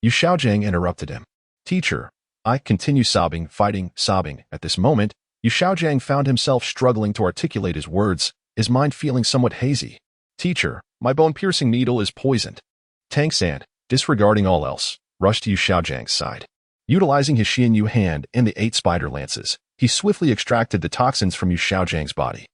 Yu Xiaozhang interrupted him. Teacher, I continue sobbing, fighting, sobbing. At this moment, Yu Xiaozhang found himself struggling to articulate his words, his mind feeling somewhat hazy. Teacher, my bone-piercing needle is poisoned. Tang San, disregarding all else, rushed to Yu Xiaozhang's side. Utilizing his Xian Yu hand and the 8 spider lances, he swiftly extracted the toxins from Yu Xiaozhang's body.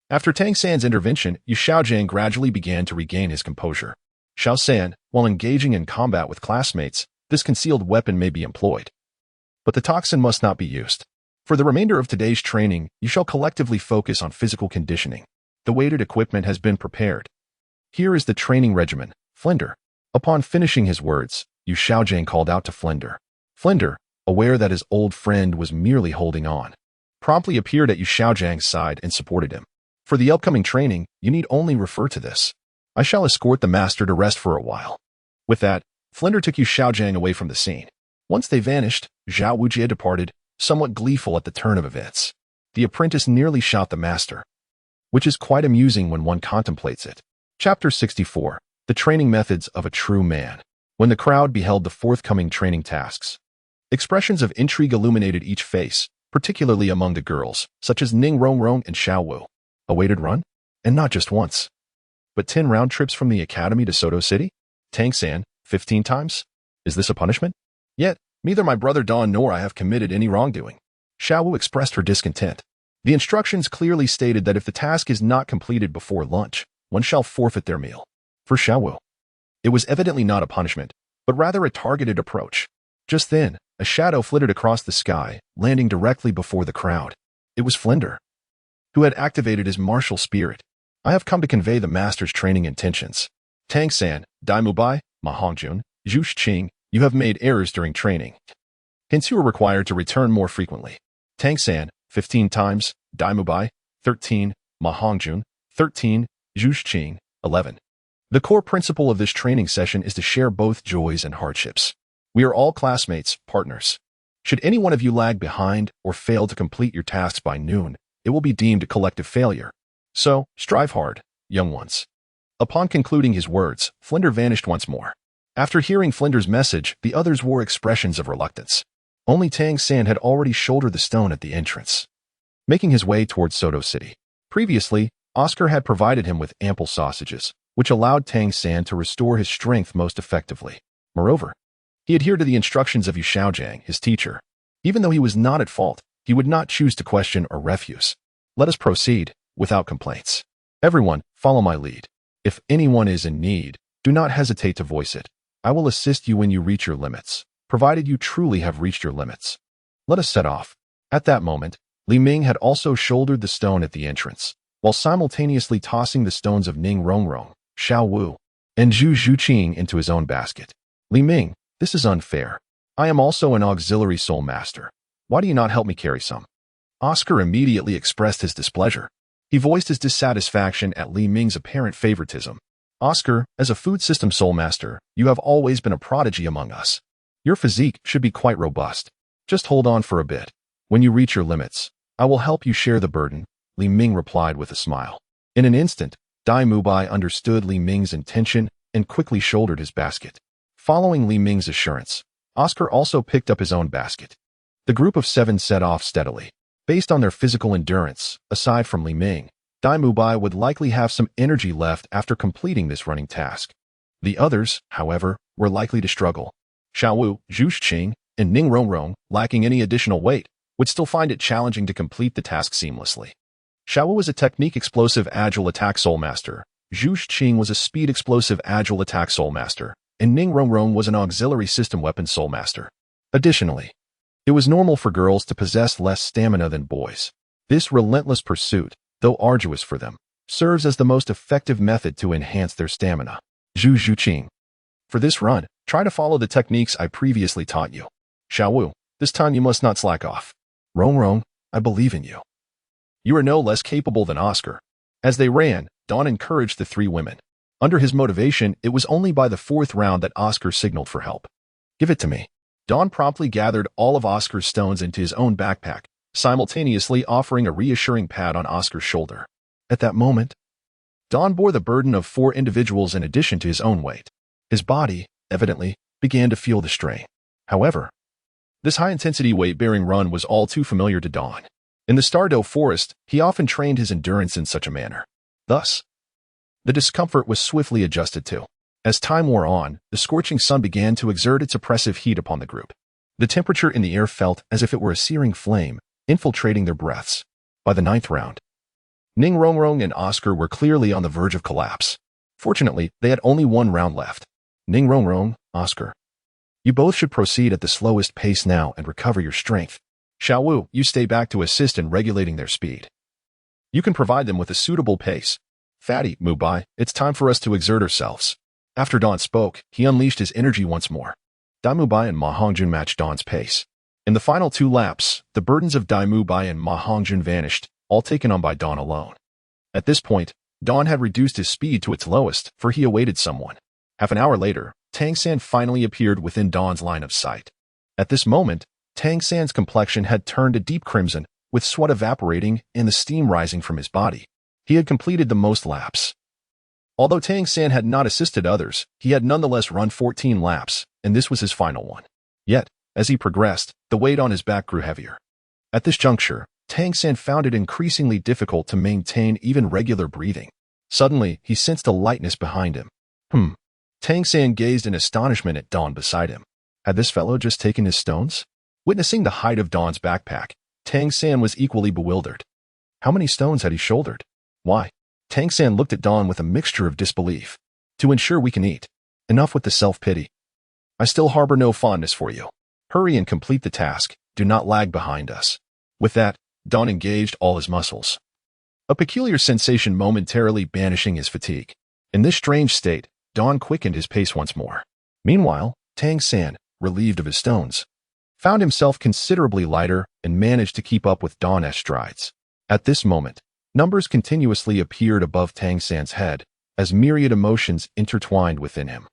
After Tang San's intervention, Yu Xiaozhang gradually began to regain his composure. Xiao San, while engaging in combat with classmates, this concealed weapon may be employed. But the toxin must not be used. For the remainder of today's training, you shall collectively focus on physical conditioning. The weighted equipment has been prepared. Here is the training regimen, Flinder. Upon finishing his words, Yu Xiaozhang called out to Flinder. Flinder, aware that his old friend was merely holding on, promptly appeared at Yu Xiaozhang's side and supported him. For the upcoming training, you need only refer to this. I shall escort the master to rest for a while. With that, Flinder took Yu Xiaozhang away from the scene. Once they vanished, Xiao Wu Jie departed, somewhat gleeful at the turn of events. The apprentice nearly shot the master, which is quite amusing when one contemplates it. Chapter 64. The Training Methods of a True Man. When the crowd beheld the forthcoming training tasks, expressions of intrigue illuminated each face, particularly among the girls, such as Ning Rongrong and Xiao Wu. A weighted run? And not just once, but 10 round trips from the academy to Soto City? Tang San, 15 times? Is this a punishment? Yet, neither my brother Don nor I have committed any wrongdoing. Xiao Wu expressed her discontent. The instructions clearly stated that if the task is not completed before lunch, one shall forfeit their meal. For Xiao Wu, it was evidently not a punishment, but rather a targeted approach. Just then, a shadow flitted across the sky, landing directly before the crowd. It was Flinder, who had activated his martial spirit. I have come to convey the master's training intentions. Tang San, Dai Mubai, Ma Hongjun, Zhu Qing, you have made errors during training. Hence you are required to return more frequently. Tang San, 15 times, Dai Mubai, 13, Ma Hongjun, 13, Zhu Qing, 11. The core principle of this training session is to share both joys and hardships. We are all classmates, partners. Should any one of you lag behind or fail to complete your tasks by noon, it will be deemed a collective failure. So, strive hard, young ones. Upon concluding his words, Flinder vanished once more. After hearing Flinder's message, the others wore expressions of reluctance. Only Tang San had already shouldered the stone at the entrance, making his way towards Soto City. Previously, Oscar had provided him with ample sausages, which allowed Tang San to restore his strength most effectively. Moreover, he adhered to the instructions of Yu Xiaozhang, his teacher. Even though he was not at fault, he would not choose to question or refuse. Let us proceed, without complaints. Everyone, follow my lead. If anyone is in need, do not hesitate to voice it. I will assist you when you reach your limits, provided you truly have reached your limits. Let us set off. At that moment, Li Ming had also shouldered the stone at the entrance, while simultaneously tossing the stones of Ning Rongrong, Xiao Wu, and Zhu Qing into his own basket. Li Ming, this is unfair. I am also an auxiliary soul master. Why do you not help me carry some? Oscar immediately expressed his displeasure. He voiced his dissatisfaction at Li Ming's apparent favoritism. Oscar, as a food system soul master, you have always been a prodigy among us. Your physique should be quite robust. Just hold on for a bit. When you reach your limits, I will help you share the burden, Li Ming replied with a smile. In an instant, Dai Mubai understood Li Ming's intention and quickly shouldered his basket. Following Li Ming's assurance, Oscar also picked up his own basket. The group of 7 set off steadily. Based on their physical endurance, aside from Li Ming, Dai Mubai would likely have some energy left after completing this running task. The others, however, were likely to struggle. Xiao Wu, Zhu Xing, and Ning Rongrong, lacking any additional weight, would still find it challenging to complete the task seamlessly. Xiao Wu was a technique explosive agile attack soul master, Zhu Xing was a speed explosive agile attack soul master, and Ning Rongrong was an auxiliary system weapon soul master. Additionally, it was normal for girls to possess less stamina than boys. This relentless pursuit, though arduous for them, serves as the most effective method to enhance their stamina. Zhu Xing. For this run, try to follow the techniques I previously taught you. Xiao Wu, this time you must not slack off. Rong, I believe in you. You are no less capable than Oscar. As they ran, Dawn encouraged the three women. Under his motivation, it was only by the fourth round that Oscar signaled for help. Give it to me. Dawn promptly gathered all of Oscar's stones into his own backpack, simultaneously offering a reassuring pat on Oscar's shoulder. At that moment, Dawn bore the burden of 4 individuals in addition to his own weight. His body, evidently, began to feel the strain. However, this high-intensity weight-bearing run was all too familiar to Dawn. In the Stardo Forest, he often trained his endurance in such a manner. Thus, the discomfort was swiftly adjusted to. As time wore on, the scorching sun began to exert its oppressive heat upon the group. The temperature in the air felt as if it were a searing flame, infiltrating their breaths. By the 9th round, Ning Rongrong and Oscar were clearly on the verge of collapse. Fortunately, they had only 1 round left. Ning Rongrong, Oscar, you both should proceed at the slowest pace now and recover your strength. Xiao Wu, you stay back to assist in regulating their speed. You can provide them with a suitable pace. Fatty, Mubai, it's time for us to exert ourselves. After Dawn spoke, he unleashed his energy once more. Dai Mubai and Ma Hongjun matched Dawn's pace. In the final 2 laps, the burdens of Dai Mubai and Ma Hongjun vanished, all taken on by Dawn alone. At this point, Dawn had reduced his speed to its lowest, for he awaited someone. Half an hour later, Tang San finally appeared within Dawn's line of sight. At this moment, Tang San's complexion had turned a deep crimson, with sweat evaporating and the steam rising from his body. He had completed the most laps. Although Tang San had not assisted others, he had nonetheless run 14 laps, and this was his final one. Yet, as he progressed, the weight on his back grew heavier. At this juncture, Tang San found it increasingly difficult to maintain even regular breathing. Suddenly, he sensed a lightness behind him. Tang San gazed in astonishment at Dawn beside him. Had this fellow just taken his stones? Witnessing the height of Dawn's backpack, Tang San was equally bewildered. How many stones had he shouldered? Why? Tang San looked at Dawn with a mixture of disbelief. To ensure we can eat. Enough with the self-pity. I still harbor no fondness for you. Hurry and complete the task. Do not lag behind us. With that, Dawn engaged all his muscles. A peculiar sensation momentarily banishing his fatigue. In this strange state, Dawn quickened his pace once more. Meanwhile, Tang San, relieved of his stones, found himself considerably lighter and managed to keep up with Dawn's strides. At this moment, numbers continuously appeared above Tang San's head, as myriad emotions intertwined within him.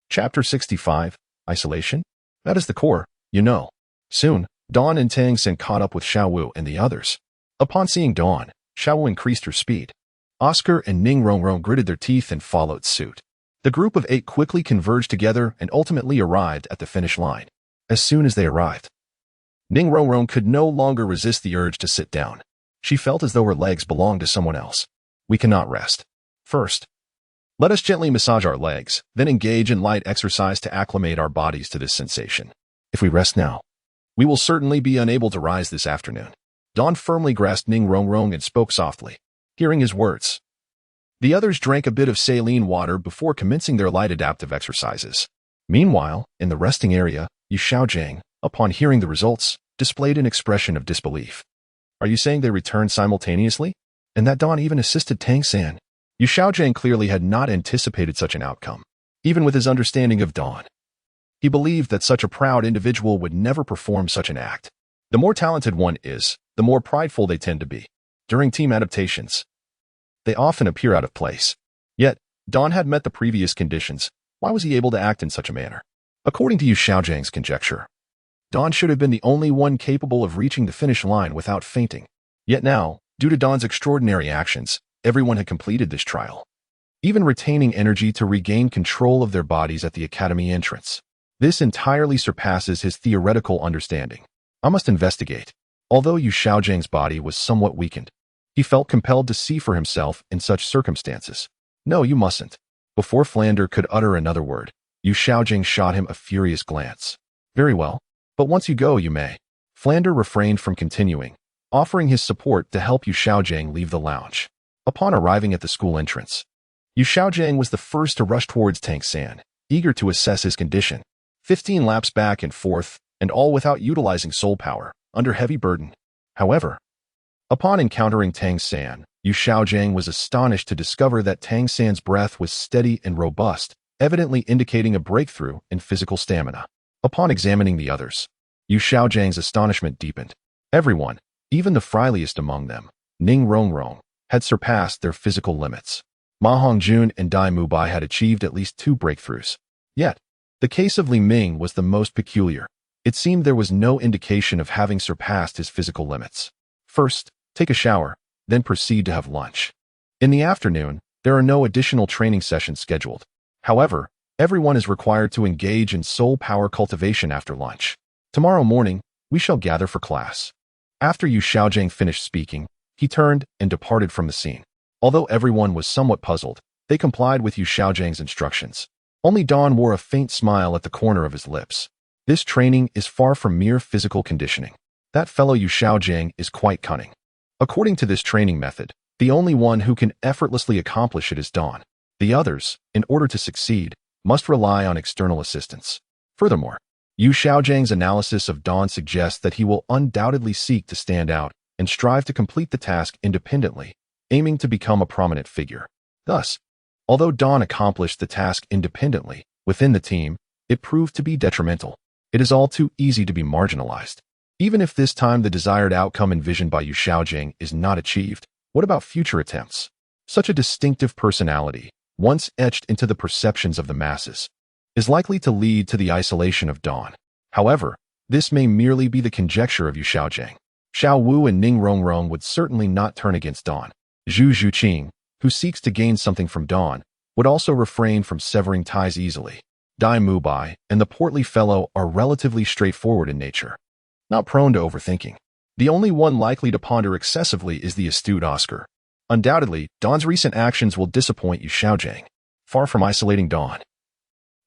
Chapter 65, Isolation? That is the core, you know. Soon, Dawn and Tang San caught up with Xiao Wu and the others. Upon seeing Dawn, Xiao Wu increased her speed. Oscar and Ning Rongrong gritted their teeth and followed suit. The group of 8 quickly converged together and ultimately arrived at the finish line. As soon as they arrived, Ning Rongrong could no longer resist the urge to sit down. She felt as though her legs belonged to someone else. We cannot rest. First, let us gently massage our legs, then engage in light exercise to acclimate our bodies to this sensation. If we rest now, we will certainly be unable to rise this afternoon. Dawn firmly grasped Ning Rongrong and spoke softly. Hearing his words, the others drank a bit of saline water before commencing their light adaptive exercises. Meanwhile, in the resting area, Yu Xiaojiang, upon hearing the results, displayed an expression of disbelief. Are you saying they returned simultaneously? And that Dawn even assisted Tang San? Yu Xiaojiang clearly had not anticipated such an outcome, even with his understanding of Dawn. He believed that such a proud individual would never perform such an act. The more talented one is, the more prideful they tend to be. During team adaptations, they often appear out of place. Yet, Dawn had met the previous conditions. Why was he able to act in such a manner? According to Yu Xiaojiang's conjecture, Dawn should have been the only one capable of reaching the finish line without fainting. Yet now, due to Dawn's extraordinary actions, everyone had completed this trial, even retaining energy to regain control of their bodies at the academy entrance. This entirely surpasses his theoretical understanding. I must investigate. Although Yu Xiaojiang's body was somewhat weakened, He felt compelled to see for himself in such circumstances. No, you mustn't. Before Flander could utter another word, Yu Xiaojing shot him a furious glance. Very well. But once you go, you may. Flander refrained from continuing, offering his support to help Yu Xiaojing leave the lounge. Upon arriving at the school entrance, Yu Xiaojing was the first to rush towards Tang San, eager to assess his condition. 15 laps back and forth, and all without utilizing soul power, under heavy burden. However, upon encountering Tang San, Yu Xiaojing was astonished to discover that Tang San's breath was steady and robust, evidently indicating a breakthrough in physical stamina. Upon examining the others, Yu Xiaojing's astonishment deepened. Everyone, even the friliest among them, Ning Rongrong, had surpassed their physical limits. Ma Hongjun and Dai Mubai had achieved at least 2 breakthroughs. Yet, the case of Li Ming was the most peculiar. It seemed there was no indication of having surpassed his physical limits. First, take a shower, then proceed to have lunch. In the afternoon, there are no additional training sessions scheduled. However, everyone is required to engage in soul power cultivation after lunch. Tomorrow morning, we shall gather for class. After Yu Xiaojing finished speaking, he turned and departed from the scene. Although everyone was somewhat puzzled, they complied with Yu Xiaojing's instructions. Only Don wore a faint smile at the corner of his lips. This training is far from mere physical conditioning. That fellow Yu Xiaojing is quite cunning. According to this training method, the only one who can effortlessly accomplish it is Don. The others, in order to succeed, must rely on external assistance. Furthermore, Yu Xiaojing's analysis of Don suggests that he will undoubtedly seek to stand out and strive to complete the task independently, aiming to become a prominent figure. Thus, although Don accomplished the task independently, within the team, it proved to be detrimental. It is all too easy to be marginalized. Even if this time the desired outcome envisioned by Yu Xiaojing is not achieved, what about future attempts? Such a distinctive personality, once etched into the perceptions of the masses, is likely to lead to the isolation of Don. However, this may merely be the conjecture of Yu Xiaojing. Xiao Wu and Ning Rongrong would certainly not turn against Don. Zhu Zhuqing, who seeks to gain something from Don, would also refrain from severing ties easily. Dai Mubai and the portly fellow are relatively straightforward in nature, not prone to overthinking. The only one likely to ponder excessively is the astute Oscar. Undoubtedly, Don's recent actions will disappoint Yu Xiaojing. Far from isolating Don,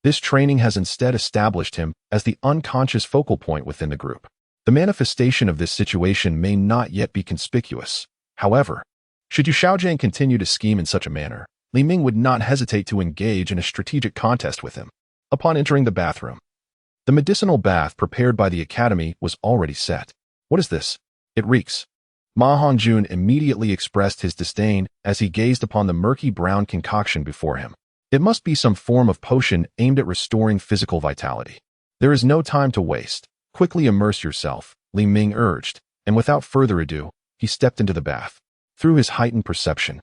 this training has instead established him as the unconscious focal point within the group. The manifestation of this situation may not yet be conspicuous. However, should Yu Xiaojing continue to scheme in such a manner, Li Ming would not hesitate to engage in a strategic contest with him. Upon entering the bathroom, the medicinal bath prepared by the academy was already set. What is this? It reeks. Ma Hongjun immediately expressed his disdain as he gazed upon the murky brown concoction before him. It must be some form of potion aimed at restoring physical vitality. There is no time to waste. Quickly immerse yourself, Li Ming urged, and without further ado, he stepped into the bath. Through his heightened perception,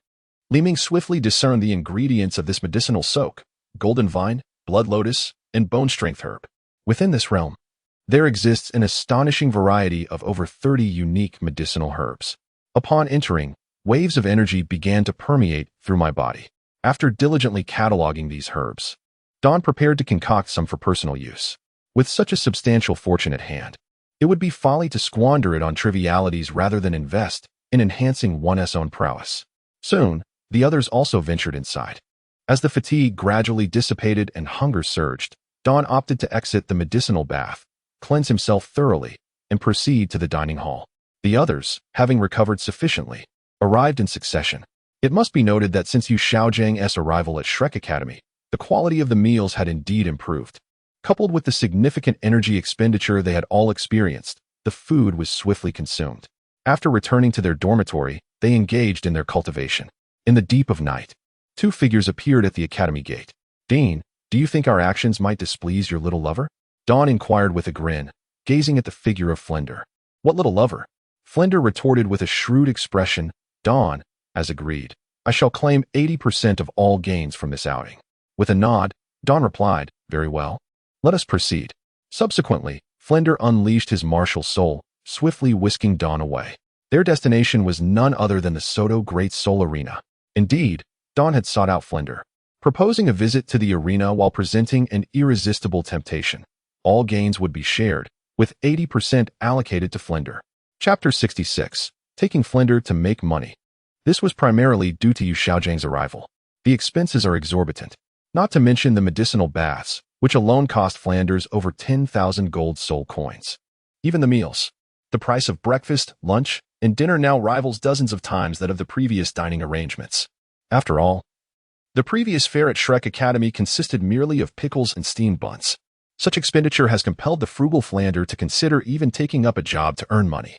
Li Ming swiftly discerned the ingredients of this medicinal soak: golden vine, blood lotus, and bone strength herb. Within this realm, there exists an astonishing variety of over 30 unique medicinal herbs. Upon entering, waves of energy began to permeate through my body. After diligently cataloging these herbs, Don prepared to concoct some for personal use. With such a substantial fortune at hand, it would be folly to squander it on trivialities rather than invest in enhancing one's own prowess. Soon, the others also ventured inside. As the fatigue gradually dissipated and hunger surged, Don opted to exit the medicinal bath, cleanse himself thoroughly, and proceed to the dining hall. The others, having recovered sufficiently, arrived in succession. It must be noted that since Yu Xiaojing's arrival at Shrek Academy, the quality of the meals had indeed improved. Coupled with the significant energy expenditure they had all experienced, the food was swiftly consumed. After returning to their dormitory, they engaged in their cultivation. In the deep of night, 2 figures appeared at the academy gate. "Dean, do you think our actions might displease your little lover?" Don inquired with a grin, gazing at the figure of Flinder. "What little lover?" Flinder retorted with a shrewd expression. "Don, as agreed, I shall claim 80% of all gains from this outing." With a nod, Don replied, "Very well. Let us proceed." Subsequently, Flinder unleashed his martial soul, swiftly whisking Don away. Their destination was none other than the Soto Great Soul Arena. Indeed, Don had sought out Flinder, proposing a visit to the arena while presenting an irresistible temptation. All gains would be shared, with 80% allocated to Flinder. Chapter 66. Taking Flinder to Make Money. This was primarily due to Yu Xiaojiang's arrival. The expenses are exorbitant, not to mention the medicinal baths, which alone cost Flanders over 10,000 gold soul coins. Even the meals. The price of breakfast, lunch, and dinner now rivals dozens of times that of the previous dining arrangements. After all, the previous fare at Shrek Academy consisted merely of pickles and steamed buns. Such expenditure has compelled the frugal Flander to consider even taking up a job to earn money.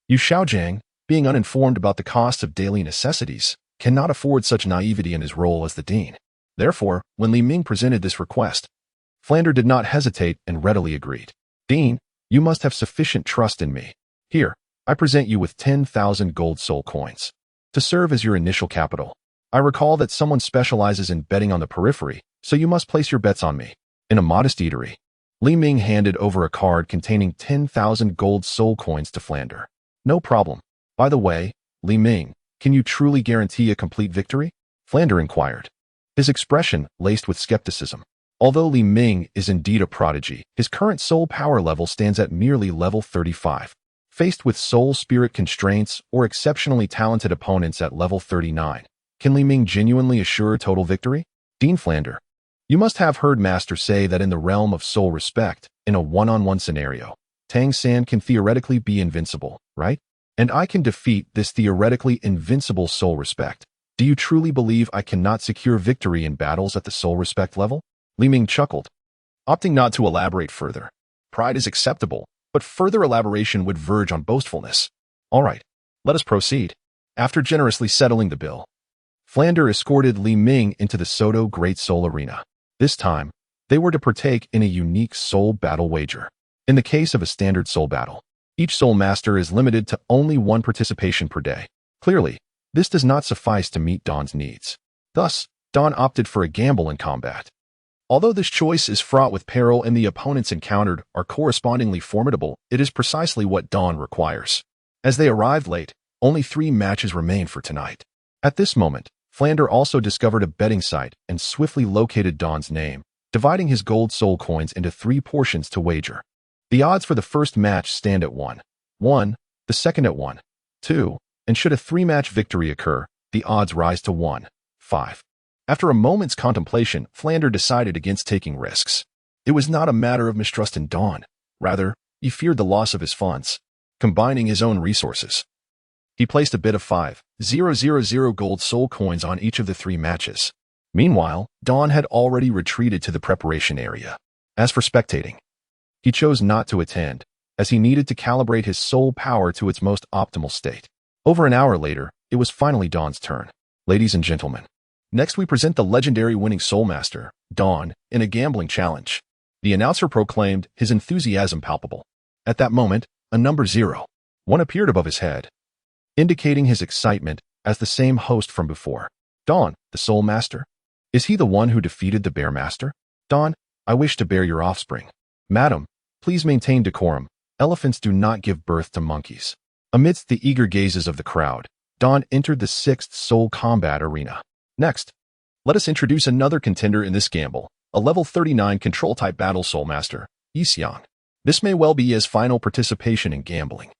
Yu Xiaojiang, being uninformed about the cost of daily necessities, cannot afford such naivety in his role as the dean. Therefore, when Li Ming presented this request, Flander did not hesitate and readily agreed. Dean, you must have sufficient trust in me. Here, I present you with 10,000 gold soul coins to serve as your initial capital. I recall that someone specializes in betting on the periphery, so you must place your bets on me. In a modest eatery, Li Ming handed over a card containing 10,000 gold soul coins to Flander. No problem. By the way, Li Ming, can you truly guarantee a complete victory? Flander inquired, his expression laced with skepticism. Although Li Ming is indeed a prodigy, his current soul power level stands at merely level 35. Faced with soul spirit constraints or exceptionally talented opponents at level 39, can Li Ming genuinely assure total victory? Dean Flander, you must have heard Master say that in the realm of soul respect, in a one-on-one scenario, Tang San can theoretically be invincible, right? And I can defeat this theoretically invincible soul respect. Do you truly believe I cannot secure victory in battles at the soul respect level? Li Ming chuckled, opting not to elaborate further. Pride is acceptable, but further elaboration would verge on boastfulness. All right, let us proceed. After generously settling the bill, Flander escorted Li Ming into the Soto Great Soul Arena. This time, they were to partake in a unique soul battle wager. In the case of a standard soul battle, each soul master is limited to only one participation per day. Clearly, this does not suffice to meet Dawn's needs. Thus, Dawn opted for a gamble in combat. Although this choice is fraught with peril and the opponents encountered are correspondingly formidable, it is precisely what Dawn requires. As they arrived late, only 3 matches remained for tonight. At this moment, Flander also discovered a betting site and swiftly located Dawn's name, dividing his gold soul coins into 3 portions to wager. The odds for the first match stand at 1, the second at 1, 2, and should a 3-match victory occur, the odds rise to 1, 5. After a moment's contemplation, Flander decided against taking risks. It was not a matter of mistrust in Dawn. Rather, he feared the loss of his funds. Combining his own resources, he placed a bid of 5,000 gold soul coins on each of the 3 matches. Meanwhile, Dawn had already retreated to the preparation area. As for spectating, he chose not to attend, as he needed to calibrate his soul power to its most optimal state. Over an hour later, it was finally Dawn's turn. Ladies and gentlemen, next we present the legendary winning soul master, Dawn, in a gambling challenge. The announcer proclaimed, his enthusiasm palpable. At that moment, a number 01 appeared above his head, indicating his excitement as the same host from before. Dawn, the soul master? Is he the one who defeated the bear master? Dawn, I wish to bear your offspring. Madam, please maintain decorum. Elephants do not give birth to monkeys. Amidst the eager gazes of the crowd, Dawn entered the 6th soul combat arena. Next, let us introduce another contender in this gamble, a level 39 control-type battle soul master, Yixiang. This may well be his final participation in gambling,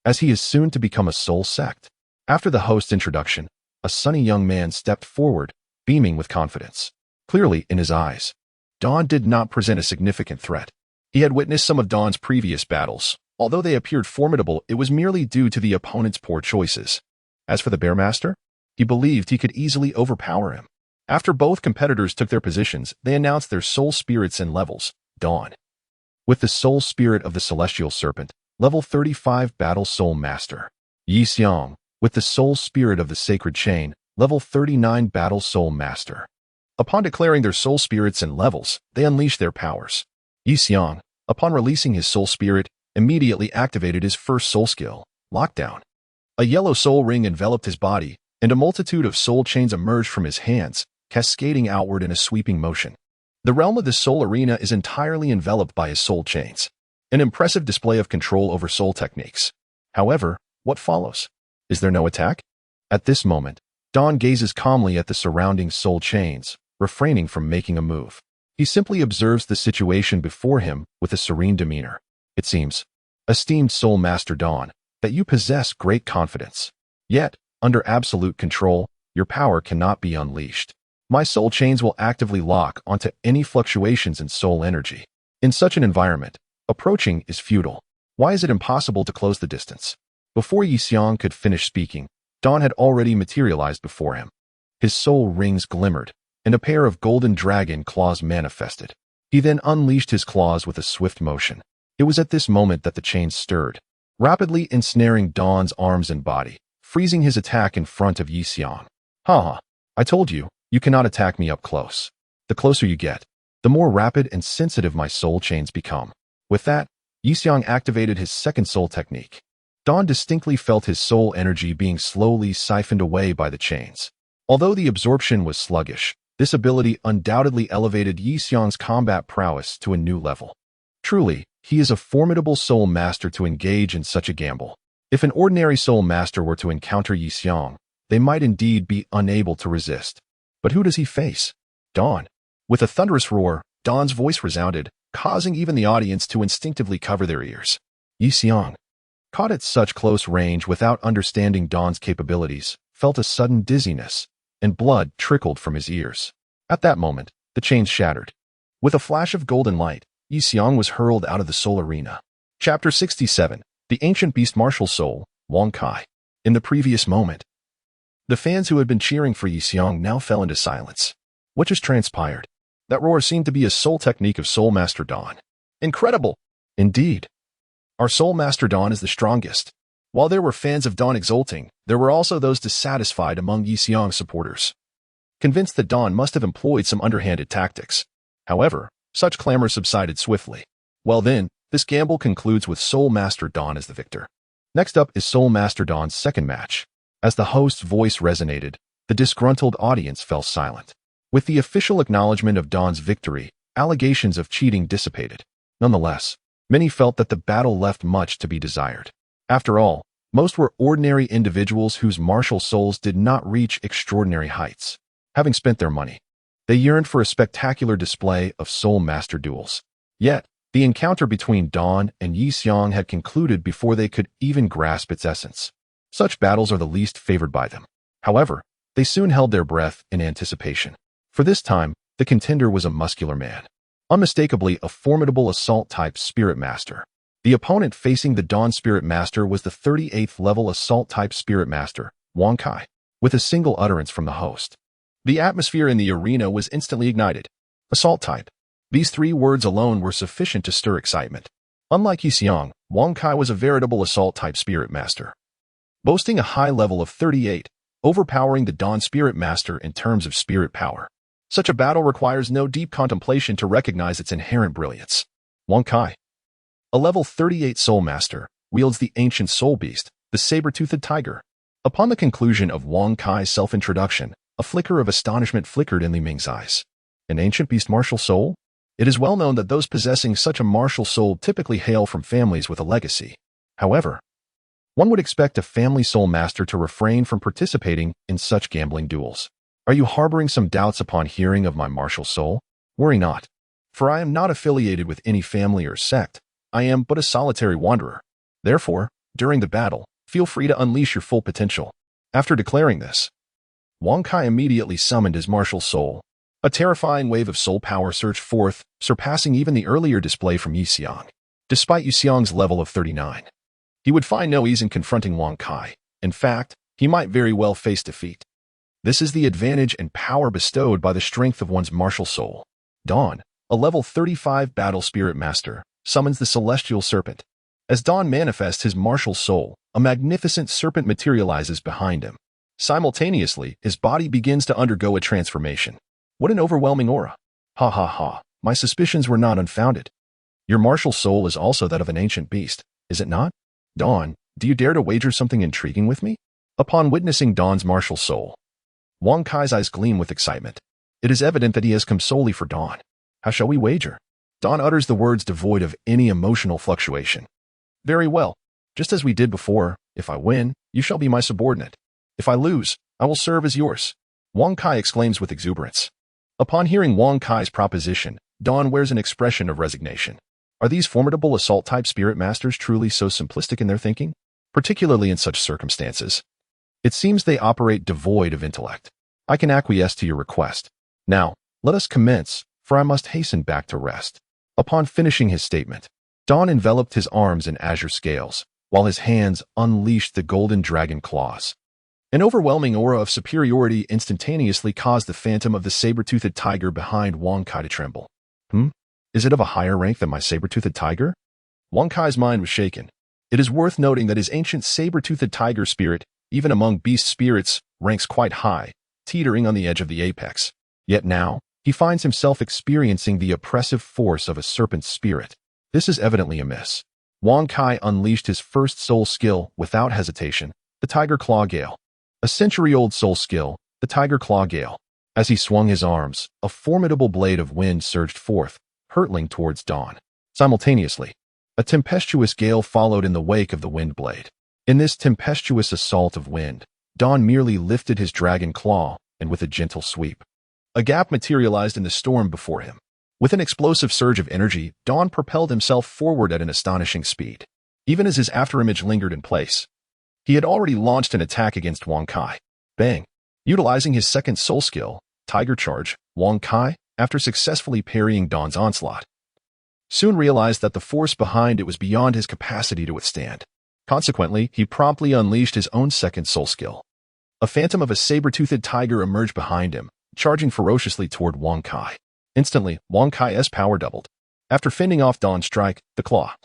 as he is soon to become a soul sect. After the host's introduction, a sunny young man stepped forward, beaming with confidence. Clearly, in his eyes, Dawn did not present a significant threat. He had witnessed some of Dawn's previous battles. Although they appeared formidable, it was merely due to the opponent's poor choices. As for the bear master, he believed he could easily overpower him. After both competitors took their positions, they announced their soul spirits and levels. Dawn, with the soul spirit of the celestial serpent, level 35 battle soul master. Yixiang, with the soul spirit of the sacred chain, level 39 battle soul master. Upon declaring their soul spirits and levels, they unleashed their powers. Yixiang, upon releasing his soul spirit, immediately activated his first soul skill, Lockdown. A yellow soul ring enveloped his body, and a multitude of soul chains emerged from his hands, cascading outward in a sweeping motion. The realm of the soul arena is entirely enveloped by his soul chains, an impressive display of control over soul techniques. However, what follows? Is there no attack? At this moment, Dawn gazes calmly at the surrounding soul chains, refraining from making a move. He simply observes the situation before him with a serene demeanor. It seems, esteemed soul master Dawn, that you possess great confidence. Yet, Under absolute control, your power cannot be unleashed. My soul chains will actively lock onto any fluctuations in soul energy. In such an environment, approaching is futile. Why is it impossible to close the distance? Before Yixiang could finish speaking, dawn had already materialized before him. His soul rings glimmered, and a pair of golden dragon claws manifested. He then unleashed his claws with a swift motion. It was at this moment that the chains stirred, rapidly ensnaring Dawn's arms and body, freezing his attack in front of Yixiang. Haha, I told you, you cannot attack me up close. The closer you get, the more rapid and sensitive my soul chains become. With that, Yixiang activated his second soul technique. Dawn distinctly felt his soul energy being slowly siphoned away by the chains. Although the absorption was sluggish, this ability undoubtedly elevated Yixiang's combat prowess to a new level. Truly, he is a formidable soul master to engage in such a gamble. If an ordinary soul master were to encounter Yixiang, they might indeed be unable to resist. But who does he face? Dawn. With a thunderous roar, Dawn's voice resounded, causing even the audience to instinctively cover their ears. Yixiang, caught at such close range without understanding Dawn's capabilities, felt a sudden dizziness, and blood trickled from his ears. At that moment, the chains shattered. With a flash of golden light, Yixiang was hurled out of the soul arena. Chapter 67. The Ancient Beast Martial Soul, Wang Kai. In the previous moment, the fans who had been cheering for Yixiang now fell into silence. What just transpired? That roar seemed to be a soul technique of Soul Master Dawn. Incredible! Indeed. Our Soul Master Dawn is the strongest. While there were fans of Dawn exulting, there were also those dissatisfied among Yixiang's supporters, convinced that Dawn must have employed some underhanded tactics. However, such clamor subsided swiftly. Well then, this gamble concludes with Soul Master Dawn as the victor. Next up is Soul Master Dawn's second match. As the host's voice resonated, the disgruntled audience fell silent. With the official acknowledgement of Dawn's victory, allegations of cheating dissipated. Nonetheless, many felt that the battle left much to be desired. After all, most were ordinary individuals whose martial souls did not reach extraordinary heights. Having spent their money, they yearned for a spectacular display of Soul Master duels. Yet, the encounter between Dawn and Yixiang had concluded before they could even grasp its essence. Such battles are the least favored by them. However, they soon held their breath in anticipation. For this time, the contender was a muscular man, unmistakably a formidable assault-type spirit master. The opponent facing the Dawn Spirit Master was the 38th level assault-type spirit master, Wang Kai. With a single utterance from the host, the atmosphere in the arena was instantly ignited. Assault type. These three words alone were sufficient to stir excitement. Unlike Yixiang, Wang Kai was a veritable assault-type spirit master, boasting a high level of 38, overpowering the Dawn Spirit Master in terms of spirit power. Such a battle requires no deep contemplation to recognize its inherent brilliance. Wang Kai, a level 38 Soul Master, wields the ancient soul beast, the saber-toothed tiger. Upon the conclusion of Wang Kai's self-introduction, a flicker of astonishment flickered in Li Ming's eyes. An ancient beast martial soul? It is well known that those possessing such a martial soul typically hail from families with a legacy. However, one would expect a family soul master to refrain from participating in such gambling duels. Are you harboring some doubts upon hearing of my martial soul? Worry not, for I am not affiliated with any family or sect. I am but a solitary wanderer. Therefore, during the battle, feel free to unleash your full potential. After declaring this, Wang Kai immediately summoned his martial soul. A terrifying wave of soul power surged forth, surpassing even the earlier display from Yixiang. Despite Yixiang's level of 39, he would find no ease in confronting Wang Kai. In fact, he might very well face defeat. This is the advantage and power bestowed by the strength of one's martial soul. Dawn, a level 35 battle spirit master, summons the celestial serpent. As Dawn manifests his martial soul, a magnificent serpent materializes behind him. Simultaneously, his body begins to undergo a transformation. What an overwhelming aura. Ha ha ha, my suspicions were not unfounded. Your martial soul is also that of an ancient beast, is it not? Dawn, do you dare to wager something intriguing with me? Upon witnessing Dawn's martial soul, Wang Kai's eyes gleam with excitement. It is evident that he has come solely for Dawn. How shall we wager? Dawn utters the words devoid of any emotional fluctuation. Very well. Just as we did before, if I win, you shall be my subordinate. If I lose, I will serve as yours. Wang Kai exclaims with exuberance. Upon hearing Wang Kai's proposition, Dawn wears an expression of resignation. Are these formidable assault-type spirit masters truly so simplistic in their thinking? Particularly in such circumstances, It seems they operate devoid of intellect. I can acquiesce to your request. Now, let us commence, for I must hasten back to rest." Upon finishing his statement, Dawn enveloped his arms in azure scales, while his hands unleashed the golden dragon claws. An overwhelming aura of superiority instantaneously caused the phantom of the saber-toothed tiger behind Wang Kai to tremble. Is it of a higher rank than my saber-toothed tiger? Wang Kai's mind was shaken. It is worth noting that his ancient saber-toothed tiger spirit, even among beast spirits, ranks quite high, teetering on the edge of the apex. Yet now, he finds himself experiencing the oppressive force of a serpent's spirit. This is evidently amiss. Wang Kai unleashed his first soul skill without hesitation, the Tiger Claw Gale. A century-old soul skill, the Tiger Claw Gale. As he swung his arms, a formidable blade of wind surged forth, hurtling towards Dawn. Simultaneously, a tempestuous gale followed in the wake of the wind blade. In this tempestuous assault of wind, Dawn merely lifted his dragon claw, and with a gentle sweep, a gap materialized in the storm before him. With an explosive surge of energy, Dawn propelled himself forward at an astonishing speed. Even as his afterimage lingered in place, he had already launched an attack against Wang Kai. Bang! Utilizing his second soul skill, Tiger Charge, Wang Kai, after successfully parrying Dawn's onslaught, soon realized that the force behind it was beyond his capacity to withstand. Consequently, he promptly unleashed his own second soul skill. A phantom of a saber-toothed tiger emerged behind him, charging ferociously toward Wang Kai. Instantly, Wang Kai's power doubled. After fending off Dawn's strike, the claw,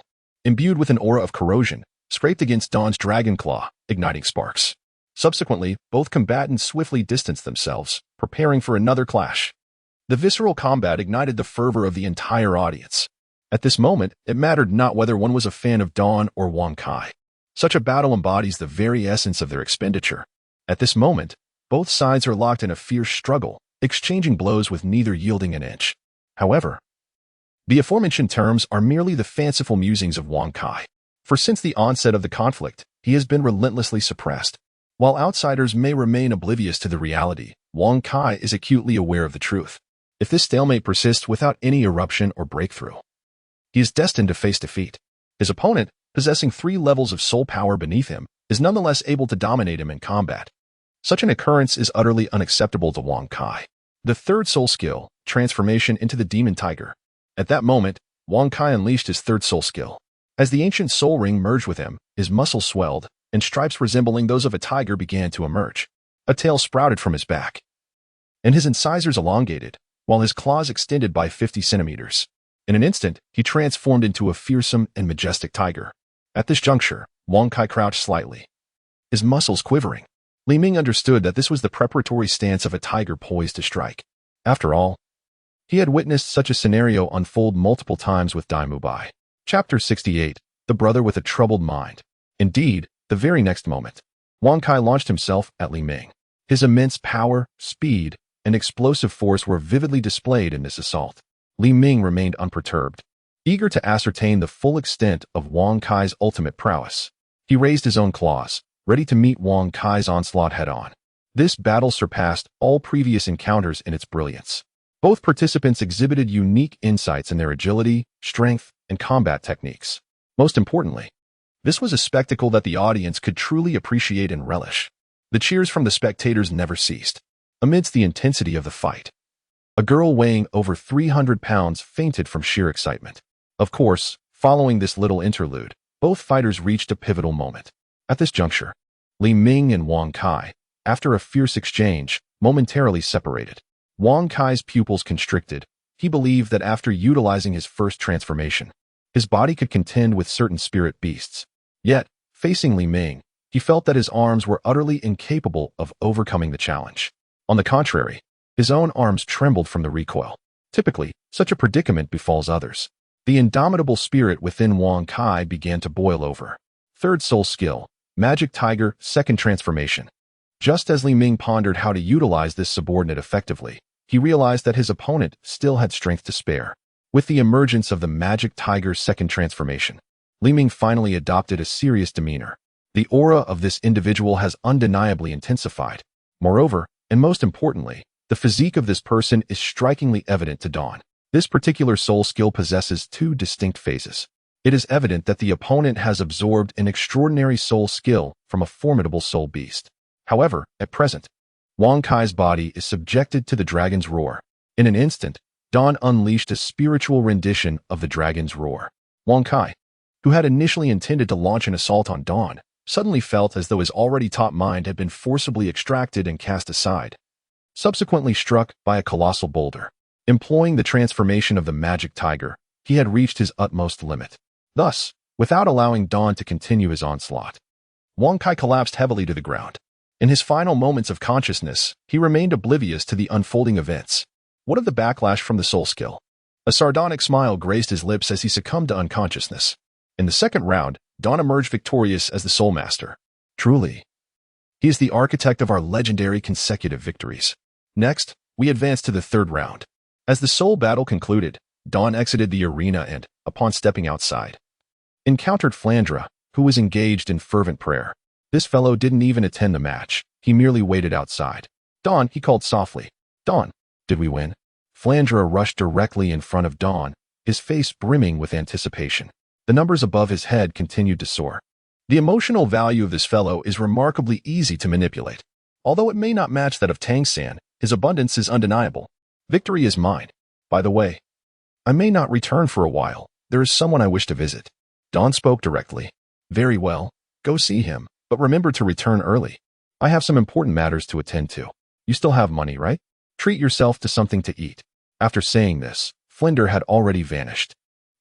imbued with an aura of corrosion, scraped against Dawn's dragon claw, igniting sparks. Subsequently, both combatants swiftly distanced themselves, preparing for another clash. The visceral combat ignited the fervor of the entire audience. At this moment, it mattered not whether one was a fan of Dawn or Wang Kai. Such a battle embodies the very essence of their expenditure. At this moment, both sides are locked in a fierce struggle, exchanging blows with neither yielding an inch. However, the aforementioned terms are merely the fanciful musings of Wang Kai. For since the onset of the conflict, he has been relentlessly suppressed. While outsiders may remain oblivious to the reality, Wang Kai is acutely aware of the truth. If this stalemate persists without any eruption or breakthrough, he is destined to face defeat. His opponent, possessing 3 levels of soul power beneath him, is nonetheless able to dominate him in combat. Such an occurrence is utterly unacceptable to Wang Kai. The third soul skill, Transformation into the Demon Tiger. At that moment, Wang Kai unleashed his third soul skill. As the ancient soul ring merged with him, his muscles swelled, and stripes resembling those of a tiger began to emerge. A tail sprouted from his back, and his incisors elongated, while his claws extended by 50 centimeters. In an instant, he transformed into a fearsome and majestic tiger. At this juncture, Wang Kai crouched slightly, his muscles quivering. Li Ming understood that this was the preparatory stance of a tiger poised to strike. After all, he had witnessed such a scenario unfold multiple times with Dai Mubai. Chapter 68, The Brother with a Troubled Mind. Indeed, the very next moment, Wang Kai launched himself at Li Ming. His immense power, speed, and explosive force were vividly displayed in this assault. Li Ming remained unperturbed, eager to ascertain the full extent of Wang Kai's ultimate prowess. He raised his own claws, ready to meet Wang Kai's onslaught head-on. This battle surpassed all previous encounters in its brilliance. Both participants exhibited unique insights in their agility, strength, and combat techniques. Most importantly, this was a spectacle that the audience could truly appreciate and relish. The cheers from the spectators never ceased. Amidst the intensity of the fight, a girl weighing over 300 pounds fainted from sheer excitement. Of course, following this little interlude, both fighters reached a pivotal moment. At this juncture, Li Ming and Wang Kai, after a fierce exchange, momentarily separated. Wang Kai's pupils constricted. He believed that after utilizing his first transformation, his body could contend with certain spirit beasts. Yet, facing Li Ming, he felt that his arms were utterly incapable of overcoming the challenge. On the contrary, his own arms trembled from the recoil. Typically, such a predicament befalls others. The indomitable spirit within Wang Kai began to boil over. Third soul skill, Magic Tiger, Second Transformation. Just as Li Ming pondered how to utilize this subordinate effectively, he realized that his opponent still had strength to spare. With the emergence of the Magic Tiger's Second Transformation, Li Ming finally adopted a serious demeanor. The aura of this individual has undeniably intensified. Moreover, and most importantly, the physique of this person is strikingly evident to Dawn. This particular soul skill possesses 2 distinct phases. It is evident that the opponent has absorbed an extraordinary soul skill from a formidable soul beast. However, at present, Wang Kai's body is subjected to the dragon's roar. In an instant, Dawn unleashed a spiritual rendition of the dragon's roar. Wang Kai, who had initially intended to launch an assault on Dawn, suddenly felt as though his already taut mind had been forcibly extracted and cast aside, subsequently struck by a colossal boulder. Employing the transformation of the magic tiger, he had reached his utmost limit. Thus, without allowing Dawn to continue his onslaught, Wang Kai collapsed heavily to the ground. In his final moments of consciousness, he remained oblivious to the unfolding events. What of the backlash from the soul skill? A sardonic smile graced his lips as he succumbed to unconsciousness. In the second round, Dawn emerged victorious as the Soul Master. Truly, he is the architect of our legendary consecutive victories. Next, we advance to the third round. As the soul battle concluded, Dawn exited the arena and, upon stepping outside, encountered Flandra, who was engaged in fervent prayer. This fellow didn't even attend the match. He merely waited outside. Dawn, he called softly. Dawn, did we win? Flandra rushed directly in front of Dawn, his face brimming with anticipation. The numbers above his head continued to soar. The emotional value of this fellow is remarkably easy to manipulate. Although it may not match that of Tang San, his abundance is undeniable. Victory is mine. By the way, I may not return for a while. There is someone I wish to visit. Dawn spoke directly. Very well, go see him, but remember to return early. I have some important matters to attend to. You still have money, right? Treat yourself to something to eat. After saying this, Flinder had already vanished.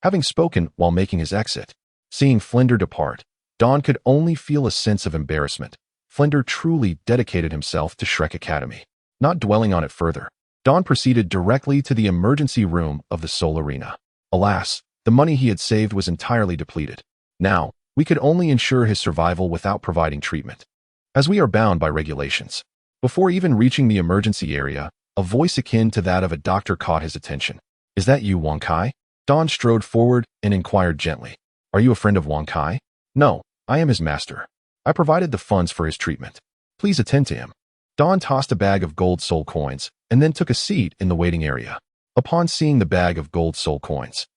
Having spoken while making his exit, seeing Flinder depart, Dawn could only feel a sense of embarrassment. Flinder truly dedicated himself to Shrek Academy. Not dwelling on it further, Dawn proceeded directly to the emergency room of the Soul Arena. Alas, the money he had saved was entirely depleted. Now, we could only ensure his survival without providing treatment, as we are bound by regulations. Before even reaching the emergency area, a voice akin to that of a doctor caught his attention. Is that you, Wang Kai? Dawn strode forward and inquired gently. Are you a friend of Wang Kai? No, I am his master. I provided the funds for his treatment. Please attend to him. Dawn tossed a bag of gold soul coins and then took a seat in the waiting area. Upon seeing the bag of gold soul coins,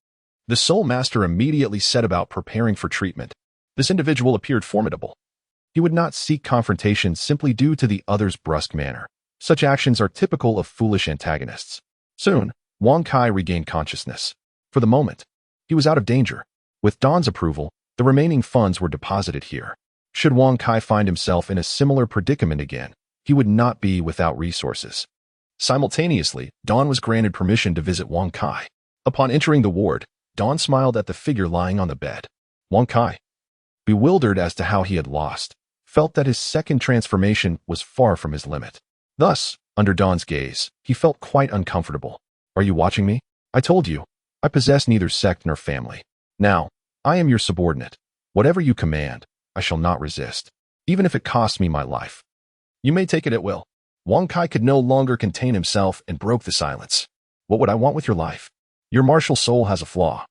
the Soul Master immediately set about preparing for treatment. This individual appeared formidable. He would not seek confrontation simply due to the other's brusque manner. Such actions are typical of foolish antagonists. Soon, Wang Kai regained consciousness. For the moment, he was out of danger. With Dawn's approval, the remaining funds were deposited here. Should Wang Kai find himself in a similar predicament again, he would not be without resources. Simultaneously, Dawn was granted permission to visit Wang Kai. Upon entering the ward, Dawn smiled at the figure lying on the bed. Wang Kai, bewildered as to how he had lost, felt that his second transformation was far from his limit. Thus, under Dawn's gaze, he felt quite uncomfortable. Are you watching me? I told you, I possess neither sect nor family. Now, I am your subordinate. Whatever you command, I shall not resist, even if it costs me my life. You may take it at will. Wang Kai could no longer contain himself and broke the silence. What would I want with your life? Your martial soul has a flaw.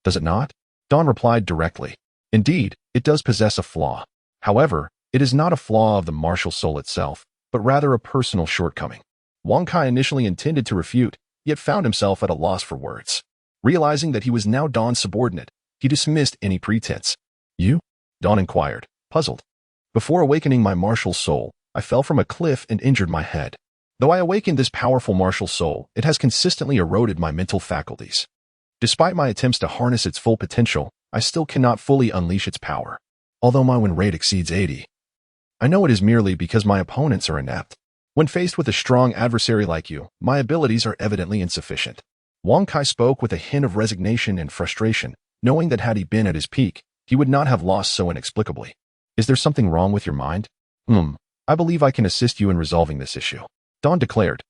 Does it not? Dawn replied directly. Indeed, it does possess a flaw. However, it is not a flaw of the martial soul itself, but rather a personal shortcoming. Wang Kai initially intended to refute, yet found himself at a loss for words. Realizing that he was now Dawn's subordinate, he dismissed any pretense. You? Dawn inquired, puzzled. Before awakening my martial soul, I fell from a cliff and injured my head. Though I awakened this powerful martial soul, it has consistently eroded my mental faculties. Despite my attempts to harness its full potential, I still cannot fully unleash its power. Although my win rate exceeds 80. I know it is merely because my opponents are inept. When faced with a strong adversary like you, my abilities are evidently insufficient. Wang Kai spoke with a hint of resignation and frustration, knowing that had he been at his peak, he would not have lost so inexplicably. Is there something wrong with your mind? I believe I can assist you in resolving this issue, Dawn declared,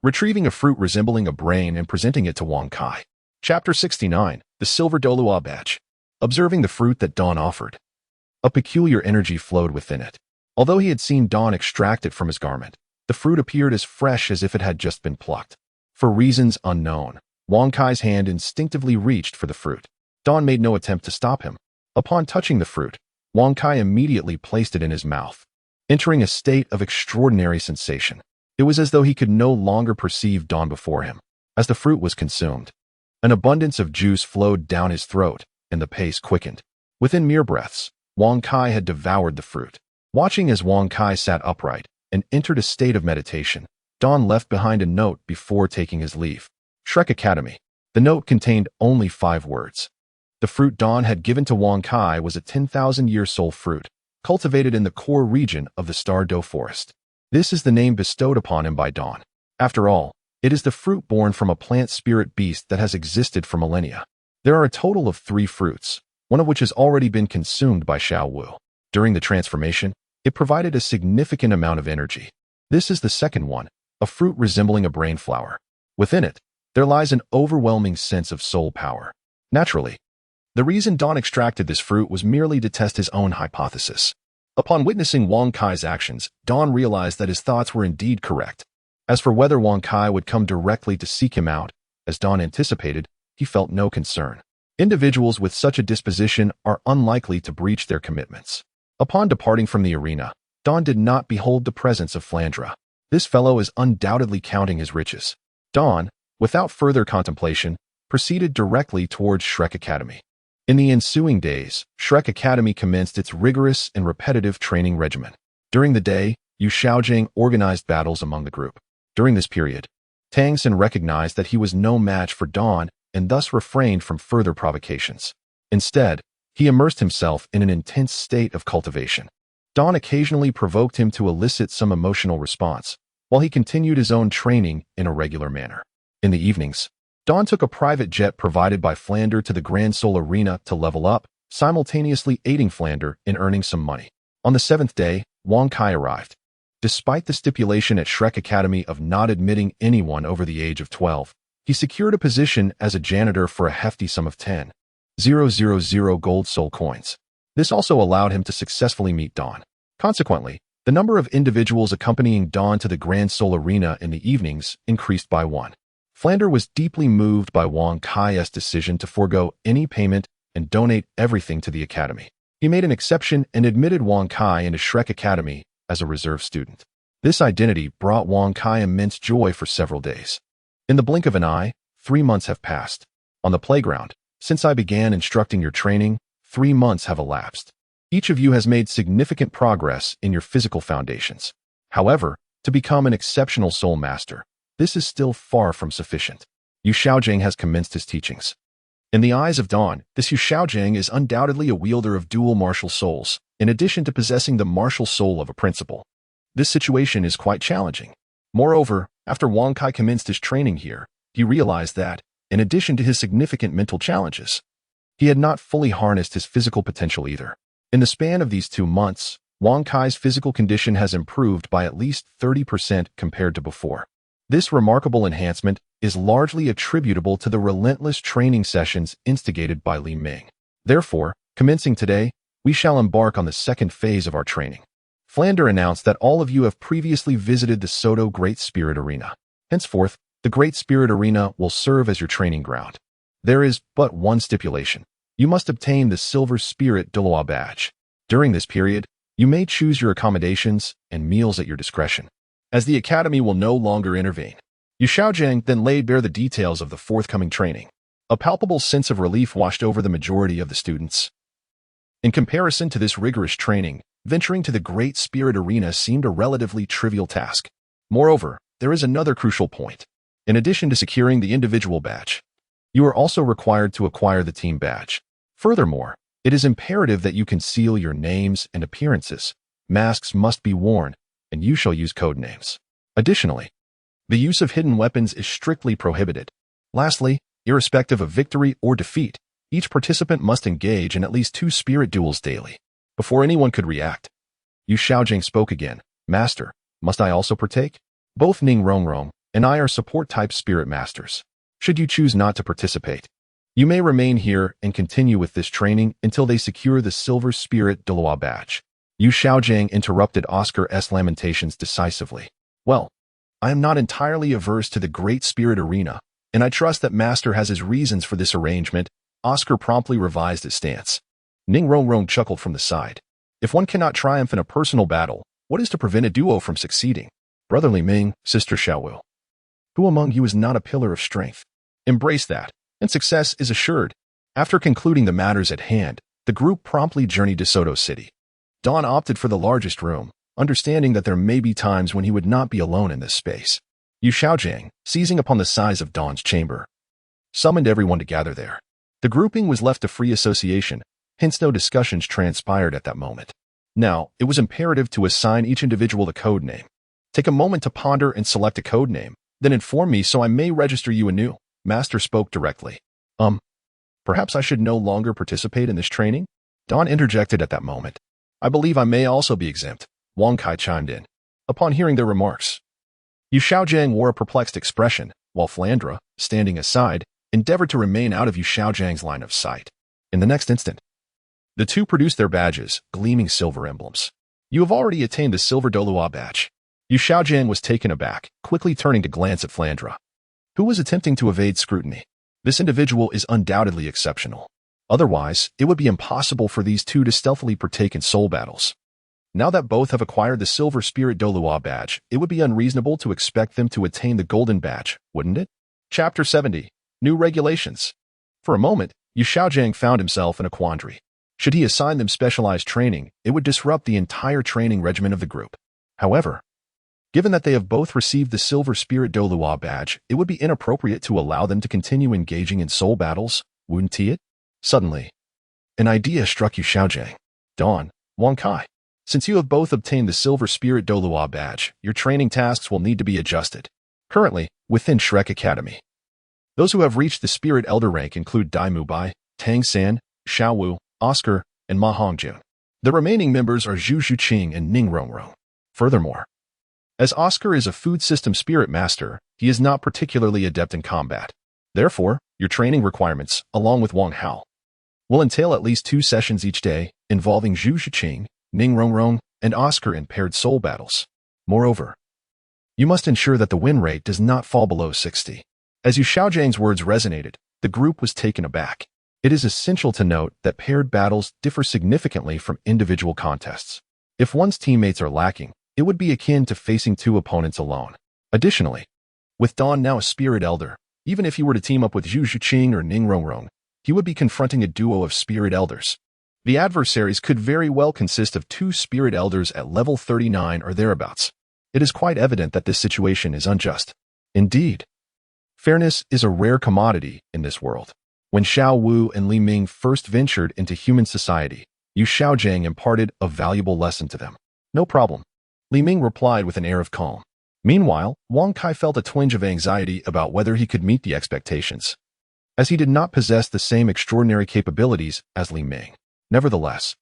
retrieving a fruit resembling a brain and presenting it to Wang Kai. Chapter 69, The Silver Douluo Badge. Observing the fruit that Dawn offered, a peculiar energy flowed within it. Although he had seen Dawn extract it from his garment, the fruit appeared as fresh as if it had just been plucked. For reasons unknown, Wang Kai's hand instinctively reached for the fruit. Dawn made no attempt to stop him. Upon touching the fruit, Wang Kai immediately placed it in his mouth, entering a state of extraordinary sensation. It was as though he could no longer perceive Dawn before him. As the fruit was consumed, an abundance of juice flowed down his throat, and the pace quickened. Within mere breaths, Wang Kai had devoured the fruit. Watching as Wang Kai sat upright and entered a state of meditation, Don left behind a note before taking his leave. Shrek Academy. The note contained only 5 words. The fruit Don had given to Wang Kai was a 10,000-year soul fruit, cultivated in the core region of the Stardo Forest. This is the name bestowed upon him by Don. After all, it is the fruit born from a plant spirit beast that has existed for millennia. There are a total of 3 fruits, one of which has already been consumed by Xiao Wu. During the transformation, it provided a significant amount of energy. This is the second one, a fruit resembling a brain flower. Within it, there lies an overwhelming sense of soul power. Naturally, the reason Don extracted this fruit was merely to test his own hypothesis. Upon witnessing Wang Kai's actions, Don realized that his thoughts were indeed correct. As for whether Wang Kai would come directly to seek him out, as Don anticipated, he felt no concern. Individuals with such a disposition are unlikely to breach their commitments. Upon departing from the arena, Don did not behold the presence of Flandra. This fellow is undoubtedly counting his riches. Don, without further contemplation, proceeded directly towards Shrek Academy. In the ensuing days, Shrek Academy commenced its rigorous and repetitive training regimen. During the day, Yu Xiaojing organized battles among the group. During this period, Tang Xin recognized that he was no match for Don and thus refrained from further provocations. Instead, he immersed himself in an intense state of cultivation. Don occasionally provoked him to elicit some emotional response, while he continued his own training in a regular manner. In the evenings, Don took a private jet provided by Flander to the Grand Soul Arena to level up, simultaneously aiding Flander in earning some money. On the 7th day, Wang Kai arrived. Despite the stipulation at Shrek Academy of not admitting anyone over the age of 12, he secured a position as a janitor for a hefty sum of 10,000 gold soul coins. This also allowed him to successfully meet Don. Consequently, the number of individuals accompanying Don to the Grand Soul Arena in the evenings increased by 1. Flander was deeply moved by Wang Kai's decision to forego any payment and donate everything to the academy. He made an exception and admitted Wang Kai into Shrek Academy as a reserve student. This identity brought Wang Kai immense joy for several days. In the blink of an eye, 3 months have passed. On the playground, since I began instructing your training, 3 months have elapsed. Each of you has made significant progress in your physical foundations. However, to become an exceptional soul master, this is still far from sufficient. Yu Xiaojing has commenced his teachings. In the eyes of Don, this Yu Xiaojing is undoubtedly a wielder of dual martial souls, in addition to possessing the martial soul of a principal. This situation is quite challenging. Moreover, after Wang Kai commenced his training here, he realized that, in addition to his significant mental challenges, he had not fully harnessed his physical potential either. In the span of these 2 months, Wang Kai's physical condition has improved by at least 30% compared to before. This remarkable enhancement is largely attributable to the relentless training sessions instigated by Li Ming. Therefore, commencing today, we shall embark on the second phase of our training. Flander announced that all of you have previously visited the Soto Great Spirit Arena. Henceforth, the Great Spirit Arena will serve as your training ground. There is but one stipulation. You must obtain the Silver Spirit Douluo badge. During this period, you may choose your accommodations and meals at your discretion, as the Academy will no longer intervene. Yu Xiaojing then laid bare the details of the forthcoming training. A palpable sense of relief washed over the majority of the students. In comparison to this rigorous training, venturing to the Great Spirit Arena seemed a relatively trivial task. Moreover, there is another crucial point. In addition to securing the individual badge, you are also required to acquire the team badge. Furthermore, it is imperative that you conceal your names and appearances. Masks must be worn, and you shall use code names. Additionally, the use of hidden weapons is strictly prohibited. Lastly, irrespective of victory or defeat, each participant must engage in at least 2 spirit duels daily. Before anyone could react, Yu Xiaojing spoke again. Master, must I also partake? Both Ning Rongrong and I are support-type spirit masters. Should you choose not to participate, you may remain here and continue with this training until they secure the Silver Spirit Douluo badge. Yu Xiaojing interrupted Oscar's lamentations decisively. Well, I am not entirely averse to the Great Spirit Arena, and I trust that Master has his reasons for this arrangement. Oscar promptly revised his stance. Ning Rongrong chuckled from the side. If one cannot triumph in a personal battle, what is to prevent a duo from succeeding? Brotherly Ming, Sister Xiao Wu. Who among you is not a pillar of strength? Embrace that, and success is assured. After concluding the matters at hand, the group promptly journeyed to Soto City. Dawn opted for the largest room, understanding that there may be times when he would not be alone in this space. Yu Xiaojiang, seizing upon the size of Dawn's chamber, summoned everyone to gather there. The grouping was left to free association, hence no discussions transpired at that moment. Now, it was imperative to assign each individual a code name. Take a moment to ponder and select a code name, then inform me so I may register you anew. Master spoke directly. Perhaps I should no longer participate in this training? Dawn interjected at that moment. I believe I may also be exempt. Wang Kai chimed in. Upon hearing their remarks, Yu Xiaojiang wore a perplexed expression, while Flandra, standing aside, endeavored to remain out of Yu Xiaojiang's line of sight. In the next instant, the two produced their badges, gleaming silver emblems. You have already attained the silver Douluo badge. Yu Xiaojiang was taken aback, quickly turning to glance at Flandra, who was attempting to evade scrutiny. This individual is undoubtedly exceptional. Otherwise, it would be impossible for these two to stealthily partake in soul battles. Now that both have acquired the Silver Spirit Douluo badge, it would be unreasonable to expect them to attain the Golden badge, wouldn't it? Chapter 70. New Regulations. For a moment, Yu Xiaojiang found himself in a quandary. Should he assign them specialized training, it would disrupt the entire training regimen of the group. However, given that they have both received the Silver Spirit Douluo badge, it would be inappropriate to allow them to continue engaging in soul battles, wouldn't it? Suddenly, an idea struck Yu Xiaojiang. Dawn, Wang Kai, since you have both obtained the Silver Spirit Douluo badge, your training tasks will need to be adjusted. Currently, within Shrek Academy, those who have reached the Spirit Elder rank include Dai Mubai, Tang San, Xiao Wu, Oscar, and Ma Hongjun. The remaining members are Zhu Zhuqing and Ning Rongrong. Furthermore, as Oscar is a food system spirit master, he is not particularly adept in combat. Therefore, your training requirements, along with Wang Hao, will entail at least 2 sessions each day, involving Zhu Zhuqing, Ning Rongrong, and Oscar in paired soul battles. Moreover, you must ensure that the win rate does not fall below 60. As Yu Xiaojiang's words resonated, the group was taken aback. It is essential to note that paired battles differ significantly from individual contests. If one's teammates are lacking, it would be akin to facing 2 opponents alone. Additionally, with Dawn now a Spirit Elder, even if he were to team up with Zhu Zhuqing or Ning Rongrong, he would be confronting a duo of Spirit Elders. The adversaries could very well consist of 2 Spirit Elders at level 39 or thereabouts. It is quite evident that this situation is unjust. Indeed, fairness is a rare commodity in this world. When Xiao Wu and Li Ming first ventured into human society, Yu Xiaojiang imparted a valuable lesson to them. No problem, Li Ming replied with an air of calm. Meanwhile, Wang Kai felt a twinge of anxiety about whether he could meet the expectations, as he did not possess the same extraordinary capabilities as Li Ming. Nevertheless,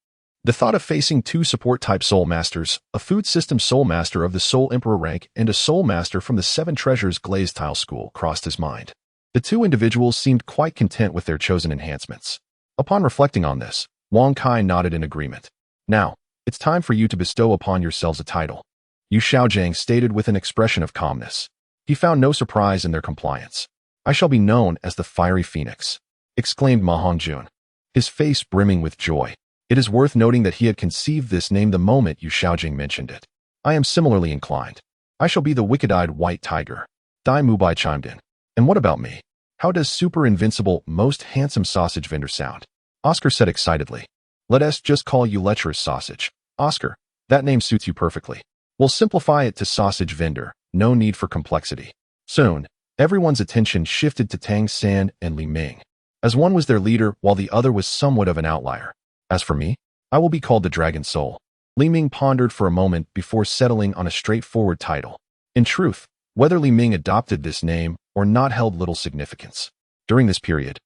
the thought of facing 2 support-type soul masters, a food system soul master of the Soul Emperor rank and a soul master from the 7 Treasures Glazed Tile School, crossed his mind. The 2 individuals seemed quite content with their chosen enhancements. Upon reflecting on this, Wang Kai nodded in agreement. Now, it's time for you to bestow upon yourselves a title, Yu Xiaojiang stated with an expression of calmness. He found no surprise in their compliance. I shall be known as the Fiery Phoenix, exclaimed Ma Hongjun, his face brimming with joy. It is worth noting that he had conceived this name the moment Yu Xiaojiang mentioned it. I am similarly inclined. I shall be the Wicked-Eyed White Tiger. Dai Mubai chimed in. And what about me? How does super invincible, most handsome sausage vendor sound? Oscar said excitedly. Let us just call you Lecherous Sausage. Oscar, that name suits you perfectly. We'll simplify it to Sausage Vendor. No need for complexity. Soon, everyone's attention shifted to Tang San and Li Ming, as one was their leader while the other was somewhat of an outlier. As for me, I will be called the Dragon Soul. Li Ming pondered for a moment before settling on a straightforward title. In truth, whether Li Ming adopted this name or not held little significance. During this period,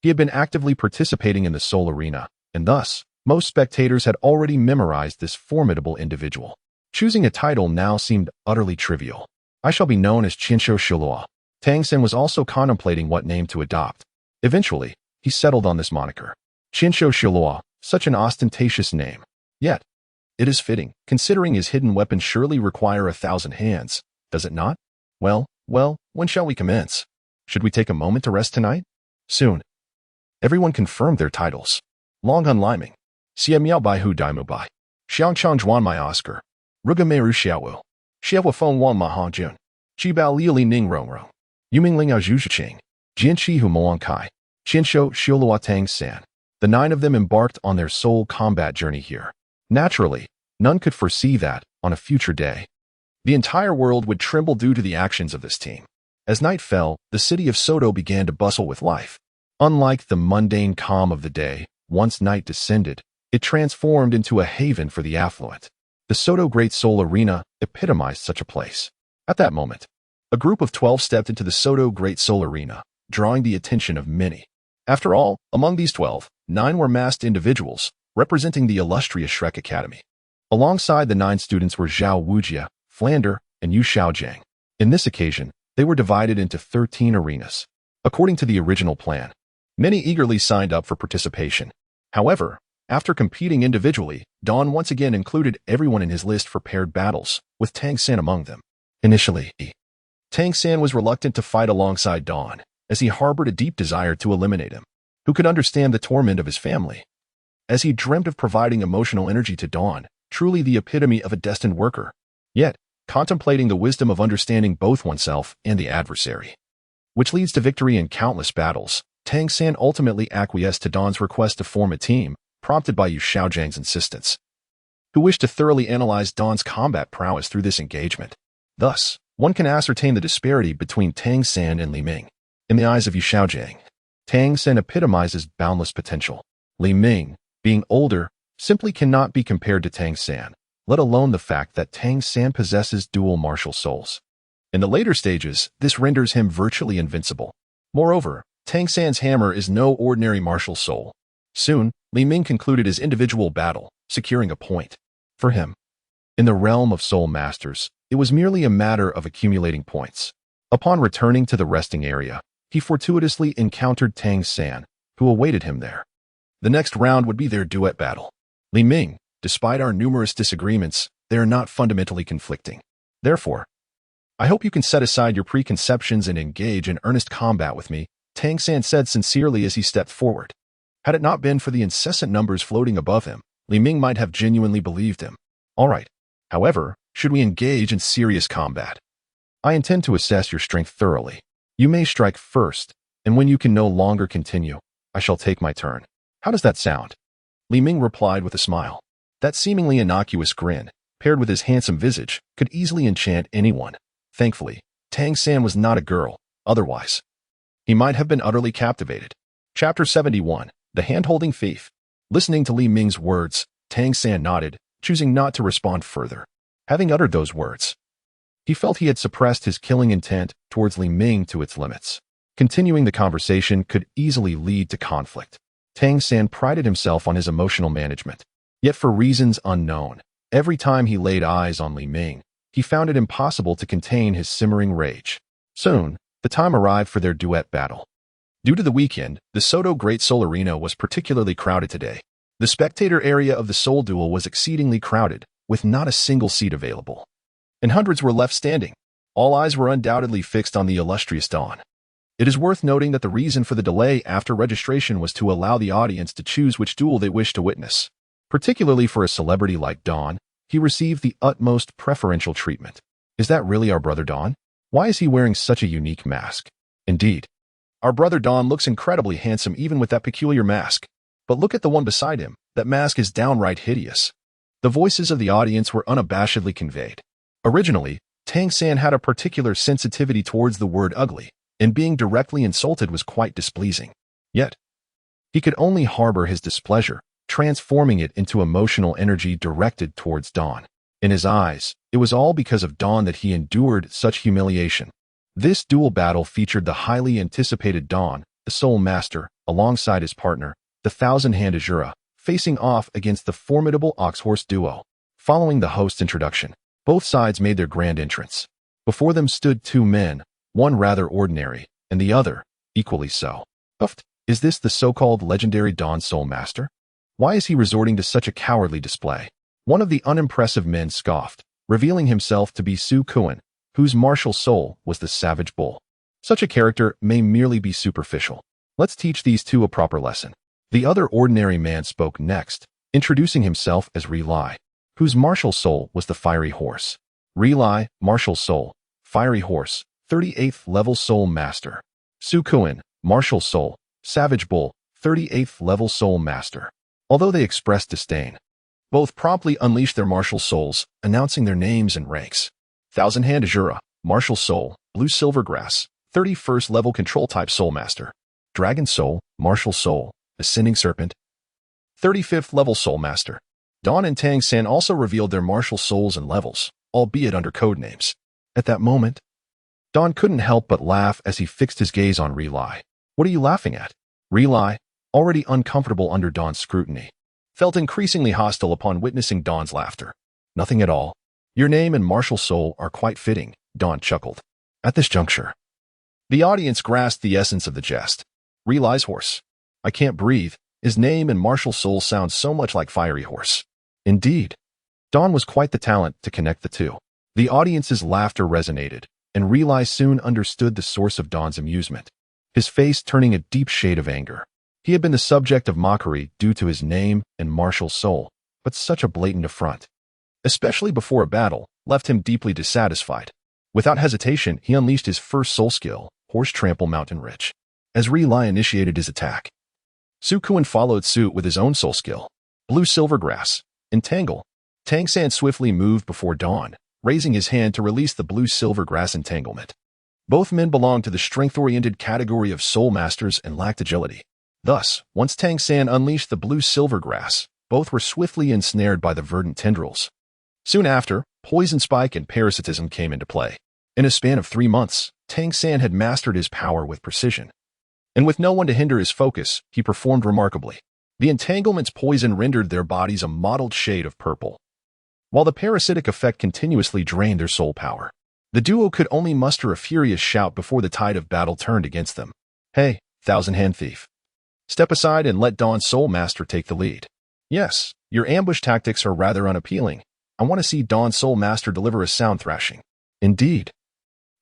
he had been actively participating in the soul arena, and thus, most spectators had already memorized this formidable individual. Choosing a title now seemed utterly trivial. I shall be known as Qianshou Shilua. Tang Sen was also contemplating what name to adopt. Eventually, he settled on this moniker. Qianshou Shilua, such an ostentatious name. Yet, it is fitting, considering his hidden weapons surely require 1,000 hands, does it not? Well, when shall we commence? Should we take a moment to rest tonight? Soon. Everyone confirmed their titles. Long Hun Liming, Xie Miao Bai Hu Dai Mu Bai, Xiang Chang Zhuan Mai Oscar, Ruga Meru Xiao Wu, Xie Feng Wan Ma Hongjun, Ji Bao Liu Li Ning Rongrong, Yuming Ling Ao Zhu Zhiqing, Jian Chi Hu Moan Kai, Qianshou Xiulua Tang San. The 9 of them embarked on their soul combat journey here. Naturally, none could foresee that, on a future day, the entire world would tremble due to the actions of this team. As night fell, the city of Soto began to bustle with life. Unlike the mundane calm of the day, once night descended, it transformed into a haven for the affluent. The Soto Great Soul Arena epitomized such a place. At that moment, a group of 12 stepped into the Soto Great Soul Arena, drawing the attention of many. After all, among these 12, 9 were masked individuals, representing the illustrious Shrek Academy. Alongside the 9 students were Xiao Wu, Flander, and Yu Xiaojiang. In this occasion, they were divided into 13 arenas. According to the original plan, many eagerly signed up for participation. However, after competing individually, Dawn once again included everyone in his list for paired battles, with Tang San among them. Initially, Tang San was reluctant to fight alongside Dawn, as he harbored a deep desire to eliminate him. Who could understand the torment of his family? As he dreamt of providing emotional energy to Dawn, truly the epitome of a destined worker. Yet, contemplating the wisdom of understanding both oneself and the adversary, which leads to victory in countless battles, Tang San ultimately acquiesced to Dawn's request to form a team, prompted by Yu Xiaojiang's insistence, who wished to thoroughly analyze Dawn's combat prowess through this engagement. Thus, one can ascertain the disparity between Tang San and Li Ming. In the eyes of Yu Xiaojiang, Tang San epitomizes boundless potential. Li Ming, being older, simply cannot be compared to Tang San, let alone the fact that Tang San possesses dual martial souls. In the later stages, this renders him virtually invincible. Moreover, Tang San's hammer is no ordinary martial soul. Soon, Li Ming concluded his individual battle, securing a point. For him, in the realm of soul masters, it was merely a matter of accumulating points. Upon returning to the resting area, he fortuitously encountered Tang San, who awaited him there. The next round would be their duet battle. Li Ming, despite our numerous disagreements, they are not fundamentally conflicting. Therefore, I hope you can set aside your preconceptions and engage in earnest combat with me, Tang San said sincerely as he stepped forward. Had it not been for the incessant numbers floating above him, Li Ming might have genuinely believed him. All right. However, should we engage in serious combat? I intend to assess your strength thoroughly. You may strike first, and when you can no longer continue, I shall take my turn. How does that sound? Li Ming replied with a smile. That seemingly innocuous grin, paired with his handsome visage, could easily enchant anyone. Thankfully, Tang San was not a girl. Otherwise, he might have been utterly captivated. Chapter 71, The Hand-Holding Thief. Listening to Li Ming's words, Tang San nodded, choosing not to respond further. Having uttered those words, he felt he had suppressed his killing intent towards Li Ming to its limits. Continuing the conversation could easily lead to conflict. Tang San prided himself on his emotional management. Yet for reasons unknown, every time he laid eyes on Li Ming, he found it impossible to contain his simmering rage. Soon, the time arrived for their duet battle. Due to the weekend, the Soto Great Soul Arena was particularly crowded today. The spectator area of the Soul Duel was exceedingly crowded, with not a single seat available. And hundreds were left standing. All eyes were undoubtedly fixed on the illustrious Dawn. It is worth noting that the reason for the delay after registration was to allow the audience to choose which duel they wished to witness. Particularly for a celebrity like Dawn, he received the utmost preferential treatment. Is that really our brother Dawn? Why is he wearing such a unique mask? Indeed, our brother Dawn looks incredibly handsome even with that peculiar mask. But look at the one beside him. That mask is downright hideous. The voices of the audience were unabashedly conveyed. Originally, Tang San had a particular sensitivity towards the word ugly, and being directly insulted was quite displeasing. Yet, he could only harbor his displeasure, transforming it into emotional energy directed towards Dawn. In his eyes, it was all because of Dawn that he endured such humiliation. This duel battle featured the highly anticipated Dawn, the Soul Master, alongside his partner, the Thousand-Hand Azura, facing off against the formidable Ox-Horse duo. Following the host's introduction, both sides made their grand entrance. Before them stood 2 men, one rather ordinary, and the other, equally so. Uft, is this the so-called legendary Dawn Soul Master? Why is he resorting to such a cowardly display? One of the unimpressive men scoffed, revealing himself to be Su Kuan, whose martial soul was the Savage Bull. Such a character may merely be superficial. Let's teach these two a proper lesson. The other ordinary man spoke next, introducing himself as Relai, whose martial soul was the Fiery Horse. Relai, martial soul, Fiery Horse, 38th level Soul Master. Su Kuan, martial soul, Savage Bull, 38th level Soul Master. Although they expressed disdain, Both promptly unleashed their martial souls, announcing their names and ranks. Thousand Hand Azure, Martial Soul, Blue Silvergrass, 31st level Control Type Soul Master. Dragon Soul, Martial Soul, Ascending Serpent, 35th level Soul Master. Dawn and Tang San also revealed their martial souls and levels, albeit under code names. At that moment, Dawn couldn't help but laugh as he fixed his gaze on Relai. What are you laughing at? Relai, already uncomfortable under Dawn's scrutiny, felt increasingly hostile upon witnessing Dawn's laughter. Nothing at all. Your name and martial soul are quite fitting, Dawn chuckled. At this juncture, the audience grasped the essence of the jest. Relai's horse. I can't breathe. His name and martial soul sound so much like Fiery Horse. Indeed. Dawn was quite the talent to connect the two. The audience's laughter resonated, and Relai soon understood the source of Dawn's amusement, his face turning a deep shade of anger. He had been the subject of mockery due to his name and martial soul, but such a blatant affront, especially before a battle, left him deeply dissatisfied. Without hesitation, he unleashed his first soul skill, Horse Trample Mountain Ridge. As Relai initiated his attack, Su Kuan followed suit with his own soul skill, Blue Silvergrass, Entangle. Tang San swiftly moved before Dawn, raising his hand to release the Blue Silvergrass entanglement. Both men belonged to the strength-oriented category of soul masters and lacked agility. Thus, once Tang San unleashed the Blue Silvergrass, both were swiftly ensnared by the verdant tendrils. Soon after, Poison Spike and Parasitism came into play. In a span of 3 months, Tang San had mastered his power with precision. And with no one to hinder his focus, he performed remarkably. The entanglement's poison rendered their bodies a mottled shade of purple, while the parasitic effect continuously drained their soul power. The duo could only muster a furious shout before the tide of battle turned against them. Hey, Thousand Hand Thief. Step aside and let Dawn's Soul Master take the lead. Yes, your ambush tactics are rather unappealing. I want to see Dawn's Soul Master deliver a sound thrashing. Indeed.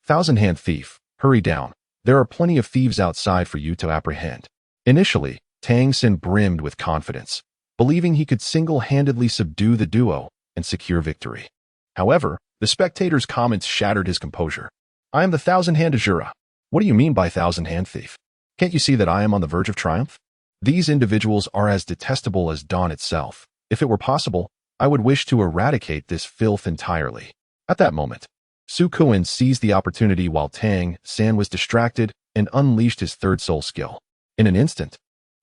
Thousand Hand Thief, hurry down. There are plenty of thieves outside for you to apprehend. Initially, Tang San brimmed with confidence, believing he could single-handedly subdue the duo and secure victory. However, the spectators' comments shattered his composure. I am the Thousand Hand Azure. What do you mean by Thousand Hand Thief? Can't you see that I am on the verge of triumph? These individuals are as detestable as Dawn itself. If it were possible, I would wish to eradicate this filth entirely. At that moment, Su Kuan seized the opportunity while Tang San was distracted and unleashed his third soul skill. In an instant,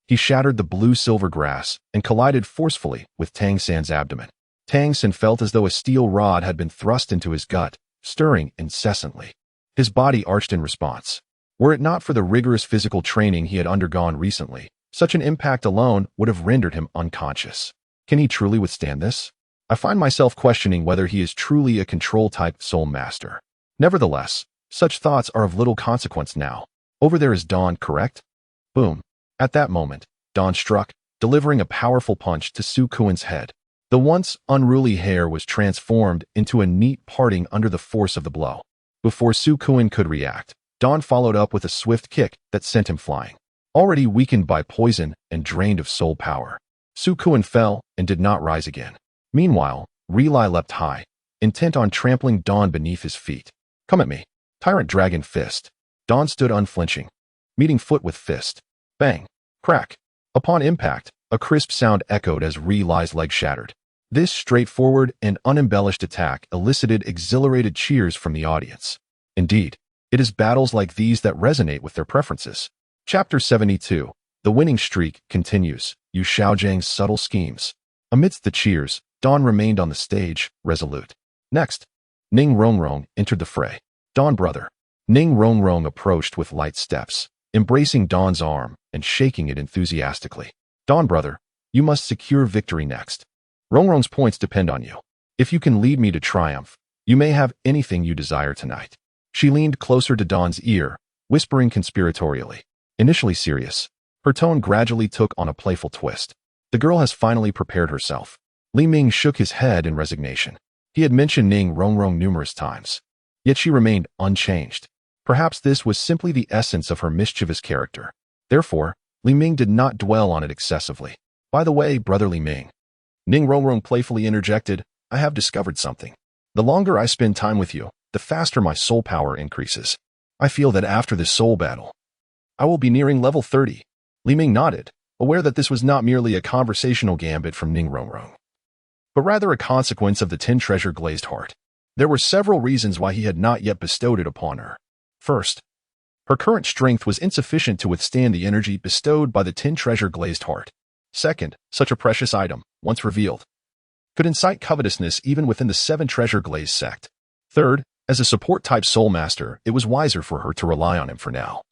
he shattered the Blue Silvergrass and collided forcefully with Tang San's abdomen. Tang San felt as though a steel rod had been thrust into his gut, stirring incessantly. His body arched in response. Were it not for the rigorous physical training he had undergone recently, such an impact alone would have rendered him unconscious. Can he truly withstand this? I find myself questioning whether he is truly a control-type soul master. Nevertheless, such thoughts are of little consequence now. Over there is Dawn, correct? Boom. At that moment, Dawn struck, delivering a powerful punch to Su Kuan's head. The once unruly hair was transformed into a neat parting under the force of the blow. Before Su Kuan could react, Dawn followed up with a swift kick that sent him flying. Already weakened by poison and drained of soul power, Su Kuan fell and did not rise again. Meanwhile, Relai leapt high, intent on trampling Dawn beneath his feet. Come at me. Tyrant Dragon Fist. Dawn stood unflinching, meeting foot with fist. Bang. Crack. Upon impact, a crisp sound echoed as Relai's leg shattered. This straightforward and unembellished attack elicited exhilarated cheers from the audience. Indeed, it is battles like these that resonate with their preferences. Chapter 72. The winning streak continues. Yu Xiaojang's subtle schemes. Amidst the cheers, Dawn remained on the stage, resolute. Next, Ning Rongrong entered the fray. Dawn brother. Ning Rongrong approached with light steps, embracing Dawn's arm and shaking it enthusiastically. Dawn brother, you must secure victory next. Rongrong's points depend on you. If you can lead me to triumph, you may have anything you desire tonight. She leaned closer to Dawn's ear, whispering conspiratorially. Initially serious, her tone gradually took on a playful twist. The girl has finally prepared herself. Li Ming shook his head in resignation. He had mentioned Ning Rongrong numerous times, yet she remained unchanged. Perhaps this was simply the essence of her mischievous character. Therefore, Li Ming did not dwell on it excessively. By the way, brother Li Ming, Ning Rongrong playfully interjected, I have discovered something. The longer I spend time with you, the faster my soul power increases. I feel that after this soul battle, I will be nearing level 30. Li Ming nodded, aware that this was not merely a conversational gambit from Ning Rongrong. but rather a consequence of the 10 treasure-glazed heart. There were several reasons why he had not yet bestowed it upon her. First, her current strength was insufficient to withstand the energy bestowed by the 10 treasure-glazed heart. Second, such a precious item, once revealed, could incite covetousness even within the 7 treasure-glazed sect. Third, as a support-type soul master, it was wiser for her to rely on him for now,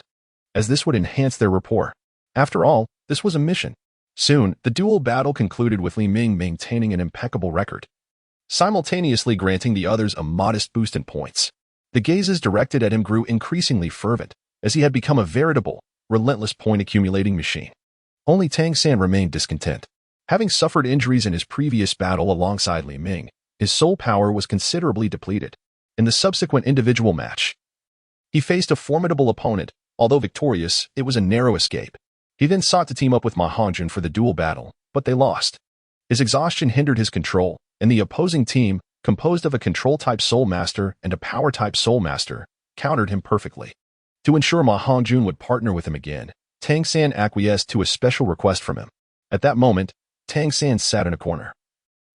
as this would enhance their rapport. After all, this was a mission. Soon, the duel battle concluded with Li Ming maintaining an impeccable record, simultaneously granting the others a modest boost in points. The gazes directed at him grew increasingly fervent, as he had become a veritable, relentless point-accumulating machine. Only Tang San remained discontent. Having suffered injuries in his previous battle alongside Li Ming, his soul power was considerably depleted. In the subsequent individual match, he faced a formidable opponent. Although victorious, it was a narrow escape. He then sought to team up with Ma Hongjun for the duel battle, but they lost. His exhaustion hindered his control, and the opposing team, composed of a control-type soul master and a power-type soul master, countered him perfectly. To ensure Ma Hongjun would partner with him again, Tang San acquiesced to a special request from him. At that moment, Tang San sat in a corner,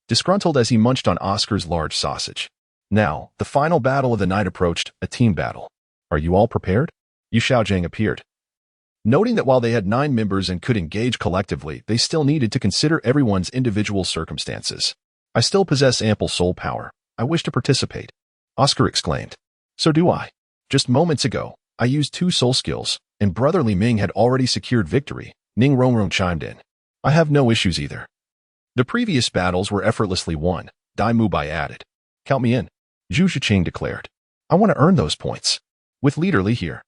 disgruntled as he munched on Oscar's large sausage. Now, the final battle of the night approached, a team battle. Are you all prepared? Yu Xiaojing appeared. Noting that while they had 9 members and could engage collectively, they still needed to consider everyone's individual circumstances. I still possess ample soul power. I wish to participate, Oscar exclaimed. So do I. Just moments ago, I used 2 soul skills, and Brother Li Ming had already secured victory, Ning Rongrong chimed in. I have no issues either. The previous battles were effortlessly won, Dai Mubai added. Count me in, Zhu Zhiqing declared. I want to earn those points. With Leader Li here,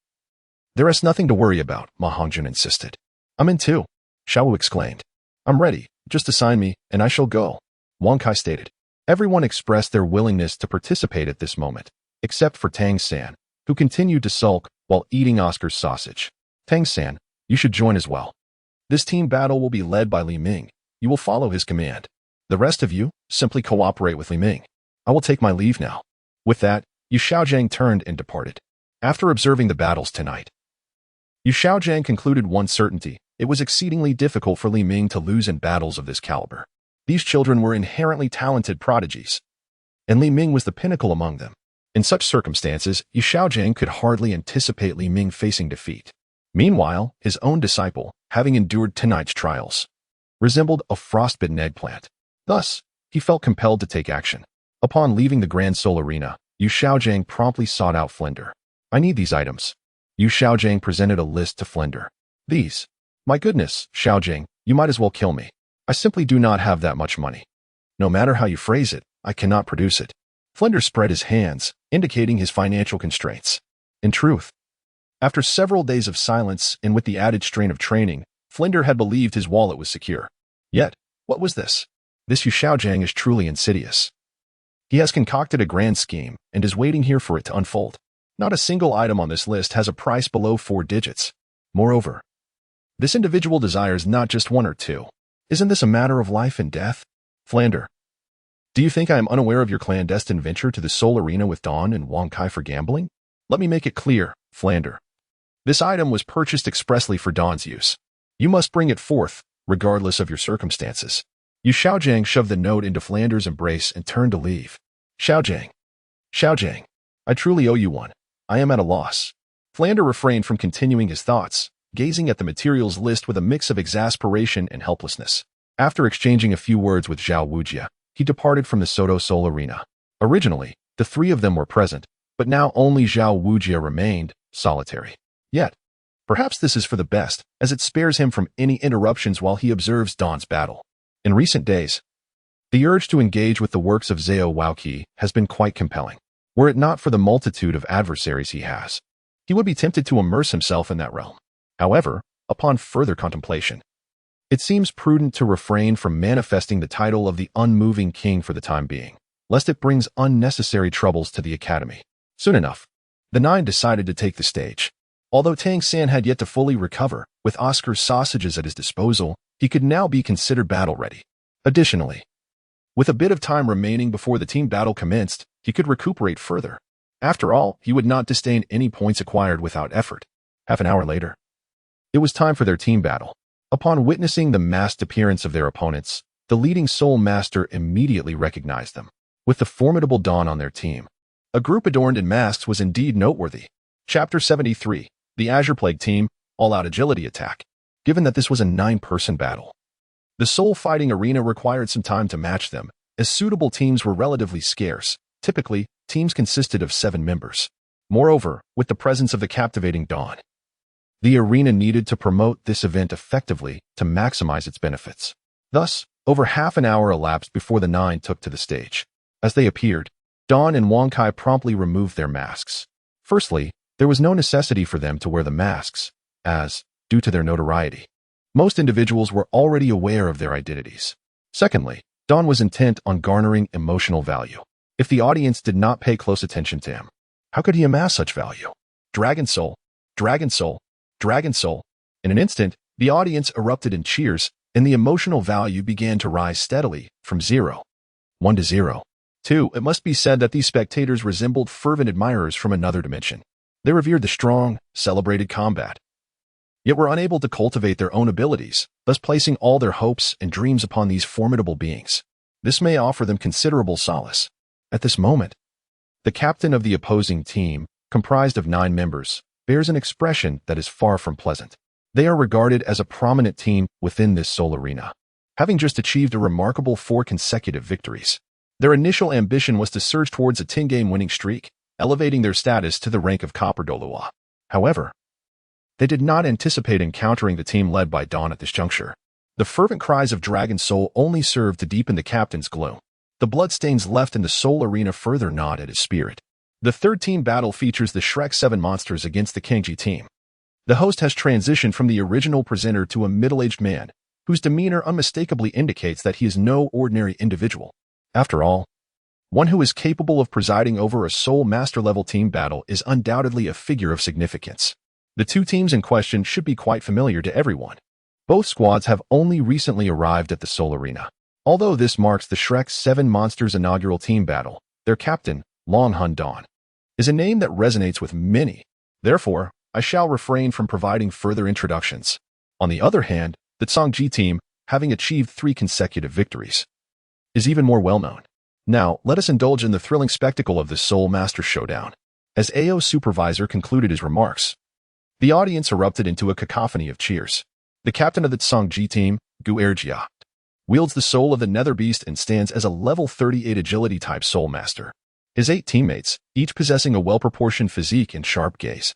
there is nothing to worry about, Ma Hongjun insisted. I'm in too, Xiao Wu exclaimed. I'm ready, just assign me, and I shall go, Wang Kai stated. Everyone expressed their willingness to participate at this moment, except for Tang San, who continued to sulk while eating Oscar's sausage. Tang San, you should join as well. This team battle will be led by Li Ming. You will follow his command. The rest of you, simply cooperate with Li Ming. I will take my leave now. With that, Yu Xiaojing turned and departed. After observing the battles tonight, Yu Xiaojing concluded one certainty. It was exceedingly difficult for Li Ming to lose in battles of this caliber. These children were inherently talented prodigies, and Li Ming was the pinnacle among them. In such circumstances, Yu Xiaojing could hardly anticipate Li Ming facing defeat. Meanwhile, his own disciple, having endured tonight's trials, resembled a frostbitten eggplant. Thus, he felt compelled to take action. Upon leaving the Grand Soul Arena, Yu Xiaojing promptly sought out Flender. I need these items. Yu Xiaojing presented a list to Flender. These. My goodness, Xiaojing, you might as well kill me. I simply do not have that much money. No matter how you phrase it, I cannot produce it. Flender spread his hands, indicating his financial constraints. In truth, after several days of silence and with the added strain of training, Flender had believed his wallet was secure. Yet, what was this? This Yu Xiaojing is truly insidious. He has concocted a grand scheme and is waiting here for it to unfold. Not a single item on this list has a price below 4 digits. Moreover, this individual desires not just 1 or 2. Isn't this a matter of life and death? Flender, do you think I am unaware of your clandestine venture to the Soul Arena with Dawn and Wang Kai for gambling? Let me make it clear, Flender. This item was purchased expressly for Dawn's use. You must bring it forth, regardless of your circumstances. Yu Xiaojing shoved the note into Flander's embrace and turned to leave. Xiaojing, I truly owe you one. I am at a loss. Flander refrained from continuing his thoughts, gazing at the materials list with a mix of exasperation and helplessness. After exchanging a few words with Zhao Wujia, he departed from the Soto Soul Arena. Originally, the 3 of them were present, but now only Zhao Wujia remained, solitary. Yet, perhaps this is for the best, as it spares him from any interruptions while he observes Dawn's battle. In recent days, the urge to engage with the works of Zhao Wuqi has been quite compelling. Were it not for the multitude of adversaries he has, he would be tempted to immerse himself in that realm. However, upon further contemplation, it seems prudent to refrain from manifesting the title of the unmoving king for the time being, lest it brings unnecessary troubles to the academy. Soon enough, the 9 decided to take the stage. Although Tang San had yet to fully recover, with Oscar's sausages at his disposal, he could now be considered battle-ready. Additionally, with a bit of time remaining before the team battle commenced, he could recuperate further. After all, he would not disdain any points acquired without effort. Half an hour later, it was time for their team battle. Upon witnessing the masked appearance of their opponents, the leading Soul Master immediately recognized them. With the formidable Dawn on their team, a group adorned in masks was indeed noteworthy. Chapter 73, the Azure Plague Team, All-Out Agility Attack. Given that this was a 9-person battle, the Soul Fighting Arena required some time to match them, as suitable teams were relatively scarce. Typically, teams consisted of 7 members. Moreover, with the presence of the captivating Dawn, the arena needed to promote this event effectively to maximize its benefits. Thus, over half an hour elapsed before the 9 took to the stage. As they appeared, Dawn and Wang Kai promptly removed their masks. Firstly, there was no necessity for them to wear the masks, as, due to their notoriety, most individuals were already aware of their identities. Secondly, Dawn was intent on garnering emotional value. If the audience did not pay close attention to him, how could he amass such value? Dragon Soul, Dragon Soul, Dragon Soul. In an instant, the audience erupted in cheers, and the emotional value began to rise steadily, from 0, 1 to 0, 2. It must be said that these spectators resembled fervent admirers from another dimension. They revered the strong, celebrated combat, yet were unable to cultivate their own abilities, thus placing all their hopes and dreams upon these formidable beings. This may offer them considerable solace. At this moment, the captain of the opposing team, comprised of 9 members, bears an expression that is far from pleasant. They are regarded as a prominent team within this Soul Arena, having just achieved a remarkable 4 consecutive victories. Their initial ambition was to surge towards a 10-game winning streak, elevating their status to the rank of Copper Douluo. However, they did not anticipate encountering the team led by Dawn at this juncture. The fervent cries of Dragon Soul only served to deepen the captain's gloom. The bloodstains left in the Soul Arena further gnawed at his spirit. The third team battle features the Shrek 7 monsters against the Kangji team. The host has transitioned from the original presenter to a middle-aged man, whose demeanor unmistakably indicates that he is no ordinary individual. After all, one who is capable of presiding over a Soul Master-level team battle is undoubtedly a figure of significance. The 2 teams in question should be quite familiar to everyone. Both squads have only recently arrived at the Soul Arena. Although this marks the Shrek 7 Monsters' inaugural team battle, their captain, Long Hun Dawn, is a name that resonates with many. Therefore, I shall refrain from providing further introductions. On the other hand, the Tsongji team, having achieved 3 consecutive victories, is even more well-known. Now, let us indulge in the thrilling spectacle of this Soul Master showdown. As AO's supervisor concluded his remarks, the audience erupted into a cacophony of cheers. The captain of the Tsongji team, Gu Erjia, wields the soul of the Nether Beast and stands as a level 38 agility-type Soul Master. His 8 teammates, each possessing a well-proportioned physique and sharp gaze,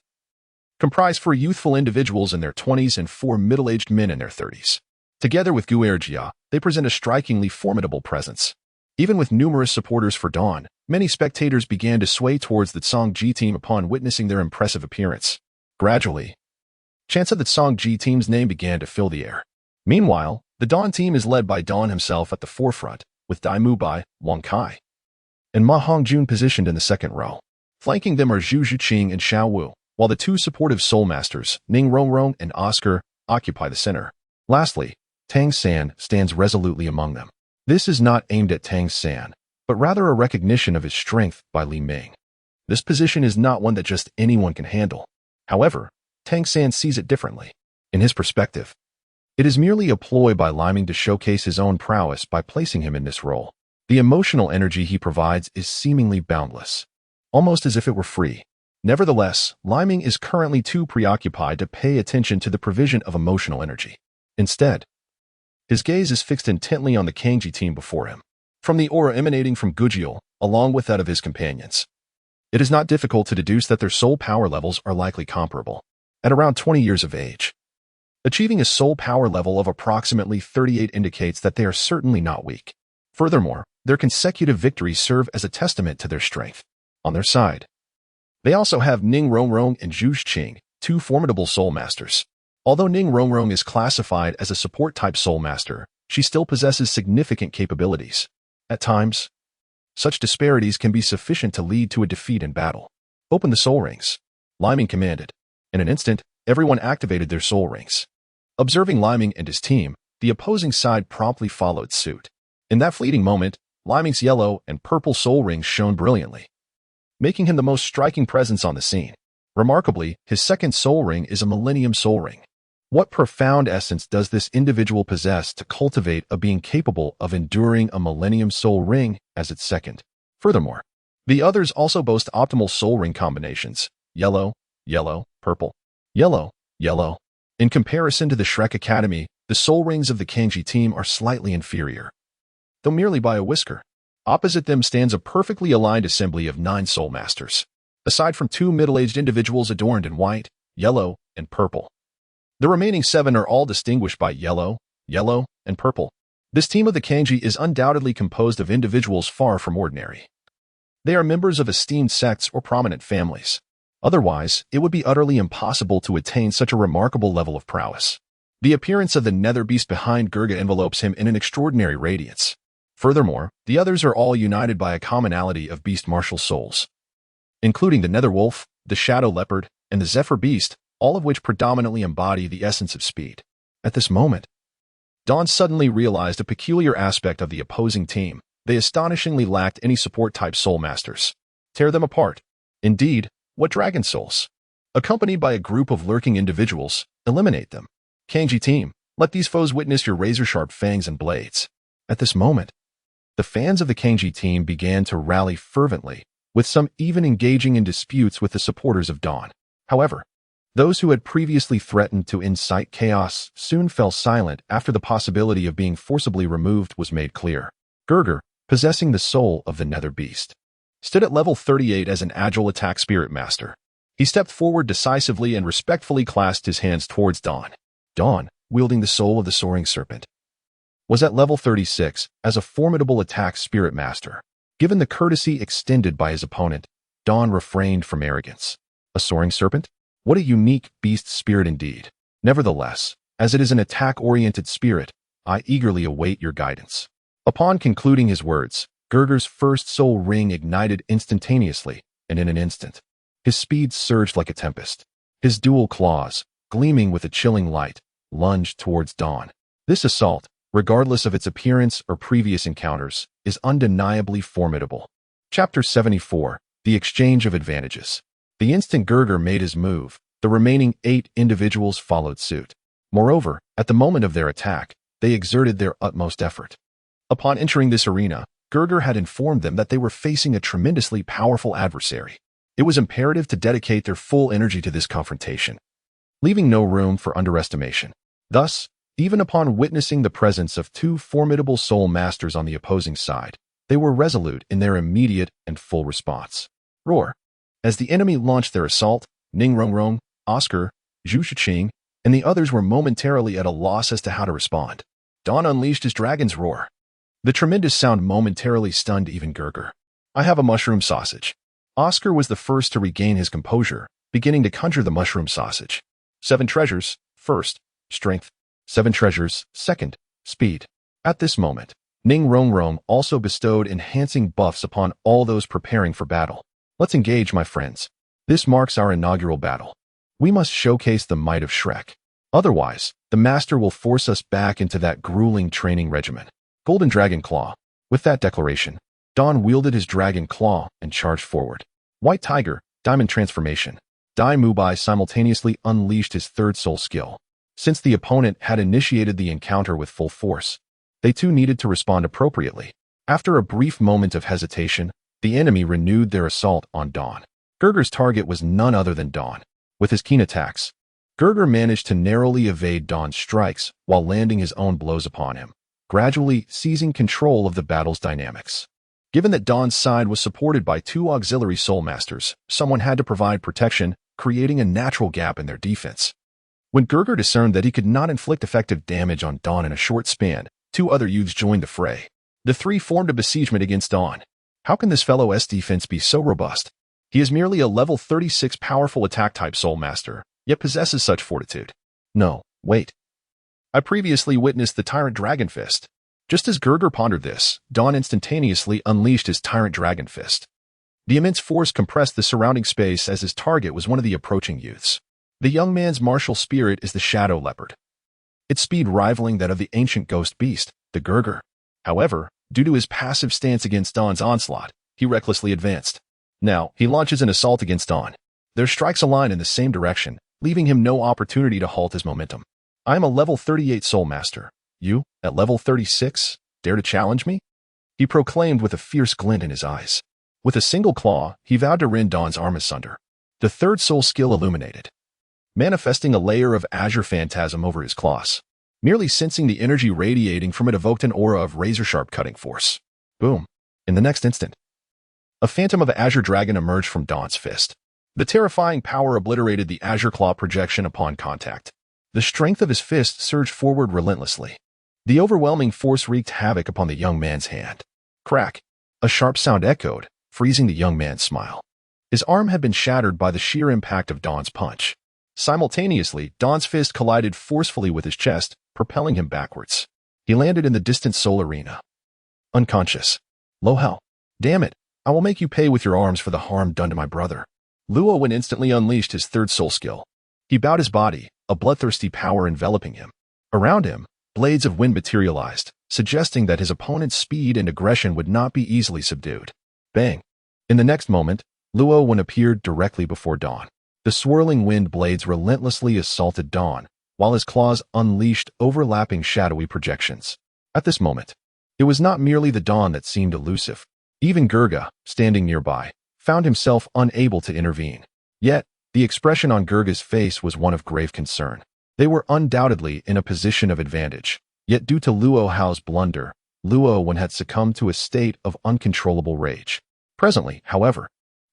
comprise 4 youthful individuals in their 20s and 4 middle-aged men in their 30s. Together with Gu Erjia, they present a strikingly formidable presence. Even with numerous supporters for Dawn, many spectators began to sway towards the Tsongji team upon witnessing their impressive appearance. Gradually, chants of the Tsongji team's name began to fill the air. Meanwhile, the Dawn team is led by Dawn himself at the forefront, with Dai Mubai, Wang Kai, and Ma Hongjun positioned in the second row. Flanking them are Zhu Zhuqing and Xiao Wu, while the 2 supportive Soul Masters, Ning Rongrong and Oscar, occupy the center. Lastly, Tang San stands resolutely among them. This is not aimed at Tang San, but rather a recognition of his strength by Li Ming. This position is not one that just anyone can handle. However, Tang San sees it differently. In his perspective, it is merely a ploy by Li Ming to showcase his own prowess by placing him in this role. The emotional energy he provides is seemingly boundless, almost as if it were free. Nevertheless, Li Ming is currently too preoccupied to pay attention to the provision of emotional energy. Instead, his gaze is fixed intently on the Kangji team before him. From the aura emanating from Gujiel, along with that of his companions, it is not difficult to deduce that their soul power levels are likely comparable. At around 20 years of age, achieving a soul power level of approximately 38 indicates that they are certainly not weak. Furthermore, their consecutive victories serve as a testament to their strength. On their side, they also have Ning Rongrong and Zhu Zhuqing, 2 formidable Soul Masters. Although Ning Rongrong is classified as a support-type Soul Master, she still possesses significant capabilities. At times, such disparities can be sufficient to lead to a defeat in battle. Open the Soul Rings, Li Ming commanded. In an instant, everyone activated their Soul Rings. Observing Li Ming and his team, the opposing side promptly followed suit. In that fleeting moment, Li Ming's yellow and purple Soul Rings shone brilliantly, making him the most striking presence on the scene. Remarkably, his second Soul Ring is a Millennium Soul Ring. What profound essence does this individual possess to cultivate a being capable of enduring a Millennium Soul Ring as its second? Furthermore, the others also boast optimal soul ring combinations: yellow, yellow, purple, yellow, yellow. In comparison to the Shrek Academy, the soul rings of the Kanji team are slightly inferior, though merely by a whisker. Opposite them stands a perfectly aligned assembly of 9 soul masters, aside from 2 middle-aged individuals adorned in white, yellow, and purple. The remaining 7 are all distinguished by yellow, yellow, and purple. This team of the Kanji is undoubtedly composed of individuals far from ordinary. They are members of esteemed sects or prominent families. Otherwise, it would be utterly impossible to attain such a remarkable level of prowess. The appearance of the nether beast behind Gurga envelopes him in an extraordinary radiance. Furthermore, the others are all united by a commonality of beast martial souls, including the nether wolf, the shadow leopard, and the zephyr beast, all of which predominantly embody the essence of speed. At this moment, Dawn suddenly realized a peculiar aspect of the opposing team. They astonishingly lacked any support-type soul masters. Tear them apart. Indeed, what dragon souls? Accompanied by a group of lurking individuals, eliminate them. Kanji team, let these foes witness your razor-sharp fangs and blades. At this moment, the fans of the Kanji team began to rally fervently, with some even engaging in disputes with the supporters of Dawn. However, those who had previously threatened to incite chaos soon fell silent after the possibility of being forcibly removed was made clear. Gurgur, possessing the soul of the nether beast, stood at level 38 as an agile attack spirit master. He stepped forward decisively and respectfully clasped his hands towards Dawn. Dawn, wielding the soul of the soaring serpent, was at level 36 as a formidable attack spirit master. Given the courtesy extended by his opponent, Dawn refrained from arrogance. A soaring serpent? What a unique beast spirit indeed. Nevertheless, as it is an attack-oriented spirit, I eagerly await your guidance. Upon concluding his words, Gurgur's first soul ring ignited instantaneously, and in an instant, his speed surged like a tempest. His dual claws, gleaming with a chilling light, lunged towards Dawn. This assault, regardless of its appearance or previous encounters, is undeniably formidable. Chapter 74, The Exchange of Advantages. The instant Gurgur made his move, the remaining 8 individuals followed suit. Moreover, at the moment of their attack, they exerted their utmost effort. Upon entering this arena, Gurgur had informed them that they were facing a tremendously powerful adversary. It was imperative to dedicate their full energy to this confrontation, leaving no room for underestimation. Thus, even upon witnessing the presence of 2 formidable soul masters on the opposing side, they were resolute in their immediate and full response. Roar! As the enemy launched their assault, Ning Rongrong, Oscar, Zhu Shiqing, and the others were momentarily at a loss as to how to respond. Dawn unleashed his dragon's roar. The tremendous sound momentarily stunned even Gurgur. I have a mushroom sausage. Oscar was the first to regain his composure, beginning to conjure the mushroom sausage. 7 treasures, first, strength. 7 treasures, second, speed. At this moment, Ning Rongrong also bestowed enhancing buffs upon all those preparing for battle. Let's engage, my friends. This marks our inaugural battle. We must showcase the might of Shrek. Otherwise, the master will force us back into that grueling training regimen. Golden Dragon Claw. With that declaration, Dawn wielded his dragon claw and charged forward. White Tiger, Diamond Transformation. Dai Mubai simultaneously unleashed his third soul skill. Since the opponent had initiated the encounter with full force, they too needed to respond appropriately. After a brief moment of hesitation, the enemy renewed their assault on Dawn. Gurgur's target was none other than Dawn. With his keen attacks, Gurgur managed to narrowly evade Dawn's strikes while landing his own blows upon him, gradually seizing control of the battle's dynamics. Given that Dawn's side was supported by 2 auxiliary soul masters, someone had to provide protection, creating a natural gap in their defense. When Gurgur discerned that he could not inflict effective damage on Dawn in a short span, 2 other youths joined the fray. The 3 formed a besiegement against Dawn. How can this fellow's defense be so robust? He is merely a level 36 powerful attack-type soul master, yet possesses such fortitude. No, wait. I previously witnessed the Tyrant Dragon Fist. Just as Gurgur pondered this, Dawn instantaneously unleashed his Tyrant Dragon Fist. The immense force compressed the surrounding space as his target was one of the approaching youths. The young man's martial spirit is the Shadow Leopard, its speed rivaling that of the ancient ghost beast, the Gurgur. However, due to his passive stance against Dawn's onslaught, he recklessly advanced. Now, he launches an assault against Dawn. Their strikes align in the same direction, leaving him no opportunity to halt his momentum. I am a level 38 Soul Master. You, at level 36, dare to challenge me? He proclaimed with a fierce glint in his eyes. With a single claw, he vowed to rend Dawn's arm asunder. The third soul skill illuminated, manifesting a layer of azure phantasm over his claws. Merely sensing the energy radiating from it evoked an aura of razor-sharp cutting force. Boom. In the next instant, a phantom of Azure Dragon emerged from Dawn's fist. The terrifying power obliterated the Azure Claw projection upon contact. The strength of his fist surged forward relentlessly. The overwhelming force wreaked havoc upon the young man's hand. Crack. A sharp sound echoed, freezing the young man's smile. His arm had been shattered by the sheer impact of Dawn's punch. Simultaneously, Dawn's fist collided forcefully with his chest, propelling him backwards. He landed in the distant soul arena. Unconscious. Lo hell. Damn it. I will make you pay with your arms for the harm done to my brother. Luo Wen instantly unleashed his third soul skill. He bowed his body, a bloodthirsty power enveloping him. Around him, blades of wind materialized, suggesting that his opponent's speed and aggression would not be easily subdued. Bang! In the next moment, Luo Wen appeared directly before Dawn. The swirling wind blades relentlessly assaulted Dawn, while his claws unleashed overlapping shadowy projections. At this moment, it was not merely the Dawn that seemed elusive. Even Gurga, standing nearby, found himself unable to intervene. Yet, the expression on Gurga's face was one of grave concern. They were undoubtedly in a position of advantage. Yet due to Luo Hao's blunder, Luo Wen had succumbed to a state of uncontrollable rage. Presently, however,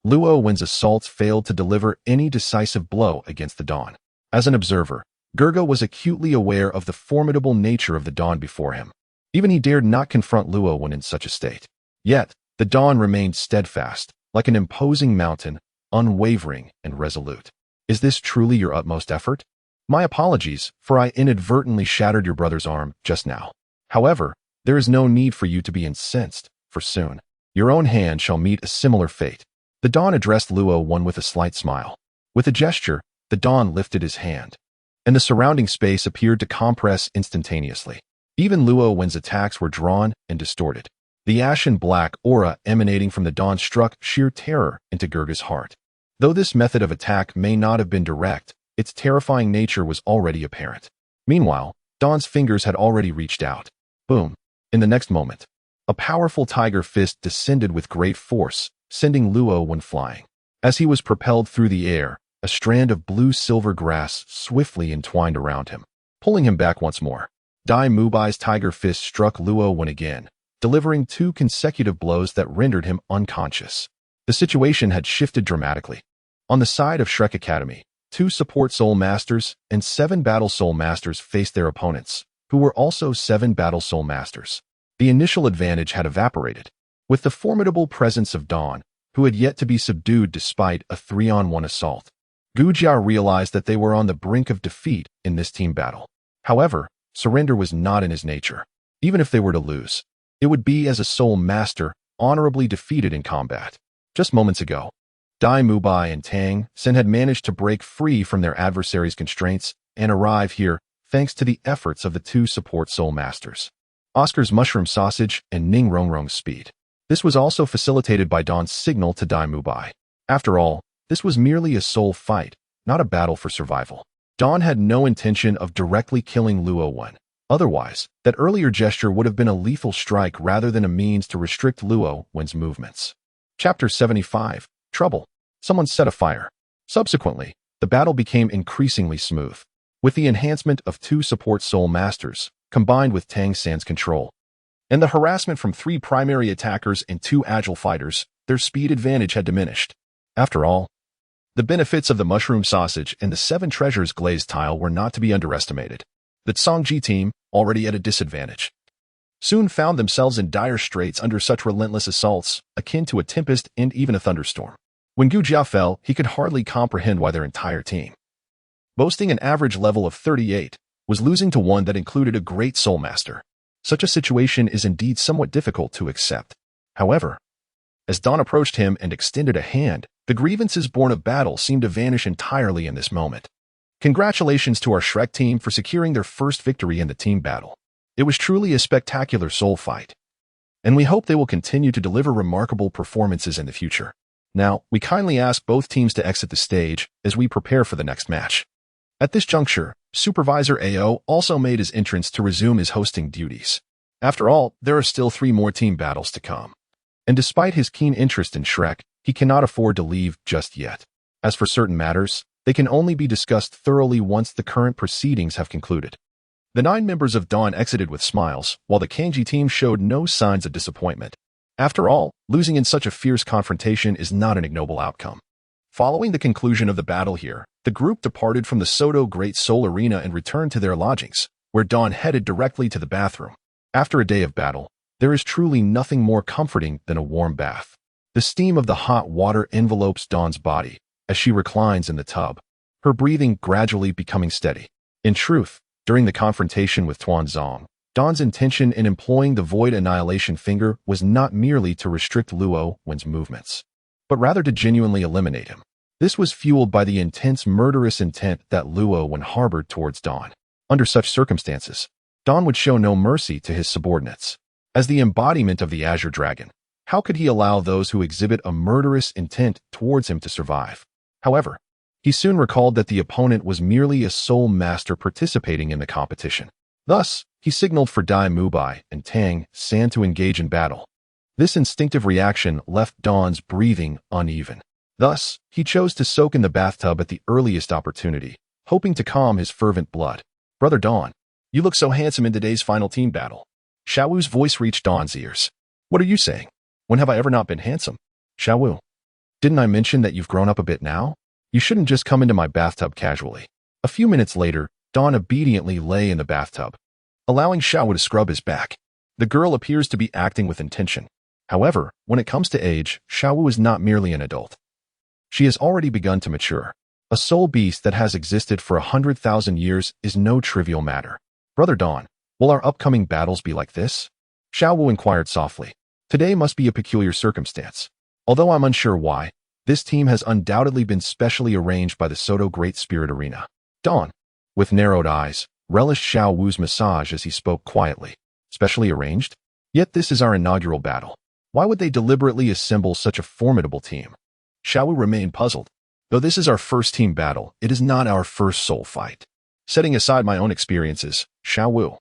Luo Wen's assaults failed to deliver any decisive blow against the Dawn. As an observer, Gurga was acutely aware of the formidable nature of the Dawn before him. Even he dared not confront Luo Wen in such a state. Yet, the Dawn remained steadfast, like an imposing mountain, unwavering and resolute. Is this truly your utmost effort? My apologies, for I inadvertently shattered your brother's arm just now. However, there is no need for you to be incensed, for soon, your own hand shall meet a similar fate. The Dawn addressed Luo Wen with a slight smile. With a gesture, the Dawn lifted his hand, and the surrounding space appeared to compress instantaneously. Even Luo Wen's attacks were drawn and distorted. The ashen black aura emanating from the Dawn struck sheer terror into Gurga's heart. Though this method of attack may not have been direct, its terrifying nature was already apparent. Meanwhile, Dawn's fingers had already reached out. Boom. In the next moment, a powerful tiger fist descended with great force, sending Luo Wen flying. As he was propelled through the air, a strand of blue-silver grass swiftly entwined around him, pulling him back once more. Dai Mubai's tiger fist struck Luo Wen again, delivering 2 consecutive blows that rendered him unconscious. The situation had shifted dramatically. On the side of Shrek Academy, 2 support soul masters and 7 battle soul masters faced their opponents, who were also 7 battle soul masters. The initial advantage had evaporated. With the formidable presence of Dawn, who had yet to be subdued despite a 3-on-1 assault, Gu Jiao realized that they were on the brink of defeat in this team battle. However, surrender was not in his nature. Even if they were to lose, it would be as a soul master honorably defeated in combat. Just moments ago, Dai Mubai and Tang Sen had managed to break free from their adversaries' constraints and arrive here thanks to the efforts of the 2 support soul masters, Oscar's mushroom sausage and Ning Rongrong's speed. This was also facilitated by Dawn's signal to Dai Mubai. After all, this was merely a soul fight, not a battle for survival. Dawn had no intention of directly killing Luo Wen. Otherwise, that earlier gesture would have been a lethal strike rather than a means to restrict Luo Wen's movements. Chapter 75. Trouble. Someone set a fire. Subsequently, the battle became increasingly smooth. With the enhancement of 2 support soul masters, combined with Tang San's control, and the harassment from 3 primary attackers and 2 agile fighters, their speed advantage had diminished. After all, the benefits of the mushroom sausage and the 7 treasures glazed tile were not to be underestimated. The Songji team, already at a disadvantage, soon found themselves in dire straits under such relentless assaults, akin to a tempest and even a thunderstorm. When Gu Jia fell, he could hardly comprehend why their entire team, boasting an average level of 38, was losing to one that included a great soul master. Such a situation is indeed somewhat difficult to accept. However, as Dawn approached him and extended a hand, the grievances born of battle seemed to vanish entirely in this moment. Congratulations to our Shrek team for securing their first victory in the team battle. It was truly a spectacular soul fight, and we hope they will continue to deliver remarkable performances in the future. Now, we kindly ask both teams to exit the stage as we prepare for the next match. At this juncture, Supervisor AO also made his entrance to resume his hosting duties. After all, there are still 3 more team battles to come. And despite his keen interest in Shrek, he cannot afford to leave just yet. As for certain matters, they can only be discussed thoroughly once the current proceedings have concluded. The 9 members of Dawn exited with smiles, while the Kanji team showed no signs of disappointment. After all, losing in such a fierce confrontation is not an ignoble outcome. Following the conclusion of the battle here, the group departed from the Soto Great Soul Arena and returned to their lodgings, where Dawn headed directly to the bathroom. After a day of battle, there is truly nothing more comforting than a warm bath. The steam of the hot water envelopes Dawn's body as she reclines in the tub, her breathing gradually becoming steady. In truth, during the confrontation with Tuanzong, Dawn's intention in employing the Void Annihilation Finger was not merely to restrict Luo Wen's movements, but rather to genuinely eliminate him. This was fueled by the intense murderous intent that Luo Wen harbored towards Dawn. Under such circumstances, Dawn would show no mercy to his subordinates. As the embodiment of the Azure Dragon, how could he allow those who exhibit a murderous intent towards him to survive? However, he soon recalled that the opponent was merely a soul master participating in the competition. Thus, he signaled for Dai Mubai and Tang San to engage in battle. This instinctive reaction left Dawn's breathing uneven. Thus, he chose to soak in the bathtub at the earliest opportunity, hoping to calm his fervent blood. "Brother Dawn, you look so handsome in today's final team battle." Xiao Wu's voice reached Dawn's ears. "What are you saying? When have I ever not been handsome?" "Xiao Wu, didn't I mention that you've grown up a bit now? You shouldn't just come into my bathtub casually." A few minutes later, Dawn obediently lay in the bathtub, allowing Xiao Wu to scrub his back. The girl appears to be acting with intention. However, when it comes to age, Xiao Wu is not merely an adult. She has already begun to mature. A soul beast that has existed for 100,000 years is no trivial matter. "Brother Dawn, will our upcoming battles be like this?" Xiao Wu inquired softly. "Today must be a peculiar circumstance. Although I'm unsure why, this team has undoubtedly been specially arranged by the Soto Great Spirit Arena." Dawn, with narrowed eyes, relished Xiao Wu's massage as he spoke quietly. "Specially arranged? Yet this is our inaugural battle. Why would they deliberately assemble such a formidable team?" Xiao Wu remained puzzled. "Though this is our first team battle, it is not our first soul fight. Setting aside my own experiences, Xiao Wu,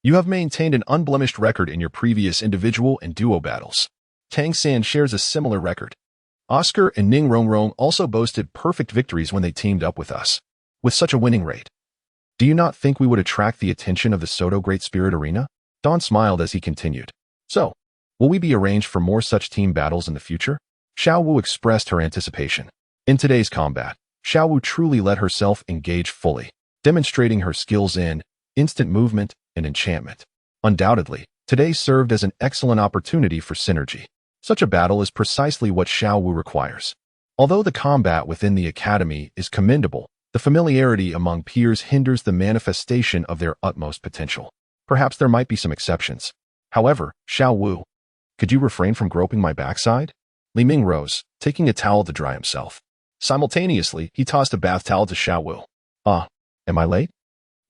you have maintained an unblemished record in your previous individual and duo battles. Tang San shares a similar record. Oscar and Ning Rongrong also boasted perfect victories when they teamed up with us. With such a winning rate, do you not think we would attract the attention of the Soto Great Spirit Arena?" Dawn smiled as he continued. "So, will we be arranged for more such team battles in the future?" Xiao Wu expressed her anticipation. In today's combat, Xiao Wu truly let herself engage fully, demonstrating her skills in instant movement and enchantment. Undoubtedly, today served as an excellent opportunity for synergy. Such a battle is precisely what Xiao Wu requires. Although the combat within the academy is commendable, the familiarity among peers hinders the manifestation of their utmost potential. Perhaps there might be some exceptions. However, Xiao Wu, could you refrain from groping my backside? Li Ming rose, taking a towel to dry himself. Simultaneously, he tossed a bath towel to Xiao Wu. Am I late?"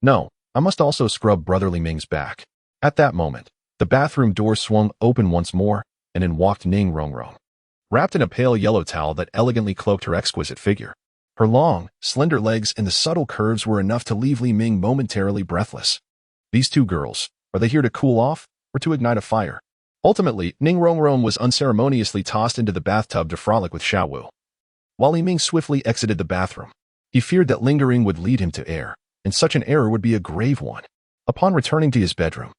"No, I must also scrub Brother Li Ming's back." At that moment, the bathroom door swung open once more, and in walked Ning Rongrong, wrapped in a pale yellow towel that elegantly cloaked her exquisite figure. Her long, slender legs and the subtle curves were enough to leave Li Ming momentarily breathless. These two girls, are they here to cool off or to ignite a fire? Ultimately, Ning Rongrong was unceremoniously tossed into the bathtub to frolic with Xiao Wu. While Li Ming swiftly exited the bathroom, he feared that lingering would lead him to err, and such an error would be a grave one. Upon returning to his bedroom,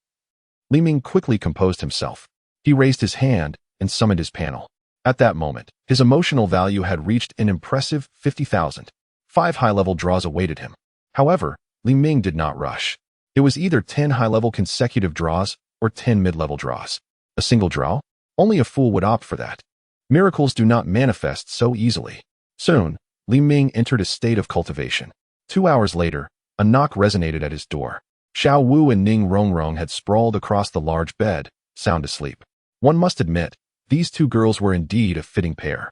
Li Ming quickly composed himself. He raised his hand and summoned his panel. At that moment, his emotional value had reached an impressive 50,000. 5 high-level draws awaited him. However, Li Ming did not rush. It was either 10 high-level consecutive draws or 10 mid-level draws. A single draw? Only a fool would opt for that. Miracles do not manifest so easily. Soon, Li Ming entered a state of cultivation. 2 hours later, a knock resonated at his door. Xiao Wu and Ning Rongrong had sprawled across the large bed, sound asleep. One must admit, these two girls were indeed a fitting pair.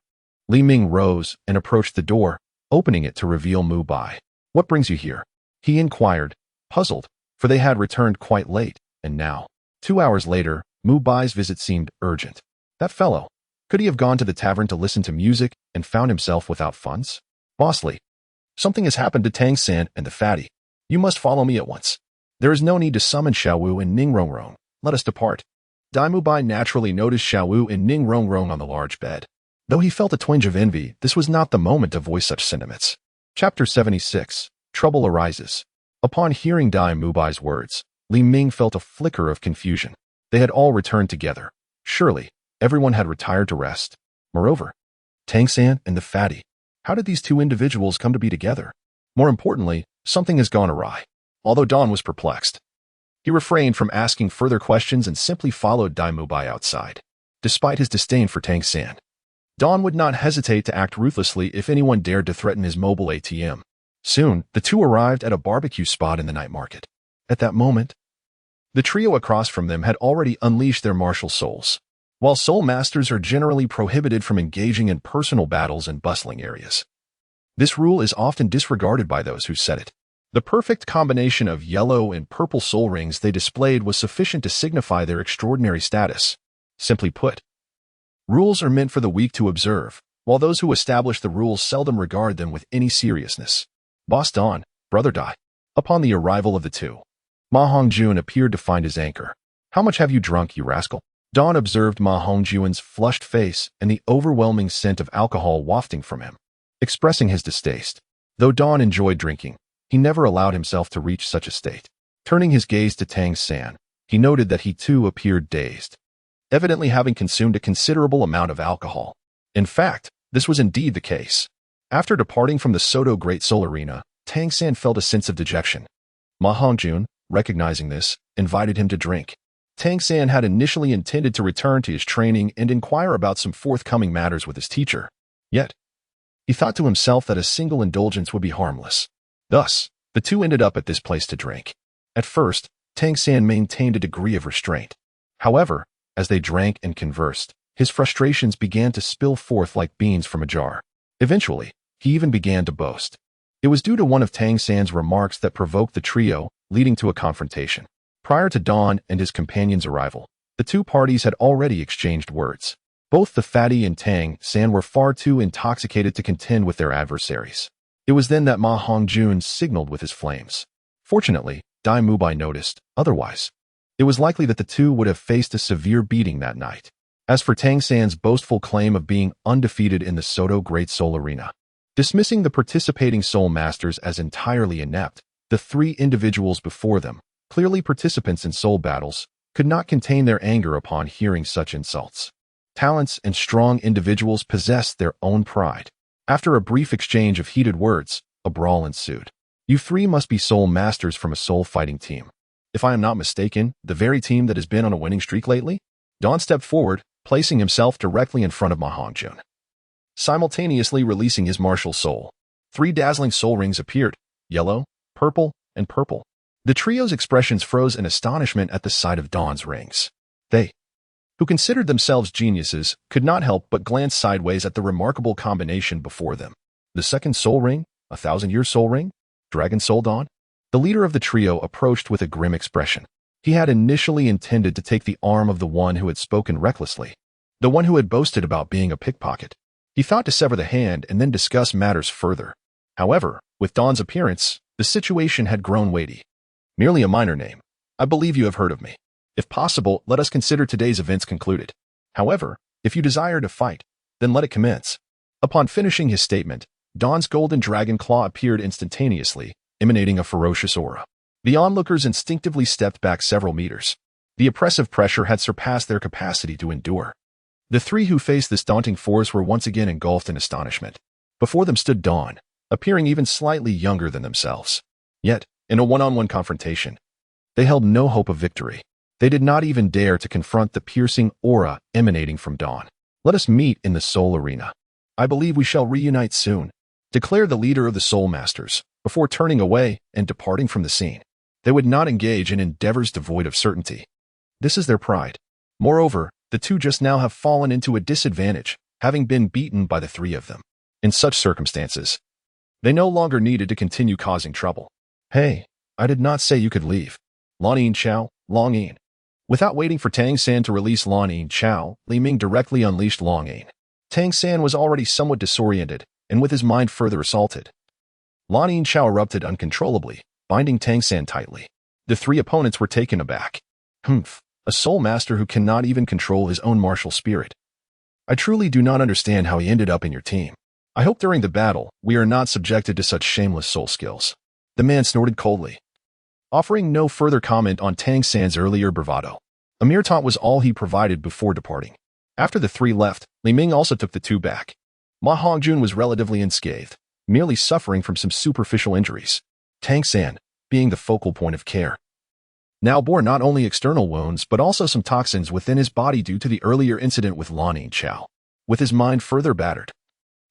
Li Ming rose and approached the door, opening it to reveal Mu Bai. "What brings you here?" he inquired, puzzled, for they had returned quite late, and now, 2 hours later, Mu Bai's visit seemed urgent. That fellow, could he have gone to the tavern to listen to music and found himself without funds? "Boss Li, something has happened to Tang San and the fatty. You must follow me at once. There is no need to summon Xiao Wu and Ning Rongrong. Let us depart. Dai Mubai naturally noticed Xiao Wu and Ning Rongrong on the large bed. Though he felt a twinge of envy, this was not the moment to voice such sentiments. Chapter 76. Trouble Arises. Upon hearing Dai Mubai's words, Li Ming felt a flicker of confusion. They had all returned together. Surely, everyone had retired to rest. Moreover, Tang San and the fatty. How did these two individuals come to be together? More importantly, something has gone awry. Although Don was perplexed, he refrained from asking further questions and simply followed Dai Mubai outside. Despite his disdain for Tang San, Don would not hesitate to act ruthlessly if anyone dared to threaten his mobile ATM. Soon, the two arrived at a barbecue spot in the night market. At that moment, the trio across from them had already unleashed their martial souls. While soul masters are generally prohibited from engaging in personal battles in bustling areas, this rule is often disregarded by those who set it. The perfect combination of yellow and purple soul rings they displayed was sufficient to signify their extraordinary status. Simply put, rules are meant for the weak to observe, while those who establish the rules seldom regard them with any seriousness. Boss Don, Brother Dai. Upon the arrival of the two, Ma Hongjun appeared to find his anchor. How much have you drunk, you rascal? Don observed Ma Hongjun's flushed face and the overwhelming scent of alcohol wafting from him, expressing his distaste. Though Don enjoyed drinking, he never allowed himself to reach such a state. Turning his gaze to Tang San, he noted that he too appeared dazed, evidently having consumed a considerable amount of alcohol. In fact, this was indeed the case. After departing from the Soto Great Soul Arena, Tang San felt a sense of dejection. Ma Hongjun, recognizing this, invited him to drink. Tang San had initially intended to return to his training and inquire about some forthcoming matters with his teacher. Yet, he thought to himself that a single indulgence would be harmless. Thus, the two ended up at this place to drink. At first, Tang San maintained a degree of restraint. However, as they drank and conversed, his frustrations began to spill forth like beans from a jar. Eventually, he even began to boast. It was due to one of Tang San's remarks that provoked the trio, leading to a confrontation. Prior to Don and his companion's arrival, the two parties had already exchanged words. Both the fatty and Tang San were far too intoxicated to contend with their adversaries. It was then that Ma Hongjun signaled with his flames. Fortunately, Dai Mubai noticed, otherwise, it was likely that the two would have faced a severe beating that night. As for Tang San's boastful claim of being undefeated in the Soto Great Soul Arena, dismissing the participating soul masters as entirely inept, the three individuals before them, clearly participants in soul battles, could not contain their anger upon hearing such insults. Talents and strong individuals possessed their own pride. After a brief exchange of heated words, a brawl ensued. You three must be soul masters from a soul fighting team. If I am not mistaken, the very team that has been on a winning streak lately? Don stepped forward, placing himself directly in front of Ma Hongjun. Simultaneously releasing his martial soul, three dazzling soul rings appeared, yellow, purple, and purple. The trio's expressions froze in astonishment at the sight of Don's rings. They, who considered themselves geniuses, could not help but glance sideways at the remarkable combination before them. The second soul ring, 1,000-year soul ring, Dragon Soul Dawn? The leader of the trio approached with a grim expression. He had initially intended to take the arm of the one who had spoken recklessly, the one who had boasted about being a pickpocket. He thought to sever the hand and then discuss matters further. However, with Don's appearance, the situation had grown weighty. Merely a minor name. I believe you have heard of me. If possible, let us consider today's events concluded. However, if you desire to fight, then let it commence. Upon finishing his statement, Don's golden dragon claw appeared instantaneously, emanating a ferocious aura. The onlookers instinctively stepped back several meters. The oppressive pressure had surpassed their capacity to endure. The three who faced this daunting force were once again engulfed in astonishment. Before them stood Don, appearing even slightly younger than themselves. Yet, in a one-on-one confrontation, they held no hope of victory. They did not even dare to confront the piercing aura emanating from Dawn. Let us meet in the Soul Arena. I believe we shall reunite soon, declared the leader of the Soul Masters, before turning away and departing from the scene. They would not engage in endeavors devoid of certainty. This is their pride. Moreover, the two just now have fallen into a disadvantage, having been beaten by the three of them. In such circumstances, they no longer needed to continue causing trouble. Hey, I did not say you could leave. Lan Yin Chao, Long Yin. Without waiting for Tang San to release Lan Yin Chao, Li Ming directly unleashed Long Yin. Tang San was already somewhat disoriented, and with his mind further assaulted. Lan Yin Chao erupted uncontrollably, binding Tang San tightly. The three opponents were taken aback. Humph, a soul master who cannot even control his own martial spirit. I truly do not understand how he ended up in your team. I hope during the battle, we are not subjected to such shameless soul skills. The man snorted coldly, offering no further comment on Tang San's earlier bravado. A mere taunt was all he provided before departing. After the three left, Li Ming also took the two back. Ma Hongjun was relatively unscathed, merely suffering from some superficial injuries. Tang San, being the focal point of care, now bore not only external wounds but also some toxins within his body due to the earlier incident with Lan Chao. With his mind further battered,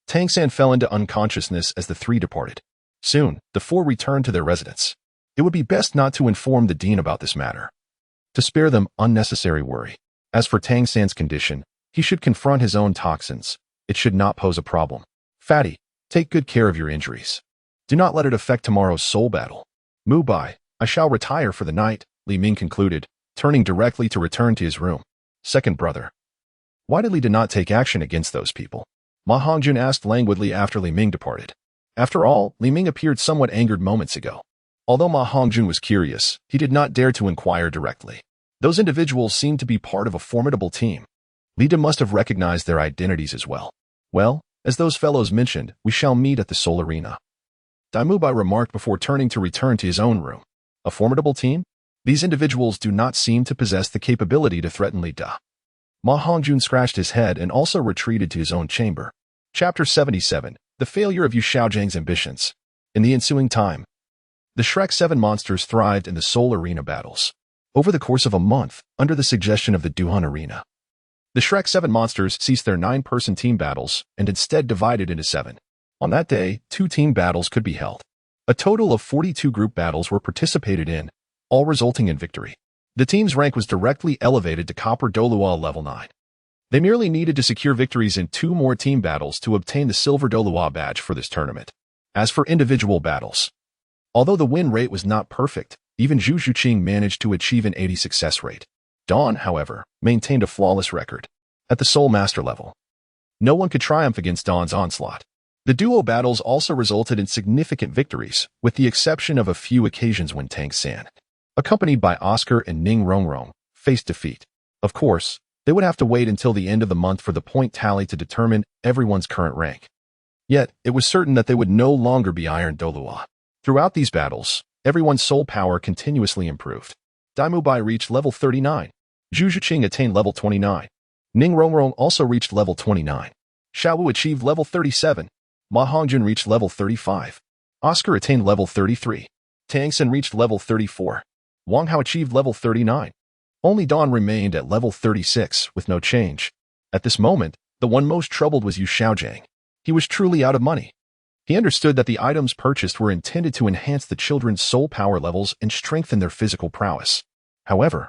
Tang San fell into unconsciousness as the three departed. Soon, the four returned to their residence. It would be best not to inform the dean about this matter, to spare them unnecessary worry. As for Tang San's condition, he should confront his own toxins. It should not pose a problem. Fatty, take good care of your injuries. Do not let it affect tomorrow's soul battle. Mu Bai, I shall retire for the night, Li Ming concluded, turning directly to return to his room. Second brother, why did Li not take action against those people? Ma Hongjun asked languidly after Li Ming departed. After all, Li Ming appeared somewhat angered moments ago. Although Ma Hongjun was curious, he did not dare to inquire directly. Those individuals seemed to be part of a formidable team. Li must have recognized their identities as well. Well, as those fellows mentioned, we shall meet at the Soul Arena, Dai Bai remarked before turning to return to his own room. A formidable team? These individuals do not seem to possess the capability to threaten Li Da. Ma Hongjun scratched his head and also retreated to his own chamber. Chapter 77, The Failure of Yu Xiaojiang's Ambitions. In the ensuing time, the Shrek 7 monsters thrived in the Soul Arena battles. Over the course of a month, under the suggestion of the Duhan Arena, the Shrek 7 monsters ceased their 9-person team battles and instead divided into 7. On that day, 2 team battles could be held. A total of 42 group battles were participated in, all resulting in victory. The team's rank was directly elevated to Copper Douluo level 9. They merely needed to secure victories in 2 more team battles to obtain the Silver Douluo badge for this tournament. As for individual battles, although the win rate was not perfect, even Zhu Zhuqing managed to achieve an 80 success rate. Dawn, however, maintained a flawless record. At the Soul Master level, no one could triumph against Dawn's onslaught. The duo battles also resulted in significant victories, with the exception of a few occasions when Tang San, accompanied by Oscar and Ning Rongrong, faced defeat. Of course, they would have to wait until the end of the month for the point tally to determine everyone's current rank. Yet, it was certain that they would no longer be Iron Douluo. Throughout these battles, everyone's soul power continuously improved. Dai Bai reached level 39. Zhu Zhuqing attained level 29. Ning Rongrong also reached level 29. Xiao Wu achieved level 37. Ma Hongjun reached level 35. Oscar attained level 33. Tang San reached level 34. Wang Hao achieved level 39. Only Dawn remained at level 36 with no change. At this moment, the one most troubled was Yu Xiaojiang. He was truly out of money. He understood that the items purchased were intended to enhance the children's soul power levels and strengthen their physical prowess. However,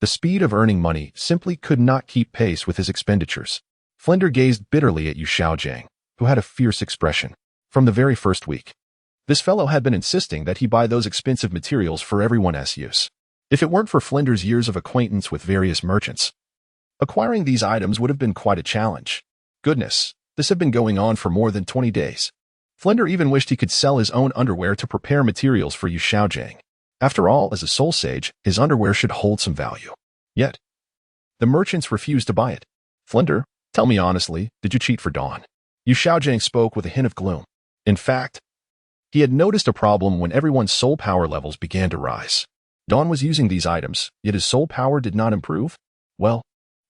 the speed of earning money simply could not keep pace with his expenditures. Flender gazed bitterly at Yu Xiaojiang, who had a fierce expression. From the very first week, this fellow had been insisting that he buy those expensive materials for everyone's use. If it weren't for Flender's years of acquaintance with various merchants, acquiring these items would have been quite a challenge. Goodness, this had been going on for more than 20 days. Flender even wished he could sell his own underwear to prepare materials for Yu Xiaojiang. After all, as a soul sage, his underwear should hold some value. Yet, the merchants refused to buy it. Flender, tell me honestly, did you cheat for Dawn? Yu Xiaojiang spoke with a hint of gloom. In fact, he had noticed a problem when everyone's soul power levels began to rise. Dawn was using these items, yet his soul power did not improve? Well,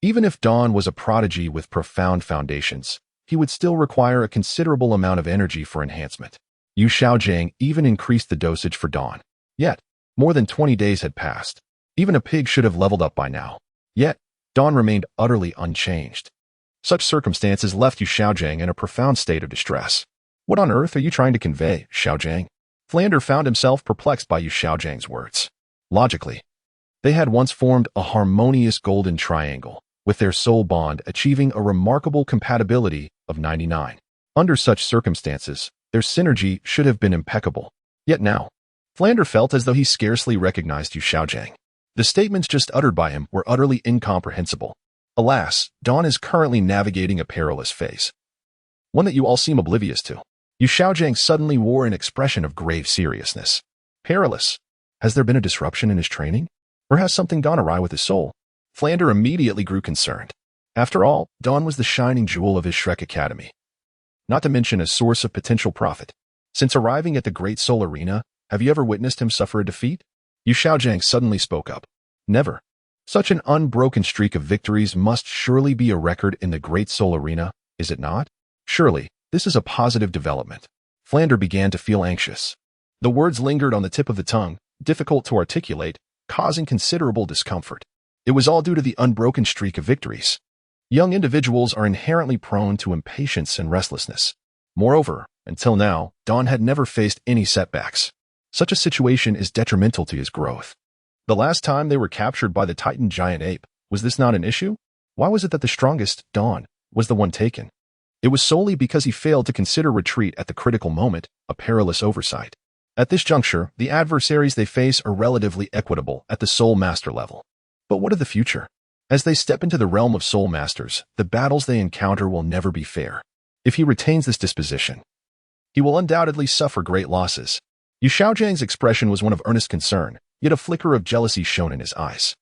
even if Dawn was a prodigy with profound foundations, he would still require a considerable amount of energy for enhancement. Yu Xiaojiang even increased the dosage for Dawn. Yet, more than 20 days had passed. Even a pig should have leveled up by now. Yet, Dawn remained utterly unchanged. Such circumstances left Yu Xiaojiang in a profound state of distress. What on earth are you trying to convey, Xiaojiang? Flander found himself perplexed by Yu Xiaojiang's words. Logically, they had once formed a harmonious golden triangle, with their soul bond achieving a remarkable compatibility of 99. Under such circumstances, their synergy should have been impeccable. Yet now, Flander felt as though he scarcely recognized Yu Xiaojiang. The statements just uttered by him were utterly incomprehensible. Alas, Dawn is currently navigating a perilous phase, one that you all seem oblivious to. Yu Xiaojiang suddenly wore an expression of grave seriousness. Perilous. Has there been a disruption in his training? Or has something gone awry with his soul? Flander immediately grew concerned. After all, Dawn was the shining jewel of his Shrek Academy, not to mention a source of potential profit. Since arriving at the Great Soul Arena, have you ever witnessed him suffer a defeat? Yu Xiaojiang suddenly spoke up. Never. Such an unbroken streak of victories must surely be a record in the Great Soul Arena, is it not? Surely, this is a positive development. Flander began to feel anxious. The words lingered on the tip of the tongue, difficult to articulate, causing considerable discomfort. It was all due to the unbroken streak of victories. Young individuals are inherently prone to impatience and restlessness. Moreover, until now, Dawn had never faced any setbacks. Such a situation is detrimental to his growth. The last time they were captured by the Titan giant ape, was this not an issue? Why was it that the strongest, Dawn, was the one taken? It was solely because he failed to consider retreat at the critical moment, a perilous oversight. At this juncture, the adversaries they face are relatively equitable at the Soul Master level. But what of the future? As they step into the realm of Soul Masters, the battles they encounter will never be fair. If he retains this disposition, he will undoubtedly suffer great losses. Yu Xiaojiang's expression was one of earnest concern, yet a flicker of jealousy shone in his eyes.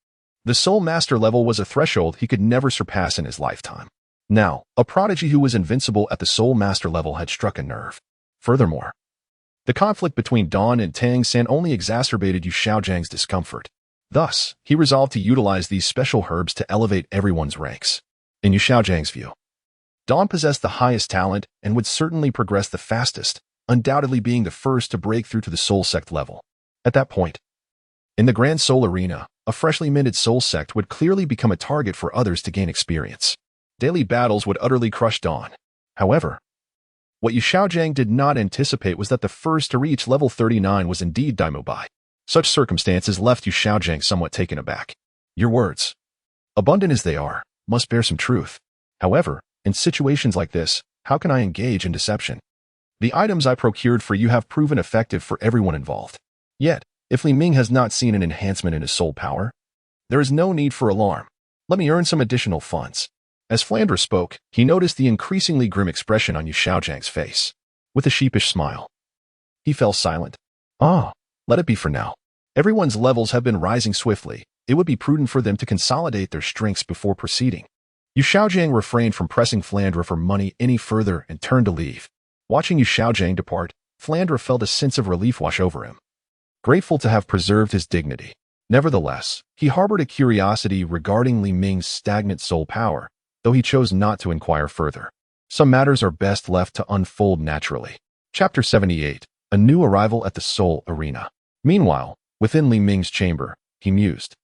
The Soul Master level was a threshold he could never surpass in his lifetime. Now, a prodigy who was invincible at the Soul Master level had struck a nerve. Furthermore, the conflict between Dawn and Tang San only exacerbated Yu Xiaojiang's discomfort. Thus, he resolved to utilize these special herbs to elevate everyone's ranks. In Yu Xiaojiang's view, Dawn possessed the highest talent and would certainly progress the fastest, undoubtedly being the first to break through to the Soul Sect level. At that point, in the Grand Soul Arena, a freshly minted Soul Sect would clearly become a target for others to gain experience. Daily battles would utterly crush Dawn. However, what Yu Xiaojiang did not anticipate was that the first to reach level 39 was indeed Daimo Bai. Such circumstances left Yu Xiaojiang somewhat taken aback. Your words, abundant as they are, must bear some truth. However, in situations like this, how can I engage in deception? The items I procured for you have proven effective for everyone involved. Yet, if Li Ming has not seen an enhancement in his soul power, there is no need for alarm. Let me earn some additional funds. As Flandre spoke, he noticed the increasingly grim expression on Yu Xiaojiang's face. With a sheepish smile, he fell silent. Let it be for now. Everyone's levels have been rising swiftly. It would be prudent for them to consolidate their strengths before proceeding. Yu Xiaojiang refrained from pressing Flandre for money any further and turned to leave. Watching Yu Xiaojiang depart, Flandre felt a sense of relief wash over him. Grateful to have preserved his dignity. Nevertheless, he harbored a curiosity regarding Li Ming's stagnant soul power, though he chose not to inquire further. Some matters are best left to unfold naturally. Chapter 78. A new arrival at the Soul Arena. Meanwhile, within Li Ming's chamber, he mused.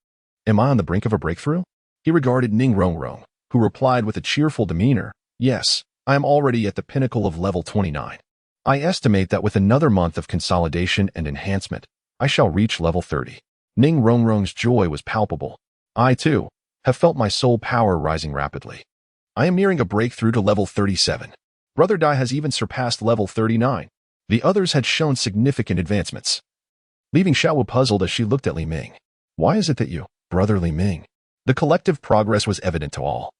Am I on the brink of a breakthrough? He regarded Ning Rongrong, who replied with a cheerful demeanor, Yes, I am already at the pinnacle of level 29. I estimate that with another month of consolidation and enhancement, I shall reach level 30. Ning Rongrong's joy was palpable. I, too, have felt my soul power rising rapidly. I am nearing a breakthrough to level 37. Brother Dai has even surpassed level 39. The others had shown significant advancements, leaving Xiao Wu puzzled as she looked at Li Ming. Why is it that you, Brother Li Ming? The collective progress was evident to all,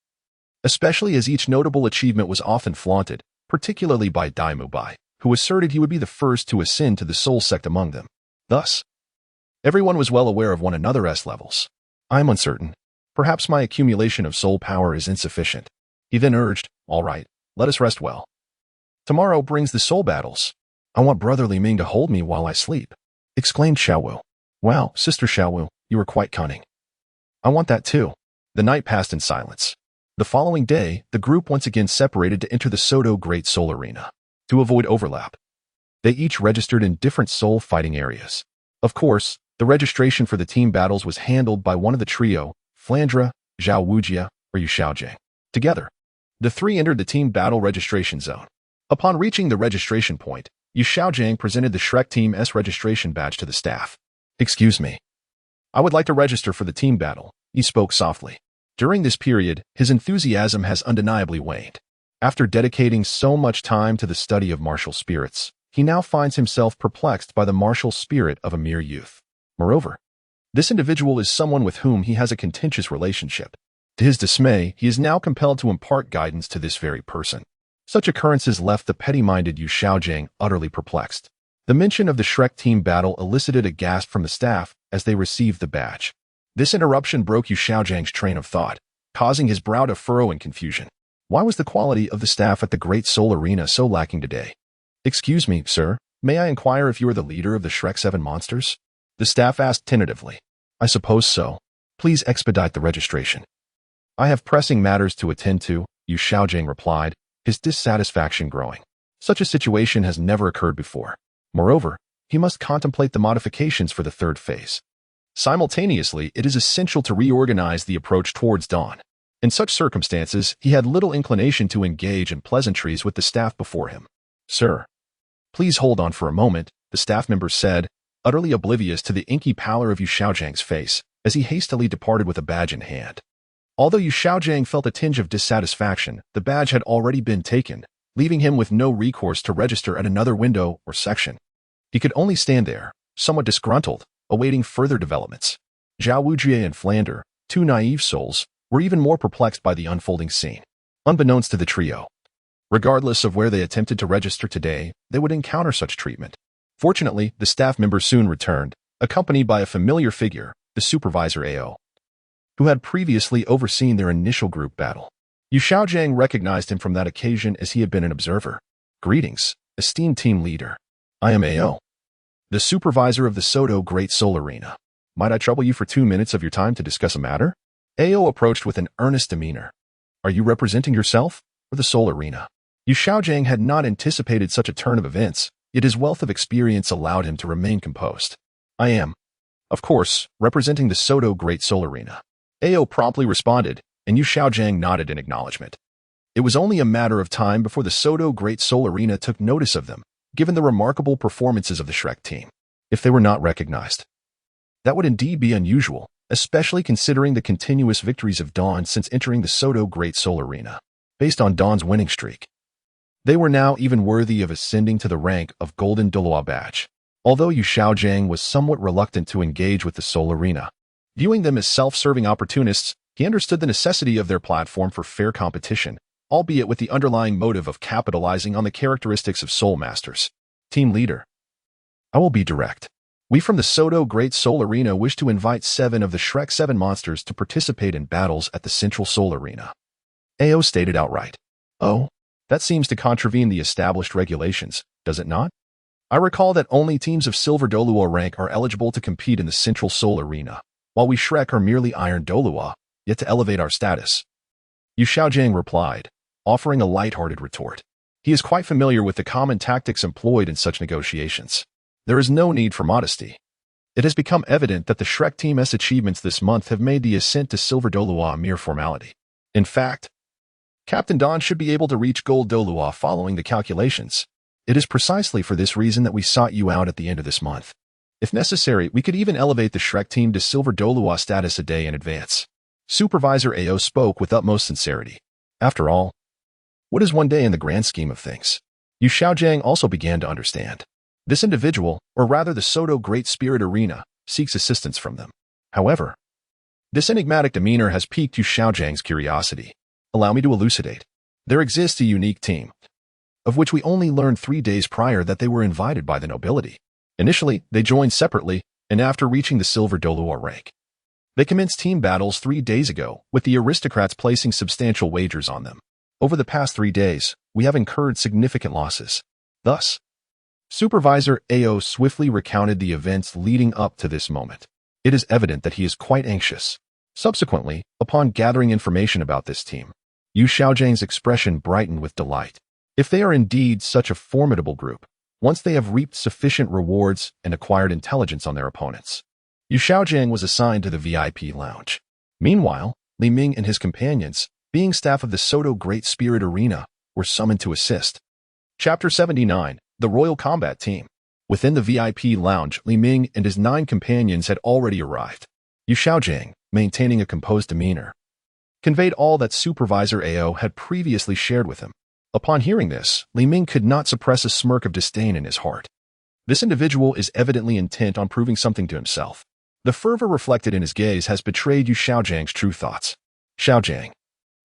especially as each notable achievement was often flaunted, particularly by Daimo Bai, who asserted he would be the first to ascend to the Soul Sect among them. Thus, everyone was well aware of one another's levels. I am uncertain. Perhaps my accumulation of soul power is insufficient. He then urged, All right, let us rest well. Tomorrow brings the soul battles. I want Brother Li Ming to hold me while I sleep, exclaimed Xiao Wu. Wow, Sister Xiao Wu, you are quite cunning. I want that too. The night passed in silence. The following day, the group once again separated to enter the Sodo Great Soul Arena. To avoid overlap, they each registered in different soul fighting areas. Of course, the registration for the team battles was handled by one of the trio, Flandre, Zhao Wujia, or Yu Xiaojiang. Together, the three entered the team battle registration zone. Upon reaching the registration point, Yu Xiaojiang presented the Shrek Team's registration badge to the staff. Excuse me. I would like to register for the team battle, he spoke softly. During this period, his enthusiasm has undeniably waned. After dedicating so much time to the study of martial spirits, he now finds himself perplexed by the martial spirit of a mere youth. Moreover, this individual is someone with whom he has a contentious relationship. To his dismay, he is now compelled to impart guidance to this very person. Such occurrences left the petty-minded Yu Xiaojiang utterly perplexed. The mention of the Shrek team battle elicited a gasp from the staff as they received the badge. This interruption broke Yu Xiaojiang's train of thought, causing his brow to furrow in confusion. Why was the quality of the staff at the Great Soul Arena so lacking today? Excuse me, sir, may I inquire if you are the leader of the Shrek 7 monsters? The staff asked tentatively. I suppose so. Please expedite the registration. I have pressing matters to attend to, Yu Xiaojiang replied, his dissatisfaction growing. Such a situation has never occurred before. Moreover, he must contemplate the modifications for the third phase. Simultaneously, it is essential to reorganize the approach towards Dawn. In such circumstances, he had little inclination to engage in pleasantries with the staff before him. Sir, please hold on for a moment, the staff member said, utterly oblivious to the inky pallor of Yu Xiaojiang's face, as he hastily departed with a badge in hand. Although Yu Xiaojiang felt a tinge of dissatisfaction, the badge had already been taken, leaving him with no recourse to register at another window or section. He could only stand there, somewhat disgruntled, awaiting further developments. Xiao Wu and Flander, two naive souls, were even more perplexed by the unfolding scene. Unbeknownst to the trio, regardless of where they attempted to register today, they would encounter such treatment. Fortunately, the staff member soon returned, accompanied by a familiar figure, the supervisor AO, who had previously overseen their initial group battle. Yu Xiaojiang recognized him from that occasion as he had been an observer. Greetings, esteemed team leader. I am AO, the supervisor of the Sodo Great Soul Arena. Might I trouble you for 2 minutes of your time to discuss a matter? AO approached with an earnest demeanor. Are you representing yourself or the Soul Arena? Yu Xiaojiang had not anticipated such a turn of events, yet his wealth of experience allowed him to remain composed. I am, of course, representing the Sodo Great Soul Arena. AO promptly responded, and Yu Xiaojiang nodded in acknowledgement. It was only a matter of time before the Sodo Great Soul Arena took notice of them, given the remarkable performances of the Shrek team. If they were not recognized, that would indeed be unusual, especially considering the continuous victories of Dawn since entering the Sodo Great Soul Arena. Based on Dawn's winning streak, they were now even worthy of ascending to the rank of Golden Douluo badge. Although Yu Xiaojiang was somewhat reluctant to engage with the Soul Arena, viewing them as self-serving opportunists, he understood the necessity of their platform for fair competition, albeit with the underlying motive of capitalizing on the characteristics of Soul Masters. Team leader. I will be direct. We from the Sodo Great Soul Arena wish to invite 7 of the Shrek 7 monsters to participate in battles at the Central Soul Arena. AO stated outright. Oh, that seems to contravene the established regulations, does it not? I recall that only teams of Silver Douluo rank are eligible to compete in the Central Soul Arena, while we Shrek are merely Iron Douluo, yet to elevate our status. Yu Xiaojiang replied, offering a light-hearted retort. He is quite familiar with the common tactics employed in such negotiations. There is no need for modesty. It has become evident that the Shrek team's achievements this month have made the ascent to Silver Douluo a mere formality. In fact, Captain Dawn should be able to reach Gold Douluo following the calculations. It is precisely for this reason that we sought you out at the end of this month. If necessary, we could even elevate the Shrek team to Silver Douluo status a day in advance. Supervisor AO spoke with utmost sincerity. After all, what is one day in the grand scheme of things? Yu Xiaojiang also began to understand. This individual, or rather the Sodo Great Spirit Arena, seeks assistance from them. However, this enigmatic demeanor has piqued Yu Xiaojiang's curiosity. Allow me to elucidate. There exists a unique team, of which we only learned 3 days prior that they were invited by the nobility. Initially, they joined separately, and after reaching the Silver Douluo rank, they commenced team battles 3 days ago, with the aristocrats placing substantial wagers on them. Over the past 3 days, we have incurred significant losses. Thus, Supervisor AO swiftly recounted the events leading up to this moment. It is evident that he is quite anxious. Subsequently, upon gathering information about this team, Yu Xiaojiang's expression brightened with delight. If they are indeed such a formidable group, once they have reaped sufficient rewards and acquired intelligence on their opponents, Yu Xiaojiang was assigned to the VIP lounge. Meanwhile, Li Ming and his companions, being staff of the Sodo Great Spirit Arena, were summoned to assist. Chapter 79, The Royal Combat Team. Within the VIP lounge, Li Ming and his 9 companions had already arrived. Yu Xiaojiang, maintaining a composed demeanor, conveyed all that Supervisor AO had previously shared with him. Upon hearing this, Li Ming could not suppress a smirk of disdain in his heart. This individual is evidently intent on proving something to himself. The fervor reflected in his gaze has betrayed Yu Xiaojiang's true thoughts. Xiaojiang,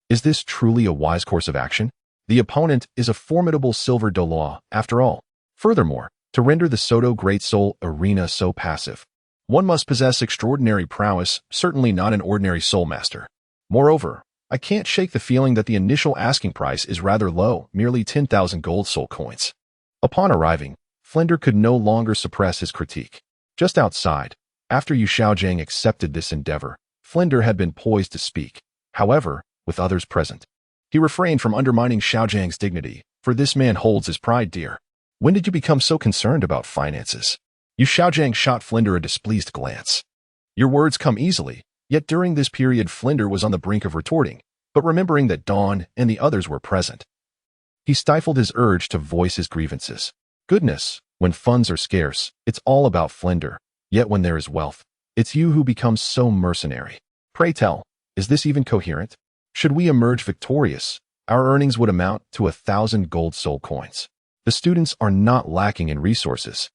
is this truly a wise course of action? The opponent is a formidable Silver Douluo, after all. Furthermore, To render the Soto Great Soul Arena so passive, one must possess extraordinary prowess, certainly not an ordinary soul master. Moreover, I can't shake the feeling that the initial asking price is rather low, merely 10,000 gold soul coins. Upon arriving, Flender could no longer suppress his critique. Just outside, after Yu Xiaojiang accepted this endeavor, Flender had been poised to speak. However, with others present, he refrained from undermining Xiaojiang's dignity, for this man holds his pride dear. When did you become so concerned about finances? Yu Xiaojiang shot Flender a displeased glance. Your words come easily, yet during this period Flender was on the brink of retorting, but remembering that Dawn and the others were present, he stifled his urge to voice his grievances. Goodness, when funds are scarce, it's all about Flender, yet when there is wealth, it's you who becomes so mercenary. Pray tell, is this even coherent? Should we emerge victorious, our earnings would amount to 1,000 gold soul coins. The students are not lacking in resources.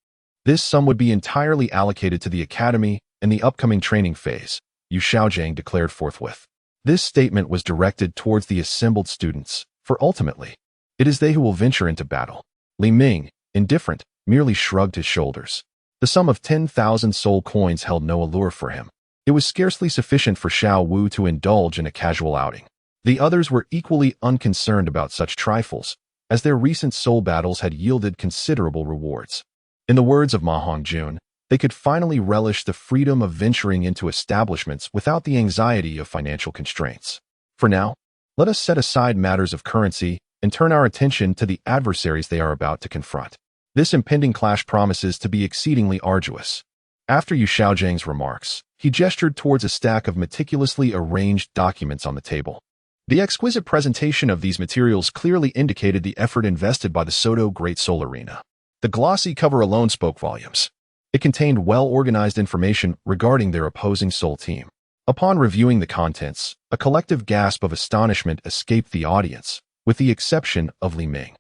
This sum would be entirely allocated to the academy and the upcoming training phase, Yu Xiaojiang declared forthwith. This statement was directed towards the assembled students, for ultimately, it is they who will venture into battle. Li Ming, indifferent, merely shrugged his shoulders. The sum of 10,000 soul coins held no allure for him. It was scarcely sufficient for Xiao Wu to indulge in a casual outing. The others were equally unconcerned about such trifles, as their recent soul battles had yielded considerable rewards. In the words of Ma Hongjun, they could finally relish the freedom of venturing into establishments without the anxiety of financial constraints. For now, let us set aside matters of currency and turn our attention to the adversaries they are about to confront. This impending clash promises to be exceedingly arduous. After Yu Xiaojiang's remarks, he gestured towards a stack of meticulously arranged documents on the table. The exquisite presentation of these materials clearly indicated the effort invested by the Soto Great Soul Arena. The glossy cover alone spoke volumes. It contained well-organized information regarding their opposing soul team. Upon reviewing the contents, a collective gasp of astonishment escaped the audience, with the exception of Li Ming.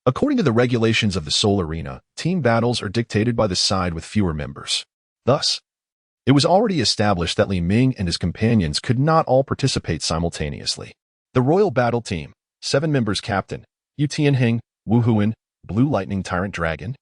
According to the regulations of the Soul Arena, team battles are dictated by the side with fewer members. Thus, it was already established that Li Ming and his companions could not all participate simultaneously. The Royal Battle Team, 7 members Captain, Yu Tianheng, Wu Huan, Blue Lightning Tyrant Dragon.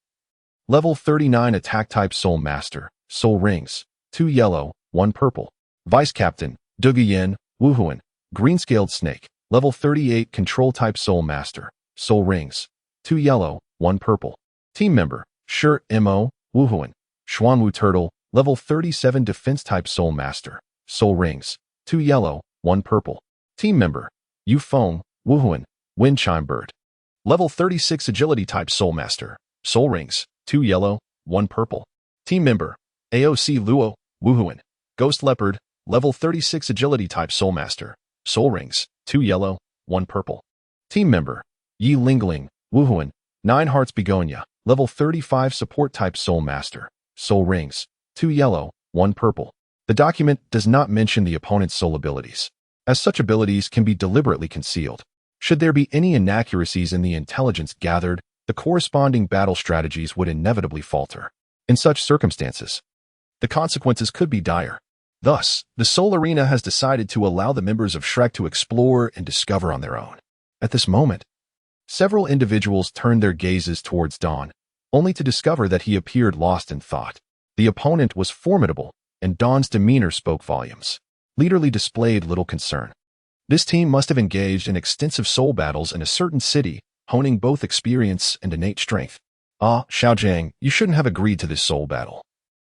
Level 39 Attack Type Soul Master, Soul Rings, 2 yellow, 1 purple. Vice Captain, Du Guiyan, Wu Huan, Green Scaled Snake. Level 38 Control Type Soul Master, Soul Rings, 2 yellow, 1 purple. Team Member, Shi Mo, Wu Huan, Xuanwu Turtle. Level 37 Defense Type Soul Master, Soul Rings, 2 yellow, 1 purple. Team Member, Yu Feng, Wu Huan, Wind Chime Bird. Level 36 Agility Type Soul Master, Soul Rings, 2 yellow, 1 purple. Team Member, AOC Luo, Wu Huan, Ghost Leopard. Level 36 Agility Type Soul Master, Soul Rings, 2 yellow, 1 purple. Team Member, Yi Lingling, Wu Huan, 9 Hearts Begonia. Level 35 Support Type Soul Master, Soul Rings, 2 yellow, 1 purple. The document does not mention the opponent's soul abilities, as such abilities can be deliberately concealed. Should there be any inaccuracies in the intelligence gathered, the corresponding battle strategies would inevitably falter. In such circumstances, the consequences could be dire. Thus, the Soul Arena has decided to allow the members of Shrek to explore and discover on their own. At this moment, several individuals turned their gazes towards Dawn, only to discover that he appeared lost in thought. The opponent was formidable, and Dawn's demeanor spoke volumes. Leaderly displayed little concern. This team must have engaged in extensive soul battles in a certain city, honing both experience and innate strength. Ah, Xiaojiang, you shouldn't have agreed to this soul battle,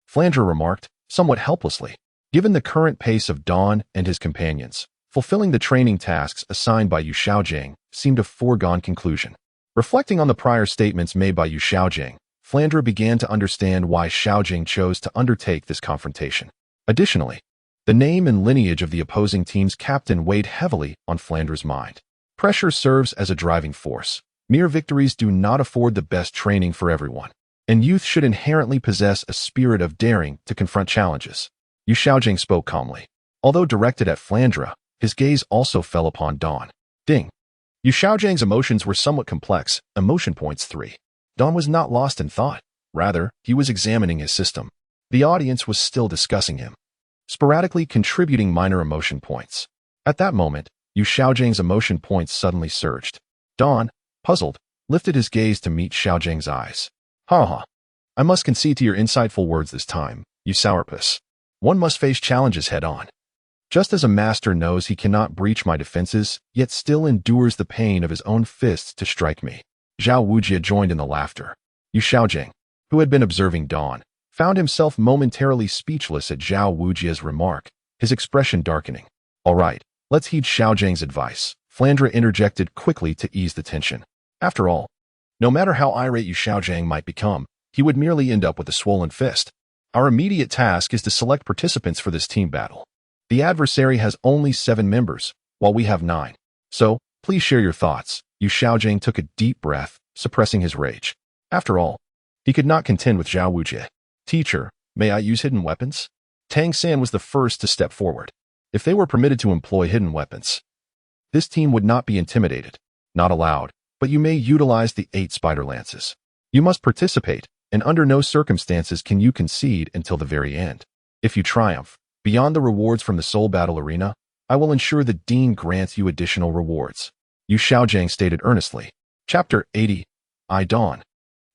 Flandre remarked, somewhat helplessly. Given the current pace of Dawn and his companions, fulfilling the training tasks assigned by Yu Xiaojiang seemed a foregone conclusion. Reflecting on the prior statements made by Yu Xiaojiang, Flandre began to understand why Xiaojiang chose to undertake this confrontation. Additionally, the name and lineage of the opposing team's captain weighed heavily on Flandre's mind. Pressure serves as a driving force. Mere victories do not afford the best training for everyone, and youth should inherently possess a spirit of daring to confront challenges. Yu Xiaojiang spoke calmly. Although directed at Flandre, his gaze also fell upon Dawn. Ding. Yu Xiaojiang's emotions were somewhat complex. Emotion points 3. Dawn was not lost in thought. Rather, he was examining his system. The audience was still discussing him, sporadically contributing minor emotion points. At that moment, Yu Xiaojiang's emotion points suddenly surged. Dawn, puzzled, lifted his gaze to meet Xiaojiang's eyes. Ha ha. I must concede to your insightful words this time, you sourpuss. One must face challenges head-on. Just as a master knows he cannot breach my defenses, yet still endures the pain of his own fists to strike me. Xiao Wu joined in the laughter. Yu Xiaojing, who had been observing Dawn, found himself momentarily speechless at Xiao Wujia's remark, his expression darkening. All right, let's heed Xiaojing's advice, Flandra interjected quickly to ease the tension. After all, no matter how irate Yu Xiaojing might become, he would merely end up with a swollen fist. Our immediate task is to select participants for this team battle. The adversary has only 7 members, while we have 9. So, please share your thoughts. Yu Xiaojing took a deep breath, suppressing his rage. After all, he could not contend with Xiao Wujie. Teacher, may I use hidden weapons? Tang San was the first to step forward. If they were permitted to employ hidden weapons, this team would not be intimidated. Not allowed, but you may utilize the 8 spider lances. You must participate, and under no circumstances can you concede until the very end. If you triumph, beyond the rewards from the Soul Battle Arena, I will ensure the Dean grants you additional rewards. Yu Xiaojing stated earnestly. Chapter 80. I Dawn.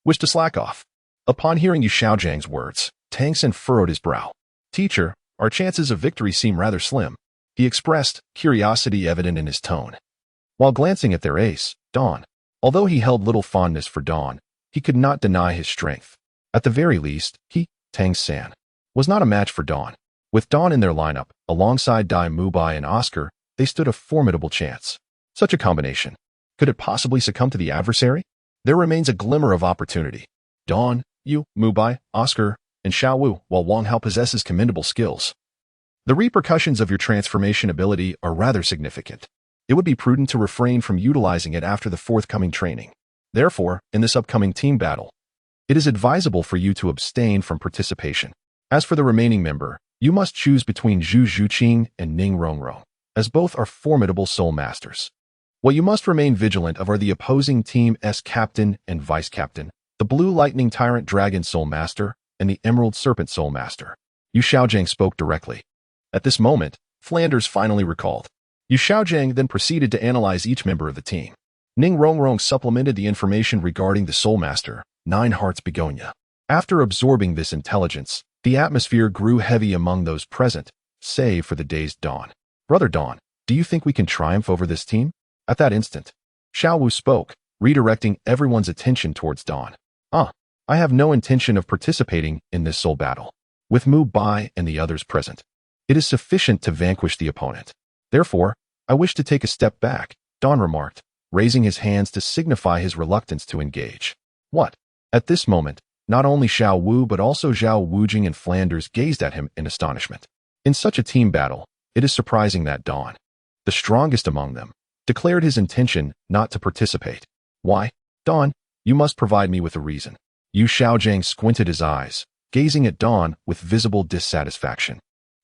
Wish to slack off. Upon hearing Yu Xiaojing's words, Tang San furrowed his brow. Teacher, our chances of victory seem rather slim. He expressed, curiosity evident in his tone. While glancing at their ace, Dawn. Although he held little fondness for Dawn, he could not deny his strength. At the very least, he, Tang San, was not a match for Dawn. With Dawn in their lineup, alongside Dai Mubai and Oscar, they stood a formidable chance. Such a combination. Could it possibly succumb to the adversary? There remains a glimmer of opportunity. Dawn, Yu, Mubai, Oscar, and Xiao Wu, while Wang Hao possesses commendable skills. The repercussions of your transformation ability are rather significant. It would be prudent to refrain from utilizing it after the forthcoming training. Therefore, in this upcoming team battle, it is advisable for you to abstain from participation. As for the remaining member, you must choose between Zhu Zhuqing and Ning Rongrong, as both are formidable soul masters. What you must remain vigilant of are the opposing team's captain and vice captain, the Blue Lightning Tyrant Dragon Soul Master, and the Emerald Serpent Soul Master. Yu Xiaojing spoke directly. At this moment, Flanders finally recalled. Yu Xiaojing then proceeded to analyze each member of the team. Ning Rongrong supplemented the information regarding the Soul Master, Nine Hearts Begonia. After absorbing this intelligence, the atmosphere grew heavy among those present, save for the dazed Dawn. Brother Dawn, do you think we can triumph over this team? At that instant, Xiao Wu spoke, redirecting everyone's attention towards Dawn. I have no intention of participating in this soul battle. With Mu Bai and the others present, it is sufficient to vanquish the opponent. Therefore, I wish to take a step back, Dawn remarked, raising his hands to signify his reluctance to engage. What? At this moment, not only Xiao Wu but also Zhao Wujing and Flanders gazed at him in astonishment. In such a team battle, it is surprising that Dawn, the strongest among them, declared his intention not to participate. Why? Dawn, you must provide me with a reason. Yu Xiaojing squinted his eyes, gazing at Dawn with visible dissatisfaction.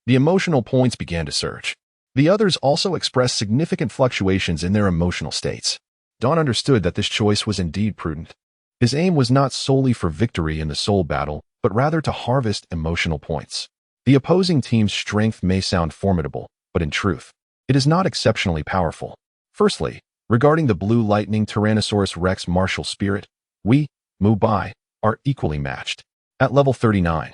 The emotional points began to surge. The others also expressed significant fluctuations in their emotional states. Dawn understood that this choice was indeed prudent. His aim was not solely for victory in the soul battle, but rather to harvest emotional points. The opposing team's strength may sound formidable, but in truth, it is not exceptionally powerful. Firstly, regarding the Blue Lightning Tyrannosaurus Rex martial spirit, we, Mu Bai, are equally matched. At level 39,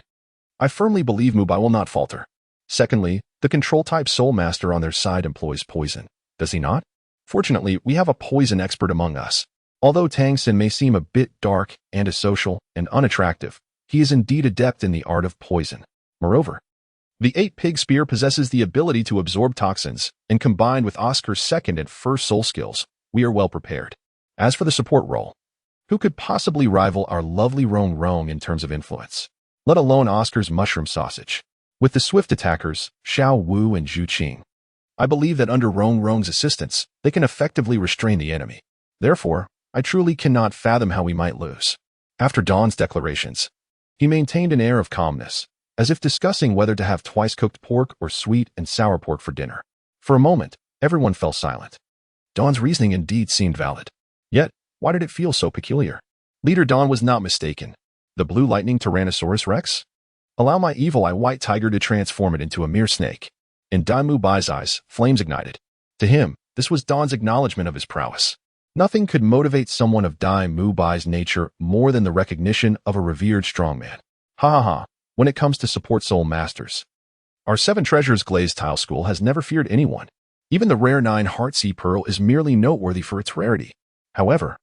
I firmly believe Mu Bai will not falter. Secondly, the control-type Soul Master on their side employs poison, does he not? Fortunately, we have a poison expert among us. Although Tang San may seem a bit dark, antisocial, and unattractive, he is indeed adept in the art of poison. Moreover, the 8-Pig Spear possesses the ability to absorb toxins, and combined with Oscar's second and first soul skills, we are well prepared. As for the support role, who could possibly rival our lovely Rong Rong in terms of influence? Let alone Oscar's mushroom sausage. With the swift attackers, Xiao Wu and Zhu Qing, I believe that under Rong Rong's assistance, they can effectively restrain the enemy. Therefore, I truly cannot fathom how we might lose. After Dawn's declarations, he maintained an air of calmness, as if discussing whether to have twice-cooked pork or sweet and sour pork for dinner. For a moment, everyone fell silent. Dawn's reasoning indeed seemed valid. Yet, why did it feel so peculiar? Leader Dawn was not mistaken. The Blue Lightning Tyrannosaurus Rex? Allow my evil eye white tiger to transform it into a mere snake. In Dai Mu Bai's eyes, flames ignited. To him, this was Dawn's acknowledgement of his prowess. Nothing could motivate someone of Dai Mu Bai's nature more than the recognition of a revered strongman. Ha ha ha, when it comes to support soul masters. Our Seven Treasures Glazed Tile School has never feared anyone. Even the rare 9 Heartsea Pearl is merely noteworthy for its rarity. However,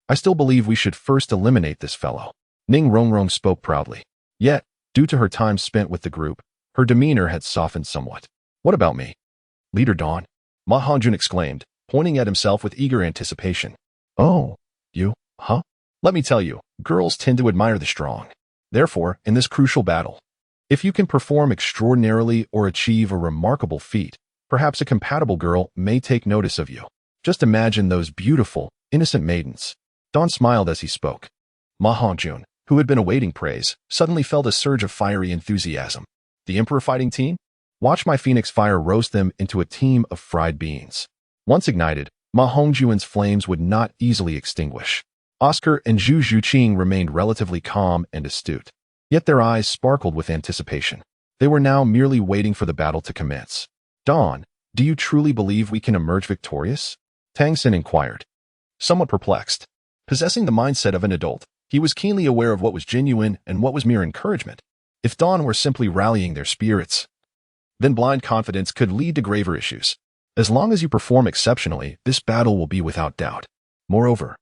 I still believe we should first eliminate this fellow. Ning Rongrong spoke proudly. Yet, due to her time spent with the group, her demeanor had softened somewhat. What about me? Leader Dawn? Ma Hongjun exclaimed, pointing at himself with eager anticipation. Oh, you, huh? Let me tell you, girls tend to admire the strong. Therefore, in this crucial battle, if you can perform extraordinarily or achieve a remarkable feat, perhaps a compatible girl may take notice of you. Just imagine those beautiful, innocent maidens. Dawn smiled as he spoke. Ma Hongjun, who had been awaiting praise, suddenly felt a surge of fiery enthusiasm. The Emperor fighting team? Watch my phoenix fire roast them into a team of fried beans. Once ignited, Ma Hongjun's flames would not easily extinguish. Oscar and Zhu Zhuqing remained relatively calm and astute. Yet their eyes sparkled with anticipation. They were now merely waiting for the battle to commence. Dawn, do you truly believe we can emerge victorious? Tang Xin inquired. Somewhat perplexed. Possessing the mindset of an adult, he was keenly aware of what was genuine and what was mere encouragement. If Dawn were simply rallying their spirits, then blind confidence could lead to graver issues. As long as you perform exceptionally, this battle will be without doubt. Moreover,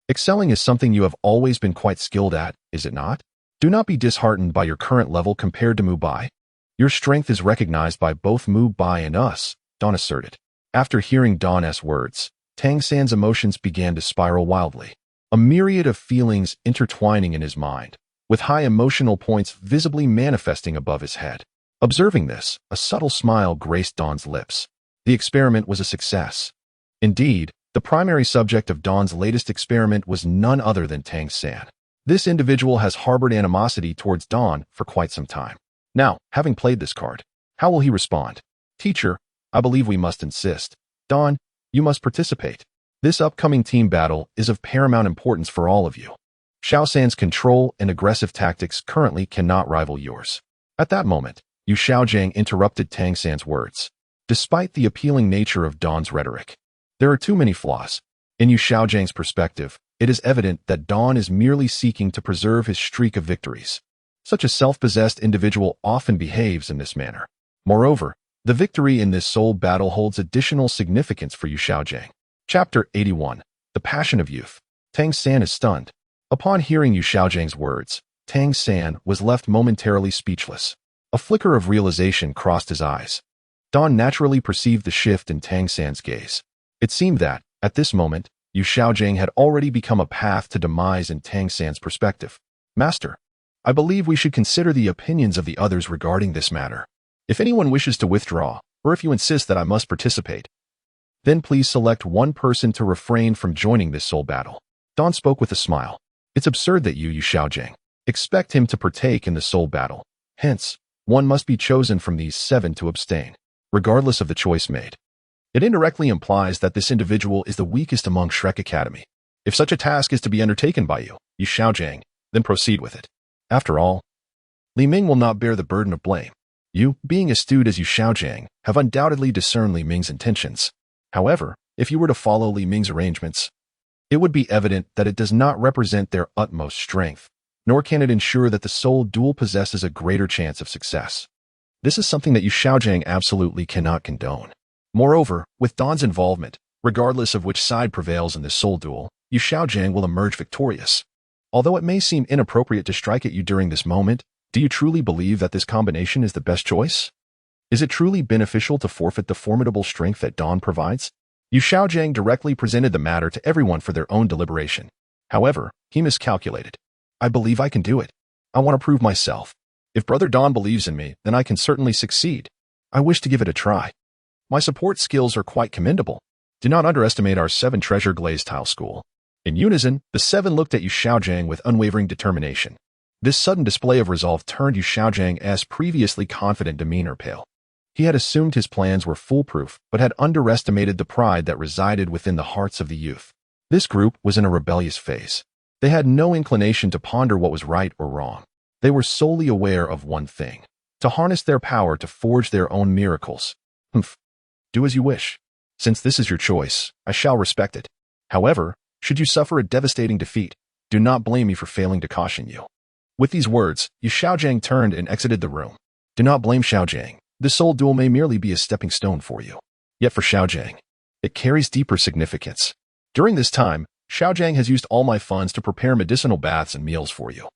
excelling is something you have always been quite skilled at, is it not? Do not be disheartened by your current level compared to Mu Bai. Your strength is recognized by both Mu Bai and us, Dawn asserted. After hearing Dawn's words, Tang San's emotions began to spiral wildly. A myriad of feelings intertwining in his mind, with high emotional points visibly manifesting above his head. Observing this, a subtle smile graced Dawn's lips. The experiment was a success. Indeed, the primary subject of Dawn's latest experiment was none other than Tang San. This individual has harbored animosity towards Dawn for quite some time. Now, having played this card, how will he respond? Teacher, I believe we must insist. Dawn, you must participate. This upcoming team battle is of paramount importance for all of you. Xiao San's control and aggressive tactics currently cannot rival yours. At that moment, Yu Xiaojiang interrupted Tang San's words. Despite the appealing nature of Dawn's rhetoric, there are too many flaws. In Yu Xiaojiang's perspective, it is evident that Dawn is merely seeking to preserve his streak of victories. Such a self-possessed individual often behaves in this manner. Moreover, the victory in this soul battle holds additional significance for Yu Xiaojiang. Chapter 81. The Passion of Youth. Tang San is stunned. Upon hearing Yu Xiaojiang's words, Tang San was left momentarily speechless. A flicker of realization crossed his eyes. Dawn naturally perceived the shift in Tang San's gaze. It seemed that, at this moment, Yu Xiaojiang had already become a path to demise in Tang San's perspective. Master, I believe we should consider the opinions of the others regarding this matter. If anyone wishes to withdraw, or if you insist that I must participate, then please select one person to refrain from joining this soul battle. Dawn spoke with a smile. It's absurd that you, Yu Xiaojiang, expect him to partake in the soul battle. Hence, one must be chosen from these 7 to abstain, regardless of the choice made. It indirectly implies that this individual is the weakest among Shrek Academy. If such a task is to be undertaken by you, Yu Xiaojiang, then proceed with it. After all, Li Ming will not bear the burden of blame. You, being astute as Yu Xiaojiang, have undoubtedly discerned Li Ming's intentions. However, if you were to follow Li Ming's arrangements, it would be evident that it does not represent their utmost strength, nor can it ensure that the soul duel possesses a greater chance of success. This is something that Yu Xiaojiang absolutely cannot condone. Moreover, with Dawn's involvement, regardless of which side prevails in this soul duel, Yu Xiaojiang will emerge victorious. Although it may seem inappropriate to strike at you during this moment, do you truly believe that this combination is the best choice? Is it truly beneficial to forfeit the formidable strength that Dawn provides? Yu Xiaojiang directly presented the matter to everyone for their own deliberation. However, he miscalculated. I believe I can do it. I want to prove myself. If Brother Dawn believes in me, then I can certainly succeed. I wish to give it a try. My support skills are quite commendable. Do not underestimate our 7 Treasure Glazed Tile School. In unison, the 7 looked at Yu Xiaojiang with unwavering determination. This sudden display of resolve turned Yu Xiaojiang's previously confident demeanor pale. He had assumed his plans were foolproof, but had underestimated the pride that resided within the hearts of the youth. This group was in a rebellious phase. They had no inclination to ponder what was right or wrong. They were solely aware of one thing: to harness their power to forge their own miracles. Do as you wish. Since this is your choice, I shall respect it. However, should you suffer a devastating defeat, do not blame me for failing to caution you." With these words, Xiaojiang turned and exited the room. Do not blame Xiaojiang. This soul duel may merely be a stepping stone for you. Yet for Xiaojiang, it carries deeper significance. During this time, Xiaojiang has used all my funds to prepare medicinal baths and meals for you.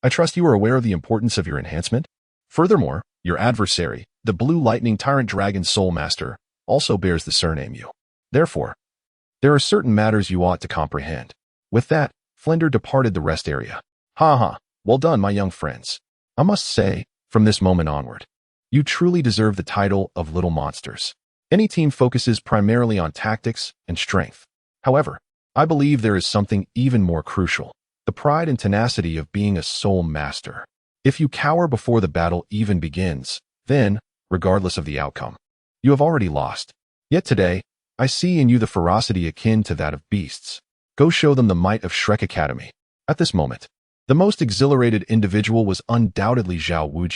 I trust you are aware of the importance of your enhancement. Furthermore, your adversary, the Blue Lightning Tyrant Dragon Soul Master, also bears the surname Yu. Therefore, there are certain matters you ought to comprehend. With that, Flender departed the rest area. Ha ha, well done, my young friends. I must say, from this moment onward, you truly deserve the title of Little Monsters. Any team focuses primarily on tactics and strength. However, I believe there is something even more crucial, the pride and tenacity of being a soul master. If you cower before the battle even begins, then, regardless of the outcome, you have already lost. Yet today, I see in you the ferocity akin to that of beasts. Go show them the might of Shrek Academy. At this moment, the most exhilarated individual was undoubtedly Xiao Wu,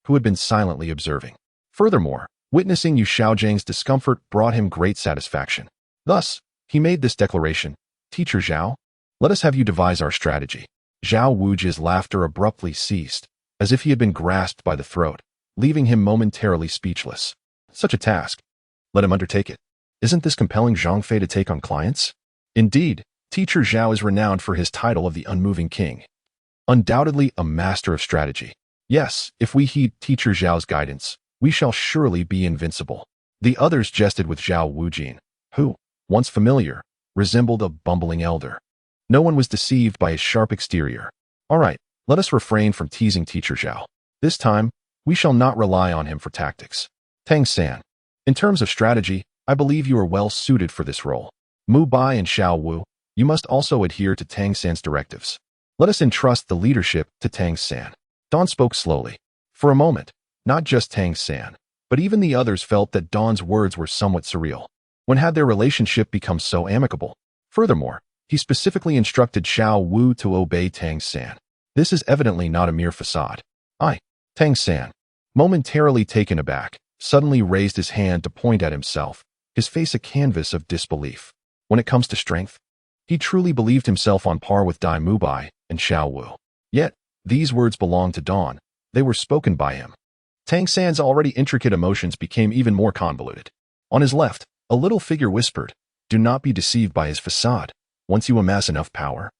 who had been silently observing. Furthermore, witnessing Yu Xiaojiang's discomfort brought him great satisfaction. Thus, he made this declaration: "Teacher Xiao, let us have you devise our strategy." Xiao Wuji's laughter abruptly ceased, as if he had been grasped by the throat, leaving him momentarily speechless. Such a task. Let him undertake it. Isn't this compelling Zhongfei to take on clients? Indeed, Teacher Xiao is renowned for his title of the Unmoving King. Undoubtedly a master of strategy. Yes, if we heed Teacher Xiao's guidance, we shall surely be invincible. The others jested with Xiao Wujin, who, once familiar, resembled a bumbling elder. No one was deceived by his sharp exterior. All right, let us refrain from teasing Teacher Xiao. This time, we shall not rely on him for tactics. Tang San, in terms of strategy, I believe you are well suited for this role. Mu Bai and Xiao Wu, you must also adhere to Tang San's directives. Let us entrust the leadership to Tang San. Dawn spoke slowly. For a moment, not just Tang San, but even the others felt that Dawn's words were somewhat surreal. When had their relationship become so amicable? Furthermore, he specifically instructed Xiao Wu to obey Tang San. This is evidently not a mere facade. Tang San, momentarily taken aback, suddenly raised his hand to point at himself, his face a canvas of disbelief. When it comes to strength, he truly believed himself on par with Dai Mubai and Xiao Wu. Yet, these words belonged to Dawn. They were spoken by him. Tang San's already intricate emotions became even more convoluted. On his left, a little figure whispered, "Do not be deceived by his facade. Once you amass enough power,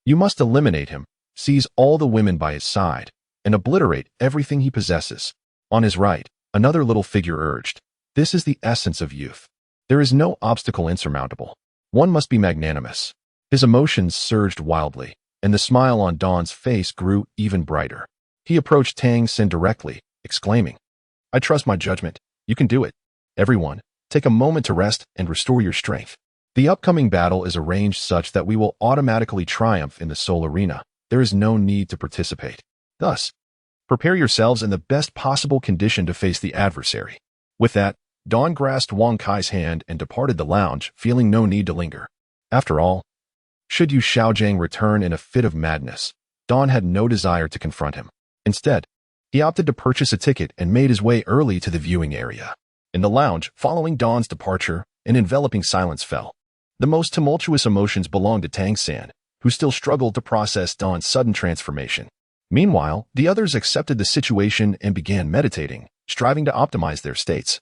you must eliminate him, seize all the women by his side, and obliterate everything he possesses." On his right, another little figure urged, "This is the essence of youth. There is no obstacle insurmountable. One must be magnanimous." His emotions surged wildly, and the smile on Dawn's face grew even brighter. He approached Tang San directly, exclaiming, "I trust my judgment. You can do it. Everyone, take a moment to rest and restore your strength. The upcoming battle is arranged such that we will automatically triumph in the Soul Arena. There is no need to participate. Thus, prepare yourselves in the best possible condition to face the adversary." With that, Dawn grasped Wang Kai's hand and departed the lounge, feeling no need to linger. After all, should Yu Xiaojiang return in a fit of madness, Dawn had no desire to confront him. Instead, he opted to purchase a ticket and made his way early to the viewing area. In the lounge, following Dawn's departure, an enveloping silence fell. The most tumultuous emotions belonged to Tang San, who still struggled to process Dawn's sudden transformation. Meanwhile, the others accepted the situation and began meditating, striving to optimize their states.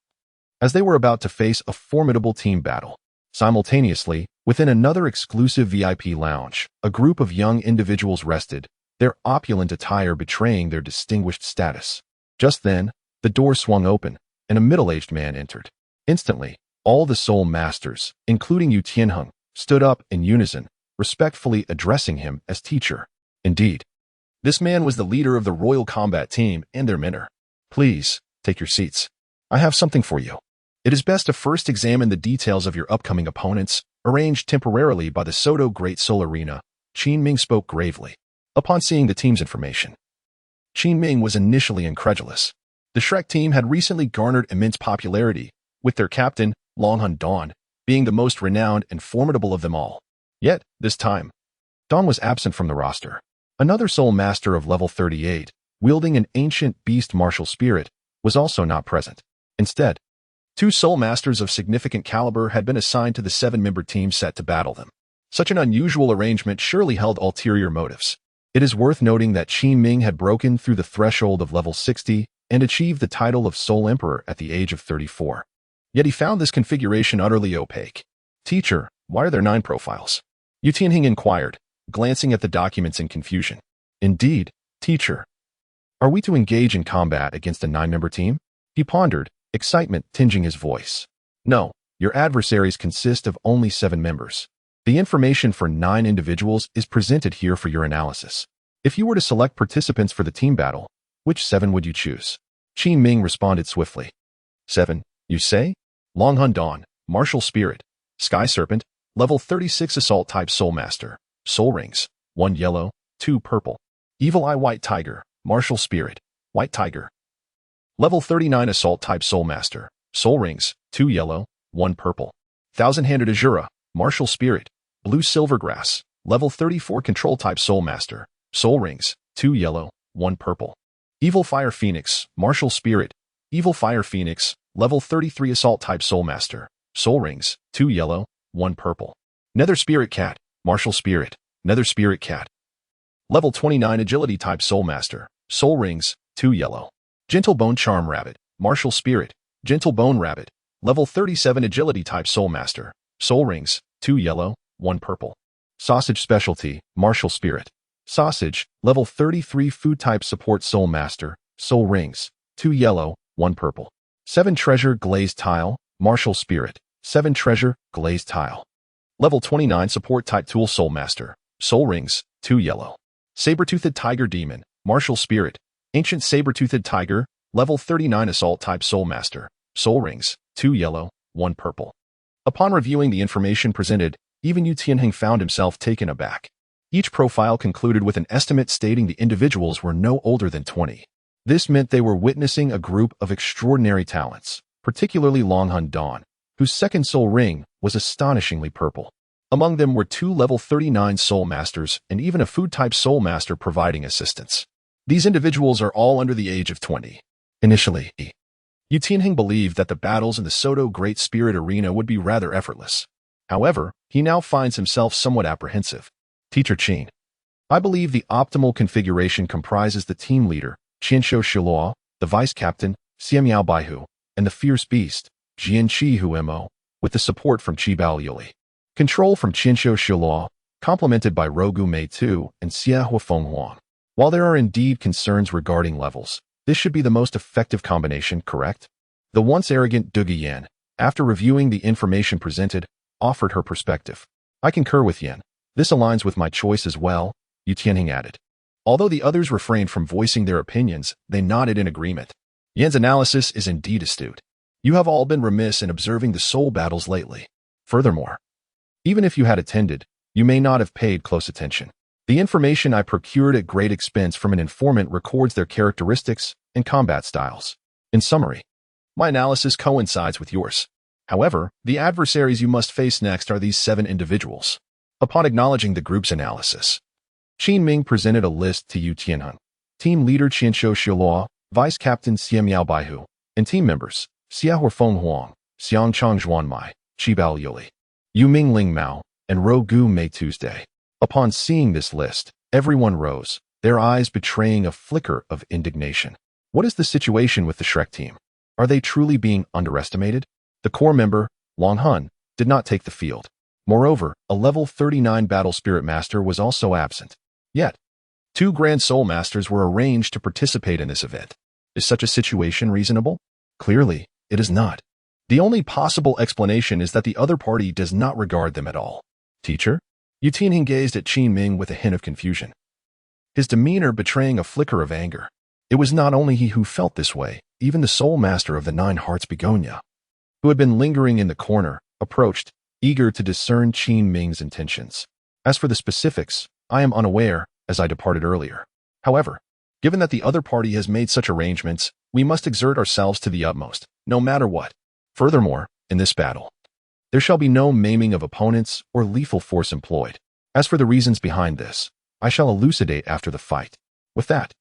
As they were about to face a formidable team battle, simultaneously, within another exclusive VIP lounge, a group of young individuals rested, their opulent attire betraying their distinguished status. Just then, the door swung open, and a middle-aged man entered. Instantly, all the soul masters, including Yu Tianheng, stood up in unison, respectfully addressing him as teacher. Indeed, this man was the leader of the Royal Combat Team and their mentor. "Please, take your seats. I have something for you. It is best to first examine the details of your upcoming opponents, arranged temporarily by the Soto Great Soul Arena." Qin Ming spoke gravely. Upon seeing the team's information, Qin Ming was initially incredulous. The Shrek team had recently garnered immense popularity, with their captain, Longhun Dawn, being the most renowned and formidable of them all. Yet, this time, Dawn was absent from the roster. Another soul master of level 38, wielding an ancient beast martial spirit, was also not present. Instead, 2 soul masters of significant caliber had been assigned to the 7-member team set to battle them. Such an unusual arrangement surely held ulterior motives. It is worth noting that Qin Ming had broken through the threshold of level 60 and achieved the title of Sole Emperor at the age of 34. Yet he found this configuration utterly opaque. Teacher, why are there 9 profiles? Yu Tianhing inquired, glancing at the documents in confusion. Indeed, teacher. Are we to engage in combat against a 9-member team? He pondered, excitement tinging his voice. No, your adversaries consist of only 7 members. The information for 9 individuals is presented here for your analysis. If you were to select participants for the team battle, which 7 would you choose? Qin Ming responded swiftly. 7, you say? Longhun Dawn, Martial Spirit, Sky Serpent, level 36 Assault Type Soul Master, Soul Rings, 1 yellow, 2 purple. Evil Eye White Tiger, Martial Spirit, White Tiger. Level 39 Assault Type Soul Master, Soul Rings, 2 yellow, 1 purple. Thousand-Handed Azura, Martial Spirit, Blue Silvergrass, level 34 Control Type Soul Master, Soul Rings, 2 yellow, 1 purple. Evil Fire Phoenix, Martial Spirit, Evil Fire Phoenix, level 33 Assault Type Soul Master, Soul Rings, 2 yellow, 1 purple. Nether Spirit Cat, Martial Spirit, Nether Spirit Cat. Level 29 Agility Type Soul Master, Soul Rings, 2 yellow. Gentle Bone Charm Rabbit, Martial Spirit, Gentle Bone Rabbit, level 37 Agility Type Soul Master, Soul Rings, 2 yellow, 1 purple. Sausage Specialty, Martial Spirit. Sausage, level 33 Food Type Support Soul Master, Soul Rings, 2 yellow, 1 purple. 7 Treasure Glazed Tile, Martial Spirit, 7 Treasure Glazed Tile. Level 29 Support Type Tool Soul Master, Soul Rings, 2 yellow. Saber-Toothed Tiger Demon, Martial Spirit, Ancient Saber-Toothed Tiger, level 39 Assault Type Soul Master, Soul Rings, 2 yellow, 1 purple. Upon reviewing the information presented, even Yu Tianheng found himself taken aback. Each profile concluded with an estimate stating the individuals were no older than 20. This meant they were witnessing a group of extraordinary talents, particularly Longhun Dawn, whose second soul ring was astonishingly purple. Among them were 2 level 39 soul masters and even a food-type soul master providing assistance. These individuals are all under the age of 20. Initially, Yu Tianheng believed that the battles in the Soto Great Spirit Arena would be rather effortless. However, he now finds himself somewhat apprehensive. Teacher Qin. I believe the optimal configuration comprises the team leader, Qianshou Shiluo, the vice captain, Xiamiao Baihu, and the fierce beast, Jian Qi Huemo, with the support from Qibao Yuli. Control from Qianshou Shiluo, complemented by Rogu Mei Tu and Xia Huafeng Huang. While there are indeed concerns regarding levels, this should be the most effective combination, correct? The once arrogant Duge Yan, after reviewing the information presented, offered her perspective. I concur with Yan. This aligns with my choice as well, Yu Tianheng added. Although the others refrained from voicing their opinions, they nodded in agreement. Yan's analysis is indeed astute. You have all been remiss in observing the soul battles lately. Furthermore, even if you had attended, you may not have paid close attention. The information I procured at great expense from an informant records their characteristics and combat styles. In summary, my analysis coincides with yours. However, the adversaries you must face next are these 7 individuals. Upon acknowledging the group's analysis, Qin Ming presented a list to Yu Tianheng. Team leader Qianshou Shiluo, vice captain Xiamiao Baihu, and team members Xia Huafeng Huang, Xiangchang Zhuanmai, Qibao Yuli, Yu Ming Ling Mao, and Rogu Mei Tuesday. Upon seeing this list, everyone rose, their eyes betraying a flicker of indignation. What is the situation with the Shrek team? Are they truly being underestimated? The core member, Long Hun, did not take the field. Moreover, a level 39 Battle Spirit Master was also absent. Yet, 2 Grand Soul Masters were arranged to participate in this event. Is such a situation reasonable? Clearly, it is not. The only possible explanation is that the other party does not regard them at all. Teacher? Yu Tianheng gazed at Qin Ming with a hint of confusion, his demeanor betraying a flicker of anger. It was not only he who felt this way, even the Soul Master of the 9 Hearts Begonia, who had been lingering in the corner, approached, eager to discern Qin Ming's intentions. As for the specifics, I am unaware, as I departed earlier. However, given that the other party has made such arrangements, we must exert ourselves to the utmost, no matter what. Furthermore, in this battle, there shall be no maiming of opponents or lethal force employed. As for the reasons behind this, I shall elucidate after the fight. With that,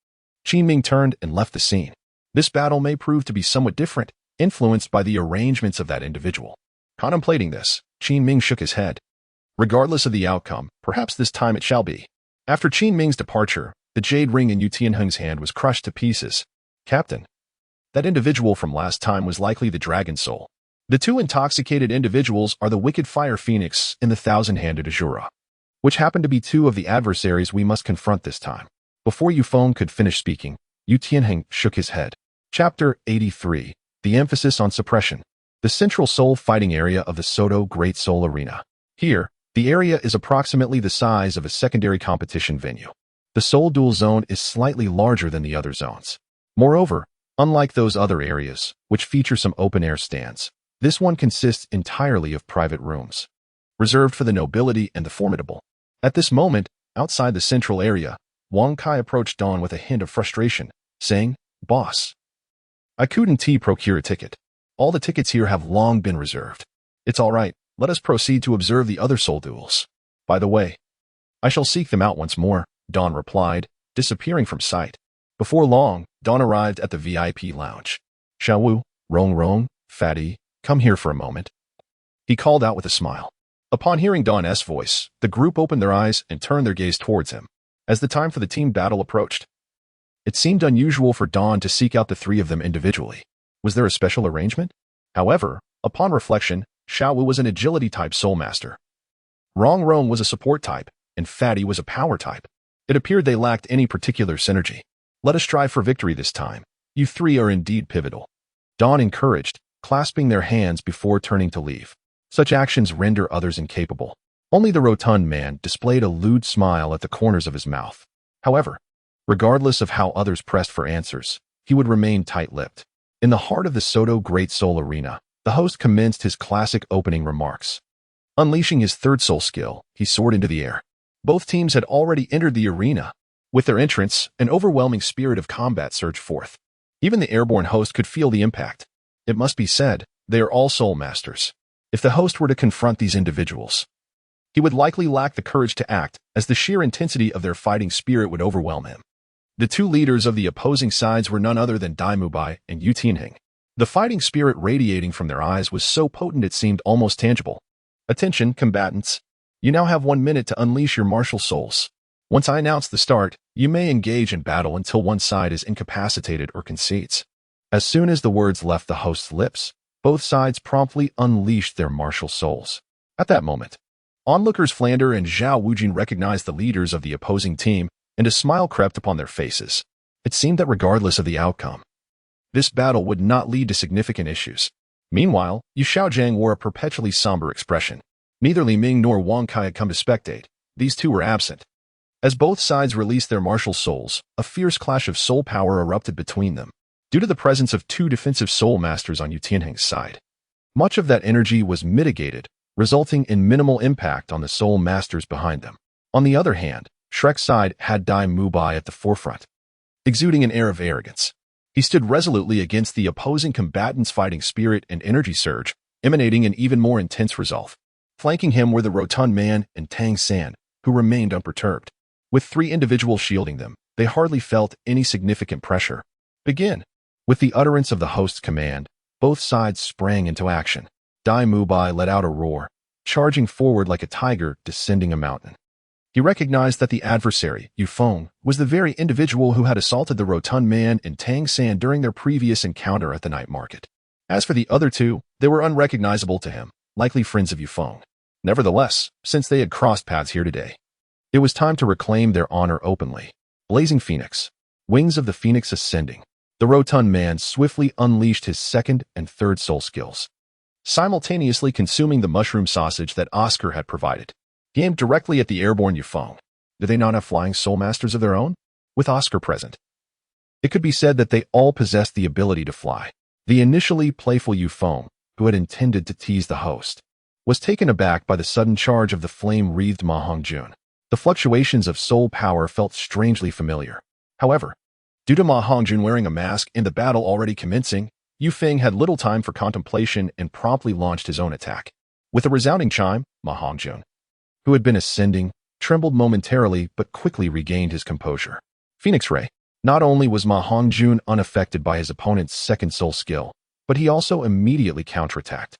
Qin Ming turned and left the scene. This battle may prove to be somewhat different, influenced by the arrangements of that individual. Contemplating this, Qin Ming shook his head. Regardless of the outcome, perhaps this time it shall be. After Qin Ming's departure, the jade ring in Yu Tianheng's hand was crushed to pieces. Captain, that individual from last time was likely the dragon soul. The two intoxicated individuals are the wicked fire phoenix and the thousand-handed Azura, which happen to be two of the adversaries we must confront this time. Before Yu Feng could finish speaking, Yu Tianheng shook his head. Chapter 83. The emphasis on suppression. The central soul fighting area of the Soto Great Soul Arena. Here, the area is approximately the size of a secondary competition venue. The Soul Duel Zone is slightly larger than the other zones. Moreover, unlike those other areas, which feature some open-air stands, this one consists entirely of private rooms, reserved for the nobility and the formidable. At this moment, outside the central area, Wang Kai approached Dawn with a hint of frustration, saying, "Boss, I couldn't procure a ticket. All the tickets here have long been reserved. It's all right, let us proceed to observe the other soul duels. By the way, I shall seek them out once more," Dawn replied, disappearing from sight. Before long, Dawn arrived at the VIP lounge. "Xiao Wu, Rong Rong, Fatty, come here for a moment," he called out with a smile. Upon hearing Dawn's voice, the group opened their eyes and turned their gaze towards him. As the time for the team battle approached, it seemed unusual for Dawn to seek out the three of them individually. Was there a special arrangement? However, upon reflection, Xiao Wu was an agility-type soul master. Rong Rong was a support type, and Fatty was a power type. It appeared they lacked any particular synergy. "Let us strive for victory this time. You three are indeed pivotal," Dawn encouraged, clasping their hands before turning to leave. Such actions render others incapable. Only the rotund man displayed a lewd smile at the corners of his mouth. However, regardless of how others pressed for answers, he would remain tight-lipped. In the heart of the Soto Great Soul Arena, the host commenced his classic opening remarks. Unleashing his third soul skill, he soared into the air. Both teams had already entered the arena. With their entrance, an overwhelming spirit of combat surged forth. Even the airborne host could feel the impact. It must be said, they are all soul masters. If the host were to confront these individuals, he would likely lack the courage to act, as the sheer intensity of their fighting spirit would overwhelm him. The two leaders of the opposing sides were none other than Dai Mubai and Yu Tianheng. The fighting spirit radiating from their eyes was so potent it seemed almost tangible. "Attention, combatants. You now have 1 minute to unleash your martial souls. Once I announce the start, you may engage in battle until one side is incapacitated or concedes." As soon as the words left the host's lips, both sides promptly unleashed their martial souls. At that moment, onlookers Flander and Zhao Wujin recognized the leaders of the opposing team, and a smile crept upon their faces. It seemed that regardless of the outcome, this battle would not lead to significant issues. Meanwhile, Yu Xiaojiang wore a perpetually somber expression. Neither Li Ming nor Wang Kai had come to spectate. These two were absent. As both sides released their martial souls, a fierce clash of soul power erupted between them, due to the presence of two defensive soul masters on Yu Tianheng's side. Much of that energy was mitigated, resulting in minimal impact on the soul masters behind them. On the other hand, Shrek's side had Dai Mubai at the forefront, exuding an air of arrogance. He stood resolutely against the opposing combatants' fighting spirit and energy surge, emanating an even more intense resolve. Flanking him were the rotund man and Tang San, who remained unperturbed. With three individuals shielding them, they hardly felt any significant pressure. "Begin." With the utterance of the host's command, both sides sprang into action. Dai Mubai let out a roar, charging forward like a tiger descending a mountain. He recognized that the adversary, Yu Feng, was the very individual who had assaulted the rotund man and Tang San during their previous encounter at the night market. As for the other two, they were unrecognizable to him, likely friends of Yu Feng. Nevertheless, since they had crossed paths here today, it was time to reclaim their honor openly. Blazing Phoenix, wings of the Phoenix ascending. The rotund man swiftly unleashed his second and third soul skills, simultaneously consuming the mushroom sausage that Oscar had provided. He aimed directly at the airborne Yu Feng. Did they not have flying soul masters of their own? With Oscar present, it could be said that they all possessed the ability to fly. The initially playful Yu Feng, who had intended to tease the host, was taken aback by the sudden charge of the flame-wreathed Ma Hongjun. The fluctuations of soul power felt strangely familiar. However, due to Ma Hongjun wearing a mask and the battle already commencing, Yu Feng had little time for contemplation and promptly launched his own attack. With a resounding chime, Ma Hongjun, who had been ascending, trembled momentarily but quickly regained his composure. Phoenix Ray. Not only was Ma Hongjun unaffected by his opponent's second soul skill, but he also immediately counterattacked.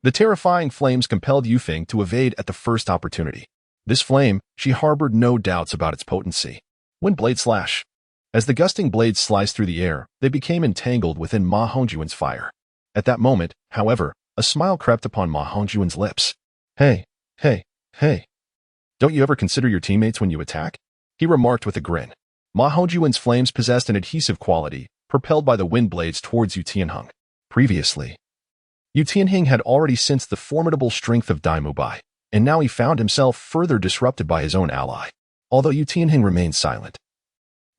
The terrifying flames compelled Yufeng to evade at the first opportunity. This flame, she harbored no doubts about its potency. Wind blade slash. As the gusting blades sliced through the air, they became entangled within Ma Hongjuan's fire. At that moment, however, a smile crept upon Ma Hongjuan's lips. Hey, hey. Don't you ever consider your teammates when you attack? He remarked with a grin. Ma Hongjuan's flames possessed an adhesive quality, propelled by the wind blades towards Yu Tianheng. Previously, Yu Tianheng had already sensed the formidable strength of Dai Mubai, and now he found himself further disrupted by his own ally. Although Yu Tianheng remained silent,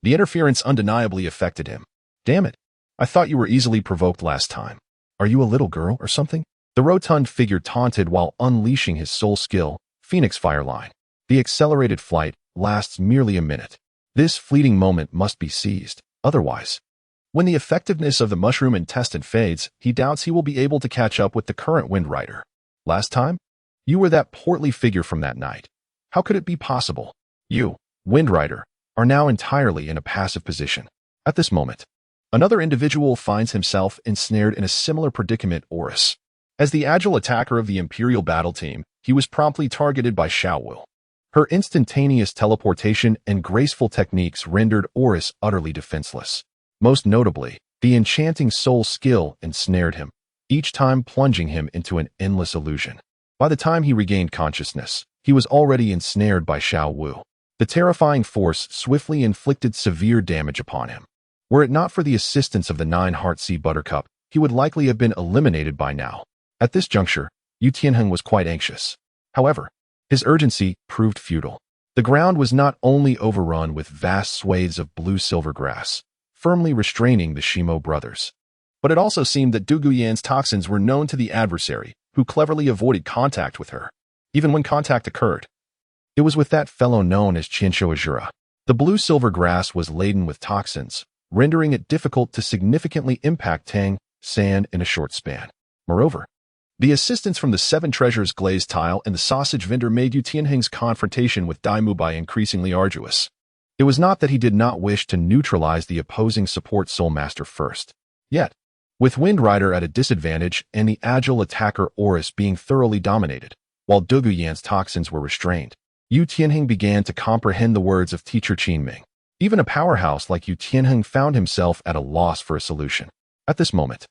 the interference undeniably affected him. Damn it, I thought you were easily provoked last time. Are you a little girl or something? The rotund figure taunted while unleashing his soul skill, Phoenix Fireline. The accelerated flight lasts merely a minute. This fleeting moment must be seized, otherwise, when the effectiveness of the mushroom intestine fades, he doubts he will be able to catch up with the current Wind Rider. Last time? You were that portly figure from that night. How could it be possible? You, Wind Rider, are now entirely in a passive position. At this moment, another individual finds himself ensnared in a similar predicament. Oris. As the agile attacker of the Imperial battle team, he was promptly targeted by Xiao Wu. Her instantaneous teleportation and graceful techniques rendered Oris utterly defenseless. Most notably, the enchanting soul skill ensnared him, each time plunging him into an endless illusion. By the time he regained consciousness, he was already ensnared by Xiao Wu. The terrifying force swiftly inflicted severe damage upon him. Were it not for the assistance of the 9-Heart Sea Buttercup, he would likely have been eliminated by now. At this juncture, Yu Tianheng was quite anxious. However, his urgency proved futile. The ground was not only overrun with vast swathes of blue-silver grass, firmly restraining the Shimo brothers, but it also seemed that Du Guyan's toxins were known to the adversary, who cleverly avoided contact with her. Even when contact occurred, it was with that fellow known as Qinsho Azura. The blue-silver grass was laden with toxins, rendering it difficult to significantly impact Tang San in a short span. Moreover, the assistance from the 7 treasures glazed tile and the sausage vendor made Yu Tianheng's confrontation with Dai Mubai increasingly arduous. It was not that he did not wish to neutralize the opposing support Soul Master first. Yet, with Wind Rider at a disadvantage and the agile attacker Oris being thoroughly dominated, while Du Guyan's toxins were restrained, Yu Tianheng began to comprehend the words of teacher Qin Ming. Even a powerhouse like Yu Tianheng found himself at a loss for a solution. At this moment,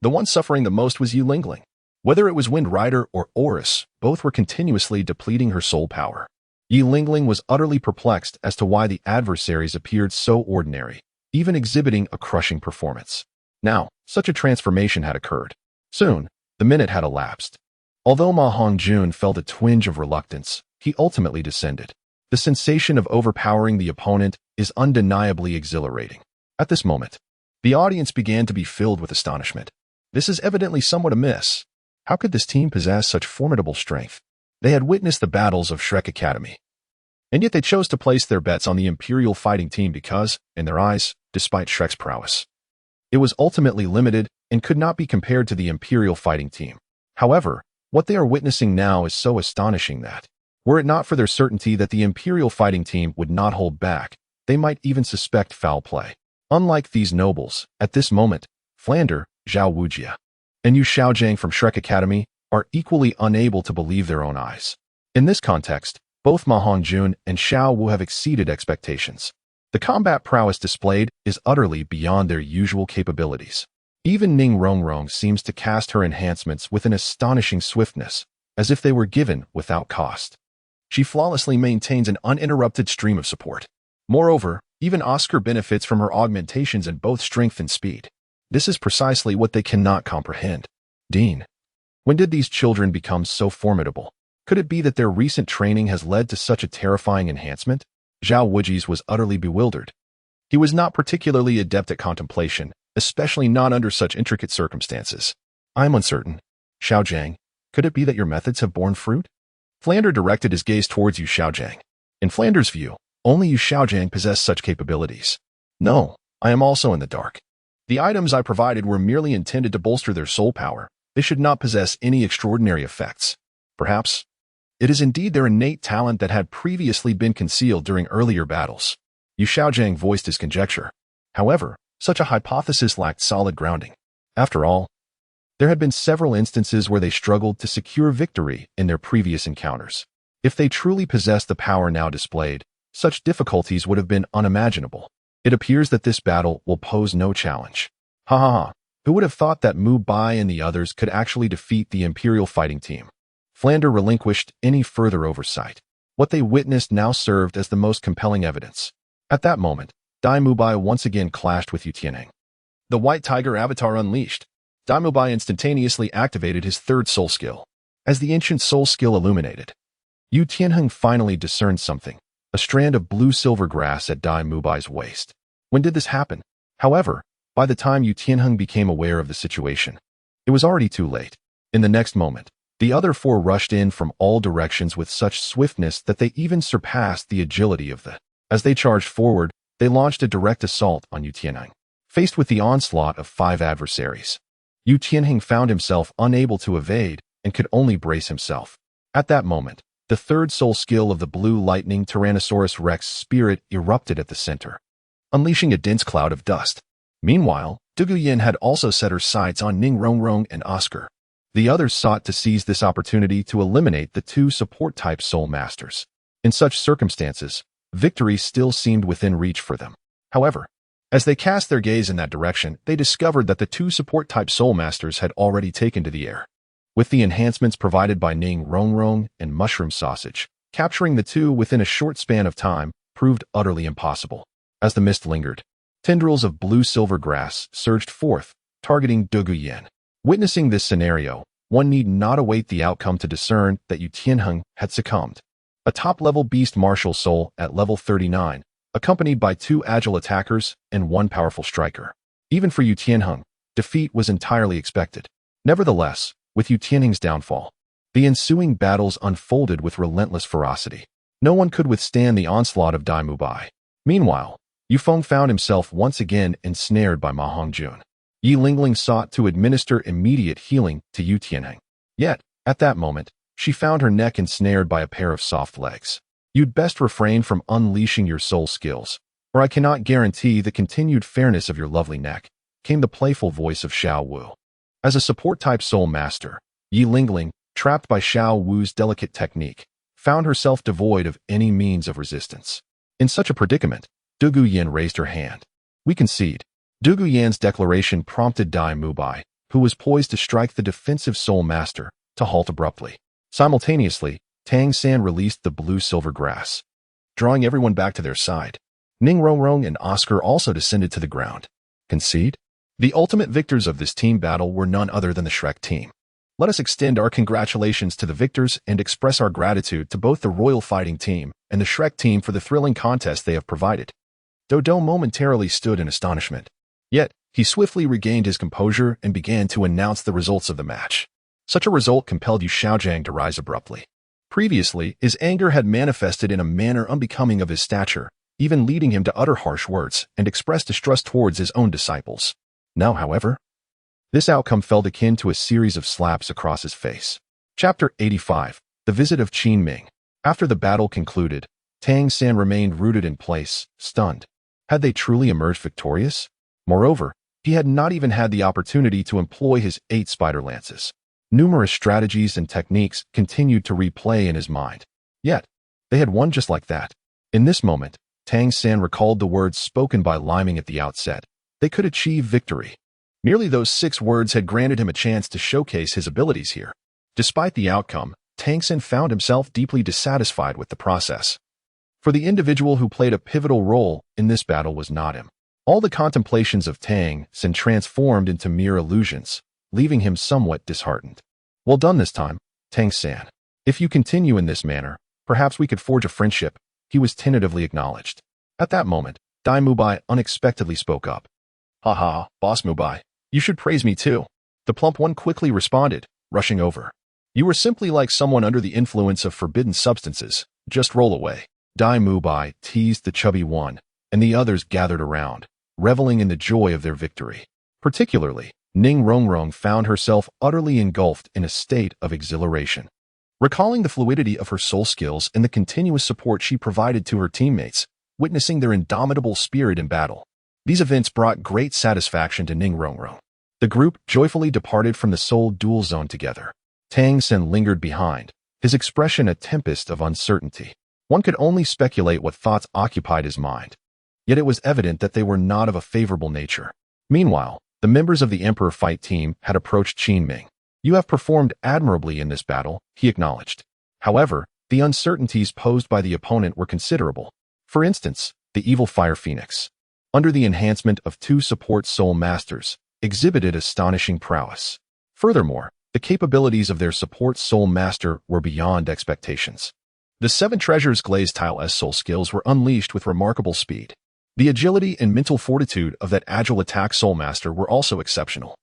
the one suffering the most was Yu Lingling. Whether it was Wind Rider or Oris, both were continuously depleting her soul power. Yi Lingling was utterly perplexed as to why the adversaries appeared so ordinary, even exhibiting a crushing performance. Now, such a transformation had occurred. Soon, the minute had elapsed. Although Ma Hongjun felt a twinge of reluctance, he ultimately descended. The sensation of overpowering the opponent is undeniably exhilarating. At this moment, the audience began to be filled with astonishment. This is evidently somewhat amiss. How could this team possess such formidable strength? They had witnessed the battles of Shrek Academy, and yet they chose to place their bets on the Imperial fighting team because, in their eyes, despite Shrek's prowess, it was ultimately limited and could not be compared to the Imperial fighting team. However, what they are witnessing now is so astonishing that, were it not for their certainty that the Imperial fighting team would not hold back, they might even suspect foul play. Unlike these nobles, at this moment, Flander, Zhao Wujia, and Yu Xiaojiang from Shrek Academy are equally unable to believe their own eyes. In this context, both Ma Hongjun and Xiao Wu have exceeded expectations. The combat prowess displayed is utterly beyond their usual capabilities. Even Ning Rongrong seems to cast her enhancements with an astonishing swiftness, as if they were given without cost. She flawlessly maintains an uninterrupted stream of support. Moreover, even Oscar benefits from her augmentations in both strength and speed. This is precisely what they cannot comprehend. Dean, when did these children become so formidable? Could it be that their recent training has led to such a terrifying enhancement? Zhao Wuji's was utterly bewildered. He was not particularly adept at contemplation, especially not under such intricate circumstances. I'm uncertain. Xiaojiang, could it be that your methods have borne fruit? Flander directed his gaze towards Yu Xiaojiang. In Flander's view, only Yu Xiaojiang possessed such capabilities. No, I am also in the dark. The items I provided were merely intended to bolster their soul power. They should not possess any extraordinary effects. Perhaps it is indeed their innate talent that had previously been concealed during earlier battles. Yu Xiaojiang voiced his conjecture. However, such a hypothesis lacked solid grounding. After all, There had been several instances where they struggled to secure victory in their previous encounters. If they truly possessed the power now displayed, such difficulties would have been unimaginable. It appears that this battle will pose no challenge. Ha ha ha. Who would have thought that Mu Bai and the others could actually defeat the Imperial fighting team? Flander relinquished any further oversight. What they witnessed now served as the most compelling evidence. At that moment, Dai Mubai once again clashed with Yu Tianheng. The White Tiger Avatar unleashed. Dai Mubai instantaneously activated his third soul skill. As the ancient soul skill illuminated, Yu Tianheng finally discerned something, a strand of blue-silver grass at Dai Mubai's waist. When did this happen? However, by the time Yu Tianheng became aware of the situation, it was already too late. In the next moment, the other four rushed in from all directions with such swiftness that they even surpassed the agility of the. As they charged forward, they launched a direct assault on Yu Tianheng. Faced with the onslaught of 5 adversaries, Yu Tianheng found himself unable to evade and could only brace himself. At that moment, the third soul skill of the blue lightning Tyrannosaurus Rex spirit erupted at the center, unleashing a dense cloud of dust. Meanwhile, Dugu Yin had also set her sights on Ning Rongrong and Oscar. The others sought to seize this opportunity to eliminate the 2 support-type soul masters. In such circumstances, victory still seemed within reach for them. However, as they cast their gaze in that direction, they discovered that the 2 support-type soul masters had already taken to the air. With the enhancements provided by Ning Rongrong and Mushroom Sausage, capturing the 2 within a short span of time proved utterly impossible. As the mist lingered, tendrils of blue-silver grass surged forth, targeting Dugu Yin. Witnessing this scenario, one need not await the outcome to discern that Yu Tianheng had succumbed. A top-level beast martial soul at level 39, accompanied by 2 agile attackers and 1 powerful striker. Even for Yu Tianheng, defeat was entirely expected. Nevertheless, with Yu Tianheng's downfall, the ensuing battles unfolded with relentless ferocity. No one could withstand the onslaught of Dai Mubai. Meanwhile, Yu Feng found himself once again ensnared by Ma Hongjun. Yi Lingling sought to administer immediate healing to Yu Tianheng. Yet, at that moment, she found her neck ensnared by a pair of soft legs. You'd best refrain from unleashing your soul skills, or I cannot guarantee the continued fairness of your lovely neck, came the playful voice of Xiao Wu. As a support-type soul master, Yi Lingling, trapped by Xiao Wu's delicate technique, found herself devoid of any means of resistance. In such a predicament, Dugu Yin raised her hand. We concede. Dugu Yan's declaration prompted Dai Mubai, who was poised to strike the defensive soul master, to halt abruptly. Simultaneously, Tang San released the blue-silver grass, drawing everyone back to their side. Ning Rongrong and Oscar also descended to the ground. Concede? The ultimate victors of this team battle were none other than the Shrek team. Let us extend our congratulations to the victors and express our gratitude to both the Royal Fighting Team and the Shrek team for the thrilling contest they have provided. Dodo momentarily stood in astonishment. Yet, he swiftly regained his composure and began to announce the results of the match. Such a result compelled Yu Xiaojiang to rise abruptly. Previously, his anger had manifested in a manner unbecoming of his stature, even leading him to utter harsh words and express distrust towards his own disciples. Now, however, this outcome felt akin to a series of slaps across his face. Chapter 85. The Visit of Qin Ming. After the battle concluded, Tang San remained rooted in place, stunned. Had they truly emerged victorious? Moreover, he had not even had the opportunity to employ his 8 spider lances. Numerous strategies and techniques continued to replay in his mind. Yet, they had won just like that. In this moment, Tang San recalled the words spoken by Liming at the outset. They could achieve victory. Merely those 6 words had granted him a chance to showcase his abilities here. Despite the outcome, Tang San found himself deeply dissatisfied with the process. For the individual who played a pivotal role in this battle was not him. All the contemplations of Tang San transformed into mere illusions, leaving him somewhat disheartened. Well done this time, Tang San. If you continue in this manner, perhaps we could forge a friendship, he was tentatively acknowledged. At that moment, Dai Mubai unexpectedly spoke up. Haha, Boss Mubai, you should praise me too. The plump one quickly responded, rushing over. You were simply like someone under the influence of forbidden substances. Just roll away. Dai Mubai teased the chubby one, and the others gathered around, reveling in the joy of their victory. Particularly, Ning Rongrong found herself utterly engulfed in a state of exhilaration. Recalling the fluidity of her soul skills and the continuous support she provided to her teammates, witnessing their indomitable spirit in battle, these events brought great satisfaction to Ning Rongrong. The group joyfully departed from the Seoul duel zone together. Tang Sen lingered behind, his expression a tempest of uncertainty. One could only speculate what thoughts occupied his mind. Yet it was evident that they were not of a favorable nature. Meanwhile, the members of the Emperor fight team had approached Qin Ming. You have performed admirably in this battle, he acknowledged. However, the uncertainties posed by the opponent were considerable. For instance, the evil Fire Phoenix, under the enhancement of 2 support soul masters, exhibited astonishing prowess. Furthermore, the capabilities of their support soul master were beyond expectations. The 7 treasures glazed tile S soul skills were unleashed with remarkable speed. The agility and mental fortitude of that agile attack soul master were also exceptional.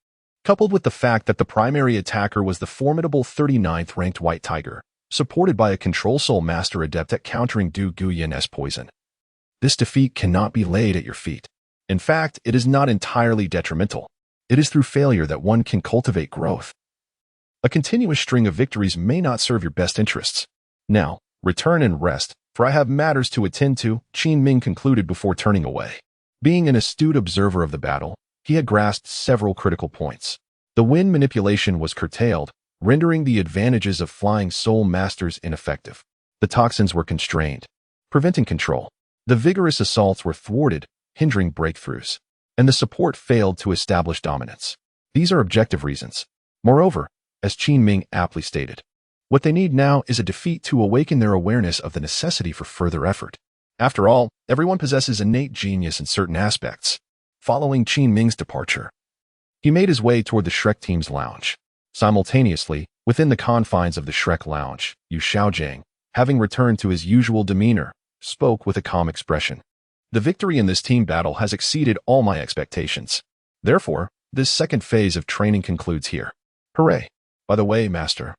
Coupled with the fact that the primary attacker was the formidable 39th ranked White Tiger, supported by a control soul master adept at countering Du Guyin's poison. This defeat cannot be laid at your feet. In fact, it is not entirely detrimental. It is through failure that one can cultivate growth. A continuous string of victories may not serve your best interests. Now, return and rest, for I have matters to attend to, Qin Ming concluded before turning away. Being an astute observer of the battle, he had grasped several critical points. The wind manipulation was curtailed, rendering the advantages of flying soul masters ineffective. The toxins were constrained, preventing control. The vigorous assaults were thwarted, hindering breakthroughs. And the support failed to establish dominance. These are objective reasons. Moreover, as Qin Ming aptly stated, what they need now is a defeat to awaken their awareness of the necessity for further effort. After all, everyone possesses innate genius in certain aspects. Following Qin Ming's departure, he made his way toward the Shrek team's lounge. Simultaneously, within the confines of the Shrek lounge, Yu Xiaojiang, having returned to his usual demeanor, spoke with a calm expression. The victory in this team battle has exceeded all my expectations. Therefore, this second phase of training concludes here. Hooray! By the way, Master,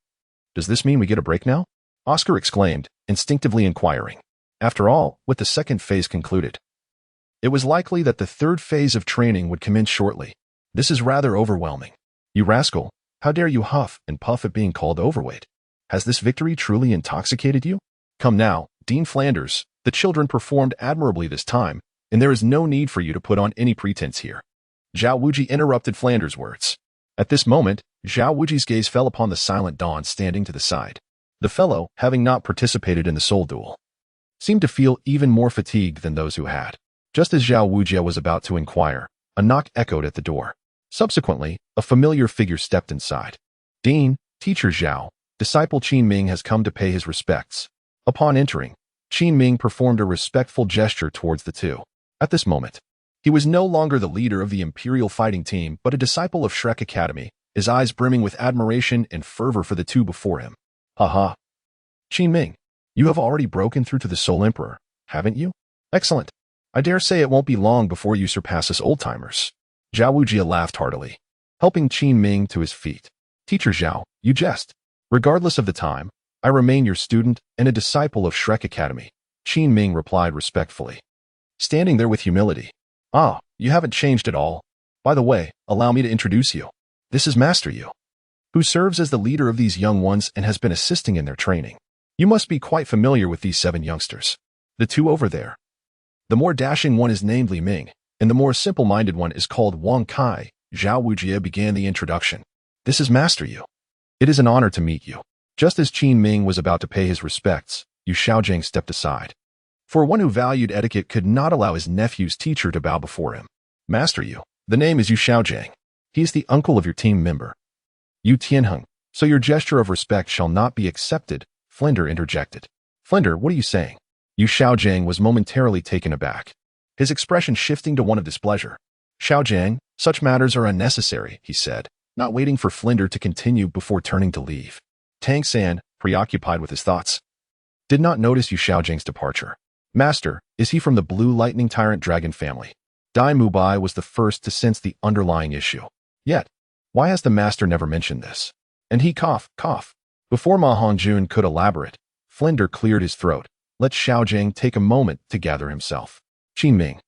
does this mean we get a break now? Oscar exclaimed, instinctively inquiring. After all, with the second phase concluded, it was likely that the third phase of training would commence shortly. This is rather overwhelming. You rascal, how dare you huff and puff at being called overweight? Has this victory truly intoxicated you? Come now, Dean Flanders, the children performed admirably this time, and there is no need for you to put on any pretense here. Xiao Wuji interrupted Flanders' words. At this moment, Xiao Wuji's gaze fell upon the silent Dawn standing to the side. The fellow, having not participated in the soul duel, seemed to feel even more fatigued than those who had. Just as Xiao Wujia was about to inquire, a knock echoed at the door. Subsequently, a familiar figure stepped inside. Dean, Teacher Xiao, disciple Qin Ming has come to pay his respects. Upon entering, Qin Ming performed a respectful gesture towards the two. At this moment, he was no longer the leader of the Imperial fighting team, but a disciple of Shrek Academy, his eyes brimming with admiration and fervor for the two before him. Ha! Qin Ming, you have already broken through to the Soul Emperor, haven't you? Excellent. I dare say it won't be long before you surpass us old-timers. Xiao Wujia laughed heartily, helping Qin Ming to his feet. Teacher Xiao, you jest. Regardless of the time, I remain your student and a disciple of Shrek Academy, Qin Ming replied respectfully, standing there with humility. Ah, you haven't changed at all. By the way, allow me to introduce you. This is Master Yu, who serves as the leader of these young ones and has been assisting in their training. You must be quite familiar with these 7 youngsters. The 2 over there. The more dashing one is named Li Ming, and the more simple-minded one is called Wang Kai. Xiao Wujia began the introduction. This is Master Yu. It is an honor to meet you. Just as Qin Ming was about to pay his respects, Yu Xiaojiang stepped aside. For one who valued etiquette could not allow his nephew's teacher to bow before him. Master Yu, the name is Yu Xiaojiang. He is the uncle of your team member, Yu Tianheng, so your gesture of respect shall not be accepted, Flender interjected. Flender, what are you saying? Yu Xiaojiang was momentarily taken aback, his expression shifting to one of displeasure. Xiaojiang, such matters are unnecessary, he said, not waiting for Flender to continue before turning to leave. Tang San, preoccupied with his thoughts, did not notice Yu Xiaojiang's departure. Master, is he from the Blue Lightning Tyrant Dragon family? Dai Mubai was the first to sense the underlying issue. Yet, why has the master never mentioned this? And he coughed. Before Ma Hongjun could elaborate, Flender cleared his throat. Let Xiaojiang take a moment to gather himself. Qin Ming,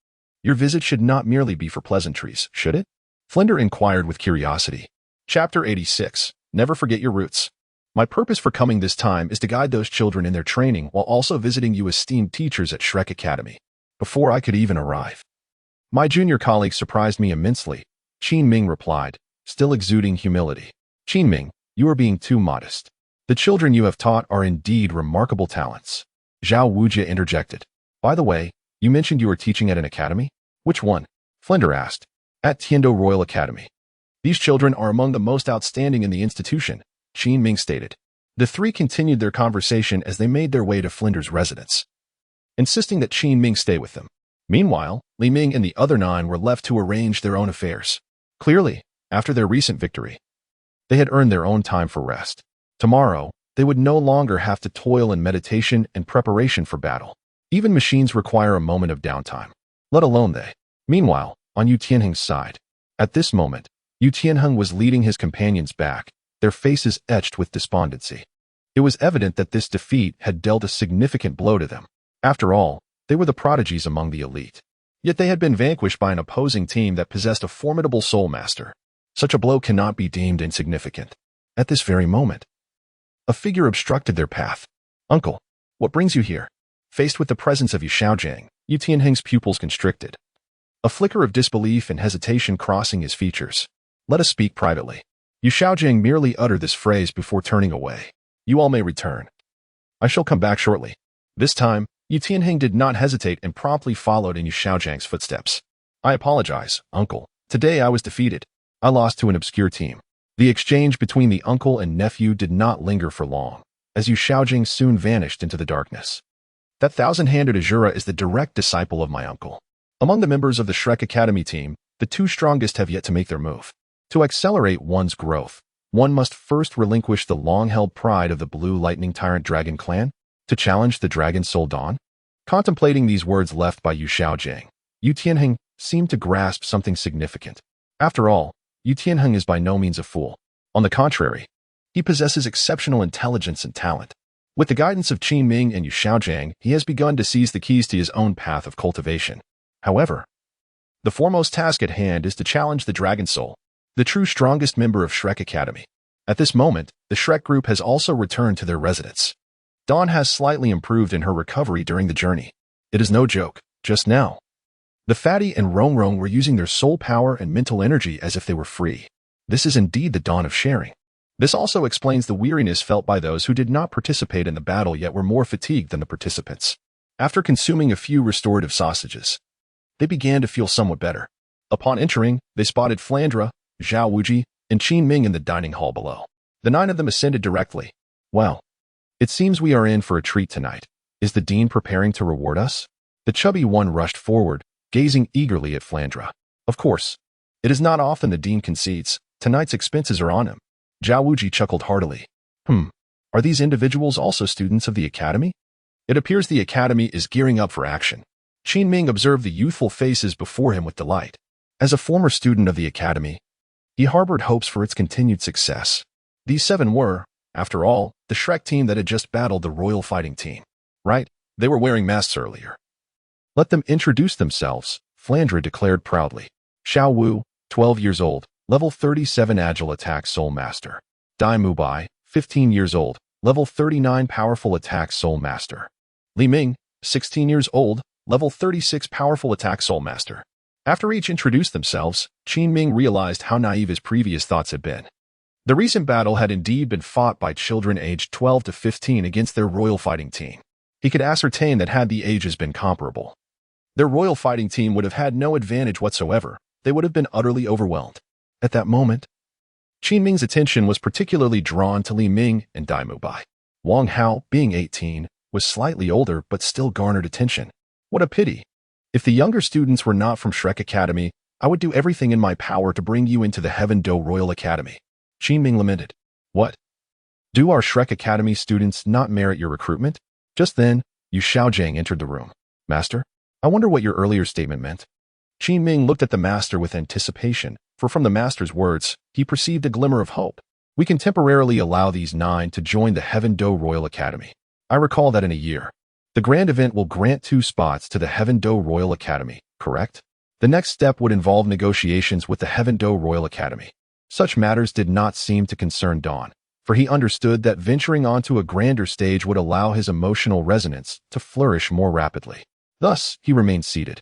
your visit should not merely be for pleasantries, should it? Flender inquired with curiosity. Chapter 86. Never forget your roots. My purpose for coming this time is to guide those children in their training while also visiting you esteemed teachers at Shrek Academy. Before I could even arrive, my junior colleague surprised me immensely, Qin Ming replied, still exuding humility. Qinming, you are being too modest. The children you have taught are indeed remarkable talents. Xiao Wu interjected. By the way, you mentioned you were teaching at an academy? Which one? Flender asked. At Tiando Royal Academy. These children are among the most outstanding in the institution, Qinming stated. The three continued their conversation as they made their way to Flender's residence, insisting that Qinming stay with them. Meanwhile, Li Ming and the other 9 were left to arrange their own affairs. Clearly, after their recent victory, they had earned their own time for rest. Tomorrow, they would no longer have to toil in meditation and preparation for battle. Even machines require a moment of downtime, let alone they. Meanwhile, on Yu Tianheng's side, at this moment, Yu Tianheng was leading his companions back, their faces etched with despondency. It was evident that this defeat had dealt a significant blow to them. After all, they were the prodigies among the elite. Yet they had been vanquished by an opposing team that possessed a formidable soul master. Such a blow cannot be deemed insignificant. At this very moment, a figure obstructed their path. Uncle, what brings you here? Faced with the presence of Yu Xiaojing, Yu Tianheng's pupils constricted. A flicker of disbelief and hesitation crossing his features. Let us speak privately. Yu Xiaojing merely uttered this phrase before turning away. You all may return. I shall come back shortly. This time, Yu Tianheng did not hesitate and promptly followed in Yu Xiaojing's footsteps. I apologize, uncle. Today I was defeated. I lost to an obscure team. The exchange between the uncle and nephew did not linger for long, as Yu Xiaojing soon vanished into the darkness. That thousand-handed Azura is the direct disciple of my uncle. Among the members of the Shrek Academy team, the 2 strongest have yet to make their move. To accelerate one's growth, one must first relinquish the long-held pride of the Blue Lightning Tyrant Dragon clan to challenge the Dragon Soul Dawn. Contemplating these words left by Yu Xiaojing, Yu Tianheng seemed to grasp something significant. After all, Yu Tianheng is by no means a fool. On the contrary, he possesses exceptional intelligence and talent. With the guidance of Qinming and Yu Xiaojing, he has begun to seize the keys to his own path of cultivation. However, the foremost task at hand is to challenge the Dragon Soul, the true strongest member of Shrek Academy. At this moment, the Shrek group has also returned to their residence. Dawn has slightly improved in her recovery during the journey. It is no joke, just now. The Fatty and Rong Rong were using their soul power and mental energy as if they were free. This is indeed the dawn of sharing. This also explains the weariness felt by those who did not participate in the battle yet were more fatigued than the participants. After consuming a few restorative sausages, they began to feel somewhat better. Upon entering, they spotted Flandra, Xiao Wu and Qinming in the dining hall below. The 9 of them ascended directly. Well, it seems we are in for a treat tonight. Is the dean preparing to reward us? The chubby one rushed forward, gazing eagerly at Flandra. Of course. It is not often the dean concedes. Tonight's expenses are on him. Xiao Wu chuckled heartily. Are these individuals also students of the academy? It appears the academy is gearing up for action. Qinming observed the youthful faces before him with delight. As a former student of the academy, he harbored hopes for its continued success. These 7 were, after all, the Shrek team that had just battled the Royal Fighting Team. Right? They were wearing masks earlier. Let them introduce themselves, Flandra declared proudly. Xiao Wu, 12 years old, level 37 Agile Attack Soul Master. Dai Mubai, 15 years old, level 39 Powerful Attack Soul Master. Li Ming, 16 years old, level 36 Powerful Attack Soul Master. After each introduced themselves, Qinming realized how naive his previous thoughts had been. The recent battle had indeed been fought by children aged 12 to 15 against their Royal Fighting Team. He could ascertain that had the ages been comparable, their Royal Fighting Team would have had no advantage whatsoever. They would have been utterly overwhelmed. At that moment, Qinming's attention was particularly drawn to Li Ming and Dai Mubai. Wang Hao, being 18, was slightly older but still garnered attention. What a pity. If the younger students were not from Shrek Academy, I would do everything in my power to bring you into the Heaven Do Royal Academy. Qinming lamented. What? Do our Shrek Academy students not merit your recruitment? Just then, Yu Xiaojing entered the room. Master, I wonder what your earlier statement meant. Qinming looked at the master with anticipation, for from the master's words, he perceived a glimmer of hope. We can temporarily allow these 9 to join the Heaven Do Royal Academy. I recall that in a year, the grand event will grant 2 spots to the Heaven Do Royal Academy, correct? The next step would involve negotiations with the Heaven Do Royal Academy. Such matters did not seem to concern Dawn, for he understood that venturing onto a grander stage would allow his emotional resonance to flourish more rapidly. Thus, he remained seated,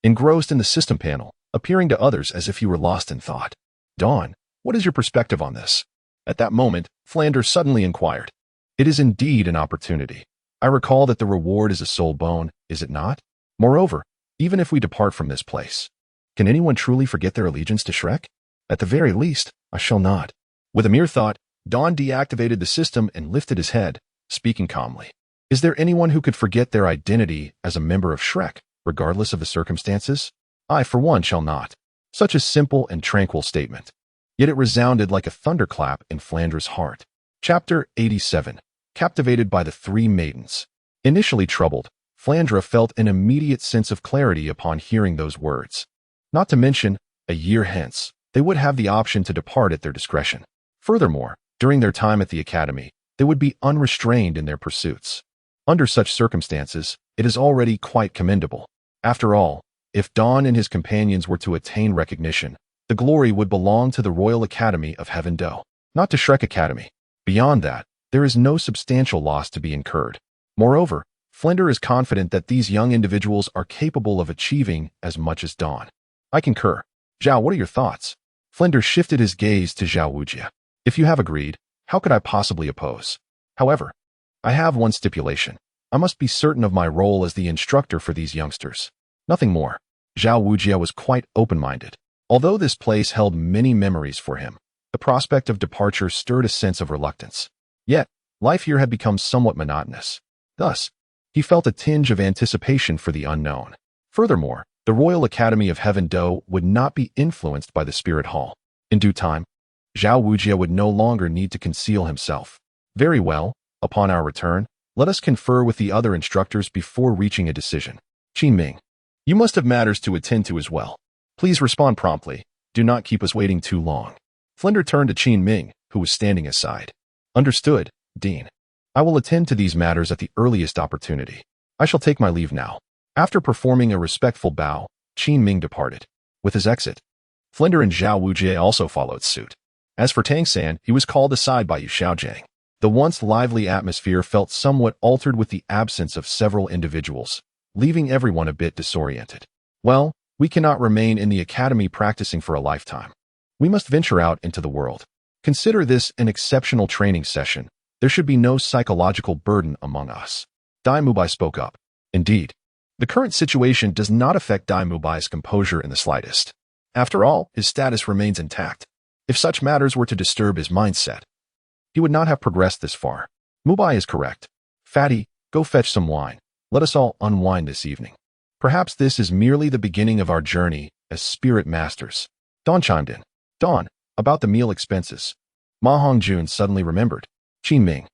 engrossed in the system panel, appearing to others as if he were lost in thought. Dawn, What is your perspective on this? At that moment, Flanders suddenly inquired. It is indeed an opportunity. I recall that the reward is a soul bone, is it not? Moreover, even if we depart from this place, can anyone truly forget their allegiance to Shrek? At the very least, I shall not. With a mere thought, Don deactivated the system and lifted his head, speaking calmly. Is there anyone who could forget their identity as a member of Shrek, regardless of the circumstances? I, for one, shall not. Such a simple and tranquil statement. Yet it resounded like a thunderclap in Flanders' heart. Chapter 87. Captivated by the Three Maidens. Initially troubled, Flandra felt an immediate sense of clarity upon hearing those words. Not to mention, a year hence, they would have the option to depart at their discretion. Furthermore, during their time at the academy, they would be unrestrained in their pursuits. Under such circumstances, it is already quite commendable. After all, if Don and his companions were to attain recognition, the glory would belong to the Royal Academy of Heaven Do, not to Shrek Academy. Beyond that, there is no substantial loss to be incurred. Moreover, Flinder is confident that these young individuals are capable of achieving as much as Don. I concur. Xiao, what are your thoughts? Flinder shifted his gaze to Xiao Wu. If you have agreed, how could I possibly oppose? However, I have one stipulation. I must be certain of my role as the instructor for these youngsters. Nothing more. Xiao Wu was quite open-minded. Although this place held many memories for him, the prospect of departure stirred a sense of reluctance. Yet, life here had become somewhat monotonous. Thus, he felt a tinge of anticipation for the unknown. Furthermore, the Royal Academy of Heaven Do would not be influenced by the Spirit Hall. In due time, Xiao Wu would no longer need to conceal himself. Very well, upon our return, let us confer with the other instructors before reaching a decision. Qin Ming, you must have matters to attend to as well. Please respond promptly. Do not keep us waiting too long. Flinder turned to Qin Ming, who was standing aside. Understood, Dean. I will attend to these matters at the earliest opportunity. I shall take my leave now. After performing a respectful bow, Qin Ming departed. With his exit, Flinder and Xiao Wu also followed suit. As for Tang San, he was called aside by Yu Xiaojiang. The once lively atmosphere felt somewhat altered with the absence of several individuals, leaving everyone a bit disoriented. Well, we cannot remain in the academy practicing for a lifetime. We must venture out into the world. Consider this an exceptional training session. There should be no psychological burden among us. Dai Mubai spoke up. Indeed, the current situation does not affect Dai Mubai's composure in the slightest. After all, his status remains intact. If such matters were to disturb his mindset, he would not have progressed this far. Mubai is correct. Fatty, go fetch some wine. Let us all unwind this evening. Perhaps this is merely the beginning of our journey as spirit masters. Don chimed in. Don, about the meal expenses. Ma Hongjun suddenly remembered. Qin Ming,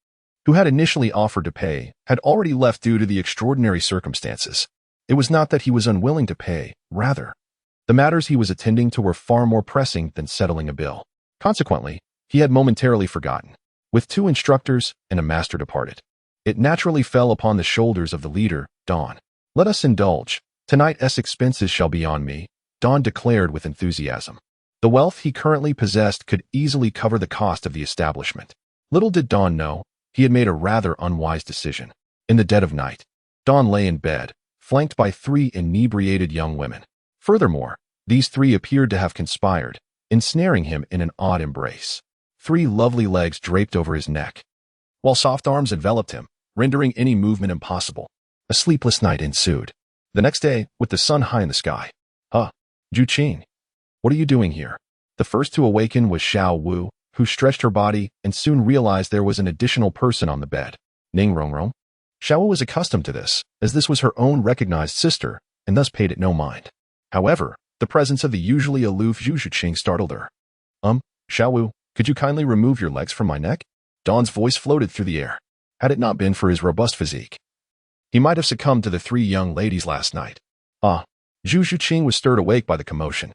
who had initially offered to pay, had already left due to the extraordinary circumstances. It was not that he was unwilling to pay, rather, the matters he was attending to were far more pressing than settling a bill. Consequently, he had momentarily forgotten. With 2 instructors and a master departed, it naturally fell upon the shoulders of the leader, Don. Let us indulge. Tonight's expenses shall be on me, Don declared with enthusiasm. The wealth he currently possessed could easily cover the cost of the establishment. Little did Don know, he had made a rather unwise decision. In the dead of night, Don lay in bed, flanked by 3 inebriated young women. Furthermore, these 3 appeared to have conspired, ensnaring him in an odd embrace. 3 lovely legs draped over his neck, while soft arms enveloped him, rendering any movement impossible. A sleepless night ensued. The next day, with the sun high in the sky. Ju Qin, what are you doing here? The first to awaken was Xiao Wu, who stretched her body and soon realized there was an additional person on the bed. Ning Rongrong. Xiao Wu was accustomed to this, as this was her own recognized sister, and thus paid it no mind. However, the presence of the usually aloof Zhu Qing startled her. Xiao Wu, could you kindly remove your legs from my neck? Don's voice floated through the air. Had it not been for his robust physique, he might have succumbed to the 3 young ladies last night. Zhu Qing was stirred awake by the commotion.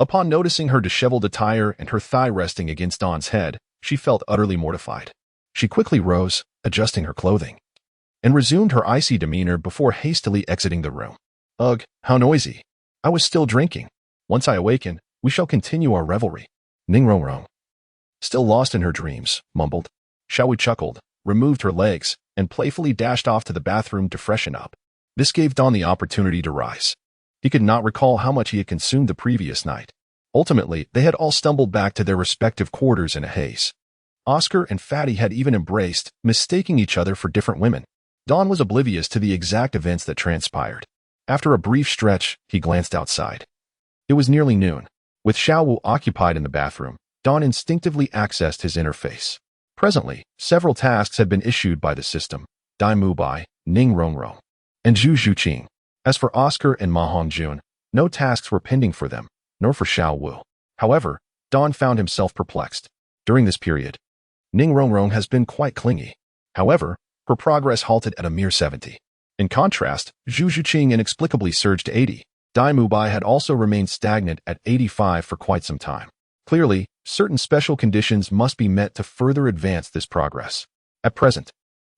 Upon noticing her disheveled attire and her thigh resting against Don's head, she felt utterly mortified. She quickly rose, adjusting her clothing, and resumed her icy demeanor before hastily exiting the room. Ugh, how noisy. I was still drinking. Once I awaken, we shall continue our revelry. Ning Rongrong, still lost in her dreams, mumbled. Xiao Wu chuckled, removed her legs, and playfully dashed off to the bathroom to freshen up. This gave Don the opportunity to rise. He could not recall how much he had consumed the previous night. Ultimately, they had all stumbled back to their respective quarters in a haze. Oscar and Fatty had even embraced, mistaking each other for different women. Dawn was oblivious to the exact events that transpired. After a brief stretch, he glanced outside. It was nearly noon. With Xiao Wu occupied in the bathroom, Dawn instinctively accessed his interface. Presently, several tasks had been issued by the system: Dai Mu Bai, Ning Rongrong, and Zhu Zhuqing. As for Oscar and Ma Hongjun, no tasks were pending for them, nor for Xiao Wu. However, Dawn found himself perplexed. During this period, Ning Rongrong has been quite clingy. However, her progress halted at a mere 70. In contrast, Zhu Zhuqing inexplicably surged to 80. Dai Mu Bai had also remained stagnant at 85 for quite some time. Clearly, certain special conditions must be met to further advance this progress. At present,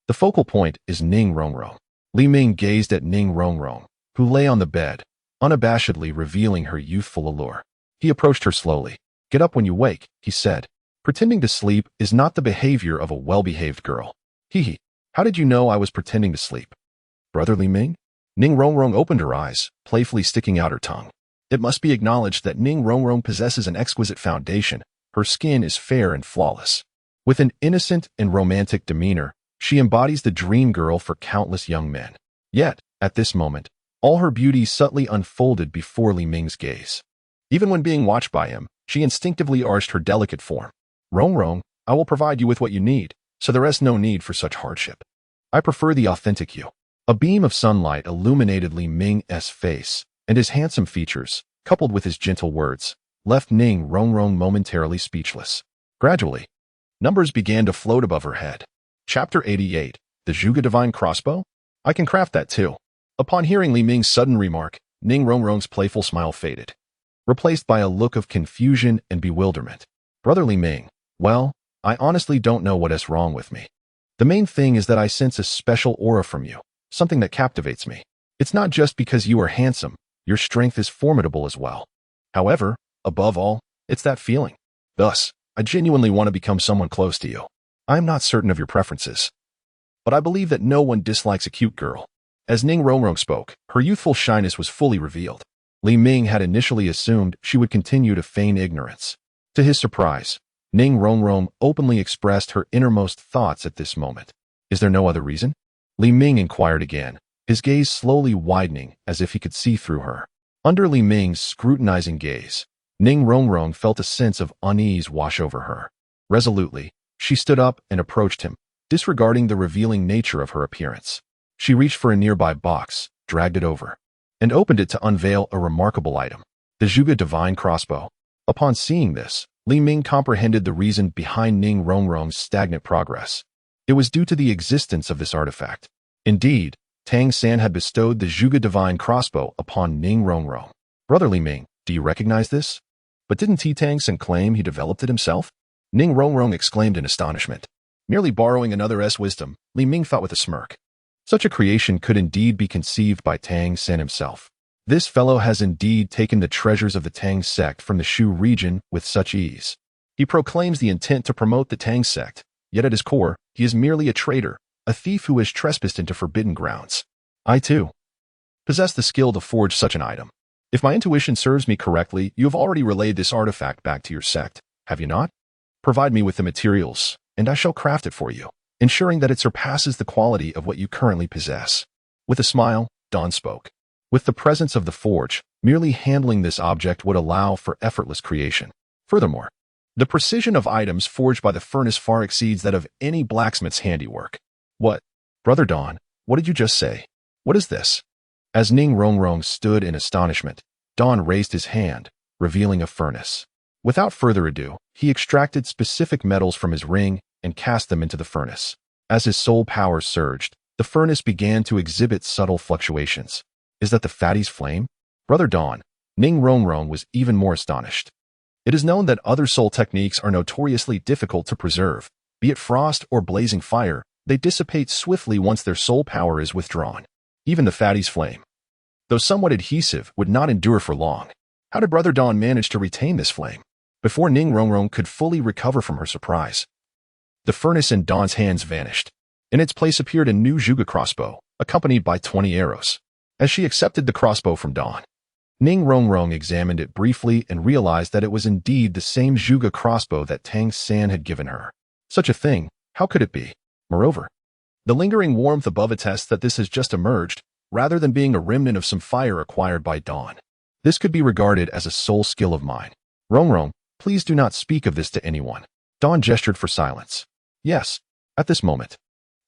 the focal point is Ning Rongrong. Li Ming gazed at Ning Rongrong, who lay on the bed, unabashedly revealing her youthful allure. He approached her slowly. "Get up when you wake," he said. "Pretending to sleep is not the behavior of a well-behaved girl." "Hee. How did you know I was pretending to sleep?" "Brother Li Ming?" Ning Rongrong opened her eyes, playfully sticking out her tongue. It must be acknowledged that Ning Rongrong possesses an exquisite foundation. Her skin is fair and flawless. With an innocent and romantic demeanor, she embodies the dream girl for countless young men. Yet, at this moment, all her beauty subtly unfolded before Li Ming's gaze. Even when being watched by him, she instinctively arched her delicate form. "Rongrong, I will provide you with what you need, so there is no need for such hardship. I prefer the authentic you." A beam of sunlight illuminated Li Ming's face, and his handsome features, coupled with his gentle words, left Ning Rongrong momentarily speechless. Gradually, numbers began to float above her head. Chapter 88, The Zhuge Divine Crossbow? I can craft that too. Upon hearing Li Ming's sudden remark, Ning Rongrong's playful smile faded, replaced by a look of confusion and bewilderment. "Brother Li Ming, well, I honestly don't know what is wrong with me. The main thing is that I sense a special aura from you, something that captivates me. It's not just because you are handsome, your strength is formidable as well. However, above all, it's that feeling. Thus, I genuinely want to become someone close to you. I am not certain of your preferences, but I believe that no one dislikes a cute girl." As Ning Rongrong spoke, her youthful shyness was fully revealed. Li Ming had initially assumed she would continue to feign ignorance. To his surprise, Ning Rongrong openly expressed her innermost thoughts at this moment. "Is there no other reason?" Li Ming inquired again, his gaze slowly widening as if he could see through her. Under Li Ming's scrutinizing gaze, Ning Rongrong felt a sense of unease wash over her. Resolutely, she stood up and approached him, disregarding the revealing nature of her appearance. She reached for a nearby box, dragged it over, and opened it to unveil a remarkable item: the Zhuge Divine Crossbow. Upon seeing this, Li Ming comprehended the reason behind Ning Rongrong's stagnant progress. It was due to the existence of this artifact. Indeed, Tang San had bestowed the Zhuge Divine Crossbow upon Ning Rongrong. "Brother Li Ming, do you recognize this? But didn't Tang San claim he developed it himself?" Ning Rongrong exclaimed in astonishment. Merely borrowing another's wisdom, Li Ming thought with a smirk. Such a creation could indeed be conceived by Tang San himself. This fellow has indeed taken the treasures of the Tang sect from the Shu region with such ease. He proclaims the intent to promote the Tang sect, yet at his core, he is merely a traitor, a thief who has trespassed into forbidden grounds. I, too, possess the skill to forge such an item. If my intuition serves me correctly, you have already relayed this artifact back to your sect, have you not? Provide me with the materials, and I shall craft it for you, ensuring that it surpasses the quality of what you currently possess. With a smile, Dawn spoke. With the presence of the forge, merely handling this object would allow for effortless creation. Furthermore, the precision of items forged by the furnace far exceeds that of any blacksmith's handiwork. What? Brother Dawn, what did you just say? What is this? As Ning Rongrong stood in astonishment, Dawn raised his hand, revealing a furnace. Without further ado, he extracted specific metals from his ring and cast them into the furnace. As his soul power surged, the furnace began to exhibit subtle fluctuations. Is that the fatty's flame? Brother Dawn, Ning Rongrong was even more astonished. It is known that other soul techniques are notoriously difficult to preserve. Be it frost or blazing fire, they dissipate swiftly once their soul power is withdrawn. Even the fatty's flame, though somewhat adhesive, would not endure for long. How did Brother Dawn manage to retain this flame? Before Ning Rongrong could fully recover from her surprise, the furnace in Dawn's hands vanished. In its place appeared a new Zhuge crossbow, accompanied by 20 arrows. As she accepted the crossbow from Dawn, Ning Rongrong examined it briefly and realized that it was indeed the same Zhuge crossbow that Tang San had given her. Such a thing, how could it be? Moreover, the lingering warmth above attests that this has just emerged, rather than being a remnant of some fire acquired by Dawn. This could be regarded as a soul skill of mine. Rongrong, please do not speak of this to anyone. Dawn gestured for silence. Yes, at this moment.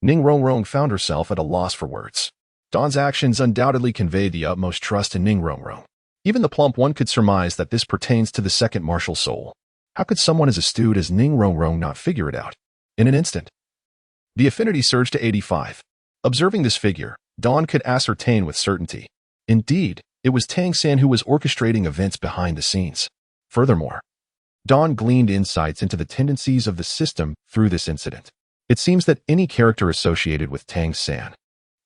Ning Rongrong found herself at a loss for words. Dawn's actions undoubtedly conveyed the utmost trust in Ning Rongrong. Even the plump one could surmise that this pertains to the second martial soul. How could someone as astute as Ning Rongrong not figure it out? In an instant, the affinity surged to 85. Observing this figure, Dawn could ascertain with certainty. Indeed, it was Tang San who was orchestrating events behind the scenes. Furthermore, Dawn gleaned insights into the tendencies of the system through this incident. It seems that any character associated with Tang San,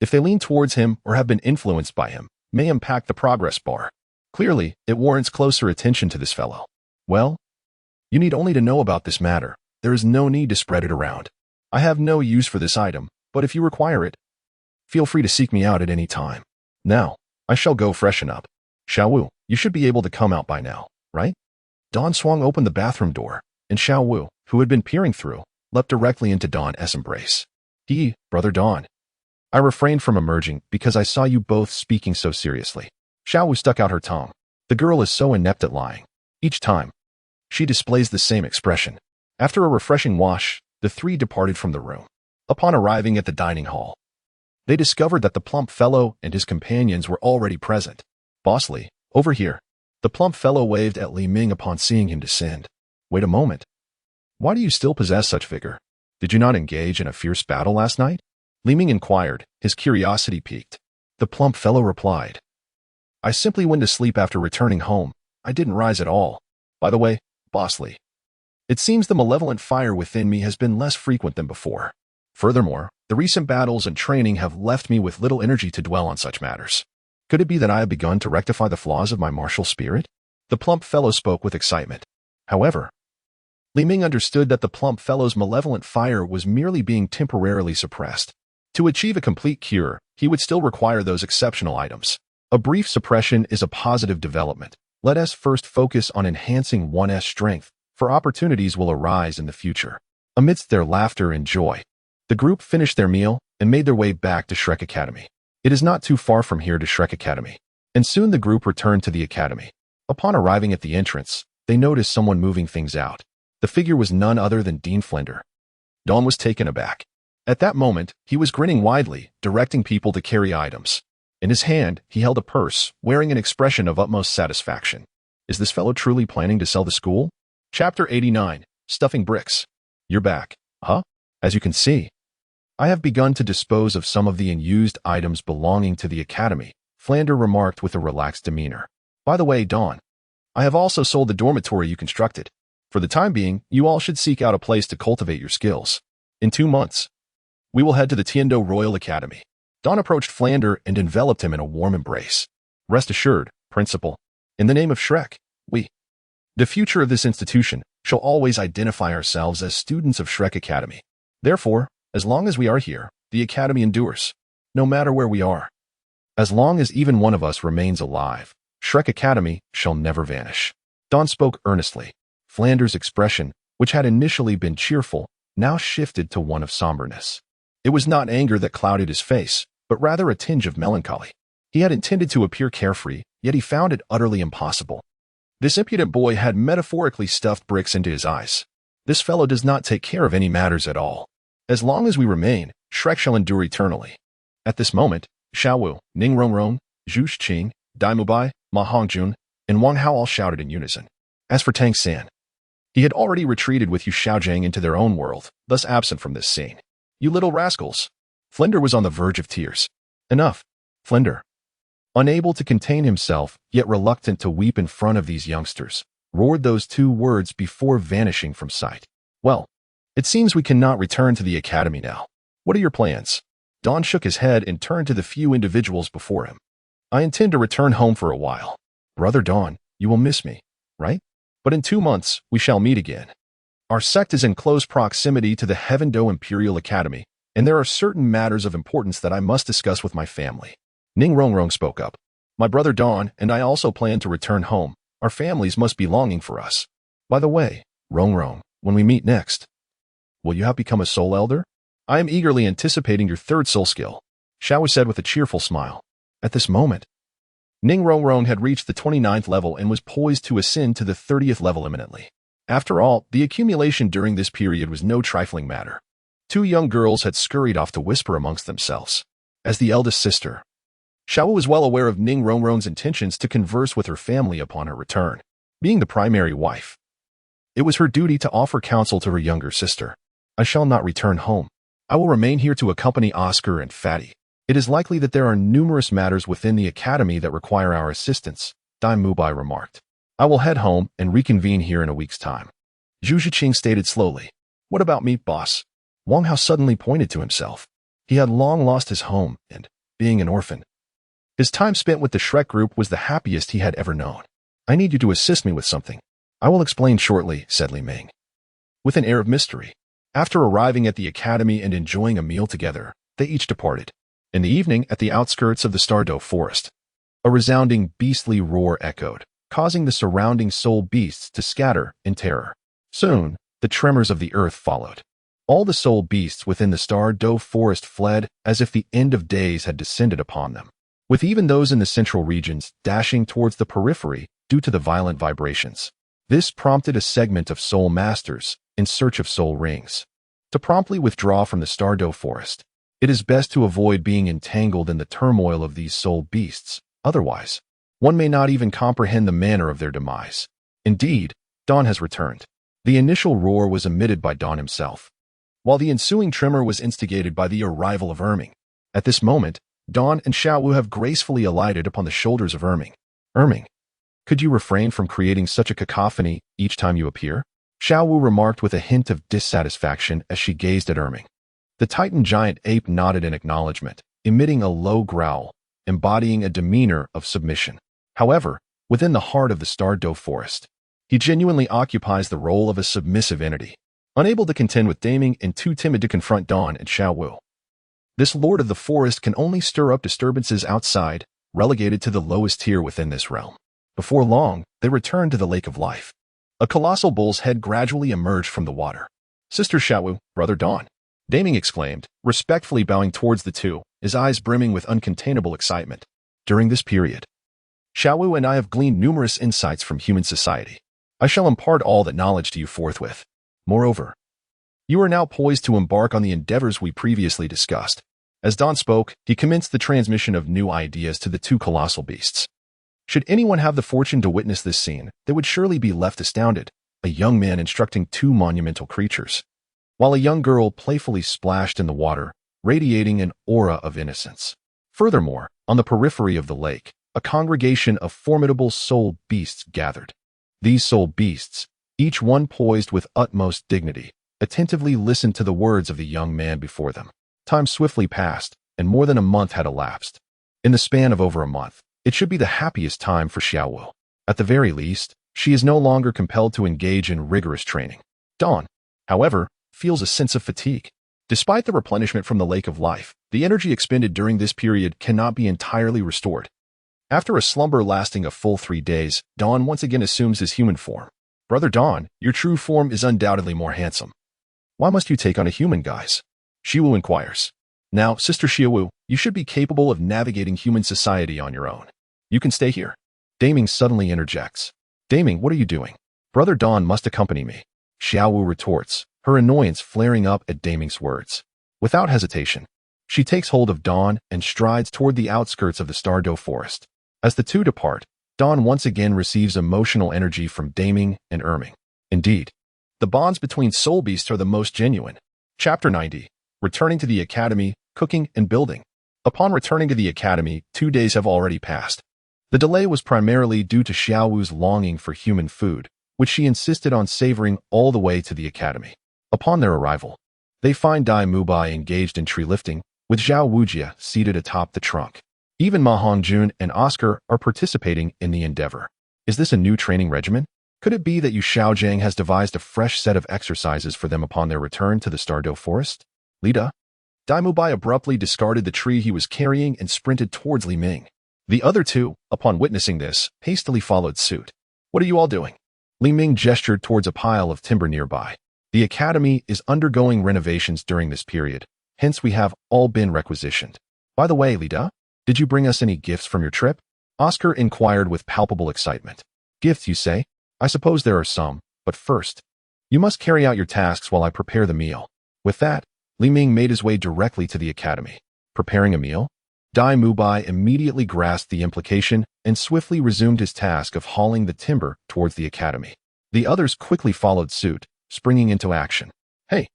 if they lean towards him or have been influenced by him, may impact the progress bar. Clearly, it warrants closer attention to this fellow. Well, you need only to know about this matter. There is no need to spread it around. I have no use for this item, but if you require it, feel free to seek me out at any time. Now, I shall go freshen up. Xiao Wu, you should be able to come out by now, right? Dawn swung open the bathroom door, and Xiao Wu, who had been peering through, leapt directly into Dawn's embrace. Brother Dawn. I refrained from emerging because I saw you both speaking so seriously. Xiao Wu stuck out her tongue. The girl is so inept at lying. Each time, she displays the same expression. After a refreshing wash, the three departed from the room. Upon arriving at the dining hall, they discovered that the plump fellow and his companions were already present. Bossly, over here. The plump fellow waved at Li Ming upon seeing him descend. Wait a moment. Why do you still possess such vigor? Did you not engage in a fierce battle last night? Li Ming inquired, his curiosity piqued. The plump fellow replied, I simply went to sleep after returning home. I didn't rise at all. By the way, Bossly, it seems the malevolent fire within me has been less frequent than before. Furthermore, the recent battles and training have left me with little energy to dwell on such matters. Could it be that I have begun to rectify the flaws of my martial spirit? The plump fellow spoke with excitement. However, Li Ming understood that the plump fellow's malevolent fire was merely being temporarily suppressed. To achieve a complete cure, he would still require those exceptional items. A brief suppression is a positive development. Let us first focus on enhancing one's strength, for opportunities will arise in the future. Amidst their laughter and joy, the group finished their meal and made their way back to Shrek Academy. It is not too far from here to Shrek Academy, and soon the group returned to the academy. Upon arriving at the entrance, they noticed someone moving things out. The figure was none other than Dean Flender. Dawn was taken aback. At that moment, he was grinning widely, directing people to carry items. In his hand, he held a purse, wearing an expression of utmost satisfaction. Is this fellow truly planning to sell the school? Chapter 89, Stuffing Bricks. You're back, huh? As you can see, I have begun to dispose of some of the unused items belonging to the academy, Flander remarked with a relaxed demeanor. By the way, Dawn, I have also sold the dormitory you constructed. For the time being, you all should seek out a place to cultivate your skills. In 2 months, we will head to the Tiando Royal Academy. Dawn approached Flander and enveloped him in a warm embrace. Rest assured, Principal, in the name of Shrek, the future of this institution, shall always identify ourselves as students of Shrek Academy. Therefore, as long as we are here, the Academy endures, no matter where we are. As long as even one of us remains alive, Shrek Academy shall never vanish. Dawn spoke earnestly. Flander's expression, which had initially been cheerful, now shifted to one of somberness. It was not anger that clouded his face, but rather a tinge of melancholy. He had intended to appear carefree, yet he found it utterly impossible. This impudent boy had metaphorically stuffed bricks into his eyes. This fellow does not take care of any matters at all. As long as we remain, Shrek shall endure eternally. At this moment, Xiao Wu, Ning Rongrong, Zhu Xing, Dai Mubai, Ma Hongjun, and Wang Hao all shouted in unison. As for Tang San, he had already retreated with Yu Xiaojiang into their own world, thus absent from this scene. You little rascals! Flender was on the verge of tears. Enough, Flender. Unable to contain himself, yet reluctant to weep in front of these youngsters, roared those 2 words before vanishing from sight. Well, it seems we cannot return to the academy now. What are your plans? Dawn shook his head and turned to the few individuals before him. I intend to return home for a while. Brother Dawn, you will miss me, right? But in 2 months, we shall meet again. Our sect is in close proximity to the Heavendo Imperial Academy, and there are certain matters of importance that I must discuss with my family. Ning Rongrong spoke up. My brother Don and I also plan to return home. Our families must be longing for us. By the way, Rong, when we meet next, will you have become a soul elder? I am eagerly anticipating your third soul skill, Xiao Wu said with a cheerful smile. At this moment, Ning Rong had reached the 29th level and was poised to ascend to the 30th level imminently. After all, the accumulation during this period was no trifling matter. Two young girls had scurried off to whisper amongst themselves. As the eldest sister, Xiao Wu was well aware of Ning Rong's intentions to converse with her family upon her return. Being the primary wife, it was her duty to offer counsel to her younger sister. I shall not return home. I will remain here to accompany Oscar and Fatty. It is likely that there are numerous matters within the academy that require our assistance, Dai Mubai remarked. I will head home and reconvene here in a week's time. Zhu Zhiqing stated slowly. What about me, boss? Wang Hao suddenly pointed to himself. He had long lost his home and, being an orphan, his time spent with the Shrek group was the happiest he had ever known. I need you to assist me with something. I will explain shortly, said Li Ming, with an air of mystery. After arriving at the academy and enjoying a meal together, they each departed. In the evening, at the outskirts of the Stardo Forest, a resounding beastly roar echoed, causing the surrounding soul beasts to scatter in terror. Soon, the tremors of the earth followed. All the soul beasts within the Stardo Forest fled as if the end of days had descended upon them, with even those in the central regions dashing towards the periphery due to the violent vibrations. This prompted a segment of soul masters in search of soul rings to promptly withdraw from the Stardo Forest. It is best to avoid being entangled in the turmoil of these soul beasts, otherwise, one may not even comprehend the manner of their demise. Indeed, Dawn has returned. The initial roar was emitted by Dawn himself, while the ensuing tremor was instigated by the arrival of Erming. At this moment, Dawn and Xiao Wu have gracefully alighted upon the shoulders of Erming. Erming, could you refrain from creating such a cacophony each time you appear? Xiao Wu remarked with a hint of dissatisfaction as she gazed at Erming. The Titan giant ape nodded in acknowledgement, emitting a low growl, embodying a demeanor of submission. However, within the heart of the Stardo Forest, he genuinely occupies the role of a submissive entity, unable to contend with Daming and too timid to confront Dawn and Xiao Wu. This Lord of the Forest can only stir up disturbances outside, relegated to the lowest tier within this realm. Before long, they returned to the Lake of Life. A colossal bull's head gradually emerged from the water. Sister Xiao Wu, Brother Dawn, Daming exclaimed, respectfully bowing towards the two, his eyes brimming with uncontainable excitement. During this period, Xiao Wu and I have gleaned numerous insights from human society. I shall impart all that knowledge to you forthwith. Moreover, you are now poised to embark on the endeavors we previously discussed. As Dawn spoke, he commenced the transmission of new ideas to the two colossal beasts. Should anyone have the fortune to witness this scene, they would surely be left astounded, a young man instructing two monumental creatures, while a young girl playfully splashed in the water, radiating an aura of innocence. Furthermore, on the periphery of the lake, a congregation of formidable soul beasts gathered. These soul beasts, each one poised with utmost dignity, attentively listened to the words of the young man before them. Time swiftly passed, and more than a month had elapsed. In the span of over a month, it should be the happiest time for Xiao Wu. At the very least, she is no longer compelled to engage in rigorous training. Dawn, however, feels a sense of fatigue. Despite the replenishment from the Lake of Life, the energy expended during this period cannot be entirely restored. After a slumber lasting a full 3 days, Dawn once again assumes his human form. Brother Dawn, your true form is undoubtedly more handsome. Why must you take on a human guise? Xiaowu inquires. Now, Sister Xiaowu, you should be capable of navigating human society on your own. You can stay here. Daming suddenly interjects. Daming, what are you doing? Brother Dawn must accompany me. Xiaowu retorts, her annoyance flaring up at Daming's words. Without hesitation, she takes hold of Dawn and strides toward the outskirts of the Stardo Forest. As the two depart, Dawn once again receives emotional energy from Daming and Erming. Indeed, the bonds between soul beasts are the most genuine. Chapter 90. Returning to the Academy, Cooking and Building. Upon returning to the Academy, 2 days have already passed. The delay was primarily due to Xiao Wu's longing for human food, which she insisted on savoring all the way to the Academy. Upon their arrival, they find Dai Mubai engaged in tree lifting, with Zhao Wujia seated atop the trunk. Even Ma Hongjun and Oscar are participating in the endeavor. Is this a new training regimen? Could it be that Yu Xiaojiang has devised a fresh set of exercises for them upon their return to the Stardo Forest? Lida? Dai Mubai abruptly discarded the tree he was carrying and sprinted towards Li Ming. The other two, upon witnessing this, hastily followed suit. What are you all doing? Li Ming gestured towards a pile of timber nearby. The academy is undergoing renovations during this period, hence we have all been requisitioned. By the way, Lida, did you bring us any gifts from your trip? Oscar inquired with palpable excitement. Gifts, you say? I suppose there are some, but first, you must carry out your tasks while I prepare the meal. With that, Li Ming made his way directly to the academy. Preparing a meal? Dai Mubai immediately grasped the implication and swiftly resumed his task of hauling the timber towards the academy. The others quickly followed suit, springing into action. Hey,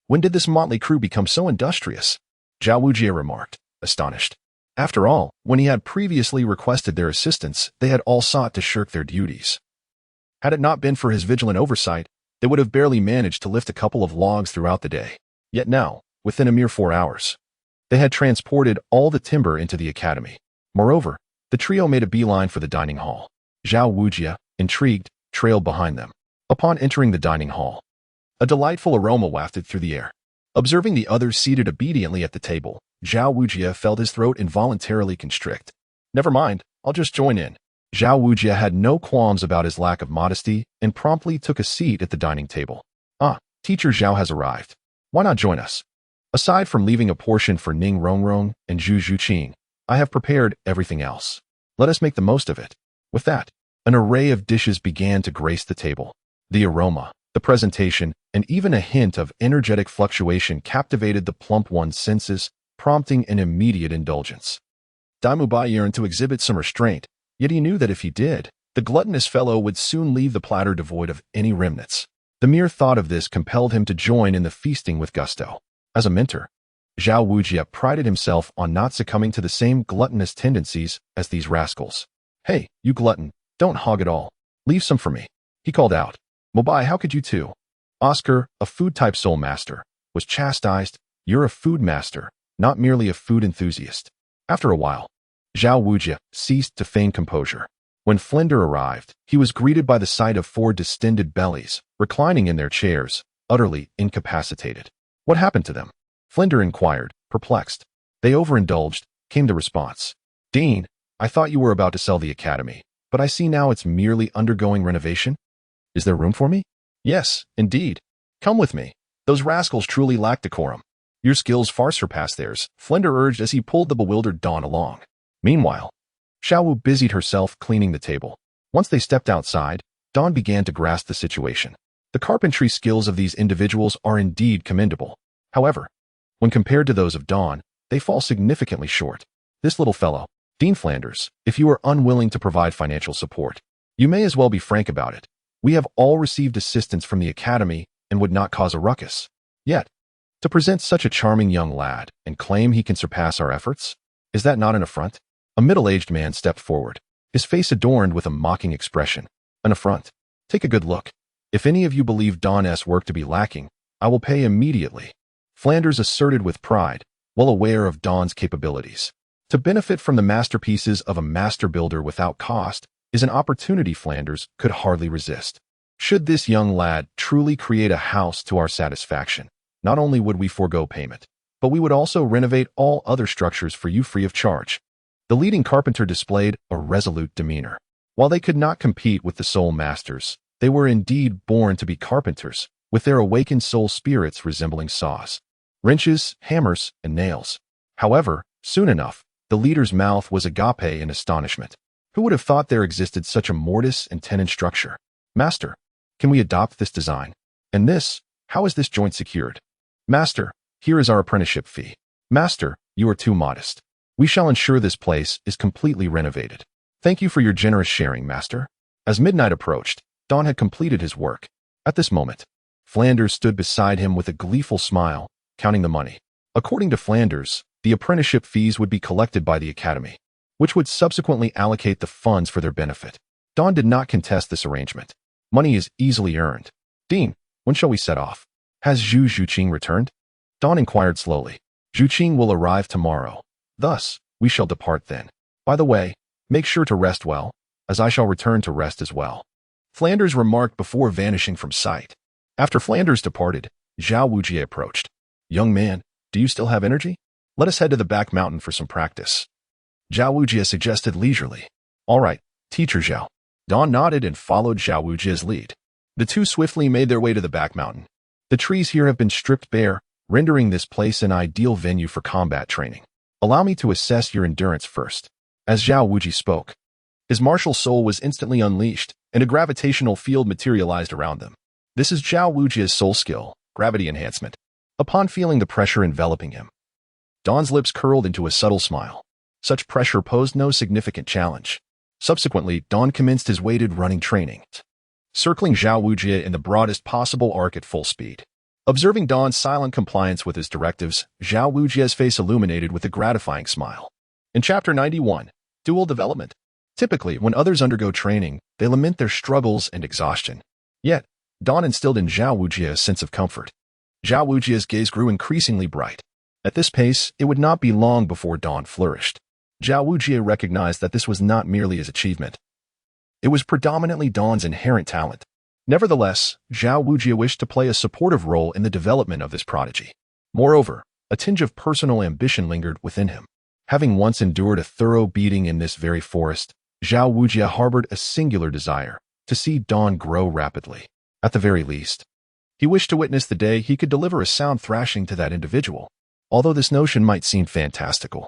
when did this motley crew become so industrious? Xiao Wu remarked, astonished. After all, when he had previously requested their assistance, they had all sought to shirk their duties. Had it not been for his vigilant oversight, they would have barely managed to lift a couple of logs throughout the day. Yet now, within a mere 4 hours, they had transported all the timber into the academy. Moreover, the trio made a beeline for the dining hall. Xiao Wujia, intrigued, trailed behind them. Upon entering the dining hall, a delightful aroma wafted through the air. Observing the others seated obediently at the table, Xiao Wujia felt his throat involuntarily constrict. Never mind, I'll just join in. Xiao Wujia had no qualms about his lack of modesty and promptly took a seat at the dining table. Ah, Teacher Xiao has arrived. Why not join us? Aside from leaving a portion for Ning Rongrong and Zhu Zhuqing, I have prepared everything else. Let us make the most of it. With that, an array of dishes began to grace the table. The aroma, the presentation, and even a hint of energetic fluctuation captivated the plump one's senses, prompting an immediate indulgence. Dai Mubai yearned to exhibit some restraint, yet he knew that if he did, the gluttonous fellow would soon leave the platter devoid of any remnants. The mere thought of this compelled him to join in the feasting with gusto. As a mentor, Xiao Wujia prided himself on not succumbing to the same gluttonous tendencies as these rascals. Hey, you glutton, don't hog it all. Leave some for me. He called out. Mobai, how could you too? Oscar, a food-type soul master, was chastised. You're a food master, not merely a food enthusiast. After a while, Xiao Wujia ceased to feign composure. When Flender arrived, he was greeted by the sight of 4 distended bellies, reclining in their chairs, utterly incapacitated. What happened to them? Flender inquired, perplexed. They overindulged, came the response. Dean, I thought you were about to sell the academy, but I see now it's merely undergoing renovation. Is there room for me? Yes, indeed. Come with me. Those rascals truly lack decorum. Your skills far surpass theirs, Flender urged as he pulled the bewildered Dawn along. Meanwhile, Xiao Wu busied herself cleaning the table. Once they stepped outside, Dawn began to grasp the situation. The carpentry skills of these individuals are indeed commendable. However, when compared to those of Dawn, they fall significantly short. This little fellow, Dean Flanders, if you are unwilling to provide financial support, you may as well be frank about it. We have all received assistance from the academy and would not cause a ruckus. Yet, to present such a charming young lad and claim he can surpass our efforts, is that not an affront? A middle-aged man stepped forward, his face adorned with a mocking expression. An affront. Take a good look. If any of you believe Dawn's work to be lacking, I will pay immediately. Flanders asserted with pride, well aware of Dawn's capabilities. To benefit from the masterpieces of a master builder without cost is an opportunity Flanders could hardly resist. Should this young lad truly create a house to our satisfaction, not only would we forego payment, but we would also renovate all other structures for you free of charge. The leading carpenter displayed a resolute demeanor. While they could not compete with the soul masters, they were indeed born to be carpenters, with their awakened soul spirits resembling saws, wrenches, hammers, and nails. However, soon enough, the leader's mouth was agape in astonishment. Who would have thought there existed such a mortise and tenon structure? Master, can we adopt this design? And this, how is this joint secured? Master, here is our apprenticeship fee. Master, you are too modest. We shall ensure this place is completely renovated. Thank you for your generous sharing, Master. As midnight approached, Dawn had completed his work. At this moment, Flanders stood beside him with a gleeful smile, counting the money. According to Flanders, the apprenticeship fees would be collected by the academy, which would subsequently allocate the funds for their benefit. Dawn did not contest this arrangement. Money is easily earned. Dean, when shall we set off? Has Zhu Zhuqing returned? Dawn inquired slowly. Zhuqing will arrive tomorrow. Thus, we shall depart then. By the way, make sure to rest well, as I shall return to rest as well. Flanders remarked before vanishing from sight. After Flanders departed, Xiao Wujie approached. Young man, do you still have energy? Let us head to the back mountain for some practice. Xiao Wu suggested leisurely. All right, teacher Xiao. Dawn nodded and followed Xiao Wu's lead. The two swiftly made their way to the back mountain. The trees here have been stripped bare, rendering this place an ideal venue for combat training. Allow me to assess your endurance first. As Xiao Wu spoke, his martial soul was instantly unleashed, and a gravitational field materialized around them. This is Xiao Wu's soul skill, gravity enhancement. Upon feeling the pressure enveloping him, Dawn's lips curled into a subtle smile. Such pressure posed no significant challenge. Subsequently, Dawn commenced his weighted running training, circling Xiao Wu in the broadest possible arc at full speed. Observing Dawn's silent compliance with his directives, Xiao Wu's face illuminated with a gratifying smile. In Chapter 91, Dual Development. Typically, when others undergo training, they lament their struggles and exhaustion. Yet, Dawn instilled in Xiao Wu a sense of comfort. Xiao Wu's gaze grew increasingly bright. At this pace, it would not be long before Dawn flourished. Xiao Wu recognized that this was not merely his achievement. It was predominantly Dawn's inherent talent. Nevertheless, Xiao Wu wished to play a supportive role in the development of this prodigy. Moreover, a tinge of personal ambition lingered within him. Having once endured a thorough beating in this very forest, Xiao Wu harbored a singular desire to see Dawn grow rapidly. At the very least, he wished to witness the day he could deliver a sound thrashing to that individual. Although this notion might seem fantastical,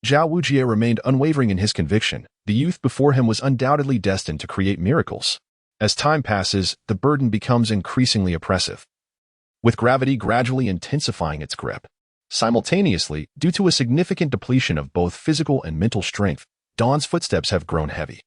Xiao Wu remained unwavering in his conviction. The youth before him was undoubtedly destined to create miracles. As time passes, the burden becomes increasingly oppressive, with gravity gradually intensifying its grip. Simultaneously, due to a significant depletion of both physical and mental strength, Dawn's footsteps have grown heavy.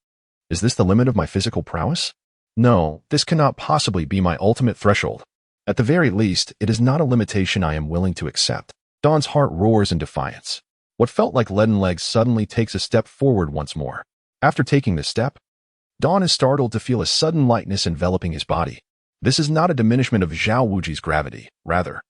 Is this the limit of my physical prowess? No, this cannot possibly be my ultimate threshold. At the very least, it is not a limitation I am willing to accept. Dawn's heart roars in defiance. What felt like leaden legs suddenly takes a step forward once more. After taking this step, Dawn is startled to feel a sudden lightness enveloping his body. This is not a diminishment of Xiao Wu's gravity. Rather,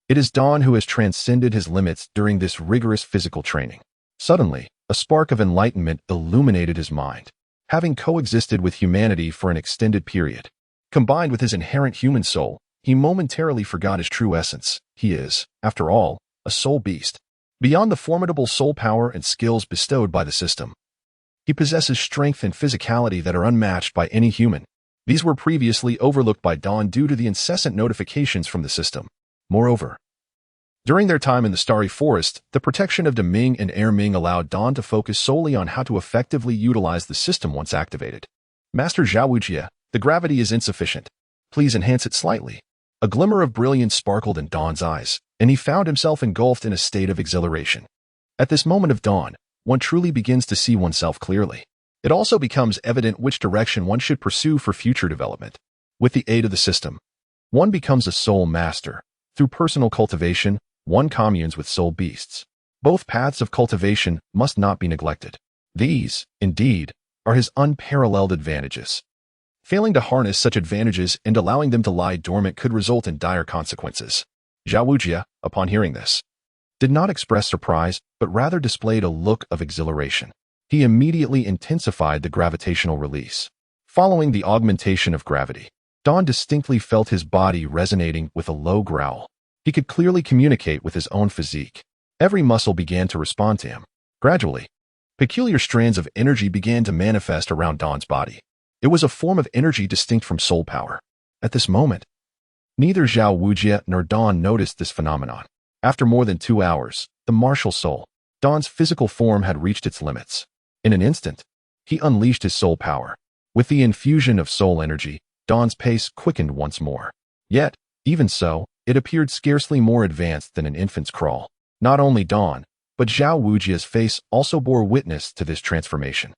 it is Dawn who has transcended his limits during this rigorous physical training. Suddenly, a spark of enlightenment illuminated his mind. Having coexisted with humanity for an extended period, combined with his inherent human soul, he momentarily forgot his true essence. He is, after all, a soul beast. Beyond the formidable soul power and skills bestowed by the system, he possesses strength and physicality that are unmatched by any human. These were previously overlooked by Dawn due to the incessant notifications from the system. Moreover, during their time in the Starry Forest, the protection of De Ming and Air Ming allowed Dawn to focus solely on how to effectively utilize the system once activated. Master Xiao Wu, the gravity is insufficient. Please enhance it slightly. A glimmer of brilliance sparkled in Dawn's eyes, and he found himself engulfed in a state of exhilaration. At this moment of dawn, one truly begins to see oneself clearly. It also becomes evident which direction one should pursue for future development. With the aid of the system, one becomes a soul master. Through personal cultivation, one communes with soul beasts. Both paths of cultivation must not be neglected. These, indeed, are his unparalleled advantages. Failing to harness such advantages and allowing them to lie dormant could result in dire consequences. Xiao Wu, upon hearing this, did not express surprise, but rather displayed a look of exhilaration. He immediately intensified the gravitational release. Following the augmentation of gravity, Dawn distinctly felt his body resonating with a low growl. He could clearly communicate with his own physique. Every muscle began to respond to him. Gradually, peculiar strands of energy began to manifest around Dawn's body. It was a form of energy distinct from soul power. At this moment, neither Xiao Wu nor Dawn noticed this phenomenon. After more than 2 hours, the martial soul, Dawn's physical form had reached its limits. In an instant, he unleashed his soul power. With the infusion of soul energy, Dawn's pace quickened once more. Yet, even so, it appeared scarcely more advanced than an infant's crawl. Not only Dawn, but Xiao Wu's face also bore witness to this transformation.